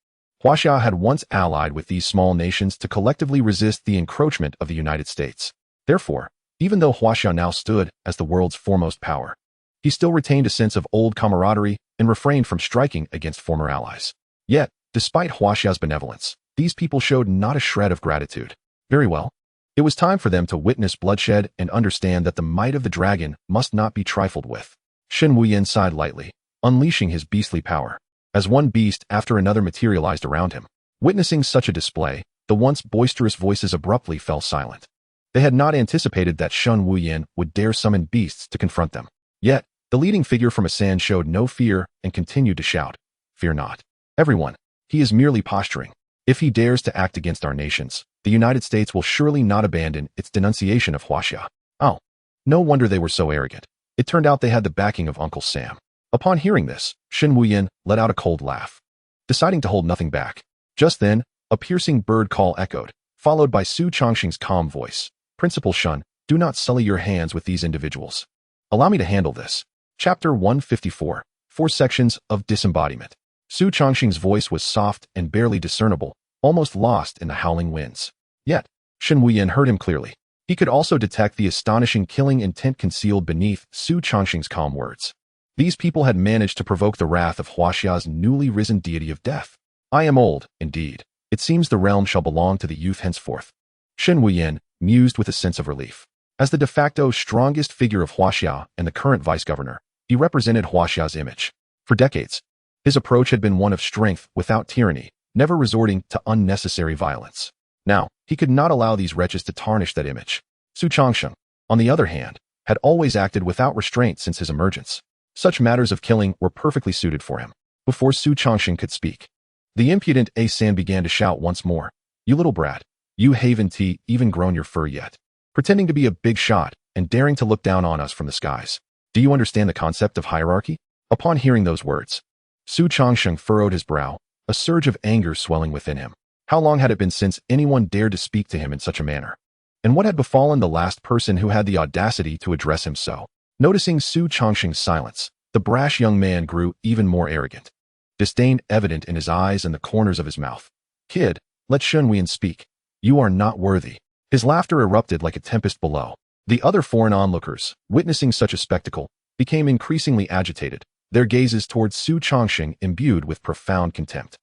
S1: Huaxiao had once allied with these small nations to collectively resist the encroachment of the United States. Therefore, even though Huaxiao now stood as the world's foremost power, he still retained a sense of old camaraderie and refrained from striking against former allies. Yet, despite Huaxiao's benevolence, these people showed not a shred of gratitude. Very well. It was time for them to witness bloodshed and understand that the might of the dragon must not be trifled with. Shen Wuyan sighed lightly, unleashing his beastly power, as one beast after another materialized around him. Witnessing such a display, the once boisterous voices abruptly fell silent. They had not anticipated that Shen Wuyan would dare summon beasts to confront them. Yet, the leading figure from Asan showed no fear and continued to shout. fear not. Everyone, he is merely posturing. If he dares to act against our nations, the United States will surely not abandon its denunciation of Huaxia. Oh, no wonder they were so arrogant. It turned out they had the backing of Uncle Sam. Upon hearing this, Shen Wuyin let out a cold laugh, deciding to hold nothing back. Just then, a piercing bird call echoed, followed by Xu Changsheng's calm voice. Principal Shun, do not sully your hands with these individuals. Allow me to handle this. Chapter 154, 4 Sections of Disembodiment. Xu Changsheng's voice was soft and barely discernible, almost lost in the howling winds. Yet, Shen Wuyin heard him clearly. He could also detect the astonishing killing intent concealed beneath Xu Changsheng's calm words. These people had managed to provoke the wrath of Huaxia's newly risen deity of death. I am old, indeed. It seems the realm shall belong to the youth henceforth. Shen Wuyin mused with a sense of relief. As the de facto strongest figure of Huaxia and the current vice-governor, he represented Huaxia's image. For decades, his approach had been one of strength without tyranny, never resorting to unnecessary violence. Now, he could not allow these wretches to tarnish that image. Xu Changsheng, on the other hand, had always acted without restraint since his emergence. Such matters of killing were perfectly suited for him. Before Xu Changsheng could speak, the impudent A-San began to shout once more. You little brat, you haven't even grown your fur yet. Pretending to be a big shot and daring to look down on us from the skies. Do you understand the concept of hierarchy? Upon hearing those words, Xu Changsheng furrowed his brow, a surge of anger swelling within him. How long had it been since anyone dared to speak to him in such a manner? And what had befallen the last person who had the audacity to address him so? Noticing Xu Changsheng's silence, the brash young man grew even more arrogant. Disdain evident in his eyes and the corners of his mouth. Kid, let Shen Wuyin speak. You are not worthy. His laughter erupted like a tempest below. The other foreign onlookers, witnessing such a spectacle, became increasingly agitated, their gazes towards Xu Changsheng imbued with profound contempt.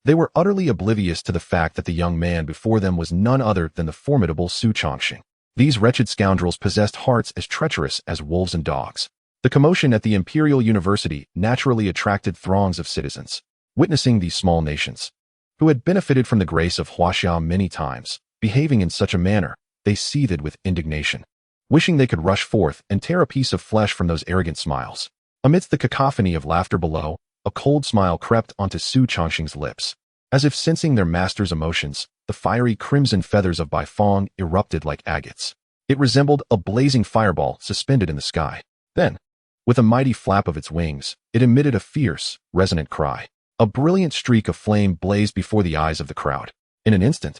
S1: They were utterly oblivious to the fact that the young man before them was none other than the formidable Xu Changsheng. These wretched scoundrels possessed hearts as treacherous as wolves and dogs. The commotion at the Imperial University naturally attracted throngs of citizens. Witnessing these small nations, who had benefited from the grace of Huaxia many times, behaving in such a manner, they seethed with indignation, wishing they could rush forth and tear a piece of flesh from those arrogant smiles. Amidst the cacophony of laughter below, a cold smile crept onto Xu Changsheng's lips. As if sensing their master's emotions, the fiery crimson feathers of Bai Fong erupted like agates. It resembled a blazing fireball suspended in the sky. Then, with a mighty flap of its wings, it emitted a fierce, resonant cry. A brilliant streak of flame blazed before the eyes of the crowd. In an instant,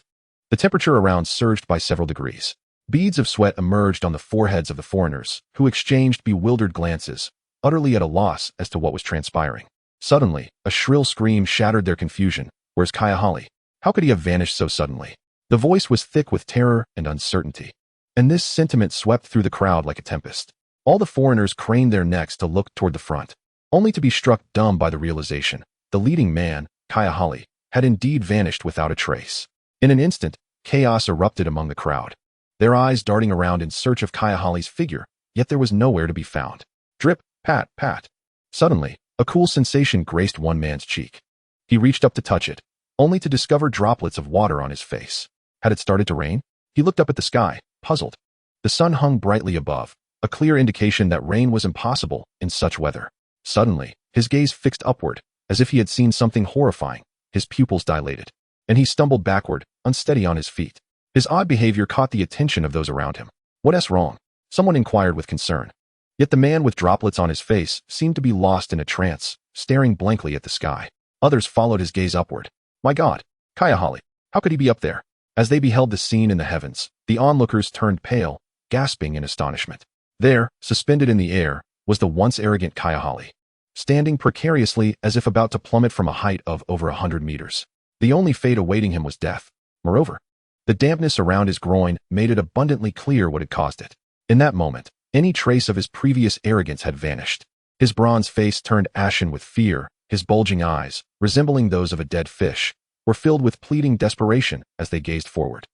S1: the temperature around surged by several degrees. Beads of sweat emerged on the foreheads of the foreigners, who exchanged bewildered glances, utterly at a loss as to what was transpiring. Suddenly, a shrill scream shattered their confusion. Where's Kayahali? How could he have vanished so suddenly? The voice was thick with terror and uncertainty, and this sentiment swept through the crowd like a tempest. All the foreigners craned their necks to look toward the front, only to be struck dumb by the realization. The leading man, Kayahali, had indeed vanished without a trace. In an instant, chaos erupted among the crowd, their eyes darting around in search of Kayahali's figure, yet there was nowhere to be found. Drip, pat, pat. Suddenly, a cool sensation graced one man's cheek. He reached up to touch it, only to discover droplets of water on his face. Had it started to rain? He looked up at the sky, puzzled. The sun hung brightly above, a clear indication that rain was impossible in such weather. Suddenly, his gaze fixed upward, as if he had seen something horrifying. His pupils dilated, and he stumbled backward, unsteady on his feet. His odd behavior caught the attention of those around him. What's wrong? Someone inquired with concern. Yet the man with droplets on his face seemed to be lost in a trance, staring blankly at the sky. Others followed his gaze upward. My God, Kayahali, how could he be up there? As they beheld the scene in the heavens, the onlookers turned pale, gasping in astonishment. There, suspended in the air, was the once arrogant Kayahali, standing precariously as if about to plummet from a height of over 100 meters. The only fate awaiting him was death. Moreover, the dampness around his groin made it abundantly clear what had caused it. In that moment, any trace of his previous arrogance had vanished. His bronze face turned ashen with fear. His bulging eyes, resembling those of a dead fish, were filled with pleading desperation as they gazed forward.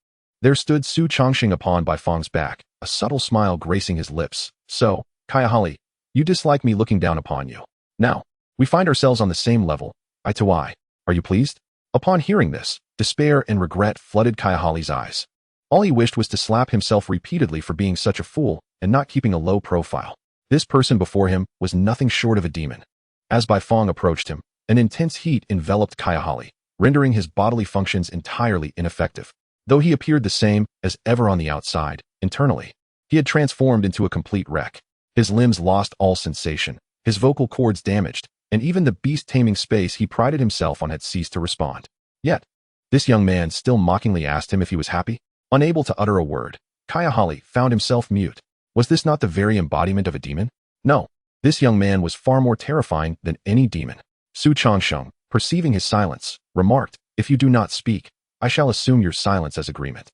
S1: There stood Xu Changsheng upon Bai Fong's back, a subtle smile gracing his lips. So, Kayahali, you dislike me looking down upon you. Now, we find ourselves on the same level, eye to eye. Are you pleased? Upon hearing this, despair and regret flooded Kayahali's eyes. All he wished was to slap himself repeatedly for being such a fool and not keeping a low profile. This person before him was nothing short of a demon. As Bai Fong approached him, An intense heat enveloped Kayahali, rendering his bodily functions entirely ineffective. Though he appeared the same as ever on the outside, internally, he had transformed into a complete wreck. His limbs lost all sensation, his vocal cords damaged, and even the beast-taming space he prided himself on had ceased to respond. Yet, this young man still mockingly asked him if he was happy. Unable to utter a word, Kayahali found himself mute. Was this not the very embodiment of a demon? No, this young man was far more terrifying than any demon. Xu Changsheng, perceiving his silence, remarked, "If you do not speak, I shall assume your silence as agreement.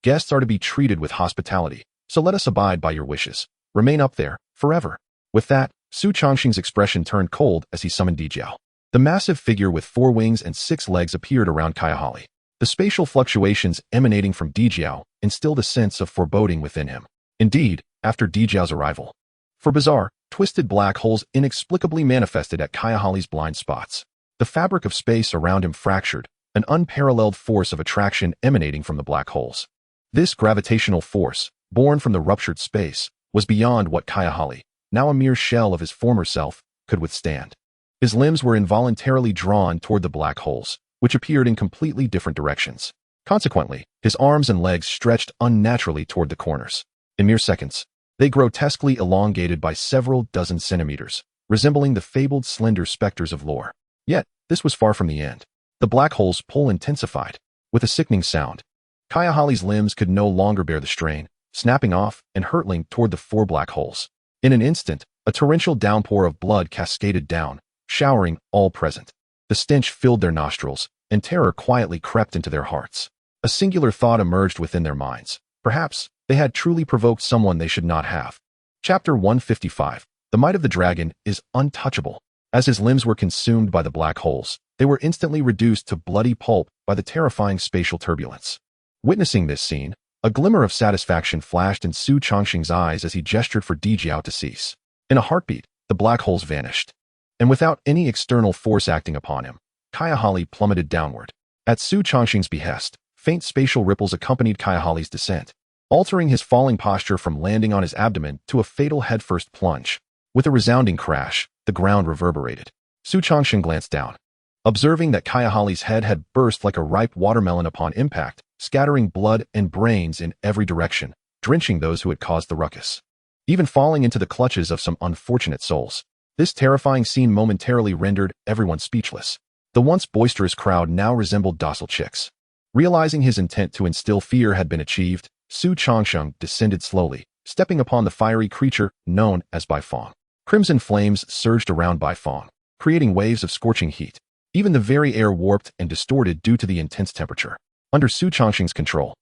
S1: Guests are to be treated with hospitality, so let us abide by your wishes. Remain up there, forever." With that, Xu Changsheng's expression turned cold as he summoned Dijiao. The massive figure with 4 wings and 6 legs appeared around Kayahali. The spatial fluctuations emanating from Dijiao instilled a sense of foreboding within him. Indeed, after Dijiao's arrival, for bizarre, twisted black holes inexplicably manifested at Kayahali's blind spots. The fabric of space around him fractured, an unparalleled force of attraction emanating from the black holes. This gravitational force, born from the ruptured space, was beyond what Kayahali, now a mere shell of his former self, could withstand. His limbs were involuntarily drawn toward the black holes, which appeared in completely different directions. Consequently, his arms and legs stretched unnaturally toward the corners. In mere seconds, they grotesquely elongated by several dozen centimeters, resembling the fabled slender specters of lore. Yet, this was far from the end. The black hole's pull intensified. With a sickening sound, Kayahali's limbs could no longer bear the strain, snapping off and hurtling toward the 4 black holes. In an instant, a torrential downpour of blood cascaded down, showering all present. The stench filled their nostrils, and terror quietly crept into their hearts. A singular thought emerged within their minds. Perhaps they had truly provoked someone they should not have. Chapter 155. The might of the dragon is untouchable. As his limbs were consumed by the black holes, they were instantly reduced to bloody pulp by the terrifying spatial turbulence. Witnessing this scene, a glimmer of satisfaction flashed in Xu Changsheng's eyes as he gestured for Dijiao to cease. In a heartbeat, the black holes vanished. And without any external force acting upon him, Kayahali plummeted downward. At Xu Changsheng's behest, faint spatial ripples accompanied Kayahali's descent, altering his falling posture from landing on his abdomen to a fatal headfirst plunge. With a resounding crash, the ground reverberated. Xu Changsheng glanced down, observing that Kayahali's head had burst like a ripe watermelon upon impact, scattering blood and brains in every direction, drenching those who had caused the ruckus, even falling into the clutches of some unfortunate souls. This terrifying scene momentarily rendered everyone speechless. The once boisterous crowd now resembled docile chicks. Realizing his intent to instill fear had been achieved, Xu Changsheng descended slowly, stepping upon the fiery creature known as Baifeng. Crimson flames surged around Baifeng, creating waves of scorching heat. Even the very air warped and distorted due to the intense temperature. Under Xu Changsheng's control,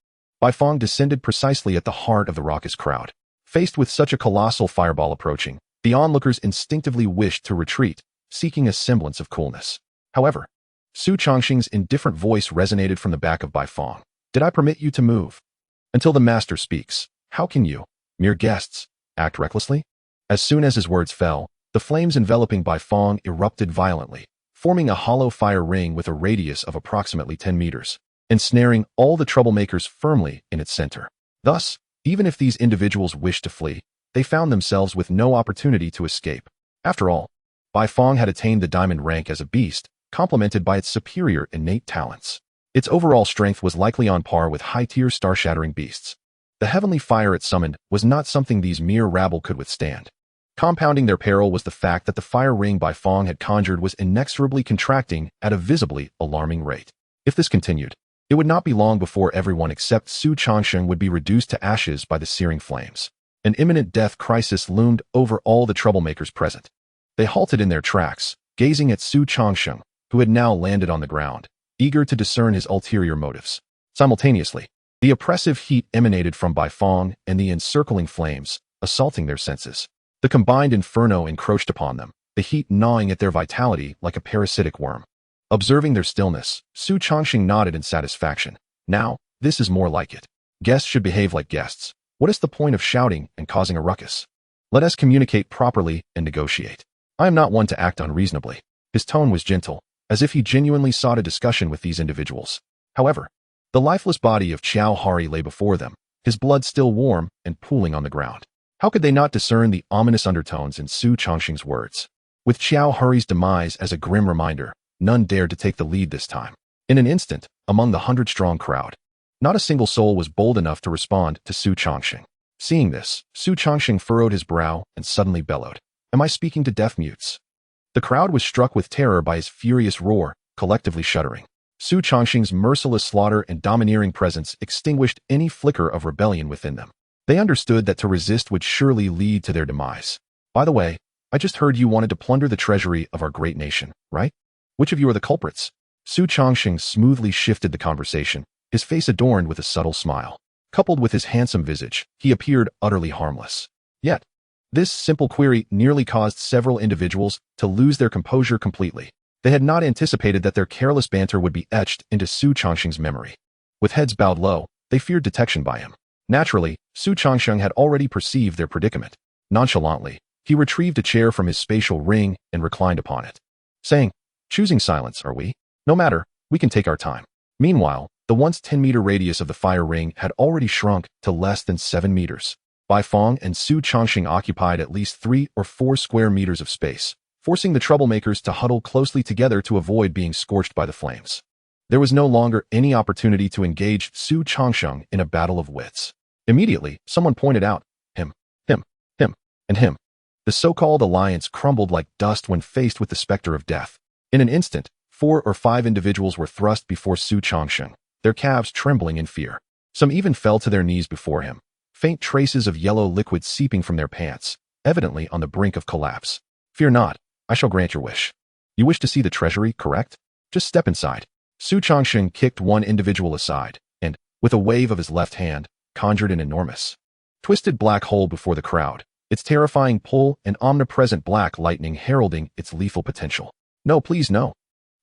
S1: Baifeng descended precisely at the heart of the raucous crowd. Faced with such a colossal fireball approaching, the onlookers instinctively wished to retreat, seeking a semblance of coolness. However, Xu Changsheng's indifferent voice resonated from the back of Baifeng. "Did I permit you to move? Until the master speaks, how can you, mere guests, act recklessly?" As soon as his words fell, the flames enveloping Baifeng erupted violently, forming a hollow fire ring with a radius of approximately 10 meters, ensnaring all the troublemakers firmly in its center. Thus, even if these individuals wished to flee, they found themselves with no opportunity to escape. After all, Baifeng had attained the diamond rank as a beast, complemented by its superior innate talents. Its overall strength was likely on par with high-tier star-shattering beasts. The heavenly fire it summoned was not something these mere rabble could withstand. Compounding their peril was the fact that the fire ring Baifeng had conjured was inexorably contracting at a visibly alarming rate. If this continued, it would not be long before everyone except Xu Changsheng would be reduced to ashes by the searing flames. An imminent death crisis loomed over all the troublemakers present. They halted in their tracks, gazing at Xu Changsheng, who had now landed on the ground, eager to discern his ulterior motives. Simultaneously, the oppressive heat emanated from Baifeng and the encircling flames, assaulting their senses. The combined inferno encroached upon them, the heat gnawing at their vitality like a parasitic worm. Observing their stillness, Xu Changsheng nodded in satisfaction. "Now, this is more like it. Guests should behave like guests. What is the point of shouting and causing a ruckus? Let us communicate properly and negotiate. I am not one to act unreasonably." His tone was gentle, as if he genuinely sought a discussion with these individuals. However, the lifeless body of Qiao Hari lay before them, his blood still warm and pooling on the ground. How could they not discern the ominous undertones in Xu Changsheng's words? With Qiao Huri's demise as a grim reminder, none dared to take the lead this time. In an instant, among the 100-strong crowd, not a single soul was bold enough to respond to Xu Changsheng. Seeing this, Xu Changsheng furrowed his brow and suddenly bellowed, "Am I speaking to deaf mutes?" The crowd was struck with terror by his furious roar, collectively shuddering. Xu Changsheng's merciless slaughter and domineering presence extinguished any flicker of rebellion within them. They understood that to resist would surely lead to their demise. "By the way, I just heard you wanted to plunder the treasury of our great nation, right? Which of you are the culprits?" Xu Changsheng smoothly shifted the conversation, his face adorned with a subtle smile. Coupled with his handsome visage, he appeared utterly harmless. Yet, this simple query nearly caused several individuals to lose their composure completely. They had not anticipated that their careless banter would be etched into Xu Changsheng's memory. With heads bowed low, they feared detection by him. Naturally, Xu Changsheng had already perceived their predicament. Nonchalantly, he retrieved a chair from his spatial ring and reclined upon it, saying, "Choosing silence, are we? No matter, we can take our time." Meanwhile, the once 10-meter radius of the fire ring had already shrunk to less than 7 meters. Bai Feng and Xu Changsheng occupied at least 3 or 4 square meters of space, forcing the troublemakers to huddle closely together to avoid being scorched by the flames. There was no longer any opportunity to engage Xu Changsheng in a battle of wits. Immediately, someone pointed out, him, and him. The so-called alliance crumbled like dust when faced with the specter of death. In an instant, 4 or 5 individuals were thrust before Xu Changsheng, their calves trembling in fear. Some even fell to their knees before him, faint traces of yellow liquid seeping from their pants, evidently on the brink of collapse. "Fear not, I shall grant your wish. You wish to see the treasury, correct? Just step inside." Xu Changsheng kicked one individual aside, and, with a wave of his left hand, conjured an enormous, twisted black hole before the crowd, its terrifying pull and omnipresent black lightning heralding its lethal potential. "No, please, no."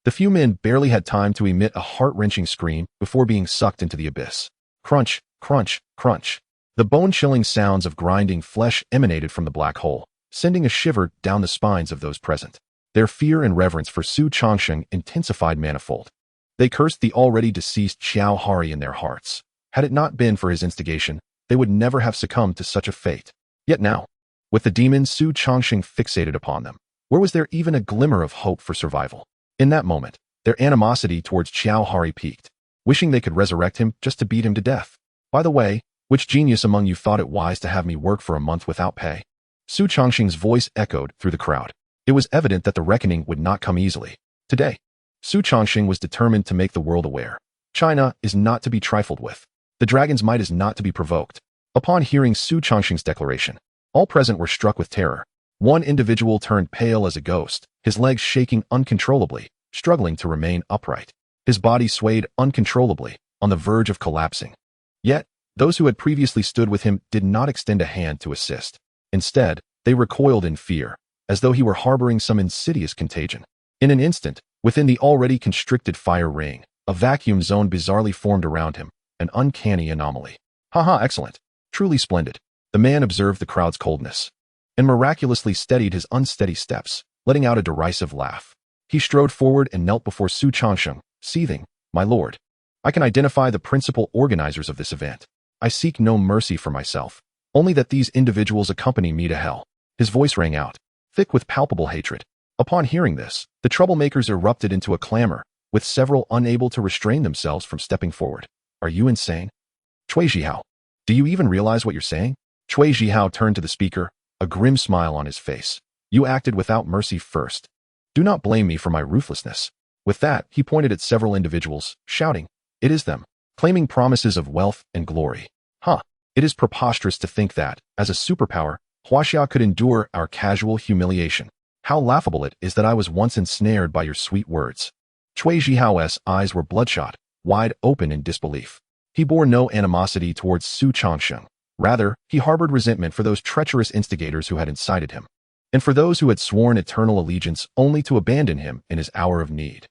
S1: The few men barely had time to emit a heart-wrenching scream before being sucked into the abyss. Crunch, crunch, crunch. The bone-chilling sounds of grinding flesh emanated from the black hole, sending a shiver down the spines of those present. Their fear and reverence for Xu Changsheng intensified manifold. They cursed the already deceased Qiao Hari in their hearts. Had it not been for his instigation, they would never have succumbed to such a fate. Yet now, with the demon Xu Changsheng fixated upon them, where was there even a glimmer of hope for survival? In that moment, their animosity towards Qiao Hari peaked, wishing they could resurrect him just to beat him to death. "By the way, which genius among you thought it wise to have me work for a month without pay?" Xu Changsheng's voice echoed through the crowd. It was evident that the reckoning would not come easily. Today, Xu Changsheng was determined to make the world aware. China is not to be trifled with. The dragon's might is not to be provoked. Upon hearing Xu Changsheng's declaration, all present were struck with terror. One individual turned pale as a ghost, his legs shaking uncontrollably, struggling to remain upright. His body swayed uncontrollably, on the verge of collapsing. Yet, those who had previously stood with him did not extend a hand to assist. Instead, they recoiled in fear, as though he were harboring some insidious contagion. In an instant, within the already constricted fire ring, a vacuum zone bizarrely formed around him, an uncanny anomaly. "Haha, excellent. Truly splendid." The man observed the crowd's coldness, and miraculously steadied his unsteady steps, letting out a derisive laugh. He strode forward and knelt before Xu Changsheng, seething, "My lord, I can identify the principal organizers of this event. I seek no mercy for myself, only that these individuals accompany me to hell." His voice rang out, thick with palpable hatred. Upon hearing this, the troublemakers erupted into a clamor, with several unable to restrain themselves from stepping forward. "Are you insane? Cui Zhihao, do you even realize what you're saying?" Cui Zhihao turned to the speaker, a grim smile on his face. "You acted without mercy first. Do not blame me for my ruthlessness." With that, he pointed at several individuals, shouting, "It is them, claiming promises of wealth and glory. It is preposterous to think that, as a superpower, Huaxia could endure our casual humiliation. How laughable it is that I was once ensnared by your sweet words." Cui Zhihao's eyes were bloodshot, wide open in disbelief. He bore no animosity towards Xu Changsheng. Rather, he harbored resentment for those treacherous instigators who had incited him, and for those who had sworn eternal allegiance only to abandon him in his hour of need.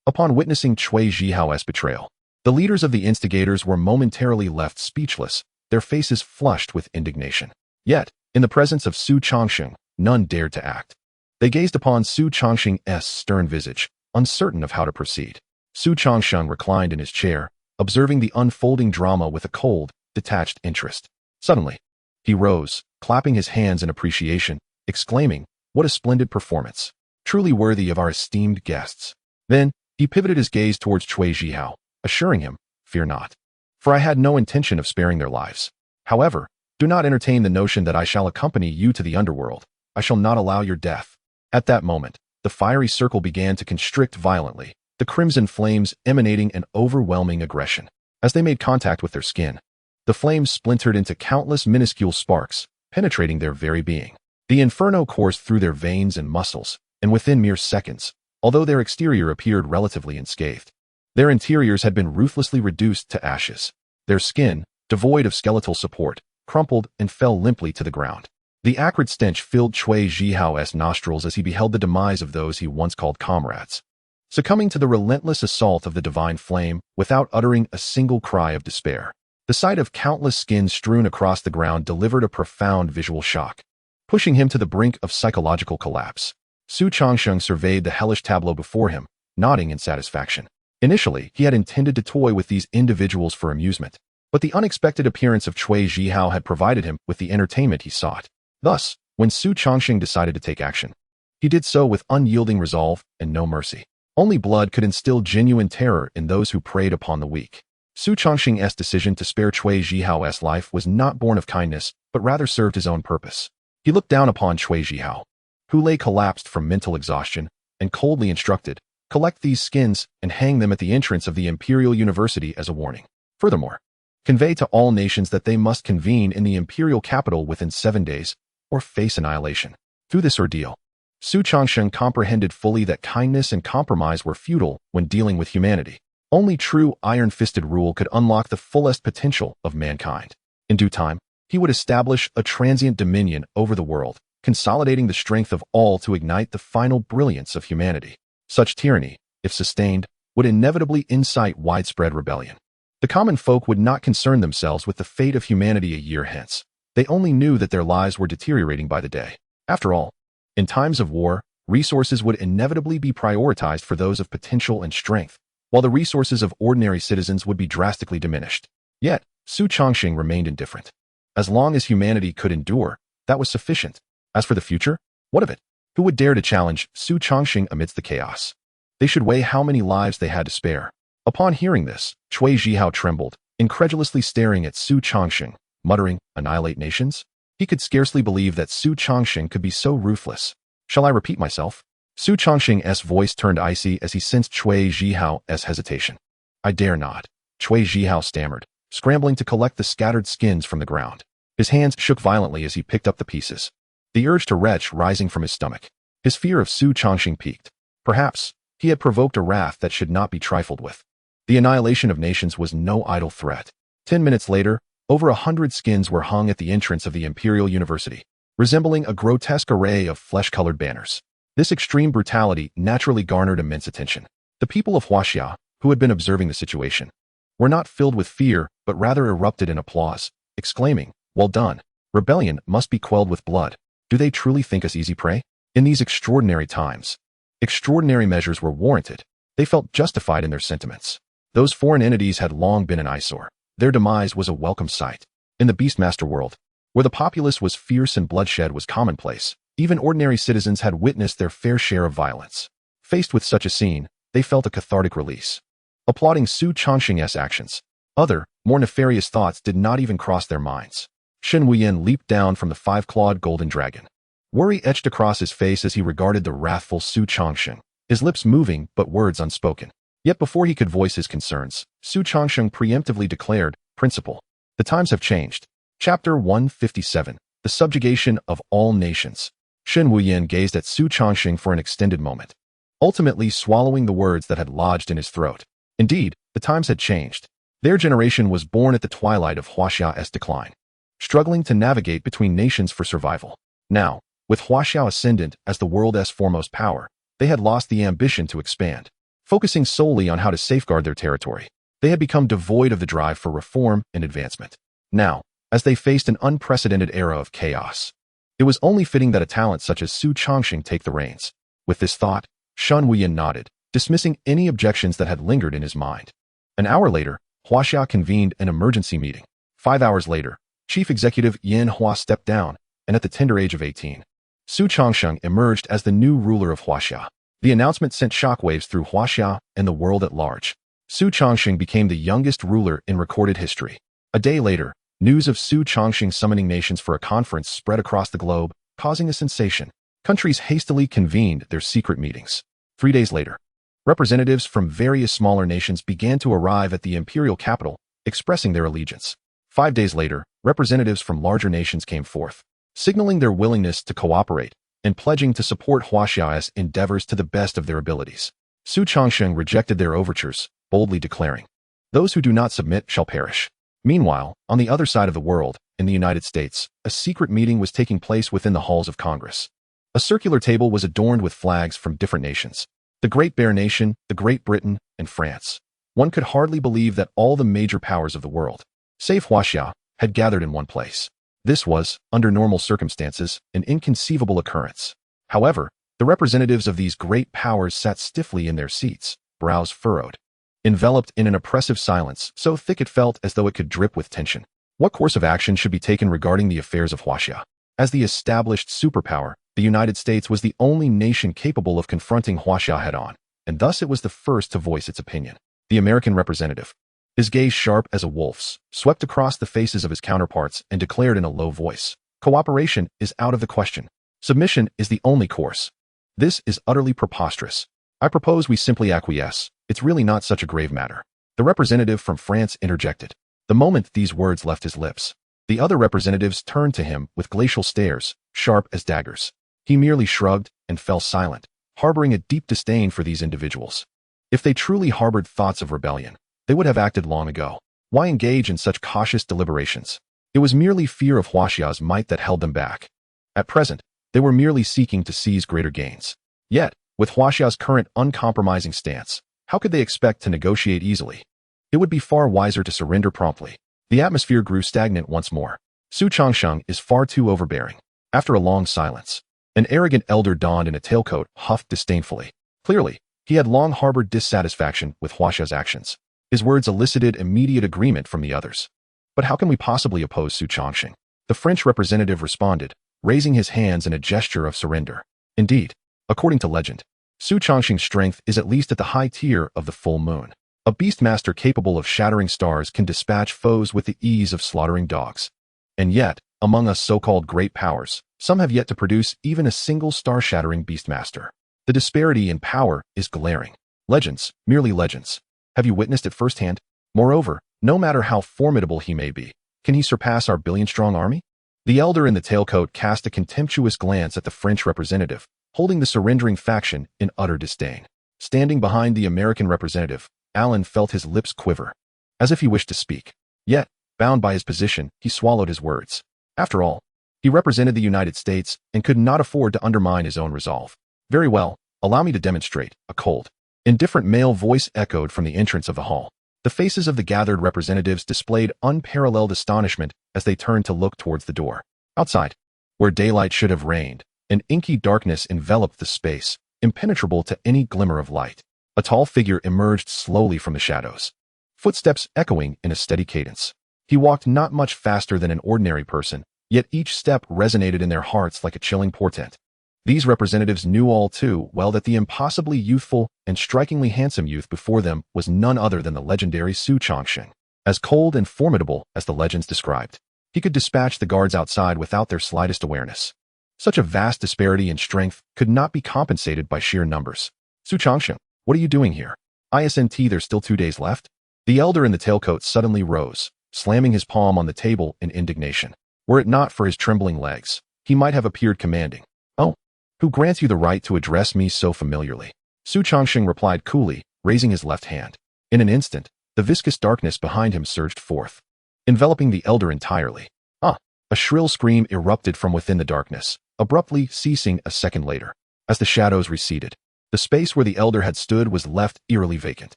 S1: Upon witnessing Cui Zhihao's betrayal, the leaders of the instigators were momentarily left speechless, their faces flushed with indignation. Yet, in the presence of Xu Changsheng, none dared to act. They gazed upon Xu Changsheng's stern visage, uncertain of how to proceed. Xu Changsheng reclined in his chair, observing the unfolding drama with a cold, detached interest. Suddenly, he rose, clapping his hands in appreciation, exclaiming, What a splendid performance. Truly worthy of our esteemed guests. Then, he pivoted his gaze towards Cui Zhihao, assuring him, "Fear not. For I had no intention of sparing their lives. However, do not entertain the notion that I shall accompany you to the underworld. I shall not allow your death." At that moment, the fiery circle began to constrict violently, the crimson flames emanating an overwhelming aggression. As they made contact with their skin, the flames splintered into countless minuscule sparks, penetrating their very being. The inferno coursed through their veins and muscles, and within mere seconds, although their exterior appeared relatively unscathed, their interiors had been ruthlessly reduced to ashes. Their skin, devoid of skeletal support, crumpled and fell limply to the ground. The acrid stench filled Cui Zhihao's nostrils as he beheld the demise of those he once called comrades, succumbing to the relentless assault of the divine flame without uttering a single cry of despair. The sight of countless skins strewn across the ground delivered a profound visual shock, pushing him to the brink of psychological collapse. Xu Changsheng surveyed the hellish tableau before him, nodding in satisfaction. Initially, he had intended to toy with these individuals for amusement, but the unexpected appearance of Cui Zhihao had provided him with the entertainment he sought. Thus, when Xu Changsheng decided to take action, he did so with unyielding resolve and no mercy. Only blood could instill genuine terror in those who preyed upon the weak. Xu Changsheng's decision to spare Cui Zhihao's life was not born of kindness, but rather served his own purpose. He looked down upon Cui Zhihao, who lay collapsed from mental exhaustion, and coldly instructed, "Collect these skins and hang them at the entrance of the Imperial University as a warning. Furthermore, convey to all nations that they must convene in the Imperial capital within 7 days, or face annihilation." Through this ordeal, Xu Changsheng comprehended fully that kindness and compromise were futile when dealing with humanity. Only true iron-fisted rule could unlock the fullest potential of mankind. In due time, he would establish a transient dominion over the world, consolidating the strength of all to ignite the final brilliance of humanity. Such tyranny, if sustained, would inevitably incite widespread rebellion. The common folk would not concern themselves with the fate of humanity a year hence. They only knew that their lives were deteriorating by the day. After all, in times of war, resources would inevitably be prioritized for those of potential and strength, while the resources of ordinary citizens would be drastically diminished. Yet, Xu Changsheng remained indifferent. As long as humanity could endure, that was sufficient. As for the future, what of it? Who would dare to challenge Xu Changsheng amidst the chaos? They should weigh how many lives they had to spare. Upon hearing this, Cui Zhihao trembled, incredulously staring at Xu Changsheng, muttering, "Annihilate nations?" He could scarcely believe that Xu Changsheng could be so ruthless. "Shall I repeat myself?" Xu Changsheng's voice turned icy as he sensed Cui Zhihao's hesitation. "I dare not," Cui Zhihao stammered, scrambling to collect the scattered skins from the ground. His hands shook violently as he picked up the pieces, the urge to retch rising from his stomach. His fear of Xu Changsheng peaked. Perhaps, he had provoked a wrath that should not be trifled with. The annihilation of nations was no idle threat. 10 minutes later, over 100 skins were hung at the entrance of the Imperial University, resembling a grotesque array of flesh-colored banners. This extreme brutality naturally garnered immense attention. The people of Huaxia, who had been observing the situation, were not filled with fear, but rather erupted in applause, exclaiming, "Well done! Rebellion must be quelled with blood. Do they truly think us easy prey?" In these extraordinary times, extraordinary measures were warranted. They felt justified in their sentiments. Those foreign entities had long been an eyesore. Their demise was a welcome sight. In the Beastmaster world, where the populace was fierce and bloodshed was commonplace, even ordinary citizens had witnessed their fair share of violence. Faced with such a scene, they felt a cathartic release. Applauding Xu Changsheng's actions, other, more nefarious thoughts did not even cross their minds. Shen Wuyan leaped down from the 5-clawed golden dragon. Worry etched across his face as he regarded the wrathful Xu Changsheng, his lips moving but words unspoken. Yet before he could voice his concerns, Xu Changsheng preemptively declared, "Principal, the times have changed." Chapter 157, The Subjugation of All Nations. Shen Wuyan gazed at Xu Changsheng for an extended moment, ultimately swallowing the words that had lodged in his throat. Indeed, the times had changed. Their generation was born at the twilight of Huaxia's decline, struggling to navigate between nations for survival. Now, with Huaxia ascendant as the world's foremost power, they had lost the ambition to expand. Focusing solely on how to safeguard their territory, they had become devoid of the drive for reform and advancement. Now, as they faced an unprecedented era of chaos, it was only fitting that a talent such as Xu Changsheng take the reins. With this thought, Shen Wuyan nodded, dismissing any objections that had lingered in his mind. An hour later, Huaxia convened an emergency meeting. 5 hours later, Chief Executive Yin Hua stepped down, and at the tender age of 18, Xu Changsheng emerged as the new ruler of Huaxia. The announcement sent shockwaves through Huaxia and the world at large. Xu Changsheng became the youngest ruler in recorded history. A day later, news of Xu Changsheng summoning nations for a conference spread across the globe, causing a sensation. Countries hastily convened their secret meetings. 3 days later, representatives from various smaller nations began to arrive at the imperial capital, expressing their allegiance. 5 days later, representatives from larger nations came forth, signaling their willingness to cooperate and pledging to support Huaxia's endeavors to the best of their abilities. Xu Changsheng rejected their overtures, boldly declaring, "Those who do not submit shall perish." Meanwhile, on the other side of the world, in the United States, a secret meeting was taking place within the halls of Congress. A circular table was adorned with flags from different nations. The Great Bear Nation, the Great Britain, and France. One could hardly believe that all the major powers of the world, save Huaxia, had gathered in one place. This was, under normal circumstances, an inconceivable occurrence. However, the representatives of these great powers sat stiffly in their seats, brows furrowed, enveloped in an oppressive silence so thick it felt as though it could drip with tension. What course of action should be taken regarding the affairs of Huaxia? As the established superpower, the United States was the only nation capable of confronting Huaxia head-on, and thus it was the first to voice its opinion. The American representative, his gaze sharp as a wolf's, swept across the faces of his counterparts and declared in a low voice, "Cooperation is out of the question. Submission is the only course. This is utterly preposterous. I propose we simply acquiesce. It's really not such a grave matter." The representative from France interjected. The moment these words left his lips, the other representatives turned to him with glacial stares, sharp as daggers. He merely shrugged and fell silent, harboring a deep disdain for these individuals. If they truly harbored thoughts of rebellion, they would have acted long ago. Why engage in such cautious deliberations? It was merely fear of Huaxia's might that held them back. At present, they were merely seeking to seize greater gains. Yet, with Huaxia's current uncompromising stance, how could they expect to negotiate easily? It would be far wiser to surrender promptly. The atmosphere grew stagnant once more. Xu Changsheng is far too overbearing. After a long silence, an arrogant elder donned in a tailcoat huffed disdainfully. Clearly, he had long harbored dissatisfaction with Huaxia's actions. His words elicited immediate agreement from the others. "But how can we possibly oppose Xu Changsheng?" The French representative responded, raising his hands in a gesture of surrender. "Indeed, according to legend, Xu Changsheng's strength is at least at the high tier of the full moon. A beastmaster capable of shattering stars can dispatch foes with the ease of slaughtering dogs. And yet, among us so-called great powers, some have yet to produce even a single star-shattering beastmaster. The disparity in power is glaring. Legends, merely legends. Have you witnessed it firsthand? Moreover, no matter how formidable he may be, can he surpass our billion-strong army?" The elder in the tailcoat cast a contemptuous glance at the French representative, holding the surrendering faction in utter disdain. Standing behind the American representative, Alan felt his lips quiver, as if he wished to speak. Yet, bound by his position, he swallowed his words. After all, he represented the United States and could not afford to undermine his own resolve. "Very well, allow me to demonstrate," a cold, indifferent male voice echoed from the entrance of the hall. The faces of the gathered representatives displayed unparalleled astonishment as they turned to look towards the door. Outside, where daylight should have reigned, an inky darkness enveloped the space, impenetrable to any glimmer of light. A tall figure emerged slowly from the shadows, footsteps echoing in a steady cadence. He walked not much faster than an ordinary person, yet each step resonated in their hearts like a chilling portent. These representatives knew all too well that the impossibly youthful and strikingly handsome youth before them was none other than the legendary Xu Changsheng. As cold and formidable as the legends described, he could dispatch the guards outside without their slightest awareness. Such a vast disparity in strength could not be compensated by sheer numbers. "Xu Changsheng, what are you doing here? Isn't there's still 2 days left?" The elder in the tailcoat suddenly rose, slamming his palm on the table in indignation. Were it not for his trembling legs, he might have appeared commanding. "Oh, who grants you the right to address me so familiarly?" Xu Changsheng replied coolly, raising his left hand. In an instant, the viscous darkness behind him surged forth, enveloping the elder entirely. "Ah!" A shrill scream erupted from within the darkness, abruptly ceasing a second later. As the shadows receded, the space where the elder had stood was left eerily vacant.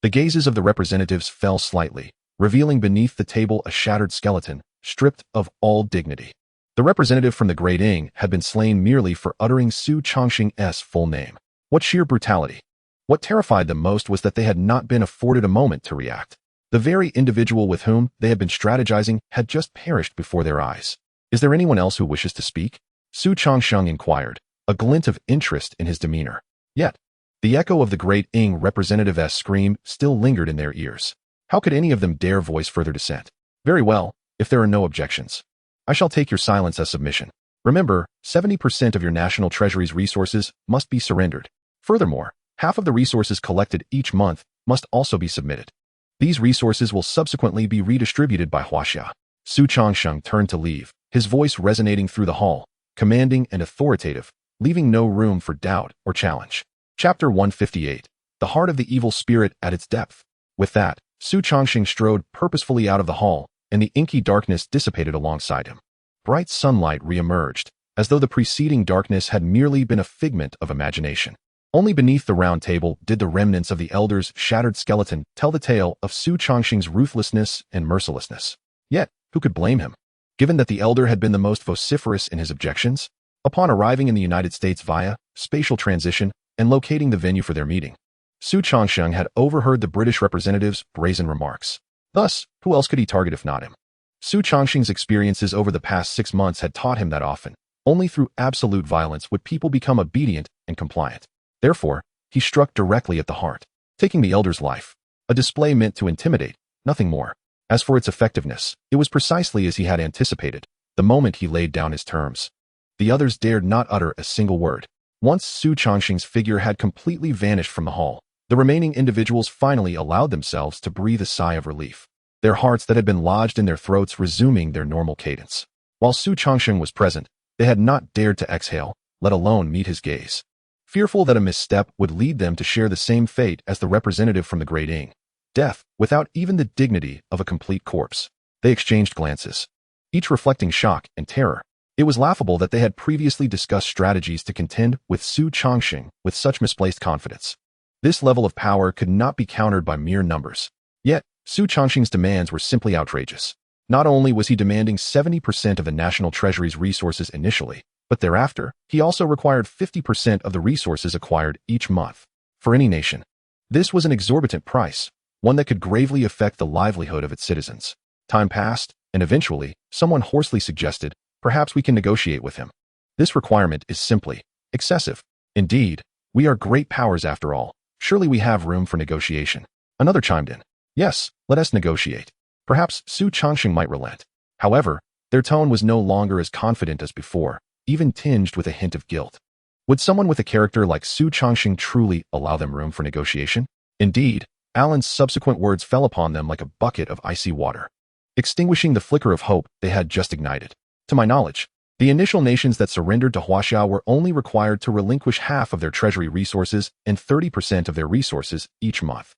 S1: The gazes of the representatives fell slightly, revealing beneath the table a shattered skeleton, stripped of all dignity. The representative from the Great Ing had been slain merely for uttering Xu Changsheng's full name. What sheer brutality! What terrified them most was that they had not been afforded a moment to react. The very individual with whom they had been strategizing had just perished before their eyes. "Is there anyone else who wishes to speak?" Xu Changsheng inquired, a glint of interest in his demeanor. Yet, the echo of the great Ing representative's scream still lingered in their ears. How could any of them dare voice further dissent? Very well, if there are no objections. I shall take your silence as submission. Remember, 70% of your national treasury's resources must be surrendered. Furthermore, half of the resources collected each month must also be submitted. These resources will subsequently be redistributed by Huaxia. Xu Changsheng turned to leave, his voice resonating through the hall, commanding and authoritative, leaving no room for doubt or challenge. Chapter 158. The Heart of the Evil Spirit at its depth. With that, Xu Changsheng strode purposefully out of the hall, and the inky darkness dissipated alongside him. Bright sunlight re-emerged, as though the preceding darkness had merely been a figment of imagination. Only beneath the round table did the remnants of the elder's shattered skeleton tell the tale of Xu Changsheng's ruthlessness and mercilessness. Yet, who could blame him? Given that the elder had been the most vociferous in his objections, upon arriving in the United States via spatial transition and locating the venue for their meeting, Xu Changsheng had overheard the British representative's brazen remarks. Thus, who else could he target if not him? Xu Changsheng's experiences over the past 6 months had taught him that often, only through absolute violence would people become obedient and compliant. Therefore, he struck directly at the heart, taking the elder's life. A display meant to intimidate, nothing more. As for its effectiveness, it was precisely as he had anticipated, the moment he laid down his terms. The others dared not utter a single word. Once Xu Changsheng's figure had completely vanished from the hall, the remaining individuals finally allowed themselves to breathe a sigh of relief, their hearts that had been lodged in their throats resuming their normal cadence. While Xu Changsheng was present, they had not dared to exhale, let alone meet his gaze. Fearful that a misstep would lead them to share the same fate as the representative from the Great Ing, death without even the dignity of a complete corpse. They exchanged glances, each reflecting shock and terror. It was laughable that they had previously discussed strategies to contend with Xu Changsheng with such misplaced confidence. This level of power could not be countered by mere numbers. Yet, Xu Changsheng's demands were simply outrageous. Not only was he demanding 70% of the national treasury's resources initially, but thereafter, he also required 50% of the resources acquired each month. For any nation, this was an exorbitant price, one that could gravely affect the livelihood of its citizens. Time passed, and eventually, someone hoarsely suggested, perhaps we can negotiate with him. This requirement is simply excessive. Indeed, we are great powers after all. Surely we have room for negotiation. Another chimed in. Yes, let us negotiate. Perhaps Xu Changsheng might relent. However, their tone was no longer as confident as before, even tinged with a hint of guilt. Would someone with a character like Xu Changsheng truly allow them room for negotiation? Indeed, Alan's subsequent words fell upon them like a bucket of icy water, extinguishing the flicker of hope they had just ignited. To my knowledge, the initial nations that surrendered to Huaxia were only required to relinquish half of their treasury resources and 30% of their resources each month.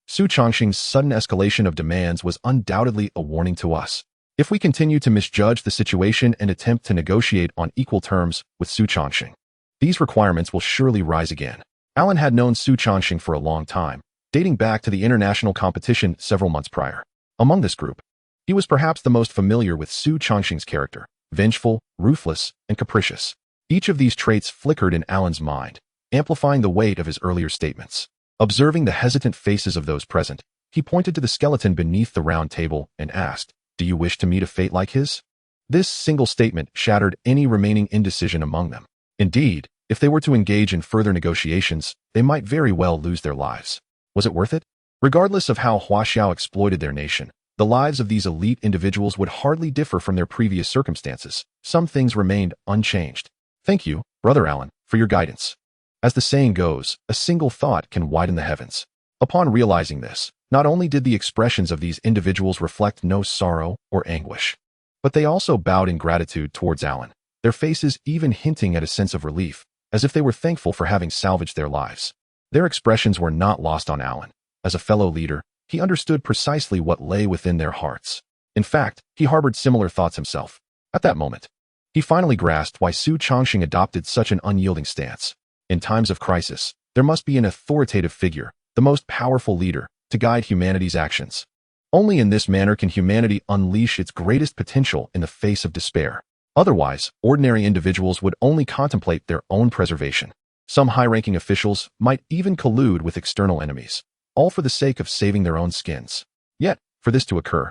S1: Xu Changsheng's sudden escalation of demands was undoubtedly a warning to us. If we continue to misjudge the situation and attempt to negotiate on equal terms with Xu Changsheng, these requirements will surely rise again. Alan had known Xu Changsheng for a long time, dating back to the international competition several months prior. Among this group, he was perhaps the most familiar with Xu Changsheng's character, vengeful, ruthless, and capricious. Each of these traits flickered in Alan's mind, amplifying the weight of his earlier statements. Observing the hesitant faces of those present, he pointed to the skeleton beneath the round table and asked, "Do you wish to meet a fate like his?" This single statement shattered any remaining indecision among them. Indeed, if they were to engage in further negotiations, they might very well lose their lives. Was it worth it? Regardless of how Huaxiao exploited their nation, the lives of these elite individuals would hardly differ from their previous circumstances. Some things remained unchanged. Thank you, Brother Alan, for your guidance. As the saying goes, a single thought can widen the heavens. Upon realizing this, not only did the expressions of these individuals reflect no sorrow or anguish, but they also bowed in gratitude towards Alan, their faces even hinting at a sense of relief, as if they were thankful for having salvaged their lives. Their expressions were not lost on Alan. As a fellow leader, he understood precisely what lay within their hearts. In fact, he harbored similar thoughts himself. At that moment, he finally grasped why Xu Changsheng adopted such an unyielding stance. In times of crisis, there must be an authoritative figure, the most powerful leader, to guide humanity's actions. Only in this manner can humanity unleash its greatest potential in the face of despair. Otherwise, ordinary individuals would only contemplate their own preservation. Some high-ranking officials might even collude with external enemies, all for the sake of saving their own skins. Yet, for this to occur,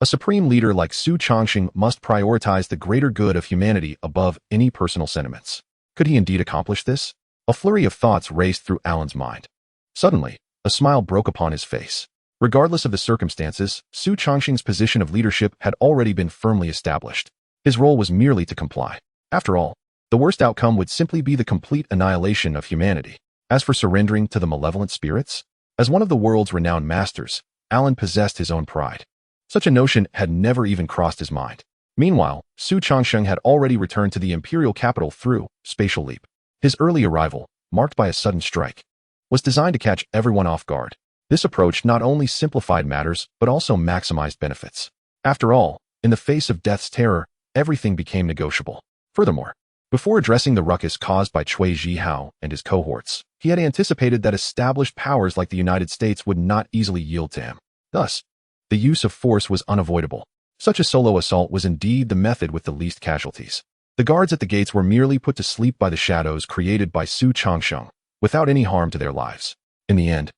S1: A supreme leader like Xu Changsheng must prioritize the greater good of humanity above any personal sentiments. Could he indeed accomplish this? A flurry of thoughts raced through Alan's mind. Suddenly, a smile broke upon his face. Regardless of the circumstances, Xu Changsheng's position of leadership had already been firmly established. His role was merely to comply. After all, the worst outcome would simply be the complete annihilation of humanity. As for surrendering to the malevolent spirits, as one of the world's renowned masters, Alan possessed his own pride. Such a notion had never even crossed his mind. Meanwhile, Xu Changsheng had already returned to the imperial capital through spatial leap. His early arrival, marked by a sudden strike, was designed to catch everyone off guard. This approach not only simplified matters, but also maximized benefits. After all, in the face of death's terror, everything became negotiable. Furthermore, before addressing the ruckus caused by Cui Zhihao and his cohorts, he had anticipated that established powers like the United States would not easily yield to him. Thus, the use of force was unavoidable. Such a solo assault was indeed the method with the least casualties. The guards at the gates were merely put to sleep by the shadows created by Xu Changsheng, without any harm to their lives. In the end,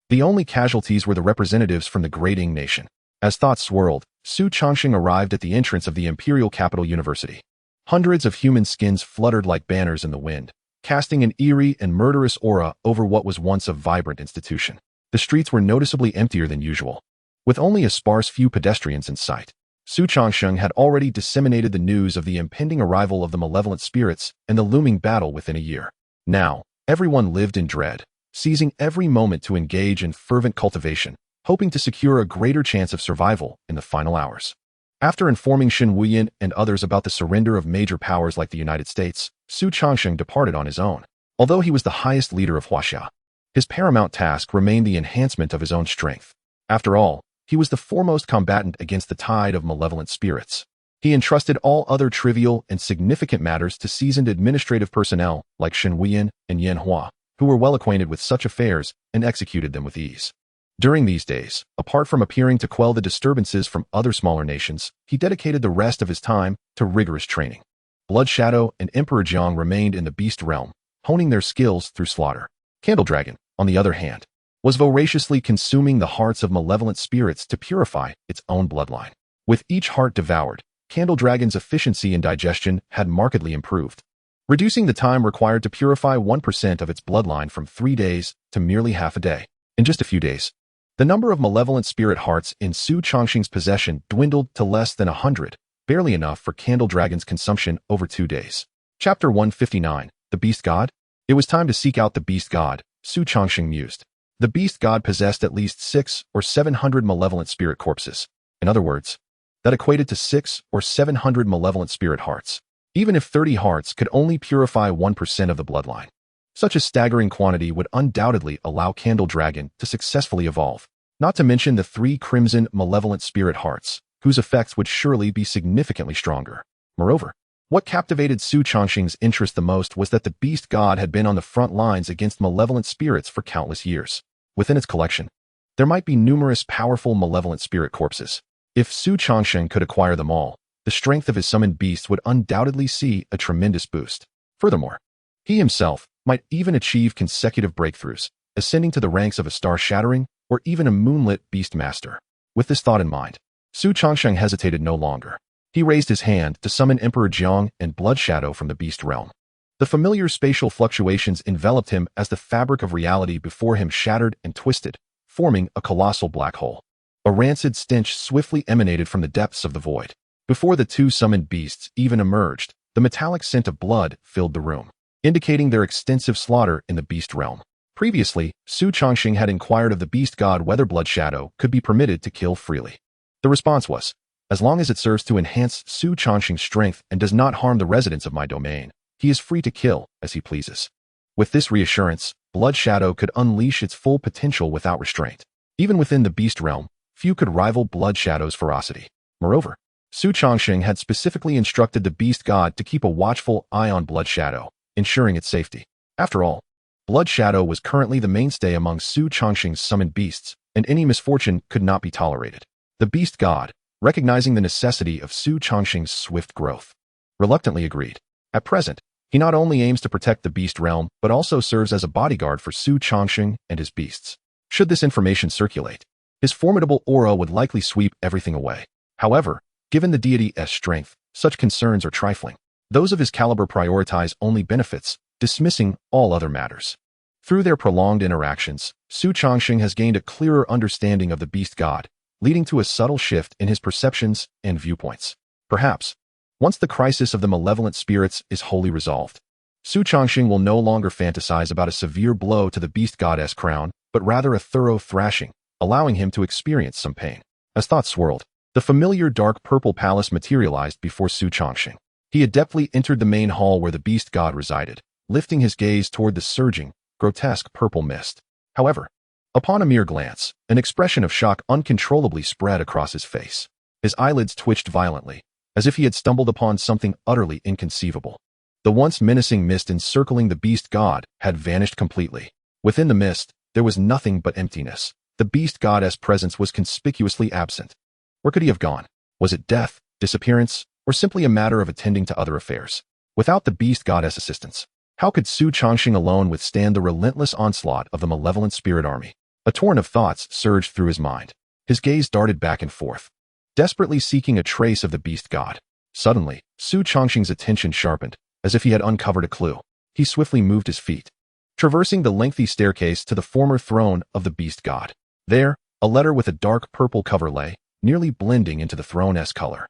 S1: the only casualties were the representatives from the Grading Nation. As thoughts swirled, Xu Changsheng arrived at the entrance of the Imperial Capital University. Hundreds of human skins fluttered like banners in the wind, casting an eerie and murderous aura over what was once a vibrant institution. The streets were noticeably emptier than usual, with only a sparse few pedestrians in sight. Xu Changsheng had already disseminated the news of the impending arrival of the malevolent spirits and the looming battle within a year. Now, everyone lived in dread, seizing every moment to engage in fervent cultivation, hoping to secure a greater chance of survival in the final hours. After informing Shen Wuyin and others about the surrender of major powers like the United States, Xu Changsheng departed on his own. Although he was the highest leader of Huaxia, his paramount task remained the enhancement of his own strength. After all, he was the foremost combatant against the tide of malevolent spirits. He entrusted all other trivial and significant matters to seasoned administrative personnel like Shen Wuyin and Yan Hua, who were well acquainted with such affairs and executed them with ease. During these days, apart from appearing to quell the disturbances from other smaller nations, he dedicated the rest of his time to rigorous training. Blood Shadow and Emperor Jiang remained in the beast realm, honing their skills through slaughter. Candle Dragon, on the other hand, was voraciously consuming the hearts of malevolent spirits to purify its own bloodline. With each heart devoured, Candle Dragon's efficiency in digestion had markedly improved, reducing the time required to purify 1% of its bloodline from 3 days to merely half a day. In just a few days, the number of malevolent spirit hearts in Xu Changsheng's possession dwindled to less than 100, barely enough for Candle Dragon's consumption over 2 days. Chapter 159, The Beast God? It was time to seek out the Beast God, Xu Changsheng mused. The Beast God possessed at least 600 or 700 malevolent spirit corpses. In other words, that equated to 600 or 700 malevolent spirit hearts. Even if 30 hearts could only purify 1% of the bloodline, such a staggering quantity would undoubtedly allow Candle Dragon to successfully evolve, not to mention the 3 crimson malevolent spirit hearts, whose effects would surely be significantly stronger. Moreover, what captivated Xu Changsheng's interest the most was that the Beast God had been on the front lines against malevolent spirits for countless years. Within its collection, there might be numerous powerful malevolent spirit corpses. If Xu Changsheng could acquire them all, the strength of his summoned beasts would undoubtedly see a tremendous boost. Furthermore, he himself might even achieve consecutive breakthroughs, ascending to the ranks of a star-shattering or even a moonlit beast master. With this thought in mind, Xu Changsheng hesitated no longer. He raised his hand to summon Emperor Jiang and Blood Shadow from the beast realm. The familiar spatial fluctuations enveloped him as the fabric of reality before him shattered and twisted, forming a colossal black hole. A rancid stench swiftly emanated from the depths of the void. Before the 2 summoned beasts even emerged, the metallic scent of blood filled the room, indicating their extensive slaughter in the beast realm. Previously, Xu Changsheng had inquired of the beast god whether Blood Shadow could be permitted to kill freely. The response was, as long as it serves to enhance Xu Changsheng's strength and does not harm the residents of my domain, he is free to kill as he pleases. With this reassurance, Blood Shadow could unleash its full potential without restraint. Even within the beast realm, few could rival Blood Shadow's ferocity. Moreover, Xu Changsheng had specifically instructed the beast god to keep a watchful eye on Blood Shadow, ensuring its safety. After all, Blood Shadow was currently the mainstay among Xu Changsheng's summoned beasts, and any misfortune could not be tolerated. The beast god, recognizing the necessity of Xu Changsheng's swift growth, reluctantly agreed. At present, he not only aims to protect the beast realm, but also serves as a bodyguard for Xu Changsheng and his beasts. Should this information circulate, his formidable aura would likely sweep everything away. However, given the deity's strength, such concerns are trifling. Those of his caliber prioritize only benefits, dismissing all other matters. Through their prolonged interactions, Xu Changsheng has gained a clearer understanding of the beast god, leading to a subtle shift in his perceptions and viewpoints. Perhaps, once the crisis of the malevolent spirits is wholly resolved, Xu Changsheng will no longer fantasize about a severe blow to the beast goddess crown, but rather a thorough thrashing, allowing him to experience some pain. As thoughts swirled, the familiar dark purple palace materialized before Xu Changsheng. He adeptly entered the main hall where the beast god resided, lifting his gaze toward the surging, grotesque purple mist. However, upon a mere glance, an expression of shock uncontrollably spread across his face. His eyelids twitched violently, as if he had stumbled upon something utterly inconceivable. The once menacing mist encircling the beast god had vanished completely. Within the mist, there was nothing but emptiness. The beast goddess' presence was conspicuously absent. Where could he have gone? Was it death, disappearance, or simply a matter of attending to other affairs? Without the beast goddess' assistance, how could Xu Changsheng alone withstand the relentless onslaught of the malevolent spirit army? A torrent of thoughts surged through his mind. His gaze darted back and forth, desperately seeking a trace of the beast god. Suddenly, Xu Changsheng's attention sharpened, as if he had uncovered a clue. He swiftly moved his feet, traversing the lengthy staircase to the former throne of the beast god. There, a letter with a dark purple cover lay, nearly blending into the throne's color.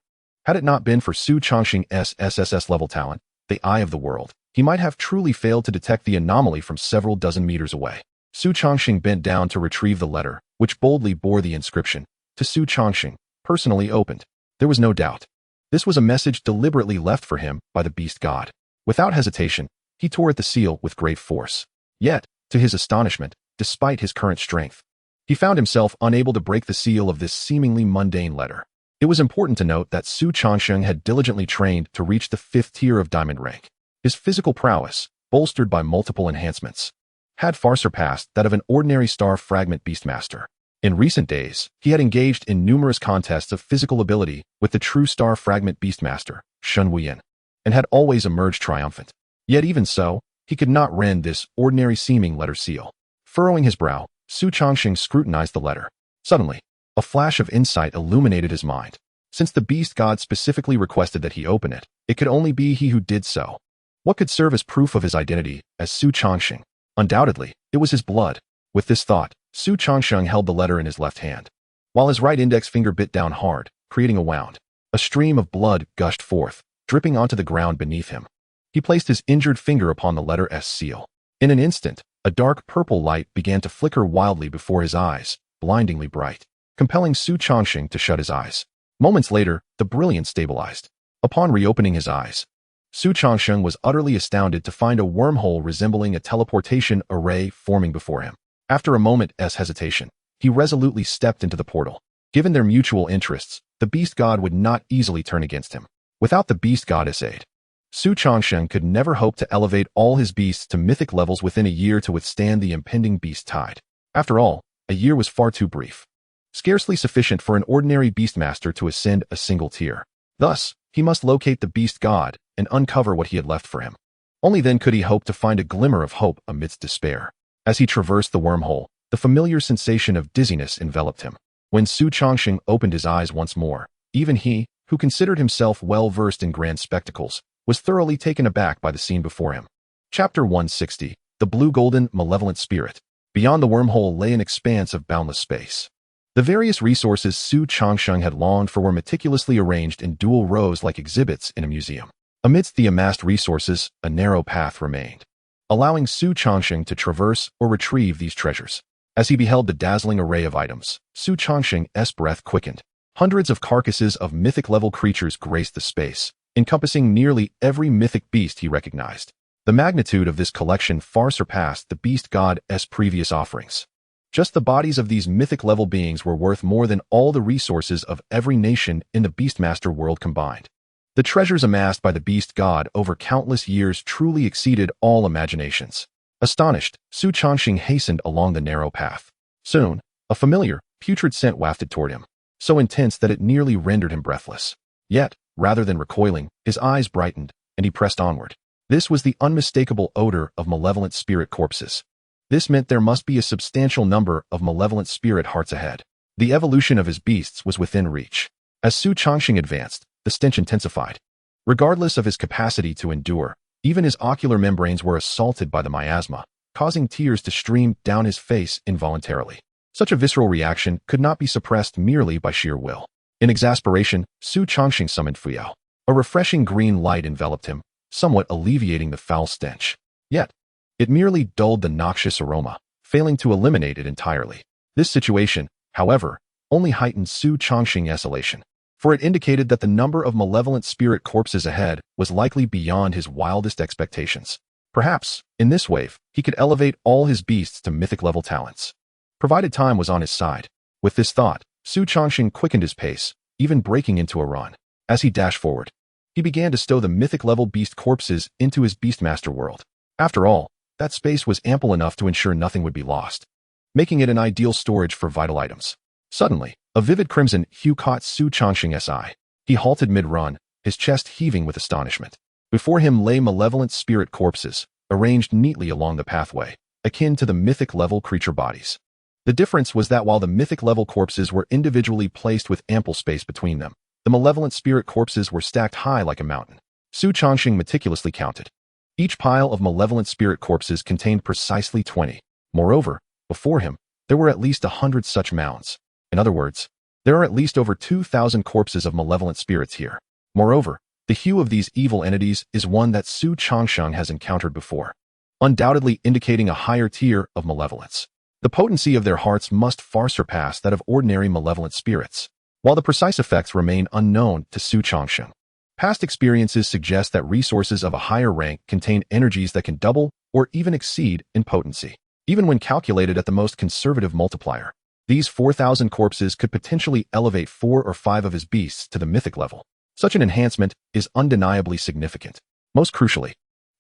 S1: Had it not been for Xu Changsheng's SSS level talent, the eye of the world, he might have truly failed to detect the anomaly from several dozen meters away. Xu Changsheng bent down to retrieve the letter, which boldly bore the inscription, "To Xu Changsheng, personally opened." There was no doubt. This was a message deliberately left for him by the beast god. Without hesitation, he tore at the seal with great force. Yet, to his astonishment, despite his current strength, he found himself unable to break the seal of this seemingly mundane letter. It was important to note that Xu Changsheng had diligently trained to reach the 5th tier of diamond rank. His physical prowess, bolstered by multiple enhancements, had far surpassed that of an ordinary star fragment beastmaster. In recent days, he had engaged in numerous contests of physical ability with the true star fragment beastmaster, Shen Wuyan, and had always emerged triumphant. Yet even so, he could not rend this ordinary-seeming letter seal. Furrowing his brow, Xu Changsheng scrutinized the letter. Suddenly, a flash of insight illuminated his mind. Since the beast god specifically requested that he open it, it could only be he who did so. What could serve as proof of his identity as Xu Changsheng? Undoubtedly, it was his blood. With this thought, Xu Changsheng held the letter in his left hand, while his right index finger bit down hard, creating a wound. A stream of blood gushed forth, dripping onto the ground beneath him. He placed his injured finger upon the letter's seal. In an instant, a dark purple light began to flicker wildly before his eyes, blindingly bright, compelling Xu Changsheng to shut his eyes. Moments later, the brilliance stabilized. Upon reopening his eyes, Xu Changsheng was utterly astounded to find a wormhole resembling a teleportation array forming before him. After a moment's hesitation, he resolutely stepped into the portal. Given their mutual interests, the beast god would not easily turn against him. Without the beast goddess' aid, Xu Changsheng could never hope to elevate all his beasts to mythic levels within a year to withstand the impending beast tide. After all, a year was far too brief, scarcely sufficient for an ordinary beastmaster to ascend a single tier. Thus, he must locate the beast god and uncover what he had left for him. Only then could he hope to find a glimmer of hope amidst despair. As he traversed the wormhole, the familiar sensation of dizziness enveloped him. When Xu Changsheng opened his eyes once more, even he, who considered himself well-versed in grand spectacles, was thoroughly taken aback by the scene before him. Chapter 160, The Blue-Golden Malevolent Spirit. Beyond the wormhole lay an expanse of boundless space. The various resources Xu Changsheng had longed for were meticulously arranged in dual rows like exhibits in a museum. Amidst the amassed resources, a narrow path remained, allowing Xu Changsheng to traverse or retrieve these treasures. As he beheld the dazzling array of items, Xu Changsheng's breath quickened. Hundreds of carcasses of mythic-level creatures graced the space, encompassing nearly every mythic beast he recognized. The magnitude of this collection far surpassed the beast god's previous offerings. Just the bodies of these mythic-level beings were worth more than all the resources of every nation in the Beastmaster world combined. The treasures amassed by the beast god over countless years truly exceeded all imaginations. Astonished, Xu Changsheng hastened along the narrow path. Soon, a familiar, putrid scent wafted toward him, so intense that it nearly rendered him breathless. Yet, rather than recoiling, his eyes brightened, and he pressed onward. This was the unmistakable odor of malevolent spirit corpses. This meant there must be a substantial number of malevolent spirit hearts ahead. The evolution of his beasts was within reach. As Xu Changsheng advanced, the stench intensified. Regardless of his capacity to endure, even his ocular membranes were assaulted by the miasma, causing tears to stream down his face involuntarily. Such a visceral reaction could not be suppressed merely by sheer will. In exasperation, Xu Changsheng summoned Fuyao. A refreshing green light enveloped him, somewhat alleviating the foul stench. Yet, it merely dulled the noxious aroma, failing to eliminate it entirely. This situation, however, only heightened Xu Changsheng's elation, for it indicated that the number of malevolent spirit corpses ahead was likely beyond his wildest expectations. Perhaps, in this wave, he could elevate all his beasts to mythic-level talents, provided time was on his side. With this thought, Xu Changsheng quickened his pace, even breaking into a run. As he dashed forward, he began to stow the mythic-level beast corpses into his Beastmaster world. After all, that space was ample enough to ensure nothing would be lost, making it an ideal storage for vital items. Suddenly, a vivid crimson hue caught Xu Changsheng's eye. He halted mid-run, his chest heaving with astonishment. Before him lay malevolent spirit corpses, arranged neatly along the pathway, akin to the mythic-level creature bodies. The difference was that while the mythic-level corpses were individually placed with ample space between them, the malevolent spirit corpses were stacked high like a mountain. Xu Changsheng meticulously counted. Each pile of malevolent spirit corpses contained precisely 20. Moreover, before him, there were at least 100 such mounds. In other words, there are at least over 2,000 corpses of malevolent spirits here. Moreover, the hue of these evil entities is one that Xu Changsheng has encountered before, undoubtedly indicating a higher tier of malevolence. The potency of their hearts must far surpass that of ordinary malevolent spirits. While the precise effects remain unknown to Xu Changsheng, past experiences suggest that resources of a higher rank contain energies that can double or even exceed in potency. Even when calculated at the most conservative multiplier, these 4,000 corpses could potentially elevate 4 or 5 of his beasts to the mythic level. Such an enhancement is undeniably significant. Most crucially,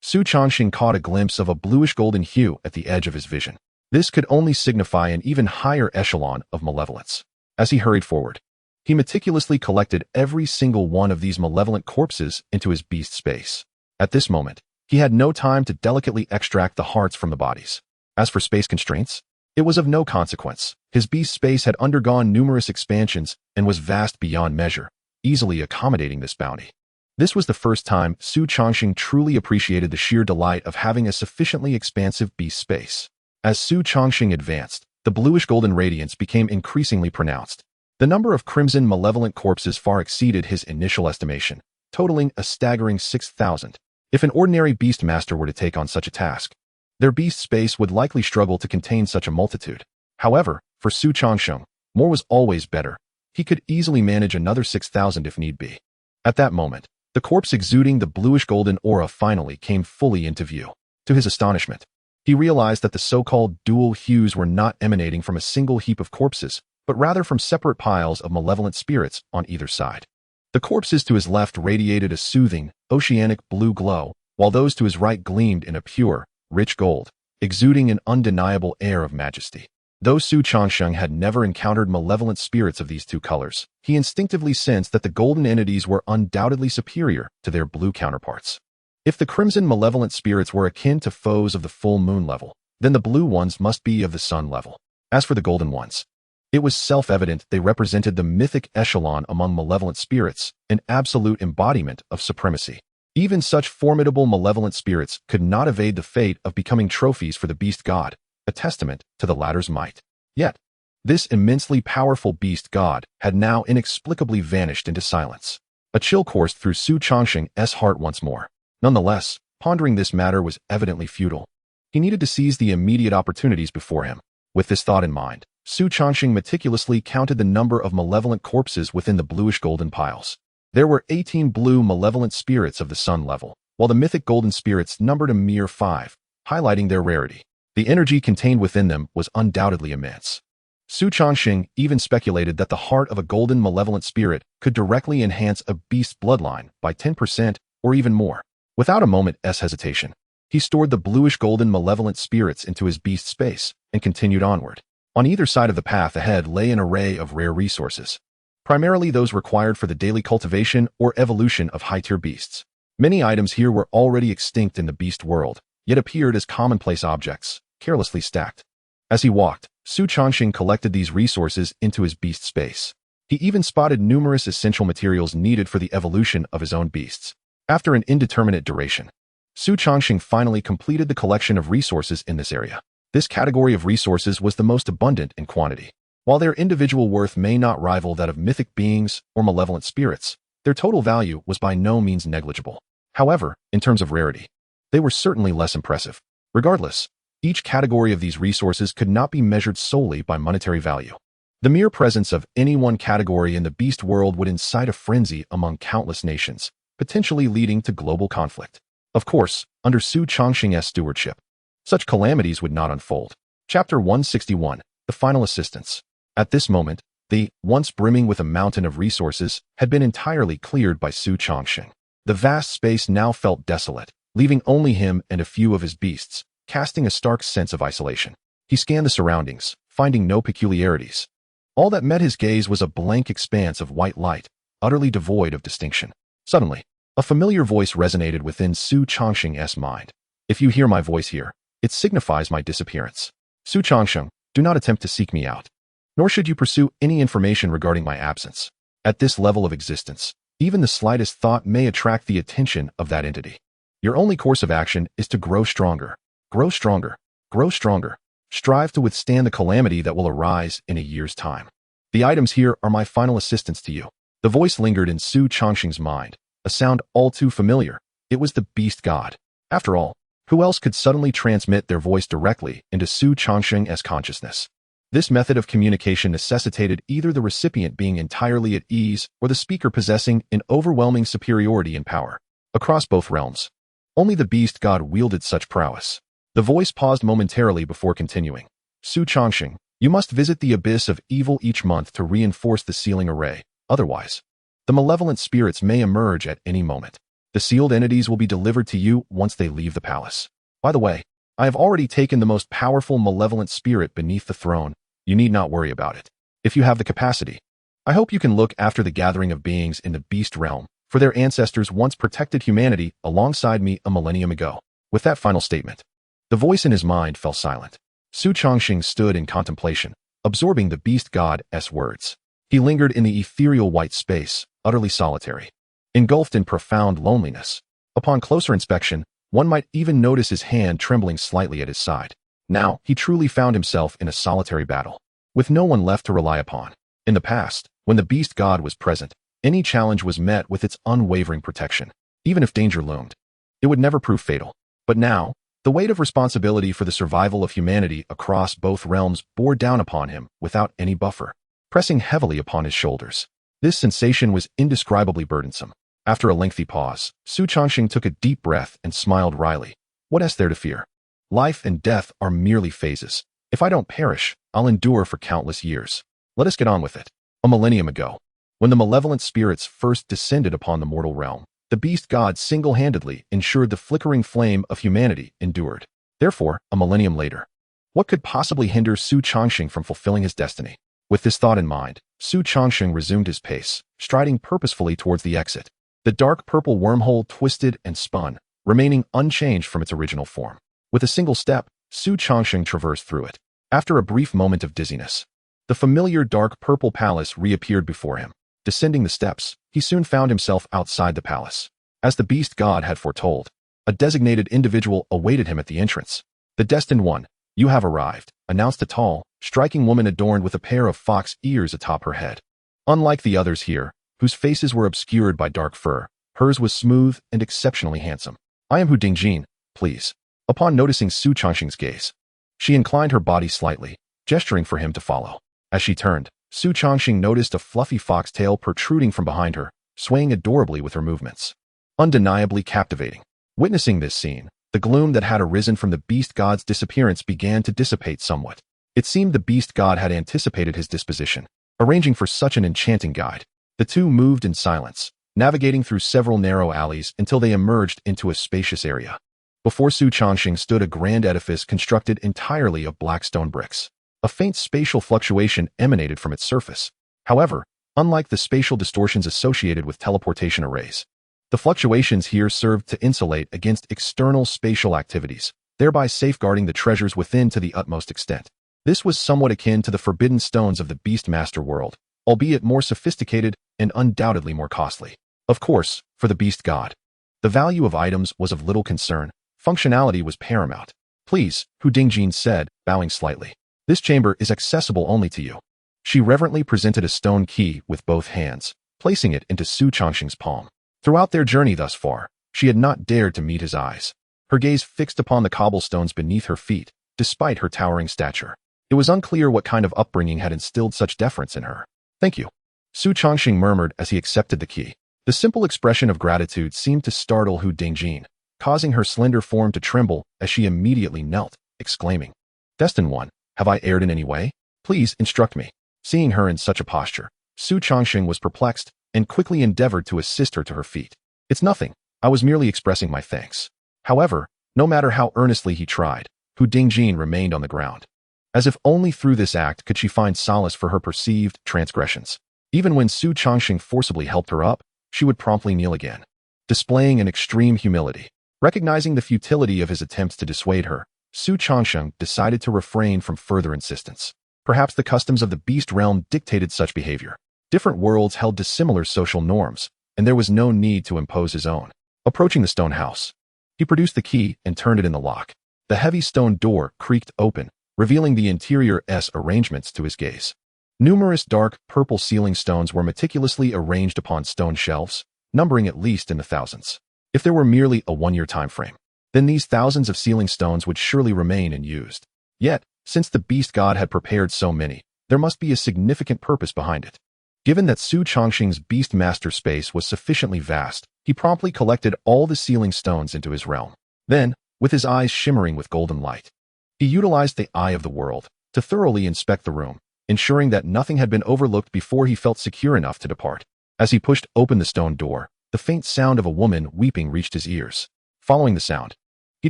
S1: Xu Changsheng caught a glimpse of a bluish-golden hue at the edge of his vision. This could only signify an even higher echelon of malevolence. As he hurried forward, he meticulously collected every single one of these malevolent corpses into his beast space. At this moment, he had no time to delicately extract the hearts from the bodies. As for space constraints, it was of no consequence. His beast space had undergone numerous expansions and was vast beyond measure, easily accommodating this bounty. This was the first time Xu Changsheng truly appreciated the sheer delight of having a sufficiently expansive beast space. As Xu Changsheng advanced, the bluish-golden radiance became increasingly pronounced. The number of crimson malevolent corpses far exceeded his initial estimation, totaling a staggering 6,000. If an ordinary beastmaster were to take on such a task, their beast space would likely struggle to contain such a multitude. However, for Xu Changsheng, more was always better. He could easily manage another 6,000 if need be. At that moment, the corpse exuding the bluish-golden aura finally came fully into view. To his astonishment, he realized that the so-called dual hues were not emanating from a single heap of corpses, but rather from separate piles of malevolent spirits on either side. The corpses to his left radiated a soothing, oceanic blue glow, while those to his right gleamed in a pure, rich gold, exuding an undeniable air of majesty. Though Xu Changsheng had never encountered malevolent spirits of these two colors, he instinctively sensed that the golden entities were undoubtedly superior to their blue counterparts. If the crimson malevolent spirits were akin to foes of the full moon level, then the blue ones must be of the sun level. As for the golden ones, it was self-evident they represented the mythic echelon among malevolent spirits, an absolute embodiment of supremacy. Even such formidable malevolent spirits could not evade the fate of becoming trophies for the beast god, a testament to the latter's might. Yet, this immensely powerful beast god had now inexplicably vanished into silence. A chill coursed through Xu Changsheng's heart once more. Nonetheless, pondering this matter was evidently futile. He needed to seize the immediate opportunities before him. With this thought in mind, Xu Changsheng meticulously counted the number of malevolent corpses within the bluish-golden piles. There were 18 blue malevolent spirits of the sun level, while the mythic golden spirits numbered a mere 5, highlighting their rarity. The energy contained within them was undoubtedly immense. Xu Changsheng even speculated that the heart of a golden malevolent spirit could directly enhance a beast's bloodline by 10% or even more. Without a moment's hesitation, he stored the bluish-golden malevolent spirits into his beast space and continued onward. On either side of the path ahead lay an array of rare resources, primarily those required for the daily cultivation or evolution of high-tier beasts. Many items here were already extinct in the beast world, yet appeared as commonplace objects, carelessly stacked. As he walked, Xu Changsheng collected these resources into his beast space. He even spotted numerous essential materials needed for the evolution of his own beasts. After an indeterminate duration, Xu Changsheng finally completed the collection of resources in this area. This category of resources was the most abundant in quantity. While their individual worth may not rival that of mythic beings or malevolent spirits, their total value was by no means negligible. However, in terms of rarity, they were certainly less impressive. Regardless, each category of these resources could not be measured solely by monetary value. The mere presence of any one category in the beast world would incite a frenzy among countless nations, potentially leading to global conflict. Of course, under Xu Changsheng's stewardship, such calamities would not unfold. Chapter 161, The Final Assistance. At this moment, the, once brimming with a mountain of resources, had been entirely cleared by Xu Changsheng. The vast space now felt desolate, leaving only him and a few of his beasts, casting a stark sense of isolation. He scanned the surroundings, finding no peculiarities. All that met his gaze was a blank expanse of white light, utterly devoid of distinction. Suddenly, a familiar voice resonated within Xu Changsheng's mind. If you hear my voice here, it signifies my disappearance. Xu Changsheng, do not attempt to seek me out. Nor should you pursue any information regarding my absence. At this level of existence, even the slightest thought may attract the attention of that entity. Your only course of action is to grow stronger. Grow stronger. Grow stronger. Strive to withstand the calamity that will arise in a year's time. The items here are my final assistance to you. The voice lingered in Xu Changsheng's mind, a sound all too familiar. It was the beast god. After all, who else could suddenly transmit their voice directly into Xu Changsheng's consciousness? This method of communication necessitated either the recipient being entirely at ease or the speaker possessing an overwhelming superiority in power. Across both realms, only the beast god wielded such prowess. The voice paused momentarily before continuing. Xu Changsheng, you must visit the abyss of evil each month to reinforce the sealing array. Otherwise, the malevolent spirits may emerge at any moment. The sealed entities will be delivered to you once they leave the palace. By the way, I have already taken the most powerful malevolent spirit beneath the throne. You need not worry about it. If you have the capacity, I hope you can look after the gathering of beings in the beast realm, for their ancestors once protected humanity alongside me a millennium ago. With that final statement, the voice in his mind fell silent. Xu Changsheng stood in contemplation, absorbing the beast god's words. He lingered in the ethereal white space, utterly solitary, engulfed in profound loneliness. Upon closer inspection, one might even notice his hand trembling slightly at his side. Now, he truly found himself in a solitary battle, with no one left to rely upon. In the past, when the beast god was present, any challenge was met with its unwavering protection. Even if danger loomed, it would never prove fatal. But now, the weight of responsibility for the survival of humanity across both realms bore down upon him without any buffer, pressing heavily upon his shoulders. This sensation was indescribably burdensome. After a lengthy pause, Xu Changsheng took a deep breath and smiled wryly. What is there to fear? Life and death are merely phases. If I don't perish, I'll endure for countless years. Let us get on with it. A millennium ago, when the malevolent spirits first descended upon the mortal realm, the beast god single-handedly ensured the flickering flame of humanity endured. Therefore, a millennium later, what could possibly hinder Xu Changsheng from fulfilling his destiny? With this thought in mind, Xu Changsheng resumed his pace, striding purposefully towards the exit. The dark purple wormhole twisted and spun, remaining unchanged from its original form. With a single step, Xu Changsheng traversed through it. After a brief moment of dizziness, the familiar dark purple palace reappeared before him. Descending the steps, he soon found himself outside the palace. As the beast god had foretold, a designated individual awaited him at the entrance. The destined one, you have arrived, announced a tall, striking woman adorned with a pair of fox ears atop her head. Unlike the others here, whose faces were obscured by dark fur, hers was smooth and exceptionally handsome. I am Hu Dingjin, please. Upon noticing Xu Changsheng's gaze, she inclined her body slightly, gesturing for him to follow. As she turned, Xu Changsheng noticed a fluffy foxtail protruding from behind her, swaying adorably with her movements. Undeniably captivating. Witnessing this scene, the gloom that had arisen from the beast god's disappearance began to dissipate somewhat. It seemed the beast god had anticipated his disposition, arranging for such an enchanting guide. The two moved in silence, navigating through several narrow alleys until they emerged into a spacious area. Before Xu Changsheng stood a grand edifice constructed entirely of black stone bricks. A faint spatial fluctuation emanated from its surface. However, unlike the spatial distortions associated with teleportation arrays, the fluctuations here served to insulate against external spatial activities, thereby safeguarding the treasures within to the utmost extent. This was somewhat akin to the forbidden stones of the Beastmaster world, albeit more sophisticated and undoubtedly more costly. Of course, for the beast god. The value of items was of little concern. Functionality was paramount. Please, Xu Changsheng said, bowing slightly. This chamber is accessible only to you. She reverently presented a stone key with both hands, placing it into Xu Changsheng's palm. Throughout their journey thus far, she had not dared to meet his eyes. Her gaze fixed upon the cobblestones beneath her feet, despite her towering stature. It was unclear what kind of upbringing had instilled such deference in her. Thank you, Xu Changsheng murmured as he accepted the key. The simple expression of gratitude seemed to startle Xu Changsheng, causing her slender form to tremble as she immediately knelt, exclaiming, Destined One, have I erred in any way? Please instruct me. Seeing her in such a posture, Xu Changsheng was perplexed and quickly endeavored to assist her to her feet. It's nothing. I was merely expressing my thanks. However, no matter how earnestly he tried, Xu Changsheng remained on the ground. As if only through this act could she find solace for her perceived transgressions. Even when Xu Changsheng forcibly helped her up, she would promptly kneel again, displaying an extreme humility. Recognizing the futility of his attempts to dissuade her, Xu Changsheng decided to refrain from further insistence. Perhaps the customs of the beast realm dictated such behavior. Different worlds held dissimilar social norms, and there was no need to impose his own. Approaching the stone house, he produced the key and turned it in the lock. The heavy stone door creaked open, revealing the interior's arrangements to his gaze. Numerous dark purple ceiling stones were meticulously arranged upon stone shelves, numbering at least in the thousands. If there were merely a one-year time frame, then these thousands of ceiling stones would surely remain unused. Yet, since the beast god had prepared so many, there must be a significant purpose behind it. Given that Xu Changsheng's beast master space was sufficiently vast, he promptly collected all the ceiling stones into his realm. Then, with his eyes shimmering with golden light, he utilized the eye of the world to thoroughly inspect the room, ensuring that nothing had been overlooked before he felt secure enough to depart. As he pushed open the stone door, the faint sound of a woman weeping reached his ears. Following the sound, he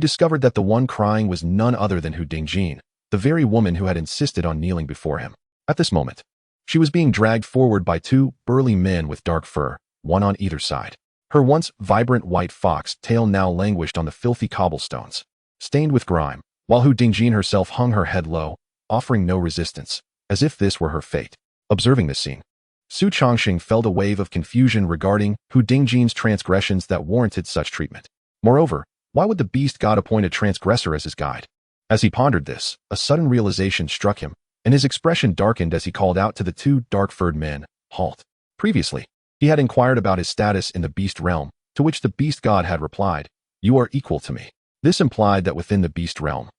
S1: discovered that the one crying was none other than Xu Changsheng, the very woman who had insisted on kneeling before him. At this moment, she was being dragged forward by two burly men with dark fur, one on either side. Her once vibrant white fox tail now languished on the filthy cobblestones, stained with grime, while Xu Changsheng herself hung her head low, offering no resistance, as if this were her fate. Observing this scene, Xu Changsheng felt a wave of confusion regarding Xu Changsheng's transgressions that warranted such treatment. Moreover, why would the beast god appoint a transgressor as his guide? As he pondered this, a sudden realization struck him, and his expression darkened as he called out to the two dark-furred men, "Halt." Previously, he had inquired about his status in the beast realm, to which the beast god had replied, "You are equal to me." This implied that within the beast realm,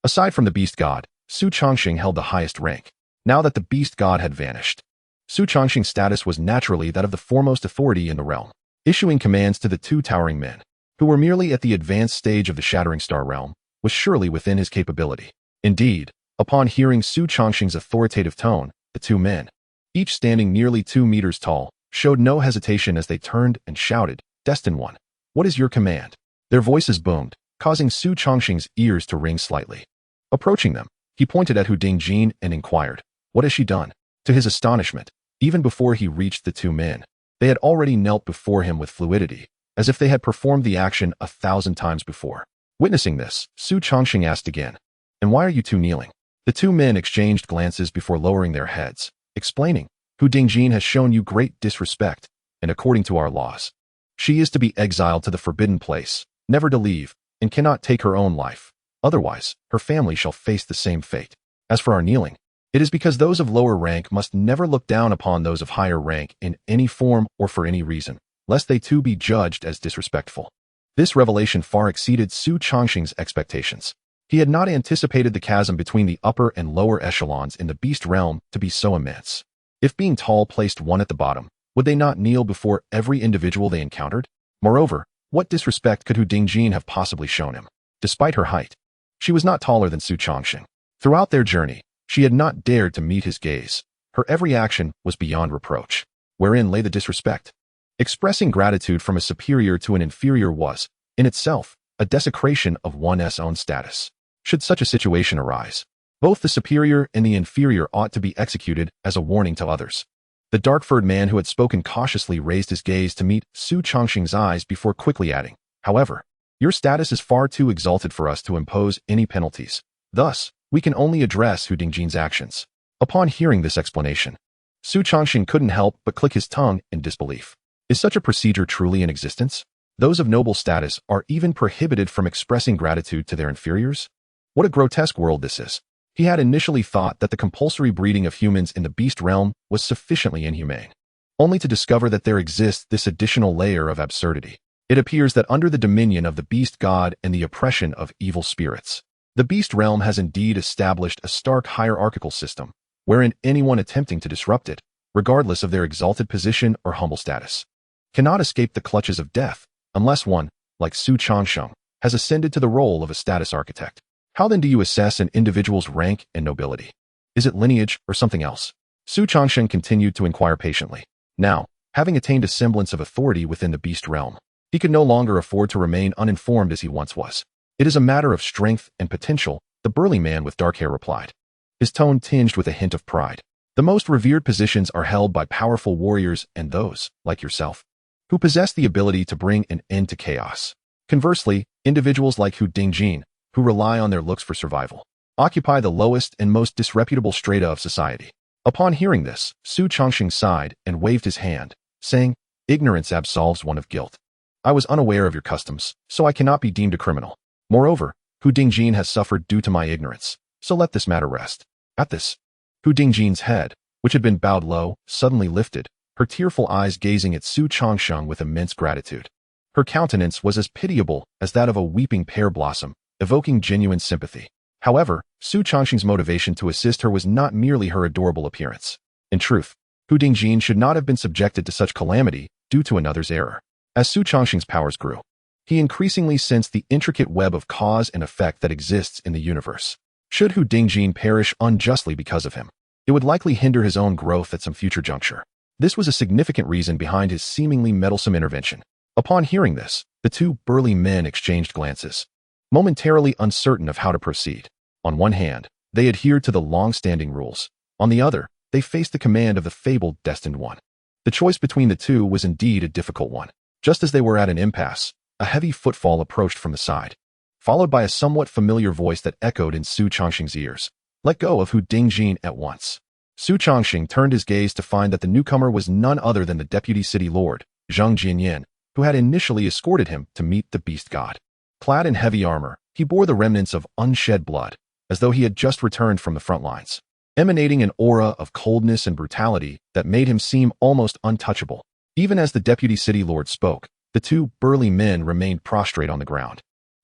S1: aside from the beast god, Xu Changsheng held the highest rank. Now that the beast god had vanished, Xu Changsheng's status was naturally that of the foremost authority in the realm, issuing commands to the two towering men, who were merely at the advanced stage of the Shattering Star realm, was surely within his capability. Indeed, upon hearing Xu Changsheng's authoritative tone, the two men, each standing nearly 2 meters tall, showed no hesitation as they turned and shouted, "Destined One, what is your command?" Their voices boomed, causing Xu Changsheng's ears to ring slightly. Approaching them, he pointed at Xu Changsheng and inquired, "What has she done?" To his astonishment, even before he reached the two men, they had already knelt before him with fluidity, as if they had performed the action 1,000 times before. Witnessing this, Xu Changsheng asked again, "And why are you two kneeling?" The two men exchanged glances before lowering their heads, explaining, "Xu Changsheng has shown you great disrespect, and according to our laws, she is to be exiled to the forbidden place, never to leave, and cannot take her own life. Otherwise, her family shall face the same fate. As for our kneeling, it is because those of lower rank must never look down upon those of higher rank in any form or for any reason, lest they too be judged as disrespectful." This revelation far exceeded Xu Changsheng's expectations. He had not anticipated the chasm between the upper and lower echelons in the beast realm to be so immense. If being tall placed one at the bottom, would they not kneel before every individual they encountered? Moreover, what disrespect could Xu Changsheng have possibly shown him? Despite her height, she was not taller than Xu Changsheng. Throughout their journey, she had not dared to meet his gaze. Her every action was beyond reproach. Wherein lay the disrespect? Expressing gratitude from a superior to an inferior was, in itself, a desecration of one's own status. Should such a situation arise, both the superior and the inferior ought to be executed as a warning to others. The dark-furred man who had spoken cautiously raised his gaze to meet Xu Changsheng's eyes before quickly adding, "However, your status is far too exalted for us to impose any penalties. Thus, we can only address Xu Changsheng's actions." Upon hearing this explanation, Xu Changsheng couldn't help but click his tongue in disbelief. Is such a procedure truly in existence? Those of noble status are even prohibited from expressing gratitude to their inferiors? What a grotesque world this is. He had initially thought that the compulsory breeding of humans in the beast realm was sufficiently inhumane, only to discover that there exists this additional layer of absurdity. It appears that under the dominion of the beast god and the oppression of evil spirits, the beast realm has indeed established a stark hierarchical system, wherein anyone attempting to disrupt it, regardless of their exalted position or humble status, cannot escape the clutches of death, unless one, like Xu Changsheng, has ascended to the role of a status architect. How then do you assess an individual's rank and nobility? Is it lineage or something else? Xu Changsheng continued to inquire patiently. Now, having attained a semblance of authority within the beast realm, he could no longer afford to remain uninformed as he once was. It is a matter of strength and potential, the burly man with dark hair replied, his tone tinged with a hint of pride. The most revered positions are held by powerful warriors and those, like yourself, who possess the ability to bring an end to chaos. Conversely, individuals like Xu Dingjin, who rely on their looks for survival, occupy the lowest and most disreputable strata of society. Upon hearing this, Xu Changsheng sighed and waved his hand, saying, ignorance absolves one of guilt. I was unaware of your customs, so I cannot be deemed a criminal. Moreover, Xu Dingjin has suffered due to my ignorance, so let this matter rest. At this, Xu Dingjin's head, which had been bowed low, suddenly lifted, her tearful eyes gazing at Xu Changsheng with immense gratitude. Her countenance was as pitiable as that of a weeping pear blossom, evoking genuine sympathy. However, Xu Changsheng's motivation to assist her was not merely her adorable appearance. In truth, Xu Dingjin should not have been subjected to such calamity due to another's error. As Xu Changsheng's powers grew, he increasingly sensed the intricate web of cause and effect that exists in the universe. Should Xu Dingjin perish unjustly because of him, it would likely hinder his own growth at some future juncture. This was a significant reason behind his seemingly meddlesome intervention. Upon hearing this, the two burly men exchanged glances, momentarily uncertain of how to proceed. On one hand, they adhered to the long-standing rules. On the other, they faced the command of the fabled Destined One. The choice between the two was indeed a difficult one. Just as they were at an impasse, a heavy footfall approached from the side, followed by a somewhat familiar voice that echoed in Xu Changsheng's ears. Let go of Xu Dingjin at once. Xu Changsheng turned his gaze to find that the newcomer was none other than the deputy city lord, Zhang Jianyan, who had initially escorted him to meet the beast god. Clad in heavy armor, he bore the remnants of unshed blood, as though he had just returned from the front lines, emanating an aura of coldness and brutality that made him seem almost untouchable. Even as the deputy city lord spoke, the two burly men remained prostrate on the ground,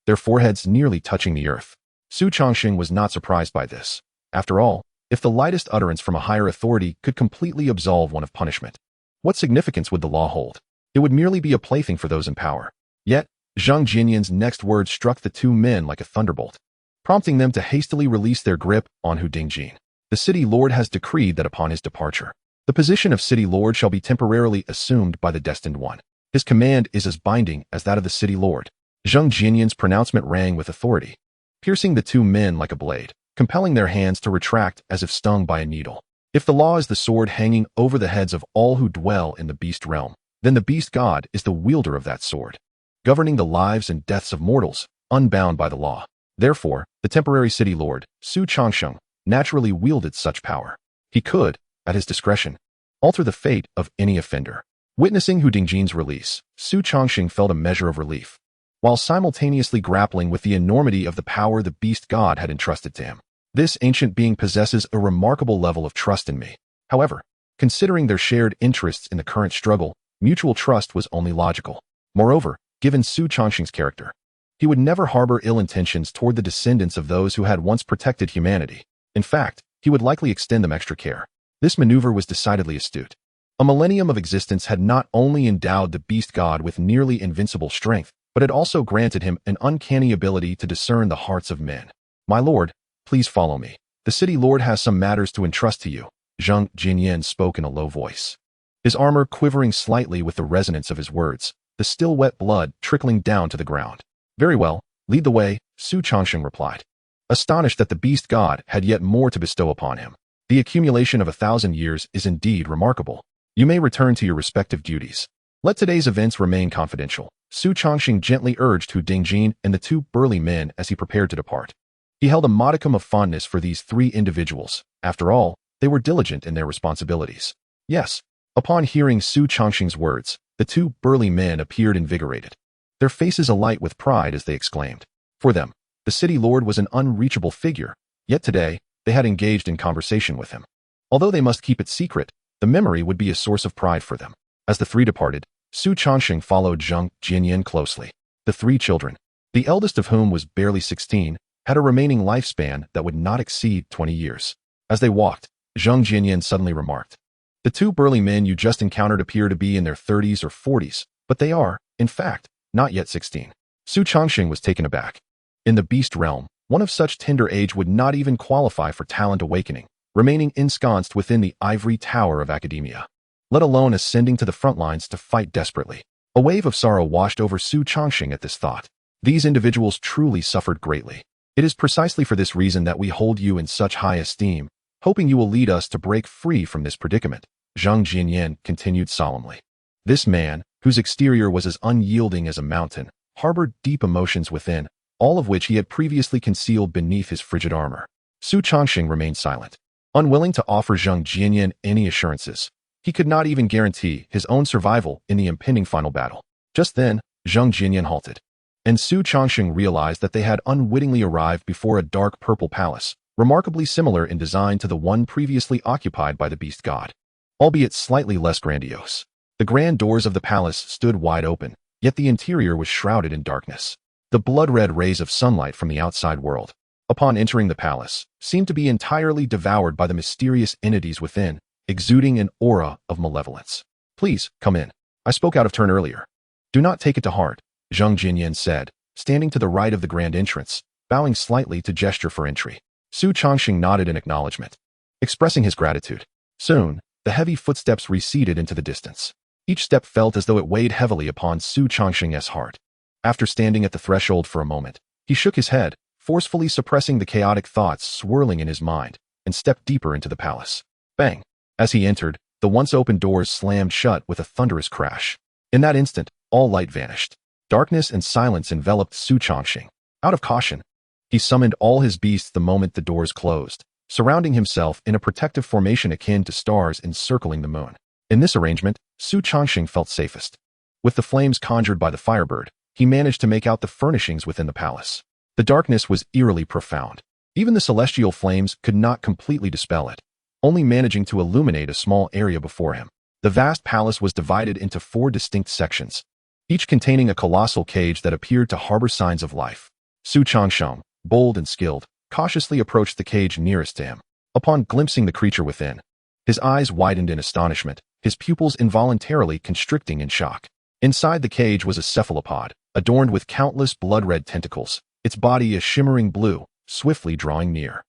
S1: their foreheads nearly touching the earth. Xu Changsheng was not surprised by this. After all, if the lightest utterance from a higher authority could completely absolve one of punishment, what significance would the law hold? It would merely be a plaything for those in power. Yet, Zhang Jinyan's next words struck the two men like a thunderbolt, prompting them to hastily release their grip on Xu Dingjin. The city lord has decreed that upon his departure, the position of city lord shall be temporarily assumed by the Destined One. His command is as binding as that of the city lord. Zhang Jinyan's pronouncement rang with authority, piercing the two men like a blade, compelling their hands to retract as if stung by a needle. If the law is the sword hanging over the heads of all who dwell in the beast realm, then the beast god is the wielder of that sword, governing the lives and deaths of mortals, unbound by the law. Therefore, the temporary city lord, Xu Changsheng, naturally wielded such power. He could, at his discretion, alter the fate of any offender. Witnessing Xu Dingjin's release, Xu Changsheng felt a measure of relief, while simultaneously grappling with the enormity of the power the beast god had entrusted to him. This ancient being possesses a remarkable level of trust in me. However, considering their shared interests in the current struggle, mutual trust was only logical. Moreover, given Xu Changsheng's character, he would never harbor ill intentions toward the descendants of those who had once protected humanity. In fact, he would likely extend them extra care. This maneuver was decidedly astute. A millennium of existence had not only endowed the beast god with nearly invincible strength, but it also granted him an uncanny ability to discern the hearts of men. My lord, please follow me. The city lord has some matters to entrust to you, Zhang Jinyan spoke in a low voice, his armor quivering slightly with the resonance of his words, the still wet blood trickling down to the ground. Very well, lead the way, Xu Changsheng replied, astonished that the beast god had yet more to bestow upon him. The accumulation of 1,000 years is indeed remarkable. You may return to your respective duties. Let today's events remain confidential. Xu Changsheng gently urged Xu Dingjin and the two burly men as he prepared to depart. He held a modicum of fondness for these three individuals. After all, they were diligent in their responsibilities. Yes. Upon hearing Xu Changsheng's words, the two burly men appeared invigorated, their faces alight with pride as they exclaimed. For them, the city lord was an unreachable figure, yet today, they had engaged in conversation with him. Although they must keep it secret, the memory would be a source of pride for them. As the three departed, Xu Changsheng followed Xu Changsheng closely. The three children, the eldest of whom was barely 16, had a remaining lifespan that would not exceed 20 years. As they walked, Xu Changsheng suddenly remarked, "The two burly men you just encountered appear to be in their 30s or 40s, but they are, in fact, not yet 16. Xu Changsheng was taken aback. In the beast realm, one of such tender age would not even qualify for talent awakening, remaining ensconced within the ivory tower of academia, let alone ascending to the front lines to fight desperately. A wave of sorrow washed over Xu Changsheng at this thought. These individuals truly suffered greatly. It is precisely for this reason that we hold you in such high esteem, hoping you will lead us to break free from this predicament, Xu Changsheng continued solemnly. This man, whose exterior was as unyielding as a mountain, harbored deep emotions within, all of which he had previously concealed beneath his frigid armor. Xu Changsheng remained silent, unwilling to offer Xu Changsheng any assurances. He could not even guarantee his own survival in the impending final battle. Just then, Xu Changsheng halted, and Xu Changsheng realized that they had unwittingly arrived before a dark purple palace, remarkably similar in design to the one previously occupied by the beast god, albeit slightly less grandiose. The grand doors of the palace stood wide open, yet the interior was shrouded in darkness. The blood-red rays of sunlight from the outside world, upon entering the palace, seemed to be entirely devoured by the mysterious entities within, exuding an aura of malevolence. "Please, come in. I spoke out of turn earlier. Do not take it to heart," Xu Changsheng said, standing to the right of the grand entrance, bowing slightly to gesture for entry. Xu Changsheng nodded in acknowledgement, expressing his gratitude. Soon, the heavy footsteps receded into the distance. Each step felt as though it weighed heavily upon Xu Changsheng's heart. After standing at the threshold for a moment, he shook his head, forcefully suppressing the chaotic thoughts swirling in his mind, and stepped deeper into the palace. Bang! As he entered, the once open doors slammed shut with a thunderous crash. In that instant, all light vanished. Darkness and silence enveloped Xu Changsheng. Out of caution, he summoned all his beasts the moment the doors closed, surrounding himself in a protective formation akin to stars encircling the moon. In this arrangement, Xu Changsheng felt safest. With the flames conjured by the firebird, he managed to make out the furnishings within the palace. The darkness was eerily profound. Even the celestial flames could not completely dispel it, only managing to illuminate a small area before him. The vast palace was divided into 4 distinct sections, each containing a colossal cage that appeared to harbor signs of life. Xu Changsheng, bold and skilled, cautiously approached the cage nearest to him. Upon glimpsing the creature within, his eyes widened in astonishment, his pupils involuntarily constricting in shock. Inside the cage was a cephalopod, adorned with countless blood-red tentacles, its body a shimmering blue, swiftly drawing near.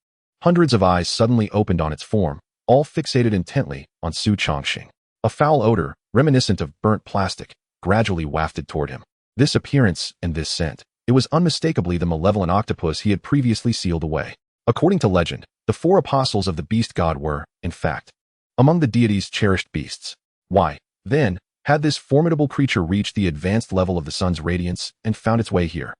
S1: Hundreds of eyes suddenly opened on its form, all fixated intently on Xu Changsheng. A foul odor, reminiscent of burnt plastic, gradually wafted toward him. This appearance and this scent, it was unmistakably the malevolent octopus he had previously sealed away. According to legend, the 4 apostles of the beast god were, in fact, among the deity's cherished beasts. Why, then, had this formidable creature reached the advanced level of the sun's radiance and found its way here?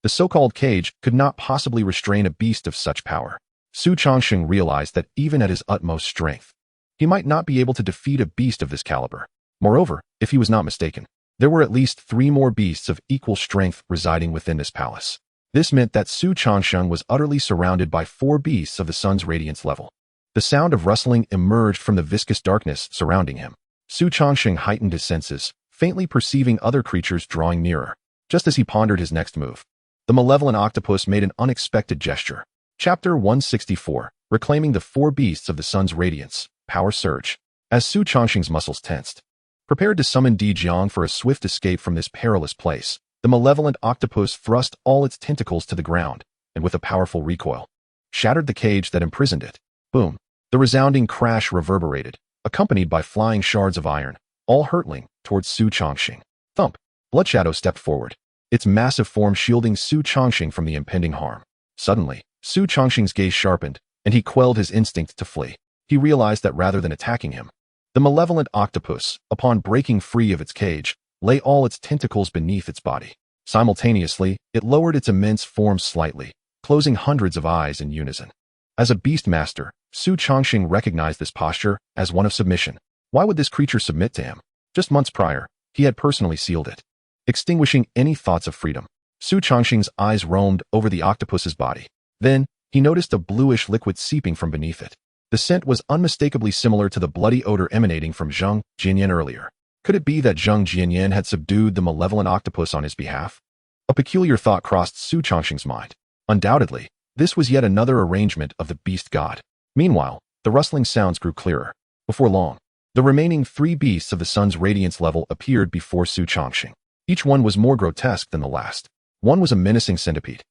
S1: The so-called cage could not possibly restrain a beast of such power. Xu Changsheng realized that even at his utmost strength, he might not be able to defeat a beast of this caliber. Moreover, if he was not mistaken, there were at least 3 more beasts of equal strength residing within this palace. This meant that Xu Changsheng was utterly surrounded by 4 beasts of the sun's radiance level. The sound of rustling emerged from the viscous darkness surrounding him. Xu Changsheng heightened his senses, faintly perceiving other creatures drawing nearer. Just as he pondered his next move, the malevolent octopus made an unexpected gesture. Chapter 164, Reclaiming the 4 Beasts of the Sun's Radiance, Power Surge. As Xu Changsheng's muscles tensed, prepared to summon Di Jiang for a swift escape from this perilous place, the malevolent octopus thrust all its tentacles to the ground, and with a powerful recoil, shattered the cage that imprisoned it. Boom! The resounding crash reverberated, accompanied by flying shards of iron, all hurtling towards Xu Changsheng. Thump! Bloodshadow stepped forward, its massive form shielding Xu Changsheng from the impending harm. Suddenly, Xu Changsheng's gaze sharpened, and he quelled his instinct to flee. He realized that rather than attacking him, the malevolent octopus, upon breaking free of its cage, lay all its tentacles beneath its body. Simultaneously, it lowered its immense form slightly, closing hundreds of eyes in unison. As a beast master, Xu Changsheng recognized this posture as one of submission. Why would this creature submit to him? Just months prior, he had personally sealed it, extinguishing any thoughts of freedom. Xu Changsheng's eyes roamed over the octopus's body. Then, he noticed a bluish liquid seeping from beneath it. The scent was unmistakably similar to the bloody odor emanating from Xu Changsheng earlier. Could it be that Xu Changsheng had subdued the malevolent octopus on his behalf? A peculiar thought crossed Xu Changsheng's mind. Undoubtedly, this was yet another arrangement of the beast god. Meanwhile, the rustling sounds grew clearer. Before long, the remaining 3 beasts of the sun's radiance level appeared before Xu Changsheng. Each one was more grotesque than the last. One was a menacing centipede,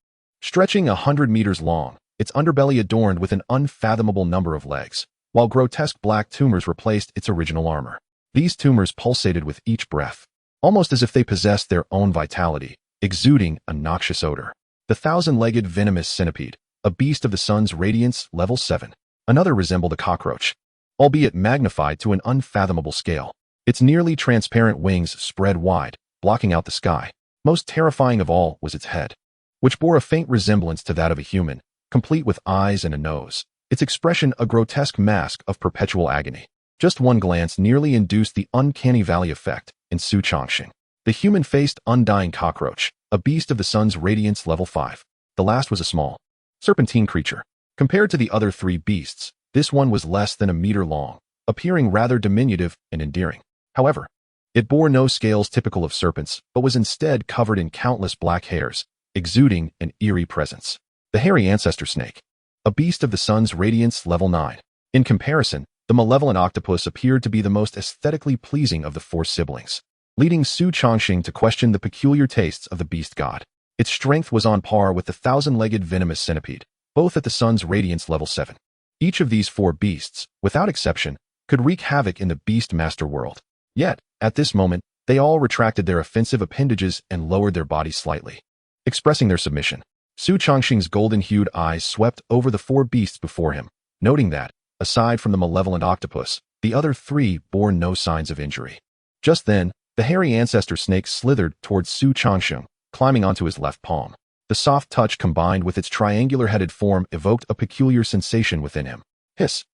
S1: stretching 100 meters long, its underbelly adorned with an unfathomable number of legs, while grotesque black tumors replaced its original armor. These tumors pulsated with each breath, almost as if they possessed their own vitality, exuding a noxious odor. The 1,000-legged venomous centipede, a beast of the sun's radiance, level 7. Another resembled a cockroach, albeit magnified to an unfathomable scale. Its nearly transparent wings spread wide, blocking out the sky. Most terrifying of all was its head, which bore a faint resemblance to that of a human, complete with eyes and a nose, its expression a grotesque mask of perpetual agony. Just one glance nearly induced the uncanny valley effect in Xu Changsheng. The human-faced undying cockroach, a beast of the sun's radiance level 5. The last was a small, serpentine creature. Compared to the other 3 beasts, this one was less than a meter long, appearing rather diminutive and endearing. However, it bore no scales typical of serpents, but was instead covered in countless black hairs, exuding an eerie presence. The hairy ancestor snake, a beast of the sun's radiance level 9. In comparison, the malevolent octopus appeared to be the most aesthetically pleasing of the 4 siblings, leading Xu Changsheng to question the peculiar tastes of the beast god. Its strength was on par with the 1,000-legged venomous centipede, both at the sun's radiance level 7. Each of these 4 beasts, without exception, could wreak havoc in the beast master world. Yet, at this moment, they all retracted their offensive appendages and lowered their bodies slightly, expressing their submission. Xu Changsheng's golden-hued eyes swept over the 4 beasts before him, noting that, aside from the malevolent octopus, the other 3 bore no signs of injury. Just then, the hairy ancestor snake slithered towards Xu Changsheng, climbing onto his left palm. The soft touch combined with its triangular-headed form evoked a peculiar sensation within him. Hiss!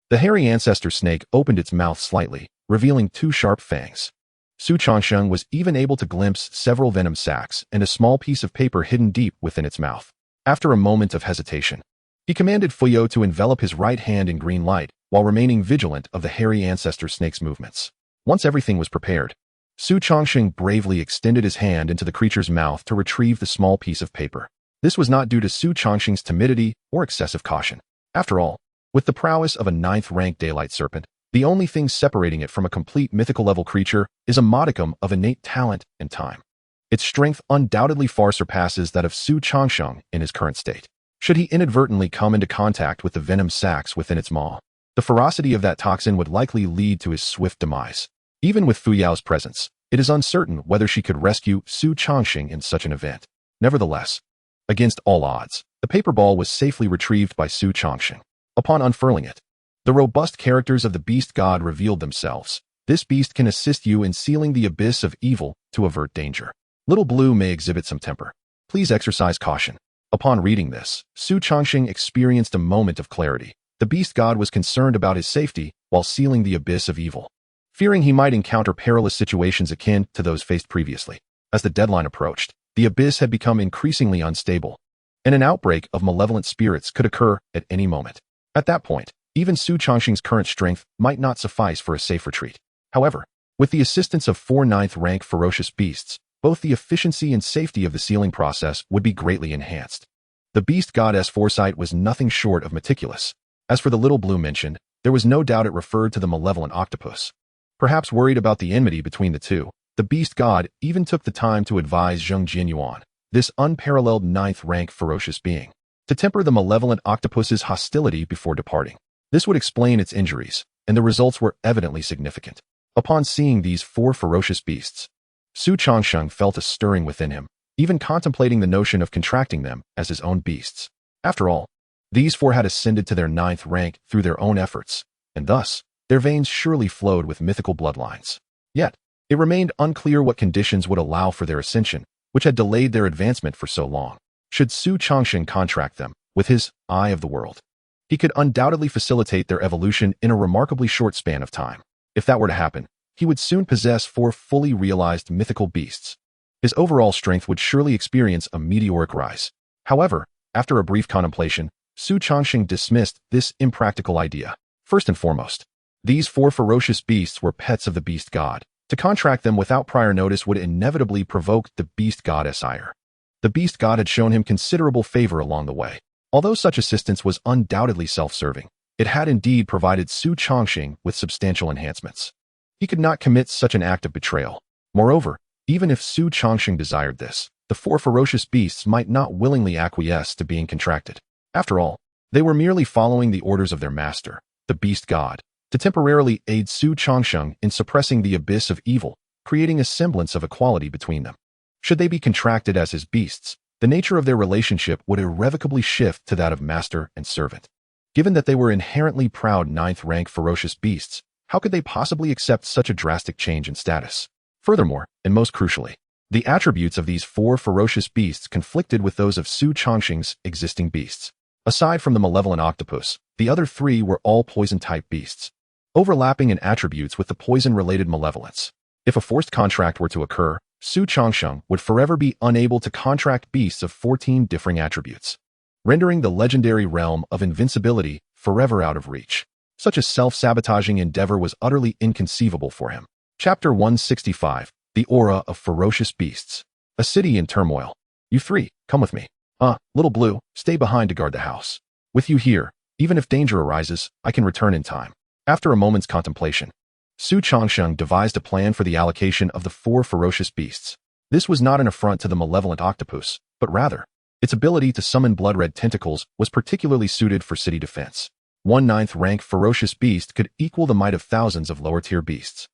S1: The hairy ancestor snake opened its mouth slightly, revealing 2 sharp fangs. Xu Changsheng was even able to glimpse several venom sacs and a small piece of paper hidden deep within its mouth. After a moment of hesitation, he commanded Fuyo to envelop his right hand in green light while remaining vigilant of the hairy ancestor snake's movements. Once everything was prepared, Xu Changsheng bravely extended his hand into the creature's mouth to retrieve the small piece of paper. This was not due to Xu Changsheng's timidity or excessive caution. After all, with the prowess of a 9th-rank daylight serpent, the only thing separating it from a complete mythical-level creature is a modicum of innate talent and time. Its strength undoubtedly far surpasses that of Xu Changsheng in his current state. Should he inadvertently come into contact with the venom sacs within its maw, the ferocity of that toxin would likely lead to his swift demise. Even with Fu Yao's presence, it is uncertain whether she could rescue Xu Changsheng in such an event. Nevertheless, against all odds, the paper ball was safely retrieved by Xu Changsheng. Upon unfurling it, the robust characters of the beast god revealed themselves. This beast can assist you in sealing the abyss of evil to avert danger. Little Blue may exhibit some temper. Please exercise caution. Upon reading this, Xu Changsheng experienced a moment of clarity. The beast god was concerned about his safety while sealing the abyss of evil, fearing he might encounter perilous situations akin to those faced previously. As the deadline approached, the abyss had become increasingly unstable, and an outbreak of malevolent spirits could occur at any moment. At that point, even Xu Changsheng's current strength might not suffice for a safe retreat. However, with the assistance of 4 9th-rank ferocious beasts, both the efficiency and safety of the sealing process would be greatly enhanced. The beast goddess foresight was nothing short of meticulous. As for the Little Blue mentioned, there was no doubt it referred to the malevolent octopus. Perhaps worried about the enmity between the two, the beast god even took the time to advise Zheng Jianyuan, this unparalleled 9th-rank ferocious being, to temper the malevolent octopus's hostility before departing. This would explain its injuries, and the results were evidently significant. Upon seeing these 4 ferocious beasts, Xu Changsheng felt a stirring within him, even contemplating the notion of contracting them as his own beasts. After all, these 4 had ascended to their 9th rank through their own efforts, and thus, their veins surely flowed with mythical bloodlines. Yet, it remained unclear what conditions would allow for their ascension, which had delayed their advancement for so long. Should Xu Changsheng contract them, with his eye of the world, he could undoubtedly facilitate their evolution in a remarkably short span of time. If that were to happen, he would soon possess 4 fully realized mythical beasts. His overall strength would surely experience a meteoric rise. However, after a brief contemplation, Xu Changsheng dismissed this impractical idea. First and foremost, these 4 ferocious beasts were pets of the beast god. To contract them without prior notice would inevitably provoke the beast god's ire. The beast god had shown him considerable favor along the way. Although such assistance was undoubtedly self-serving, it had indeed provided Xu Changsheng with substantial enhancements. He could not commit such an act of betrayal. Moreover, even if Xu Changsheng desired this, the 4 ferocious beasts might not willingly acquiesce to being contracted. After all, they were merely following the orders of their master, the beast god, to temporarily aid Xu Changsheng in suppressing the abyss of evil, creating a semblance of equality between them. Should they be contracted as his beasts, the nature of their relationship would irrevocably shift to that of master and servant. Given that they were inherently proud 9th-rank ferocious beasts, how could they possibly accept such a drastic change in status? Furthermore, and most crucially, the attributes of these 4 ferocious beasts conflicted with those of Xu Changsheng's existing beasts. Aside from the malevolent octopus, the other 3 were all poison-type beasts, overlapping in attributes with the poison-related malevolence. If a forced contract were to occur, Xu Changsheng would forever be unable to contract beasts of 14 differing attributes, rendering the legendary realm of invincibility forever out of reach. Such a self-sabotaging endeavor was utterly inconceivable for him. Chapter 165, The Aura of Ferocious Beasts. A city in turmoil. You 3, come with me. Little Blue, stay behind to guard the house. With you here, even if danger arises, I can return in time. After a moment's contemplation, Xu Changsheng devised a plan for the allocation of the 4 ferocious beasts. This was not an affront to the malevolent octopus, but rather, its ability to summon blood-red tentacles was particularly suited for city defense. 1 9th-rank ferocious beast could equal the might of thousands of lower-tier beasts.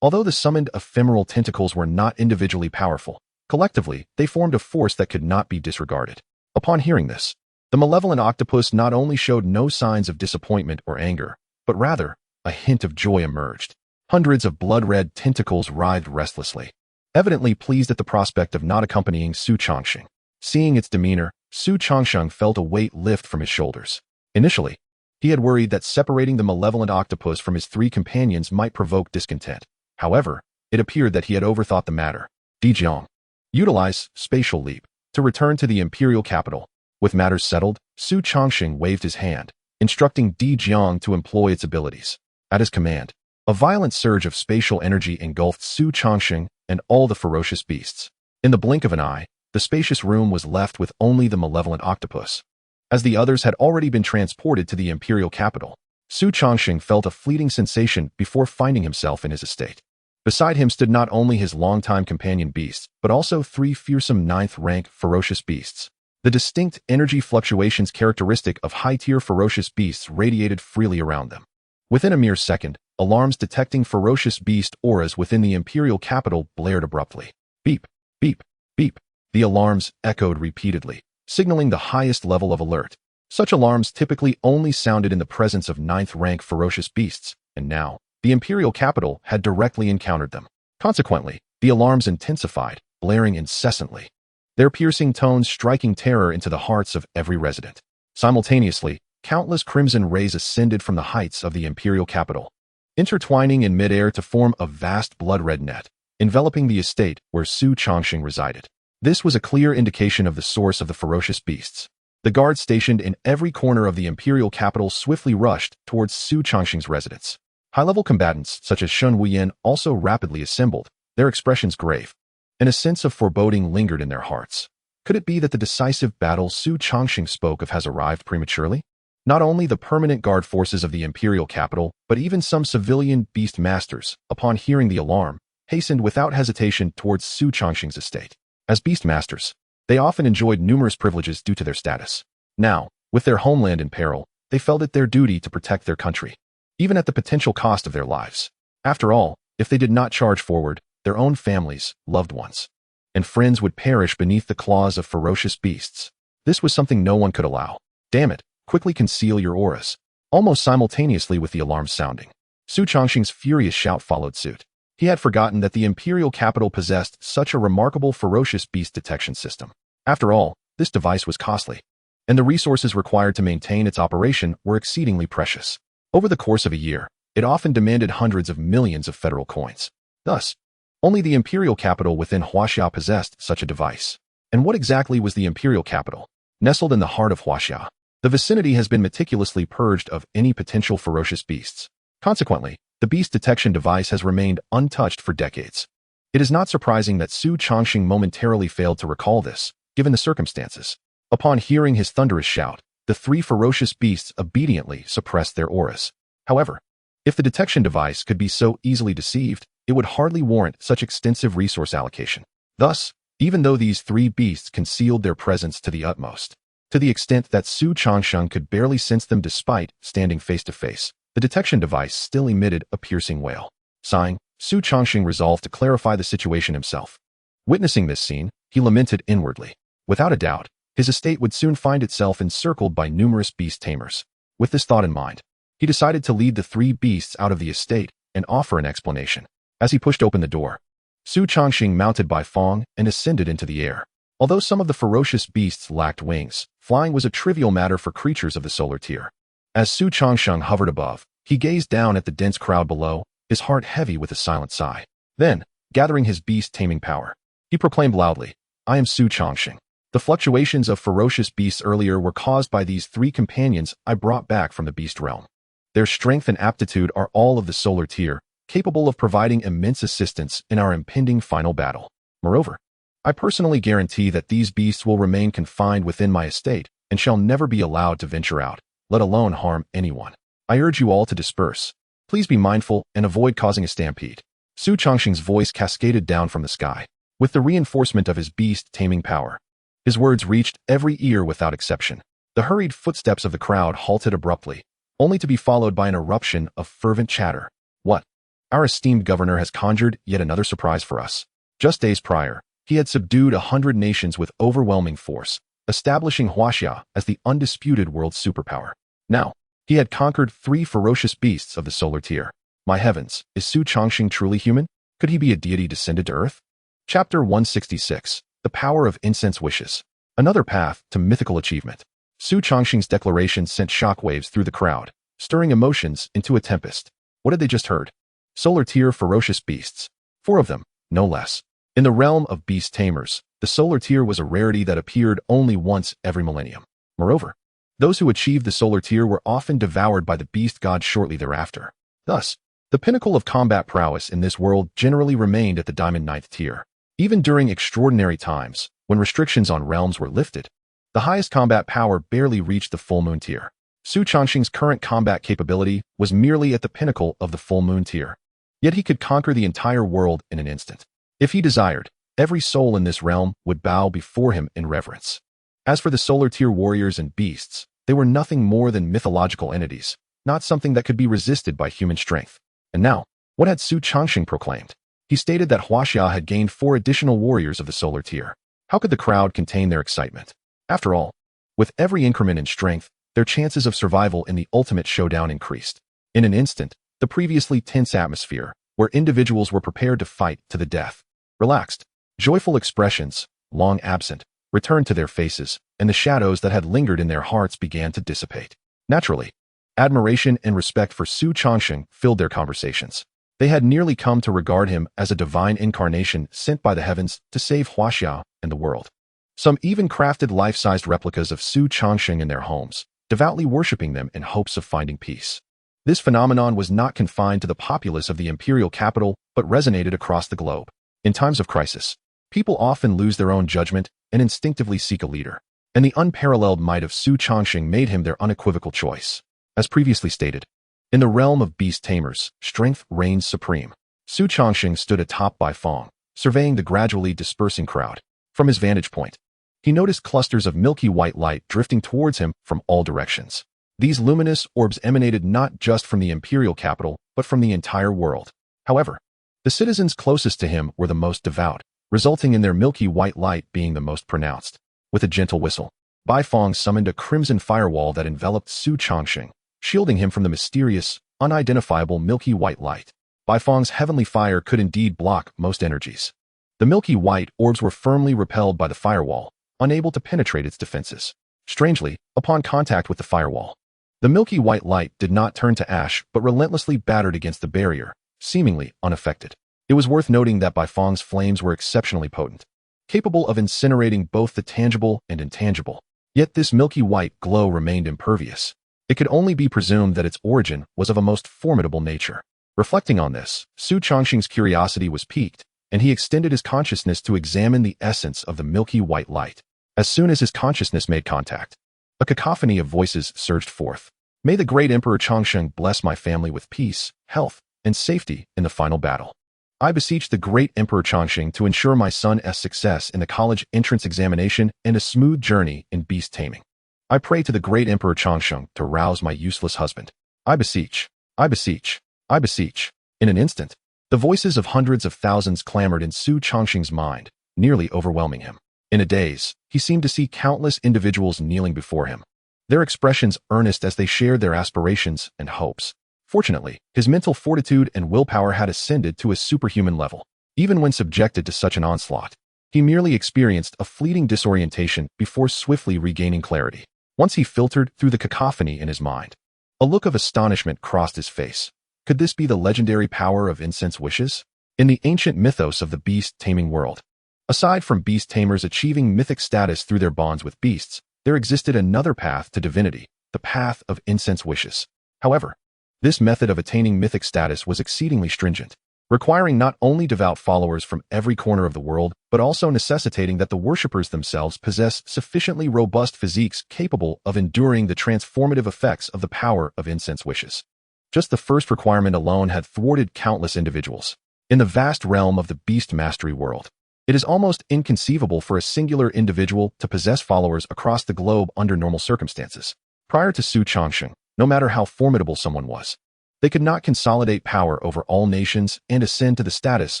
S1: Although the summoned ephemeral tentacles were not individually powerful, collectively, they formed a force that could not be disregarded. Upon hearing this, the malevolent octopus not only showed no signs of disappointment or anger, but rather, a hint of joy emerged. Hundreds of blood-red tentacles writhed restlessly, evidently pleased at the prospect of not accompanying Xu Changsheng. Seeing its demeanor, Xu Changsheng felt a weight lift from his shoulders. Initially, he had worried that separating the malevolent octopus from his 3 companions might provoke discontent. However, it appeared that he had overthought the matter. Dijiang. Utilize spatial leap to return to the imperial capital. With matters settled, Xu Changsheng waved his hand, instructing Dijiang to employ its abilities. At his command, a violent surge of spatial energy engulfed Xu Changsheng and all the ferocious beasts. In the blink of an eye, the spacious room was left with only the malevolent octopus. As the others had already been transported to the imperial capital, Xu Changsheng felt a fleeting sensation before finding himself in his estate. Beside him stood not only his longtime companion beasts, but also 3 fearsome 9th-rank ferocious beasts. The distinct energy fluctuations characteristic of high-tier ferocious beasts radiated freely around them. Within a mere second, alarms detecting ferocious beast auras within the imperial capital blared abruptly. Beep, beep, beep. The alarms echoed repeatedly, signaling the highest level of alert. Such alarms typically only sounded in the presence of 9th-rank ferocious beasts, and now, the imperial capital had directly encountered them. Consequently, the alarms intensified, blaring incessantly, their piercing tones striking terror into the hearts of every resident. Simultaneously, countless crimson rays ascended from the heights of the imperial capital, intertwining in midair to form a vast blood-red net, enveloping the estate where Xu Changsheng resided. This was a clear indication of the source of the ferocious beasts. The guards stationed in every corner of the imperial capital swiftly rushed towards Xu Changsheng's residence. High-level combatants such as Shun Wuyan also rapidly assembled, their expressions grave, and a sense of foreboding lingered in their hearts. Could it be that the decisive battle Xu Changsheng spoke of has arrived prematurely? Not only the permanent guard forces of the imperial capital, but even some civilian beast masters, upon hearing the alarm, hastened without hesitation towards Xu Changsheng's estate. As beast masters, they often enjoyed numerous privileges due to their status. Now, with their homeland in peril, they felt it their duty to protect their country, even at the potential cost of their lives. After all, if they did not charge forward, their own families, loved ones, and friends would perish beneath the claws of ferocious beasts. This was something no one could allow. Damn it, quickly conceal your auras. Almost simultaneously with the alarm sounding, Xu Changsheng's furious shout followed suit. He had forgotten that the imperial capital possessed such a remarkable ferocious beast detection system. After all, this device was costly, and the resources required to maintain its operation were exceedingly precious. Over the course of a year, It often demanded hundreds of millions of federal coins. Thus, only the imperial capital within Huaxia possessed such a device. And what exactly was the imperial capital? Nestled in the heart of Huaxia, the vicinity has been meticulously purged of any potential ferocious beasts. Consequently, the beast detection device has remained untouched for decades. It is not surprising that Xu Changsheng momentarily failed to recall this, given the circumstances. Upon hearing his thunderous shout, the three ferocious beasts obediently suppressed their auras. However, if the detection device could be so easily deceived, it would hardly warrant such extensive resource allocation. Thus, even though these three beasts concealed their presence to the utmost, to the extent that Xu Changsheng could barely sense them despite standing face to face, the detection device still emitted a piercing wail. Sighing, Xu Changsheng resolved to clarify the situation himself. Witnessing this scene, he lamented inwardly. Without a doubt, his estate would soon find itself encircled by numerous beast tamers. With this thought in mind, he decided to lead the three beasts out of the estate and offer an explanation. As he pushed open the door, Xu Changsheng mounted Bai Fong and ascended into the air. Although some of the ferocious beasts lacked wings, flying was a trivial matter for creatures of the solar tier. As Xu Changsheng hovered above, he gazed down at the dense crowd below, his heart heavy with a silent sigh. Then, gathering his beast-taming power, he proclaimed loudly, "I am Xu Changsheng. The fluctuations of ferocious beasts earlier were caused by these three companions I brought back from the beast realm. Their strength and aptitude are all of the solar tier, capable of providing immense assistance in our impending final battle. Moreover, I personally guarantee that these beasts will remain confined within my estate and shall never be allowed to venture out, let alone harm anyone. I urge you all to disperse. Please be mindful and avoid causing a stampede." Xu Changsheng's voice cascaded down from the sky. With the reinforcement of his beast-taming power, his words reached every ear without exception. The hurried footsteps of the crowd halted abruptly, only to be followed by an eruption of fervent chatter. "What? Our esteemed governor has conjured yet another surprise for us." Just days prior, he had subdued 100 nations with overwhelming force, establishing Huaxia as the undisputed world superpower. Now, he had conquered three ferocious beasts of the solar tier. My heavens, is Xu Changsheng truly human? Could he be a deity descended to Earth? Chapter 166, The Power of Incense Wishes. Another path to mythical achievement. Xu Changsheng's declaration sent shockwaves through the crowd, stirring emotions into a tempest. What had they just heard? Solar tier ferocious beasts. 4 of them, no less. In the realm of beast tamers, the solar tier was a rarity that appeared only once every millennium. Moreover, those who achieved the solar tier were often devoured by the beast god shortly thereafter. Thus, the pinnacle of combat prowess in this world generally remained at the Diamond 9th tier. Even during extraordinary times, when restrictions on realms were lifted, the highest combat power barely reached the full moon tier. Xu Changsheng's current combat capability was merely at the pinnacle of the full moon tier. Yet he could conquer the entire world in an instant. If he desired, every soul in this realm would bow before him in reverence. As for the solar tier warriors and beasts, they were nothing more than mythological entities, not something that could be resisted by human strength. And now, what had Xu Changsheng proclaimed? He stated that Huaxia had gained 4 additional warriors of the solar tier. How could the crowd contain their excitement? After all, with every increment in strength, their chances of survival in the ultimate showdown increased. In an instant, the previously tense atmosphere, where individuals were prepared to fight to the death, relaxed. Joyful expressions, long absent, returned to their faces, and the shadows that had lingered in their hearts began to dissipate. Naturally, admiration and respect for Xu Changsheng filled their conversations. They had nearly come to regard him as a divine incarnation sent by the heavens to save Huaxia and the world. Some even crafted life-sized replicas of Xu Changsheng in their homes, devoutly worshipping them in hopes of finding peace. This phenomenon was not confined to the populace of the imperial capital, but resonated across the globe. In times of crisis, people often lose their own judgment and instinctively seek a leader, and the unparalleled might of Xu Changsheng made him their unequivocal choice. As previously stated, in the realm of beast tamers, strength reigns supreme. Xu Changsheng stood atop Bai Fong, surveying the gradually dispersing crowd. From his vantage point, he noticed clusters of milky white light drifting towards him from all directions. These luminous orbs emanated not just from the imperial capital, but from the entire world. However, the citizens closest to him were the most devout, resulting in their milky white light being the most pronounced. With a gentle whistle, Bai Fong summoned a crimson firewall that enveloped Xu Changsheng, shielding him from the mysterious, unidentifiable milky white light. Bai Fong's heavenly fire could indeed block most energies. The milky white orbs were firmly repelled by the firewall, unable to penetrate its defenses. Strangely, upon contact with the firewall, The milky white light did not turn to ash but relentlessly battered against the barrier, seemingly unaffected. It was worth noting that Baifeng's flames were exceptionally potent, capable of incinerating both the tangible and intangible. Yet this milky white glow remained impervious. It could only be presumed that its origin was of a most formidable nature. Reflecting on this, Xu Changsheng's curiosity was piqued, and he extended his consciousness to examine the essence of the milky white light. As soon as his consciousness made contact, a cacophony of voices surged forth. May the great Emperor Changsheng bless my family with peace, health, and safety in the final battle. I beseech the great Emperor Changsheng to ensure my son's success in the college entrance examination and a smooth journey in beast taming. I pray to the great Emperor Changsheng to rouse my useless husband. I beseech, I beseech, I beseech. In an instant, the voices of hundreds of thousands clamored in Xu Changsheng's mind, nearly overwhelming him. In a daze, he seemed to see countless individuals kneeling before him, their expressions earnest as they shared their aspirations and hopes. Fortunately, his mental fortitude and willpower had ascended to a superhuman level. Even when subjected to such an onslaught, he merely experienced a fleeting disorientation before swiftly regaining clarity. Once he filtered through the cacophony in his mind, a look of astonishment crossed his face. Could this be the legendary power of incense wishes? In the ancient mythos of the Beast Taming World, aside from beast tamers achieving mythic status through their bonds with beasts, there existed another path to divinity, the path of incense wishes. However, this method of attaining mythic status was exceedingly stringent, requiring not only devout followers from every corner of the world, but also necessitating that the worshippers themselves possess sufficiently robust physiques capable of enduring the transformative effects of the power of incense wishes. Just the first requirement alone had thwarted countless individuals. In the vast realm of the beast mastery world, it is almost inconceivable for a singular individual to possess followers across the globe under normal circumstances. Prior to Xu Changsheng, no matter how formidable someone was, they could not consolidate power over all nations and ascend to the status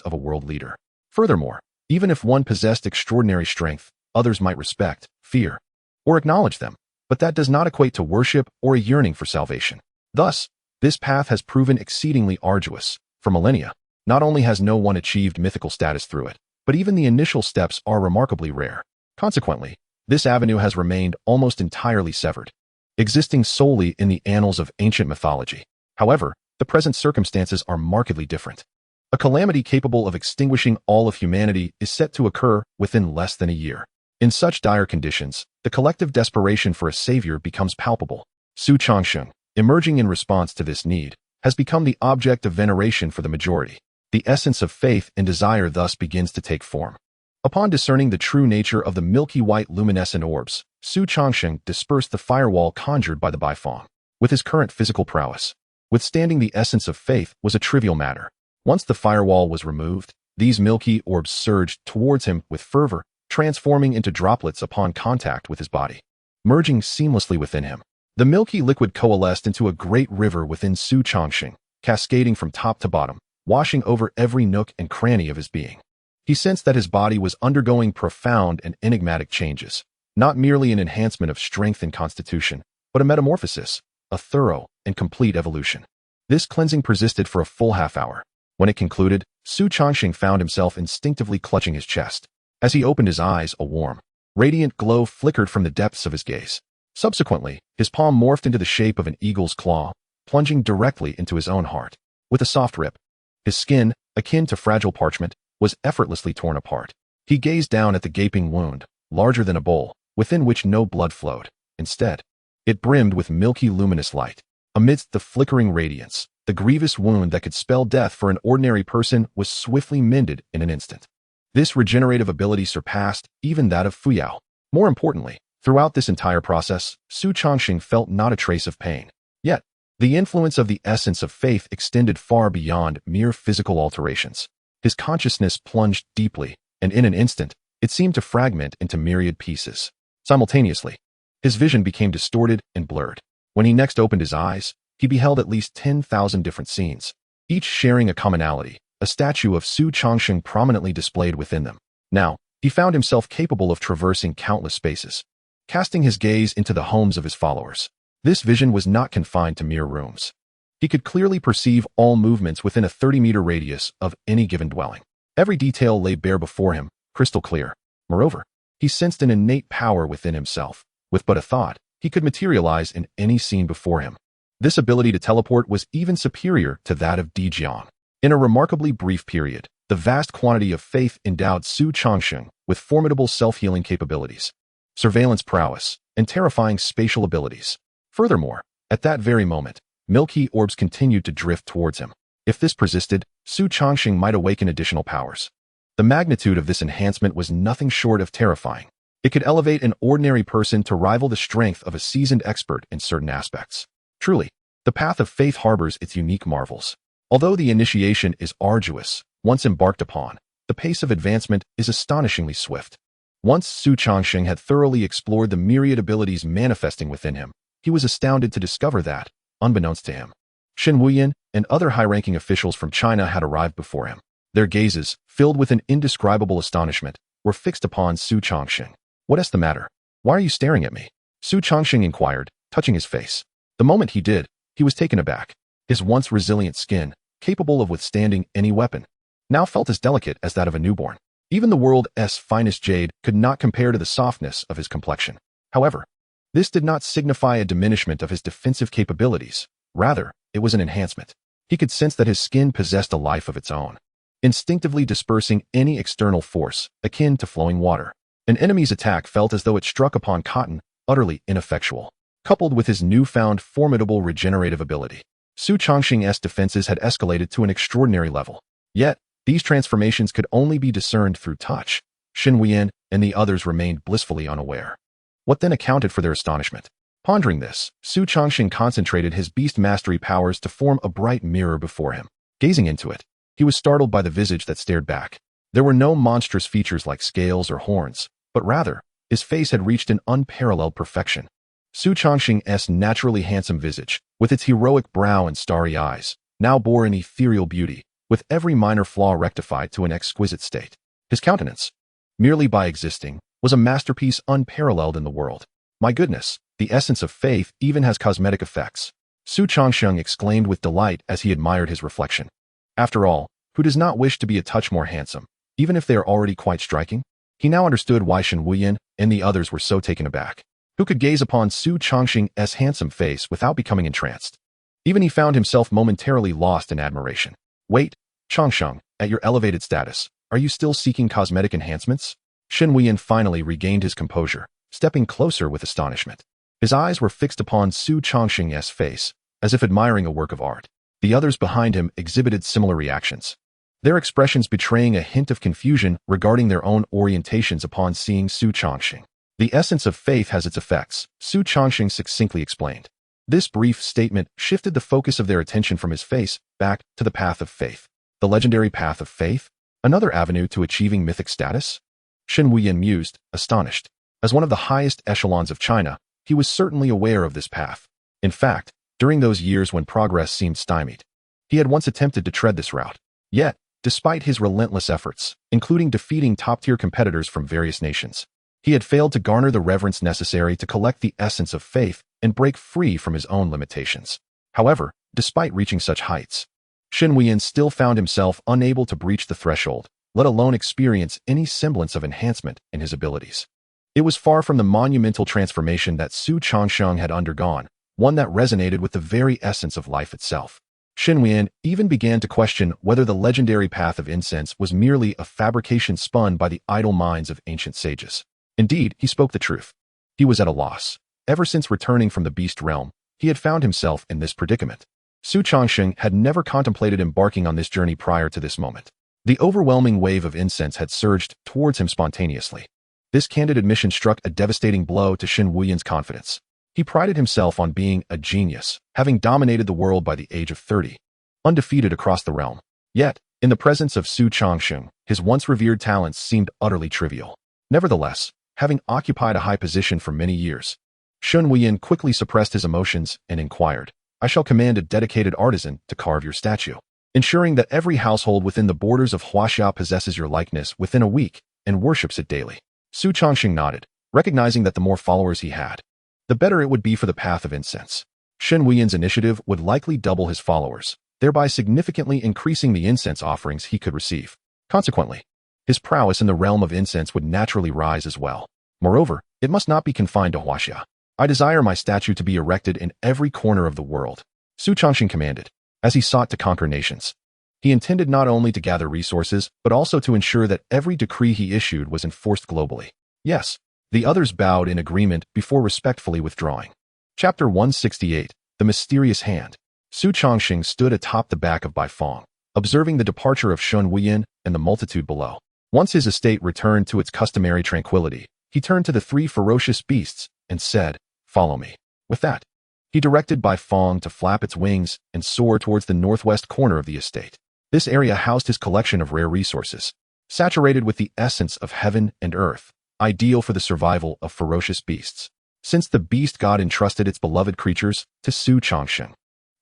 S1: of a world leader. Furthermore, even if one possessed extraordinary strength, others might respect, fear, or acknowledge them, but that does not equate to worship or a yearning for salvation. Thus, this path has proven exceedingly arduous. For millennia, not only has no one achieved mythical status through it, but even the initial steps are remarkably rare. Consequently, this avenue has remained almost entirely severed, existing solely in the annals of ancient mythology. However, the present circumstances are markedly different. A calamity capable of extinguishing all of humanity is set to occur within less than a year. In such dire conditions, the collective desperation for a savior becomes palpable. Xu Changsheng, emerging in response to this need, has become the object of veneration for the majority. The essence of faith and desire thus begins to take form. Upon discerning the true nature of the milky white luminescent orbs, Xu Changsheng dispersed the firewall conjured by the Baifeng. With his current physical prowess, withstanding the essence of faith was a trivial matter. Once the firewall was removed, these milky orbs surged towards him with fervor, transforming into droplets upon contact with his body. Merging seamlessly within him, the milky liquid coalesced into a great river within Xu Changsheng, cascading from top to bottom, washing over every nook and cranny of his being. He sensed that his body was undergoing profound and enigmatic changes, not merely an enhancement of strength and constitution, but a metamorphosis, a thorough and complete evolution. This cleansing persisted for a full half-hour. When it concluded, Xu Changsheng found himself instinctively clutching his chest. As he opened his eyes, a warm, radiant glow flickered from the depths of his gaze. Subsequently, his palm morphed into the shape of an eagle's claw, plunging directly into his own heart. With a soft rip, his skin, akin to fragile parchment, was effortlessly torn apart. He gazed down at the gaping wound, larger than a bowl, within which no blood flowed. Instead, it brimmed with milky luminous light. Amidst the flickering radiance, the grievous wound that could spell death for an ordinary person was swiftly mended in an instant. This regenerative ability surpassed even that of Fuyao. More importantly, throughout this entire process, Xu Changsheng felt not a trace of pain. Yet, the influence of the essence of faith extended far beyond mere physical alterations. His consciousness plunged deeply, and in an instant, it seemed to fragment into myriad pieces. Simultaneously, his vision became distorted and blurred. When he next opened his eyes, he beheld at least 10,000 different scenes, each sharing a commonality, a statue of Xu Changsheng prominently displayed within them. Now, he found himself capable of traversing countless spaces, casting his gaze into the homes of his followers. This vision was not confined to mere rooms. He could clearly perceive all movements within a 30-meter radius of any given dwelling. Every detail lay bare before him, crystal clear. Moreover, he sensed an innate power within himself. With but a thought, he could materialize in any scene before him. This ability to teleport was even superior to that of Di Jiang. In a remarkably brief period, the vast quantity of faith endowed Xu Changsheng with formidable self-healing capabilities, surveillance prowess, and terrifying spatial abilities. Furthermore, at that very moment, milky orbs continued to drift towards him. If this persisted, Xu Changsheng might awaken additional powers. The magnitude of this enhancement was nothing short of terrifying. It could elevate an ordinary person to rival the strength of a seasoned expert in certain aspects. Truly, the path of faith harbors its unique marvels. Although the initiation is arduous, once embarked upon, the pace of advancement is astonishingly swift. Once Xu Changsheng had thoroughly explored the myriad abilities manifesting within him, he was astounded to discover that, unbeknownst to him, Shen Wuyan and other high-ranking officials from China had arrived before him. Their gazes, filled with an indescribable astonishment, were fixed upon Xu Changsheng. "What is the matter? Why are you staring at me?" Xu Changsheng inquired, touching his face. The moment he did, he was taken aback. His once resilient skin, capable of withstanding any weapon, now felt as delicate as that of a newborn. Even the world's finest jade could not compare to the softness of his complexion. However, this did not signify a diminishment of his defensive capabilities. Rather, it was an enhancement. He could sense that his skin possessed a life of its own, instinctively dispersing any external force, akin to flowing water. An enemy's attack felt as though it struck upon cotton, utterly ineffectual. Coupled with his newfound formidable regenerative ability, Xu Changsheng's defenses had escalated to an extraordinary level. Yet, these transformations could only be discerned through touch. Shen Wuyan and the others remained blissfully unaware. What then accounted for their astonishment? Pondering this, Xu Changsheng concentrated his beast mastery powers to form a bright mirror before him. Gazing into it, he was startled by the visage that stared back. There were no monstrous features like scales or horns, but rather, his face had reached an unparalleled perfection. Xu Changsheng's naturally handsome visage, with its heroic brow and starry eyes, now bore an ethereal beauty, with every minor flaw rectified to an exquisite state. His countenance, merely by existing, was a masterpiece unparalleled in the world. "My goodness, the essence of faith even has cosmetic effects," Xu Changsheng exclaimed with delight as he admired his reflection. After all, who does not wish to be a touch more handsome, even if they are already quite striking? He now understood why Shen Wuyan and the others were so taken aback. Who could gaze upon Xu Changsheng's handsome face without becoming entranced? Even he found himself momentarily lost in admiration. "Wait, Changsheng, at your elevated status, are you still seeking cosmetic enhancements?" Shen Wuyan finally regained his composure, stepping closer with astonishment. His eyes were fixed upon Xu Changsheng's face, as if admiring a work of art. The others behind him exhibited similar reactions, their expressions betraying a hint of confusion regarding their own orientations upon seeing Xu Changsheng. "The essence of faith has its effects," Xu Changsheng succinctly explained. This brief statement shifted the focus of their attention from his face back to the path of faith. The legendary path of faith? Another avenue to achieving mythic status? Shen Wuyan mused, astonished. As one of the highest echelons of China, he was certainly aware of this path. In fact, during those years when progress seemed stymied, he had once attempted to tread this route. Yet, despite his relentless efforts, including defeating top-tier competitors from various nations, he had failed to garner the reverence necessary to collect the essence of faith and break free from his own limitations. However, despite reaching such heights, Shen Wuyan still found himself unable to breach the threshold, let alone experience any semblance of enhancement in his abilities. It was far from the monumental transformation that Xu Changsheng had undergone, one that resonated with the very essence of life itself. Shen Wuyan even began to question whether the legendary path of incense was merely a fabrication spun by the idle minds of ancient sages. Indeed, he spoke the truth. He was at a loss. Ever since returning from the beast realm, he had found himself in this predicament. Xu Changsheng had never contemplated embarking on this journey prior to this moment. The overwhelming wave of incense had surged towards him spontaneously. This candid admission struck a devastating blow to Shen Wuyan's confidence. He prided himself on being a genius, having dominated the world by the age of 30, undefeated across the realm. Yet, in the presence of Xu Changsheng, his once revered talents seemed utterly trivial. Nevertheless, having occupied a high position for many years, Shen Wuyan quickly suppressed his emotions and inquired, "I shall command a dedicated artisan to carve your statue, ensuring that every household within the borders of Huaxia possesses your likeness within a week and worships it daily." Xu Changsheng nodded, recognizing that the more followers he had, the better it would be for the path of incense. Shen Wuyan's initiative would likely double his followers, thereby significantly increasing the incense offerings he could receive. Consequently, his prowess in the realm of incense would naturally rise as well. Moreover, it must not be confined to Huaxia. I desire my statue to be erected in every corner of the world, Xu Changsheng commanded, as he sought to conquer nations. He intended not only to gather resources, but also to ensure that every decree he issued was enforced globally. Yes, the others bowed in agreement before respectfully withdrawing. Chapter 168, The Mysterious Hand. Xu Changsheng stood atop the back of Baifeng, observing the departure of Shun Wuyin and the multitude below. Once his estate returned to its customary tranquility, he turned to the three ferocious beasts and said, "Follow me." With that, he directed Baifeng to flap its wings and soar towards the northwest corner of the estate. This area housed his collection of rare resources, saturated with the essence of heaven and earth, ideal for the survival of ferocious beasts. Since the beast god entrusted its beloved creatures to Xu Changsheng,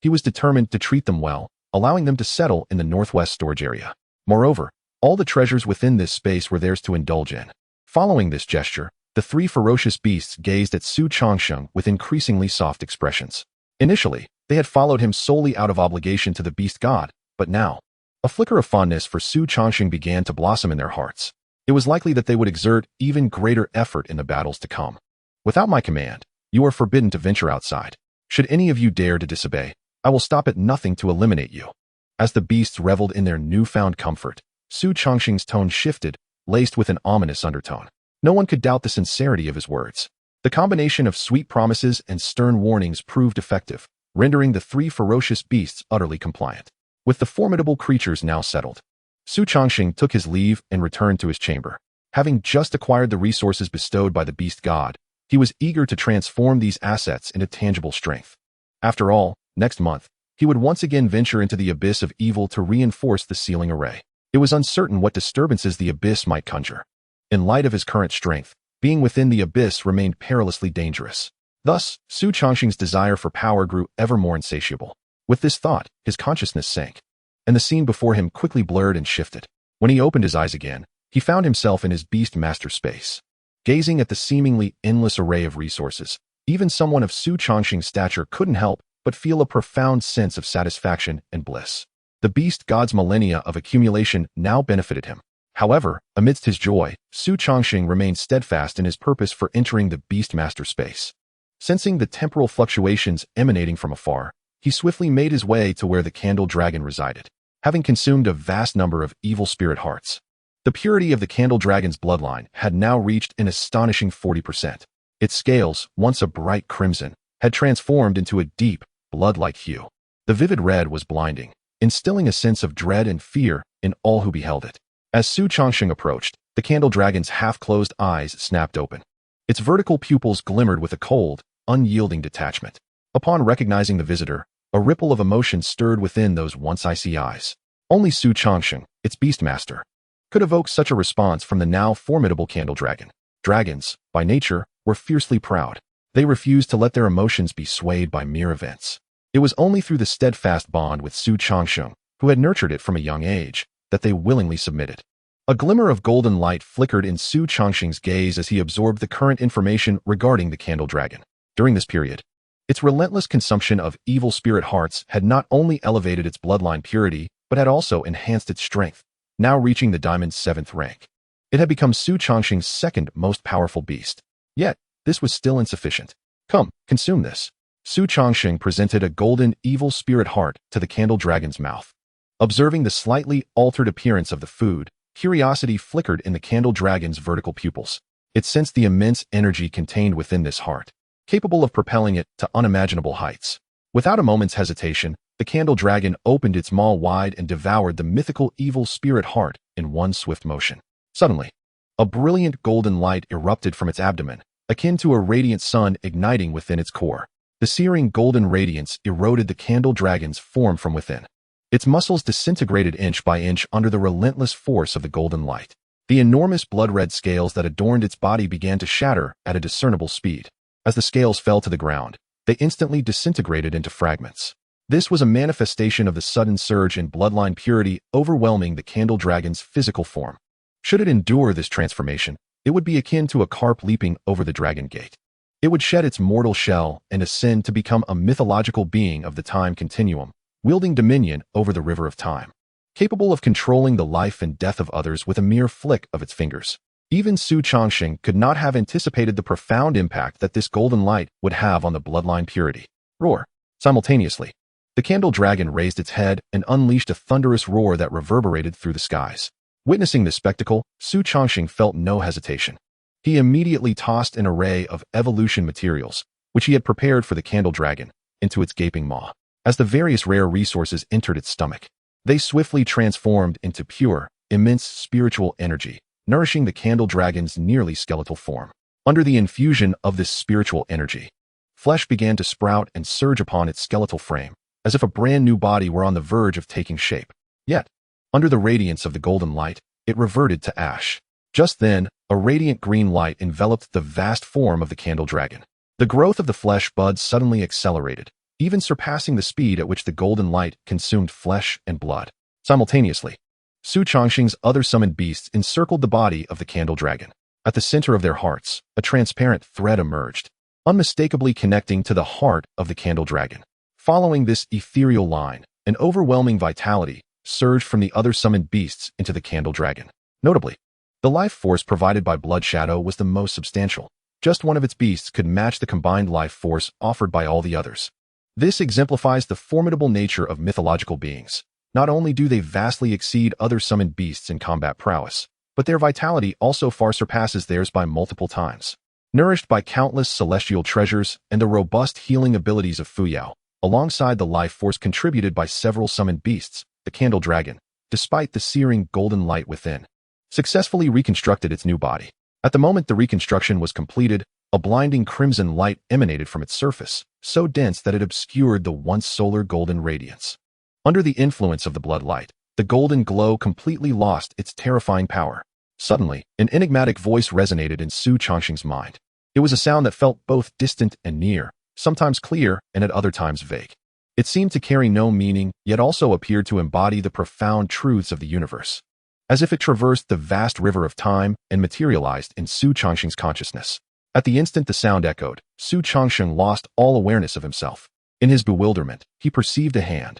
S1: he was determined to treat them well, allowing them to settle in the northwest storage area. Moreover, all the treasures within this space were theirs to indulge in. Following this gesture, the three ferocious beasts gazed at Xu Changsheng with increasingly soft expressions. Initially, they had followed him solely out of obligation to the beast god, but now, a flicker of fondness for Xu Changsheng began to blossom in their hearts. It was likely that they would exert even greater effort in the battles to come. Without my command, you are forbidden to venture outside. Should any of you dare to disobey, I will stop at nothing to eliminate you. As the beasts reveled in their newfound comfort, Xu Changsheng's tone shifted, laced with an ominous undertone. No one could doubt the sincerity of his words. The combination of sweet promises and stern warnings proved effective, rendering the three ferocious beasts utterly compliant. With the formidable creatures now settled, Xu Changsheng took his leave and returned to his chamber. Having just acquired the resources bestowed by the beast god, he was eager to transform these assets into tangible strength. After all, next month, he would once again venture into the abyss of evil to reinforce the sealing array. It was uncertain what disturbances the abyss might conjure. In light of his current strength, being within the abyss remained perilously dangerous. Thus, Xu Changsheng's desire for power grew ever more insatiable. With this thought, his consciousness sank, and the scene before him quickly blurred and shifted. When he opened his eyes again, he found himself in his beast master space. Gazing at the seemingly endless array of resources, even someone of Xu Changsheng's stature couldn't help but feel a profound sense of satisfaction and bliss. The beast god's millennia of accumulation now benefited him. However, amidst his joy, Xu Changsheng remained steadfast in his purpose for entering the beast master space. Sensing the temporal fluctuations emanating from afar, he swiftly made his way to where the candle dragon resided. Having consumed a vast number of evil spirit hearts, the purity of the candle dragon's bloodline had now reached an astonishing 40%. Its scales, once a bright crimson, had transformed into a deep, blood-like hue. The vivid red was blinding, instilling a sense of dread and fear in all who beheld it. As Xu Changsheng approached, the candle dragon's half-closed eyes snapped open. Its vertical pupils glimmered with a cold, unyielding detachment. Upon recognizing the visitor, a ripple of emotion stirred within those once icy eyes. Only Xu Changsheng, its beastmaster, could evoke such a response from the now formidable candle dragon. Dragons, by nature, were fiercely proud. They refused to let their emotions be swayed by mere events. It was only through the steadfast bond with Xu Changsheng, who had nurtured it from a young age, that they willingly submitted. A glimmer of golden light flickered in Xu Changsheng's gaze as he absorbed the current information regarding the candle dragon. During this period, its relentless consumption of evil spirit hearts had not only elevated its bloodline purity, but had also enhanced its strength, now reaching the diamond's 7th rank. It had become Xu Changsheng's second most powerful beast. Yet, this was still insufficient. Come, consume this. Xu Changsheng presented a golden evil spirit heart to the candle dragon's mouth. Observing the slightly altered appearance of the food, curiosity flickered in the candle dragon's vertical pupils. It sensed the immense energy contained within this heart, capable of propelling it to unimaginable heights. Without a moment's hesitation, the candle dragon opened its maw wide and devoured the mythical evil spirit heart in one swift motion. Suddenly, a brilliant golden light erupted from its abdomen, akin to a radiant sun igniting within its core. The searing golden radiance eroded the candle dragon's form from within. Its muscles disintegrated inch by inch under the relentless force of the golden light. The enormous blood-red scales that adorned its body began to shatter at a discernible speed. As the scales fell to the ground, they instantly disintegrated into fragments. This was a manifestation of the sudden surge in bloodline purity overwhelming the candle dragon's physical form. Should it endure this transformation, it would be akin to a carp leaping over the dragon gate. It would shed its mortal shell and ascend to become a mythological being of the time continuum, wielding dominion over the river of time, capable of controlling the life and death of others with a mere flick of its fingers. Even Xu Changsheng could not have anticipated the profound impact that this golden light would have on the bloodline purity. Roar. Simultaneously, the candle dragon raised its head and unleashed a thunderous roar that reverberated through the skies. Witnessing this spectacle, Xu Changsheng felt no hesitation. He immediately tossed an array of evolution materials, which he had prepared for the candle dragon, into its gaping maw. As the various rare resources entered its stomach, they swiftly transformed into pure, immense spiritual energy, nourishing the candle dragon's nearly skeletal form. Under the infusion of this spiritual energy, flesh began to sprout and surge upon its skeletal frame, as if a brand new body were on the verge of taking shape. Yet, under the radiance of the golden light, it reverted to ash. Just then, a radiant green light enveloped the vast form of the candle dragon. The growth of the flesh buds suddenly accelerated, even surpassing the speed at which the golden light consumed flesh and blood. Simultaneously, Xu Changsheng's other summoned beasts encircled the body of the candle dragon. At the center of their hearts, a transparent thread emerged, unmistakably connecting to the heart of the candle dragon. Following this ethereal line, an overwhelming vitality surged from the other summoned beasts into the candle dragon. Notably, the life force provided by Blood Shadow was the most substantial. Just one of its beasts could match the combined life force offered by all the others. This exemplifies the formidable nature of mythological beings. Not only do they vastly exceed other summoned beasts in combat prowess, but their vitality also far surpasses theirs by multiple times. Nourished by countless celestial treasures and the robust healing abilities of Fuyao, alongside the life force contributed by several summoned beasts, the candle dragon, despite the searing golden light within, successfully reconstructed its new body. At the moment the reconstruction was completed, a blinding crimson light emanated from its surface, so dense that it obscured the once solar golden radiance. Under the influence of the blood light, the golden glow completely lost its terrifying power. Suddenly, an enigmatic voice resonated in Xu Changsheng's mind. It was a sound that felt both distant and near, sometimes clear and at other times vague. It seemed to carry no meaning, yet also appeared to embody the profound truths of the universe, as if it traversed the vast river of time and materialized in Xu Changsheng's consciousness. At the instant the sound echoed, Xu Changsheng lost all awareness of himself. In his bewilderment, he perceived a hand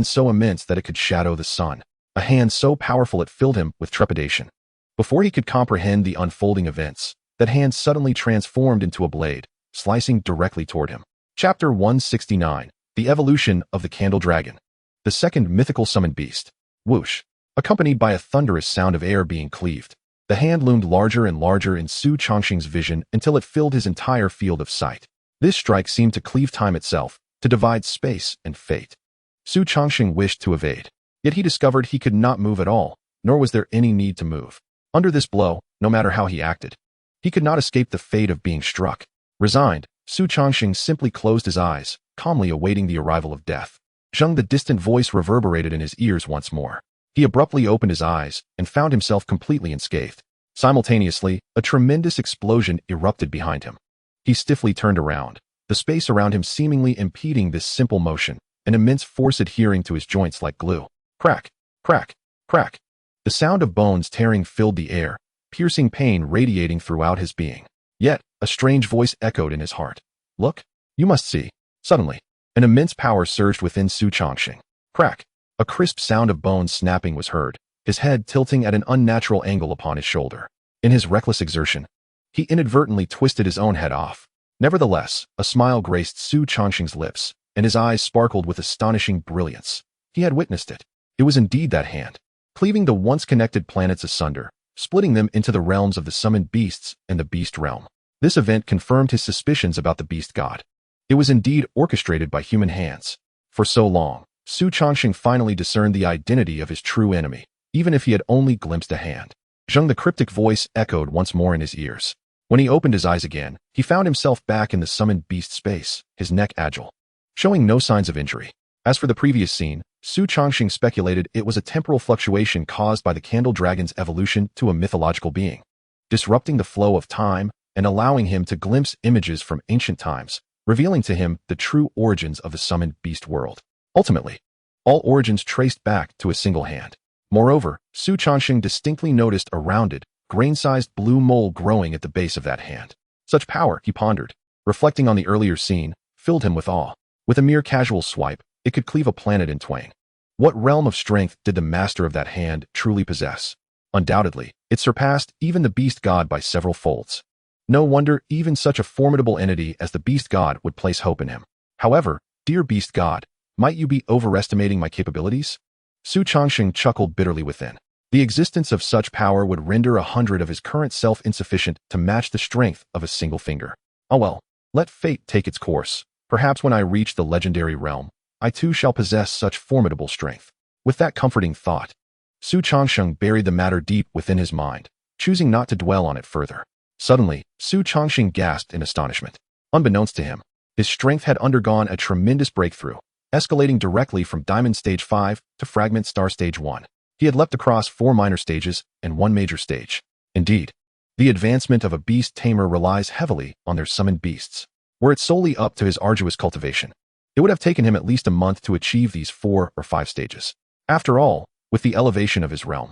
S1: so immense that it could shadow the sun, a hand so powerful it filled him with trepidation. Before he could comprehend the unfolding events, that hand suddenly transformed into a blade, slicing directly toward him. Chapter 169. The Evolution of the Candle Dragon. The second mythical summoned beast. Whoosh. Accompanied by a thunderous sound of air being cleaved, the hand loomed larger and larger in Xu Changsheng's vision until it filled his entire field of sight. This strike seemed to cleave time itself, to divide space and fate. Xu Changsheng wished to evade, yet he discovered he could not move at all, nor was there any need to move. Under this blow, no matter how he acted, he could not escape the fate of being struck. Resigned, Xu Changsheng simply closed his eyes, calmly awaiting the arrival of death. Zheng, the distant voice reverberated in his ears once more. He abruptly opened his eyes and found himself completely unscathed. Simultaneously, a tremendous explosion erupted behind him. He stiffly turned around, the space around him seemingly impeding this simple motion, an immense force adhering to his joints like glue. Crack, crack, crack. The sound of bones tearing filled the air, piercing pain radiating throughout his being. Yet, a strange voice echoed in his heart. Look, you must see. Suddenly, an immense power surged within Xu Changsheng. Crack. A crisp sound of bones snapping was heard, his head tilting at an unnatural angle upon his shoulder. In his reckless exertion, he inadvertently twisted his own head off. Nevertheless, a smile graced Xu Changsheng's lips, and his eyes sparkled with astonishing brilliance. He had witnessed it. It was indeed that hand, cleaving the once connected planets asunder, splitting them into the realms of the summoned beasts and the beast realm. This event confirmed his suspicions about the beast god. It was indeed orchestrated by human hands. For so long, Xu Changsheng finally discerned the identity of his true enemy, even if he had only glimpsed a hand. Zheng, the cryptic voice, echoed once more in his ears. When he opened his eyes again, he found himself back in the summoned beast space, his neck agile, showing no signs of injury. As for the previous scene, Xu Changsheng speculated it was a temporal fluctuation caused by the candle dragon's evolution to a mythological being, disrupting the flow of time and allowing him to glimpse images from ancient times, revealing to him the true origins of the summoned beast world. Ultimately, all origins traced back to a single hand. Moreover, Xu Changsheng distinctly noticed a rounded, grain-sized blue mole growing at the base of that hand. Such power, he pondered, reflecting on the earlier scene, filled him with awe. With a mere casual swipe, it could cleave a planet in twain. What realm of strength did the master of that hand truly possess? Undoubtedly, it surpassed even the beast god by several folds. No wonder even such a formidable entity as the beast god would place hope in him. However, dear beast god, might you be overestimating my capabilities? Xu Changsheng chuckled bitterly within. The existence of such power would render 100 of his current self insufficient to match the strength of a single finger. Oh well, let fate take its course. Perhaps when I reach the legendary realm, I too shall possess such formidable strength. With that comforting thought, Xu Changsheng buried the matter deep within his mind, choosing not to dwell on it further. Suddenly, Xu Changsheng gasped in astonishment. Unbeknownst to him, his strength had undergone a tremendous breakthrough, escalating directly from Diamond Stage 5 to Fragment Star Stage 1. He had leapt across 4 minor stages and 1 major stage. Indeed, the advancement of a beast tamer relies heavily on their summoned beasts. Were it solely up to his arduous cultivation, it would have taken him at least a month to achieve these 4 or 5 stages. After all, with the elevation of his realm,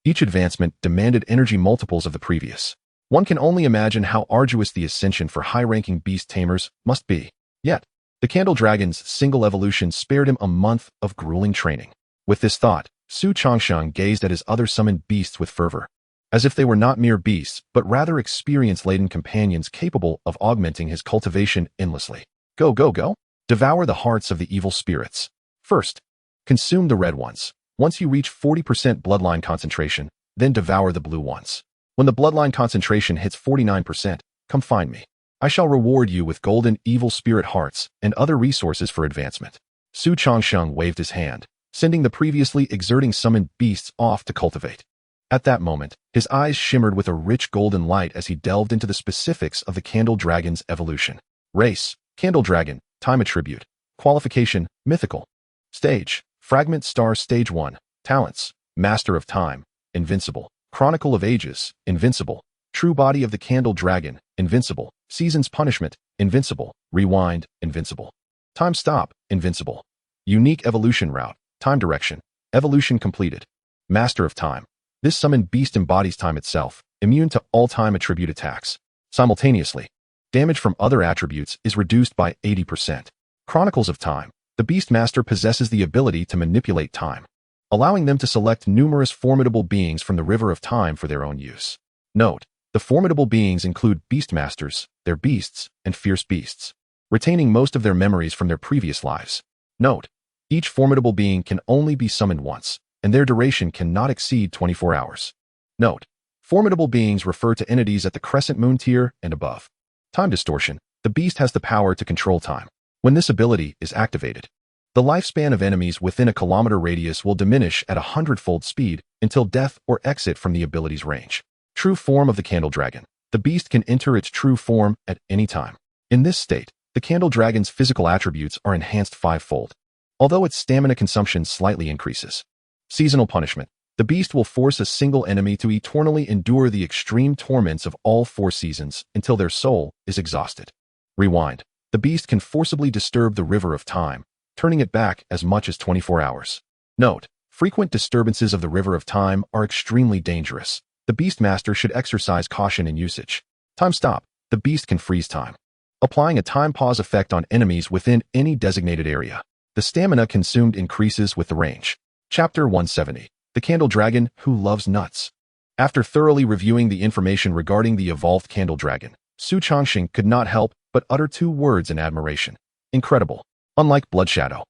S1: each advancement demanded energy multiples of the previous. One can only imagine how arduous the ascension for high-ranking beast tamers must be. Yet, the Candle Dragon's single evolution spared him a month of grueling training. With this thought, Xu Changsheng gazed at his other summoned beasts with fervor, as if they were not mere beasts, but rather experience-laden companions capable of augmenting his cultivation endlessly. Go, go, go! Devour the hearts of the evil spirits. First, consume the red ones. Once you reach 40% bloodline concentration, then devour the blue ones. When the bloodline concentration hits 49%, come find me. I shall reward you with golden evil spirit hearts and other resources for advancement. Xu Changsheng waved his hand, sending the previously exerting summoned beasts off to cultivate. At that moment, his eyes shimmered with a rich golden light as he delved into the specifics of the Candle Dragon's evolution. Race, Candle Dragon, time attribute, qualification, mythical. Stage, Fragment Star Stage 1, talents, Master of Time, invincible. Chronicle of Ages, invincible. True Body of the Candle Dragon, invincible. Season's Punishment, invincible. Rewind, invincible. Time Stop, invincible. Unique Evolution Route, time direction, evolution completed. Master of Time. This summoned beast embodies time itself, immune to all time attribute attacks. Simultaneously, damage from other attributes is reduced by 80%. Chronicles of Time. The Beastmaster possesses the ability to manipulate time, allowing them to select numerous formidable beings from the River of Time for their own use. Note, the formidable beings include Beastmasters, their beasts, and fierce beasts, retaining most of their memories from their previous lives. Note, each formidable being can only be summoned once, and their duration cannot exceed 24 hours. Note, formidable beings refer to entities at the Crescent Moon tier and above. Time Distortion. The beast has the power to control time. When this ability is activated, the lifespan of enemies within a kilometer radius will diminish at 100-fold speed until death or exit from the ability's range. True form of the Candle Dragon. The beast can enter its true form at any time. In this state, the Candle Dragon's physical attributes are enhanced 5-fold, although its stamina consumption slightly increases. Seasonal Punishment. The beast will force a single enemy to eternally endure the extreme torments of all 4 seasons until their soul is exhausted. Rewind. The beast can forcibly disturb the River of Time, turning it back as much as 24 hours. Note, frequent disturbances of the River of Time are extremely dangerous. The Beastmaster should exercise caution in usage. Time Stop. The beast can freeze time, applying a time pause effect on enemies within any designated area. The stamina consumed increases with the range. Chapter 170. The Candle Dragon Who Loves Nuts. After thoroughly reviewing the information regarding the evolved Candle Dragon, Xu Changsheng could not help but utter 2 words in admiration. Incredible. Unlike Bloodshadow,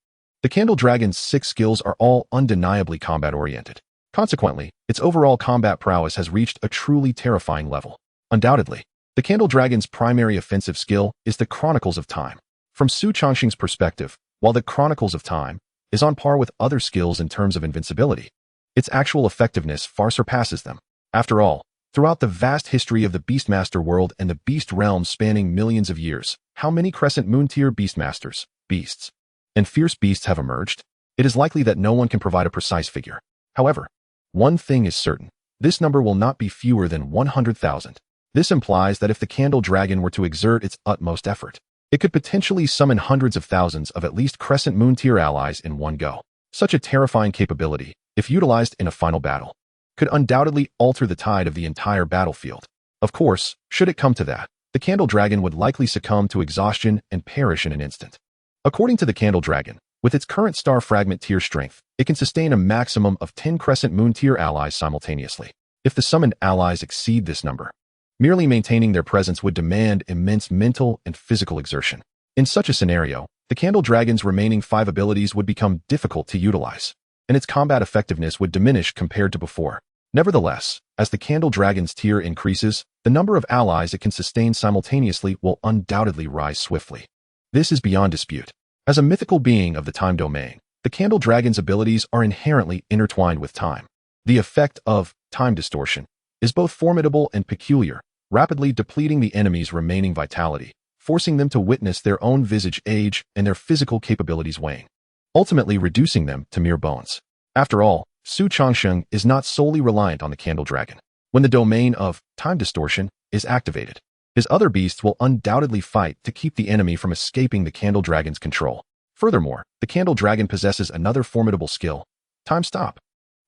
S1: the Candle Dragon's 6 skills are all undeniably combat-oriented. Consequently, its overall combat prowess has reached a truly terrifying level. Undoubtedly, the Candle Dragon's primary offensive skill is the Chronicles of Time. From Xu Changsheng's perspective, while the Chronicles of Time is on par with other skills in terms of invincibility, its actual effectiveness far surpasses them. After all, throughout the vast history of the Beastmaster world and the Beast realm spanning millions of years, how many Crescent Moon tier Beastmasters, beasts, and fierce beasts have emerged? It is likely that no one can provide a precise figure. However, one thing is certain. This number will not be fewer than 100,000. This implies that if the Candle Dragon were to exert its utmost effort, it could potentially summon hundreds of thousands of at least Crescent Moon tier allies in one go. Such a terrifying capability, if utilized in a final battle, could undoubtedly alter the tide of the entire battlefield. Of course, should it come to that, the Candle Dragon would likely succumb to exhaustion and perish in an instant. According to the Candle Dragon, with its current star fragment tier strength, it can sustain a maximum of 10 Crescent Moon tier allies simultaneously. if the summoned allies exceed this number. Merely maintaining their presence would demand immense mental and physical exertion. In such a scenario, the Candle Dragon's remaining 5 abilities would become difficult to utilize, and its combat effectiveness would diminish compared to before. Nevertheless, as the Candle Dragon's tier increases, the number of allies it can sustain simultaneously will undoubtedly rise swiftly. This is beyond dispute. As a mythical being of the time domain, the Candle Dragon's abilities are inherently intertwined with time. The effect of time distortion is both formidable and peculiar, rapidly depleting the enemy's remaining vitality, forcing them to witness their own visage age and their physical capabilities wane, ultimately reducing them to mere bones. After all, Xu Changsheng is not solely reliant on the Candle Dragon. When the domain of time distortion is activated, his other beasts will undoubtedly fight to keep the enemy from escaping the Candle Dragon's control. Furthermore, the Candle Dragon possesses another formidable skill, Time Stop.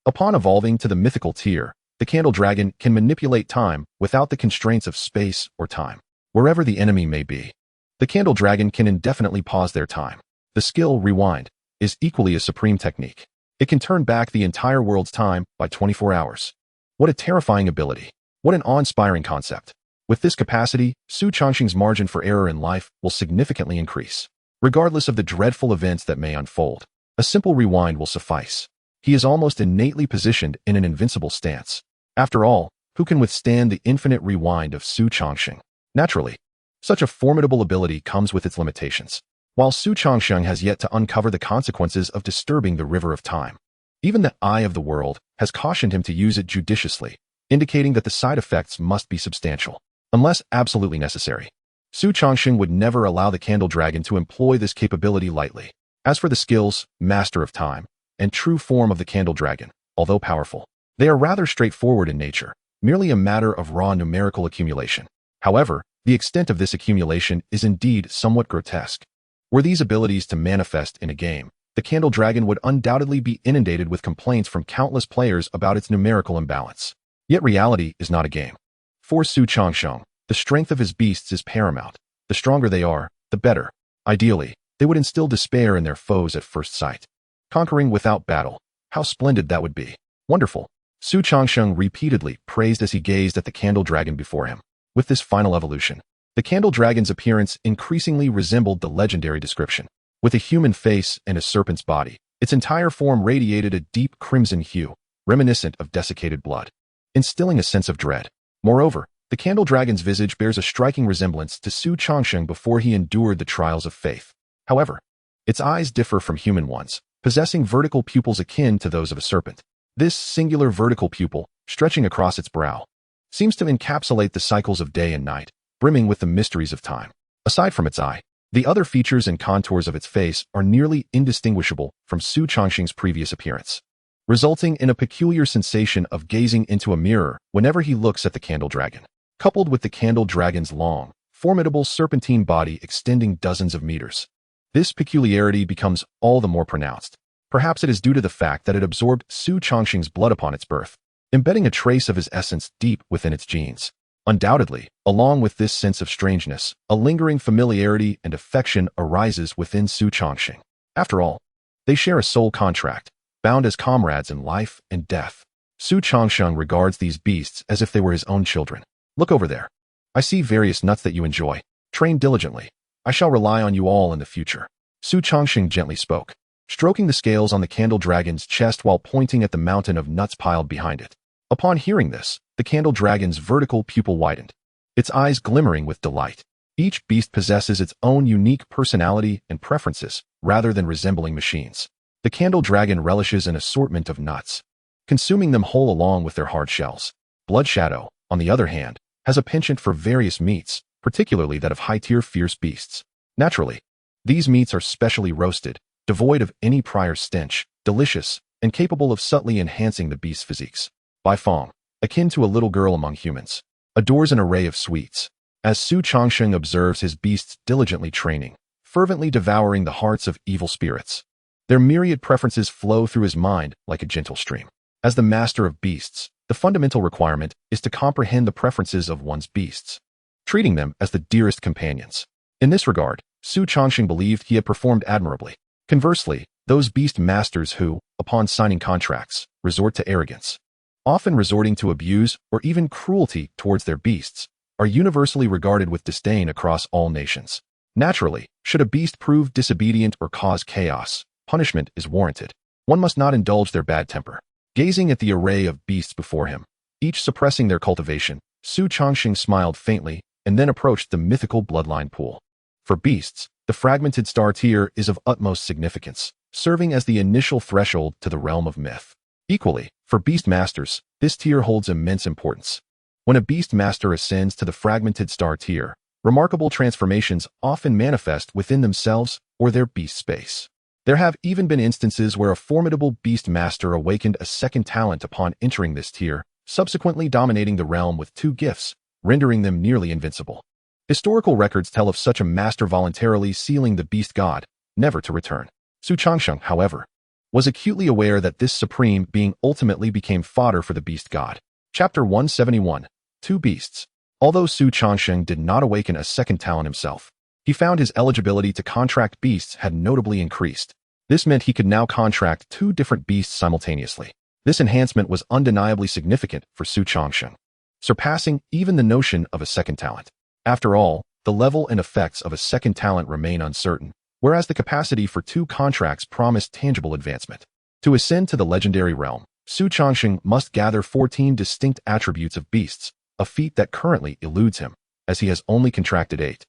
S1: Upon evolving to the mythical tier, the Candle Dragon can manipulate time without the constraints of space or time, wherever the enemy may be. The Candle Dragon can indefinitely pause their time. The skill Rewind is equally a supreme technique. It can turn back the entire world's time by 24 hours. What a terrifying ability. What an awe-inspiring concept. With this capacity, Xu Changsheng's margin for error in life will significantly increase. Regardless of the dreadful events that may unfold, a simple rewind will suffice. He is almost innately positioned in an invincible stance. After all, who can withstand the infinite rewind of Xu Changsheng? Naturally, such a formidable ability comes with its limitations. While Xu Changsheng has yet to uncover the consequences of disturbing the river of time, even the Eye of the World has cautioned him to use it judiciously, indicating that the side effects must be substantial, unless absolutely necessary. Xu Changsheng would never allow the Candle Dragon to employ this capability lightly. As for the skills, Master of Time, and true form of the Candle Dragon, although powerful, they are rather straightforward in nature, merely a matter of raw numerical accumulation. However, the extent of this accumulation is indeed somewhat grotesque. Were these abilities to manifest in a game, the Candle Dragon would undoubtedly be inundated with complaints from countless players about its numerical imbalance. Yet reality is not a game. For Xu Changsheng, the strength of his beasts is paramount. The stronger they are, the better. Ideally, they would instill despair in their foes at first sight. Conquering without battle, how splendid that would be. Wonderful. Xu Changsheng repeatedly praised as he gazed at the Candle Dragon before him. With this final evolution, the Candle Dragon's appearance increasingly resembled the legendary description. With a human face and a serpent's body, its entire form radiated a deep crimson hue, reminiscent of desiccated blood, instilling a sense of dread. Moreover, the Candle Dragon's visage bears a striking resemblance to Xu Changsheng before he endured the trials of faith. However, its eyes differ from human ones, possessing vertical pupils akin to those of a serpent. This singular vertical pupil, stretching across its brow, seems to encapsulate the cycles of day and night, brimming with the mysteries of time. Aside from its eye, the other features and contours of its face are nearly indistinguishable from Xu Changsheng's previous appearance, resulting in a peculiar sensation of gazing into a mirror whenever he looks at the Candle Dragon. Coupled with the Candle Dragon's long, formidable serpentine body extending dozens of meters, this peculiarity becomes all the more pronounced. Perhaps it is due to the fact that it absorbed Xu Changsheng's blood upon its birth, embedding a trace of his essence deep within its genes. Undoubtedly, along with this sense of strangeness, a lingering familiarity and affection arises within Xu Changsheng. After all, they share a soul contract, bound as comrades in life and death. Xu Changsheng regards these beasts as if they were his own children. Look over there. I see various nuts that you enjoy. Train diligently. I shall rely on you all in the future. Xu Changsheng gently spoke, stroking the scales on the Candle Dragon's chest while pointing at the mountain of nuts piled behind it. Upon hearing this, the Candle Dragon's vertical pupil widened, its eyes glimmering with delight. Each beast possesses its own unique personality and preferences, rather than resembling machines. The Candle Dragon relishes an assortment of nuts, consuming them whole along with their hard shells. Blood Shadow, on the other hand, has a penchant for various meats, particularly that of high-tier fierce beasts. Naturally, these meats are specially roasted, devoid of any prior stench, delicious, and capable of subtly enhancing the beast's physiques. Bai Fong, akin to a little girl among humans, adores an array of sweets. As Xu Changsheng observes his beasts diligently training, fervently devouring the hearts of evil spirits, their myriad preferences flow through his mind like a gentle stream. As the master of beasts, the fundamental requirement is to comprehend the preferences of one's beasts, treating them as the dearest companions. In this regard, Xu Changsheng believed he had performed admirably. Conversely, those beast masters who, upon signing contracts, resort to arrogance, often resorting to abuse or even cruelty towards their beasts, are universally regarded with disdain across all nations. Naturally, should a beast prove disobedient or cause chaos, punishment is warranted. One must not indulge their bad temper. Gazing at the array of beasts before him, each suppressing their cultivation, Xu Changsheng smiled faintly and then approached the mythical bloodline pool. For beasts, the fragmented star tier is of utmost significance, serving as the initial threshold to the realm of myth. Equally, for beast masters, this tier holds immense importance. When a beast master ascends to the fragmented star tier, remarkable transformations often manifest within themselves or their beast space. There have even been instances where a formidable beast master awakened a second talent upon entering this tier, subsequently dominating the realm with 2 gifts, rendering them nearly invincible. Historical records tell of such a master voluntarily sealing the beast god, never to return. Xu Changsheng, however, was acutely aware that this supreme being ultimately became fodder for the beast god. Chapter 171. 2 Beasts. Although Xu Changsheng did not awaken a second talent himself, he found his eligibility to contract beasts had notably increased. This meant he could now contract 2 different beasts simultaneously. This enhancement was undeniably significant for Xu Changsheng, surpassing even the notion of a second talent. After all, the level and effects of a second talent remain uncertain, whereas the capacity for 2 contracts promised tangible advancement. To ascend to the legendary realm, Xu Changsheng must gather 14 distinct attributes of beasts, a feat that currently eludes him, as he has only contracted 8.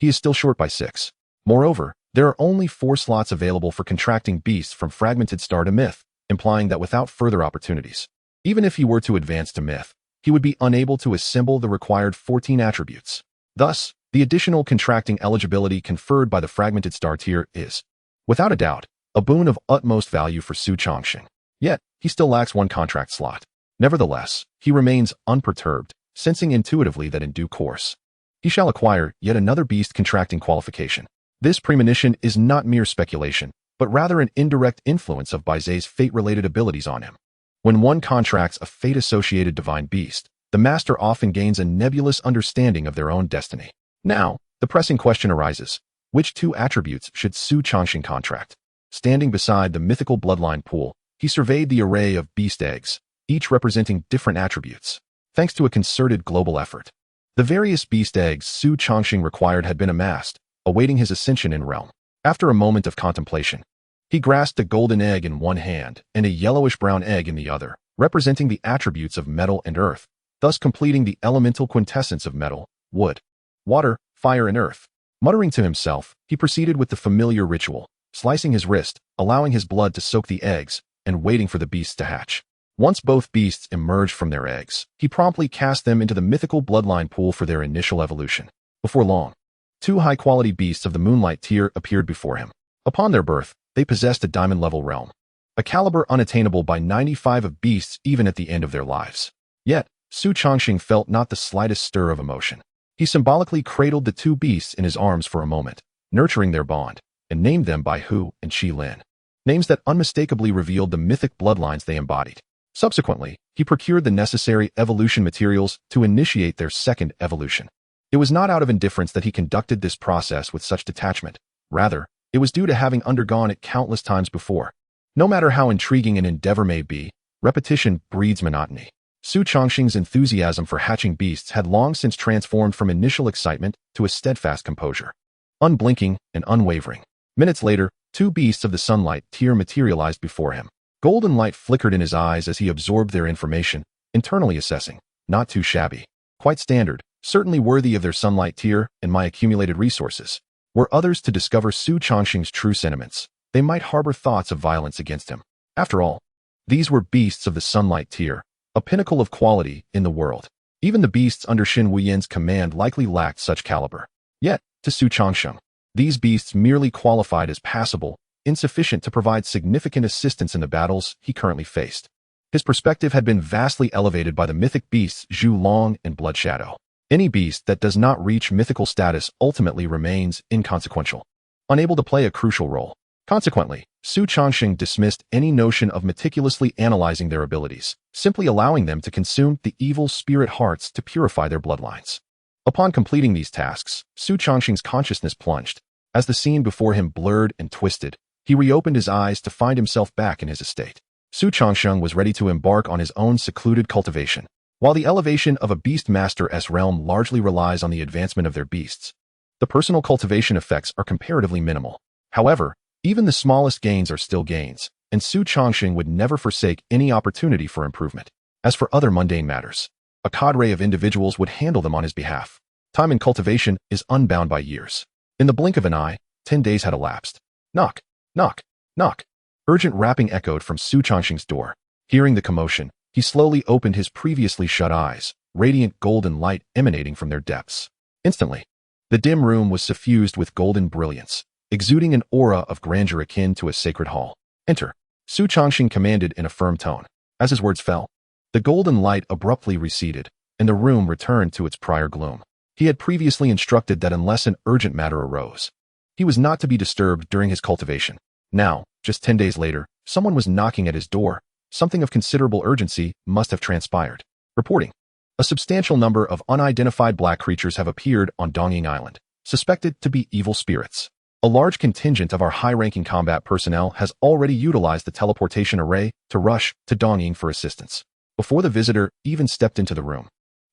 S1: He is still short by 6. Moreover, there are only 4 slots available for contracting beasts from fragmented star to myth, implying that without further opportunities, even if he were to advance to myth, he would be unable to assemble the required 14 attributes. Thus, the additional contracting eligibility conferred by the fragmented star tier is, without a doubt, a boon of utmost value for Xu Changsheng. Yet, he still lacks 1 contract slot. Nevertheless, he remains unperturbed, sensing intuitively that in due course, he shall acquire yet another beast contracting qualification. This premonition is not mere speculation, but rather an indirect influence of Baizé's fate-related abilities on him. When one contracts a fate-associated divine beast, the master often gains a nebulous understanding of their own destiny. Now, the pressing question arises, which 2 attributes should Xu Changsheng contract? Standing beside the mythical bloodline pool, he surveyed the array of beast eggs, each representing different attributes. Thanks to a concerted global effort, the various beast eggs Xu Changsheng required had been amassed, awaiting his ascension in realm. After a moment of contemplation, he grasped a golden egg in one hand and a yellowish-brown egg in the other, representing the attributes of metal and earth, thus completing the elemental quintessence of metal, wood, water, fire, and earth. Muttering to himself, he proceeded with the familiar ritual, slicing his wrist, allowing his blood to soak the eggs, and waiting for the beasts to hatch. Once both beasts emerged from their eggs, he promptly cast them into the mythical bloodline pool for their initial evolution. Before long, 2 high-quality beasts of the moonlight tier appeared before him. Upon their birth, they possessed a diamond-level realm, a caliber unattainable by 95 of beasts even at the end of their lives. Yet, Xu Changsheng felt not the slightest stir of emotion. He symbolically cradled the 2 beasts in his arms for a moment, nurturing their bond, and named them by Hu and Qi Lin, names that unmistakably revealed the mythic bloodlines they embodied. Subsequently, he procured the necessary evolution materials to initiate their second evolution. It was not out of indifference that he conducted this process with such detachment. Rather, it was due to having undergone it countless times before. No matter how intriguing an endeavor may be, repetition breeds monotony. Xu Changsheng's enthusiasm for hatching beasts had long since transformed from initial excitement to a steadfast composure. Unblinking and unwavering. Minutes later, 2 beasts of the sunlight tier materialized before him. Golden light flickered in his eyes as he absorbed their information, internally assessing, not too shabby. Quite standard, certainly worthy of their sunlight tier and my accumulated resources. Were others to discover Xu Changsheng's true sentiments, they might harbor thoughts of violence against him. After all, these were beasts of the sunlight tier, a pinnacle of quality in the world. Even the beasts under Xin Wuyan's command likely lacked such caliber. Yet, to Xu Changsheng, these beasts merely qualified as passable, insufficient to provide significant assistance in the battles he currently faced. His perspective had been vastly elevated by the mythic beasts Zhu Long and Blood Shadow. Any beast that does not reach mythical status ultimately remains inconsequential, unable to play a crucial role. Consequently, Xu Changsheng dismissed any notion of meticulously analyzing their abilities, simply allowing them to consume the evil spirit hearts to purify their bloodlines. Upon completing these tasks, Xu Changsheng's consciousness plunged. As the scene before him blurred and twisted, he reopened his eyes to find himself back in his estate. Xu Changsheng was ready to embark on his own secluded cultivation. While the elevation of a beast master's realm largely relies on the advancement of their beasts, the personal cultivation effects are comparatively minimal. However, even the smallest gains are still gains, and Xu Changsheng would never forsake any opportunity for improvement. As for other mundane matters, a cadre of individuals would handle them on his behalf. Time in cultivation is unbound by years. In the blink of an eye, 10 days had elapsed. Knock, knock, knock. Urgent rapping echoed from Xu Changsheng's door. Hearing the commotion, he slowly opened his previously shut eyes, radiant golden light emanating from their depths. Instantly, the dim room was suffused with golden brilliance, exuding an aura of grandeur akin to a sacred hall. Enter, Xu Changsheng commanded in a firm tone. As his words fell, the golden light abruptly receded, and the room returned to its prior gloom. He had previously instructed that unless an urgent matter arose, he was not to be disturbed during his cultivation. Now, just 10 days later, someone was knocking at his door. Something of considerable urgency must have transpired. Reporting. A substantial number of unidentified black creatures have appeared on Dongying Island, suspected to be evil spirits. A large contingent of our high-ranking combat personnel has already utilized the teleportation array to rush to Dongying for assistance. Before the visitor even stepped into the room,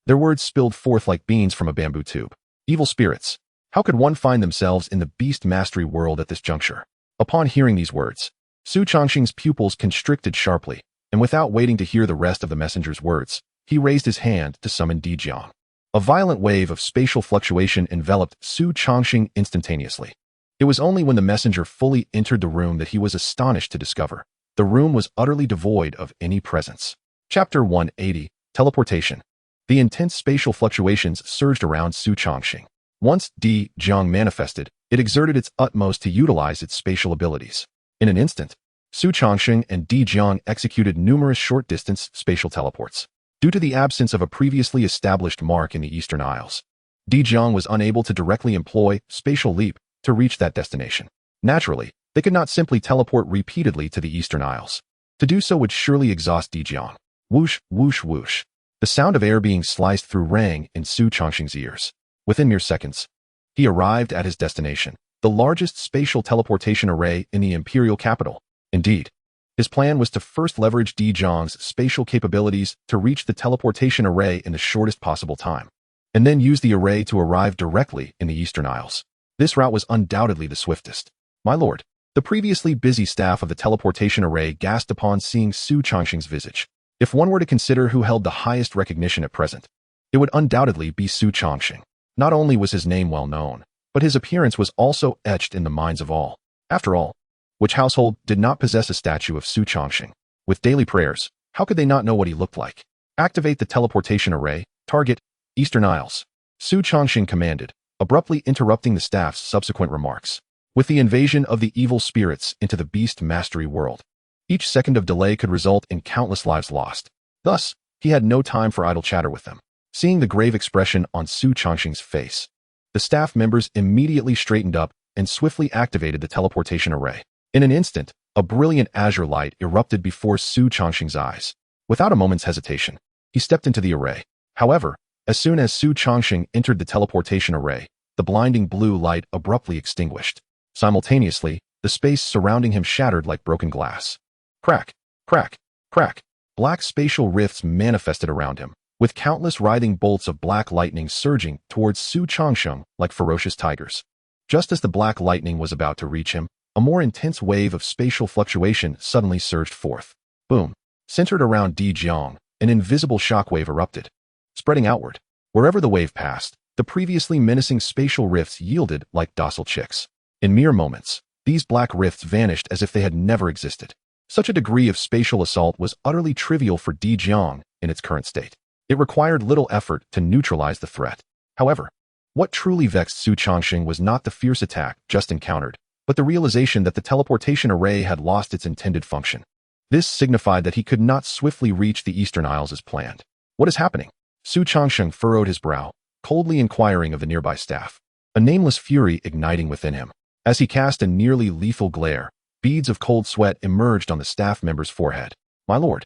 S1: their words spilled forth like beans from a bamboo tube. Evil spirits. How could one find themselves in the beast mastery world at this juncture? Upon hearing these words, Xu Changsheng's pupils constricted sharply, and without waiting to hear the rest of the messenger's words, he raised his hand to summon Dijiang. A violent wave of spatial fluctuation enveloped Xu Changsheng instantaneously. It was only when the messenger fully entered the room that he was astonished to discover the room was utterly devoid of any presence. Chapter 180, Teleportation. The intense spatial fluctuations surged around Xu Changsheng. Once Dijiang manifested, it exerted its utmost to utilize its spatial abilities. In an instant, Xu Changsheng and Dijiang executed numerous short-distance spatial teleports. Due to the absence of a previously established mark in the Eastern Isles, Dijiang was unable to directly employ spatial leap to reach that destination. Naturally, they could not simply teleport repeatedly to the Eastern Isles. To do so would surely exhaust Dijiang. Whoosh, whoosh, whoosh. The sound of air being sliced through rang in Xu Changsheng's ears. Within mere seconds, he arrived at his destination, the largest spatial teleportation array in the imperial capital. Indeed, his plan was to first leverage Dijiang's spatial capabilities to reach the teleportation array in the shortest possible time, and then use the array to arrive directly in the Eastern Isles. This route was undoubtedly the swiftest. My lord, the previously busy staff of the teleportation array gasped upon seeing Xu Changsheng's visage. If one were to consider who held the highest recognition at present, it would undoubtedly be Xu Changsheng. Not only was his name well known, but his appearance was also etched in the minds of all. After all, which household did not possess a statue of Xu Changsheng? With daily prayers, how could they not know what he looked like? Activate the teleportation array. Target, Eastern Isles. Xu Changsheng commanded, abruptly interrupting the staff's subsequent remarks. With the invasion of the evil spirits into the beast mastery world, each second of delay could result in countless lives lost. Thus, he had no time for idle chatter with them. Seeing the grave expression on Xu Changsheng's face, the staff members immediately straightened up and swiftly activated the teleportation array. In an instant, a brilliant azure light erupted before Xu Changsheng's eyes. Without a moment's hesitation, he stepped into the array. However, as soon as Xu Changsheng entered the teleportation array, the blinding blue light abruptly extinguished. Simultaneously, the space surrounding him shattered like broken glass. Crack, crack, crack. Black spatial rifts manifested around him, with countless writhing bolts of black lightning surging towards Xu Changsheng like ferocious tigers. Just as the black lightning was about to reach him, a more intense wave of spatial fluctuation suddenly surged forth. Boom. Centered around Dijiang, an invisible shockwave erupted, spreading outward. Wherever the wave passed, the previously menacing spatial rifts yielded like docile chicks. In mere moments, these black rifts vanished as if they had never existed. Such a degree of spatial assault was utterly trivial for Dijiang in its current state. It required little effort to neutralize the threat. However, what truly vexed Xu Changsheng was not the fierce attack just encountered, but the realization that the teleportation array had lost its intended function. This signified that he could not swiftly reach the Eastern Isles as planned. What is happening? Xu Changsheng furrowed his brow, coldly inquiring of the nearby staff, a nameless fury igniting within him. As he cast a nearly lethal glare, beads of cold sweat emerged on the staff member's forehead. My lord,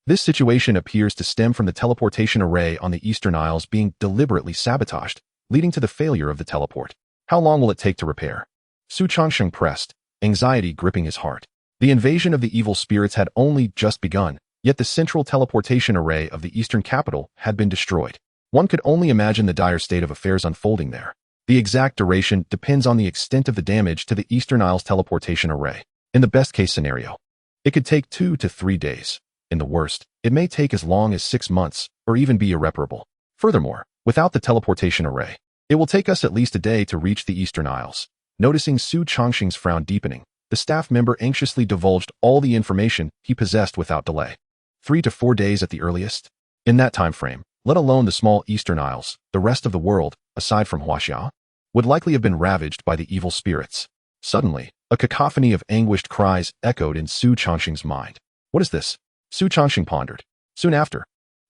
S1: this situation appears to stem from the teleportation array on the Eastern Isles being deliberately sabotaged, leading to the failure of the teleport. How long will it take to repair? Xu Changsheng pressed, anxiety gripping his heart. The invasion of the evil spirits had only just begun, yet the central teleportation array of the eastern capital had been destroyed. One could only imagine the dire state of affairs unfolding there. The exact duration depends on the extent of the damage to the Eastern Isles teleportation array. In the best-case scenario, it could take 2 to 3 days. In the worst, it may take as long as 6 months, or even be irreparable. Furthermore, without the teleportation array, it will take us at least a day to reach the Eastern Isles. Noticing Xu Changsheng's frown deepening, the staff member anxiously divulged all the information he possessed without delay. 3 to 4 days at the earliest? In that time frame, let alone the small Eastern Isles, the rest of the world, aside from Huaxia, would likely have been ravaged by the evil spirits. Suddenly, a cacophony of anguished cries echoed in Xu Changsheng's mind. What is this? Xu Changsheng pondered. Soon after,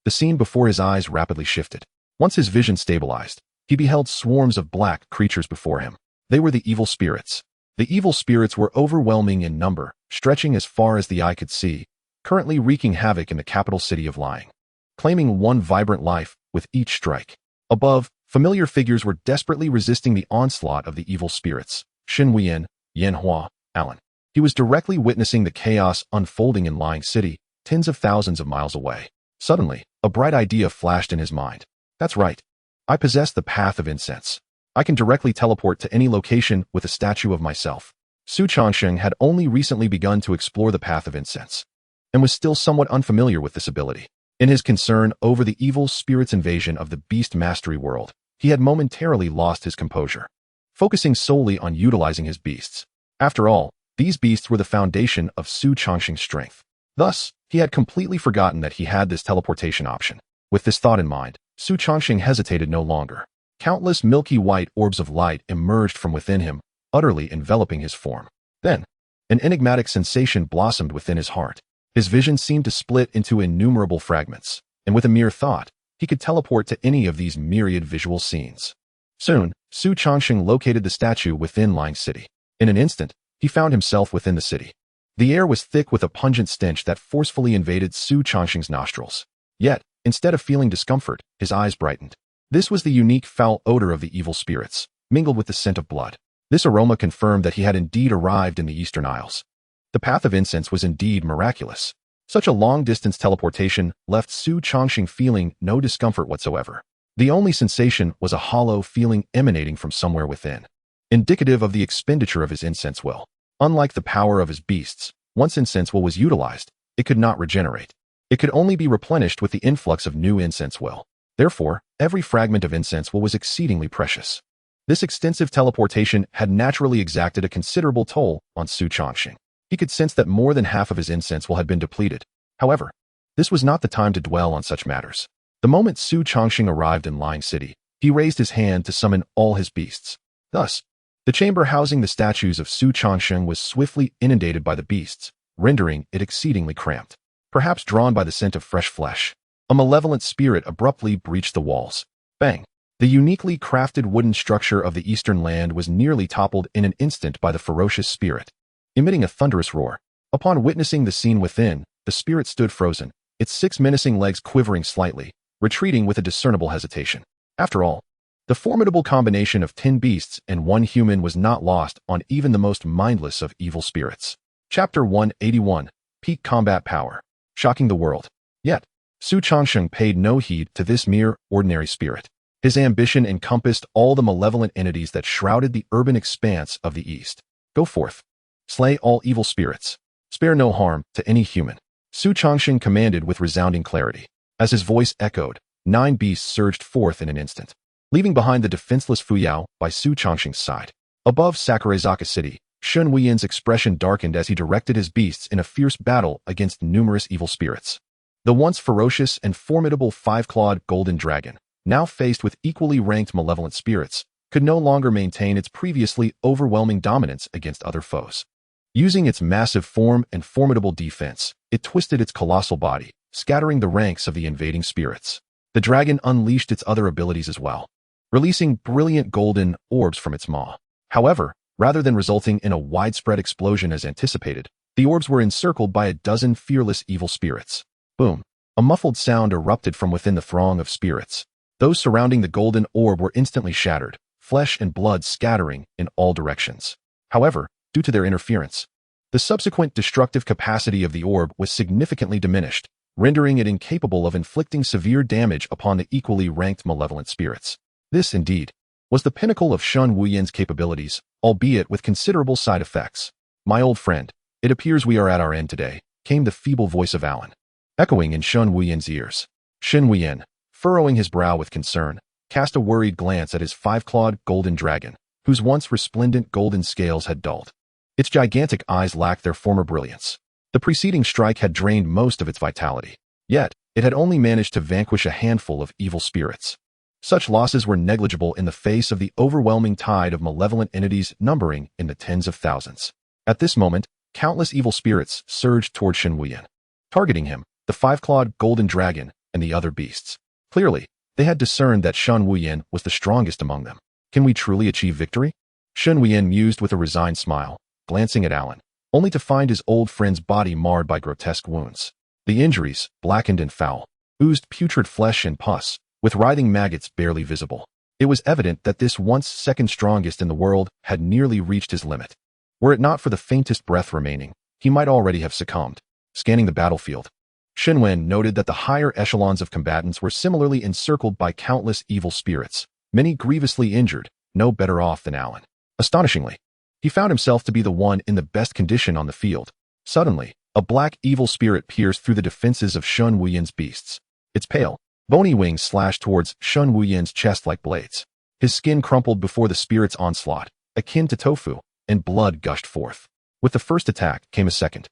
S1: the scene before his eyes rapidly shifted. Once his vision stabilized, he beheld swarms of black creatures before him. They were the evil spirits. The evil spirits were overwhelming in number, stretching as far as the eye could see, currently wreaking havoc in the capital city of Lying, claiming one vibrant life with each strike. Above, familiar figures were desperately resisting the onslaught of the evil spirits. Shen Wuyan, Yanhua, Alan. He was directly witnessing the chaos unfolding in Lying City, tens of thousands of miles away. Suddenly, a bright idea flashed in his mind. That's right. I possess the path of incense. I can directly teleport to any location with a statue of myself. Xu Changsheng had only recently begun to explore the path of incense, and was still somewhat unfamiliar with this ability. In his concern over the evil spirit's invasion of the Beast Mastery World, he had momentarily lost his composure, focusing solely on utilizing his beasts. After all, these beasts were the foundation of Xu Changsheng's strength. Thus, he had completely forgotten that he had this teleportation option. With this thought in mind, Xu Changsheng hesitated no longer. Countless milky white orbs of light emerged from within him, utterly enveloping his form. Then, an enigmatic sensation blossomed within his heart. His vision seemed to split into innumerable fragments, and with a mere thought, he could teleport to any of these myriad visual scenes. Soon, Xu Changsheng located the statue within Lying City. In an instant, he found himself within the city. The air was thick with a pungent stench that forcefully invaded Xu Changsheng's nostrils. Yet, instead of feeling discomfort, his eyes brightened. This was the unique foul odor of the evil spirits, mingled with the scent of blood. This aroma confirmed that he had indeed arrived in the Eastern Isles. The path of incense was indeed miraculous. Such a long-distance teleportation left Xu Changsheng feeling no discomfort whatsoever. The only sensation was a hollow feeling emanating from somewhere within, indicative of the expenditure of his incense will. Unlike the power of his beasts, once incense will was utilized, it could not regenerate. It could only be replenished with the influx of new incense will. Therefore, every fragment of incense will was exceedingly precious. This extensive teleportation had naturally exacted a considerable toll on Xu Changsheng. He could sense that more than half of his incense will had been depleted. However, this was not the time to dwell on such matters. The moment Xu Changsheng arrived in Lying City, he raised his hand to summon all his beasts. Thus, the chamber housing the statues of Xu Changsheng was swiftly inundated by the beasts, rendering it exceedingly cramped. Perhaps drawn by the scent of fresh flesh, a malevolent spirit abruptly breached the walls. Bang! The uniquely crafted wooden structure of the eastern land was nearly toppled in an instant by the ferocious spirit, emitting a thunderous roar. Upon witnessing the scene within, the spirit stood frozen, its 6 menacing legs quivering slightly, retreating with a discernible hesitation. After all, the formidable combination of 10 beasts and 1 human was not lost on even the most mindless of evil spirits. Chapter 181, Peak Combat Power. Shocking the world. Yet, Xu Changsheng paid no heed to this mere ordinary spirit. His ambition encompassed all the malevolent entities that shrouded the urban expanse of the East. Go forth. Slay all evil spirits. Spare no harm to any human. Xu Changsheng commanded with resounding clarity. As his voice echoed, 9 beasts surged forth in an instant, leaving behind the defenseless Fuyao by Xu Changsheng's side. Above Sakurazaka City, Shen Wuyan's expression darkened as he directed his beasts in a fierce battle against numerous evil spirits. The once ferocious and formidable 5-clawed golden dragon, now faced with equally ranked malevolent spirits, could no longer maintain its previously overwhelming dominance against other foes. Using its massive form and formidable defense, it twisted its colossal body, scattering the ranks of the invading spirits. The dragon unleashed its other abilities as well, releasing brilliant golden orbs from its maw. However, rather than resulting in a widespread explosion as anticipated, the orbs were encircled by a dozen fearless evil spirits. Boom! A muffled sound erupted from within the throng of spirits. Those surrounding the golden orb were instantly shattered, flesh and blood scattering in all directions. However, due to their interference, The subsequent destructive capacity of the orb was significantly diminished, rendering it incapable of inflicting severe damage upon the equally ranked malevolent spirits. This, indeed, was the pinnacle of Xun Wuyan's capabilities, albeit with considerable side effects. "My old friend, it appears we are at our end today," came the feeble voice of Alan, echoing in Xun Wuyan's ears. Xun Wuyan, furrowing his brow with concern, cast a worried glance at his five-clawed golden dragon, whose once resplendent golden scales had dulled. Its gigantic eyes lacked their former brilliance. The preceding strike had drained most of its vitality. Yet, it had only managed to vanquish a handful of evil spirits. Such losses were negligible in the face of the overwhelming tide of malevolent entities numbering in the tens of thousands. At this moment, countless evil spirits surged toward Xun Wuyan, targeting him, the five-clawed golden dragon, and the other beasts. Clearly, they had discerned that Xun Wuyan was the strongest among them. "Can we truly achieve victory?" Xun Wuyan mused with a resigned smile, glancing at Alan, only to find his old friend's body marred by grotesque wounds. The injuries, blackened and foul, oozed putrid flesh and pus, with writhing maggots barely visible. It was evident that this once second strongest in the world had nearly reached his limit. Were it not for the faintest breath remaining, he might already have succumbed. Scanning the battlefield, Xun Wuyan noted that the higher echelons of combatants were similarly encircled by countless evil spirits, many grievously injured, no better off than Alan. Astonishingly, he found himself to be the one in the best condition on the field. Suddenly, a black evil spirit pierced through the defenses of Xun Wuyan's beasts. Its pale, bony wings slashed towards Xun Wuyan's chest like blades. His skin crumpled before the spirit's onslaught, akin to tofu, and blood gushed forth. With the first attack came a second.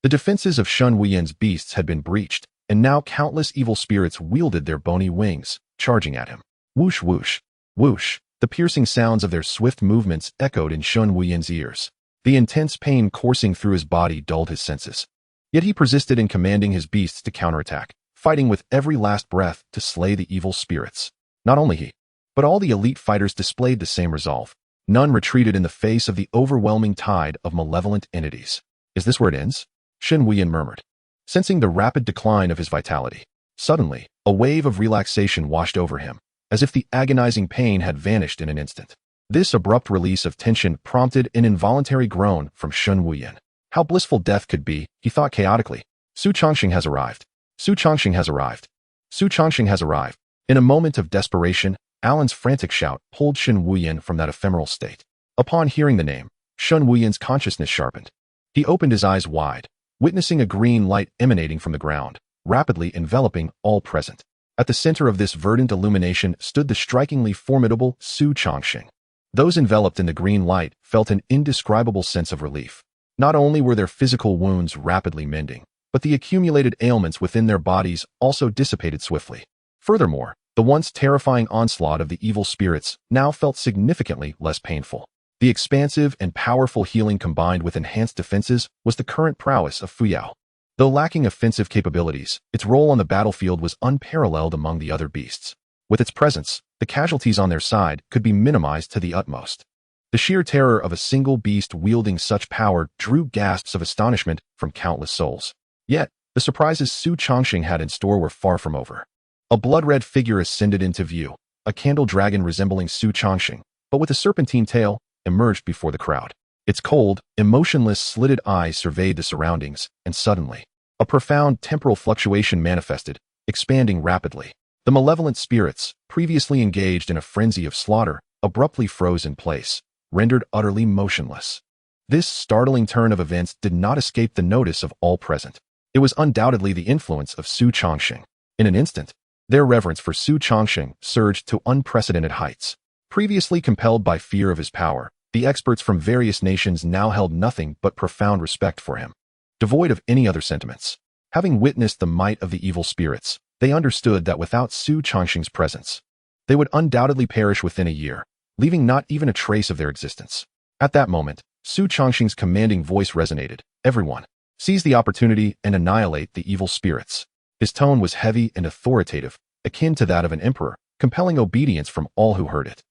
S1: The defenses of Xun Wuyan's beasts had been breached, and now countless evil spirits wielded their bony wings, charging at him. Whoosh whoosh, whoosh, the piercing sounds of their swift movements echoed in Xun Wuyan's ears. The intense pain coursing through his body dulled his senses. Yet he persisted in commanding his beasts to counterattack, fighting with every last breath to slay the evil spirits. Not only he, but all the elite fighters displayed the same resolve. None retreated in the face of the overwhelming tide of malevolent entities. "Is this where it ends?" Xun Wuyan murmured, sensing the rapid decline of his vitality. Suddenly, a wave of relaxation washed over him, as if the agonizing pain had vanished in an instant. This abrupt release of tension prompted an involuntary groan from Xun Wuyan. How blissful death could be, he thought chaotically. Xu Changsheng has arrived. Xu Changsheng has arrived. Xu Changsheng has arrived. In a moment of desperation, Alan's frantic shout pulled Xun Wuyan from that ephemeral state. Upon hearing the name, Xun Wuyan's consciousness sharpened. He opened his eyes wide, witnessing a green light emanating from the ground, rapidly enveloping all present. At the center of this verdant illumination stood the strikingly formidable Xu Changsheng. Those enveloped in the green light felt an indescribable sense of relief. Not only were their physical wounds rapidly mending, but the accumulated ailments within their bodies also dissipated swiftly. Furthermore, the once terrifying onslaught of the evil spirits now felt significantly less painful. The expansive and powerful healing combined with enhanced defenses was the current prowess of Fuyao. Though lacking offensive capabilities, its role on the battlefield was unparalleled among the other beasts. With its presence, the casualties on their side could be minimized to the utmost. The sheer terror of a single beast wielding such power drew gasps of astonishment from countless souls. Yet, the surprises Xu Changsheng had in store were far from over. A blood-red figure ascended into view, a candle dragon resembling Xu Changsheng, but with a serpentine tail, emerged before the crowd. Its cold, emotionless, slitted eyes surveyed the surroundings, and suddenly, a profound temporal fluctuation manifested, expanding rapidly. The malevolent spirits, previously engaged in a frenzy of slaughter, abruptly froze in place, rendered utterly motionless. This startling turn of events did not escape the notice of all present. It was undoubtedly the influence of Xu Changsheng. In an instant, their reverence for Xu Changsheng surged to unprecedented heights. Previously compelled by fear of his power, the experts from various nations now held nothing but profound respect for him. Devoid of any other sentiments, having witnessed the might of the evil spirits, they understood that without Xu Changsheng's presence, they would undoubtedly perish within a year, leaving not even a trace of their existence. At that moment, Xu Changsheng's commanding voice resonated. "Everyone, seize the opportunity and annihilate the evil spirits." His tone was heavy and authoritative, akin to that of an emperor, compelling obedience from all who heard it.